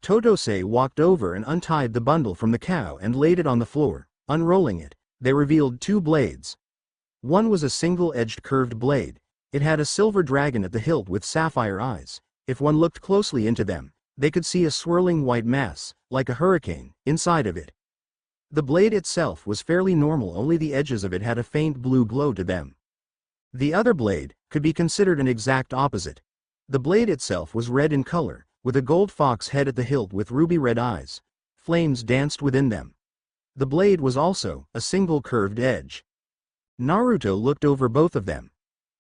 S1: Totose walked over and untied the bundle from the cow and laid it on the floor. Unrolling it, they revealed 2 blades. One was a single-edged curved blade. It had a silver dragon at the hilt with sapphire eyes. If one looked closely into them, they could see a swirling white mass, like a hurricane, inside of it. The blade itself was fairly normal, only the edges of it had a faint blue glow to them. The other blade could be considered an exact opposite. The blade itself was red in color, with a gold fox head at the hilt with ruby red eyes. Flames danced within them. The blade was also a single curved edge. Naruto looked over both of them.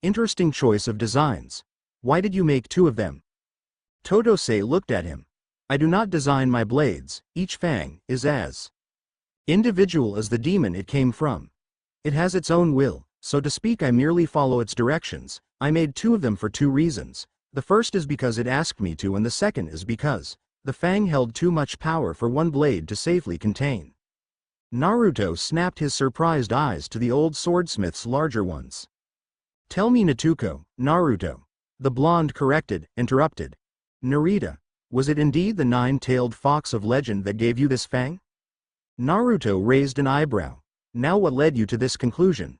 S1: Interesting choice of designs. Why did you make 2 of them? Totose looked at him. I do not design my blades, each fang is as individual as the demon it came from. It has its own will, so to speak. I merely follow its directions. I made 2 of them for 2 reasons. The first is because it asked me to, and the second is because the fang held too much power for one blade to safely contain. Naruto snapped his surprised eyes to the old swordsmith's larger ones. Tell me, Netuko, Naruto. The blonde interrupted. Narita, was it indeed the 9-tailed fox of legend that gave you this fang? Naruto raised an eyebrow. Now what led you to this conclusion?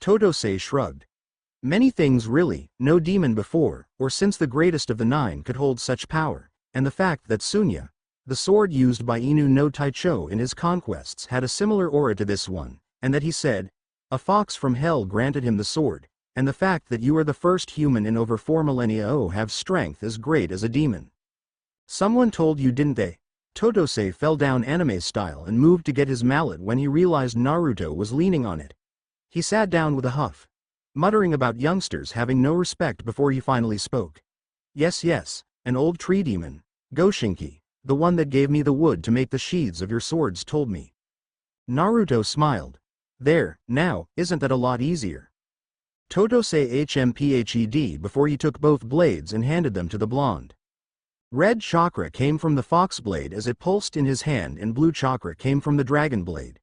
S1: Totose shrugged. Many things really. No demon before, or since the greatest of the 9 could hold such power, and the fact that Sunya, the sword used by Inu no Taicho in his conquests, had a similar aura to this one, and that he said, a fox from hell granted him the sword, and the fact that you are the first human in over 4 millennia have strength as great as a demon. Someone told you, didn't they? Totose fell down anime style and moved to get his mallet when he realized Naruto was leaning on it. He sat down with a huff, muttering about youngsters having no respect before he finally spoke. Yes, an old tree demon, Goshinki, the one that gave me the wood to make the sheaths of your swords, told me. Naruto smiled. There, now, isn't that a lot easier? Totose hmphed before he took both blades and handed them to the blonde. Red chakra came from the fox blade as it pulsed in his hand, and blue chakra came from the dragon blade.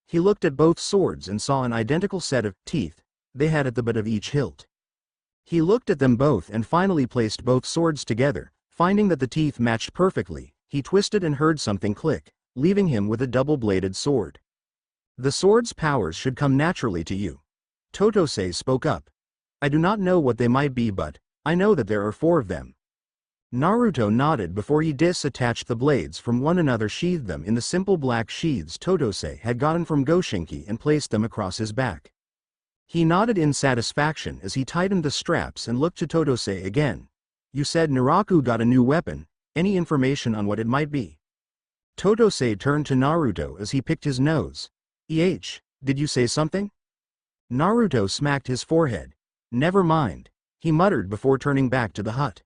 S1: He looked at both swords and saw an identical set of teeth they had at the butt of each hilt. He looked at them both and finally placed both swords together. Finding that the teeth matched perfectly, he twisted and heard something click, leaving him with a double-bladed sword. The sword's powers should come naturally to you. Totose spoke up. I do not know what they might be, but I know that there are 4 of them. Naruto nodded before he disattached the blades from one another, sheathed them in the simple black sheaths Totose had gotten from Goshinki, and placed them across his back. He nodded in satisfaction as he tightened the straps and looked to Totose again. You said Naraku got a new weapon, any information on what it might be? Totose turned to Naruto as he picked his nose. Did you say something? Naruto smacked his forehead. Never mind, he muttered before turning back to the hut.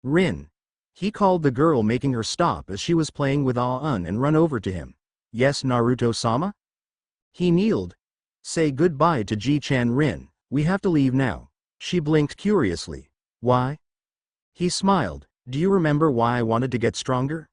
S1: Rin. He called the girl, making her stop as she was playing with Aun and run over to him. Yes, Naruto-sama? He kneeled. Say goodbye to Ji-chan. Rin, we have to leave now. She blinked curiously. Why? He smiled. Do you remember why I wanted to get stronger?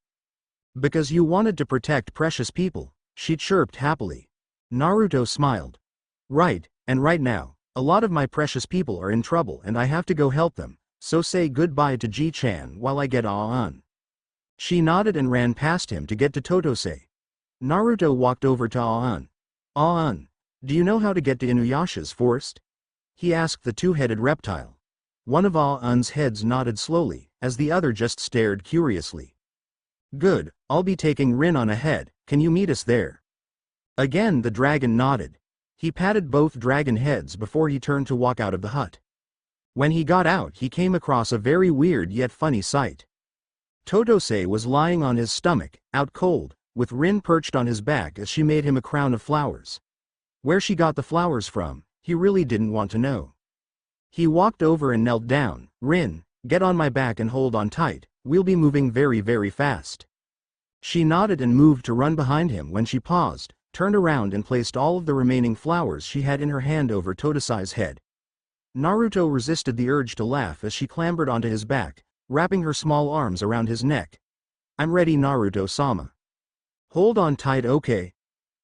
S1: Because you wanted to protect precious people, she chirped happily. Naruto smiled. Right, and right now, a lot of my precious people are in trouble and I have to go help them, so say goodbye to Ji-chan while I get Aun. She nodded and ran past him to get to Totose. Naruto walked over to Aun. Aun, do you know how to get to Inuyasha's forest? He asked the two-headed reptile. One of Aun's heads nodded slowly, as the other just stared curiously. Good, I'll be taking Rin on ahead, can you meet us there? Again the dragon nodded. He patted both dragon heads before he turned to walk out of the hut. When he got out he came across a very weird yet funny sight. Totose was lying on his stomach, out cold, with Rin perched on his back as she made him a crown of flowers. Where she got the flowers from, he really didn't want to know. He walked over and knelt down. Rin, get on my back and hold on tight, we'll be moving very very fast. She nodded and moved to run behind him when she paused, turned around and placed all of the remaining flowers she had in her hand over Totose's head. Naruto resisted the urge to laugh as she clambered onto his back, wrapping her small arms around his neck. I'm ready, Naruto-sama. Hold on tight, okay?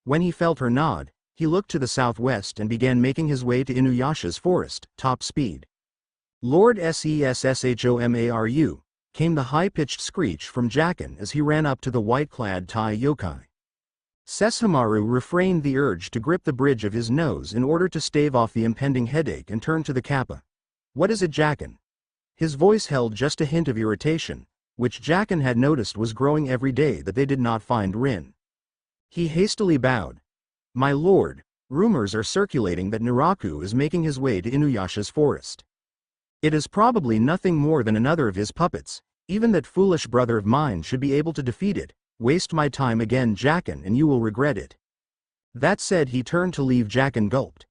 S1: When he felt her nod, he looked to the southwest and began making his way to Inuyasha's forest, top speed. Lord Sesshhomaru, came the high-pitched screech from Jacken as he ran up to the white-clad Tai yokai. Sesshomaru refrained the urge to grip the bridge of his nose in order to stave off the impending headache and turned to the Kappa. What is it, Jacken? His voice held just a hint of irritation, which Jacken had noticed was growing every day that they did not find Rin. He hastily bowed. My lord, rumors are circulating that Naraku is making his way to Inuyasha's forest. It is probably nothing more than another of his puppets, even that foolish brother of mine should be able to defeat it. Waste my time again, Jacken, and you will regret it. That said, he turned to leave. Jacken gulped.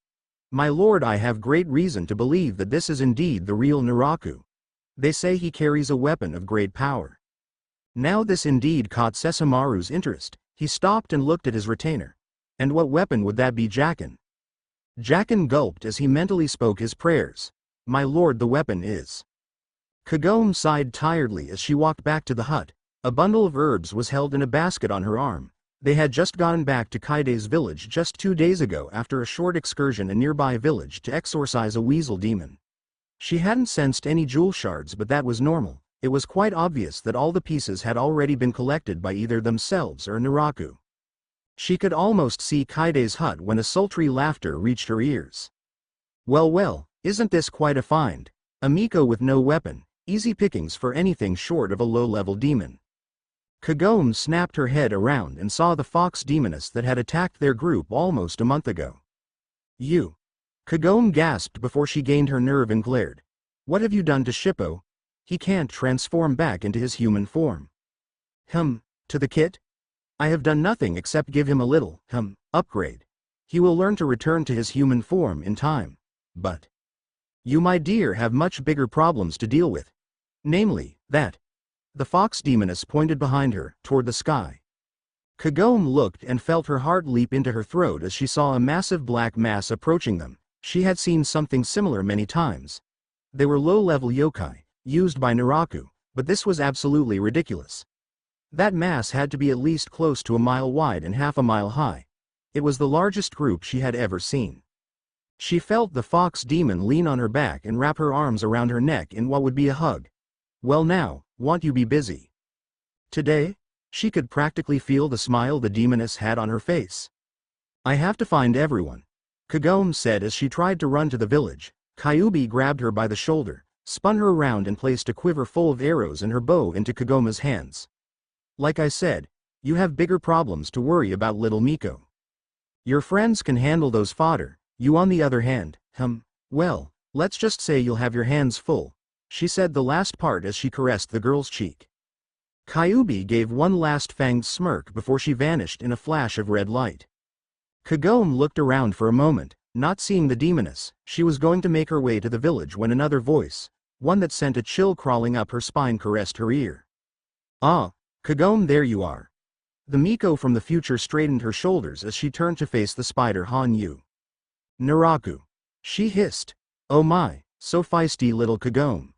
S1: My lord, I have great reason to believe that this is indeed the real Naraku. They say he carries a weapon of great power. Now this indeed caught Sesshomaru's interest. He stopped and looked at his retainer. And what weapon would that be, Jacken? Jacken gulped as he mentally spoke his prayers. My lord, the weapon is... Kagome sighed tiredly as she walked back to the hut. A bundle of herbs was held in a basket on her arm. They had just gotten back to Kaide's village just 2 days ago after a short excursion in a nearby village to exorcise a weasel demon. She hadn't sensed any jewel shards, but that was normal. It was quite obvious that all the pieces had already been collected by either themselves or Naraku. She could almost see Kaide's hut when a sultry laughter reached her ears. Well, isn't this quite a find? A Miko with no weapon, easy pickings for anything short of a low-level demon. Kagome snapped her head around and saw the fox demoness that had attacked their group almost a month ago. You. Kagome gasped before she gained her nerve and glared. What have you done to Shippo? He can't transform back into his human form. To the kit? I have done nothing except give him a little, upgrade. He will learn to return to his human form in time. But you, my dear, have much bigger problems to deal with. Namely, that. The fox demoness pointed behind her, toward the sky. Kagome looked and felt her heart leap into her throat as she saw a massive black mass approaching them. She had seen something similar many times. They were low-level yokai, used by Naraku, but this was absolutely ridiculous. That mass had to be at least close to a mile wide and half a mile high. It was the largest group she had ever seen. She felt the fox demon lean on her back and wrap her arms around her neck in what would be a hug. Well now, won't you be busy? Today? She could practically feel the smile the demoness had on her face. I have to find everyone, Kagome said as she tried to run to the village. Kyuubi grabbed her by the shoulder, spun her around and placed a quiver full of arrows and her bow into Kagome's hands. Like I said, you have bigger problems to worry about, little Miko. Your friends can handle those fodder. You on the other hand, well, let's just say you'll have your hands full, she said the last part as she caressed the girl's cheek. Kyubi gave one last fanged smirk before she vanished in a flash of red light. Kagome looked around for a moment, not seeing the demoness. She was going to make her way to the village when another voice, one that sent a chill crawling up her spine, caressed her ear. Ah, Kagome, there you are. The Miko from the future straightened her shoulders as she turned to face the spider Hanyu. Naraku. She hissed. Oh my, so feisty little Kagome.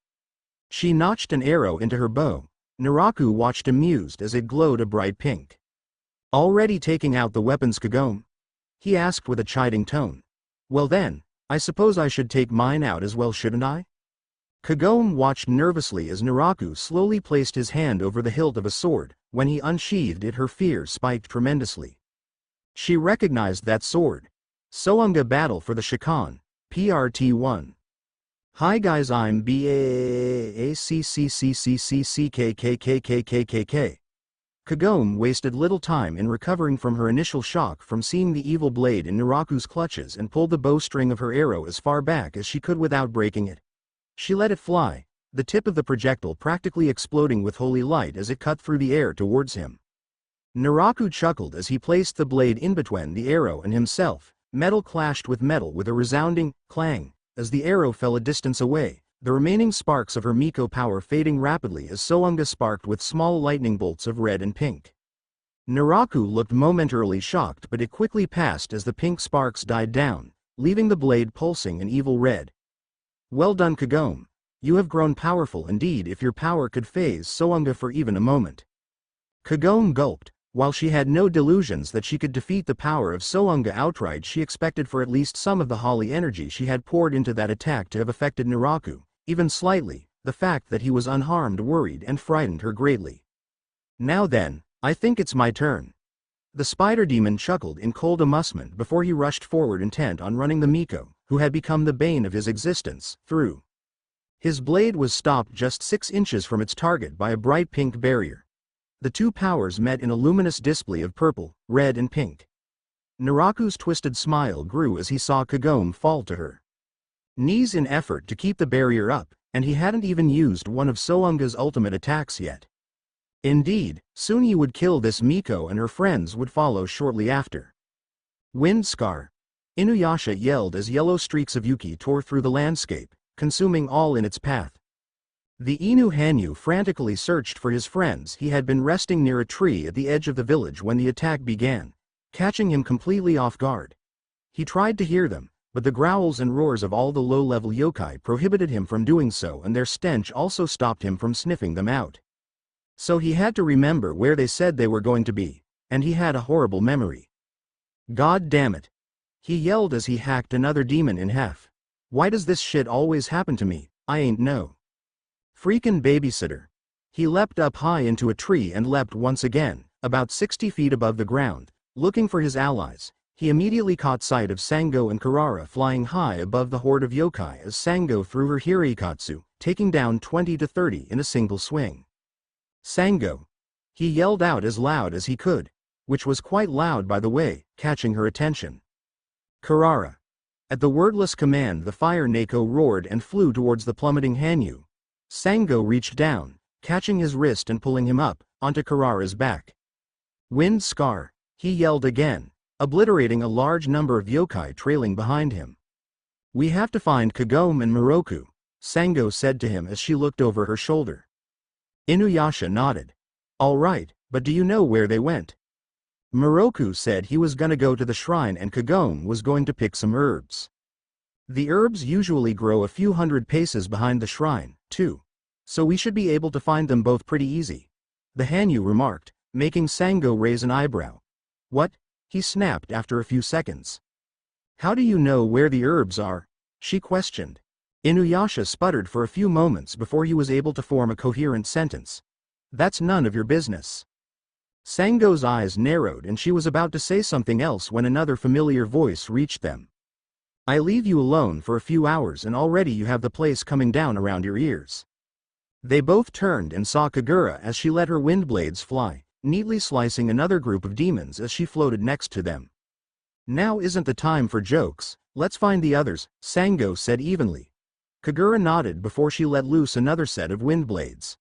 S1: She notched an arrow into her bow. Naraku watched amused as it glowed a bright pink. Already taking out the weapons, Kagome? He asked with a chiding tone. Well then, I suppose I should take mine out as well, shouldn't I? Kagome watched nervously as Naraku slowly placed his hand over the hilt of a sword. When he unsheathed it, her fear spiked tremendously. She recognized that sword. Sounga Battle for the Shikon, PRT-1. Hi guys, I'm BACCCCCCKKKKKKK. Kagome wasted little time in recovering from her initial shock from seeing the evil blade in Naraku's clutches and pulled the bowstring of her arrow as far back as she could without breaking it. She let it fly, the tip of the projectile practically exploding with holy light as it cut through the air towards him. Naraku chuckled as he placed the blade in between the arrow and himself. Metal clashed with metal with a resounding clang. As the arrow fell a distance away, the remaining sparks of her Miko power fading rapidly as Sounga sparked with small lightning bolts of red and pink. Naraku looked momentarily shocked, but it quickly passed as the pink sparks died down, leaving the blade pulsing an evil red. Well done, Kagome. You have grown powerful indeed if your power could phase Sounga for even a moment. Kagome gulped. While she had no delusions that she could defeat the power of Sounga outright, she expected for at least some of the holy energy she had poured into that attack to have affected Naraku, even slightly. The fact that he was unharmed worried and frightened her greatly. Now then, I think it's my turn. The spider demon chuckled in cold amusement before he rushed forward intent on running the Miko, who had become the bane of his existence, through. His blade was stopped just 6 inches from its target by a bright pink barrier. The two powers met in a luminous display of purple, red and pink. Naraku's twisted smile grew as he saw Kagome fall to her knees in effort to keep the barrier up, and he hadn't even used one of Sounga's ultimate attacks yet. Indeed, soon he would kill this Miko and her friends would follow shortly after. Wind Scar. Inuyasha yelled as yellow streaks of Yuki tore through the landscape, consuming all in its path. The Inu Hanyu frantically searched for his friends. He had been resting near a tree at the edge of the village when the attack began, catching him completely off guard. He tried to hear them, but the growls and roars of all the low-level yokai prohibited him from doing so, and their stench also stopped him from sniffing them out. So he had to remember where they said they were going to be, and he had a horrible memory. God damn it! He yelled as he hacked another demon in half. Why does this shit always happen to me? I ain't no freakin' babysitter. He leapt up high into a tree and leapt once again, about 60 feet above the ground, looking for his allies. He immediately caught sight of Sango and Karara flying high above the horde of yokai as Sango threw her Hirikatsu, taking down 20 to 30 in a single swing. Sango! He yelled out as loud as he could, which was quite loud by the way, catching her attention. Karara! At the wordless command, the fire Neko roared and flew towards the plummeting Hanyu. Sango reached down, catching his wrist and pulling him up, onto Karara's back. Wind Scar! He yelled again, obliterating a large number of yokai trailing behind him. We have to find Kagome and Miroku, Sango said to him as she looked over her shoulder. Inuyasha nodded. All right, but do you know where they went? Miroku said he was gonna go to the shrine and Kagome was going to pick some herbs. The herbs usually grow a few hundred paces behind the shrine, too. So we should be able to find them both pretty easy. The Hanyu remarked, making Sango raise an eyebrow. What? He snapped after a few seconds. How do you know where the herbs are? She questioned. Inuyasha sputtered for a few moments before he was able to form a coherent sentence. That's none of your business. Sango's eyes narrowed and she was about to say something else when another familiar voice reached them. I leave you alone for a few hours and already you have the place coming down around your ears. They both turned and saw Kagura as she let her wind blades fly, neatly slicing another group of demons as she floated next to them. Now isn't the time for jokes, let's find the others, Sango said evenly. Kagura nodded before she let loose another set of wind blades.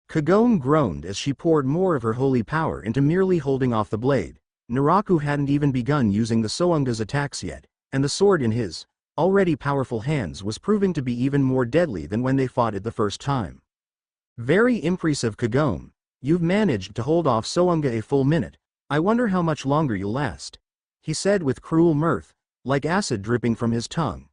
S1: Kagome groaned as she poured more of her holy power into merely holding off the blade. Naraku hadn't even begun using the Sounga's attacks yet, and the sword in his, already powerful hands was proving to be even more deadly than when they fought it the first time. Very impressive, Kagome. You've managed to hold off Sounga a full minute. I wonder how much longer you'll last, he said with cruel mirth, like acid dripping from his tongue.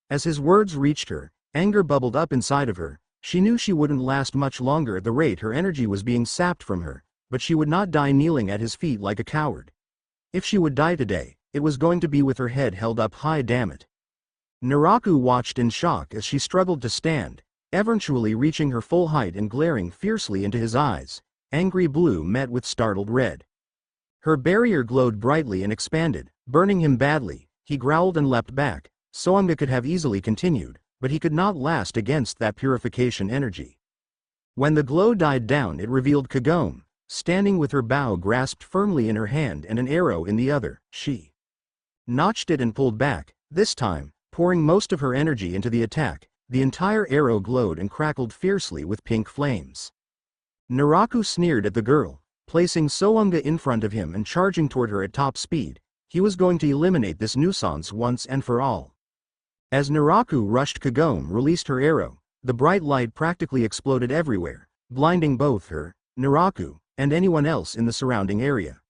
S1: As his words reached her, anger bubbled up inside of her. She knew she wouldn't last much longer at the rate her energy was being sapped from her, but she would not die kneeling at his feet like a coward. If she would die today, it was going to be with her head held up high, damn it. Naraku watched in shock as she struggled to stand, eventually reaching her full height and glaring fiercely into his eyes, angry blue met with startled red. Her barrier glowed brightly and expanded, burning him badly. He growled and leapt back. Sounga could have easily continued, but he could not last against that purification energy. When the glow died down, it revealed Kagome, standing with her bow grasped firmly in her hand and an arrow in the other. She notched it and pulled back, this time, pouring most of her energy into the attack. The entire arrow glowed and crackled fiercely with pink flames. Naraku sneered at the girl, placing Sounga in front of him and charging toward her at top speed. He was going to eliminate this nuisance once and for all. As Naraku rushed, Kagome released her arrow. The bright light practically exploded everywhere, blinding both her, Naraku, and anyone else in the surrounding area.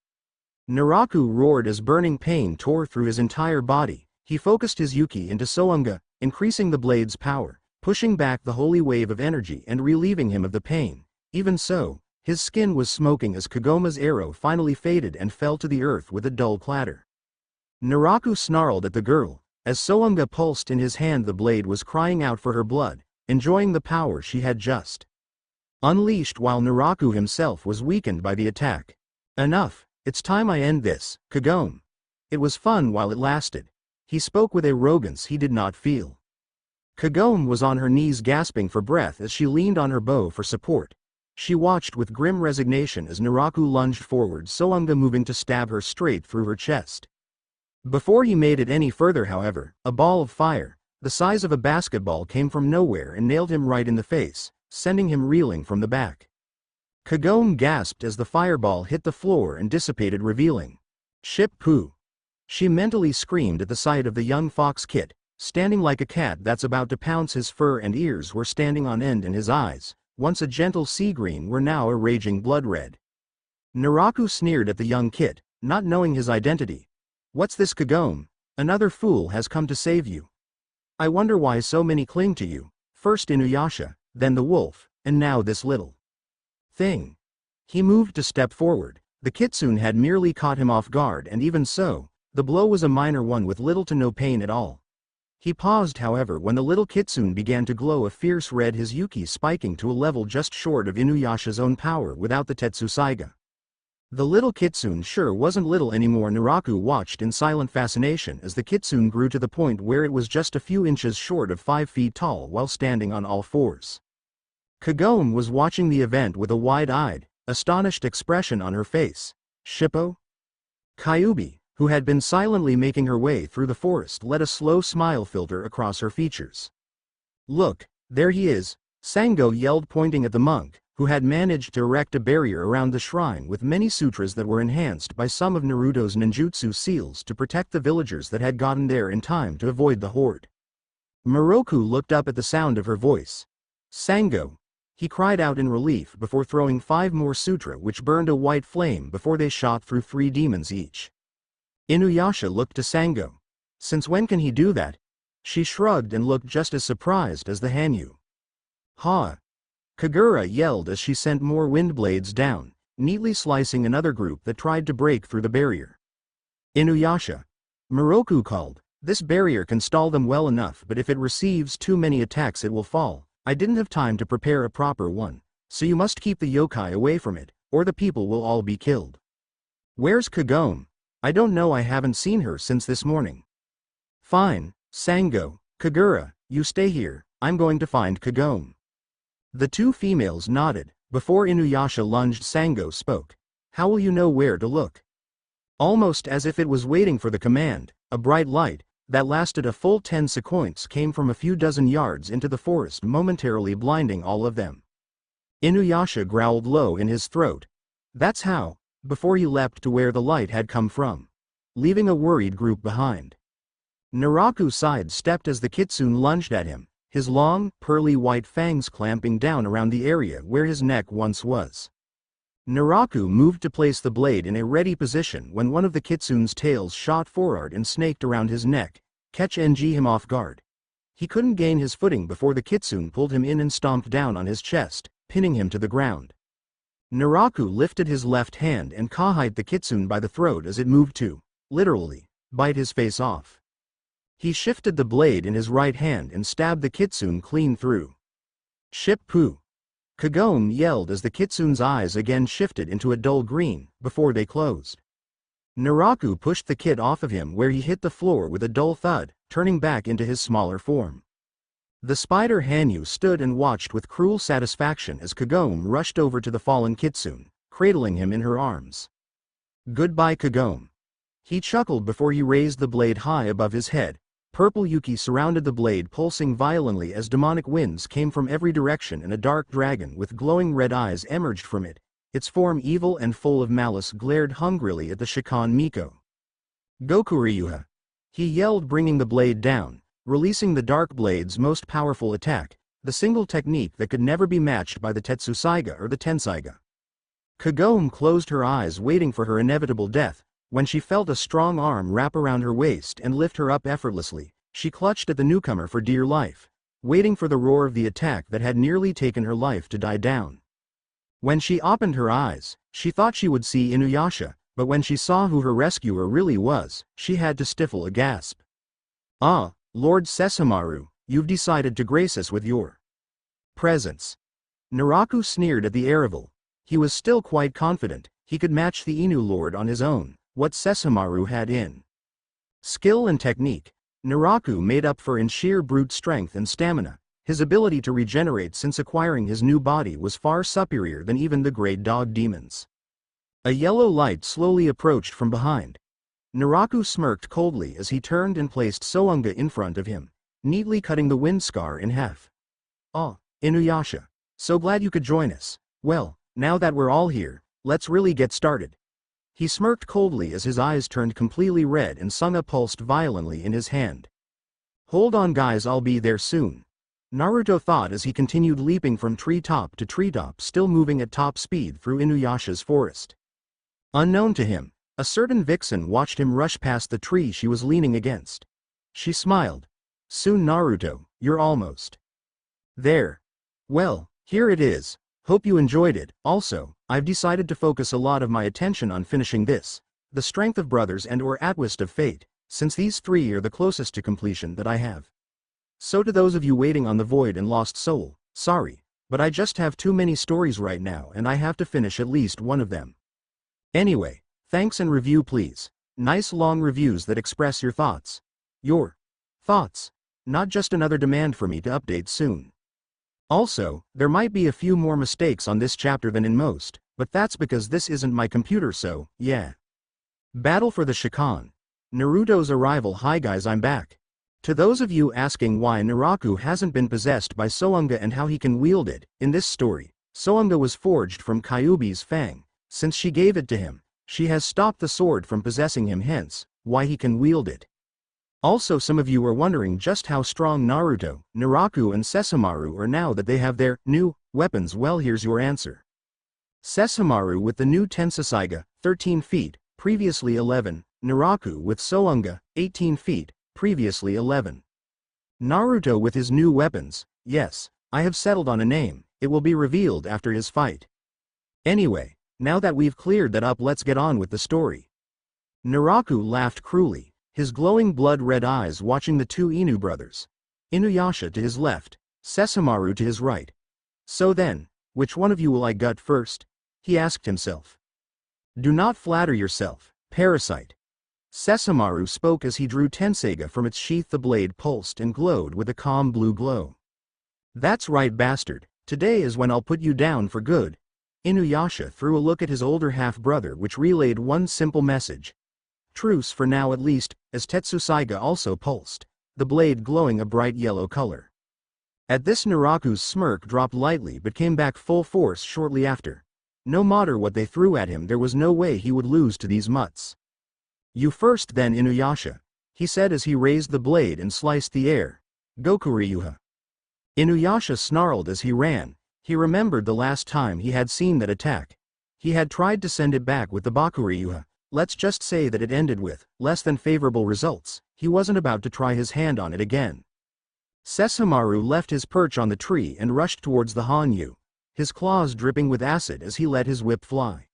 S1: Naraku roared as burning pain tore through his entire body. He focused his Yuki into Sounga, increasing the blade's power, pushing back the holy wave of energy and relieving him of the pain. Even so, his skin was smoking as Kagome's arrow finally faded and fell to the earth with a dull clatter. Naraku snarled at the girl. As Sounga pulsed in his hand, the blade was crying out for her blood, enjoying the power she had just unleashed while Naraku himself was weakened by the attack. Enough, it's time I end this, Kagome. It was fun while it lasted. He spoke with arrogance he did not feel. Kagome was on her knees gasping for breath as she leaned on her bow for support. She watched with grim resignation as Naraku lunged forward, Sounga moving to stab her straight through her chest. Before he made it any further, however, a ball of fire, the size of a basketball, came from nowhere and nailed him right in the face, sending him reeling from the back. Kagome gasped as the fireball hit the floor and dissipated, revealing Ship Poo. She mentally screamed at the sight of the young fox Kit, standing like a cat that's about to pounce. His fur and ears were standing on end and his eyes, once a gentle sea green, were now a raging blood red. Naraku sneered at the young Kit, not knowing his identity. What's this, Kagome? Another fool has come to save you. I wonder why so many cling to you, first Inuyasha, then the wolf, and now this little thing. He moved to step forward. The kitsune had merely caught him off guard, and even so, the blow was a minor one with little to no pain at all. He paused, however, when the little kitsune began to glow a fierce red, his Yuki spiking to a level just short of Inuyasha's own power without the Tetsusaiga. The little kitsune sure wasn't little anymore. Naraku watched in silent fascination as the kitsune grew to the point where it was just a few inches short of 5 feet tall while standing on all fours. Kagome was watching the event with a wide-eyed, astonished expression on her face. Shippo? Kyubi, who had been silently making her way through the forest, let a slow smile filter across her features. Look, there he is, Sango yelled, pointing at the monk, who had managed to erect a barrier around the shrine with many sutras that were enhanced by some of Naruto's ninjutsu seals to protect the villagers that had gotten there in time to avoid the horde. Moroku looked up at the sound of her voice. Sango, he cried out in relief before throwing 5 more sutra, which burned a white flame before they shot through 3 demons each. Inuyasha looked to Sango. Since when can he do that? She shrugged and looked just as surprised as the Hanyu. Ha! Kagura yelled as she sent more wind blades down, neatly slicing another group that tried to break through the barrier. Inuyasha, Moroku called, this barrier can stall them well enough, but if it receives too many attacks it will fall. I didn't have time to prepare a proper one, so you must keep the yokai away from it, or the people will all be killed. Where's Kagome? I don't know, I haven't seen her since this morning. Fine, Sango, Kagura, you stay here, I'm going to find Kagome. The 2 females nodded. Before Inuyasha lunged, Sango spoke. How will you know where to look? Almost as if it was waiting for the command, a bright light, that lasted a full 10 seconds came from a few dozen yards into the forest, momentarily blinding all of them. Inuyasha growled low in his throat. That's how, before he leapt to where the light had come from, leaving a worried group behind. Naraku sidestepped as the kitsune lunged at him, his long, pearly white fangs clamping down around the area where his neck once was. Naraku moved to place the blade in a ready position when one of the kitsune's tails shot forward and snaked around his neck, catching him off guard. He couldn't gain his footing before the kitsune pulled him in and stomped down on his chest, pinning him to the ground. Naraku lifted his left hand and caught the kitsune by the throat as it moved to, literally, bite his face off. He shifted the blade in his right hand and stabbed the kitsune clean through. Ship poo! Kagome yelled as the kitsune's eyes again shifted into a dull green, before they closed. Naraku pushed the kit off of him where he hit the floor with a dull thud, turning back into his smaller form. The spider Hanyu stood and watched with cruel satisfaction as Kagome rushed over to the fallen kitsune, cradling him in her arms. Goodbye, Kagome. He chuckled before he raised the blade high above his head. Purple Yuki surrounded the blade, pulsing violently as demonic winds came from every direction and a dark dragon with glowing red eyes emerged from it. Its form evil and full of malice glared hungrily at the Shikon Miko. Gokuryuha! He yelled, bringing the blade down, releasing the dark blade's most powerful attack, the single technique that could never be matched by the Tetsusaiga or the Tensaiga. Kagome closed her eyes waiting for her inevitable death. When she felt a strong arm wrap around her waist and lift her up effortlessly, she clutched at the newcomer for dear life, waiting for the roar of the attack that had nearly taken her life to die down. When she opened her eyes, she thought she would see Inuyasha, but when she saw who her rescuer really was, she had to stifle a gasp. Ah, Lord Sesshomaru, you've decided to grace us with your presence. Naraku sneered at the Arrival. He was still quite confident he could match the Inu Lord on his own. What Sesshomaru had in skill and technique, Naraku made up for in sheer brute strength and stamina. His ability to regenerate since acquiring his new body was far superior than even the great dog demons. A yellow light slowly approached from behind. Naraku smirked coldly as he turned and placed Sounga in front of him, neatly cutting the wind scar in half. "Ah, Inuyasha. So glad you could join us. Well, now that we're all here, let's really get started." He smirked coldly as his eyes turned completely red and Sunga pulsed violently in his hand. "Hold on guys, I'll be there soon," Naruto thought as he continued leaping from treetop to treetop, still moving at top speed through Inuyasha's forest. Unknown to him, a certain vixen watched him rush past the tree she was leaning against. She smiled. "Soon, Naruto, you're almost there. Well, here it is. Hope you enjoyed it. Also, I've decided to focus a lot of my attention on finishing this, The Strength of Brothers and or Atwist of Fate, since these three are the closest to completion that I have. So to those of you waiting on The Void and Lost Soul, sorry, but I just have too many stories right now and I have to finish at least one of them. Anyway, thanks and review please. Nice long reviews that express your thoughts. Your thoughts. Not just another demand for me to update soon. Also, there might be a few more mistakes on this chapter than in most, but that's because this isn't my computer, so, yeah. Battle for the Shikon. Naruto's arrival. Hi guys, I'm back. To those of you asking why Naraku hasn't been possessed by Sounga and how he can wield it, in this story, Sounga was forged from Kyuubi's fang. Since she gave it to him, she has stopped the sword from possessing him, hence, why he can wield it. Also, some of you are wondering just how strong Naruto, Naraku and Sesshomaru are now that they have their new weapons. Well, here's your answer. Sesshomaru with the new Tensaiga, 13 feet, previously 11, Naraku with Sounga, 18 feet, previously 11. Naruto with his new weapons. Yes, I have settled on a name, it will be revealed after his fight. Anyway, now that we've cleared that up, let's get on with the story. Naraku laughed cruelly, his glowing blood-red eyes watching the two Inu brothers. Inuyasha to his left, Sesshomaru to his right. So then, which one of you will I gut first? He asked himself. Do not flatter yourself, parasite. Sesshomaru spoke as he drew Tenseiga from its sheath. The blade pulsed and glowed with a calm blue glow. That's right, bastard, today is when I'll put you down for good. Inuyasha threw a look at his older half-brother which relayed one simple message. Truce for now at least, as Tetsusaiga also pulsed, the blade glowing a bright yellow color. At this Naraku's smirk dropped lightly but came back full force shortly after. No matter what they threw at him, there was no way he would lose to these mutts. You first then, Inuyasha, he said as he raised the blade and sliced the air. Gokuryuha. Inuyasha snarled as he ran. He remembered the last time he had seen that attack. He had tried to send it back with the Bakuryuha. Let's just say that it ended with less than favorable results. He wasn't about to try his hand on it again. Sesshomaru left his perch on the tree and rushed towards the Hanyu, his claws dripping with acid as he let his whip fly.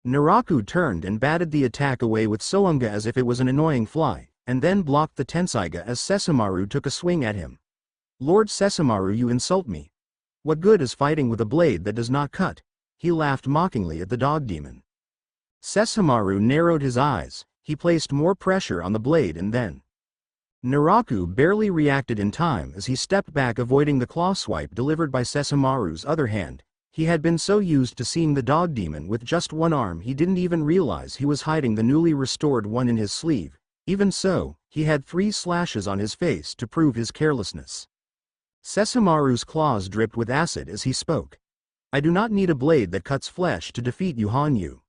S1: Naraku turned and batted the attack away with Sounga as if it was an annoying fly, and then blocked the Tensaiga as Sesshomaru took a swing at him. Lord Sesshomaru, you insult me. What good is fighting with a blade that does not cut? He laughed mockingly at the dog demon. Sesshomaru narrowed his eyes. He placed more pressure on the blade and then. Naraku barely reacted in time as he stepped back, avoiding the claw swipe delivered by Sesshomaru's other hand. He had been so used to seeing the dog demon with just one arm he didn't even realize he was hiding the newly restored one in his sleeve. Even so, he had 3 slashes on his face to prove his carelessness. Sesshomaru's claws dripped with acid as he spoke. I do not need a blade that cuts flesh to defeat you, Hanyu.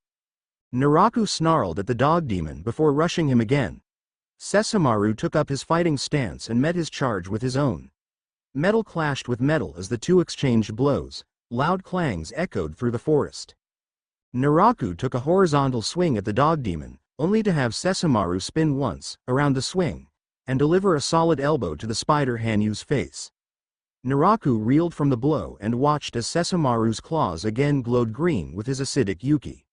S1: Naraku snarled at the dog demon before rushing him again. Sesshomaru took up his fighting stance and met his charge with his own. Metal clashed with metal as the two exchanged blows. Loud clangs echoed through the forest. Naraku took a horizontal swing at the dog demon, only to have Sesshomaru spin once, around the swing, and deliver a solid elbow to the spider Hanyu's face. Naraku reeled from the blow and watched as Sesshomaru's claws again glowed green with his acidic yuki.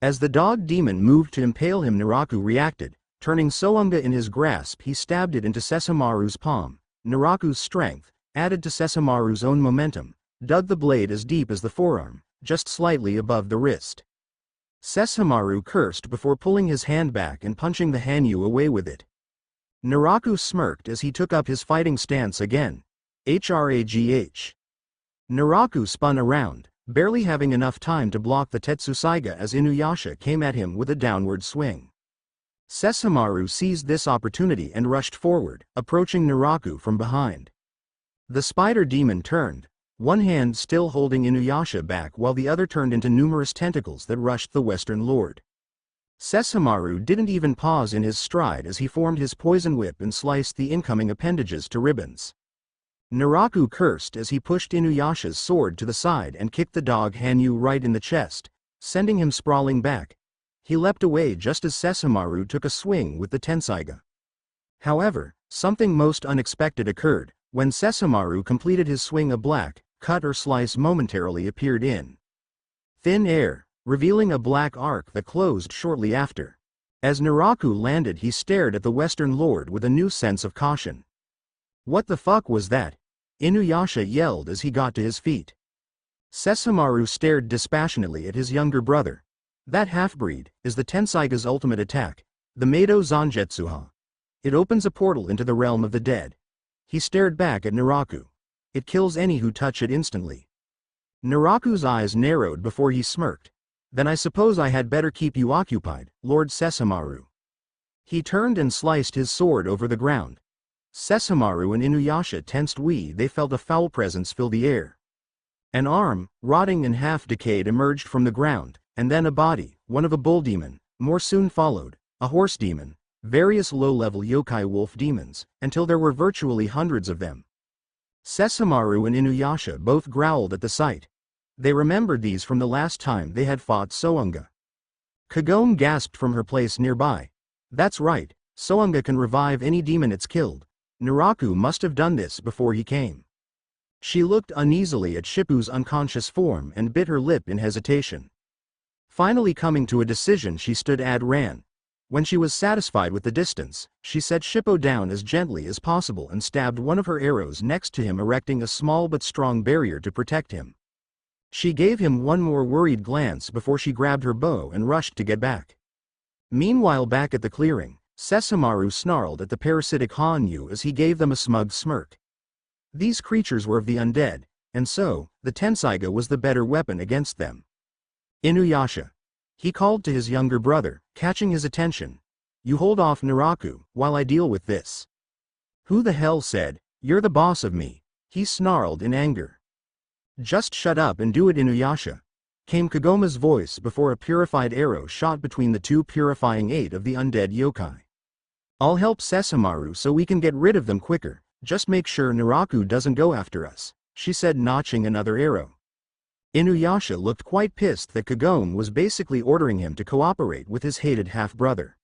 S1: As the dog demon moved to impale him, Naraku reacted. Turning Sounga in his grasp, he stabbed it into Sesshomaru's palm. Naraku's strength, added to Sesshomaru's own momentum, dug the blade as deep as the forearm, just slightly above the wrist. Sesshomaru cursed before pulling his hand back and punching the Hanyu away with it. Naraku smirked as he took up his fighting stance again. HRAGH. Naraku spun around, barely having enough time to block the Tetsusaiga as Inuyasha came at him with a downward swing. Sesshomaru seized this opportunity and rushed forward, approaching Naraku from behind. The spider demon turned, one hand still holding Inuyasha back while the other turned into numerous tentacles that rushed the Western Lord. Sesshomaru didn't even pause in his stride as he formed his poison whip and sliced the incoming appendages to ribbons. Naraku cursed as he pushed Inuyasha's sword to the side and kicked the dog Hanyu right in the chest, sending him sprawling back. He leapt away just as Sesshomaru took a swing with the Tensaiga. However, something most unexpected occurred. When Sesshomaru completed his swing, a black, cut or slice momentarily appeared in thin air, revealing a black arc that closed shortly after. As Naraku landed, he stared at the Western Lord with a new sense of caution. What the fuck was that? Inuyasha yelled as he got to his feet. Sesshomaru stared dispassionately at his younger brother. That half-breed is the Tensaiga's ultimate attack, the Meido Zangetsuha. It opens a portal into the realm of the dead. He stared back at Naraku. It kills any who touch it instantly. Naraku's eyes narrowed before he smirked. Then I suppose I had better keep you occupied, Lord Sesshomaru. He turned and sliced his sword over the ground. Sesshomaru and Inuyasha tensed. They felt a foul presence fill the air. An arm, rotting and half-decayed, emerged from the ground, and then a body, one of a bull demon, more soon followed, a horse demon, various low-level yokai wolf demons, until there were virtually hundreds of them. Sesshomaru and Inuyasha both growled at the sight. They remembered these from the last time they had fought Sounga. Kagome gasped from her place nearby. That's right, Sounga can revive any demon it's killed. Naraku must have done this before he came. She looked uneasily at Shippu's unconscious form and bit her lip in hesitation. Finally coming to a decision, she stood and ran. When she was satisfied with the distance, she set Shippo down as gently as possible and stabbed one of her arrows next to him, erecting a small but strong barrier to protect him. She gave him one more worried glance before she grabbed her bow and rushed to get back. Meanwhile, back at the clearing, Sesshomaru snarled at the parasitic Hanyu as he gave them a smug smirk. These creatures were of the undead, and so, the Tensaiga was the better weapon against them. Inuyasha. He called to his younger brother, catching his attention. You hold off Naraku, while I deal with this. Who the hell said, "You're the boss of me"? He snarled in anger. Just shut up and do it, Inuyasha, came Kagoma's voice before a purified arrow shot between the two, purifying 8 of the undead yokai. I'll help Sesshomaru so we can get rid of them quicker, just make sure Naraku doesn't go after us, she said, notching another arrow. Inuyasha looked quite pissed that Kagome was basically ordering him to cooperate with his hated half-brother.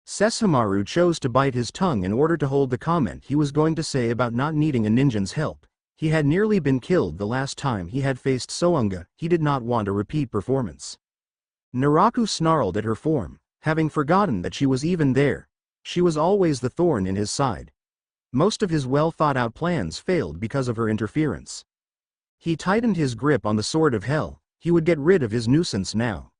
S1: Sesshomaru chose to bite his tongue in order to hold the comment he was going to say about not needing a ninja's help. He had nearly been killed the last time he had faced Sounga. He did not want a repeat performance. Naraku snarled at her form, having forgotten that she was even there. She was always the thorn in his side. Most of his well-thought-out plans failed because of her interference. He tightened his grip on the sword of hell. He would get rid of his nuisance now.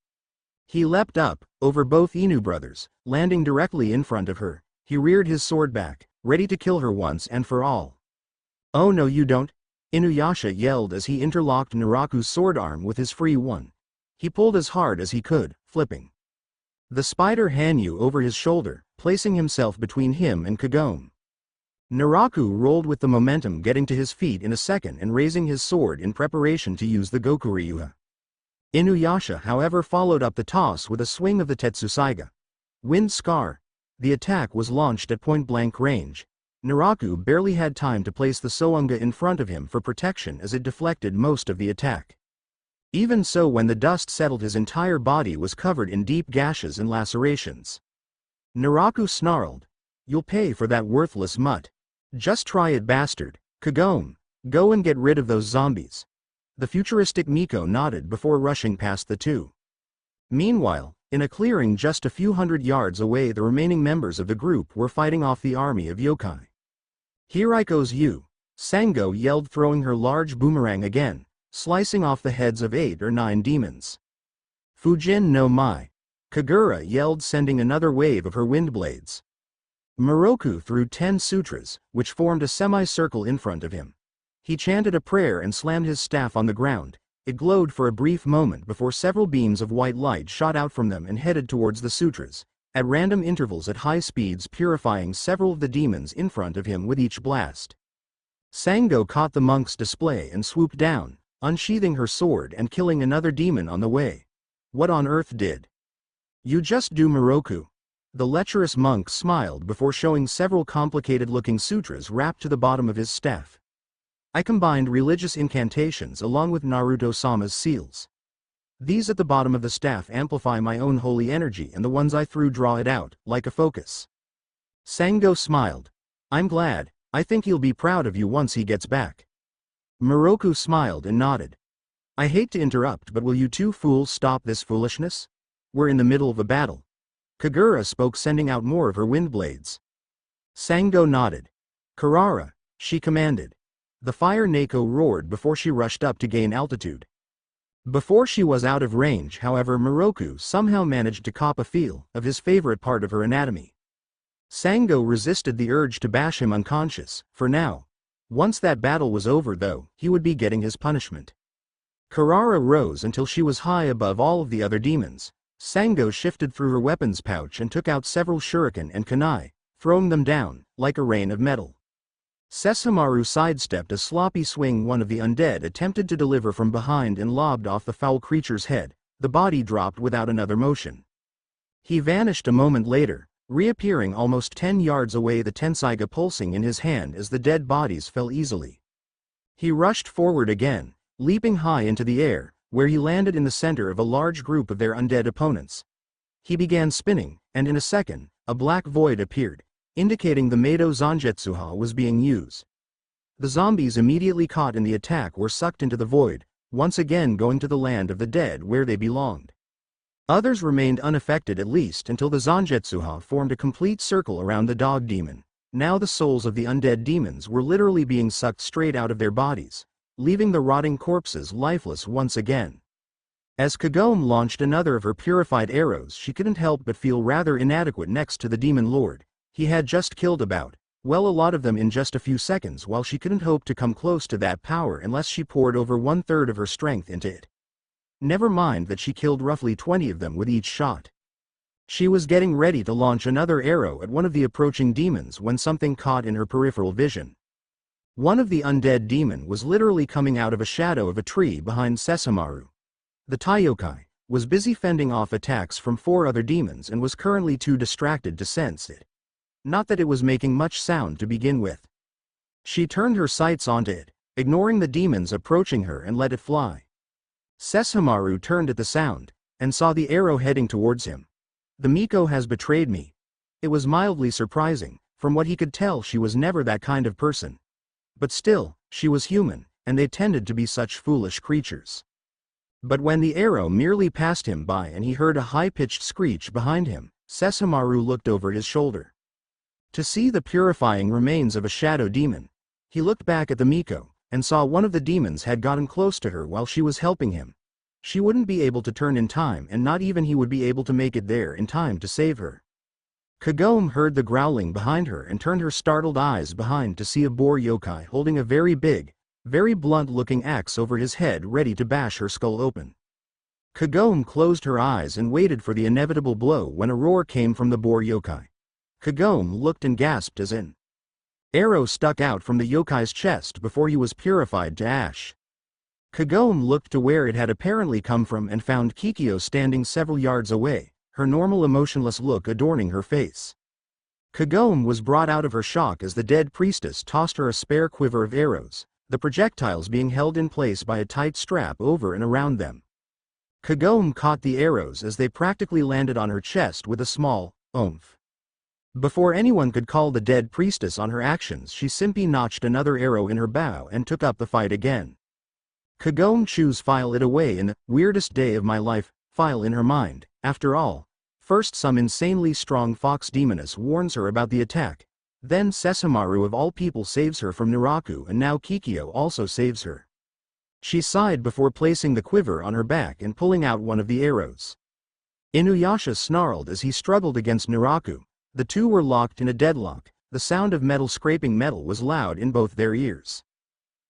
S1: He leapt up, over both Inu brothers, landing directly in front of her. He reared his sword back, ready to kill her once and for all. "Oh no you don't," Inuyasha yelled as he interlocked Naraku's sword arm with his free one. He pulled as hard as he could, flipping the spider Hanyu over his shoulder, placing himself between him and Kagome. Naraku rolled with the momentum, getting to his feet in a second and raising his sword in preparation to use the Gokuryuha. Inuyasha, however, followed up the toss with a swing of the Tetsusaiga. Wind Scar. The attack was launched at point-blank range. Naraku barely had time to place the Sounga in front of him for protection as it deflected most of the attack. Even so, when the dust settled, his entire body was covered in deep gashes and lacerations. Naraku snarled, "You'll pay for that, worthless mutt. Just try it, bastard. Kagome, go and get rid of those zombies." The futuristic Miko nodded before rushing past the two. Meanwhile, in a clearing just a few hundred yards away, the remaining members of the group were fighting off the army of yokai. "Hiriko's you," Sango yelled, throwing her large boomerang again, slicing off the heads of 8 or 9 demons. "Fujin no Mai," Kagura yelled, sending another wave of her wind blades. Moroku threw 10 sutras, which formed a semicircle in front of him. He chanted a prayer and slammed his staff on the ground. It glowed for a brief moment before several beams of white light shot out from them and headed towards the sutras, at random intervals at high speeds, purifying several of the demons in front of him with each blast. Sango caught the monk's display and swooped down, unsheathing her sword and killing another demon on the way. "What on earth did you just do, Moroku?" The lecherous monk smiled before showing several complicated-looking sutras wrapped to the bottom of his staff. "I combined religious incantations along with Naruto-sama's seals. These at the bottom of the staff amplify my own holy energy, and the ones I threw draw it out, like a focus." Sango smiled. "I'm glad. I think he'll be proud of you once he gets back." Moroku smiled and nodded. "I hate to interrupt, but will you two fools stop this foolishness? We're in the middle of a battle." Kagura spoke, sending out more of her wind blades. Sango nodded. "Karara," she commanded. The fire Neko roared before she rushed up to gain altitude. Before she was out of range, however, Moroku somehow managed to cop a feel of his favorite part of her anatomy. Sango resisted the urge to bash him unconscious, for now. Once that battle was over, though, he would be getting his punishment. Karara rose until she was high above all of the other demons. Sango shifted through her weapons pouch and took out several shuriken and kunai, throwing them down, like a rain of metal. Sesshomaru sidestepped a sloppy swing one of the undead attempted to deliver from behind and lobbed off the foul creature's head. The body dropped without another motion. He vanished a moment later, reappearing almost 10 yards away, the tensaiga pulsing in his hand as the dead bodies fell easily. He rushed forward again, leaping high into the air, where he landed in the center of a large group of their undead opponents. He began spinning, and in a second, a black void appeared, indicating the Mado Zangetsuha was being used. The zombies immediately caught in the attack were sucked into the void, once again going to the land of the dead where they belonged. Others remained unaffected, at least until the Zangetsuha formed a complete circle around the dog demon. Now the souls of the undead demons were literally being sucked straight out of their bodies, leaving the rotting corpses lifeless once again. As Kagome launched another of her purified arrows, she couldn't help but feel rather inadequate next to the demon lord. He had just killed about, well, a lot of them in just a few seconds, while she couldn't hope to come close to that power unless she poured over 1/3 of her strength into it. Never mind that she killed roughly 20 of them with each shot. She was getting ready to launch another arrow at one of the approaching demons when something caught in her peripheral vision. One of the undead demon was literally coming out of a shadow of a tree behind Sesshomaru. The Taiyokai was busy fending off attacks from 4 other demons and was currently too distracted to sense it. Not that it was making much sound to begin with. She turned her sights onto it, ignoring the demons approaching her, and let it fly. Sesshomaru turned at the sound, and saw the arrow heading towards him. The Miko has betrayed me. It was mildly surprising. From what he could tell, she was never that kind of person. But still, she was human, and they tended to be such foolish creatures. But when the arrow merely passed him by and he heard a high-pitched screech behind him, Sesshomaru looked over his shoulder. To see the purifying remains of a shadow demon. He looked back at the Miko, and saw one of the demons had gotten close to her while she was helping him. She wouldn't be able to turn in time, and not even he would be able to make it there in time to save her. Kagome heard the growling behind her and turned her startled eyes behind to see a boar yokai holding a very big, very blunt-looking axe over his head, ready to bash her skull open. Kagome closed her eyes and waited for the inevitable blow when a roar came from the boar yokai. Kagome looked and gasped as an arrow stuck out from the yokai's chest before he was purified to ash. Kagome looked to where it had apparently come from and found Kikyo standing several yards away, her normal emotionless look adorning her face. Kagome was brought out of her shock as the dead priestess tossed her a spare quiver of arrows, the projectiles being held in place by a tight strap over and around them. Kagome caught the arrows as they practically landed on her chest with a small oomph. Before anyone could call the dead priestess on her actions, she simply notched another arrow in her bow and took up the fight again. Kagome chose file it away in the weirdest day of my life file in her mind. After all, first some insanely strong fox demoness warns her about the attack, then Sesshomaru of all people saves her from Naraku, and now Kikyo also saves her. She sighed before placing the quiver on her back and pulling out one of the arrows. Inuyasha snarled as he struggled against Naraku. The two were locked in a deadlock. The sound of metal scraping metal was loud in both their ears.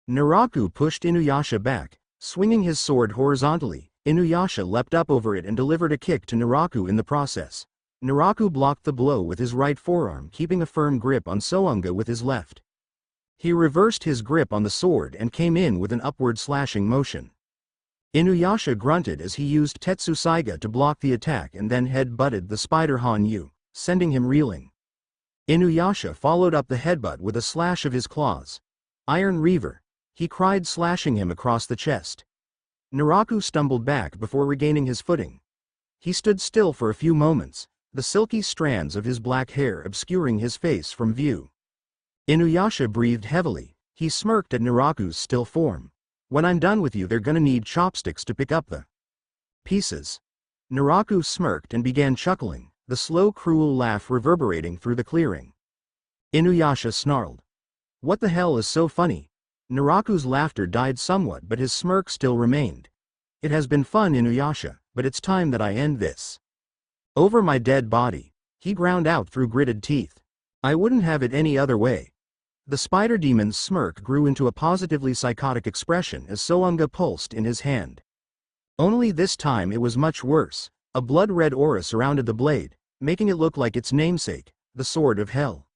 S1: Naraku pushed Inuyasha back, swinging his sword horizontally. Inuyasha leapt up over it and delivered a kick to Naraku in the process. Naraku blocked the blow with his right forearm, keeping a firm grip on Sounga with his left. He reversed his grip on the sword and came in with an upward slashing motion. Inuyasha grunted as he used Tetsusaiga to block the attack and then head-butted the spider Hanyu, sending him reeling. Inuyasha followed up the headbutt with a slash of his claws. Iron Reaver, he cried, slashing him across the chest. Naraku stumbled back before regaining his footing. He stood still for a few moments, the silky strands of his black hair obscuring his face from view. Inuyasha breathed heavily. He smirked at Naraku's still form. "When I'm done with you, they're gonna need chopsticks to pick up the pieces." Naraku smirked and began chuckling, the slow, cruel laugh reverberating through the clearing. Inuyasha snarled. "What the hell is so funny?" Naraku's laughter died somewhat, but his smirk still remained. "It has been fun, Inuyasha, but it's time that I end this. Over my dead body," he ground out through gritted teeth. "I wouldn't have it any other way." The spider demon's smirk grew into a positively psychotic expression as Sounga pulsed in his hand. Only this time it was much worse. A blood-red aura surrounded the blade, making it look like its namesake, the Sword of Hell.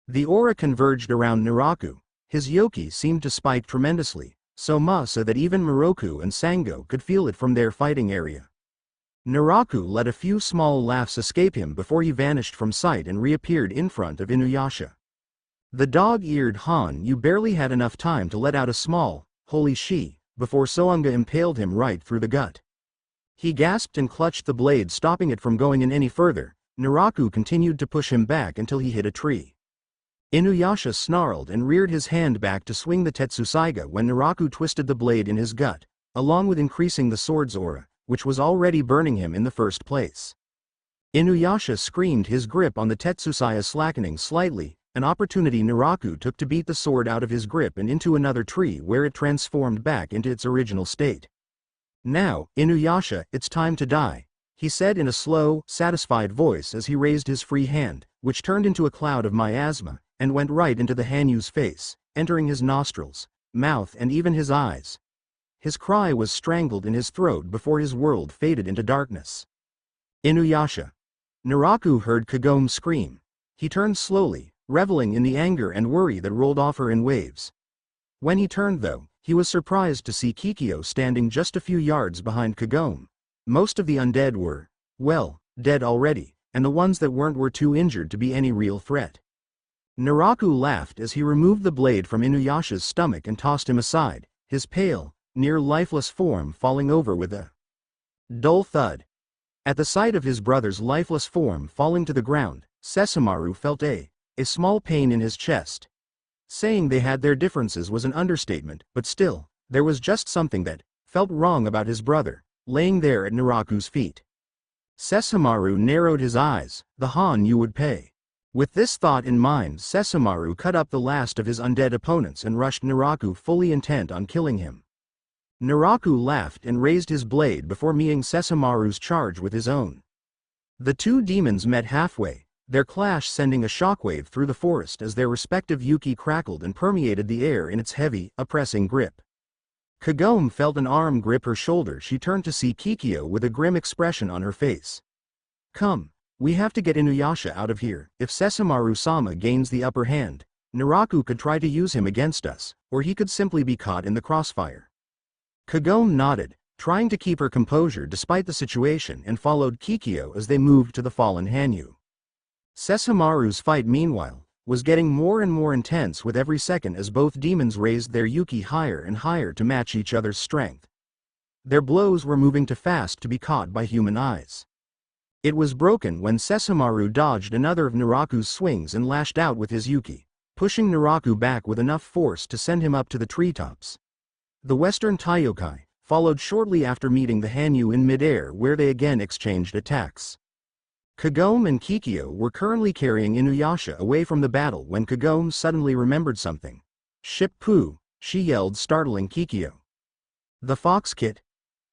S1: The aura converged around Naraku. His yoki seemed to spike tremendously, so that even Moroku and Sango could feel it from their fighting area. Naraku let a few small laughs escape him before he vanished from sight and reappeared in front of Inuyasha. The dog-eared Hanyu barely had enough time to let out a small, "Holy she," before Sounga impaled him right through the gut. He gasped and clutched the blade, stopping it from going in any further. Naraku continued to push him back until he hit a tree. Inuyasha snarled and reared his hand back to swing the Tetsusaiga when Naraku twisted the blade in his gut, along with increasing the sword's aura, which was already burning him in the first place. Inuyasha screamed, his grip on the Tetsusaiga slackening slightly, an opportunity Naraku took to beat the sword out of his grip and into another tree where it transformed back into its original state. "Now, Inuyasha, it's time to die," he said in a slow, satisfied voice as he raised his free hand, which turned into a cloud of miasma, and went right into the Hanyu's face, entering his nostrils, mouth and even his eyes. His cry was strangled in his throat before his world faded into darkness. "Inuyasha." Naraku heard Kagome scream. He turned slowly, reveling in the anger and worry that rolled off her in waves. When he turned though, he was surprised to see Kikyo standing just a few yards behind Kagome. Most of the undead were, well, dead already, and the ones that weren't were too injured to be any real threat. Naraku laughed as he removed the blade from Inuyasha's stomach and tossed him aside, his pale, near lifeless form falling over with a dull thud. At the sight of his brother's lifeless form falling to the ground, Sesshomaru felt a small pain in his chest. Saying they had their differences was an understatement, but still, there was just something that felt wrong about his brother, laying there at Naraku's feet. Sesshomaru narrowed his eyes. The Han you would pay. With this thought in mind, Sesshomaru cut up the last of his undead opponents and rushed Naraku, fully intent on killing him. Naraku laughed and raised his blade before meeting Sesshomaru's charge with his own. The two demons met halfway, their clash sending a shockwave through the forest as their respective yuki crackled and permeated the air in its heavy, oppressing grip. Kagome felt an arm grip her shoulder. She turned to see Kikyo with a grim expression on her face. Come, we have to get Inuyasha out of here. If Sesshomaru-sama gains the upper hand, Naraku could try to use him against us, or he could simply be caught in the crossfire. Kagome nodded, trying to keep her composure despite the situation, and followed Kikyo as they moved to the fallen Hanyu. Sesshomaru's fight, meanwhile, was getting more and more intense with every second as both demons raised their yuki higher and higher to match each other's strength. Their blows were moving too fast to be caught by human eyes. It was broken when Sesshomaru dodged another of Naraku's swings and lashed out with his yuki, pushing Naraku back with enough force to send him up to the treetops. The Western Taiyokai followed shortly after meeting the Hanyu in midair, where they again exchanged attacks. Kagome and Kikyo were currently carrying Inuyasha away from the battle when Kagome suddenly remembered something. Ship-poo, she yelled, startling Kikyo. The fox kit?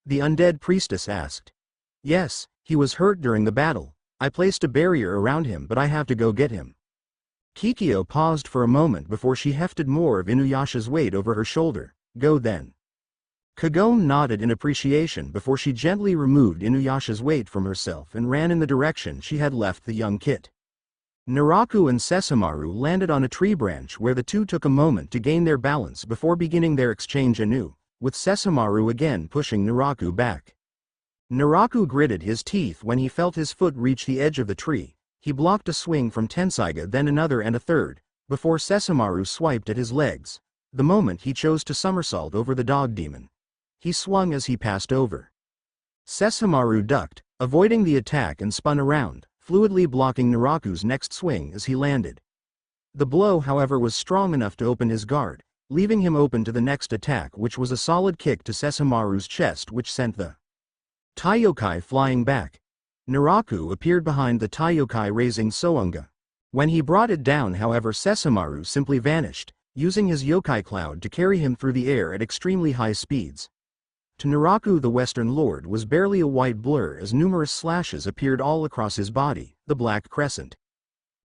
S1: The undead priestess asked. Yes, he was hurt during the battle. I placed a barrier around him, but I have to go get him. Kikyo paused for a moment before she hefted more of Inuyasha's weight over her shoulder. Go then. Kagome nodded in appreciation before she gently removed Inuyasha's weight from herself and ran in the direction she had left the young kit. Naraku and Sesshomaru landed on a tree branch where the two took a moment to gain their balance before beginning their exchange anew, with Sesshomaru again pushing Naraku back. Naraku gritted his teeth when he felt his foot reach the edge of the tree. He blocked a swing from Tensaiga, then another and a third, before Sesshomaru swiped at his legs. The moment he chose to somersault over the dog demon. He swung as he passed over. Sesshomaru ducked, avoiding the attack, and spun around, fluidly blocking Naraku's next swing as he landed. The blow, however, was strong enough to open his guard, leaving him open to the next attack, which was a solid kick to Sesshomaru's chest, which sent the Taiyokai flying back. Naraku appeared behind the Taiyokai, raising Sounga. When he brought it down, however, Sesshomaru simply vanished, using his yokai cloud to carry him through the air at extremely high speeds. To Naraku, the Western Lord was barely a white blur as numerous slashes appeared all across his body, the Black Crescent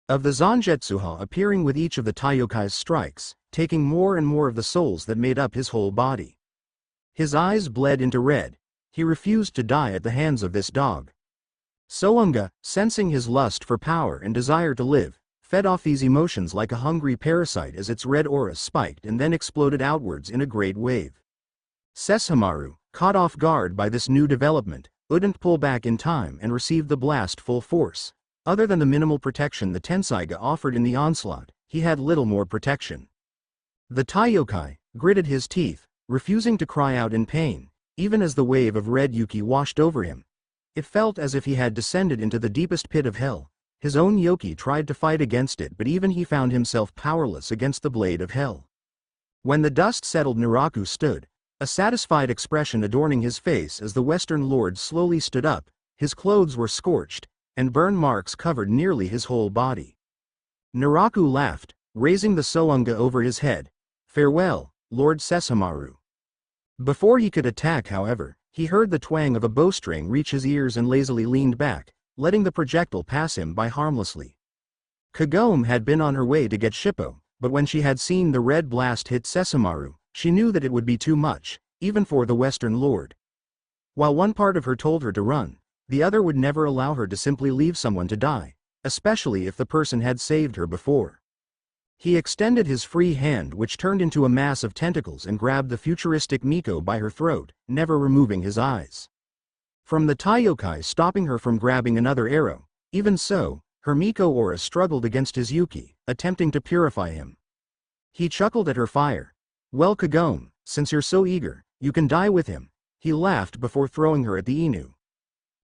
S1: of the Zangetsuha appearing with each of the Taiyokai's strikes, taking more and more of the souls that made up his whole body. His eyes bled into red. He refused to die at the hands of this dog. Sounga, sensing his lust for power and desire to live, fed off these emotions like a hungry parasite as its red aura spiked and then exploded outwards in a great wave. Sesshomaru, caught off guard by this new development, wouldn't pull back in time and received the blast full force. Other than the minimal protection the Tensaiga offered in the onslaught, he had little more protection. The Taiyokai gritted his teeth, refusing to cry out in pain, even as the wave of red yuki washed over him. It felt as if he had descended into the deepest pit of hell. His own yoki tried to fight against it, but even he found himself powerless against the blade of hell. When the dust settled, Naraku stood, a satisfied expression adorning his face as the Western Lord slowly stood up. His clothes were scorched, and burn marks covered nearly his whole body. Naraku laughed, raising the Sounga over his head. Farewell, Lord Sesshomaru. Before he could attack, however, he heard the twang of a bowstring reach his ears and lazily leaned back, letting the projectile pass him by harmlessly. Kagome had been on her way to get Shippo, but when she had seen the red blast hit Sesshomaru, she knew that it would be too much, even for the Western Lord. While one part of her told her to run, The other would never allow her to simply leave someone to die, especially if the person had saved her before. He extended his free hand, which turned into a mass of tentacles, and grabbed the futuristic Miko by her throat, never removing his eyes from the Taiyokai, stopping her from grabbing another arrow. Even so, her Miko aura struggled against his Yuki, attempting to purify him. He chuckled at her fire. "Well, Kagome, since you're so eager, you can die with him," he laughed before throwing her at the Inu.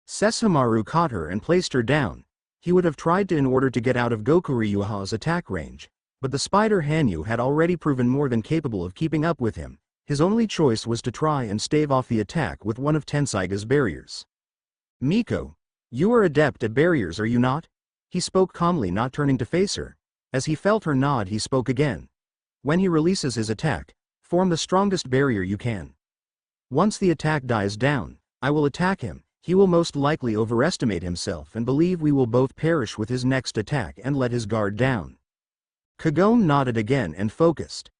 S1: Sesshomaru caught her and placed her down. He would have tried to in order to get out of Gokuryuha's attack range, but the spider Hanyu had already proven more than capable of keeping up with him. His only choice was to try and stave off the attack with one of Tensaiga's barriers. "Miko, you are adept at barriers, are you not?" He spoke calmly, not turning to face her. As he felt her nod, he spoke again. "When he releases his attack, form the strongest barrier you can. Once the attack dies down, I will attack him. He will most likely overestimate himself and believe we will both perish with his next attack and let his guard down." Kagome nodded again and focused.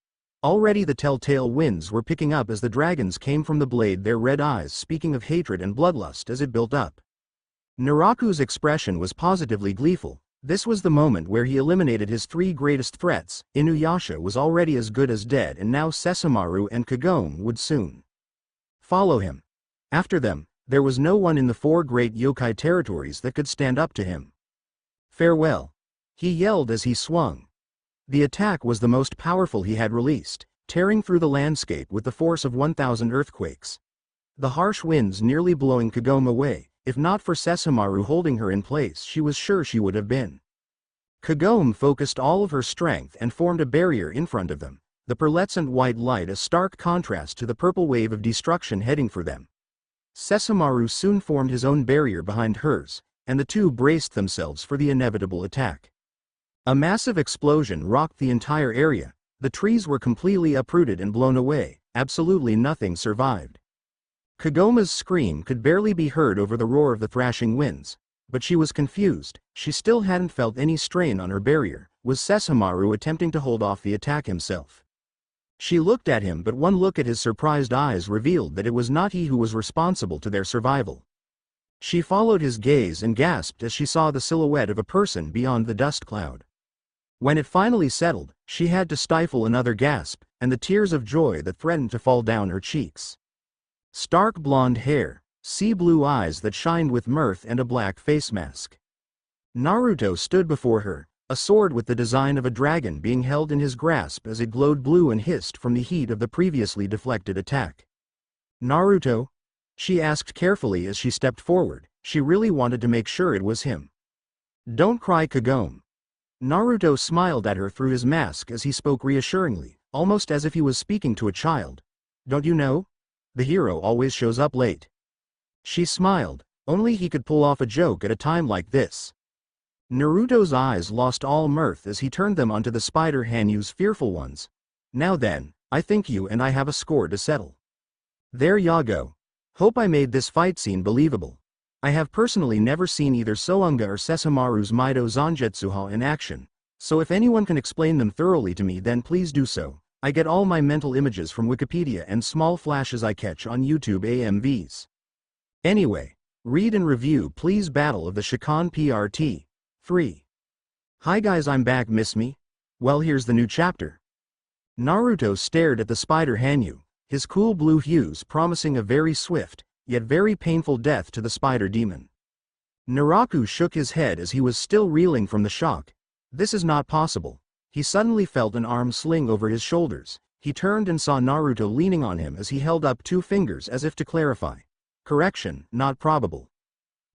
S1: Already the telltale winds were picking up as the dragons came from the blade, their red eyes speaking of hatred and bloodlust as it built up. Naraku's expression was positively gleeful. This was the moment where he eliminated his three greatest threats. Inuyasha was already as good as dead, and now Sesshomaru and Kagome would soon follow him. After them, there was no one in the four great yokai territories that could stand up to him. "Farewell," he yelled as he swung. The attack was the most powerful he had released, tearing through the landscape with the force of 1,000 earthquakes. The harsh winds nearly blowing Kagome away. If not for Sesshomaru holding her in place, she was sure she would have been. Kagome focused all of her strength and formed a barrier in front of them, the pearlescent white light a stark contrast to the purple wave of destruction heading for them. Sesshomaru soon formed his own barrier behind hers, and the two braced themselves for the inevitable attack. A massive explosion rocked the entire area. The trees were completely uprooted and blown away. Absolutely nothing survived. Kagome's scream could barely be heard over the roar of the thrashing winds, but she was confused. She still hadn't felt any strain on her barrier. Was Sesshomaru attempting to hold off the attack himself? She looked at him, but one look at his surprised eyes revealed that it was not he who was responsible to their survival. She followed his gaze and gasped as she saw the silhouette of a person beyond the dust cloud. When it finally settled, she had to stifle another gasp, and the tears of joy that threatened to fall down her cheeks. Stark blonde hair, sea blue eyes that shined with mirth, and a black face mask. Naruto stood before her, a sword with the design of a dragon being held in his grasp as it glowed blue and hissed from the heat of the previously deflected attack. "Naruto?" she asked carefully as she stepped forward. She really wanted to make sure it was him. "Don't cry, Kagome." Naruto smiled at her through his mask as he spoke reassuringly, almost as if he was speaking to a child. "Don't you know? The hero always shows up late." She smiled. Only he could pull off a joke at a time like this. Naruto's eyes lost all mirth as he turned them onto the spider Hanyu's fearful ones. "Now then, I think you and I have a score to settle." "There ya go. Hope I made this fight scene believable. I have personally never seen either Sounga or Sesshomaru's Mido Zangetsuha in action, so if anyone can explain them thoroughly to me, then please do so. I get all my mental images from Wikipedia and small flashes I catch on YouTube AMVs. Anyway, read and review please. Battle of the Shikon PRT 3. Hi guys, I'm back, miss me? Well, here's the new chapter. Naruto stared at the spider Hanyu, his cool blue hues promising a very swift, yet very painful death to the spider demon. Naraku shook his head as he was still reeling from the shock. This is not possible. He suddenly felt an arm sling over his shoulders. He turned and saw Naruto leaning on him as he held up two fingers as if to clarify. Correction, not probable.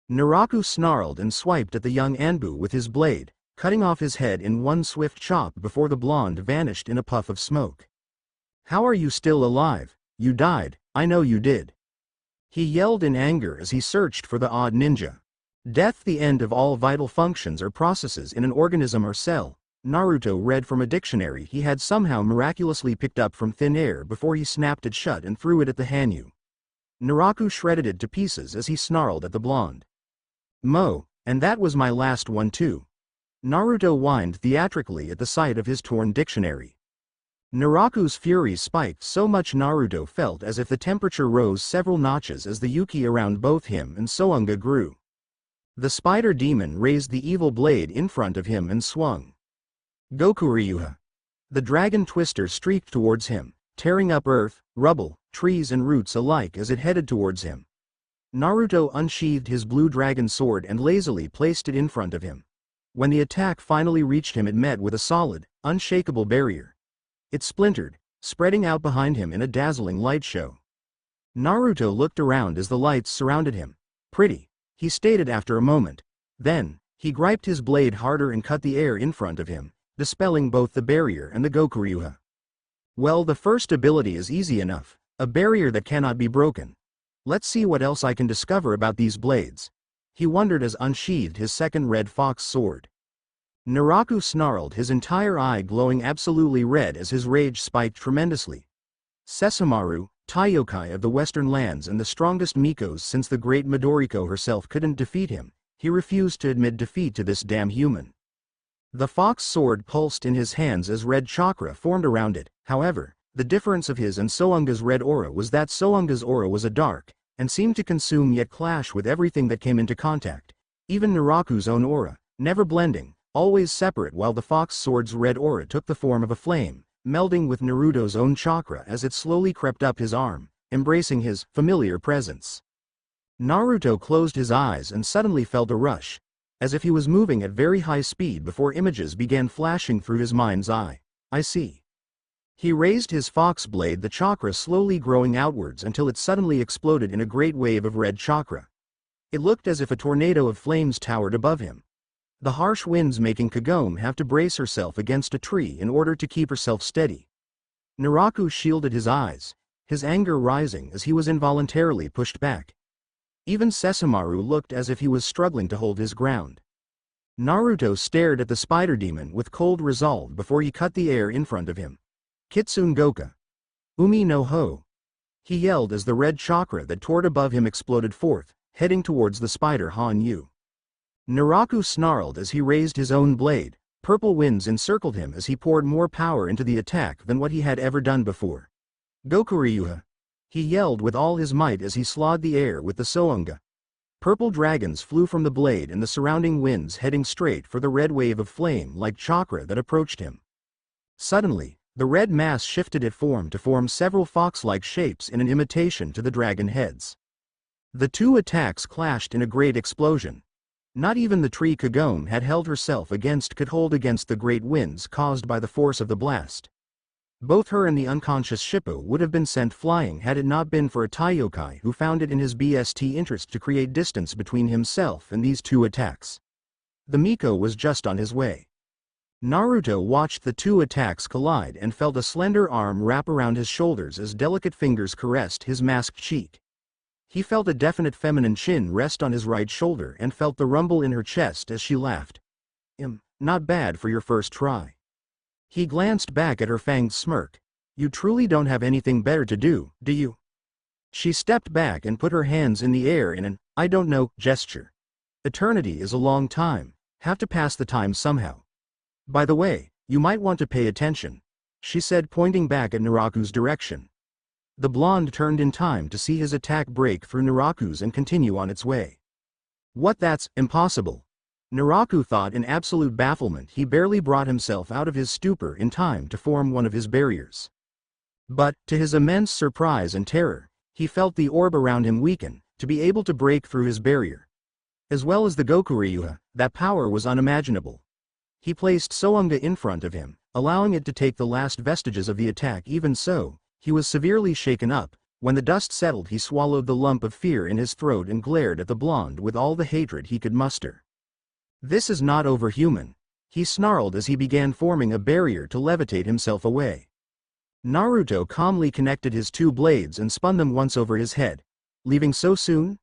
S1: Naraku snarled and swiped at the young Anbu with his blade, cutting off his head in one swift chop before the blonde vanished in a puff of smoke. "How are you still alive? You died, I know you did." He yelled in anger as he searched for the odd ninja. Death, the end of all vital functions or processes in an organism or cell. Naruto read from a dictionary he had somehow miraculously picked up from thin air before he snapped it shut and threw it at the Hanyu. Naraku shredded it to pieces as he snarled at the blonde. "Mo, and that was my last one too." Naruto whined theatrically at the sight of his torn dictionary. Naraku's fury spiked so much Naruto felt as if the temperature rose several notches as the yuki around both him and Soanga grew. The spider demon raised the evil blade in front of him and swung. Gokuryuha. The dragon twister streaked towards him, tearing up earth, rubble, trees and roots alike as it headed towards him. Naruto unsheathed his blue dragon sword and lazily placed it in front of him. When the attack finally reached him, it met with a solid, unshakable barrier. It splintered, spreading out behind him in a dazzling light show. Naruto looked around as the lights surrounded him. Pretty, he stated after a moment. Then, he griped his blade harder and cut the air in front of him, dispelling both the barrier and the Gokuryuha. Well, the first ability is easy enough, a barrier that cannot be broken. Let's see what else I can discover about these blades. He wondered as unsheathed his second red fox sword. Naraku snarled, his entire eye glowing absolutely red as his rage spiked tremendously. Sesshomaru, Taiyokai of the western lands and the strongest Mikos since the great Midoriko herself couldn't defeat him, he refused to admit defeat to this damn human. The fox sword pulsed in his hands as red chakra formed around it. However, the difference of his and Soanga's red aura was that Soanga's aura was a dark, and seemed to consume yet clash with everything that came into contact. Even Naraku's own aura, never blending, always separate, while the fox sword's red aura took the form of a flame, melding with Naruto's own chakra as it slowly crept up his arm, embracing his familiar presence. Naruto closed his eyes and suddenly felt a rush, as if he was moving at very high speed before images began flashing through his mind's eye. I see. He raised his fox blade, the chakra slowly growing outwards until it suddenly exploded in a great wave of red chakra. It looked as if a tornado of flames towered above him. The harsh winds making Kagome have to brace herself against a tree in order to keep herself steady. Naraku shielded his eyes, his anger rising as he was involuntarily pushed back. Even Sesshomaru looked as if he was struggling to hold his ground. Naruto stared at the spider demon with cold resolve before he cut the air in front of him. Kitsune Goka. Umi no Ho. He yelled as the red chakra that toured above him exploded forth, heading towards the spider Hanyu. Naraku snarled as he raised his own blade. Purple winds encircled him as he poured more power into the attack than what he had ever done before. Gokuryuha. He yelled with all his might as he slawed the air with the Soanga. Purple dragons flew from the blade and the surrounding winds, heading straight for the red wave of flame-like chakra that approached him. Suddenly, the red mass shifted its form to form several fox-like shapes in an imitation to the dragon heads. The two attacks clashed in a great explosion. Not even the tree Kagome had held herself against could hold against the great winds caused by the force of the blast. Both her and the unconscious Shippo would have been sent flying had it not been for a Taiyokai who found it in his BST interest to create distance between himself and these two attacks. The Miko was just on his way. Naruto watched the two attacks collide and felt a slender arm wrap around his shoulders as delicate fingers caressed his masked cheek. He felt a definite feminine chin rest on his right shoulder and felt the rumble in her chest as she laughed. Not bad for your first try. He glanced back at her fanged smirk. You truly don't have anything better to do, do you? She stepped back and put her hands in the air in an, I don't know, gesture. Eternity is a long time. Have to pass the time somehow. By the way, you might want to pay attention, she said, pointing back at Naraku's direction. The blonde turned in time to see his attack break through Naraku's and continue on its way. What, that's impossible. Naraku thought in absolute bafflement. He barely brought himself out of his stupor in time to form one of his barriers. But, to his immense surprise and terror, he felt the orb around him weaken, to be able to break through his barrier. As well as the Gokuryuha, that power was unimaginable. He placed Soanga in front of him, allowing it to take the last vestiges of the attack. Even so, he was severely shaken up. When the dust settled, he swallowed the lump of fear in his throat and glared at the blonde with all the hatred he could muster. This is not overhuman, he snarled as he began forming a barrier to levitate himself away. Naruto calmly connected his two blades and spun them once over his head. Leaving so soon?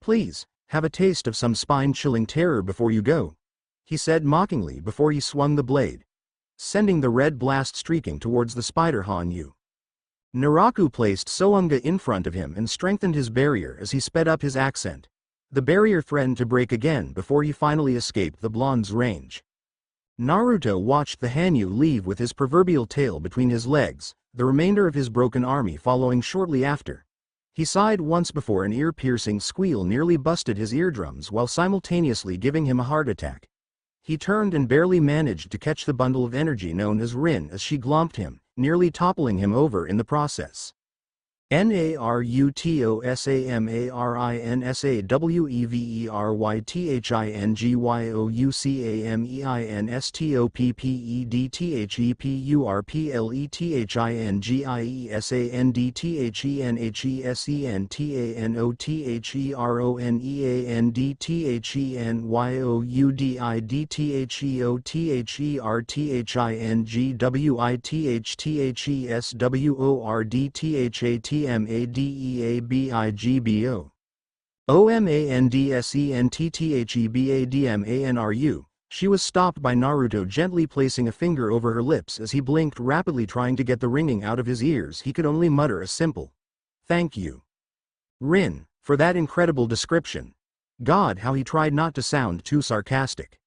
S1: Please, have a taste of some spine-chilling terror before you go, he said mockingly before he swung the blade, sending the red blast streaking towards the spider Hanyu. Naraku placed Soanga in front of him and strengthened his barrier as he sped up his ascent. The barrier threatened to break again before he finally escaped the blonde's range. Naruto watched the Hanyu leave with his proverbial tail between his legs, the remainder of his broken army following shortly after. He sighed once before an ear-piercing squeal nearly busted his eardrums while simultaneously giving him a heart attack. He turned and barely managed to catch the bundle of energy known as Rin as she glomped him, nearly toppling him over in the process. NARUTOSAMARINSAWITHIGBO OMANDSENTTHEBADMANRU. She was stopped by Naruto gently placing a finger over her lips as he blinked rapidly trying to get the ringing out of his ears. He could only mutter a simple, "Thank you, Rin, for that incredible description." God, how he tried not to sound too sarcastic.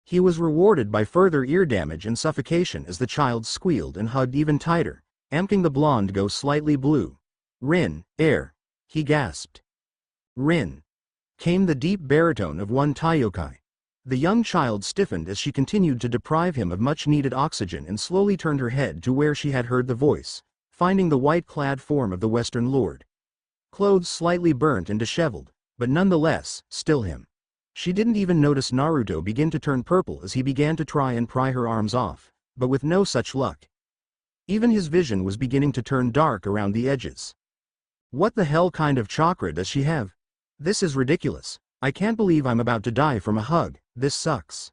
S1: He was rewarded by further ear damage and suffocation as the child squealed and hugged even tighter, making the blonde go slightly blue. "Rin, air," he gasped. "Rin," came the deep baritone of one Taiyokai. The young child stiffened as she continued to deprive him of much-needed oxygen and slowly turned her head to where she had heard the voice, finding the white-clad form of the Western Lord. Clothes slightly burnt and disheveled, but nonetheless, still him. She didn't even notice Naruto begin to turn purple as he began to try and pry her arms off, but with no such luck. Even his vision was beginning to turn dark around the edges. What the hell kind of chakra does she have? This is ridiculous. I can't believe I'm about to die from a hug. This sucks.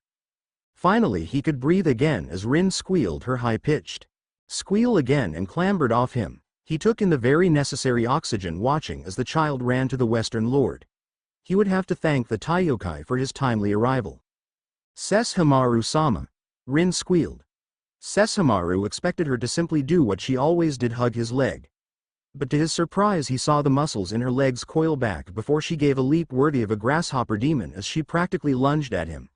S1: Finally he could breathe again as Rin squealed her high-pitched squeal again and clambered off him. He took in the very necessary oxygen watching as the child ran to the Western Lord. He would have to thank the Taiyokai for his timely arrival. "Sesshomaru-sama," Rin squealed. Sesshomaru expected her to simply do what she always did, hug his leg. But to his surprise he saw the muscles in her legs coil back before she gave a leap worthy of a grasshopper demon as she practically lunged at him.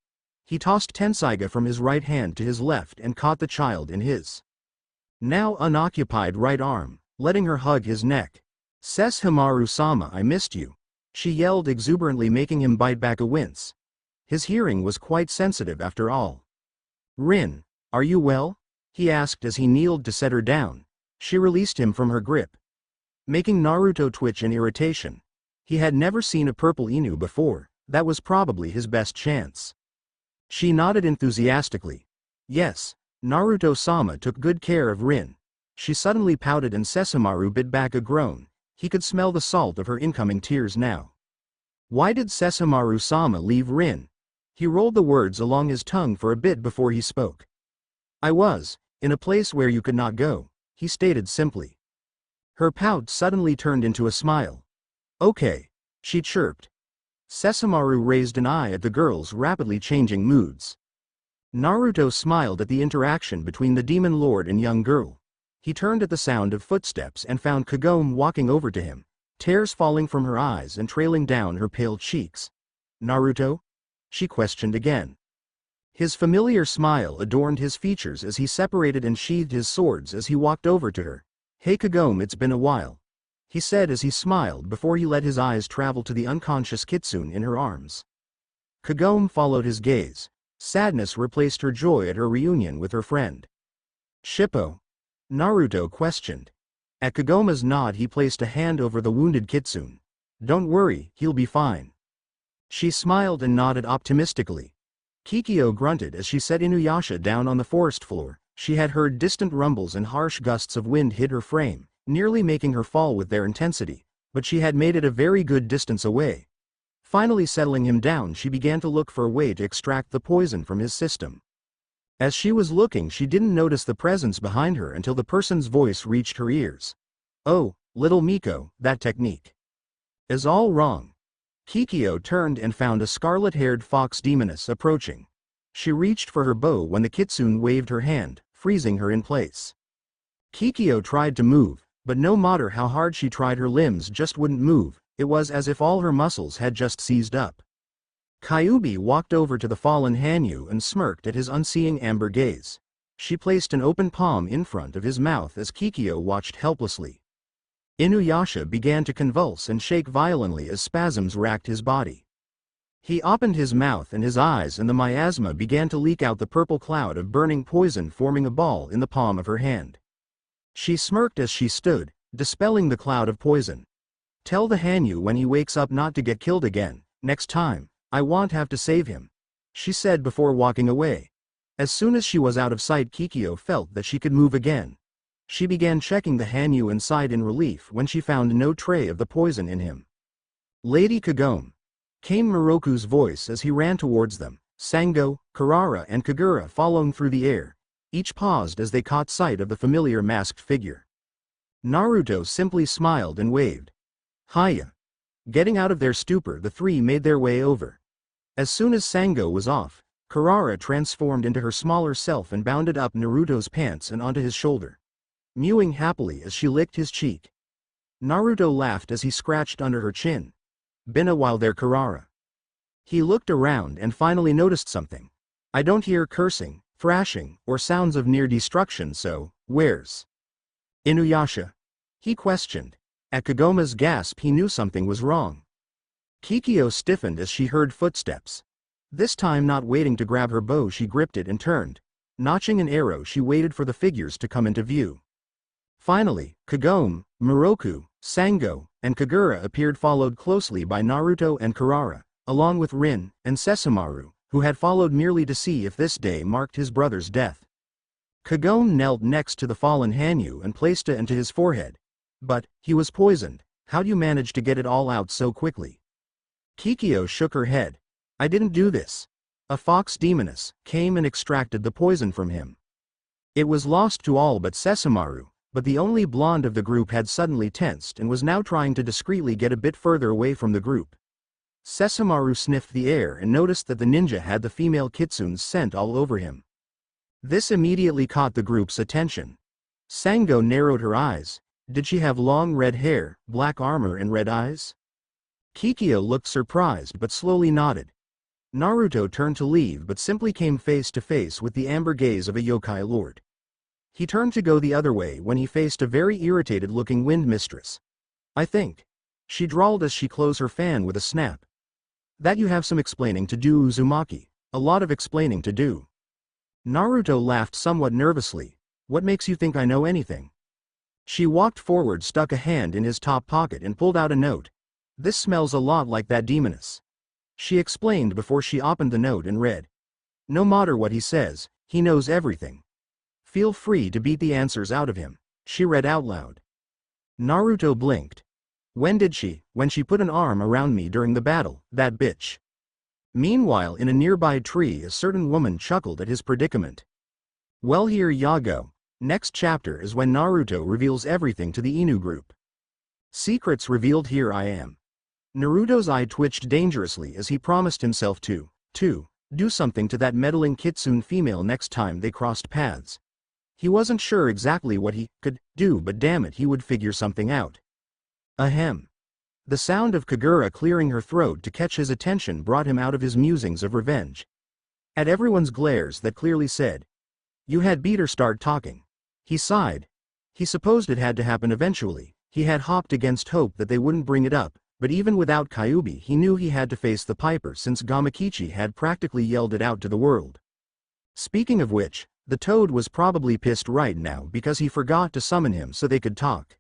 S1: He tossed Tenseiga from his right hand to his left and caught the child in his now unoccupied right arm, letting her hug his neck. "Sesshomaru-sama, I missed you," she yelled exuberantly, making him bite back a wince. His hearing was quite sensitive after all. "Rin, are you well?" he asked as he kneeled to set her down. She released him from her grip, making Naruto twitch in irritation. He had never seen a purple Inu before. That was probably his best chance. She nodded enthusiastically. Yes, Naruto-sama took good care of Rin. She suddenly pouted and Sesshomaru bit back a groan. He could smell the salt of her incoming tears now. Why did Sesshomaru-sama leave Rin? He rolled the words along his tongue for a bit before he spoke. "I was, in a place where you could not go," he stated simply. Her pout suddenly turned into a smile. "Okay," she chirped. Sesshomaru raised an eye at the girl's rapidly changing moods. Naruto smiled at the interaction between the demon lord and young girl. He turned at the sound of footsteps and found Kagome walking over to him, tears falling from her eyes and trailing down her pale cheeks. "Naruto?" she questioned again. His familiar smile adorned his features as he separated and sheathed his swords as he walked over to her. "Hey Kagome, it's been a while," he said as he smiled before he let his eyes travel to the unconscious Kitsune in her arms. Kagome followed his gaze. Sadness replaced her joy at her reunion with her friend. "Shippo?" Naruto questioned. At Kagome's nod he placed a hand over the wounded Kitsune. "Don't worry, he'll be fine." She smiled and nodded optimistically. Kikyo grunted as she set Inuyasha down on the forest floor. She had heard distant rumbles and harsh gusts of wind hit her frame, nearly making her fall with their intensity, but she had made it a very good distance away. Finally settling him down, she began to look for a way to extract the poison from his system. As she was looking, she didn't notice the presence behind her until the person's voice reached her ears. "Oh, little Miko, that technique is all wrong." Kikyo turned and found a scarlet-haired fox demoness approaching. She reached for her bow when the Kitsune waved her hand, freezing her in place. Kikyo tried to move, but no matter how hard she tried, her limbs just wouldn't move. It was as if all her muscles had just seized up. Kyuubi walked over to the fallen Hanyu and smirked at his unseeing amber gaze. She placed an open palm in front of his mouth as Kikyo watched helplessly. Inuyasha began to convulse and shake violently as spasms racked his body. He opened his mouth and his eyes, and the miasma began to leak out, the purple cloud of burning poison forming a ball in the palm of her hand. She smirked as she stood, dispelling the cloud of poison. "Tell the Hanyu when he wakes up not to get killed again. Next time, I won't have to save him," she said before walking away. As soon as she was out of sight, Kikyo felt that she could move again. She began checking the Hanyu and sighed in relief when she found no tray of the poison in him. "Lady Kagome," came Miroku's voice as he ran towards them, Sango, Karara and Kagura following through the air. Each paused as they caught sight of the familiar masked figure. Naruto simply smiled and waved. "Hiya." Getting out of their stupor, the three made their way over. As soon as Sango was off, Karara transformed into her smaller self and bounded up Naruto's pants and onto his shoulder, mewing happily as she licked his cheek. Naruto laughed as he scratched under her chin. "Been a while there, Karara." He looked around and finally noticed something. "I don't hear cursing, thrashing, or sounds of near destruction, so, where's Inuyasha?" he questioned. At Kagome's gasp, he knew something was wrong. Kikyo stiffened as she heard footsteps. This time, not waiting to grab her bow, she gripped it and turned. Notching an arrow, she waited for the figures to come into view. Finally, Kagome, Miroku, Sango, and Kagura appeared, followed closely by Naruto and Karara, along with Rin and Sesshomaru, who had followed merely to see if this day marked his brother's death. Kagome knelt next to the fallen Hanyu and placed it into his forehead. "But, he was poisoned. How'd you manage to get it all out so quickly?" Kikyo shook her head. "I didn't do this. A fox demoness came and extracted the poison from him." It was lost to all but Sesshomaru, but the only blonde of the group had suddenly tensed and was now trying to discreetly get a bit further away from the group. Sesshomaru sniffed the air and noticed that the ninja had the female kitsune's scent all over him. This immediately caught the group's attention. Sango narrowed her eyes. Did she have long red hair, black armor and red eyes? Kikyo looked surprised but slowly nodded. Naruto turned to leave but simply came face to face with the amber gaze of a yokai lord. He turned to go the other way when he faced a very irritated-looking wind mistress. "I think," she drawled as she closed her fan with a snap, "that you have some explaining to do, Uzumaki. A lot of explaining to do." Naruto laughed somewhat nervously. "What makes you think I know anything?" She walked forward, stuck a hand in his top pocket and pulled out a note. "This smells a lot like that demoness," she explained before she opened the note and read. "No matter what he says, he knows everything. Feel free to beat the answers out of him," she read out loud. Naruto blinked. "When did she?" "When she put an arm around me during the battle, that bitch." Meanwhile, in a nearby tree, a certain woman chuckled at his predicament. Well, here ya go. Next chapter is when Naruto reveals everything to the Inu group. Secrets revealed. Here I am. Naruto's eye twitched dangerously as he promised himself to do something to that meddling kitsune female next time they crossed paths. He wasn't sure exactly what he could do, but damn it, he would figure something out. Ahem. The sound of Kagura clearing her throat to catch his attention brought him out of his musings of revenge. At everyone's glares that clearly said, "You had better start talking." He sighed. He supposed it had to happen eventually. He had hoped against hope that they wouldn't bring it up, but even without Kyuubi he knew he had to face the Piper since Gamakichi had practically yelled it out to the world. Speaking of which, the Toad was probably pissed right now because he forgot to summon him so they could talk.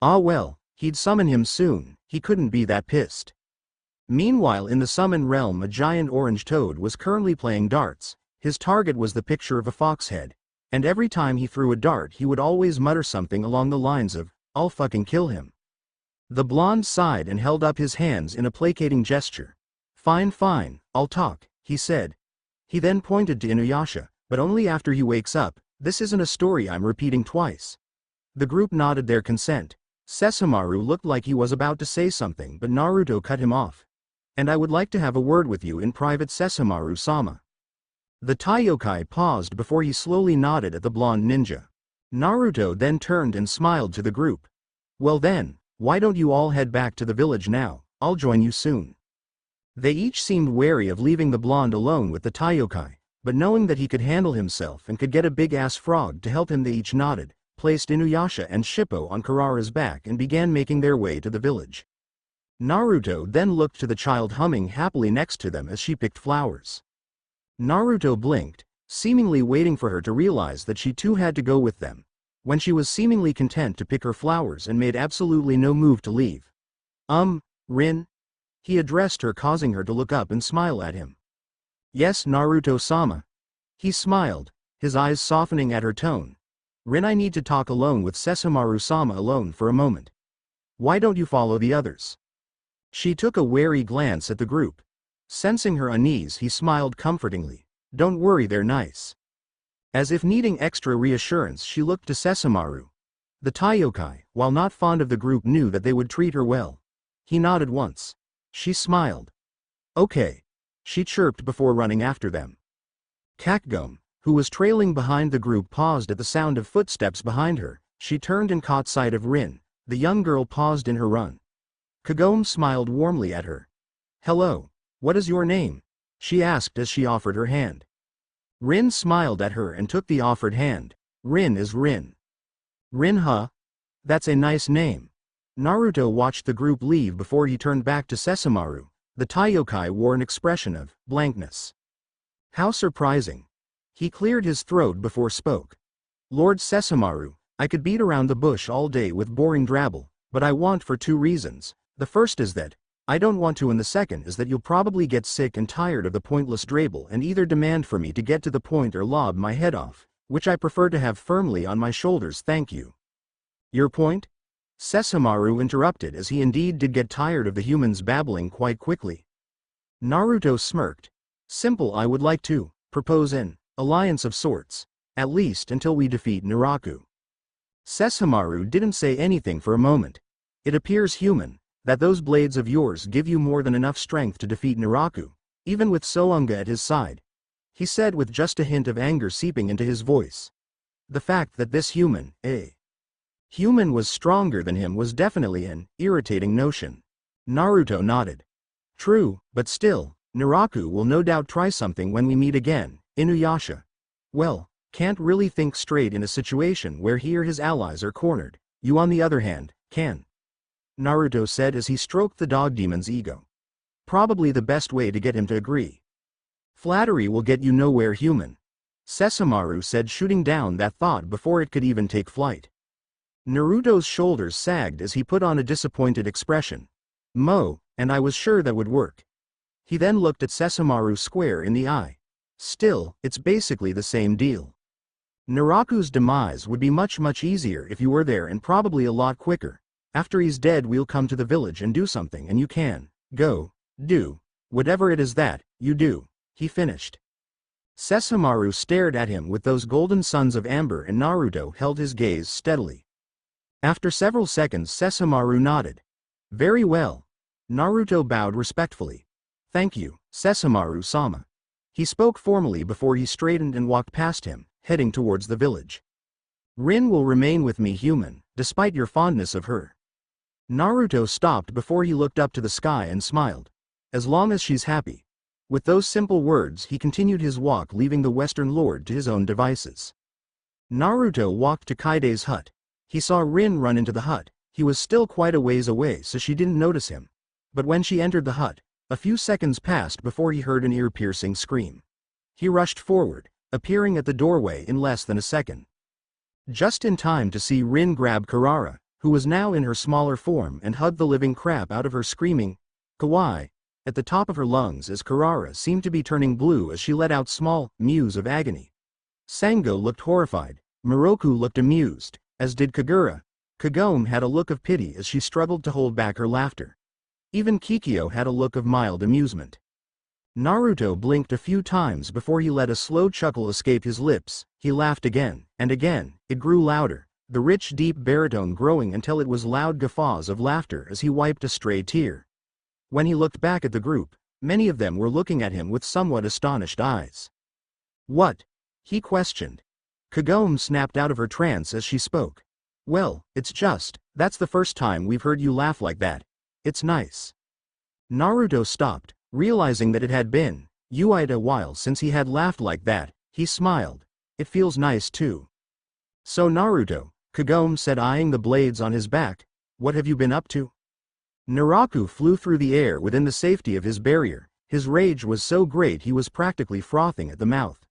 S1: Ah well, he'd summon him soon, he couldn't be that pissed. Meanwhile, in the summon realm, a giant orange toad was currently playing darts. His target was the picture of a fox head, and every time he threw a dart he would always mutter something along the lines of, "I'll fucking kill him." The blonde sighed and held up his hands in a placating gesture. Fine, I'll talk," he said. He then pointed to Inuyasha, "But only after he wakes up. This isn't a story I'm repeating twice." The group nodded their consent. Sesshomaru looked like he was about to say something, but Naruto cut him off. "And I would like to have a word with you in private, Sesshomaru-sama." The Taiyokai paused before he slowly nodded at the blonde ninja. Naruto then turned and smiled to the group. "Well then, why don't you all head back to the village now? I'll join you soon." They each seemed wary of leaving the blonde alone with the Taiokai, but knowing that he could handle himself and could get a big-ass frog to help him, they each nodded, placed Inuyasha and Shippo on Karara's back and began making their way to the village. Naruto then looked to the child humming happily next to them as she picked flowers. Naruto blinked, seemingly waiting for her to realize that she too had to go with them, when she was seemingly content to pick her flowers and made absolutely no move to leave. Rin? He addressed her, causing her to look up and smile at him. Yes, Naruto-sama. He smiled, his eyes softening at her tone. Rin, I need to talk alone with Sesshomaru-sama alone for a moment. Why don't you follow the others? She took a wary glance at the group. Sensing her unease, he smiled comfortingly. Don't worry, they're nice. As if needing extra reassurance, she looked to Sesshomaru. The Taiokai, while not fond of the group, knew that they would treat her well. He nodded once. She smiled. Okay. She chirped before running after them. Kakgome, who was trailing behind the group, paused at the sound of footsteps behind her. She turned and caught sight of Rin. The young girl paused in her run. Kagome smiled warmly at her. Hello. What is your name? She asked as she offered her hand. Rin smiled at her and took the offered hand. Rin is Rin. Rin, huh? That's a nice name. Naruto watched the group leave before he turned back to Sesshomaru. The Taiokai wore an expression of blankness. How surprising. He cleared his throat before spoke. Lord Sesshomaru, I could beat around the bush all day with boring drabble, but I want for two reasons. The first is that I don't want to, and the second is that you'll probably get sick and tired of the pointless drabble and either demand for me to get to the point or lob my head off, which I prefer to have firmly on my shoulders, thank you. Your point? Sesshomaru interrupted, as he indeed did get tired of the humans babbling quite quickly. Naruto smirked. Simple. I would like to propose an alliance of sorts, at least until we defeat Naraku. Sesshomaru didn't say anything for a moment. It appears human, that those blades of yours give you more than enough strength to defeat Naraku, even with Sounga at his side, he said with just a hint of anger seeping into his voice. The fact that this human was stronger than him was definitely an irritating notion. Naruto nodded. True, but still, Naraku will no doubt try something when we meet again, Inuyasha. Well, can't really think straight in a situation where he or his allies are cornered. You on the other hand, can. Naruto said as he stroked the dog demon's ego. Probably the best way to get him to agree. Flattery will get you nowhere, human. Sesshomaru said, shooting down that thought before it could even take flight. Naruto's shoulders sagged as he put on a disappointed expression. And I was sure that would work. He then looked at Sesshomaru square in the eye. Still, it's basically the same deal. Naraku's demise would be much easier if you were there, and probably a lot quicker. After he's dead, we'll come to the village and do something, and you can go do whatever it is that you do, he finished. Sesshomaru stared at him with those golden suns of amber, and Naruto held his gaze steadily. After several seconds, Sesshomaru nodded. Very well. Naruto bowed respectfully. Thank you, Sesshomaru-sama. He spoke formally before he straightened and walked past him, heading towards the village. Rin will remain with me, human, despite your fondness of her. Naruto stopped before he looked up to the sky and smiled. As long as she's happy. With those simple words, he continued his walk, leaving the Western Lord to his own devices. Naruto walked to Kaide's hut. He saw Rin run into the hut. He was still quite a ways away, so she didn't notice him. But when she entered the hut, a few seconds passed before he heard an ear-piercing scream. He rushed forward, appearing at the doorway in less than a second. Just in time to see Rin grab Karara, who was now in her smaller form, and hug the living crap out of her, screaming, "Kawaii!" at the top of her lungs, as Karara seemed to be turning blue as she let out small mews of agony. Sango looked horrified. Miroku looked amused, as did Kagura. Kagome had a look of pity as she struggled to hold back her laughter. Even Kikyo had a look of mild amusement. Naruto blinked a few times before he let a slow chuckle escape his lips. He laughed again, and again. It grew louder, the rich deep baritone growing until it was loud guffaws of laughter as he wiped a stray tear. When he looked back at the group, many of them were looking at him with somewhat astonished eyes. What? He questioned. Kagome snapped out of her trance as she spoke. Well, that's the first time we've heard you laugh like that. It's nice. Naruto stopped, Realizing that it had been quite a while since he had laughed like that, he smiled. It feels nice too. So Naruto, Kagome said, eyeing the blades on his back, what have you been up to? Naraku flew through the air within the safety of his barrier. His rage was so great he was practically frothing at the mouth.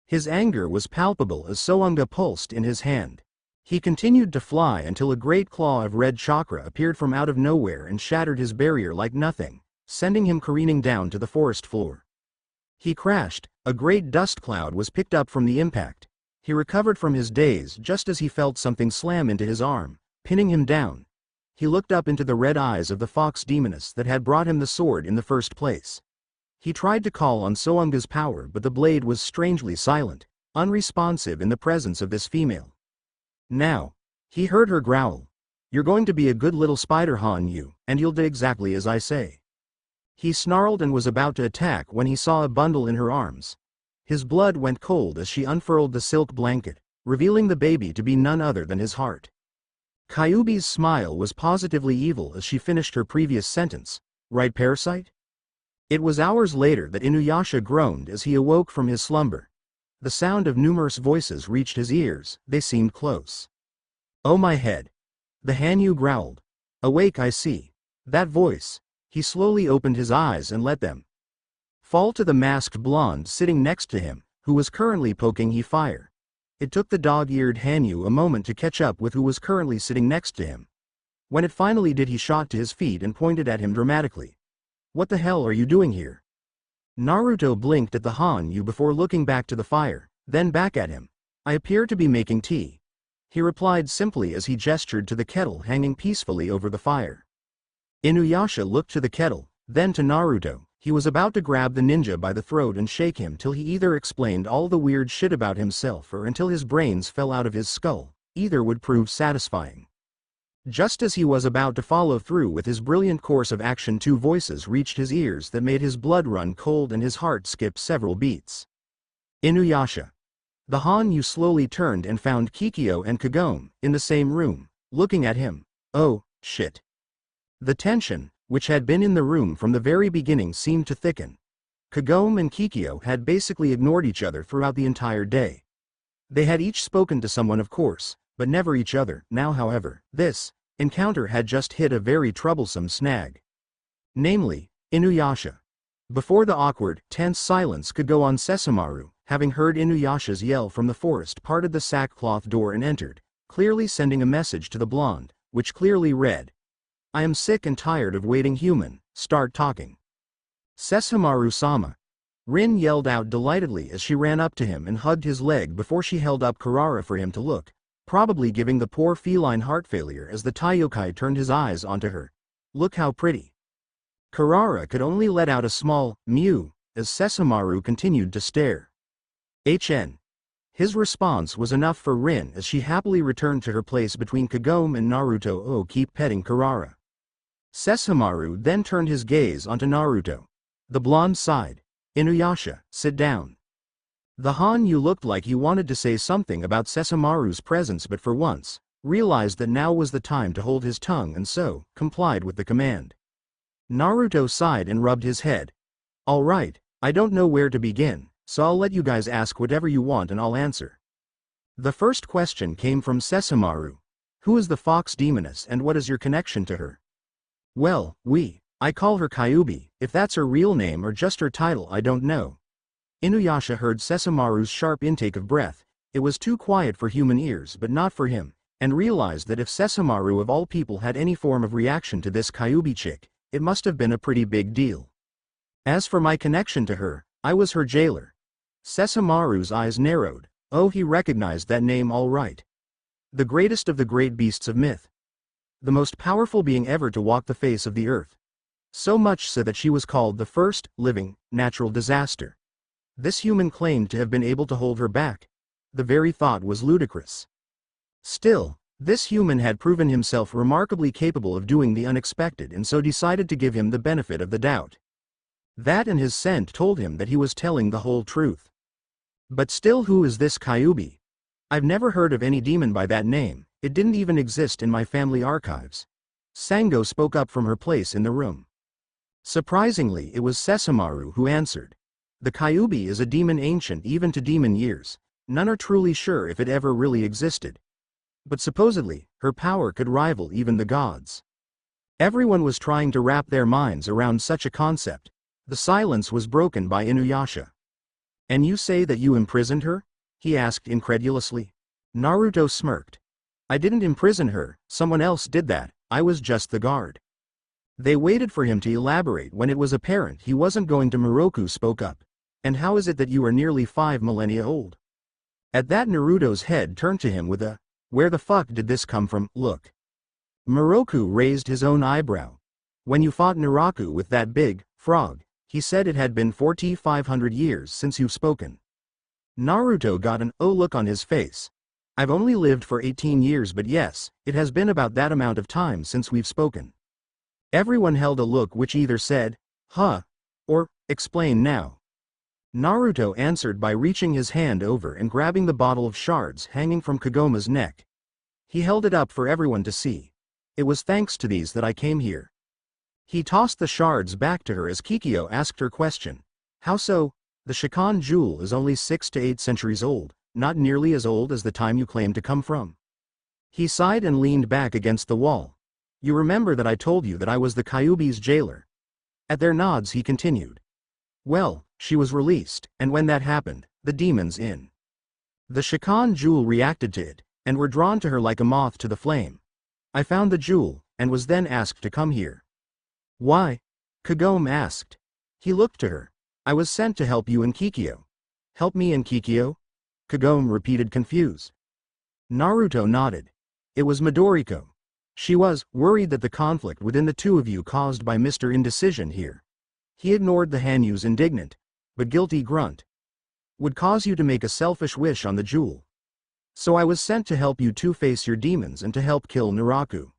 S1: His anger was palpable as Soanga pulsed in his hand. He continued to fly until a great claw of red chakra appeared from out of nowhere and shattered his barrier like nothing, sending him careening down to the forest floor. He crashed. A great dust cloud was picked up from the impact. He recovered from his daze just as he felt something slam into his arm, pinning him down. He looked up into the red eyes of the fox demoness that had brought him the sword in the first place. He tried to call on Soanga's power, but the blade was strangely silent, unresponsive in the presence of this female. Now, he heard her growl. You're going to be a good little spider, Han, and you'll do exactly as I say. He snarled and was about to attack when he saw a bundle in her arms. His blood went cold as she unfurled the silk blanket, revealing the baby to be none other than his heart. Kyuubi's smile was positively evil as she finished her previous sentence. Right, parasite? It was hours later that Inuyasha groaned as he awoke from his slumber. The sound of numerous voices reached his ears. They seemed close. Oh my head. The Hanyu growled. Awake, I see. That voice. He slowly opened his eyes and let them fall to the masked blonde sitting next to him, who was currently poking he fire. It took the dog-eared Hanyu a moment to catch up with who was currently sitting next to him. When it finally did, he shot to his feet and pointed at him dramatically. What the hell are you doing here? Naruto blinked at the Hanyu before looking back to the fire, then back at him. I appear to be making tea. He replied simply as he gestured to the kettle hanging peacefully over the fire. Inuyasha looked to the kettle, then to Naruto. He was about to grab the ninja by the throat and shake him till he either explained all the weird shit about himself or until his brains fell out of his skull. Either would prove satisfying. Just as he was about to follow through with his brilliant course of action, two voices reached his ears that made his blood run cold and his heart skip several beats. Inuyasha. The Hanyu slowly turned and found Kikyo and Kagome in the same room, looking at him. Oh, shit. The tension, which had been in the room from the very beginning, seemed to thicken. Kagome and Kikyo had basically ignored each other throughout the entire day. They had each spoken to someone, of course, but never each other. Now, however, this encounter had just hit a very troublesome snag. Namely, Inuyasha. Before the awkward, tense silence could go on, Sesshomaru, having heard Inuyasha's yell from the forest, parted the sackcloth door and entered, clearly sending a message to the blonde, which clearly read, I am sick and tired of waiting, human, start talking. Sesshomaru-sama. Rin yelled out delightedly as she ran up to him and hugged his leg before she held up Kurara for him to look, probably giving the poor feline heart failure as the Taiyokai turned his eyes onto her. Look how pretty. Kurara could only let out a small mew as Sesshomaru continued to stare. His response was enough for Rin as she happily returned to her place between Kagome and Naruto. Oh, keep petting Kurara. Sesshomaru then turned his gaze onto Naruto. The blonde sighed. Inuyasha, sit down. The Hanyu looked like he wanted to say something about Sesshomaru's presence, but for once, realized that now was the time to hold his tongue and so, complied with the command. Naruto sighed and rubbed his head. All right, I don't know where to begin, so I'll let you guys ask whatever you want and I'll answer. The first question came from Sesshomaru. Who is the fox demoness and what is your connection to her? Well, I call her Kyuubi. If that's her real name or just her title, I don't know. Inuyasha heard Sesshomaru's sharp intake of breath. It was too quiet for human ears but not for him, and realized that if Sesshomaru of all people had any form of reaction to this Kyuubi chick, it must have been a pretty big deal. As for my connection to her, I was her jailer. Sesshomaru's eyes narrowed. Oh, he recognized that name all right. The greatest of the great beasts of myth. The most powerful being ever to walk the face of the earth. So much so that she was called the first living natural disaster. This human claimed to have been able to hold her back. The very thought was ludicrous. Still, this human had proven himself remarkably capable of doing the unexpected and so decided to give him the benefit of the doubt. That and his scent told him that he was telling the whole truth. But still, who is this Kyuubi? I've never heard of any demon by that name. It didn't even exist in my family archives. Sango spoke up from her place in the room. Surprisingly, it was Sesshomaru who answered. The Kyuubi is a demon ancient even to demon years. None are truly sure if it ever really existed. But supposedly, her power could rival even the gods. Everyone was trying to wrap their minds around such a concept. The silence was broken by Inuyasha. And you say that you imprisoned her? He asked incredulously. Naruto smirked. I didn't imprison her, someone else did that, I was just the guard. They waited for him to elaborate when it was apparent he wasn't going to. Moroku spoke up. And how is it that you are nearly 5 millennia old? At that, Naruto's head turned to him with a, where the fuck did this come from, look. Moroku raised his own eyebrow. When you fought Naraku with that big frog, he said it had been 4,500 years since you've spoken. Naruto got an oh look on his face. I've only lived for 18 years, but yes, it has been about that amount of time since we've spoken. Everyone held a look which either said, huh, or, explain now. Naruto answered by reaching his hand over and grabbing the bottle of shards hanging from Kagome's neck. He held it up for everyone to see. It was thanks to these that I came here. He tossed the shards back to her as Kikyo asked her question. How so? The Shikon jewel is only 6 to 8 centuries old, not nearly as old as the time you claim to come from. He sighed and leaned back against the wall. You remember that I told you that I was the Kyuubi's jailer. At their nods he continued. Well, she was released, and when that happened, the demons in the Shikon jewel reacted to it, and were drawn to her like a moth to the flame. I found the jewel, and was then asked to come here. Why? Kagome asked. He looked to her. I was sent to help you and Kikyo. Help me and Kikyo? Kagome repeated confused. Naruto nodded. It was Midoriko. She was worried that the conflict within the two of you caused by Mr. Indecision here. He ignored the Hanyu's indignant, but guilty grunt. Would cause you to make a selfish wish on the jewel. So I was sent to help you two face your demons and to help kill Naraku.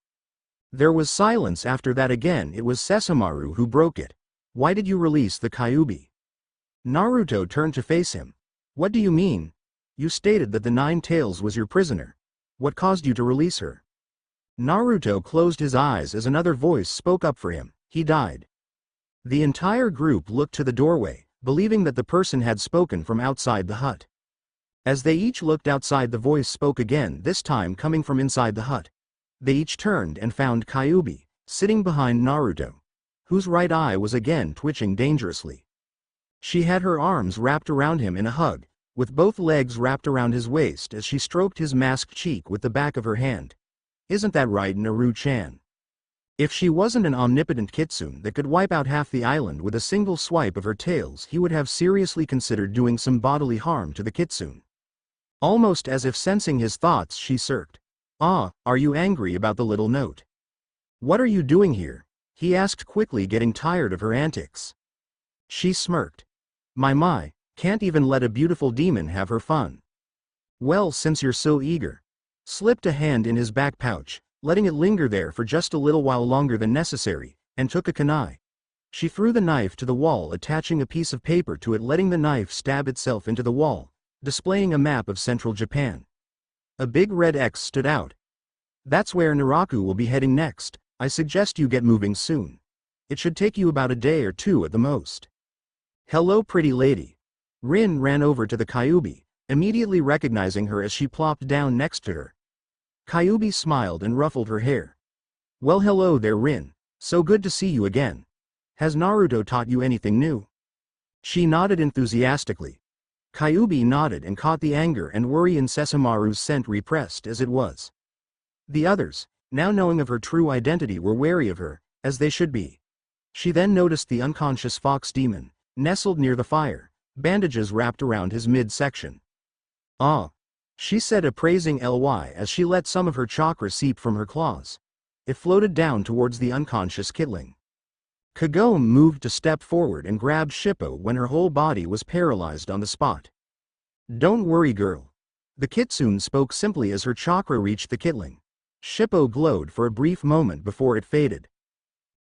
S1: There was silence after that. Again it was Sesshomaru who broke it. Why did you release the Kyuubi? Naruto turned to face him. What do you mean? You stated that the Nine Tails was your prisoner. What caused you to release her? Naruto closed his eyes as another voice spoke up for him. He died. The entire group looked to the doorway, believing that the person had spoken from outside the hut. As they each looked outside, the voice spoke again, this time coming from inside the hut. They each turned and found Kyuubi, sitting behind Naruto, whose right eye was again twitching dangerously. She had her arms wrapped around him in a hug, with both legs wrapped around his waist as she stroked his masked cheek with the back of her hand. Isn't that right, Naru-chan? If she wasn't an omnipotent kitsune that could wipe out half the island with a single swipe of her tails, he would have seriously considered doing some bodily harm to the kitsune. Almost as if sensing his thoughts, she smirked. Ah, are you angry about the little note? What are you doing here? He asked quickly, getting tired of her antics. She smirked. My, can't even let a beautiful demon have her fun. Well, since you're so eager. Slipped a hand in his back pouch, letting it linger there for just a little while longer than necessary, and took a kunai. She threw the knife to the wall, attaching a piece of paper to it, letting the knife stab itself into the wall, displaying a map of central Japan. A big red X stood out. That's where Naraku will be heading next. I suggest you get moving soon. It should take you about a day or two at the most. Hello, pretty lady. Rin ran over to the Kyuubi, immediately recognizing her as she plopped down next to her. Kyuubi smiled and ruffled her hair. Well, hello there, Rin. So good to see you again. Has Naruto taught you anything new? She nodded enthusiastically. Kyuubi nodded and caught the anger and worry in Sesshomaru's scent, repressed as it was. The others, now knowing of her true identity, were wary of her, as they should be. She then noticed the unconscious fox demon, nestled near the fire, bandages wrapped around his midsection. Ah, she said, appraising Ly as she let some of her chakra seep from her claws. It floated down towards the unconscious kitling. Kagome moved to step forward and grabbed Shippo when her whole body was paralyzed on the spot. Don't worry, girl. The kitsune spoke simply as her chakra reached the kitling. Shippo glowed for a brief moment before it faded.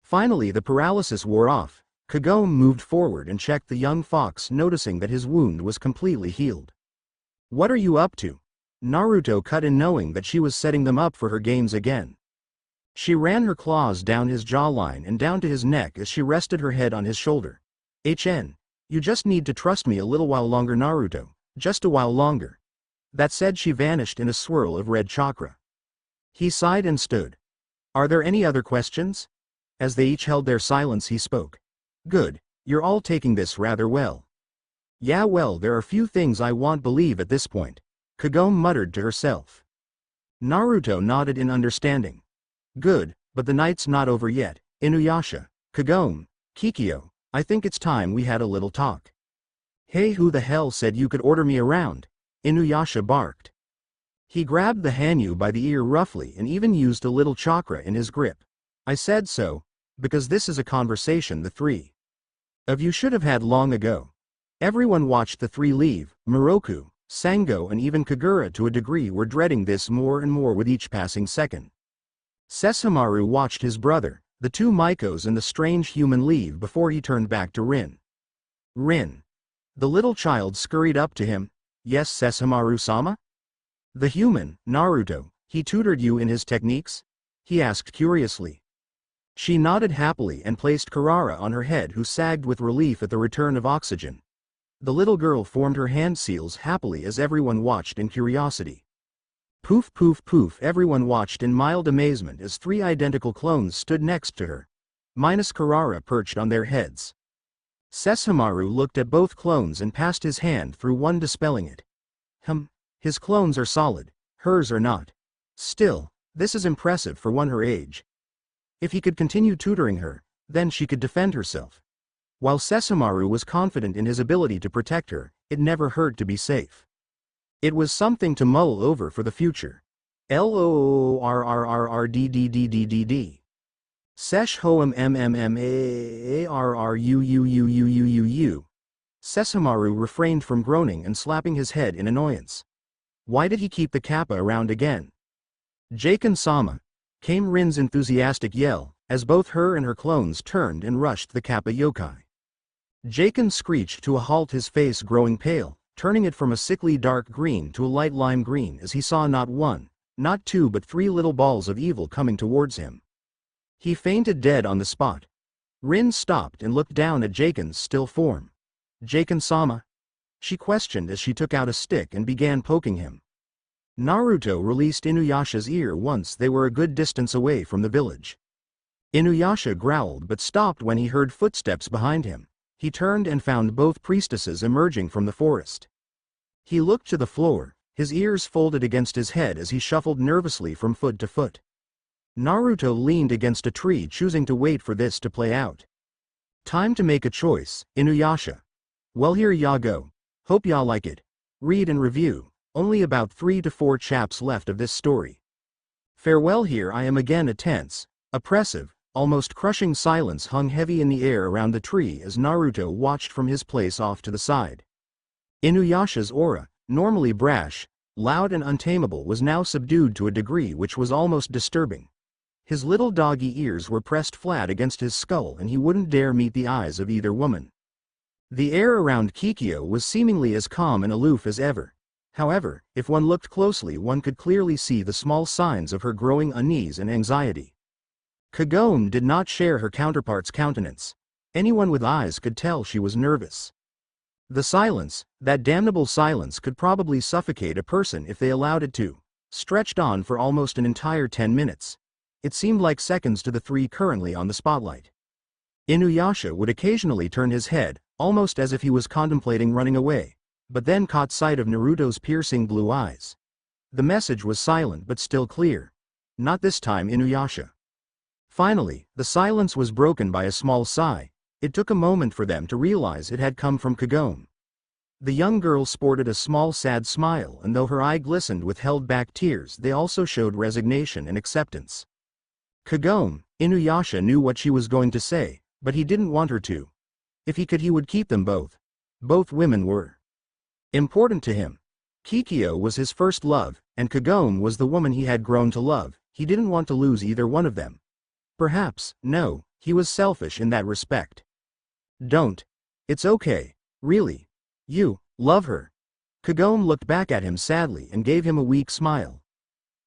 S1: Finally the paralysis wore off. Kagome moved forward and checked the young fox, noticing that his wound was completely healed. What are you up to? Naruto cut in, knowing that she was setting them up for her games again. She ran her claws down his jawline and down to his neck as she rested her head on his shoulder. You just need to trust me a little while longer, Naruto, just a while longer. That said, she vanished in a swirl of red chakra. He sighed and stood. Are there any other questions? As they each held their silence, he spoke. Good, you're all taking this rather well. Yeah, well, there are few things I won't believe at this point, Kagome muttered to herself. Naruto nodded in understanding. Good, but the night's not over yet, Inuyasha, Kagome, Kikyo, I think it's time we had a little talk. Hey, who the hell said you could order me around? Inuyasha barked. He grabbed the Hanyu by the ear roughly and even used a little chakra in his grip. I said so, because this is a conversation the three of you should have had long ago. Everyone watched the three leave. Moroku, Sango and even Kagura to a degree were dreading this more and more with each passing second. Sesshomaru watched his brother, the two Mikos and the strange human leave before he turned back to Rin. Rin. The little child scurried up to him. Yes, Sesshomaru-sama? The human, Naruto, he tutored you in his techniques? He asked curiously. She nodded happily and placed Kurara on her head, who sagged with relief at the return of oxygen. The little girl formed her hand seals happily as everyone watched in curiosity. Poof poof poof, everyone watched in mild amazement as three identical clones stood next to her, minus Kurara perched on their heads. Sesshomaru looked at both clones and passed his hand through one, dispelling it. His clones are solid, hers are not. Still, this is impressive for one her age. If he could continue tutoring her, then she could defend herself. While Sesshomaru was confident in his ability to protect her, it never hurt to be safe. It was something to mull over for the future. LOORRRRDDDDDD. Sesh hoem mmmarruuuuuuuu. Sesshomaru refrained from groaning and slapping his head in annoyance. Why did he keep the kappa around again? Shikon-sama, came Rin's enthusiastic yell, as both her and her clones turned and rushed the kappa yokai. Shikon screeched to a halt, his face growing pale, turning it from a sickly dark green to a light lime green as he saw not one, not two but three little balls of evil coming towards him. He fainted dead on the spot. Rin stopped and looked down at Shikon's still form. Shikon-sama? She questioned as she took out a stick and began poking him. Naruto released Inuyasha's ear once they were a good distance away from the village. Inuyasha growled but stopped when he heard footsteps behind him. He turned and found both priestesses emerging from the forest. He looked to the floor, his ears folded against his head as he shuffled nervously from foot to foot. Naruto leaned against a tree, choosing to wait for this to play out. Time to make a choice, Inuyasha. Well, here ya go. Hope y'all like it. Read and review. Only about 3 to 4 chaps left of this story. Farewell. Here I am again. A tense, oppressive, almost crushing silence hung heavy in the air around the tree as Naruto watched from his place off to the side. Inuyasha's aura, normally brash, loud and untamable, was now subdued to a degree which was almost disturbing. His little doggy ears were pressed flat against his skull and he wouldn't dare meet the eyes of either woman. The air around Kikyo was seemingly as calm and aloof as ever. However, if one looked closely, one could clearly see the small signs of her growing unease and anxiety. Kagome did not share her counterpart's countenance. Anyone with eyes could tell she was nervous. The silence, that damnable silence, could probably suffocate a person if they allowed it to. Stretched on for almost an entire 10 minutes. It seemed like seconds to the three currently on the spotlight. Inuyasha would occasionally turn his head, almost as if he was contemplating running away, but then caught sight of Naruto's piercing blue eyes. The message was silent but still clear. Not this time, Inuyasha. Finally, the silence was broken by a small sigh. It took a moment for them to realize it had come from Kagome. The young girl sported a small sad smile, and though her eye glistened with held-back tears, they also showed resignation and acceptance. Kagome, Inuyasha knew what she was going to say, but he didn't want her to. If he could, he would keep them both. Both women were important to him. Kikyo was his first love, and Kagome was the woman he had grown to love. He didn't want to lose either one of them. Perhaps, no, he was selfish in that respect. Don't. It's okay, really. You love her. Kagome looked back at him sadly and gave him a weak smile.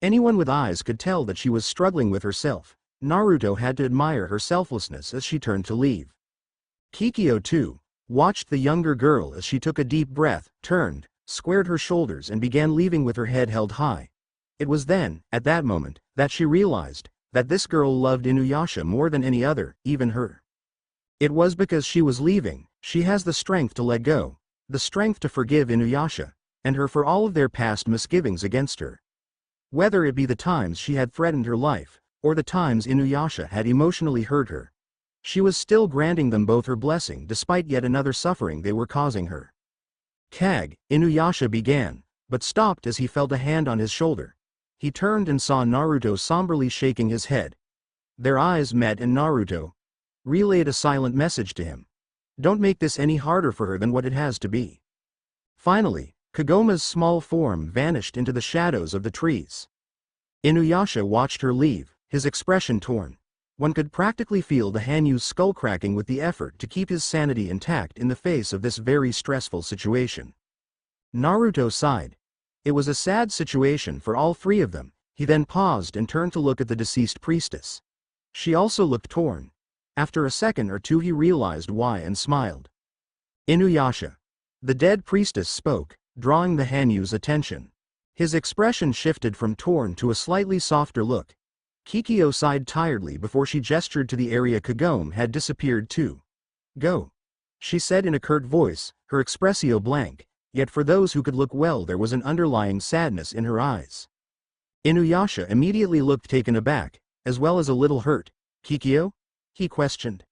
S1: Anyone with eyes could tell that she was struggling with herself, Naruto had to admire her selflessness as she turned to leave. Kikyo, too, watched the younger girl as she took a deep breath, turned, squared her shoulders and began leaving with her head held high. It was then, at that moment, that she realized that this girl loved Inuyasha more than any other, even her. It was because she was leaving, she has the strength to let go, the strength to forgive Inuyasha, and her for all of their past misgivings against her. Whether it be the times she had threatened her life, or the times Inuyasha had emotionally hurt her, she was still granting them both her blessing despite yet another suffering they were causing her. Inuyasha began, but stopped as he felt a hand on his shoulder. He turned and saw Naruto somberly shaking his head. Their eyes met and Naruto relayed a silent message to him. Don't make this any harder for her than what it has to be. Finally, Kagome's small form vanished into the shadows of the trees. Inuyasha watched her leave, his expression torn. One could practically feel the Hanyu's skull cracking with the effort to keep his sanity intact in the face of this very stressful situation. Naruto sighed. It was a sad situation for all three of them. He then paused and turned to look at the deceased priestess. She also looked torn. After a second or two he realized why and smiled. Inuyasha. The dead priestess spoke, drawing the Hanyu's attention. His expression shifted from torn to a slightly softer look. Kikyo sighed tiredly before she gestured to the area Kagome had disappeared to. Go. She said in a curt voice, her expressio blank, yet for those who could look well there was an underlying sadness in her eyes. Inuyasha immediately looked taken aback, as well as a little hurt. Kikyo? He questioned.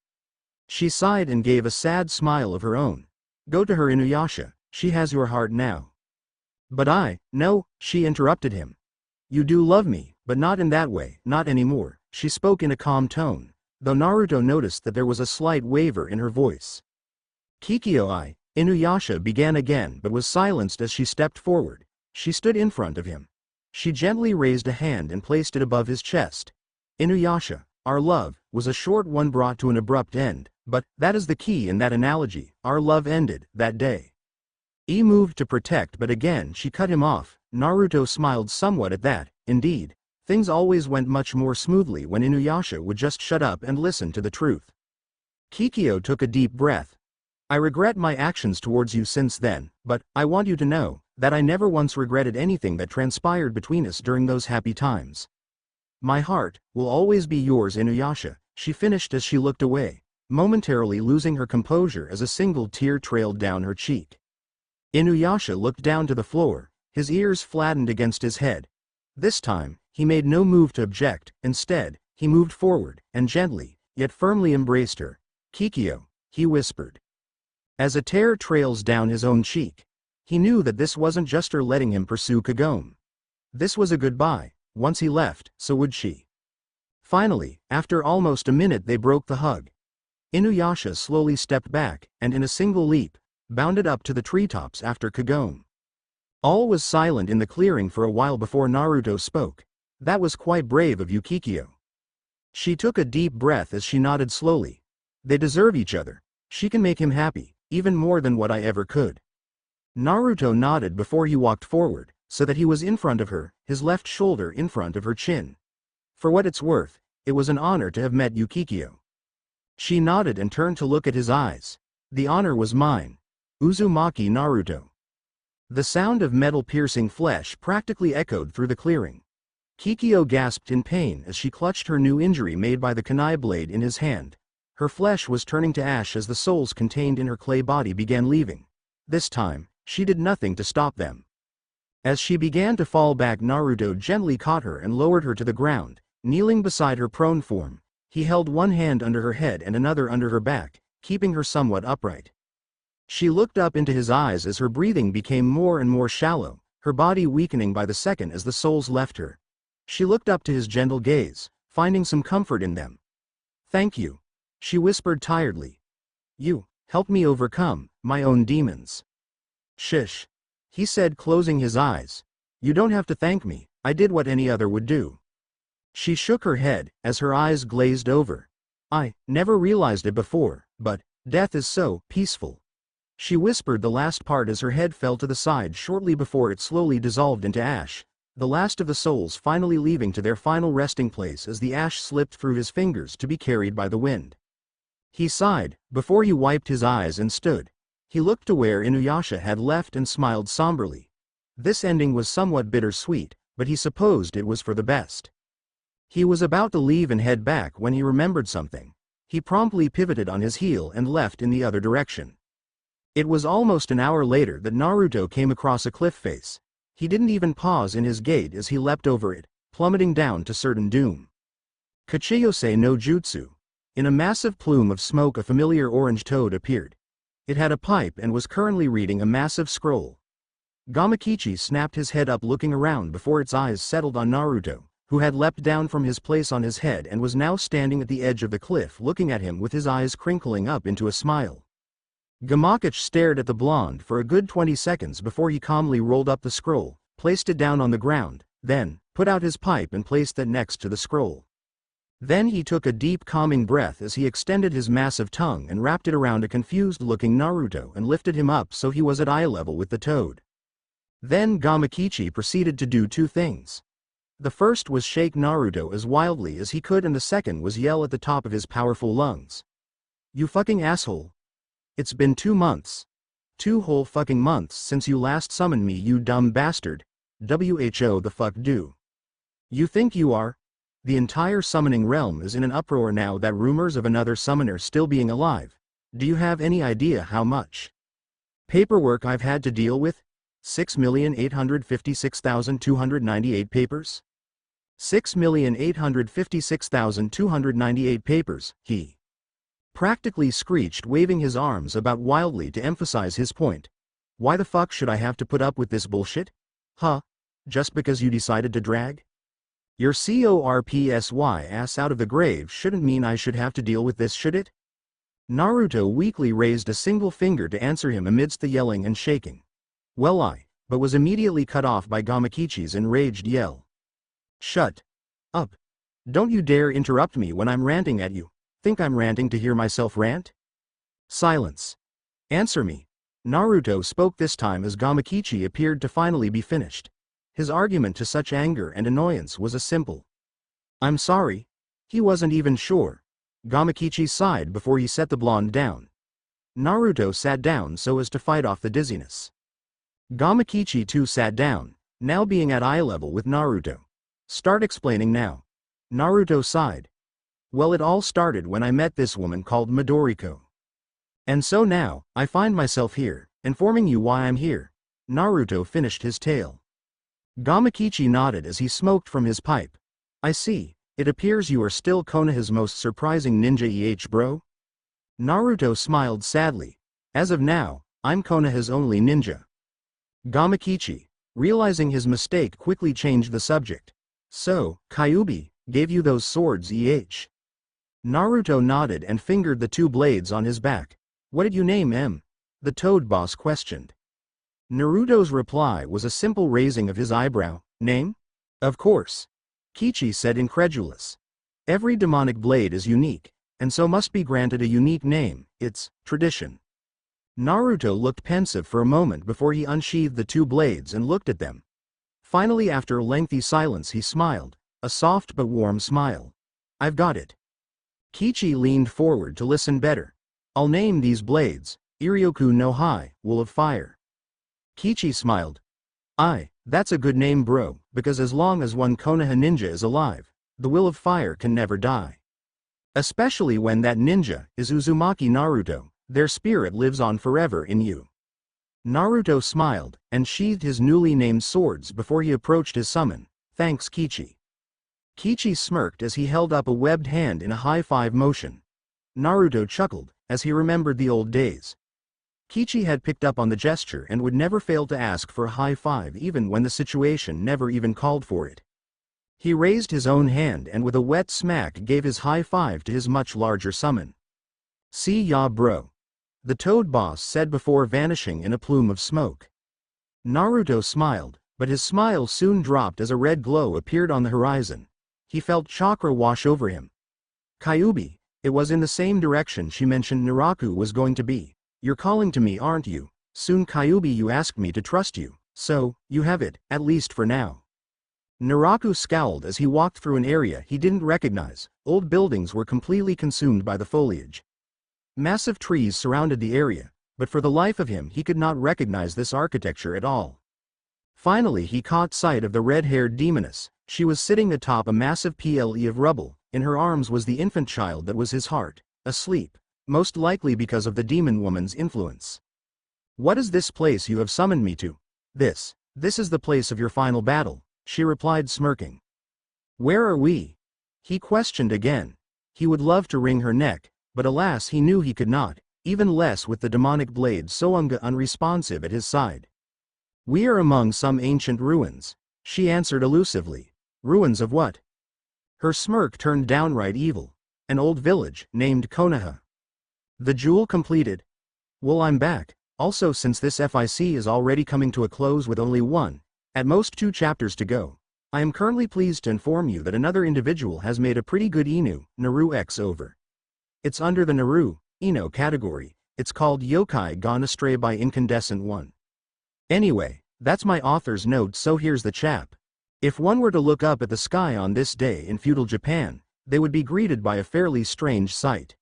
S1: She sighed and gave a sad smile of her own. Go to her, Inuyasha, she has your heart now. But no, she interrupted him. You do love me, but not in that way, not anymore, she spoke in a calm tone, though Naruto noticed that there was a slight waver in her voice. Kikyo, Inuyasha began again but was silenced as she stepped forward. She stood in front of him. She gently raised a hand and placed it above his chest. Inuyasha, our love was a short one brought to an abrupt end, but that is the key in that analogy, our love ended that day. He moved to protect but again she cut him off. Naruto smiled somewhat at that. Indeed, things always went much more smoothly when Inuyasha would just shut up and listen to the truth. Kikyo took a deep breath. I regret my actions towards you since then, but I want you to know that I never once regretted anything that transpired between us during those happy times. My heart will always be yours, Inuyasha, she finished as she looked away, momentarily losing her composure as a single tear trailed down her cheek. Inuyasha looked down to the floor, his ears flattened against his head. This time, he made no move to object. Instead, he moved forward, and gently, yet firmly embraced her. Kikyo, he whispered. As a tear trails down his own cheek, he knew that this wasn't just her letting him pursue Kagome. This was a goodbye. Once he left, so would she. Finally, after almost a minute they broke the hug. Inuyasha slowly stepped back, and in a single leap, bounded up to the treetops after Kagome. All was silent in the clearing for a while before Naruto spoke. That was quite brave of you, Kikyo. She took a deep breath as she nodded slowly. They deserve each other. She can make him happy, even more than what I ever could. Naruto nodded before he walked forward, so that he was in front of her, his left shoulder in front of her chin. For what it's worth, it was an honor to have met you, Kikyo. She nodded and turned to look at his eyes. The honor was mine. Uzumaki Naruto. The sound of metal piercing flesh practically echoed through the clearing. Kikyo gasped in pain as she clutched her new injury made by the kunai blade in his hand. Her flesh was turning to ash as the souls contained in her clay body began leaving. This time, she did nothing to stop them. As she began to fall back, Naruto gently caught her and lowered her to the ground. Kneeling beside her prone form, he held one hand under her head and another under her back, keeping her somewhat upright. She looked up into his eyes as her breathing became more and more shallow, her body weakening by the second as the souls left her. She looked up to his gentle gaze, finding some comfort in them. Thank you, she whispered tiredly. You helped me overcome my own demons. Shish, he said, closing his eyes. You don't have to thank me, I did what any other would do. She shook her head as her eyes glazed over. I never realized it before, but death is so peaceful. She whispered the last part as her head fell to the side shortly before it slowly dissolved into ash. the last of the souls finally leaving to their final resting place as the ash slipped through his fingers to be carried by the wind. He sighed, before he wiped his eyes and stood. He looked to where Inuyasha had left and smiled somberly. This ending was somewhat bittersweet, but he supposed it was for the best. He was about to leave and head back when he remembered something. He promptly pivoted on his heel and left in the other direction. It was almost an hour later that Naruto came across a cliff face. He didn't even pause in his gait as he leapt over it, plummeting down to certain doom. Kachiyose no Jutsu. In a massive plume of smoke a familiar orange toad appeared. It had a pipe and was currently reading a massive scroll. Gamakichi snapped his head up looking around before its eyes settled on Naruto, who had leapt down from his place on his head and was now standing at the edge of the cliff looking at him with his eyes crinkling up into a smile. Gamakichi stared at the blonde for a good 20 seconds before he calmly rolled up the scroll, placed it down on the ground, then put out his pipe and placed that next to the scroll. Then he took a deep calming breath as he extended his massive tongue and wrapped it around a confused-looking Naruto and lifted him up so he was at eye level with the toad. Then Gamakichi proceeded to do two things. The first was shake Naruto as wildly as he could and the second was yell at the top of his powerful lungs. "You fucking asshole! It's been 2 months. 2 whole fucking months since you last summoned me, you dumb bastard. Who the fuck do you think you are? The entire summoning realm is in an uproar now that rumors of another summoner still being alive. Do you have any idea how much paperwork I've had to deal with? 6,856,298 papers? 6,856,298 papers, he practically screeched, waving his arms about wildly to emphasize his point. Why the fuck should I have to put up with this bullshit? Huh? Just because you decided to drag your corpsy ass out of the grave shouldn't mean I should have to deal with this, should it? Naruto weakly raised a single finger to answer him amidst the yelling and shaking. Well, but was immediately cut off by Gamakichi's enraged yell. Shut up. Don't you dare interrupt me when I'm ranting at you. Think I'm ranting to hear myself rant? Silence. Answer me. Naruto spoke this time as Gamakichi appeared to finally be finished. His argument to such anger and annoyance was a simple "I'm sorry." He wasn't even sure. Gamakichi sighed before he set the blonde down. Naruto sat down so as to fight off the dizziness. Gamakichi too sat down, now being at eye level with Naruto. Start explaining now. Naruto sighed. Well, it all started when I met this woman called Midoriko. And so now, I find myself here, informing you why I'm here. Naruto finished his tale. Gamakichi nodded as he smoked from his pipe. I see, it appears you are still Konoha's most surprising ninja bro? Naruto smiled sadly. As of now, I'm Konoha's only ninja. Gamakichi, realizing his mistake, quickly changed the subject. So, Kyuubi gave you those swords, Naruto nodded and fingered the 2 blades on his back. What did you name them? The Toad Boss questioned. Naruto's reply was a simple raising of his eyebrow. Name? Of course. Kichi said, incredulous. Every demonic blade is unique, and so must be granted a unique name. It's tradition. Naruto looked pensive for a moment before he unsheathed the 2 blades and looked at them. Finally, after a lengthy silence, he smiled, a soft but warm smile. I've got it. Kichi leaned forward to listen better. I'll name these blades, Iryoku no Hai, Wool of Fire. Kichi smiled. That's a good name, bro, because as long as one Konoha ninja is alive, the Will of Fire can never die. Especially when that ninja is Uzumaki Naruto, their spirit lives on forever in you. Naruto smiled, and sheathed his newly named swords before he approached his summon. Thanks, Kichi. Kichi smirked as he held up a webbed hand in a high-five motion. Naruto chuckled, as he remembered the old days. Kichi had picked up on the gesture and would never fail to ask for a high five even when the situation never even called for it. He raised his own hand and with a wet smack gave his high five to his much larger summon. See ya, bro. The Toad Boss said before vanishing in a plume of smoke. Naruto smiled, but his smile soon dropped as a red glow appeared on the horizon. He felt chakra wash over him. Kyuubi, it was in the same direction she mentioned Naraku was going to be. You're calling to me, aren't you? Soon, Kyuubi, you asked me to trust you, so, you have it, at least for now. Naraku scowled as he walked through an area he didn't recognize. Old buildings were completely consumed by the foliage. Massive trees surrounded the area, but for the life of him he could not recognize this architecture at all. Finally he caught sight of the red-haired demoness. She was sitting atop a massive pile of rubble. In her arms was the infant child that was his heart, asleep, most likely because of the demon woman's influence. "What is this place you have summoned me to?" This is the place of your final battle," she replied smirking. "Where are we?" he questioned again. He would love to wring her neck, but alas he knew he could not, even less with the demonic blade so unresponsive at his side. "We are among some ancient ruins," she answered elusively. "Ruins of what?" Her smirk turned downright evil. "An old village, named Konoha." The jewel completed. "Well, I'm back. Also, since this FIC is already coming to a close with only one, at most 2 chapters to go, I am currently pleased to inform you that another individual has made a pretty good Inu, Naru X over. It's under the Naru, Ino category. It's called Yokai Gone Astray by Incandescent One. Anyway, that's my author's note, so here's the chap. If one were to look up at the sky on this day in feudal Japan, they would be greeted by a fairly strange sight.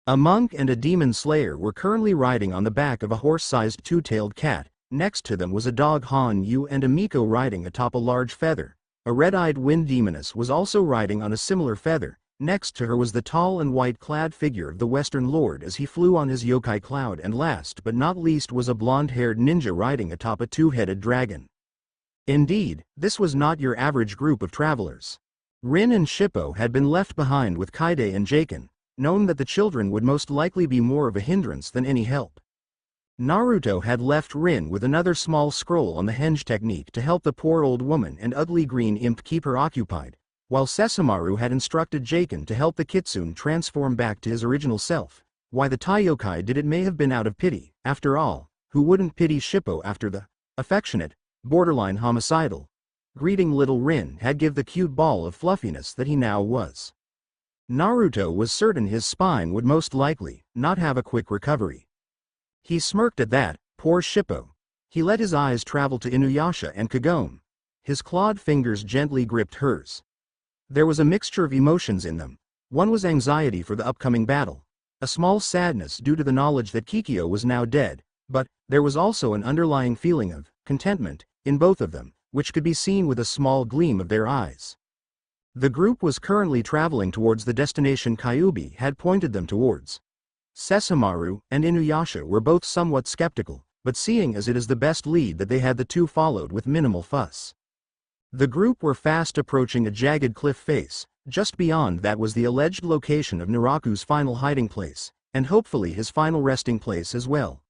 S1: A monk and a demon slayer were currently riding on the back of a horse-sized 2-tailed cat. Next to them was a dog Han Yu and a Miko riding atop a large feather. A red-eyed wind demoness was also riding on a similar feather. Next to her was the tall and white-clad figure of the Western Lord as he flew on his yokai cloud, and last but not least was a blonde-haired ninja riding atop a 2-headed dragon. Indeed, this was not your average group of travelers. Rin and Shippo had been left behind with Kaide and Jaken, knowing that the children would most likely be more of a hindrance than any help. Naruto had left Rin with another small scroll on the henge technique to help the poor old woman and ugly green imp keep her occupied, while Sesshomaru had instructed Jaken to help the kitsune transform back to his original self. Why the Taiyokai did it may have been out of pity. After all, who wouldn't pity Shippo after the affectionate, borderline homicidal greeting little Rin had give the cute ball of fluffiness that he now was? Naruto was certain his spine would most likely not have a quick recovery. He smirked at that. Poor Shippo. He let his eyes travel to Inuyasha and Kagome. His clawed fingers gently gripped hers. There was a mixture of emotions in them. One was anxiety for the upcoming battle, a small sadness due to the knowledge that Kikyo was now dead, but there was also an underlying feeling of contentment in both of them, which could be seen with a small gleam of their eyes. The group was currently traveling towards the destination Kyuubi had pointed them towards. Sesshomaru and Inuyasha were both somewhat skeptical, but seeing as it is the best lead that they had, the two followed with minimal fuss. The group were fast approaching a jagged cliff face. Just beyond that was the alleged location of Naraku's final hiding place, and hopefully his final resting place as well.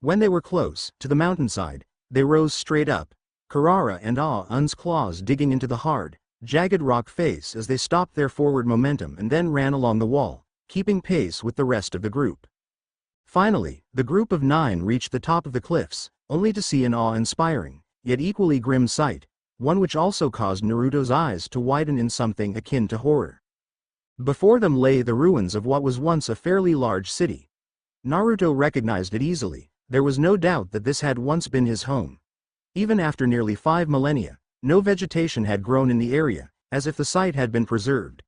S1: When they were close to the mountainside, they rose straight up, Karara and Un's claws digging into the hard, jagged rock face as they stopped their forward momentum and then ran along the wall, keeping pace with the rest of the group. Finally, the group of 9 reached the top of the cliffs, only to see an awe-inspiring, yet equally grim sight, one which also caused Naruto's eyes to widen in something akin to horror. Before them lay the ruins of what was once a fairly large city. Naruto recognized it easily. There was no doubt that this had once been his home. Even after nearly 5 millennia, no vegetation had grown in the area, as if the site had been preserved.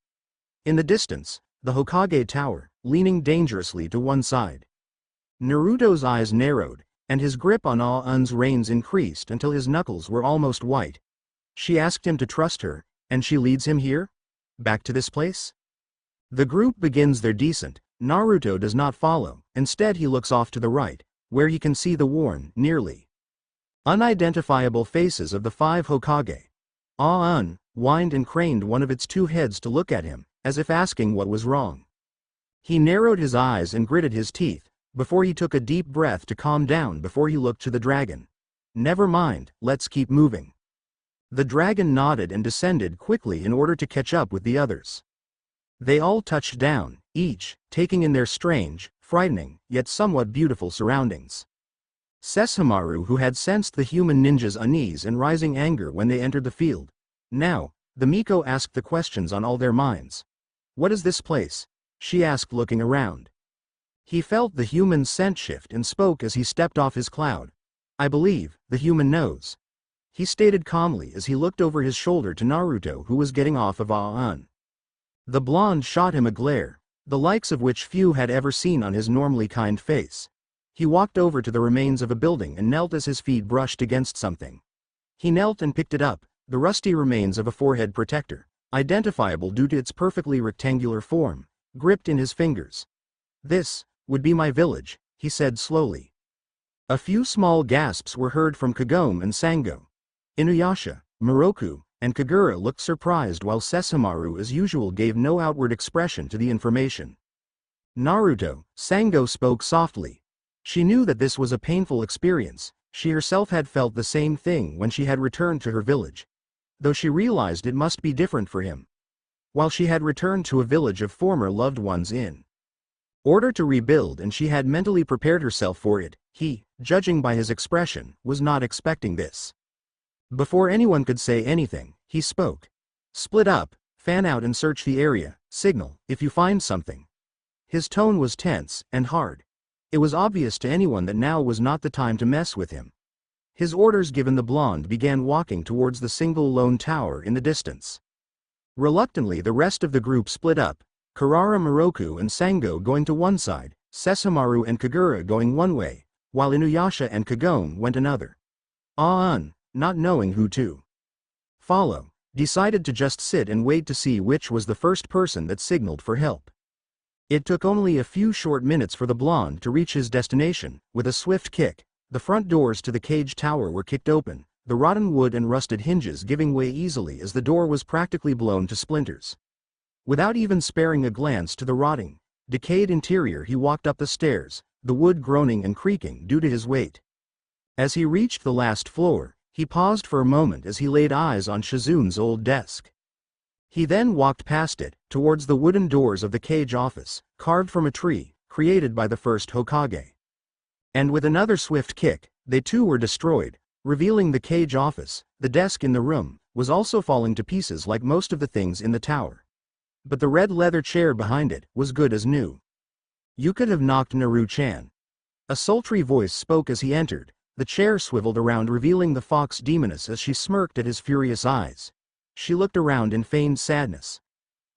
S1: In the distance, the Hokage Tower, leaning dangerously to one side. Naruto's eyes narrowed, and his grip on Un's reins increased until his knuckles were almost white. She asked him to trust her, and she leads him here? Back to this place? The group begins their descent. Naruto does not follow. Instead he looks off to the right, where he can see the worn, nearly unidentifiable faces of the 5 Hokage. Un whined and craned one of its 2 heads to look at him, as if asking what was wrong. He narrowed his eyes and gritted his teeth, before he took a deep breath to calm down before he looked to the dragon. Never mind, let's keep moving. The dragon nodded and descended quickly in order to catch up with the others. They all touched down, each taking in their strange, frightening, yet somewhat beautiful surroundings. Sesshomaru, who had sensed the human ninja's unease and rising anger when they entered the field. Now, the Miko asked the questions on all their minds. "What is this place?" she asked, looking around. He felt the human scent shift and spoke as he stepped off his cloud. "I believe the human knows." he stated calmly as he looked over his shoulder to Naruto, who was getting off of Aan. The blonde shot him a glare, the likes of which few had ever seen on his normally kind face. He walked over to the remains of a building and knelt as his feet brushed against something. He knelt and picked it up, the rusty remains of a forehead protector, identifiable due to its perfectly rectangular form, gripped in his fingers. "This would be my village," he said slowly. A few small gasps were heard from Kagome and Sango. Inuyasha, Moroku, and Kagura looked surprised while Sesshomaru as usual gave no outward expression to the information. Naruto, Sango spoke softly. She knew that this was a painful experience, she herself had felt the same thing when she had returned to her village. Though she realized it must be different for him. While she had returned to a village of former loved ones in order to rebuild and she had mentally prepared herself for it, he, judging by his expression, was not expecting this. Before anyone could say anything, he spoke. "Split up, fan out and search the area, signal if you find something." His tone was tense and hard. It was obvious to anyone that now was not the time to mess with him. His orders given, the blonde began walking towards the single lone tower in the distance. Reluctantly the rest of the group split up, Karara, Moroku and Sango going to one side, Sesshomaru and Kagura going one way, while Inuyasha and Kagome went another. Aan, not knowing who to follow, decided to just sit and wait to see which was the first person that signaled for help. It took only a few short minutes for the blonde to reach his destination. With a swift kick, the front doors to the cage tower were kicked open, the rotten wood and rusted hinges giving way easily as the door was practically blown to splinters. Without even sparing a glance to the rotting, decayed interior, he walked up the stairs, the wood groaning and creaking due to his weight. As he reached the last floor, he paused for a moment as he laid eyes on Shizun's old desk. He then walked past it, towards the wooden doors of the cage office, carved from a tree, created by the first Hokage. And with another swift kick, they too were destroyed, revealing the cage office. The desk in the room was also falling to pieces like most of the things in the tower. But the red leather chair behind it was good as new. "You could have knocked Naru-chan." A sultry voice spoke as he entered. The chair swiveled around, revealing the fox demoness as she smirked at his furious eyes. She looked around in feigned sadness.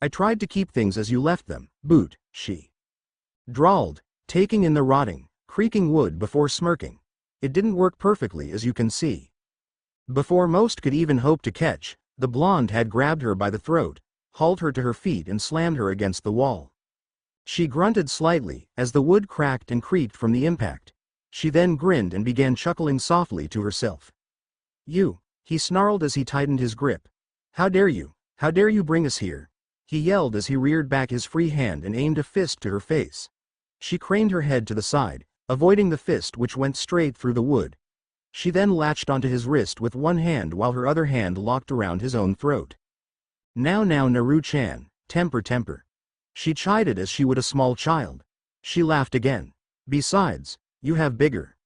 S1: "I tried to keep things as you left them, Boot," she drawled, taking in the rotting, creaking wood before smirking. "It didn't work perfectly, as you can see." Before most could even hope to catch, the blonde had grabbed her by the throat, hauled her to her feet and slammed her against the wall. She grunted slightly as the wood cracked and creaked from the impact. She then grinned and began chuckling softly to herself. "You," he snarled as he tightened his grip. How dare you bring us here?" he yelled as he reared back his free hand and aimed a fist to her face. She craned her head to the side, avoiding the fist which went straight through the wood. She then latched onto his wrist with one hand while her other hand locked around his own throat. Now Naru-chan, temper. She chided as she would a small child. She laughed again. "Besides, you have bigger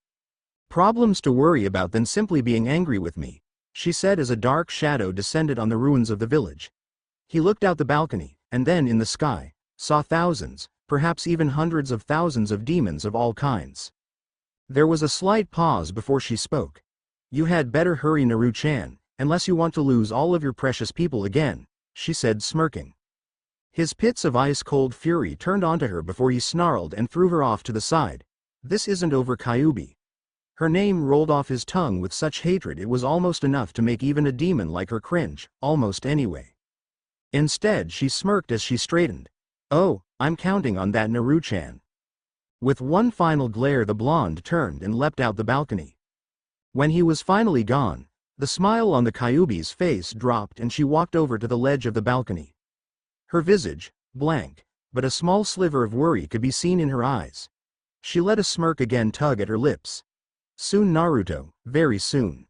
S1: problems to worry about than simply being angry with me," she said as a dark shadow descended on the ruins of the village. He looked out the balcony, and then in the sky, saw thousands, perhaps even hundreds of thousands of demons of all kinds. There was a slight pause before she spoke. "You had better hurry, Naru-chan, unless you want to lose all of your precious people again," she said, smirking. His pits of ice-cold fury turned onto her before he snarled and threw her off to the side. "This isn't over, Kyuubi." Her name rolled off his tongue with such hatred it was almost enough to make even a demon like her cringe, almost anyway. Instead she smirked as she straightened. "Oh, I'm counting on that, Naru-chan." With one final glare the blonde turned and leapt out the balcony. When he was finally gone, the smile on the Kyuubi's face dropped and she walked over to the ledge of the balcony. Her visage, blank, but a small sliver of worry could be seen in her eyes. She let a smirk again tug at her lips. "Soon, Naruto, very soon."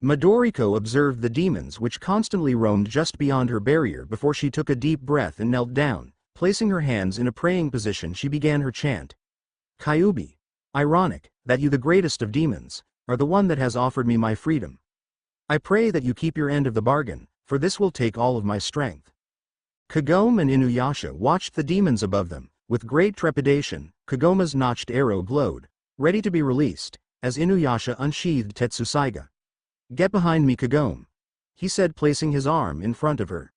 S1: Madoriko observed the demons which constantly roamed just beyond her barrier before she took a deep breath and knelt down. Placing her hands in a praying position she began her chant. "Kyuubi, ironic, that you, the greatest of demons, are the one that has offered me my freedom. I pray that you keep your end of the bargain, for this will take all of my strength." Kagome and Inuyasha watched the demons above them. With great trepidation, Kagome's notched arrow glowed, ready to be released, as Inuyasha unsheathed Tetsusaiga. "Get behind me, Kagome," he said, placing his arm in front of her.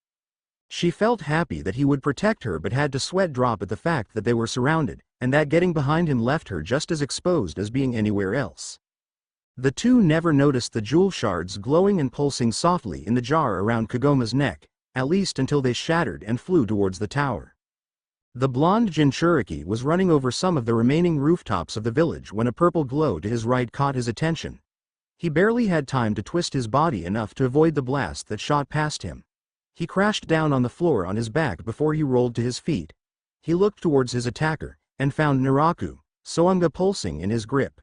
S1: She felt happy that he would protect her but had to sweat drop at the fact that they were surrounded, and that getting behind him left her just as exposed as being anywhere else. The two never noticed the jewel shards glowing and pulsing softly in the jar around Kagome's neck, at least until they shattered and flew towards the tower. The blonde Jinchuriki was running over some of the remaining rooftops of the village when a purple glow to his right caught his attention. He barely had time to twist his body enough to avoid the blast that shot past him. He crashed down on the floor on his back before he rolled to his feet. He looked towards his attacker, and found Naraku, Soanga pulsing in his grip.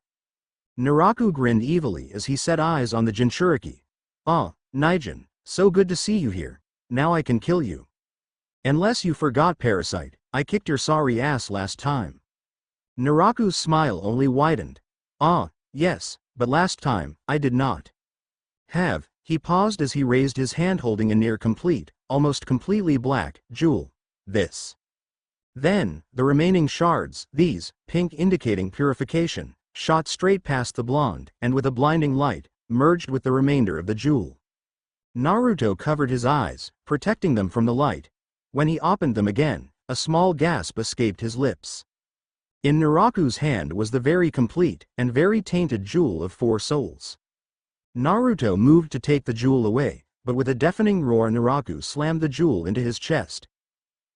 S1: Naraku grinned evilly as he set eyes on the Jinchuriki. "Ah, Nijin, so good to see you here. Now I can kill you. Unless you forgot, parasite, I kicked your sorry ass last time." Naraku's smile only widened. "Ah, yes, but last time, I did not have." He paused as he raised his hand holding a near complete, almost completely black, jewel. "This." Then, the remaining shards, these, pink indicating purification, shot straight past the blonde, and with a blinding light, merged with the remainder of the jewel. Naruto covered his eyes, protecting them from the light. When he opened them again, a small gasp escaped his lips. In Naraku's hand was the very complete, and very tainted jewel of 4 souls. Naruto moved to take the jewel away, but with a deafening roar Naraku slammed the jewel into his chest.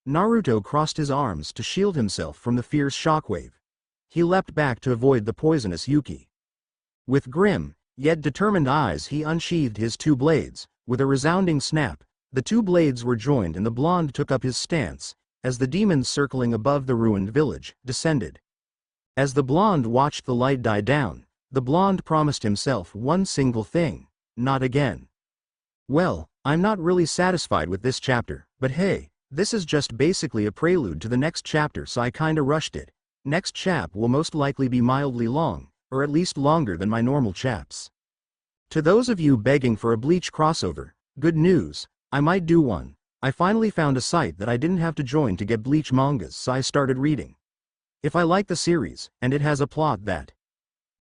S1: Naruto crossed his arms to shield himself from the fierce shockwave. He leapt back to avoid the poisonous Yuki. With grim, yet determined eyes he unsheathed his 2 blades. With a resounding snap, the 2 blades were joined and the blonde took up his stance, as the demons circling above the ruined village descended. As the blonde watched the light die down, the blonde promised himself one single thing: not again. Well, I'm not really satisfied with this chapter, but hey, this is just basically a prelude to the next chapter, so I kinda rushed it. Next chap will most likely be mildly long, or at least longer than my normal chaps. To those of you begging for a Bleach crossover, good news, I might do one. I finally found a site that I didn't have to join to get Bleach mangas, so I started reading. If I like the series, and it has a plot that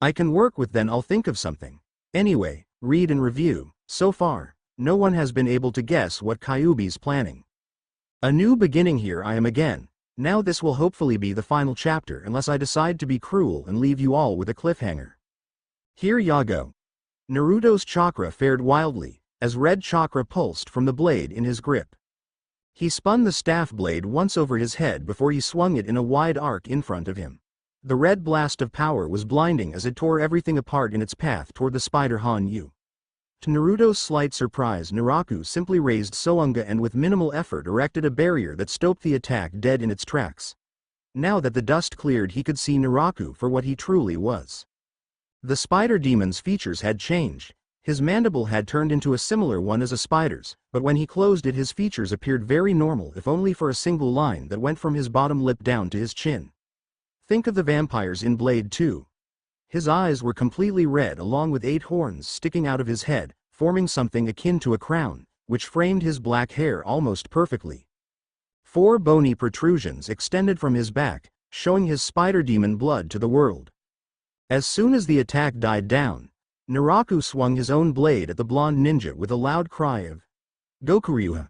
S1: I can work with, then I'll think of something. Anyway, read and review. So far, no one has been able to guess what Kyuubi's planning. A new beginning here I am again. Now this will hopefully be the final chapter unless I decide to be cruel and leave you all with a cliffhanger. Here ya go. Naruto's chakra fared wildly, as red chakra pulsed from the blade in his grip. He spun the staff blade once over his head before he swung it in a wide arc in front of him. The red blast of power was blinding as it tore everything apart in its path toward the spider Hanyu. To Naruto's slight surprise, Naraku simply raised Soanga and with minimal effort erected a barrier that stopped the attack dead in its tracks. Now that the dust cleared, he could see Naraku for what he truly was. The spider demon's features had changed. His mandible had turned into a similar one as a spider's, but when he closed it his features appeared very normal, if only for a single line that went from his bottom lip down to his chin. Think of the vampires in Blade 2. His eyes were completely red along with 8 horns sticking out of his head, forming something akin to a crown, which framed his black hair almost perfectly. 4 bony protrusions extended from his back, showing his spider demon blood to the world. As soon as the attack died down, Naraku swung his own blade at the blonde ninja with a loud cry of Gokuryuha.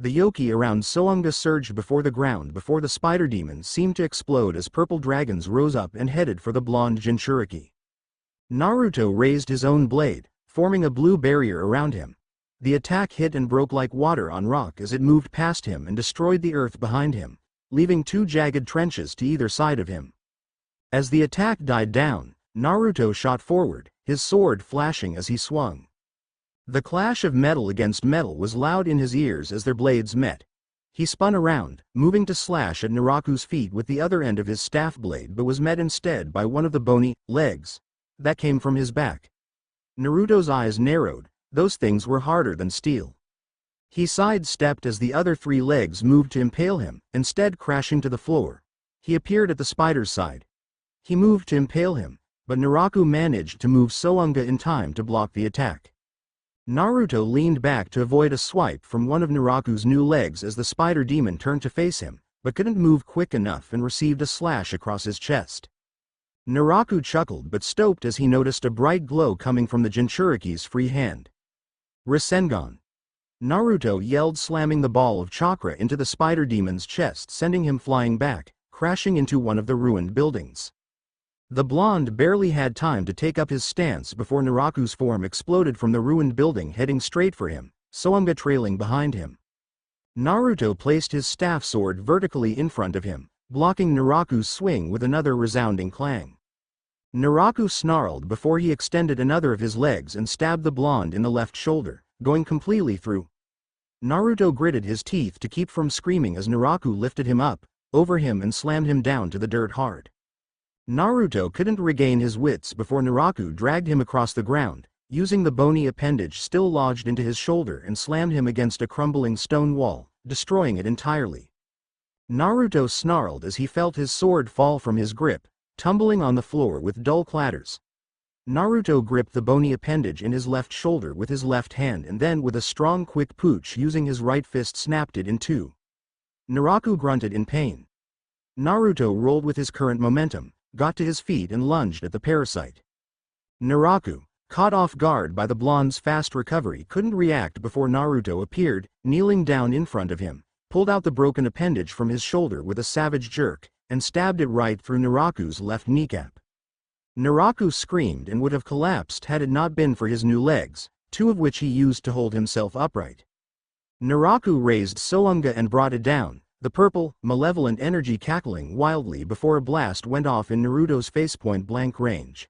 S1: The yoki around Soanga surged before the ground before the spider demon seemed to explode as purple dragons rose up and headed for the blonde Jinchuriki. Naruto raised his own blade, forming a blue barrier around him. The attack hit and broke like water on rock as it moved past him and destroyed the earth behind him, leaving 2 jagged trenches to either side of him. As the attack died down, Naruto shot forward, his sword flashing as he swung. The clash of metal against metal was loud in his ears as their blades met. He spun around, moving to slash at Naraku's feet with the other end of his staff blade, but was met instead by one of the bony legs that came from his back. Naruto's eyes narrowed. Those things were harder than steel. He sidestepped as the other 3 legs moved to impale him, instead crashing to the floor. He appeared at the spider's side. He moved to impale him, but Naraku managed to move Soanga in time to block the attack. Naruto leaned back to avoid a swipe from one of Naraku's new legs as the spider demon turned to face him, but couldn't move quick enough and received a slash across his chest. Naraku chuckled but stopped as he noticed a bright glow coming from the Jinchuriki's free hand. Rasengan! Naruto yelled, slamming the ball of chakra into the spider demon's chest, sending him flying back, crashing into one of the ruined buildings. The blonde barely had time to take up his stance before Naraku's form exploded from the ruined building, heading straight for him, Soanga trailing behind him. Naruto placed his staff sword vertically in front of him, blocking Naraku's swing with another resounding clang. Naraku snarled before he extended another of his legs and stabbed the blonde in the left shoulder, going completely through. Naruto gritted his teeth to keep from screaming as Naraku lifted him up, over him and slammed him down to the dirt hard. Naruto couldn't regain his wits before Naraku dragged him across the ground, using the bony appendage still lodged into his shoulder, and slammed him against a crumbling stone wall, destroying it entirely. Naruto snarled as he felt his sword fall from his grip, tumbling on the floor with dull clatters. Naruto gripped the bony appendage in his left shoulder with his left hand and then with a strong quick pooch using his right fist snapped it in two. Naraku grunted in pain. Naruto rolled with his current momentum, got to his feet and lunged at the parasite. Naraku, caught off guard by the blonde's fast recovery, couldn't react before Naruto appeared, kneeling down in front of him, pulled out the broken appendage from his shoulder with a savage jerk, and stabbed it right through Naraku's left kneecap. Naraku screamed and would have collapsed had it not been for his new legs, two of which he used to hold himself upright. Naraku raised Soanga and brought it down, the purple, malevolent energy cackling wildly before a blast went off in Naruto's face point-blank range.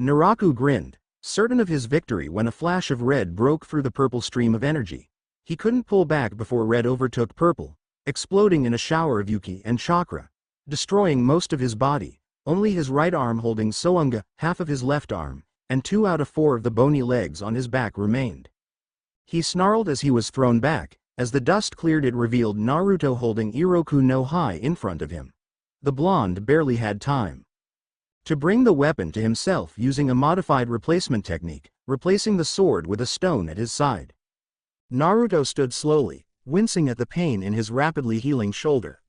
S1: Naraku grinned, certain of his victory, when a flash of red broke through the purple stream of energy. He couldn't pull back before red overtook purple, exploding in a shower of yuki and chakra, destroying most of his body, only his right arm holding Soanga, half of his left arm, and 2 out of 4 of the bony legs on his back remained. He snarled as he was thrown back. As the dust cleared, it revealed Naruto holding Iroku no Hai in front of him. The blonde barely had time to bring the weapon to himself, using a modified replacement technique, replacing the sword with a stone at his side. Naruto stood slowly, wincing at the pain in his rapidly healing shoulder.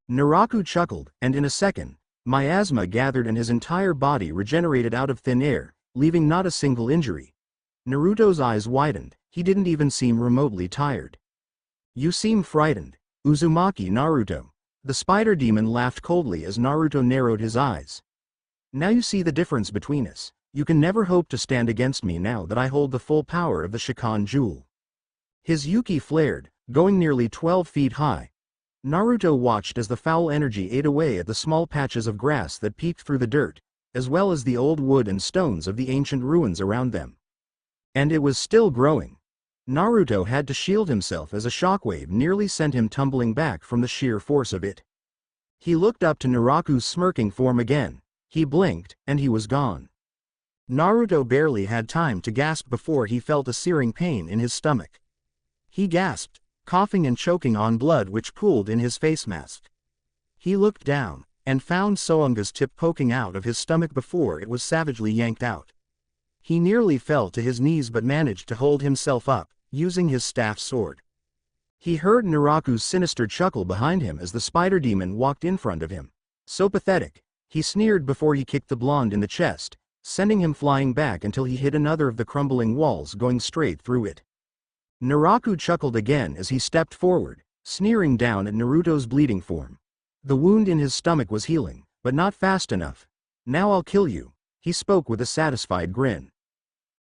S1: Naraku chuckled, and in a second, miasma gathered and his entire body regenerated out of thin air, leaving not a single injury. Naruto's eyes widened. He didn't even seem remotely tired. "You seem frightened, Uzumaki." Naruto. The spider demon laughed coldly as Naruto narrowed his eyes. "Now you see the difference between us. You can never hope to stand against me now that I hold the full power of the Shikon jewel." His yuki flared, going nearly 12 feet high. Naruto watched as the foul energy ate away at the small patches of grass that peeked through the dirt, as well as the old wood and stones of the ancient ruins around them. And it was still growing. Naruto had to shield himself as a shockwave nearly sent him tumbling back from the sheer force of it. He looked up to Naraku's smirking form again. He blinked, and he was gone. Naruto barely had time to gasp before he felt a searing pain in his stomach. He gasped, coughing and choking on blood which pooled in his face mask. He looked down, and found Soanga's tip poking out of his stomach before it was savagely yanked out. He nearly fell to his knees but managed to hold himself up, using his staff sword. He heard Naraku's sinister chuckle behind him as the spider demon walked in front of him. "So pathetic," he sneered before he kicked the blonde in the chest, sending him flying back until he hit another of the crumbling walls, going straight through it. Naraku chuckled again as he stepped forward, sneering down at Naruto's bleeding form. The wound in his stomach was healing, but not fast enough. "Now I'll kill you," he spoke with a satisfied grin.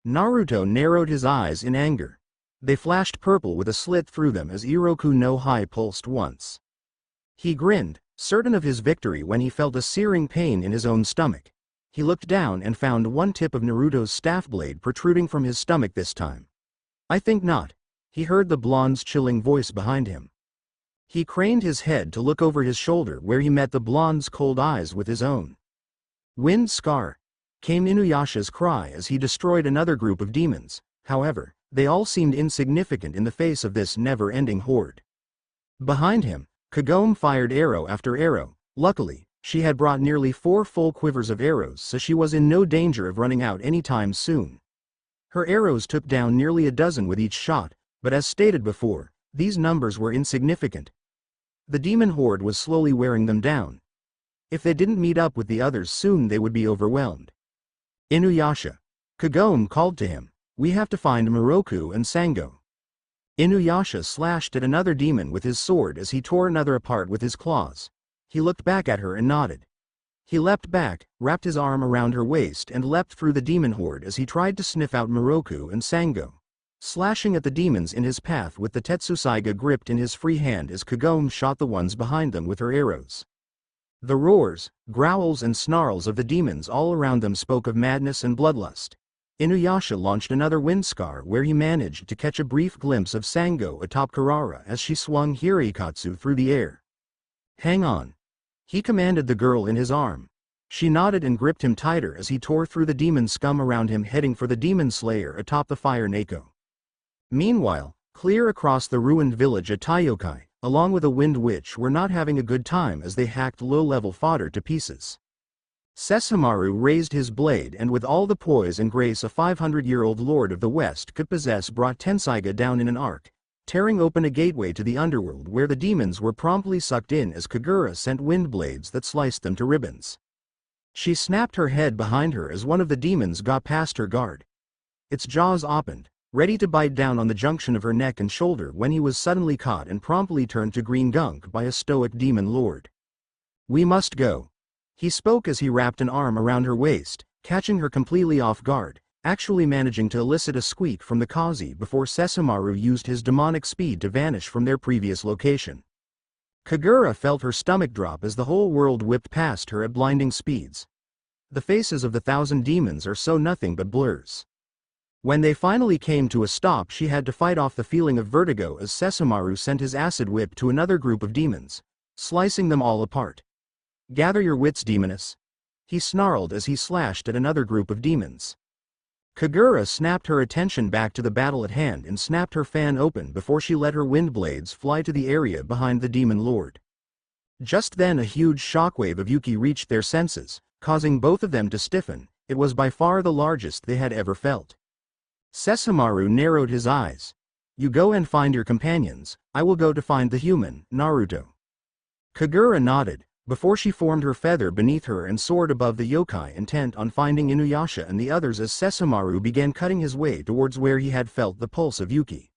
S1: Naruto narrowed his eyes in anger. They flashed purple with a slit through them as Iroku no Hai pulsed once. He grinned, certain of his victory, when he felt a searing pain in his own stomach. He looked down and found one tip of Naruto's staff blade protruding from his stomach this time. "I think not," he heard the blonde's chilling voice behind him. He craned his head to look over his shoulder, where he met the blonde's cold eyes with his own. "Wind scar," came Inuyasha's cry as he destroyed another group of demons. However, they all seemed insignificant in the face of this never-ending horde. Behind him, Kagome fired arrow after arrow. Luckily, she had brought nearly 4 full quivers of arrows, so she was in no danger of running out anytime soon. Her arrows took down nearly a dozen with each shot, but as stated before, these numbers were insignificant. The demon horde was slowly wearing them down. If they didn't meet up with the others soon they would be overwhelmed. Inuyasha. Kagome called to him, "We have to find Moroku and Sango." Inuyasha slashed at another demon with his sword as he tore another apart with his claws. He looked back at her and nodded. He leapt back, wrapped his arm around her waist and leapt through the demon horde as he tried to sniff out Moroku and Sango, slashing at the demons in his path with the Tetsusaiga gripped in his free hand as Kagome shot the ones behind them with her arrows. The roars, growls and snarls of the demons all around them spoke of madness and bloodlust. Inuyasha launched another wind scar where he managed to catch a brief glimpse of Sango atop Karara as she swung Hirikatsu through the air. "Hang on," he commanded the girl in his arm. She nodded and gripped him tighter as he tore through the demon scum around him heading for the demon slayer atop the fire Neko. Meanwhile, clear across the ruined village at Taiyokai, along with a wind witch were not having a good time as they hacked low-level fodder to pieces. Sesshomaru raised his blade and with all the poise and grace a 500-year-old lord of the West could possess brought Tensaiga down in an arc, tearing open a gateway to the underworld where the demons were promptly sucked in as Kagura sent wind blades that sliced them to ribbons. She snapped her head behind her as one of the demons got past her guard. Its jaws opened, ready to bite down on the junction of her neck and shoulder when he was suddenly caught and promptly turned to green gunk by a stoic demon lord. "We must go," he spoke as he wrapped an arm around her waist, catching her completely off guard, actually managing to elicit a squeak from the Kazi before Sesshomaru used his demonic speed to vanish from their previous location. Kagura felt her stomach drop as the whole world whipped past her at blinding speeds. The faces of the 1,000 demons are so nothing but blurs. When they finally came to a stop she had to fight off the feeling of vertigo as Sesshomaru sent his acid whip to another group of demons, slicing them all apart. "Gather your wits, demoness," he snarled as he slashed at another group of demons. Kagura snapped her attention back to the battle at hand and snapped her fan open before she let her wind blades fly to the area behind the demon lord. Just then a huge shockwave of Yuki reached their senses, causing both of them to stiffen. It was by far the largest they had ever felt. Sesshomaru narrowed his eyes. "You go and find your companions, I will go to find the human, Naruto." Kagura nodded, before she formed her feather beneath her and soared above the yokai intent on finding Inuyasha and the others as Sesshomaru began cutting his way towards where he had felt the pulse of Yuki.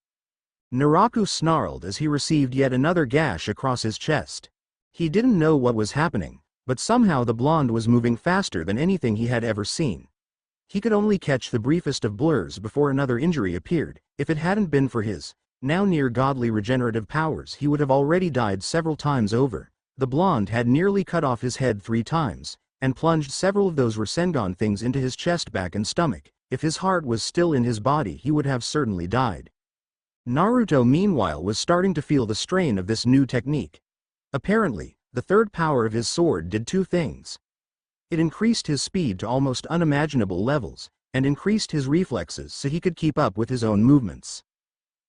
S1: Naraku snarled as he received yet another gash across his chest. He didn't know what was happening, but somehow the blonde was moving faster than anything he had ever seen. He could only catch the briefest of blurs before another injury appeared. If it hadn't been for his, now near godly regenerative powers, he would have already died several times over. The blonde had nearly cut off his head 3 times, and plunged several of those Rasengan things into his chest, back and stomach. If his heart was still in his body he would have certainly died. Naruto meanwhile was starting to feel the strain of this new technique. Apparently, the third power of his sword did 2 things. It increased his speed to almost unimaginable levels, and increased his reflexes so he could keep up with his own movements.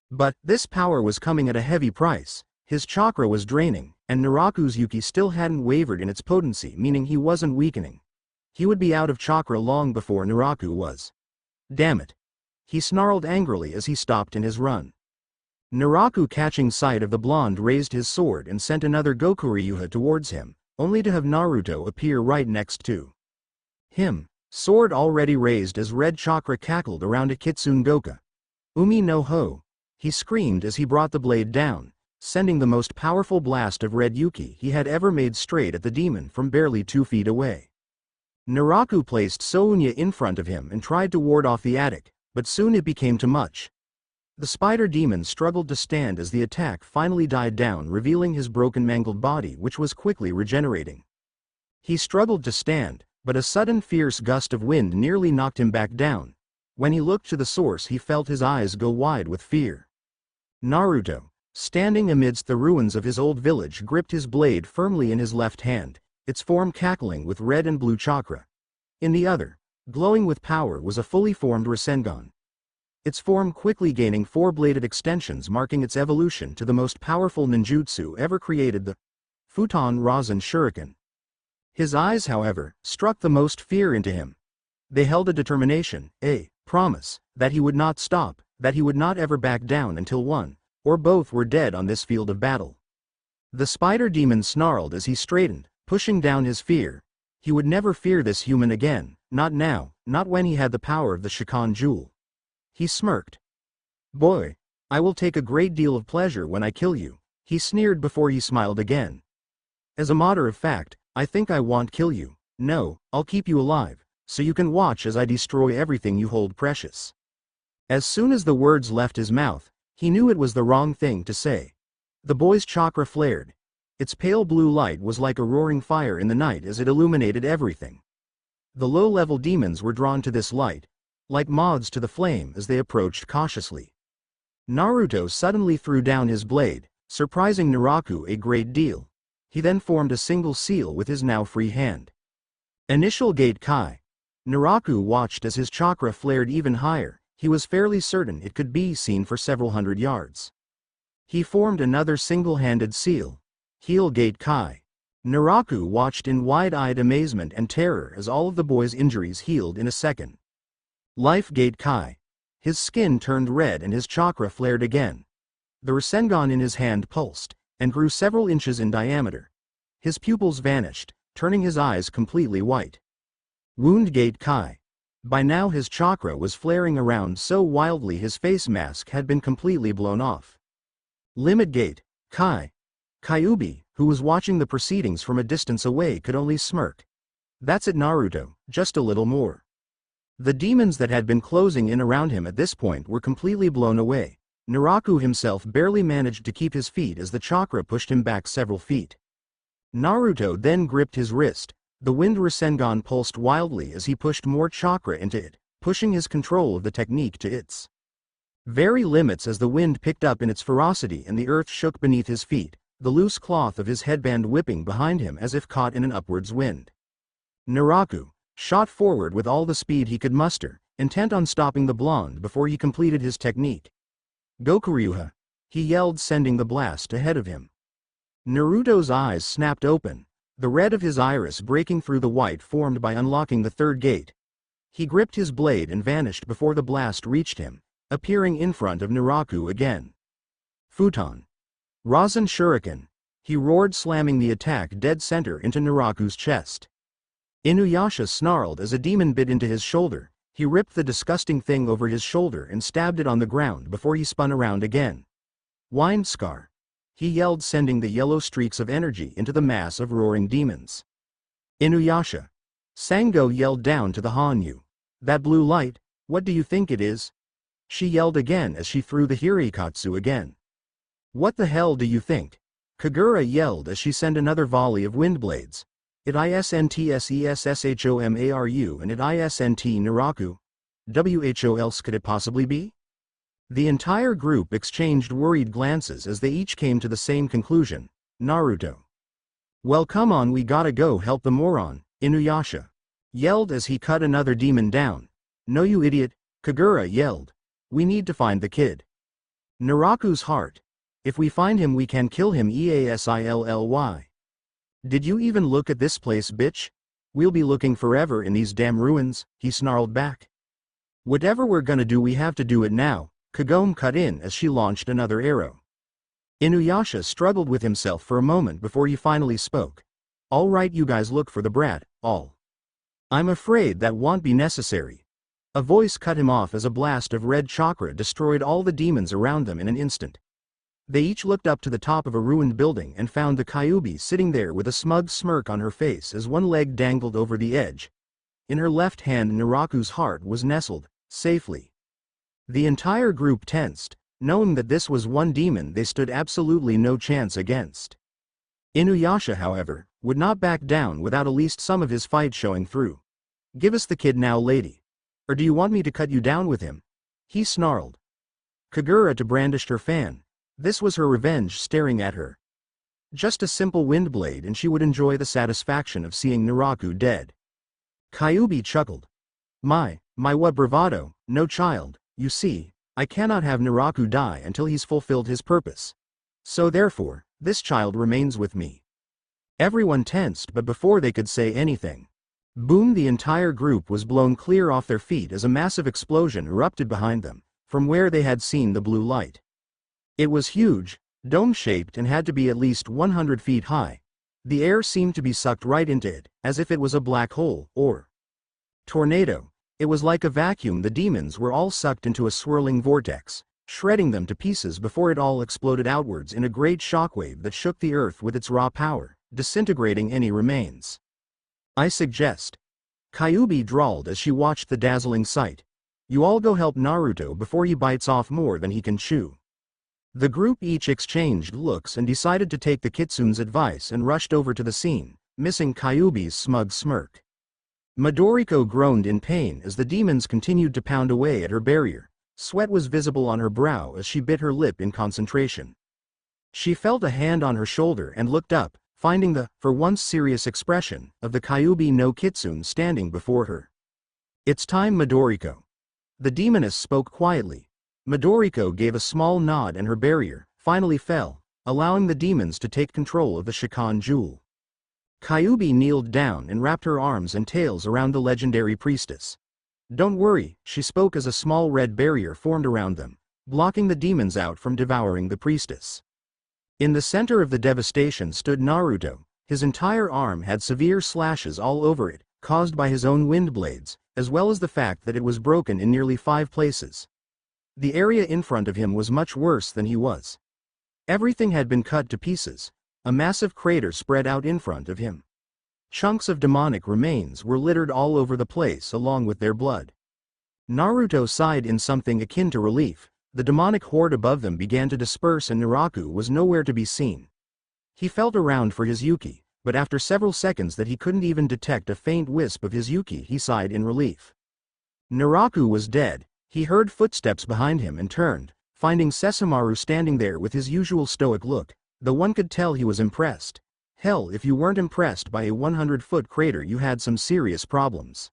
S1: But this power was coming at a heavy price. His chakra was draining, and Naraku's Yuki still hadn't wavered in its potency, meaning he wasn't weakening. He would be out of chakra long before Naraku was. "Damn it!" he snarled angrily as he stopped in his run. Naraku, catching sight of the blonde, raised his sword and sent another Gokuryuha towards him, only to have Naruto appear right next to him, sword already raised as red chakra cackled around a Kitsune Goka. "Umi no Ho!" he screamed as he brought the blade down, sending the most powerful blast of red Yuki he had ever made straight at the demon from barely 2 feet away. Naraku placed Sounya in front of him and tried to ward off the attack, but soon it became too much. The spider demon struggled to stand as the attack finally died down, revealing his broken, mangled body, which was quickly regenerating. He struggled to stand, but a sudden fierce gust of wind nearly knocked him back down. When he looked to the source he felt his eyes go wide with fear. Naruto, standing amidst the ruins of his old village, gripped his blade firmly in his left hand, its form cackling with red and blue chakra. In the other, glowing with power, was a fully formed Rasengan. Its form quickly gaining 4-bladed extensions, marking its evolution to the most powerful ninjutsu ever created, the Futon Rasen Shuriken. His eyes, however, struck the most fear into him. They held a determination, a promise, that he would not stop, that he would not ever back down until one, or both, were dead on this field of battle. The spider demon snarled as he straightened, pushing down his fear. He would never fear this human again, not now, not when he had the power of the Shikon jewel. He smirked. Boy, I will take a great deal of pleasure when I kill you, he sneered before he smiled again. As a matter of fact, I think I won't kill you. No, I'll keep you alive, so you can watch as I destroy everything you hold precious. As soon as the words left his mouth, he knew it was the wrong thing to say. The boy's chakra flared. Its pale blue light was like a roaring fire in the night as it illuminated everything. The low-level demons were drawn to this light, like moths to the flame as they approached cautiously. Naruto suddenly threw down his blade, surprising Naraku a great deal. He then formed a single seal with his now free hand. Initial Gate Kai. Naraku watched as his chakra flared even higher. He was fairly certain it could be seen for several hundred yards. He formed another single-handed seal. Heel Gate Kai. Naraku watched in wide-eyed amazement and terror as all of the boy's injuries healed in a second. Life Gate Kai. His skin turned red and his chakra flared again. The Rasengan in his hand pulsed, and grew several inches in diameter. His pupils vanished, turning his eyes completely white. Wound Gate Kai. By now his chakra was flaring around so wildly his face mask had been completely blown off. Limit Gate Kai. Kyuubi, who was watching the proceedings from a distance away, could only smirk. That's it, Naruto, just a little more. The demons that had been closing in around him at this point were completely blown away. Naraku himself barely managed to keep his feet as the chakra pushed him back several feet. Naruto then gripped his wrist. The wind Rasengan pulsed wildly as he pushed more chakra into it, pushing his control of the technique to its very limits as the wind picked up in its ferocity and the earth shook beneath his feet, the loose cloth of his headband whipping behind him as if caught in an upwards wind. Naraku shot forward with all the speed he could muster, intent on stopping the blonde before he completed his technique. Gokuryuha, he yelled, sending the blast ahead of him. Naruto's eyes snapped open, the red of his iris breaking through the white formed by unlocking the third gate. He gripped his blade and vanished before the blast reached him, appearing in front of Naraku again. Futon. Rasen Shuriken, he roared, slamming the attack dead center into Naraku's chest. Inuyasha snarled as a demon bit into his shoulder. He ripped the disgusting thing over his shoulder and stabbed it on the ground before he spun around again. Wind Scar. He yelled, sending the yellow streaks of energy into the mass of roaring demons. Inuyasha. Sango yelled down to the Hanyu. That blue light, what do you think it is? She yelled again as she threw the Hirikatsu again. What the hell do you think? Kagura yelled as she sent another volley of wind blades. It isntsesshomaru and it isnt Naraku. Who else could it possibly be? The entire group exchanged worried glances as they each came to the same conclusion. Naruto. Well, come on, we gotta go help the moron, Inuyasha yelled as he cut another demon down. No, you idiot, Kagura yelled. We need to find the kid. Naraku's heart. If we find him we can kill him easily. Did you even look at this place, bitch? We'll be looking forever in these damn ruins, he snarled back. Whatever we're gonna do, we have to do it now, Kagome cut in as she launched another arrow. Inuyasha struggled with himself for a moment before he finally spoke. All right, you guys look for the brat, all. I'm afraid that won't be necessary. A voice cut him off as a blast of red chakra destroyed all the demons around them in an instant. They each looked up to the top of a ruined building and found the Kyuubi sitting there with a smug smirk on her face as one leg dangled over the edge. In her left hand Naraku's heart was nestled, safely. The entire group tensed, knowing that this was one demon they stood absolutely no chance against. Inuyasha, however, would not back down without at least some of his fight showing through. Give us the kid now, lady. Or do you want me to cut you down with him? He snarled. Kagura brandished her fan. This was her revenge staring at her. Just a simple wind blade and she would enjoy the satisfaction of seeing Naraku dead. Kyuubi chuckled. My what bravado, no child, you see, I cannot have Naraku die until he's fulfilled his purpose. So therefore, this child remains with me. Everyone tensed, but before they could say anything, boom, the entire group was blown clear off their feet as a massive explosion erupted behind them, from where they had seen the blue light. It was huge, dome-shaped and had to be at least 100 feet high. The air seemed to be sucked right into it, as if it was a black hole, or tornado. It was like a vacuum. The demons were all sucked into a swirling vortex, shredding them to pieces before it all exploded outwards in a great shockwave that shook the earth with its raw power, disintegrating any remains. I suggest, Kyuubi drawled as she watched the dazzling sight. You all go help Naruto before he bites off more than he can chew. The group each exchanged looks and decided to take the Kitsune's advice and rushed over to the scene, missing Kyuubi's smug smirk. Madoriko groaned in pain as the demons continued to pound away at her barrier. Sweat was visible on her brow as she bit her lip in concentration. She felt a hand on her shoulder and looked up, finding the, for once serious expression, of the Kyuubi no Kitsune standing before her. It's time, Madoriko. The demoness spoke quietly. Madoriko gave a small nod and her barrier finally fell, allowing the demons to take control of the Shikon jewel. Kyuubi kneeled down and wrapped her arms and tails around the legendary priestess. Don't worry, she spoke as a small red barrier formed around them, blocking the demons out from devouring the priestess. In the center of the devastation stood Naruto. His entire arm had severe slashes all over it, caused by his own wind blades, as well as the fact that it was broken in nearly 5 places. The area in front of him was much worse than he was. Everything had been cut to pieces. A massive crater spread out in front of him. Chunks of demonic remains were littered all over the place along with their blood. Naruto sighed in something akin to relief. The demonic horde above them began to disperse and Naraku was nowhere to be seen. He felt around for his Yuki, but after several seconds that he couldn't even detect a faint wisp of his Yuki, he sighed in relief. Naraku was dead. He heard footsteps behind him and turned, finding Sesshomaru standing there with his usual stoic look. Though one could tell he was impressed. Hell, if you weren't impressed by a 100-foot crater, you had some serious problems.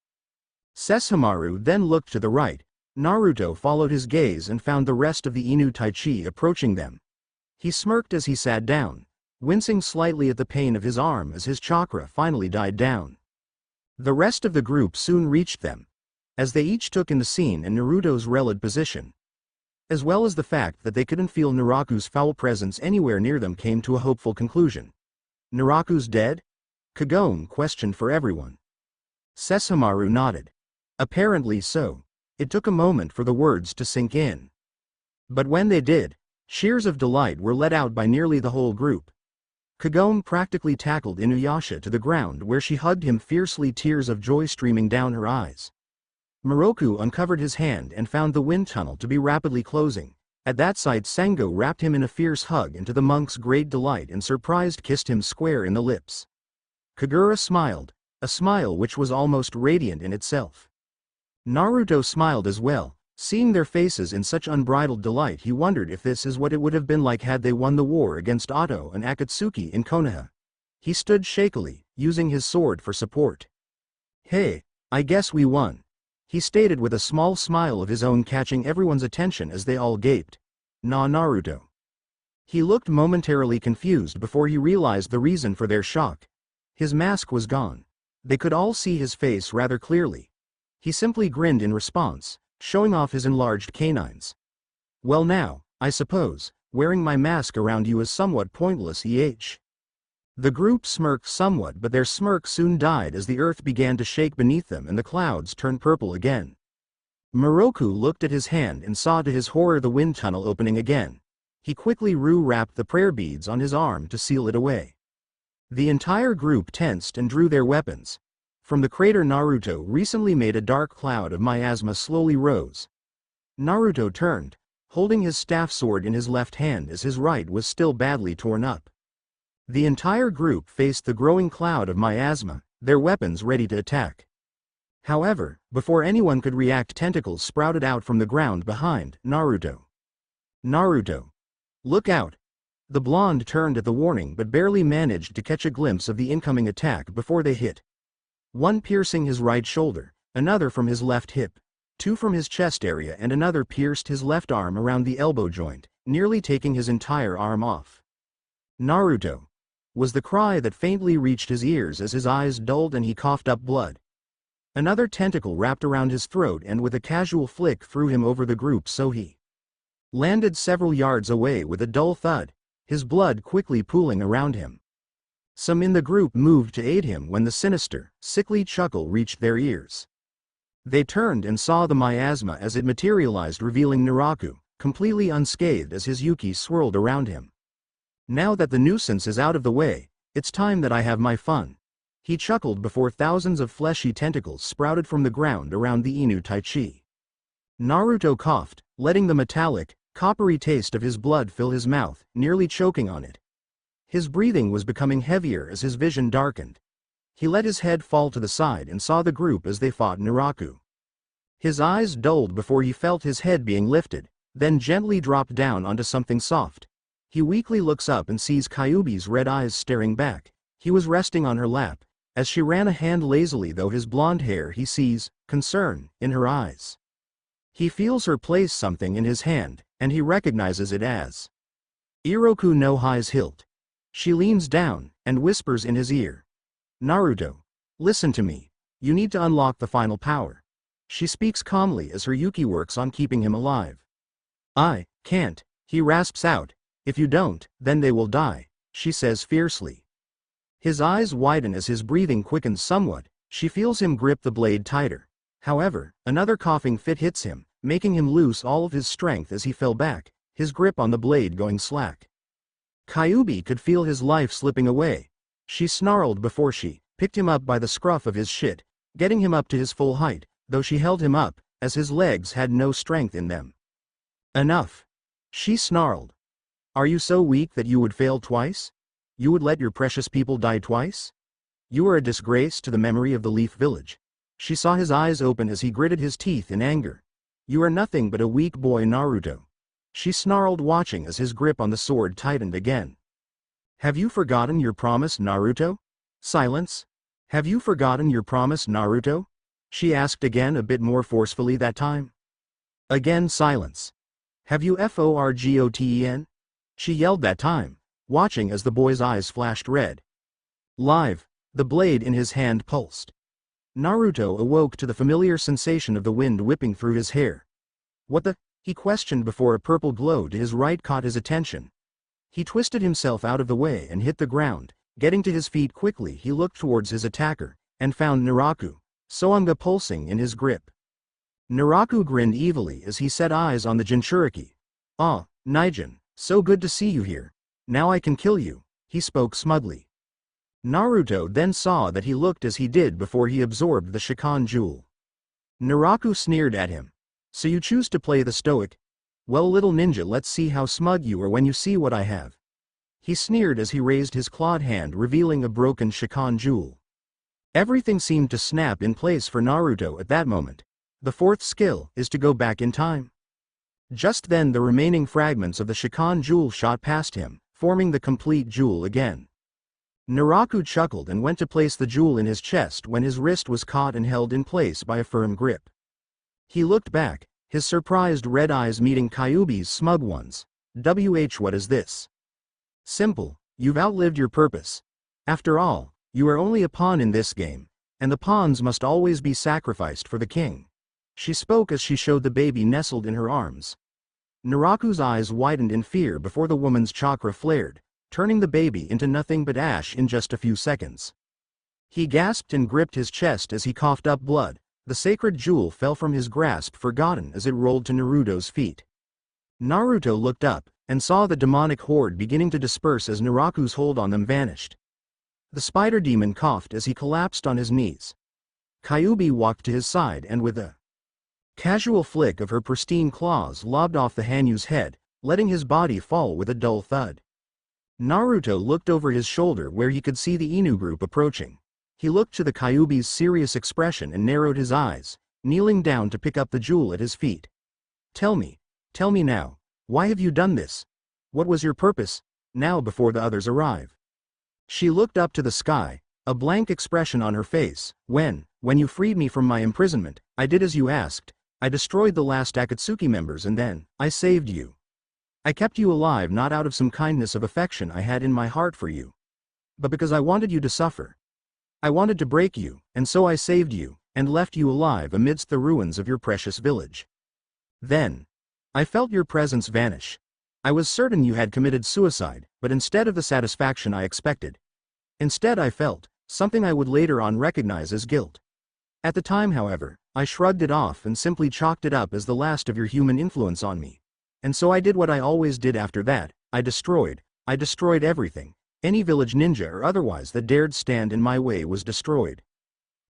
S1: Sesshomaru then looked to the right. Naruto followed his gaze and found the rest of the Inu Taichi approaching them. He smirked as he sat down, wincing slightly at the pain of his arm as his chakra finally died down. The rest of the group soon reached them, as they each took in the scene and Naruto's relative position, as well as the fact that they couldn't feel Naraku's foul presence anywhere near them, came to a hopeful conclusion. Naraku's dead? Kagome questioned for everyone. Sesshomaru nodded. Apparently so. It took a moment for the words to sink in. But when they did, cheers of delight were let out by nearly the whole group. Kagome practically tackled Inuyasha to the ground where she hugged him fiercely, tears of joy streaming down her eyes. Moroku uncovered his hand and found the wind tunnel to be rapidly closing. At that sight, Sango wrapped him in a fierce hug, and to the monk's great delight and surprise kissed him square in the lips. Kagura smiled, a smile which was almost radiant in itself. Naruto smiled as well. Seeing their faces in such unbridled delight, he wondered if this is what it would have been like had they won the war against Oto and Akatsuki in Konoha. He stood shakily, using his sword for support. Hey, I guess we won, he stated with a small smile of his own, catching everyone's attention as they all gaped. Nah, Naruto. He looked momentarily confused before he realized the reason for their shock. His mask was gone. They could all see his face rather clearly. He simply grinned in response, showing off his enlarged canines. Well now, I suppose, wearing my mask around you is somewhat pointless, The group smirked somewhat, but their smirk soon died as the earth began to shake beneath them and the clouds turned purple again. Moroku looked at his hand and saw to his horror the wind tunnel opening again. He quickly wrapped the prayer beads on his arm to seal it away. The entire group tensed and drew their weapons. From the crater Naruto recently made, a dark cloud of miasma slowly rose. Naruto turned, holding his staff sword in his left hand as his right was still badly torn up. The entire group faced the growing cloud of miasma, their weapons ready to attack. However, before anyone could react, tentacles sprouted out from the ground behind Naruto. Naruto! Look out! The blonde turned at the warning but barely managed to catch a glimpse of the incoming attack before they hit. One piercing his right shoulder, another from his left hip, two from his chest area, and another pierced his left arm around the elbow joint, nearly taking his entire arm off. Naruto! Was the cry that faintly reached his ears as his eyes dulled and he coughed up blood. Another tentacle wrapped around his throat and with a casual flick threw him over the group so he landed several yards away with a dull thud, his blood quickly pooling around him. Some in the group moved to aid him when the sinister, sickly chuckle reached their ears. They turned and saw the miasma as it materialized, revealing Naraku, completely unscathed as his Yuki swirled around him. Now that the nuisance is out of the way, it's time that I have my fun. He chuckled before thousands of fleshy tentacles sprouted from the ground around the Inu Taichi. Naruto coughed, letting the metallic, coppery taste of his blood fill his mouth, nearly choking on it. His breathing was becoming heavier as his vision darkened. He let his head fall to the side and saw the group as they fought Naraku. His eyes dulled before he felt his head being lifted, then gently dropped down onto something soft. He weakly looks up and sees Kyuubi's red eyes staring back. He was resting on her lap. As she ran a hand lazily through his blonde hair, he sees concern in her eyes. He feels her place something in his hand, and he recognizes it as Iroku no Hai's hilt. She leans down and whispers in his ear, "Naruto, listen to me. You need to unlock the final power." She speaks calmly as her Yuki works on keeping him alive. "I can't," he rasps out. "If you don't, then they will die," she says fiercely. His eyes widen as his breathing quickens somewhat. She feels him grip the blade tighter. However, another coughing fit hits him, making him lose all of his strength as he fell back, his grip on the blade going slack. Kyuubi could feel his life slipping away. She snarled before she picked him up by the scruff of his shit, getting him up to his full height, though she held him up, as his legs had no strength in them. "Enough," she snarled. "Are you so weak that you would fail twice? You would let your precious people die twice? You are a disgrace to the memory of the Leaf Village." She saw his eyes open as he gritted his teeth in anger. "You are nothing but a weak boy, Naruto," she snarled, watching as his grip on the sword tightened again. "Have you forgotten your promise, Naruto?" "Silence. Have you forgotten your promise, Naruto?" she asked again, a bit more forcefully that time. Again silence. "Have you forgotten?" she yelled that time, watching as the boy's eyes flashed red. Live, the blade in his hand pulsed. Naruto awoke to the familiar sensation of the wind whipping through his hair. "What the?" he questioned before a purple glow to his right caught his attention. He twisted himself out of the way and hit the ground. Getting to his feet quickly, he looked towards his attacker, and found Naraku, Soanga pulsing in his grip. Naraku grinned evilly as he set eyes on the Jinchuriki. "Ah, Nijin, so good to see you here. Now I can kill you," he spoke smugly. Naruto then saw that he looked as he did before he absorbed the Shikon jewel. Naraku sneered at him. "So you choose to play the stoic? Well, little ninja, let's see how smug you are when you see what I have." He sneered as he raised his clawed hand, revealing a broken Shikon jewel. Everything seemed to snap in place for Naruto at that moment. The fourth skill is to go back in time. Just then the remaining fragments of the Shikon jewel shot past him, forming the complete jewel again. Naraku chuckled and went to place the jewel in his chest when his wrist was caught and held in place by a firm grip. He looked back, his surprised red eyes meeting Kyuubi's smug ones. What is this?" "Simple, you've outlived your purpose. After all, you are only a pawn in this game, and the pawns must always be sacrificed for the king," she spoke as she showed the baby nestled in her arms. Naraku's eyes widened in fear before the woman's chakra flared, turning the baby into nothing but ash in just a few seconds. He gasped and gripped his chest as he coughed up blood. The sacred jewel fell from his grasp, forgotten as it rolled to Naruto's feet. Naruto looked up and saw the demonic horde beginning to disperse as Naraku's hold on them vanished. The spider demon coughed as he collapsed on his knees. Kyuubi walked to his side and with a casual flick of her pristine claws lobbed off the Hanyu's head, letting his body fall with a dull thud. Naruto looked over his shoulder where he could see the Inu group approaching. He looked to the Kyuubi's serious expression and narrowed his eyes, kneeling down to pick up the jewel at his feet. Tell me now, why have you done this? What was your purpose, now before the others arrive?" She looked up to the sky, a blank expression on her face. When you freed me from my imprisonment, I did as you asked. I destroyed the last Akatsuki members and then, I saved you. I kept you alive not out of some kindness of affection I had in my heart for you, but because I wanted you to suffer. I wanted to break you, and so I saved you, and left you alive amidst the ruins of your precious village. Then, I felt your presence vanish. I was certain you had committed suicide, but instead of the satisfaction I expected, Instead I felt something I would later on recognize as guilt. At the time, however, I shrugged it off and simply chalked it up as the last of your human influence on me. And so I did what I always did after that. I destroyed everything. Any village ninja or otherwise that dared stand in my way was destroyed.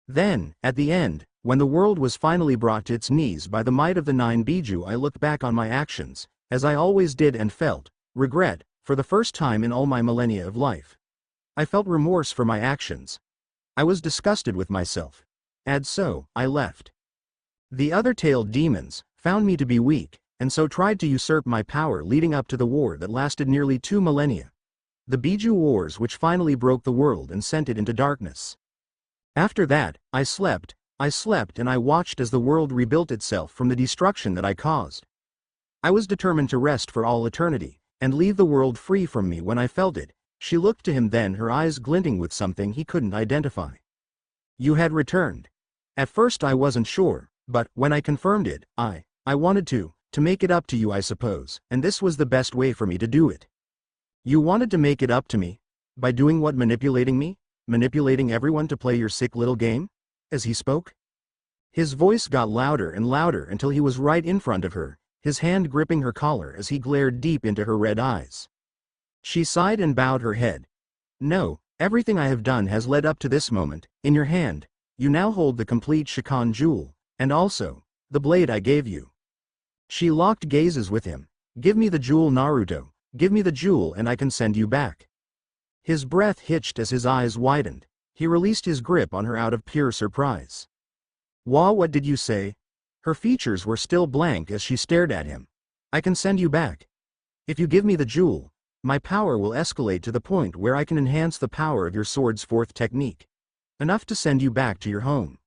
S1: Then, at the end, when the world was finally brought to its knees by the might of the 9 Biju, I looked back on my actions, as I always did, and felt regret, for the first time in all my millennia of life. I felt remorse for my actions. I was disgusted with myself. And so, I left. The other tailed demons found me to be weak, and so tried to usurp my power, leading up to the war that lasted nearly 2 millennia. The Biju Wars, which finally broke the world and sent it into darkness. After that, I slept, and I watched as the world rebuilt itself from the destruction that I caused. I was determined to rest for all eternity, and leave the world free from me when I felt it. She looked to him then, her eyes glinting with something he couldn't identify. You had returned. At first I wasn't sure, but when I confirmed it, I wanted to make it up to you, I suppose, and this was the best way for me to do it. You wanted to make it up to me? By doing what? Manipulating me? Manipulating everyone to play your sick little game? As he spoke, his voice got louder and louder until he was right in front of her, his hand gripping her collar as he glared deep into her red eyes. She sighed and bowed her head. No, everything I have done has led up to this moment. In your hand, you now hold the complete Shikon jewel, and also the blade I gave you. She locked gazes with him. Give me the jewel, Naruto. Give me the jewel and I can send you back. His breath hitched as his eyes widened. He released his grip on her out of pure surprise. What did you say? Her features were still blank as she stared at him. I can send you back. If you give me the jewel, my power will escalate to the point where I can enhance the power of your sword's 4th technique. Enough to send you back to your home.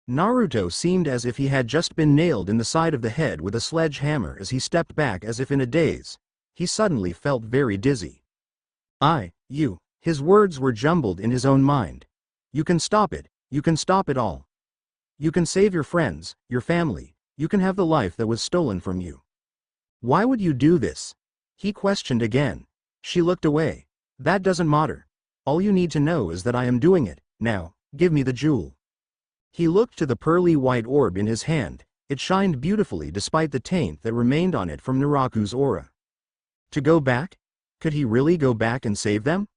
S1: Naruto seemed as if he had just been nailed in the side of the head with a sledgehammer as he stepped back as if in a daze. He suddenly felt very dizzy. You. His words were jumbled in his own mind. You can stop it. You can stop it all. You can save your friends, your family. You can have the life that was stolen from you. Why would you do this? He questioned again. She looked away. That doesn't matter. All you need to know is that I am doing it. Now, give me the jewel. He looked to the pearly white orb in his hand. It shined beautifully despite the taint that remained on it from Naraku's aura. To go back? Could he really go back and save them?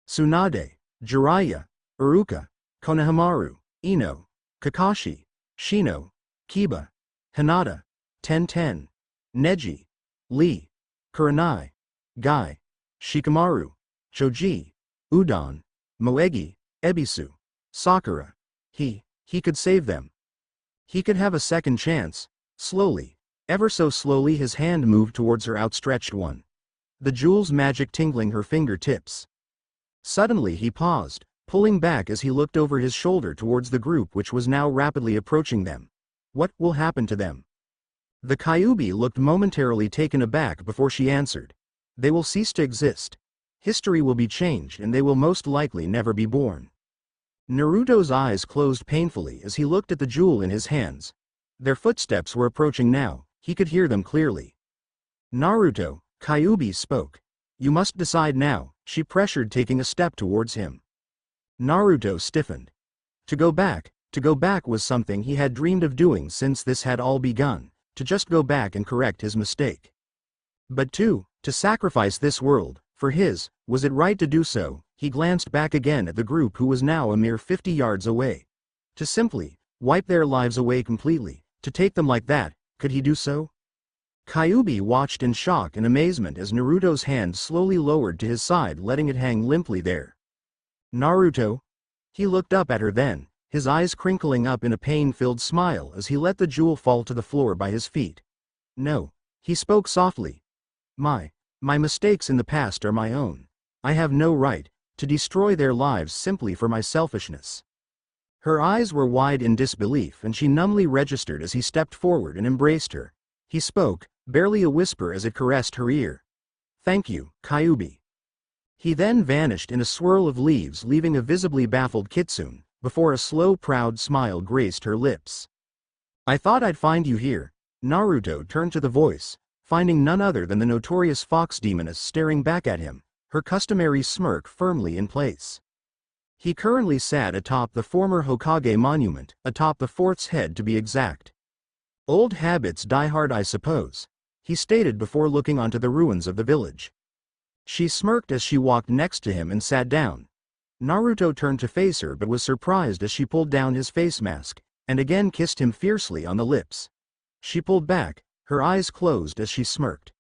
S1: Tsunade, Jiraiya, Iruka, Konohamaru, Ino, Kakashi, Shino, Kiba, Hinata, Ten, Neji, Lee, Kurenai, Guy, Shikamaru, Choji, Udon, Moegi, Ebisu, Sakura. He could save them. He could have a second chance. Slowly, ever so slowly, his hand moved towards her outstretched one. The jewel's magic tingling her fingertips. Suddenly he paused, pulling back as he looked over his shoulder towards the group which was now rapidly approaching them. What will happen to them? The Kyuubi looked momentarily taken aback before she answered. They will cease to exist. History will be changed and they will most likely never be born. Naruto's eyes closed painfully as he looked at the jewel in his hands. Their footsteps were approaching now, he could hear them clearly. Naruto, Kyuubi spoke. You must decide now, she pressured, taking a step towards him. Naruto stiffened. To go back was something he had dreamed of doing since this had all begun, to just go back and correct his mistake. But to sacrifice this world, for his, was it right to do so? He glanced back again at the group who was now a mere 50 yards away. To simply wipe their lives away completely, to take them like that, could he do so? Kyuubi watched in shock and amazement as Naruto's hand slowly lowered to his side, letting it hang limply there. Naruto? He looked up at her then, his eyes crinkling up in a pain-filled smile as he let the jewel fall to the floor by his feet. No. He spoke softly. My mistakes in the past are my own. I have no right to destroy their lives simply for my selfishness. Her eyes were wide in disbelief and she numbly registered as he stepped forward and embraced her. He spoke, barely a whisper as it caressed her ear. Thank you, Kyuubi. He then vanished in a swirl of leaves, leaving a visibly baffled Kitsune, before a slow proud smile graced her lips. I thought I'd find you here. Naruto turned to the voice, finding none other than the notorious fox demoness staring back at him, her customary smirk firmly in place. He currently sat atop the former Hokage monument, atop the fort's head to be exact. Old habits die hard, I suppose, he stated before looking onto the ruins of the village. She smirked as she walked next to him and sat down. Naruto turned to face her but was surprised as she pulled down his face mask, and again kissed him fiercely on the lips. She pulled back, her eyes closed as she smirked.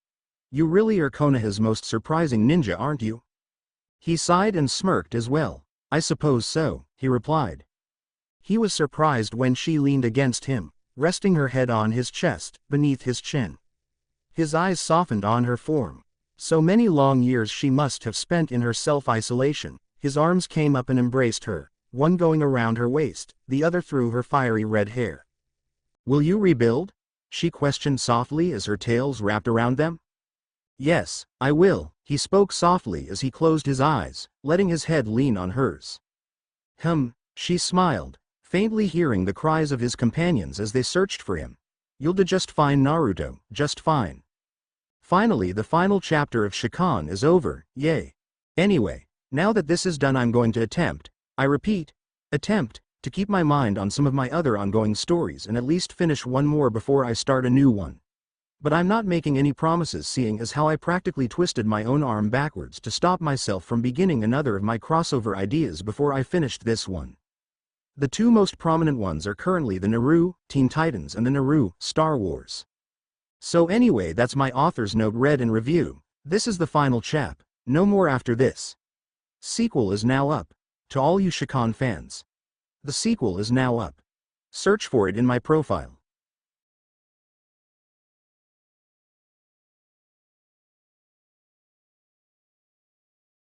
S1: You really are Konoha's most surprising ninja, aren't you? He sighed and smirked as well. I suppose so, he replied. He was surprised when she leaned against him, resting her head on his chest, beneath his chin. His eyes softened on her form. So many long years she must have spent in her self-isolation. His arms came up and embraced her, one going around her waist, the other through her fiery red hair. Will you rebuild? She questioned softly as her tails wrapped around them. Yes, I will, he spoke softly as he closed his eyes, letting his head lean on hers. She smiled, faintly hearing the cries of his companions as they searched for him. You'll do just fine, Naruto, just fine. Finally, the final chapter of Shikon is over, yay. Anyway, now that this is done, I'm going to attempt, I repeat, attempt, to keep my mind on some of my other ongoing stories and at least finish one more before I start a new one. But I'm not making any promises, seeing as how I practically twisted my own arm backwards to stop myself from beginning another of my crossover ideas before I finished this one. The two most prominent ones are currently the Naruto, Teen Titans, and the Naruto, Star Wars. So anyway, that's my author's note read and review. This is the final chap, no more after this. Sequel is now up. To all you Shikon fans. The sequel is now up. Search for it in my profile.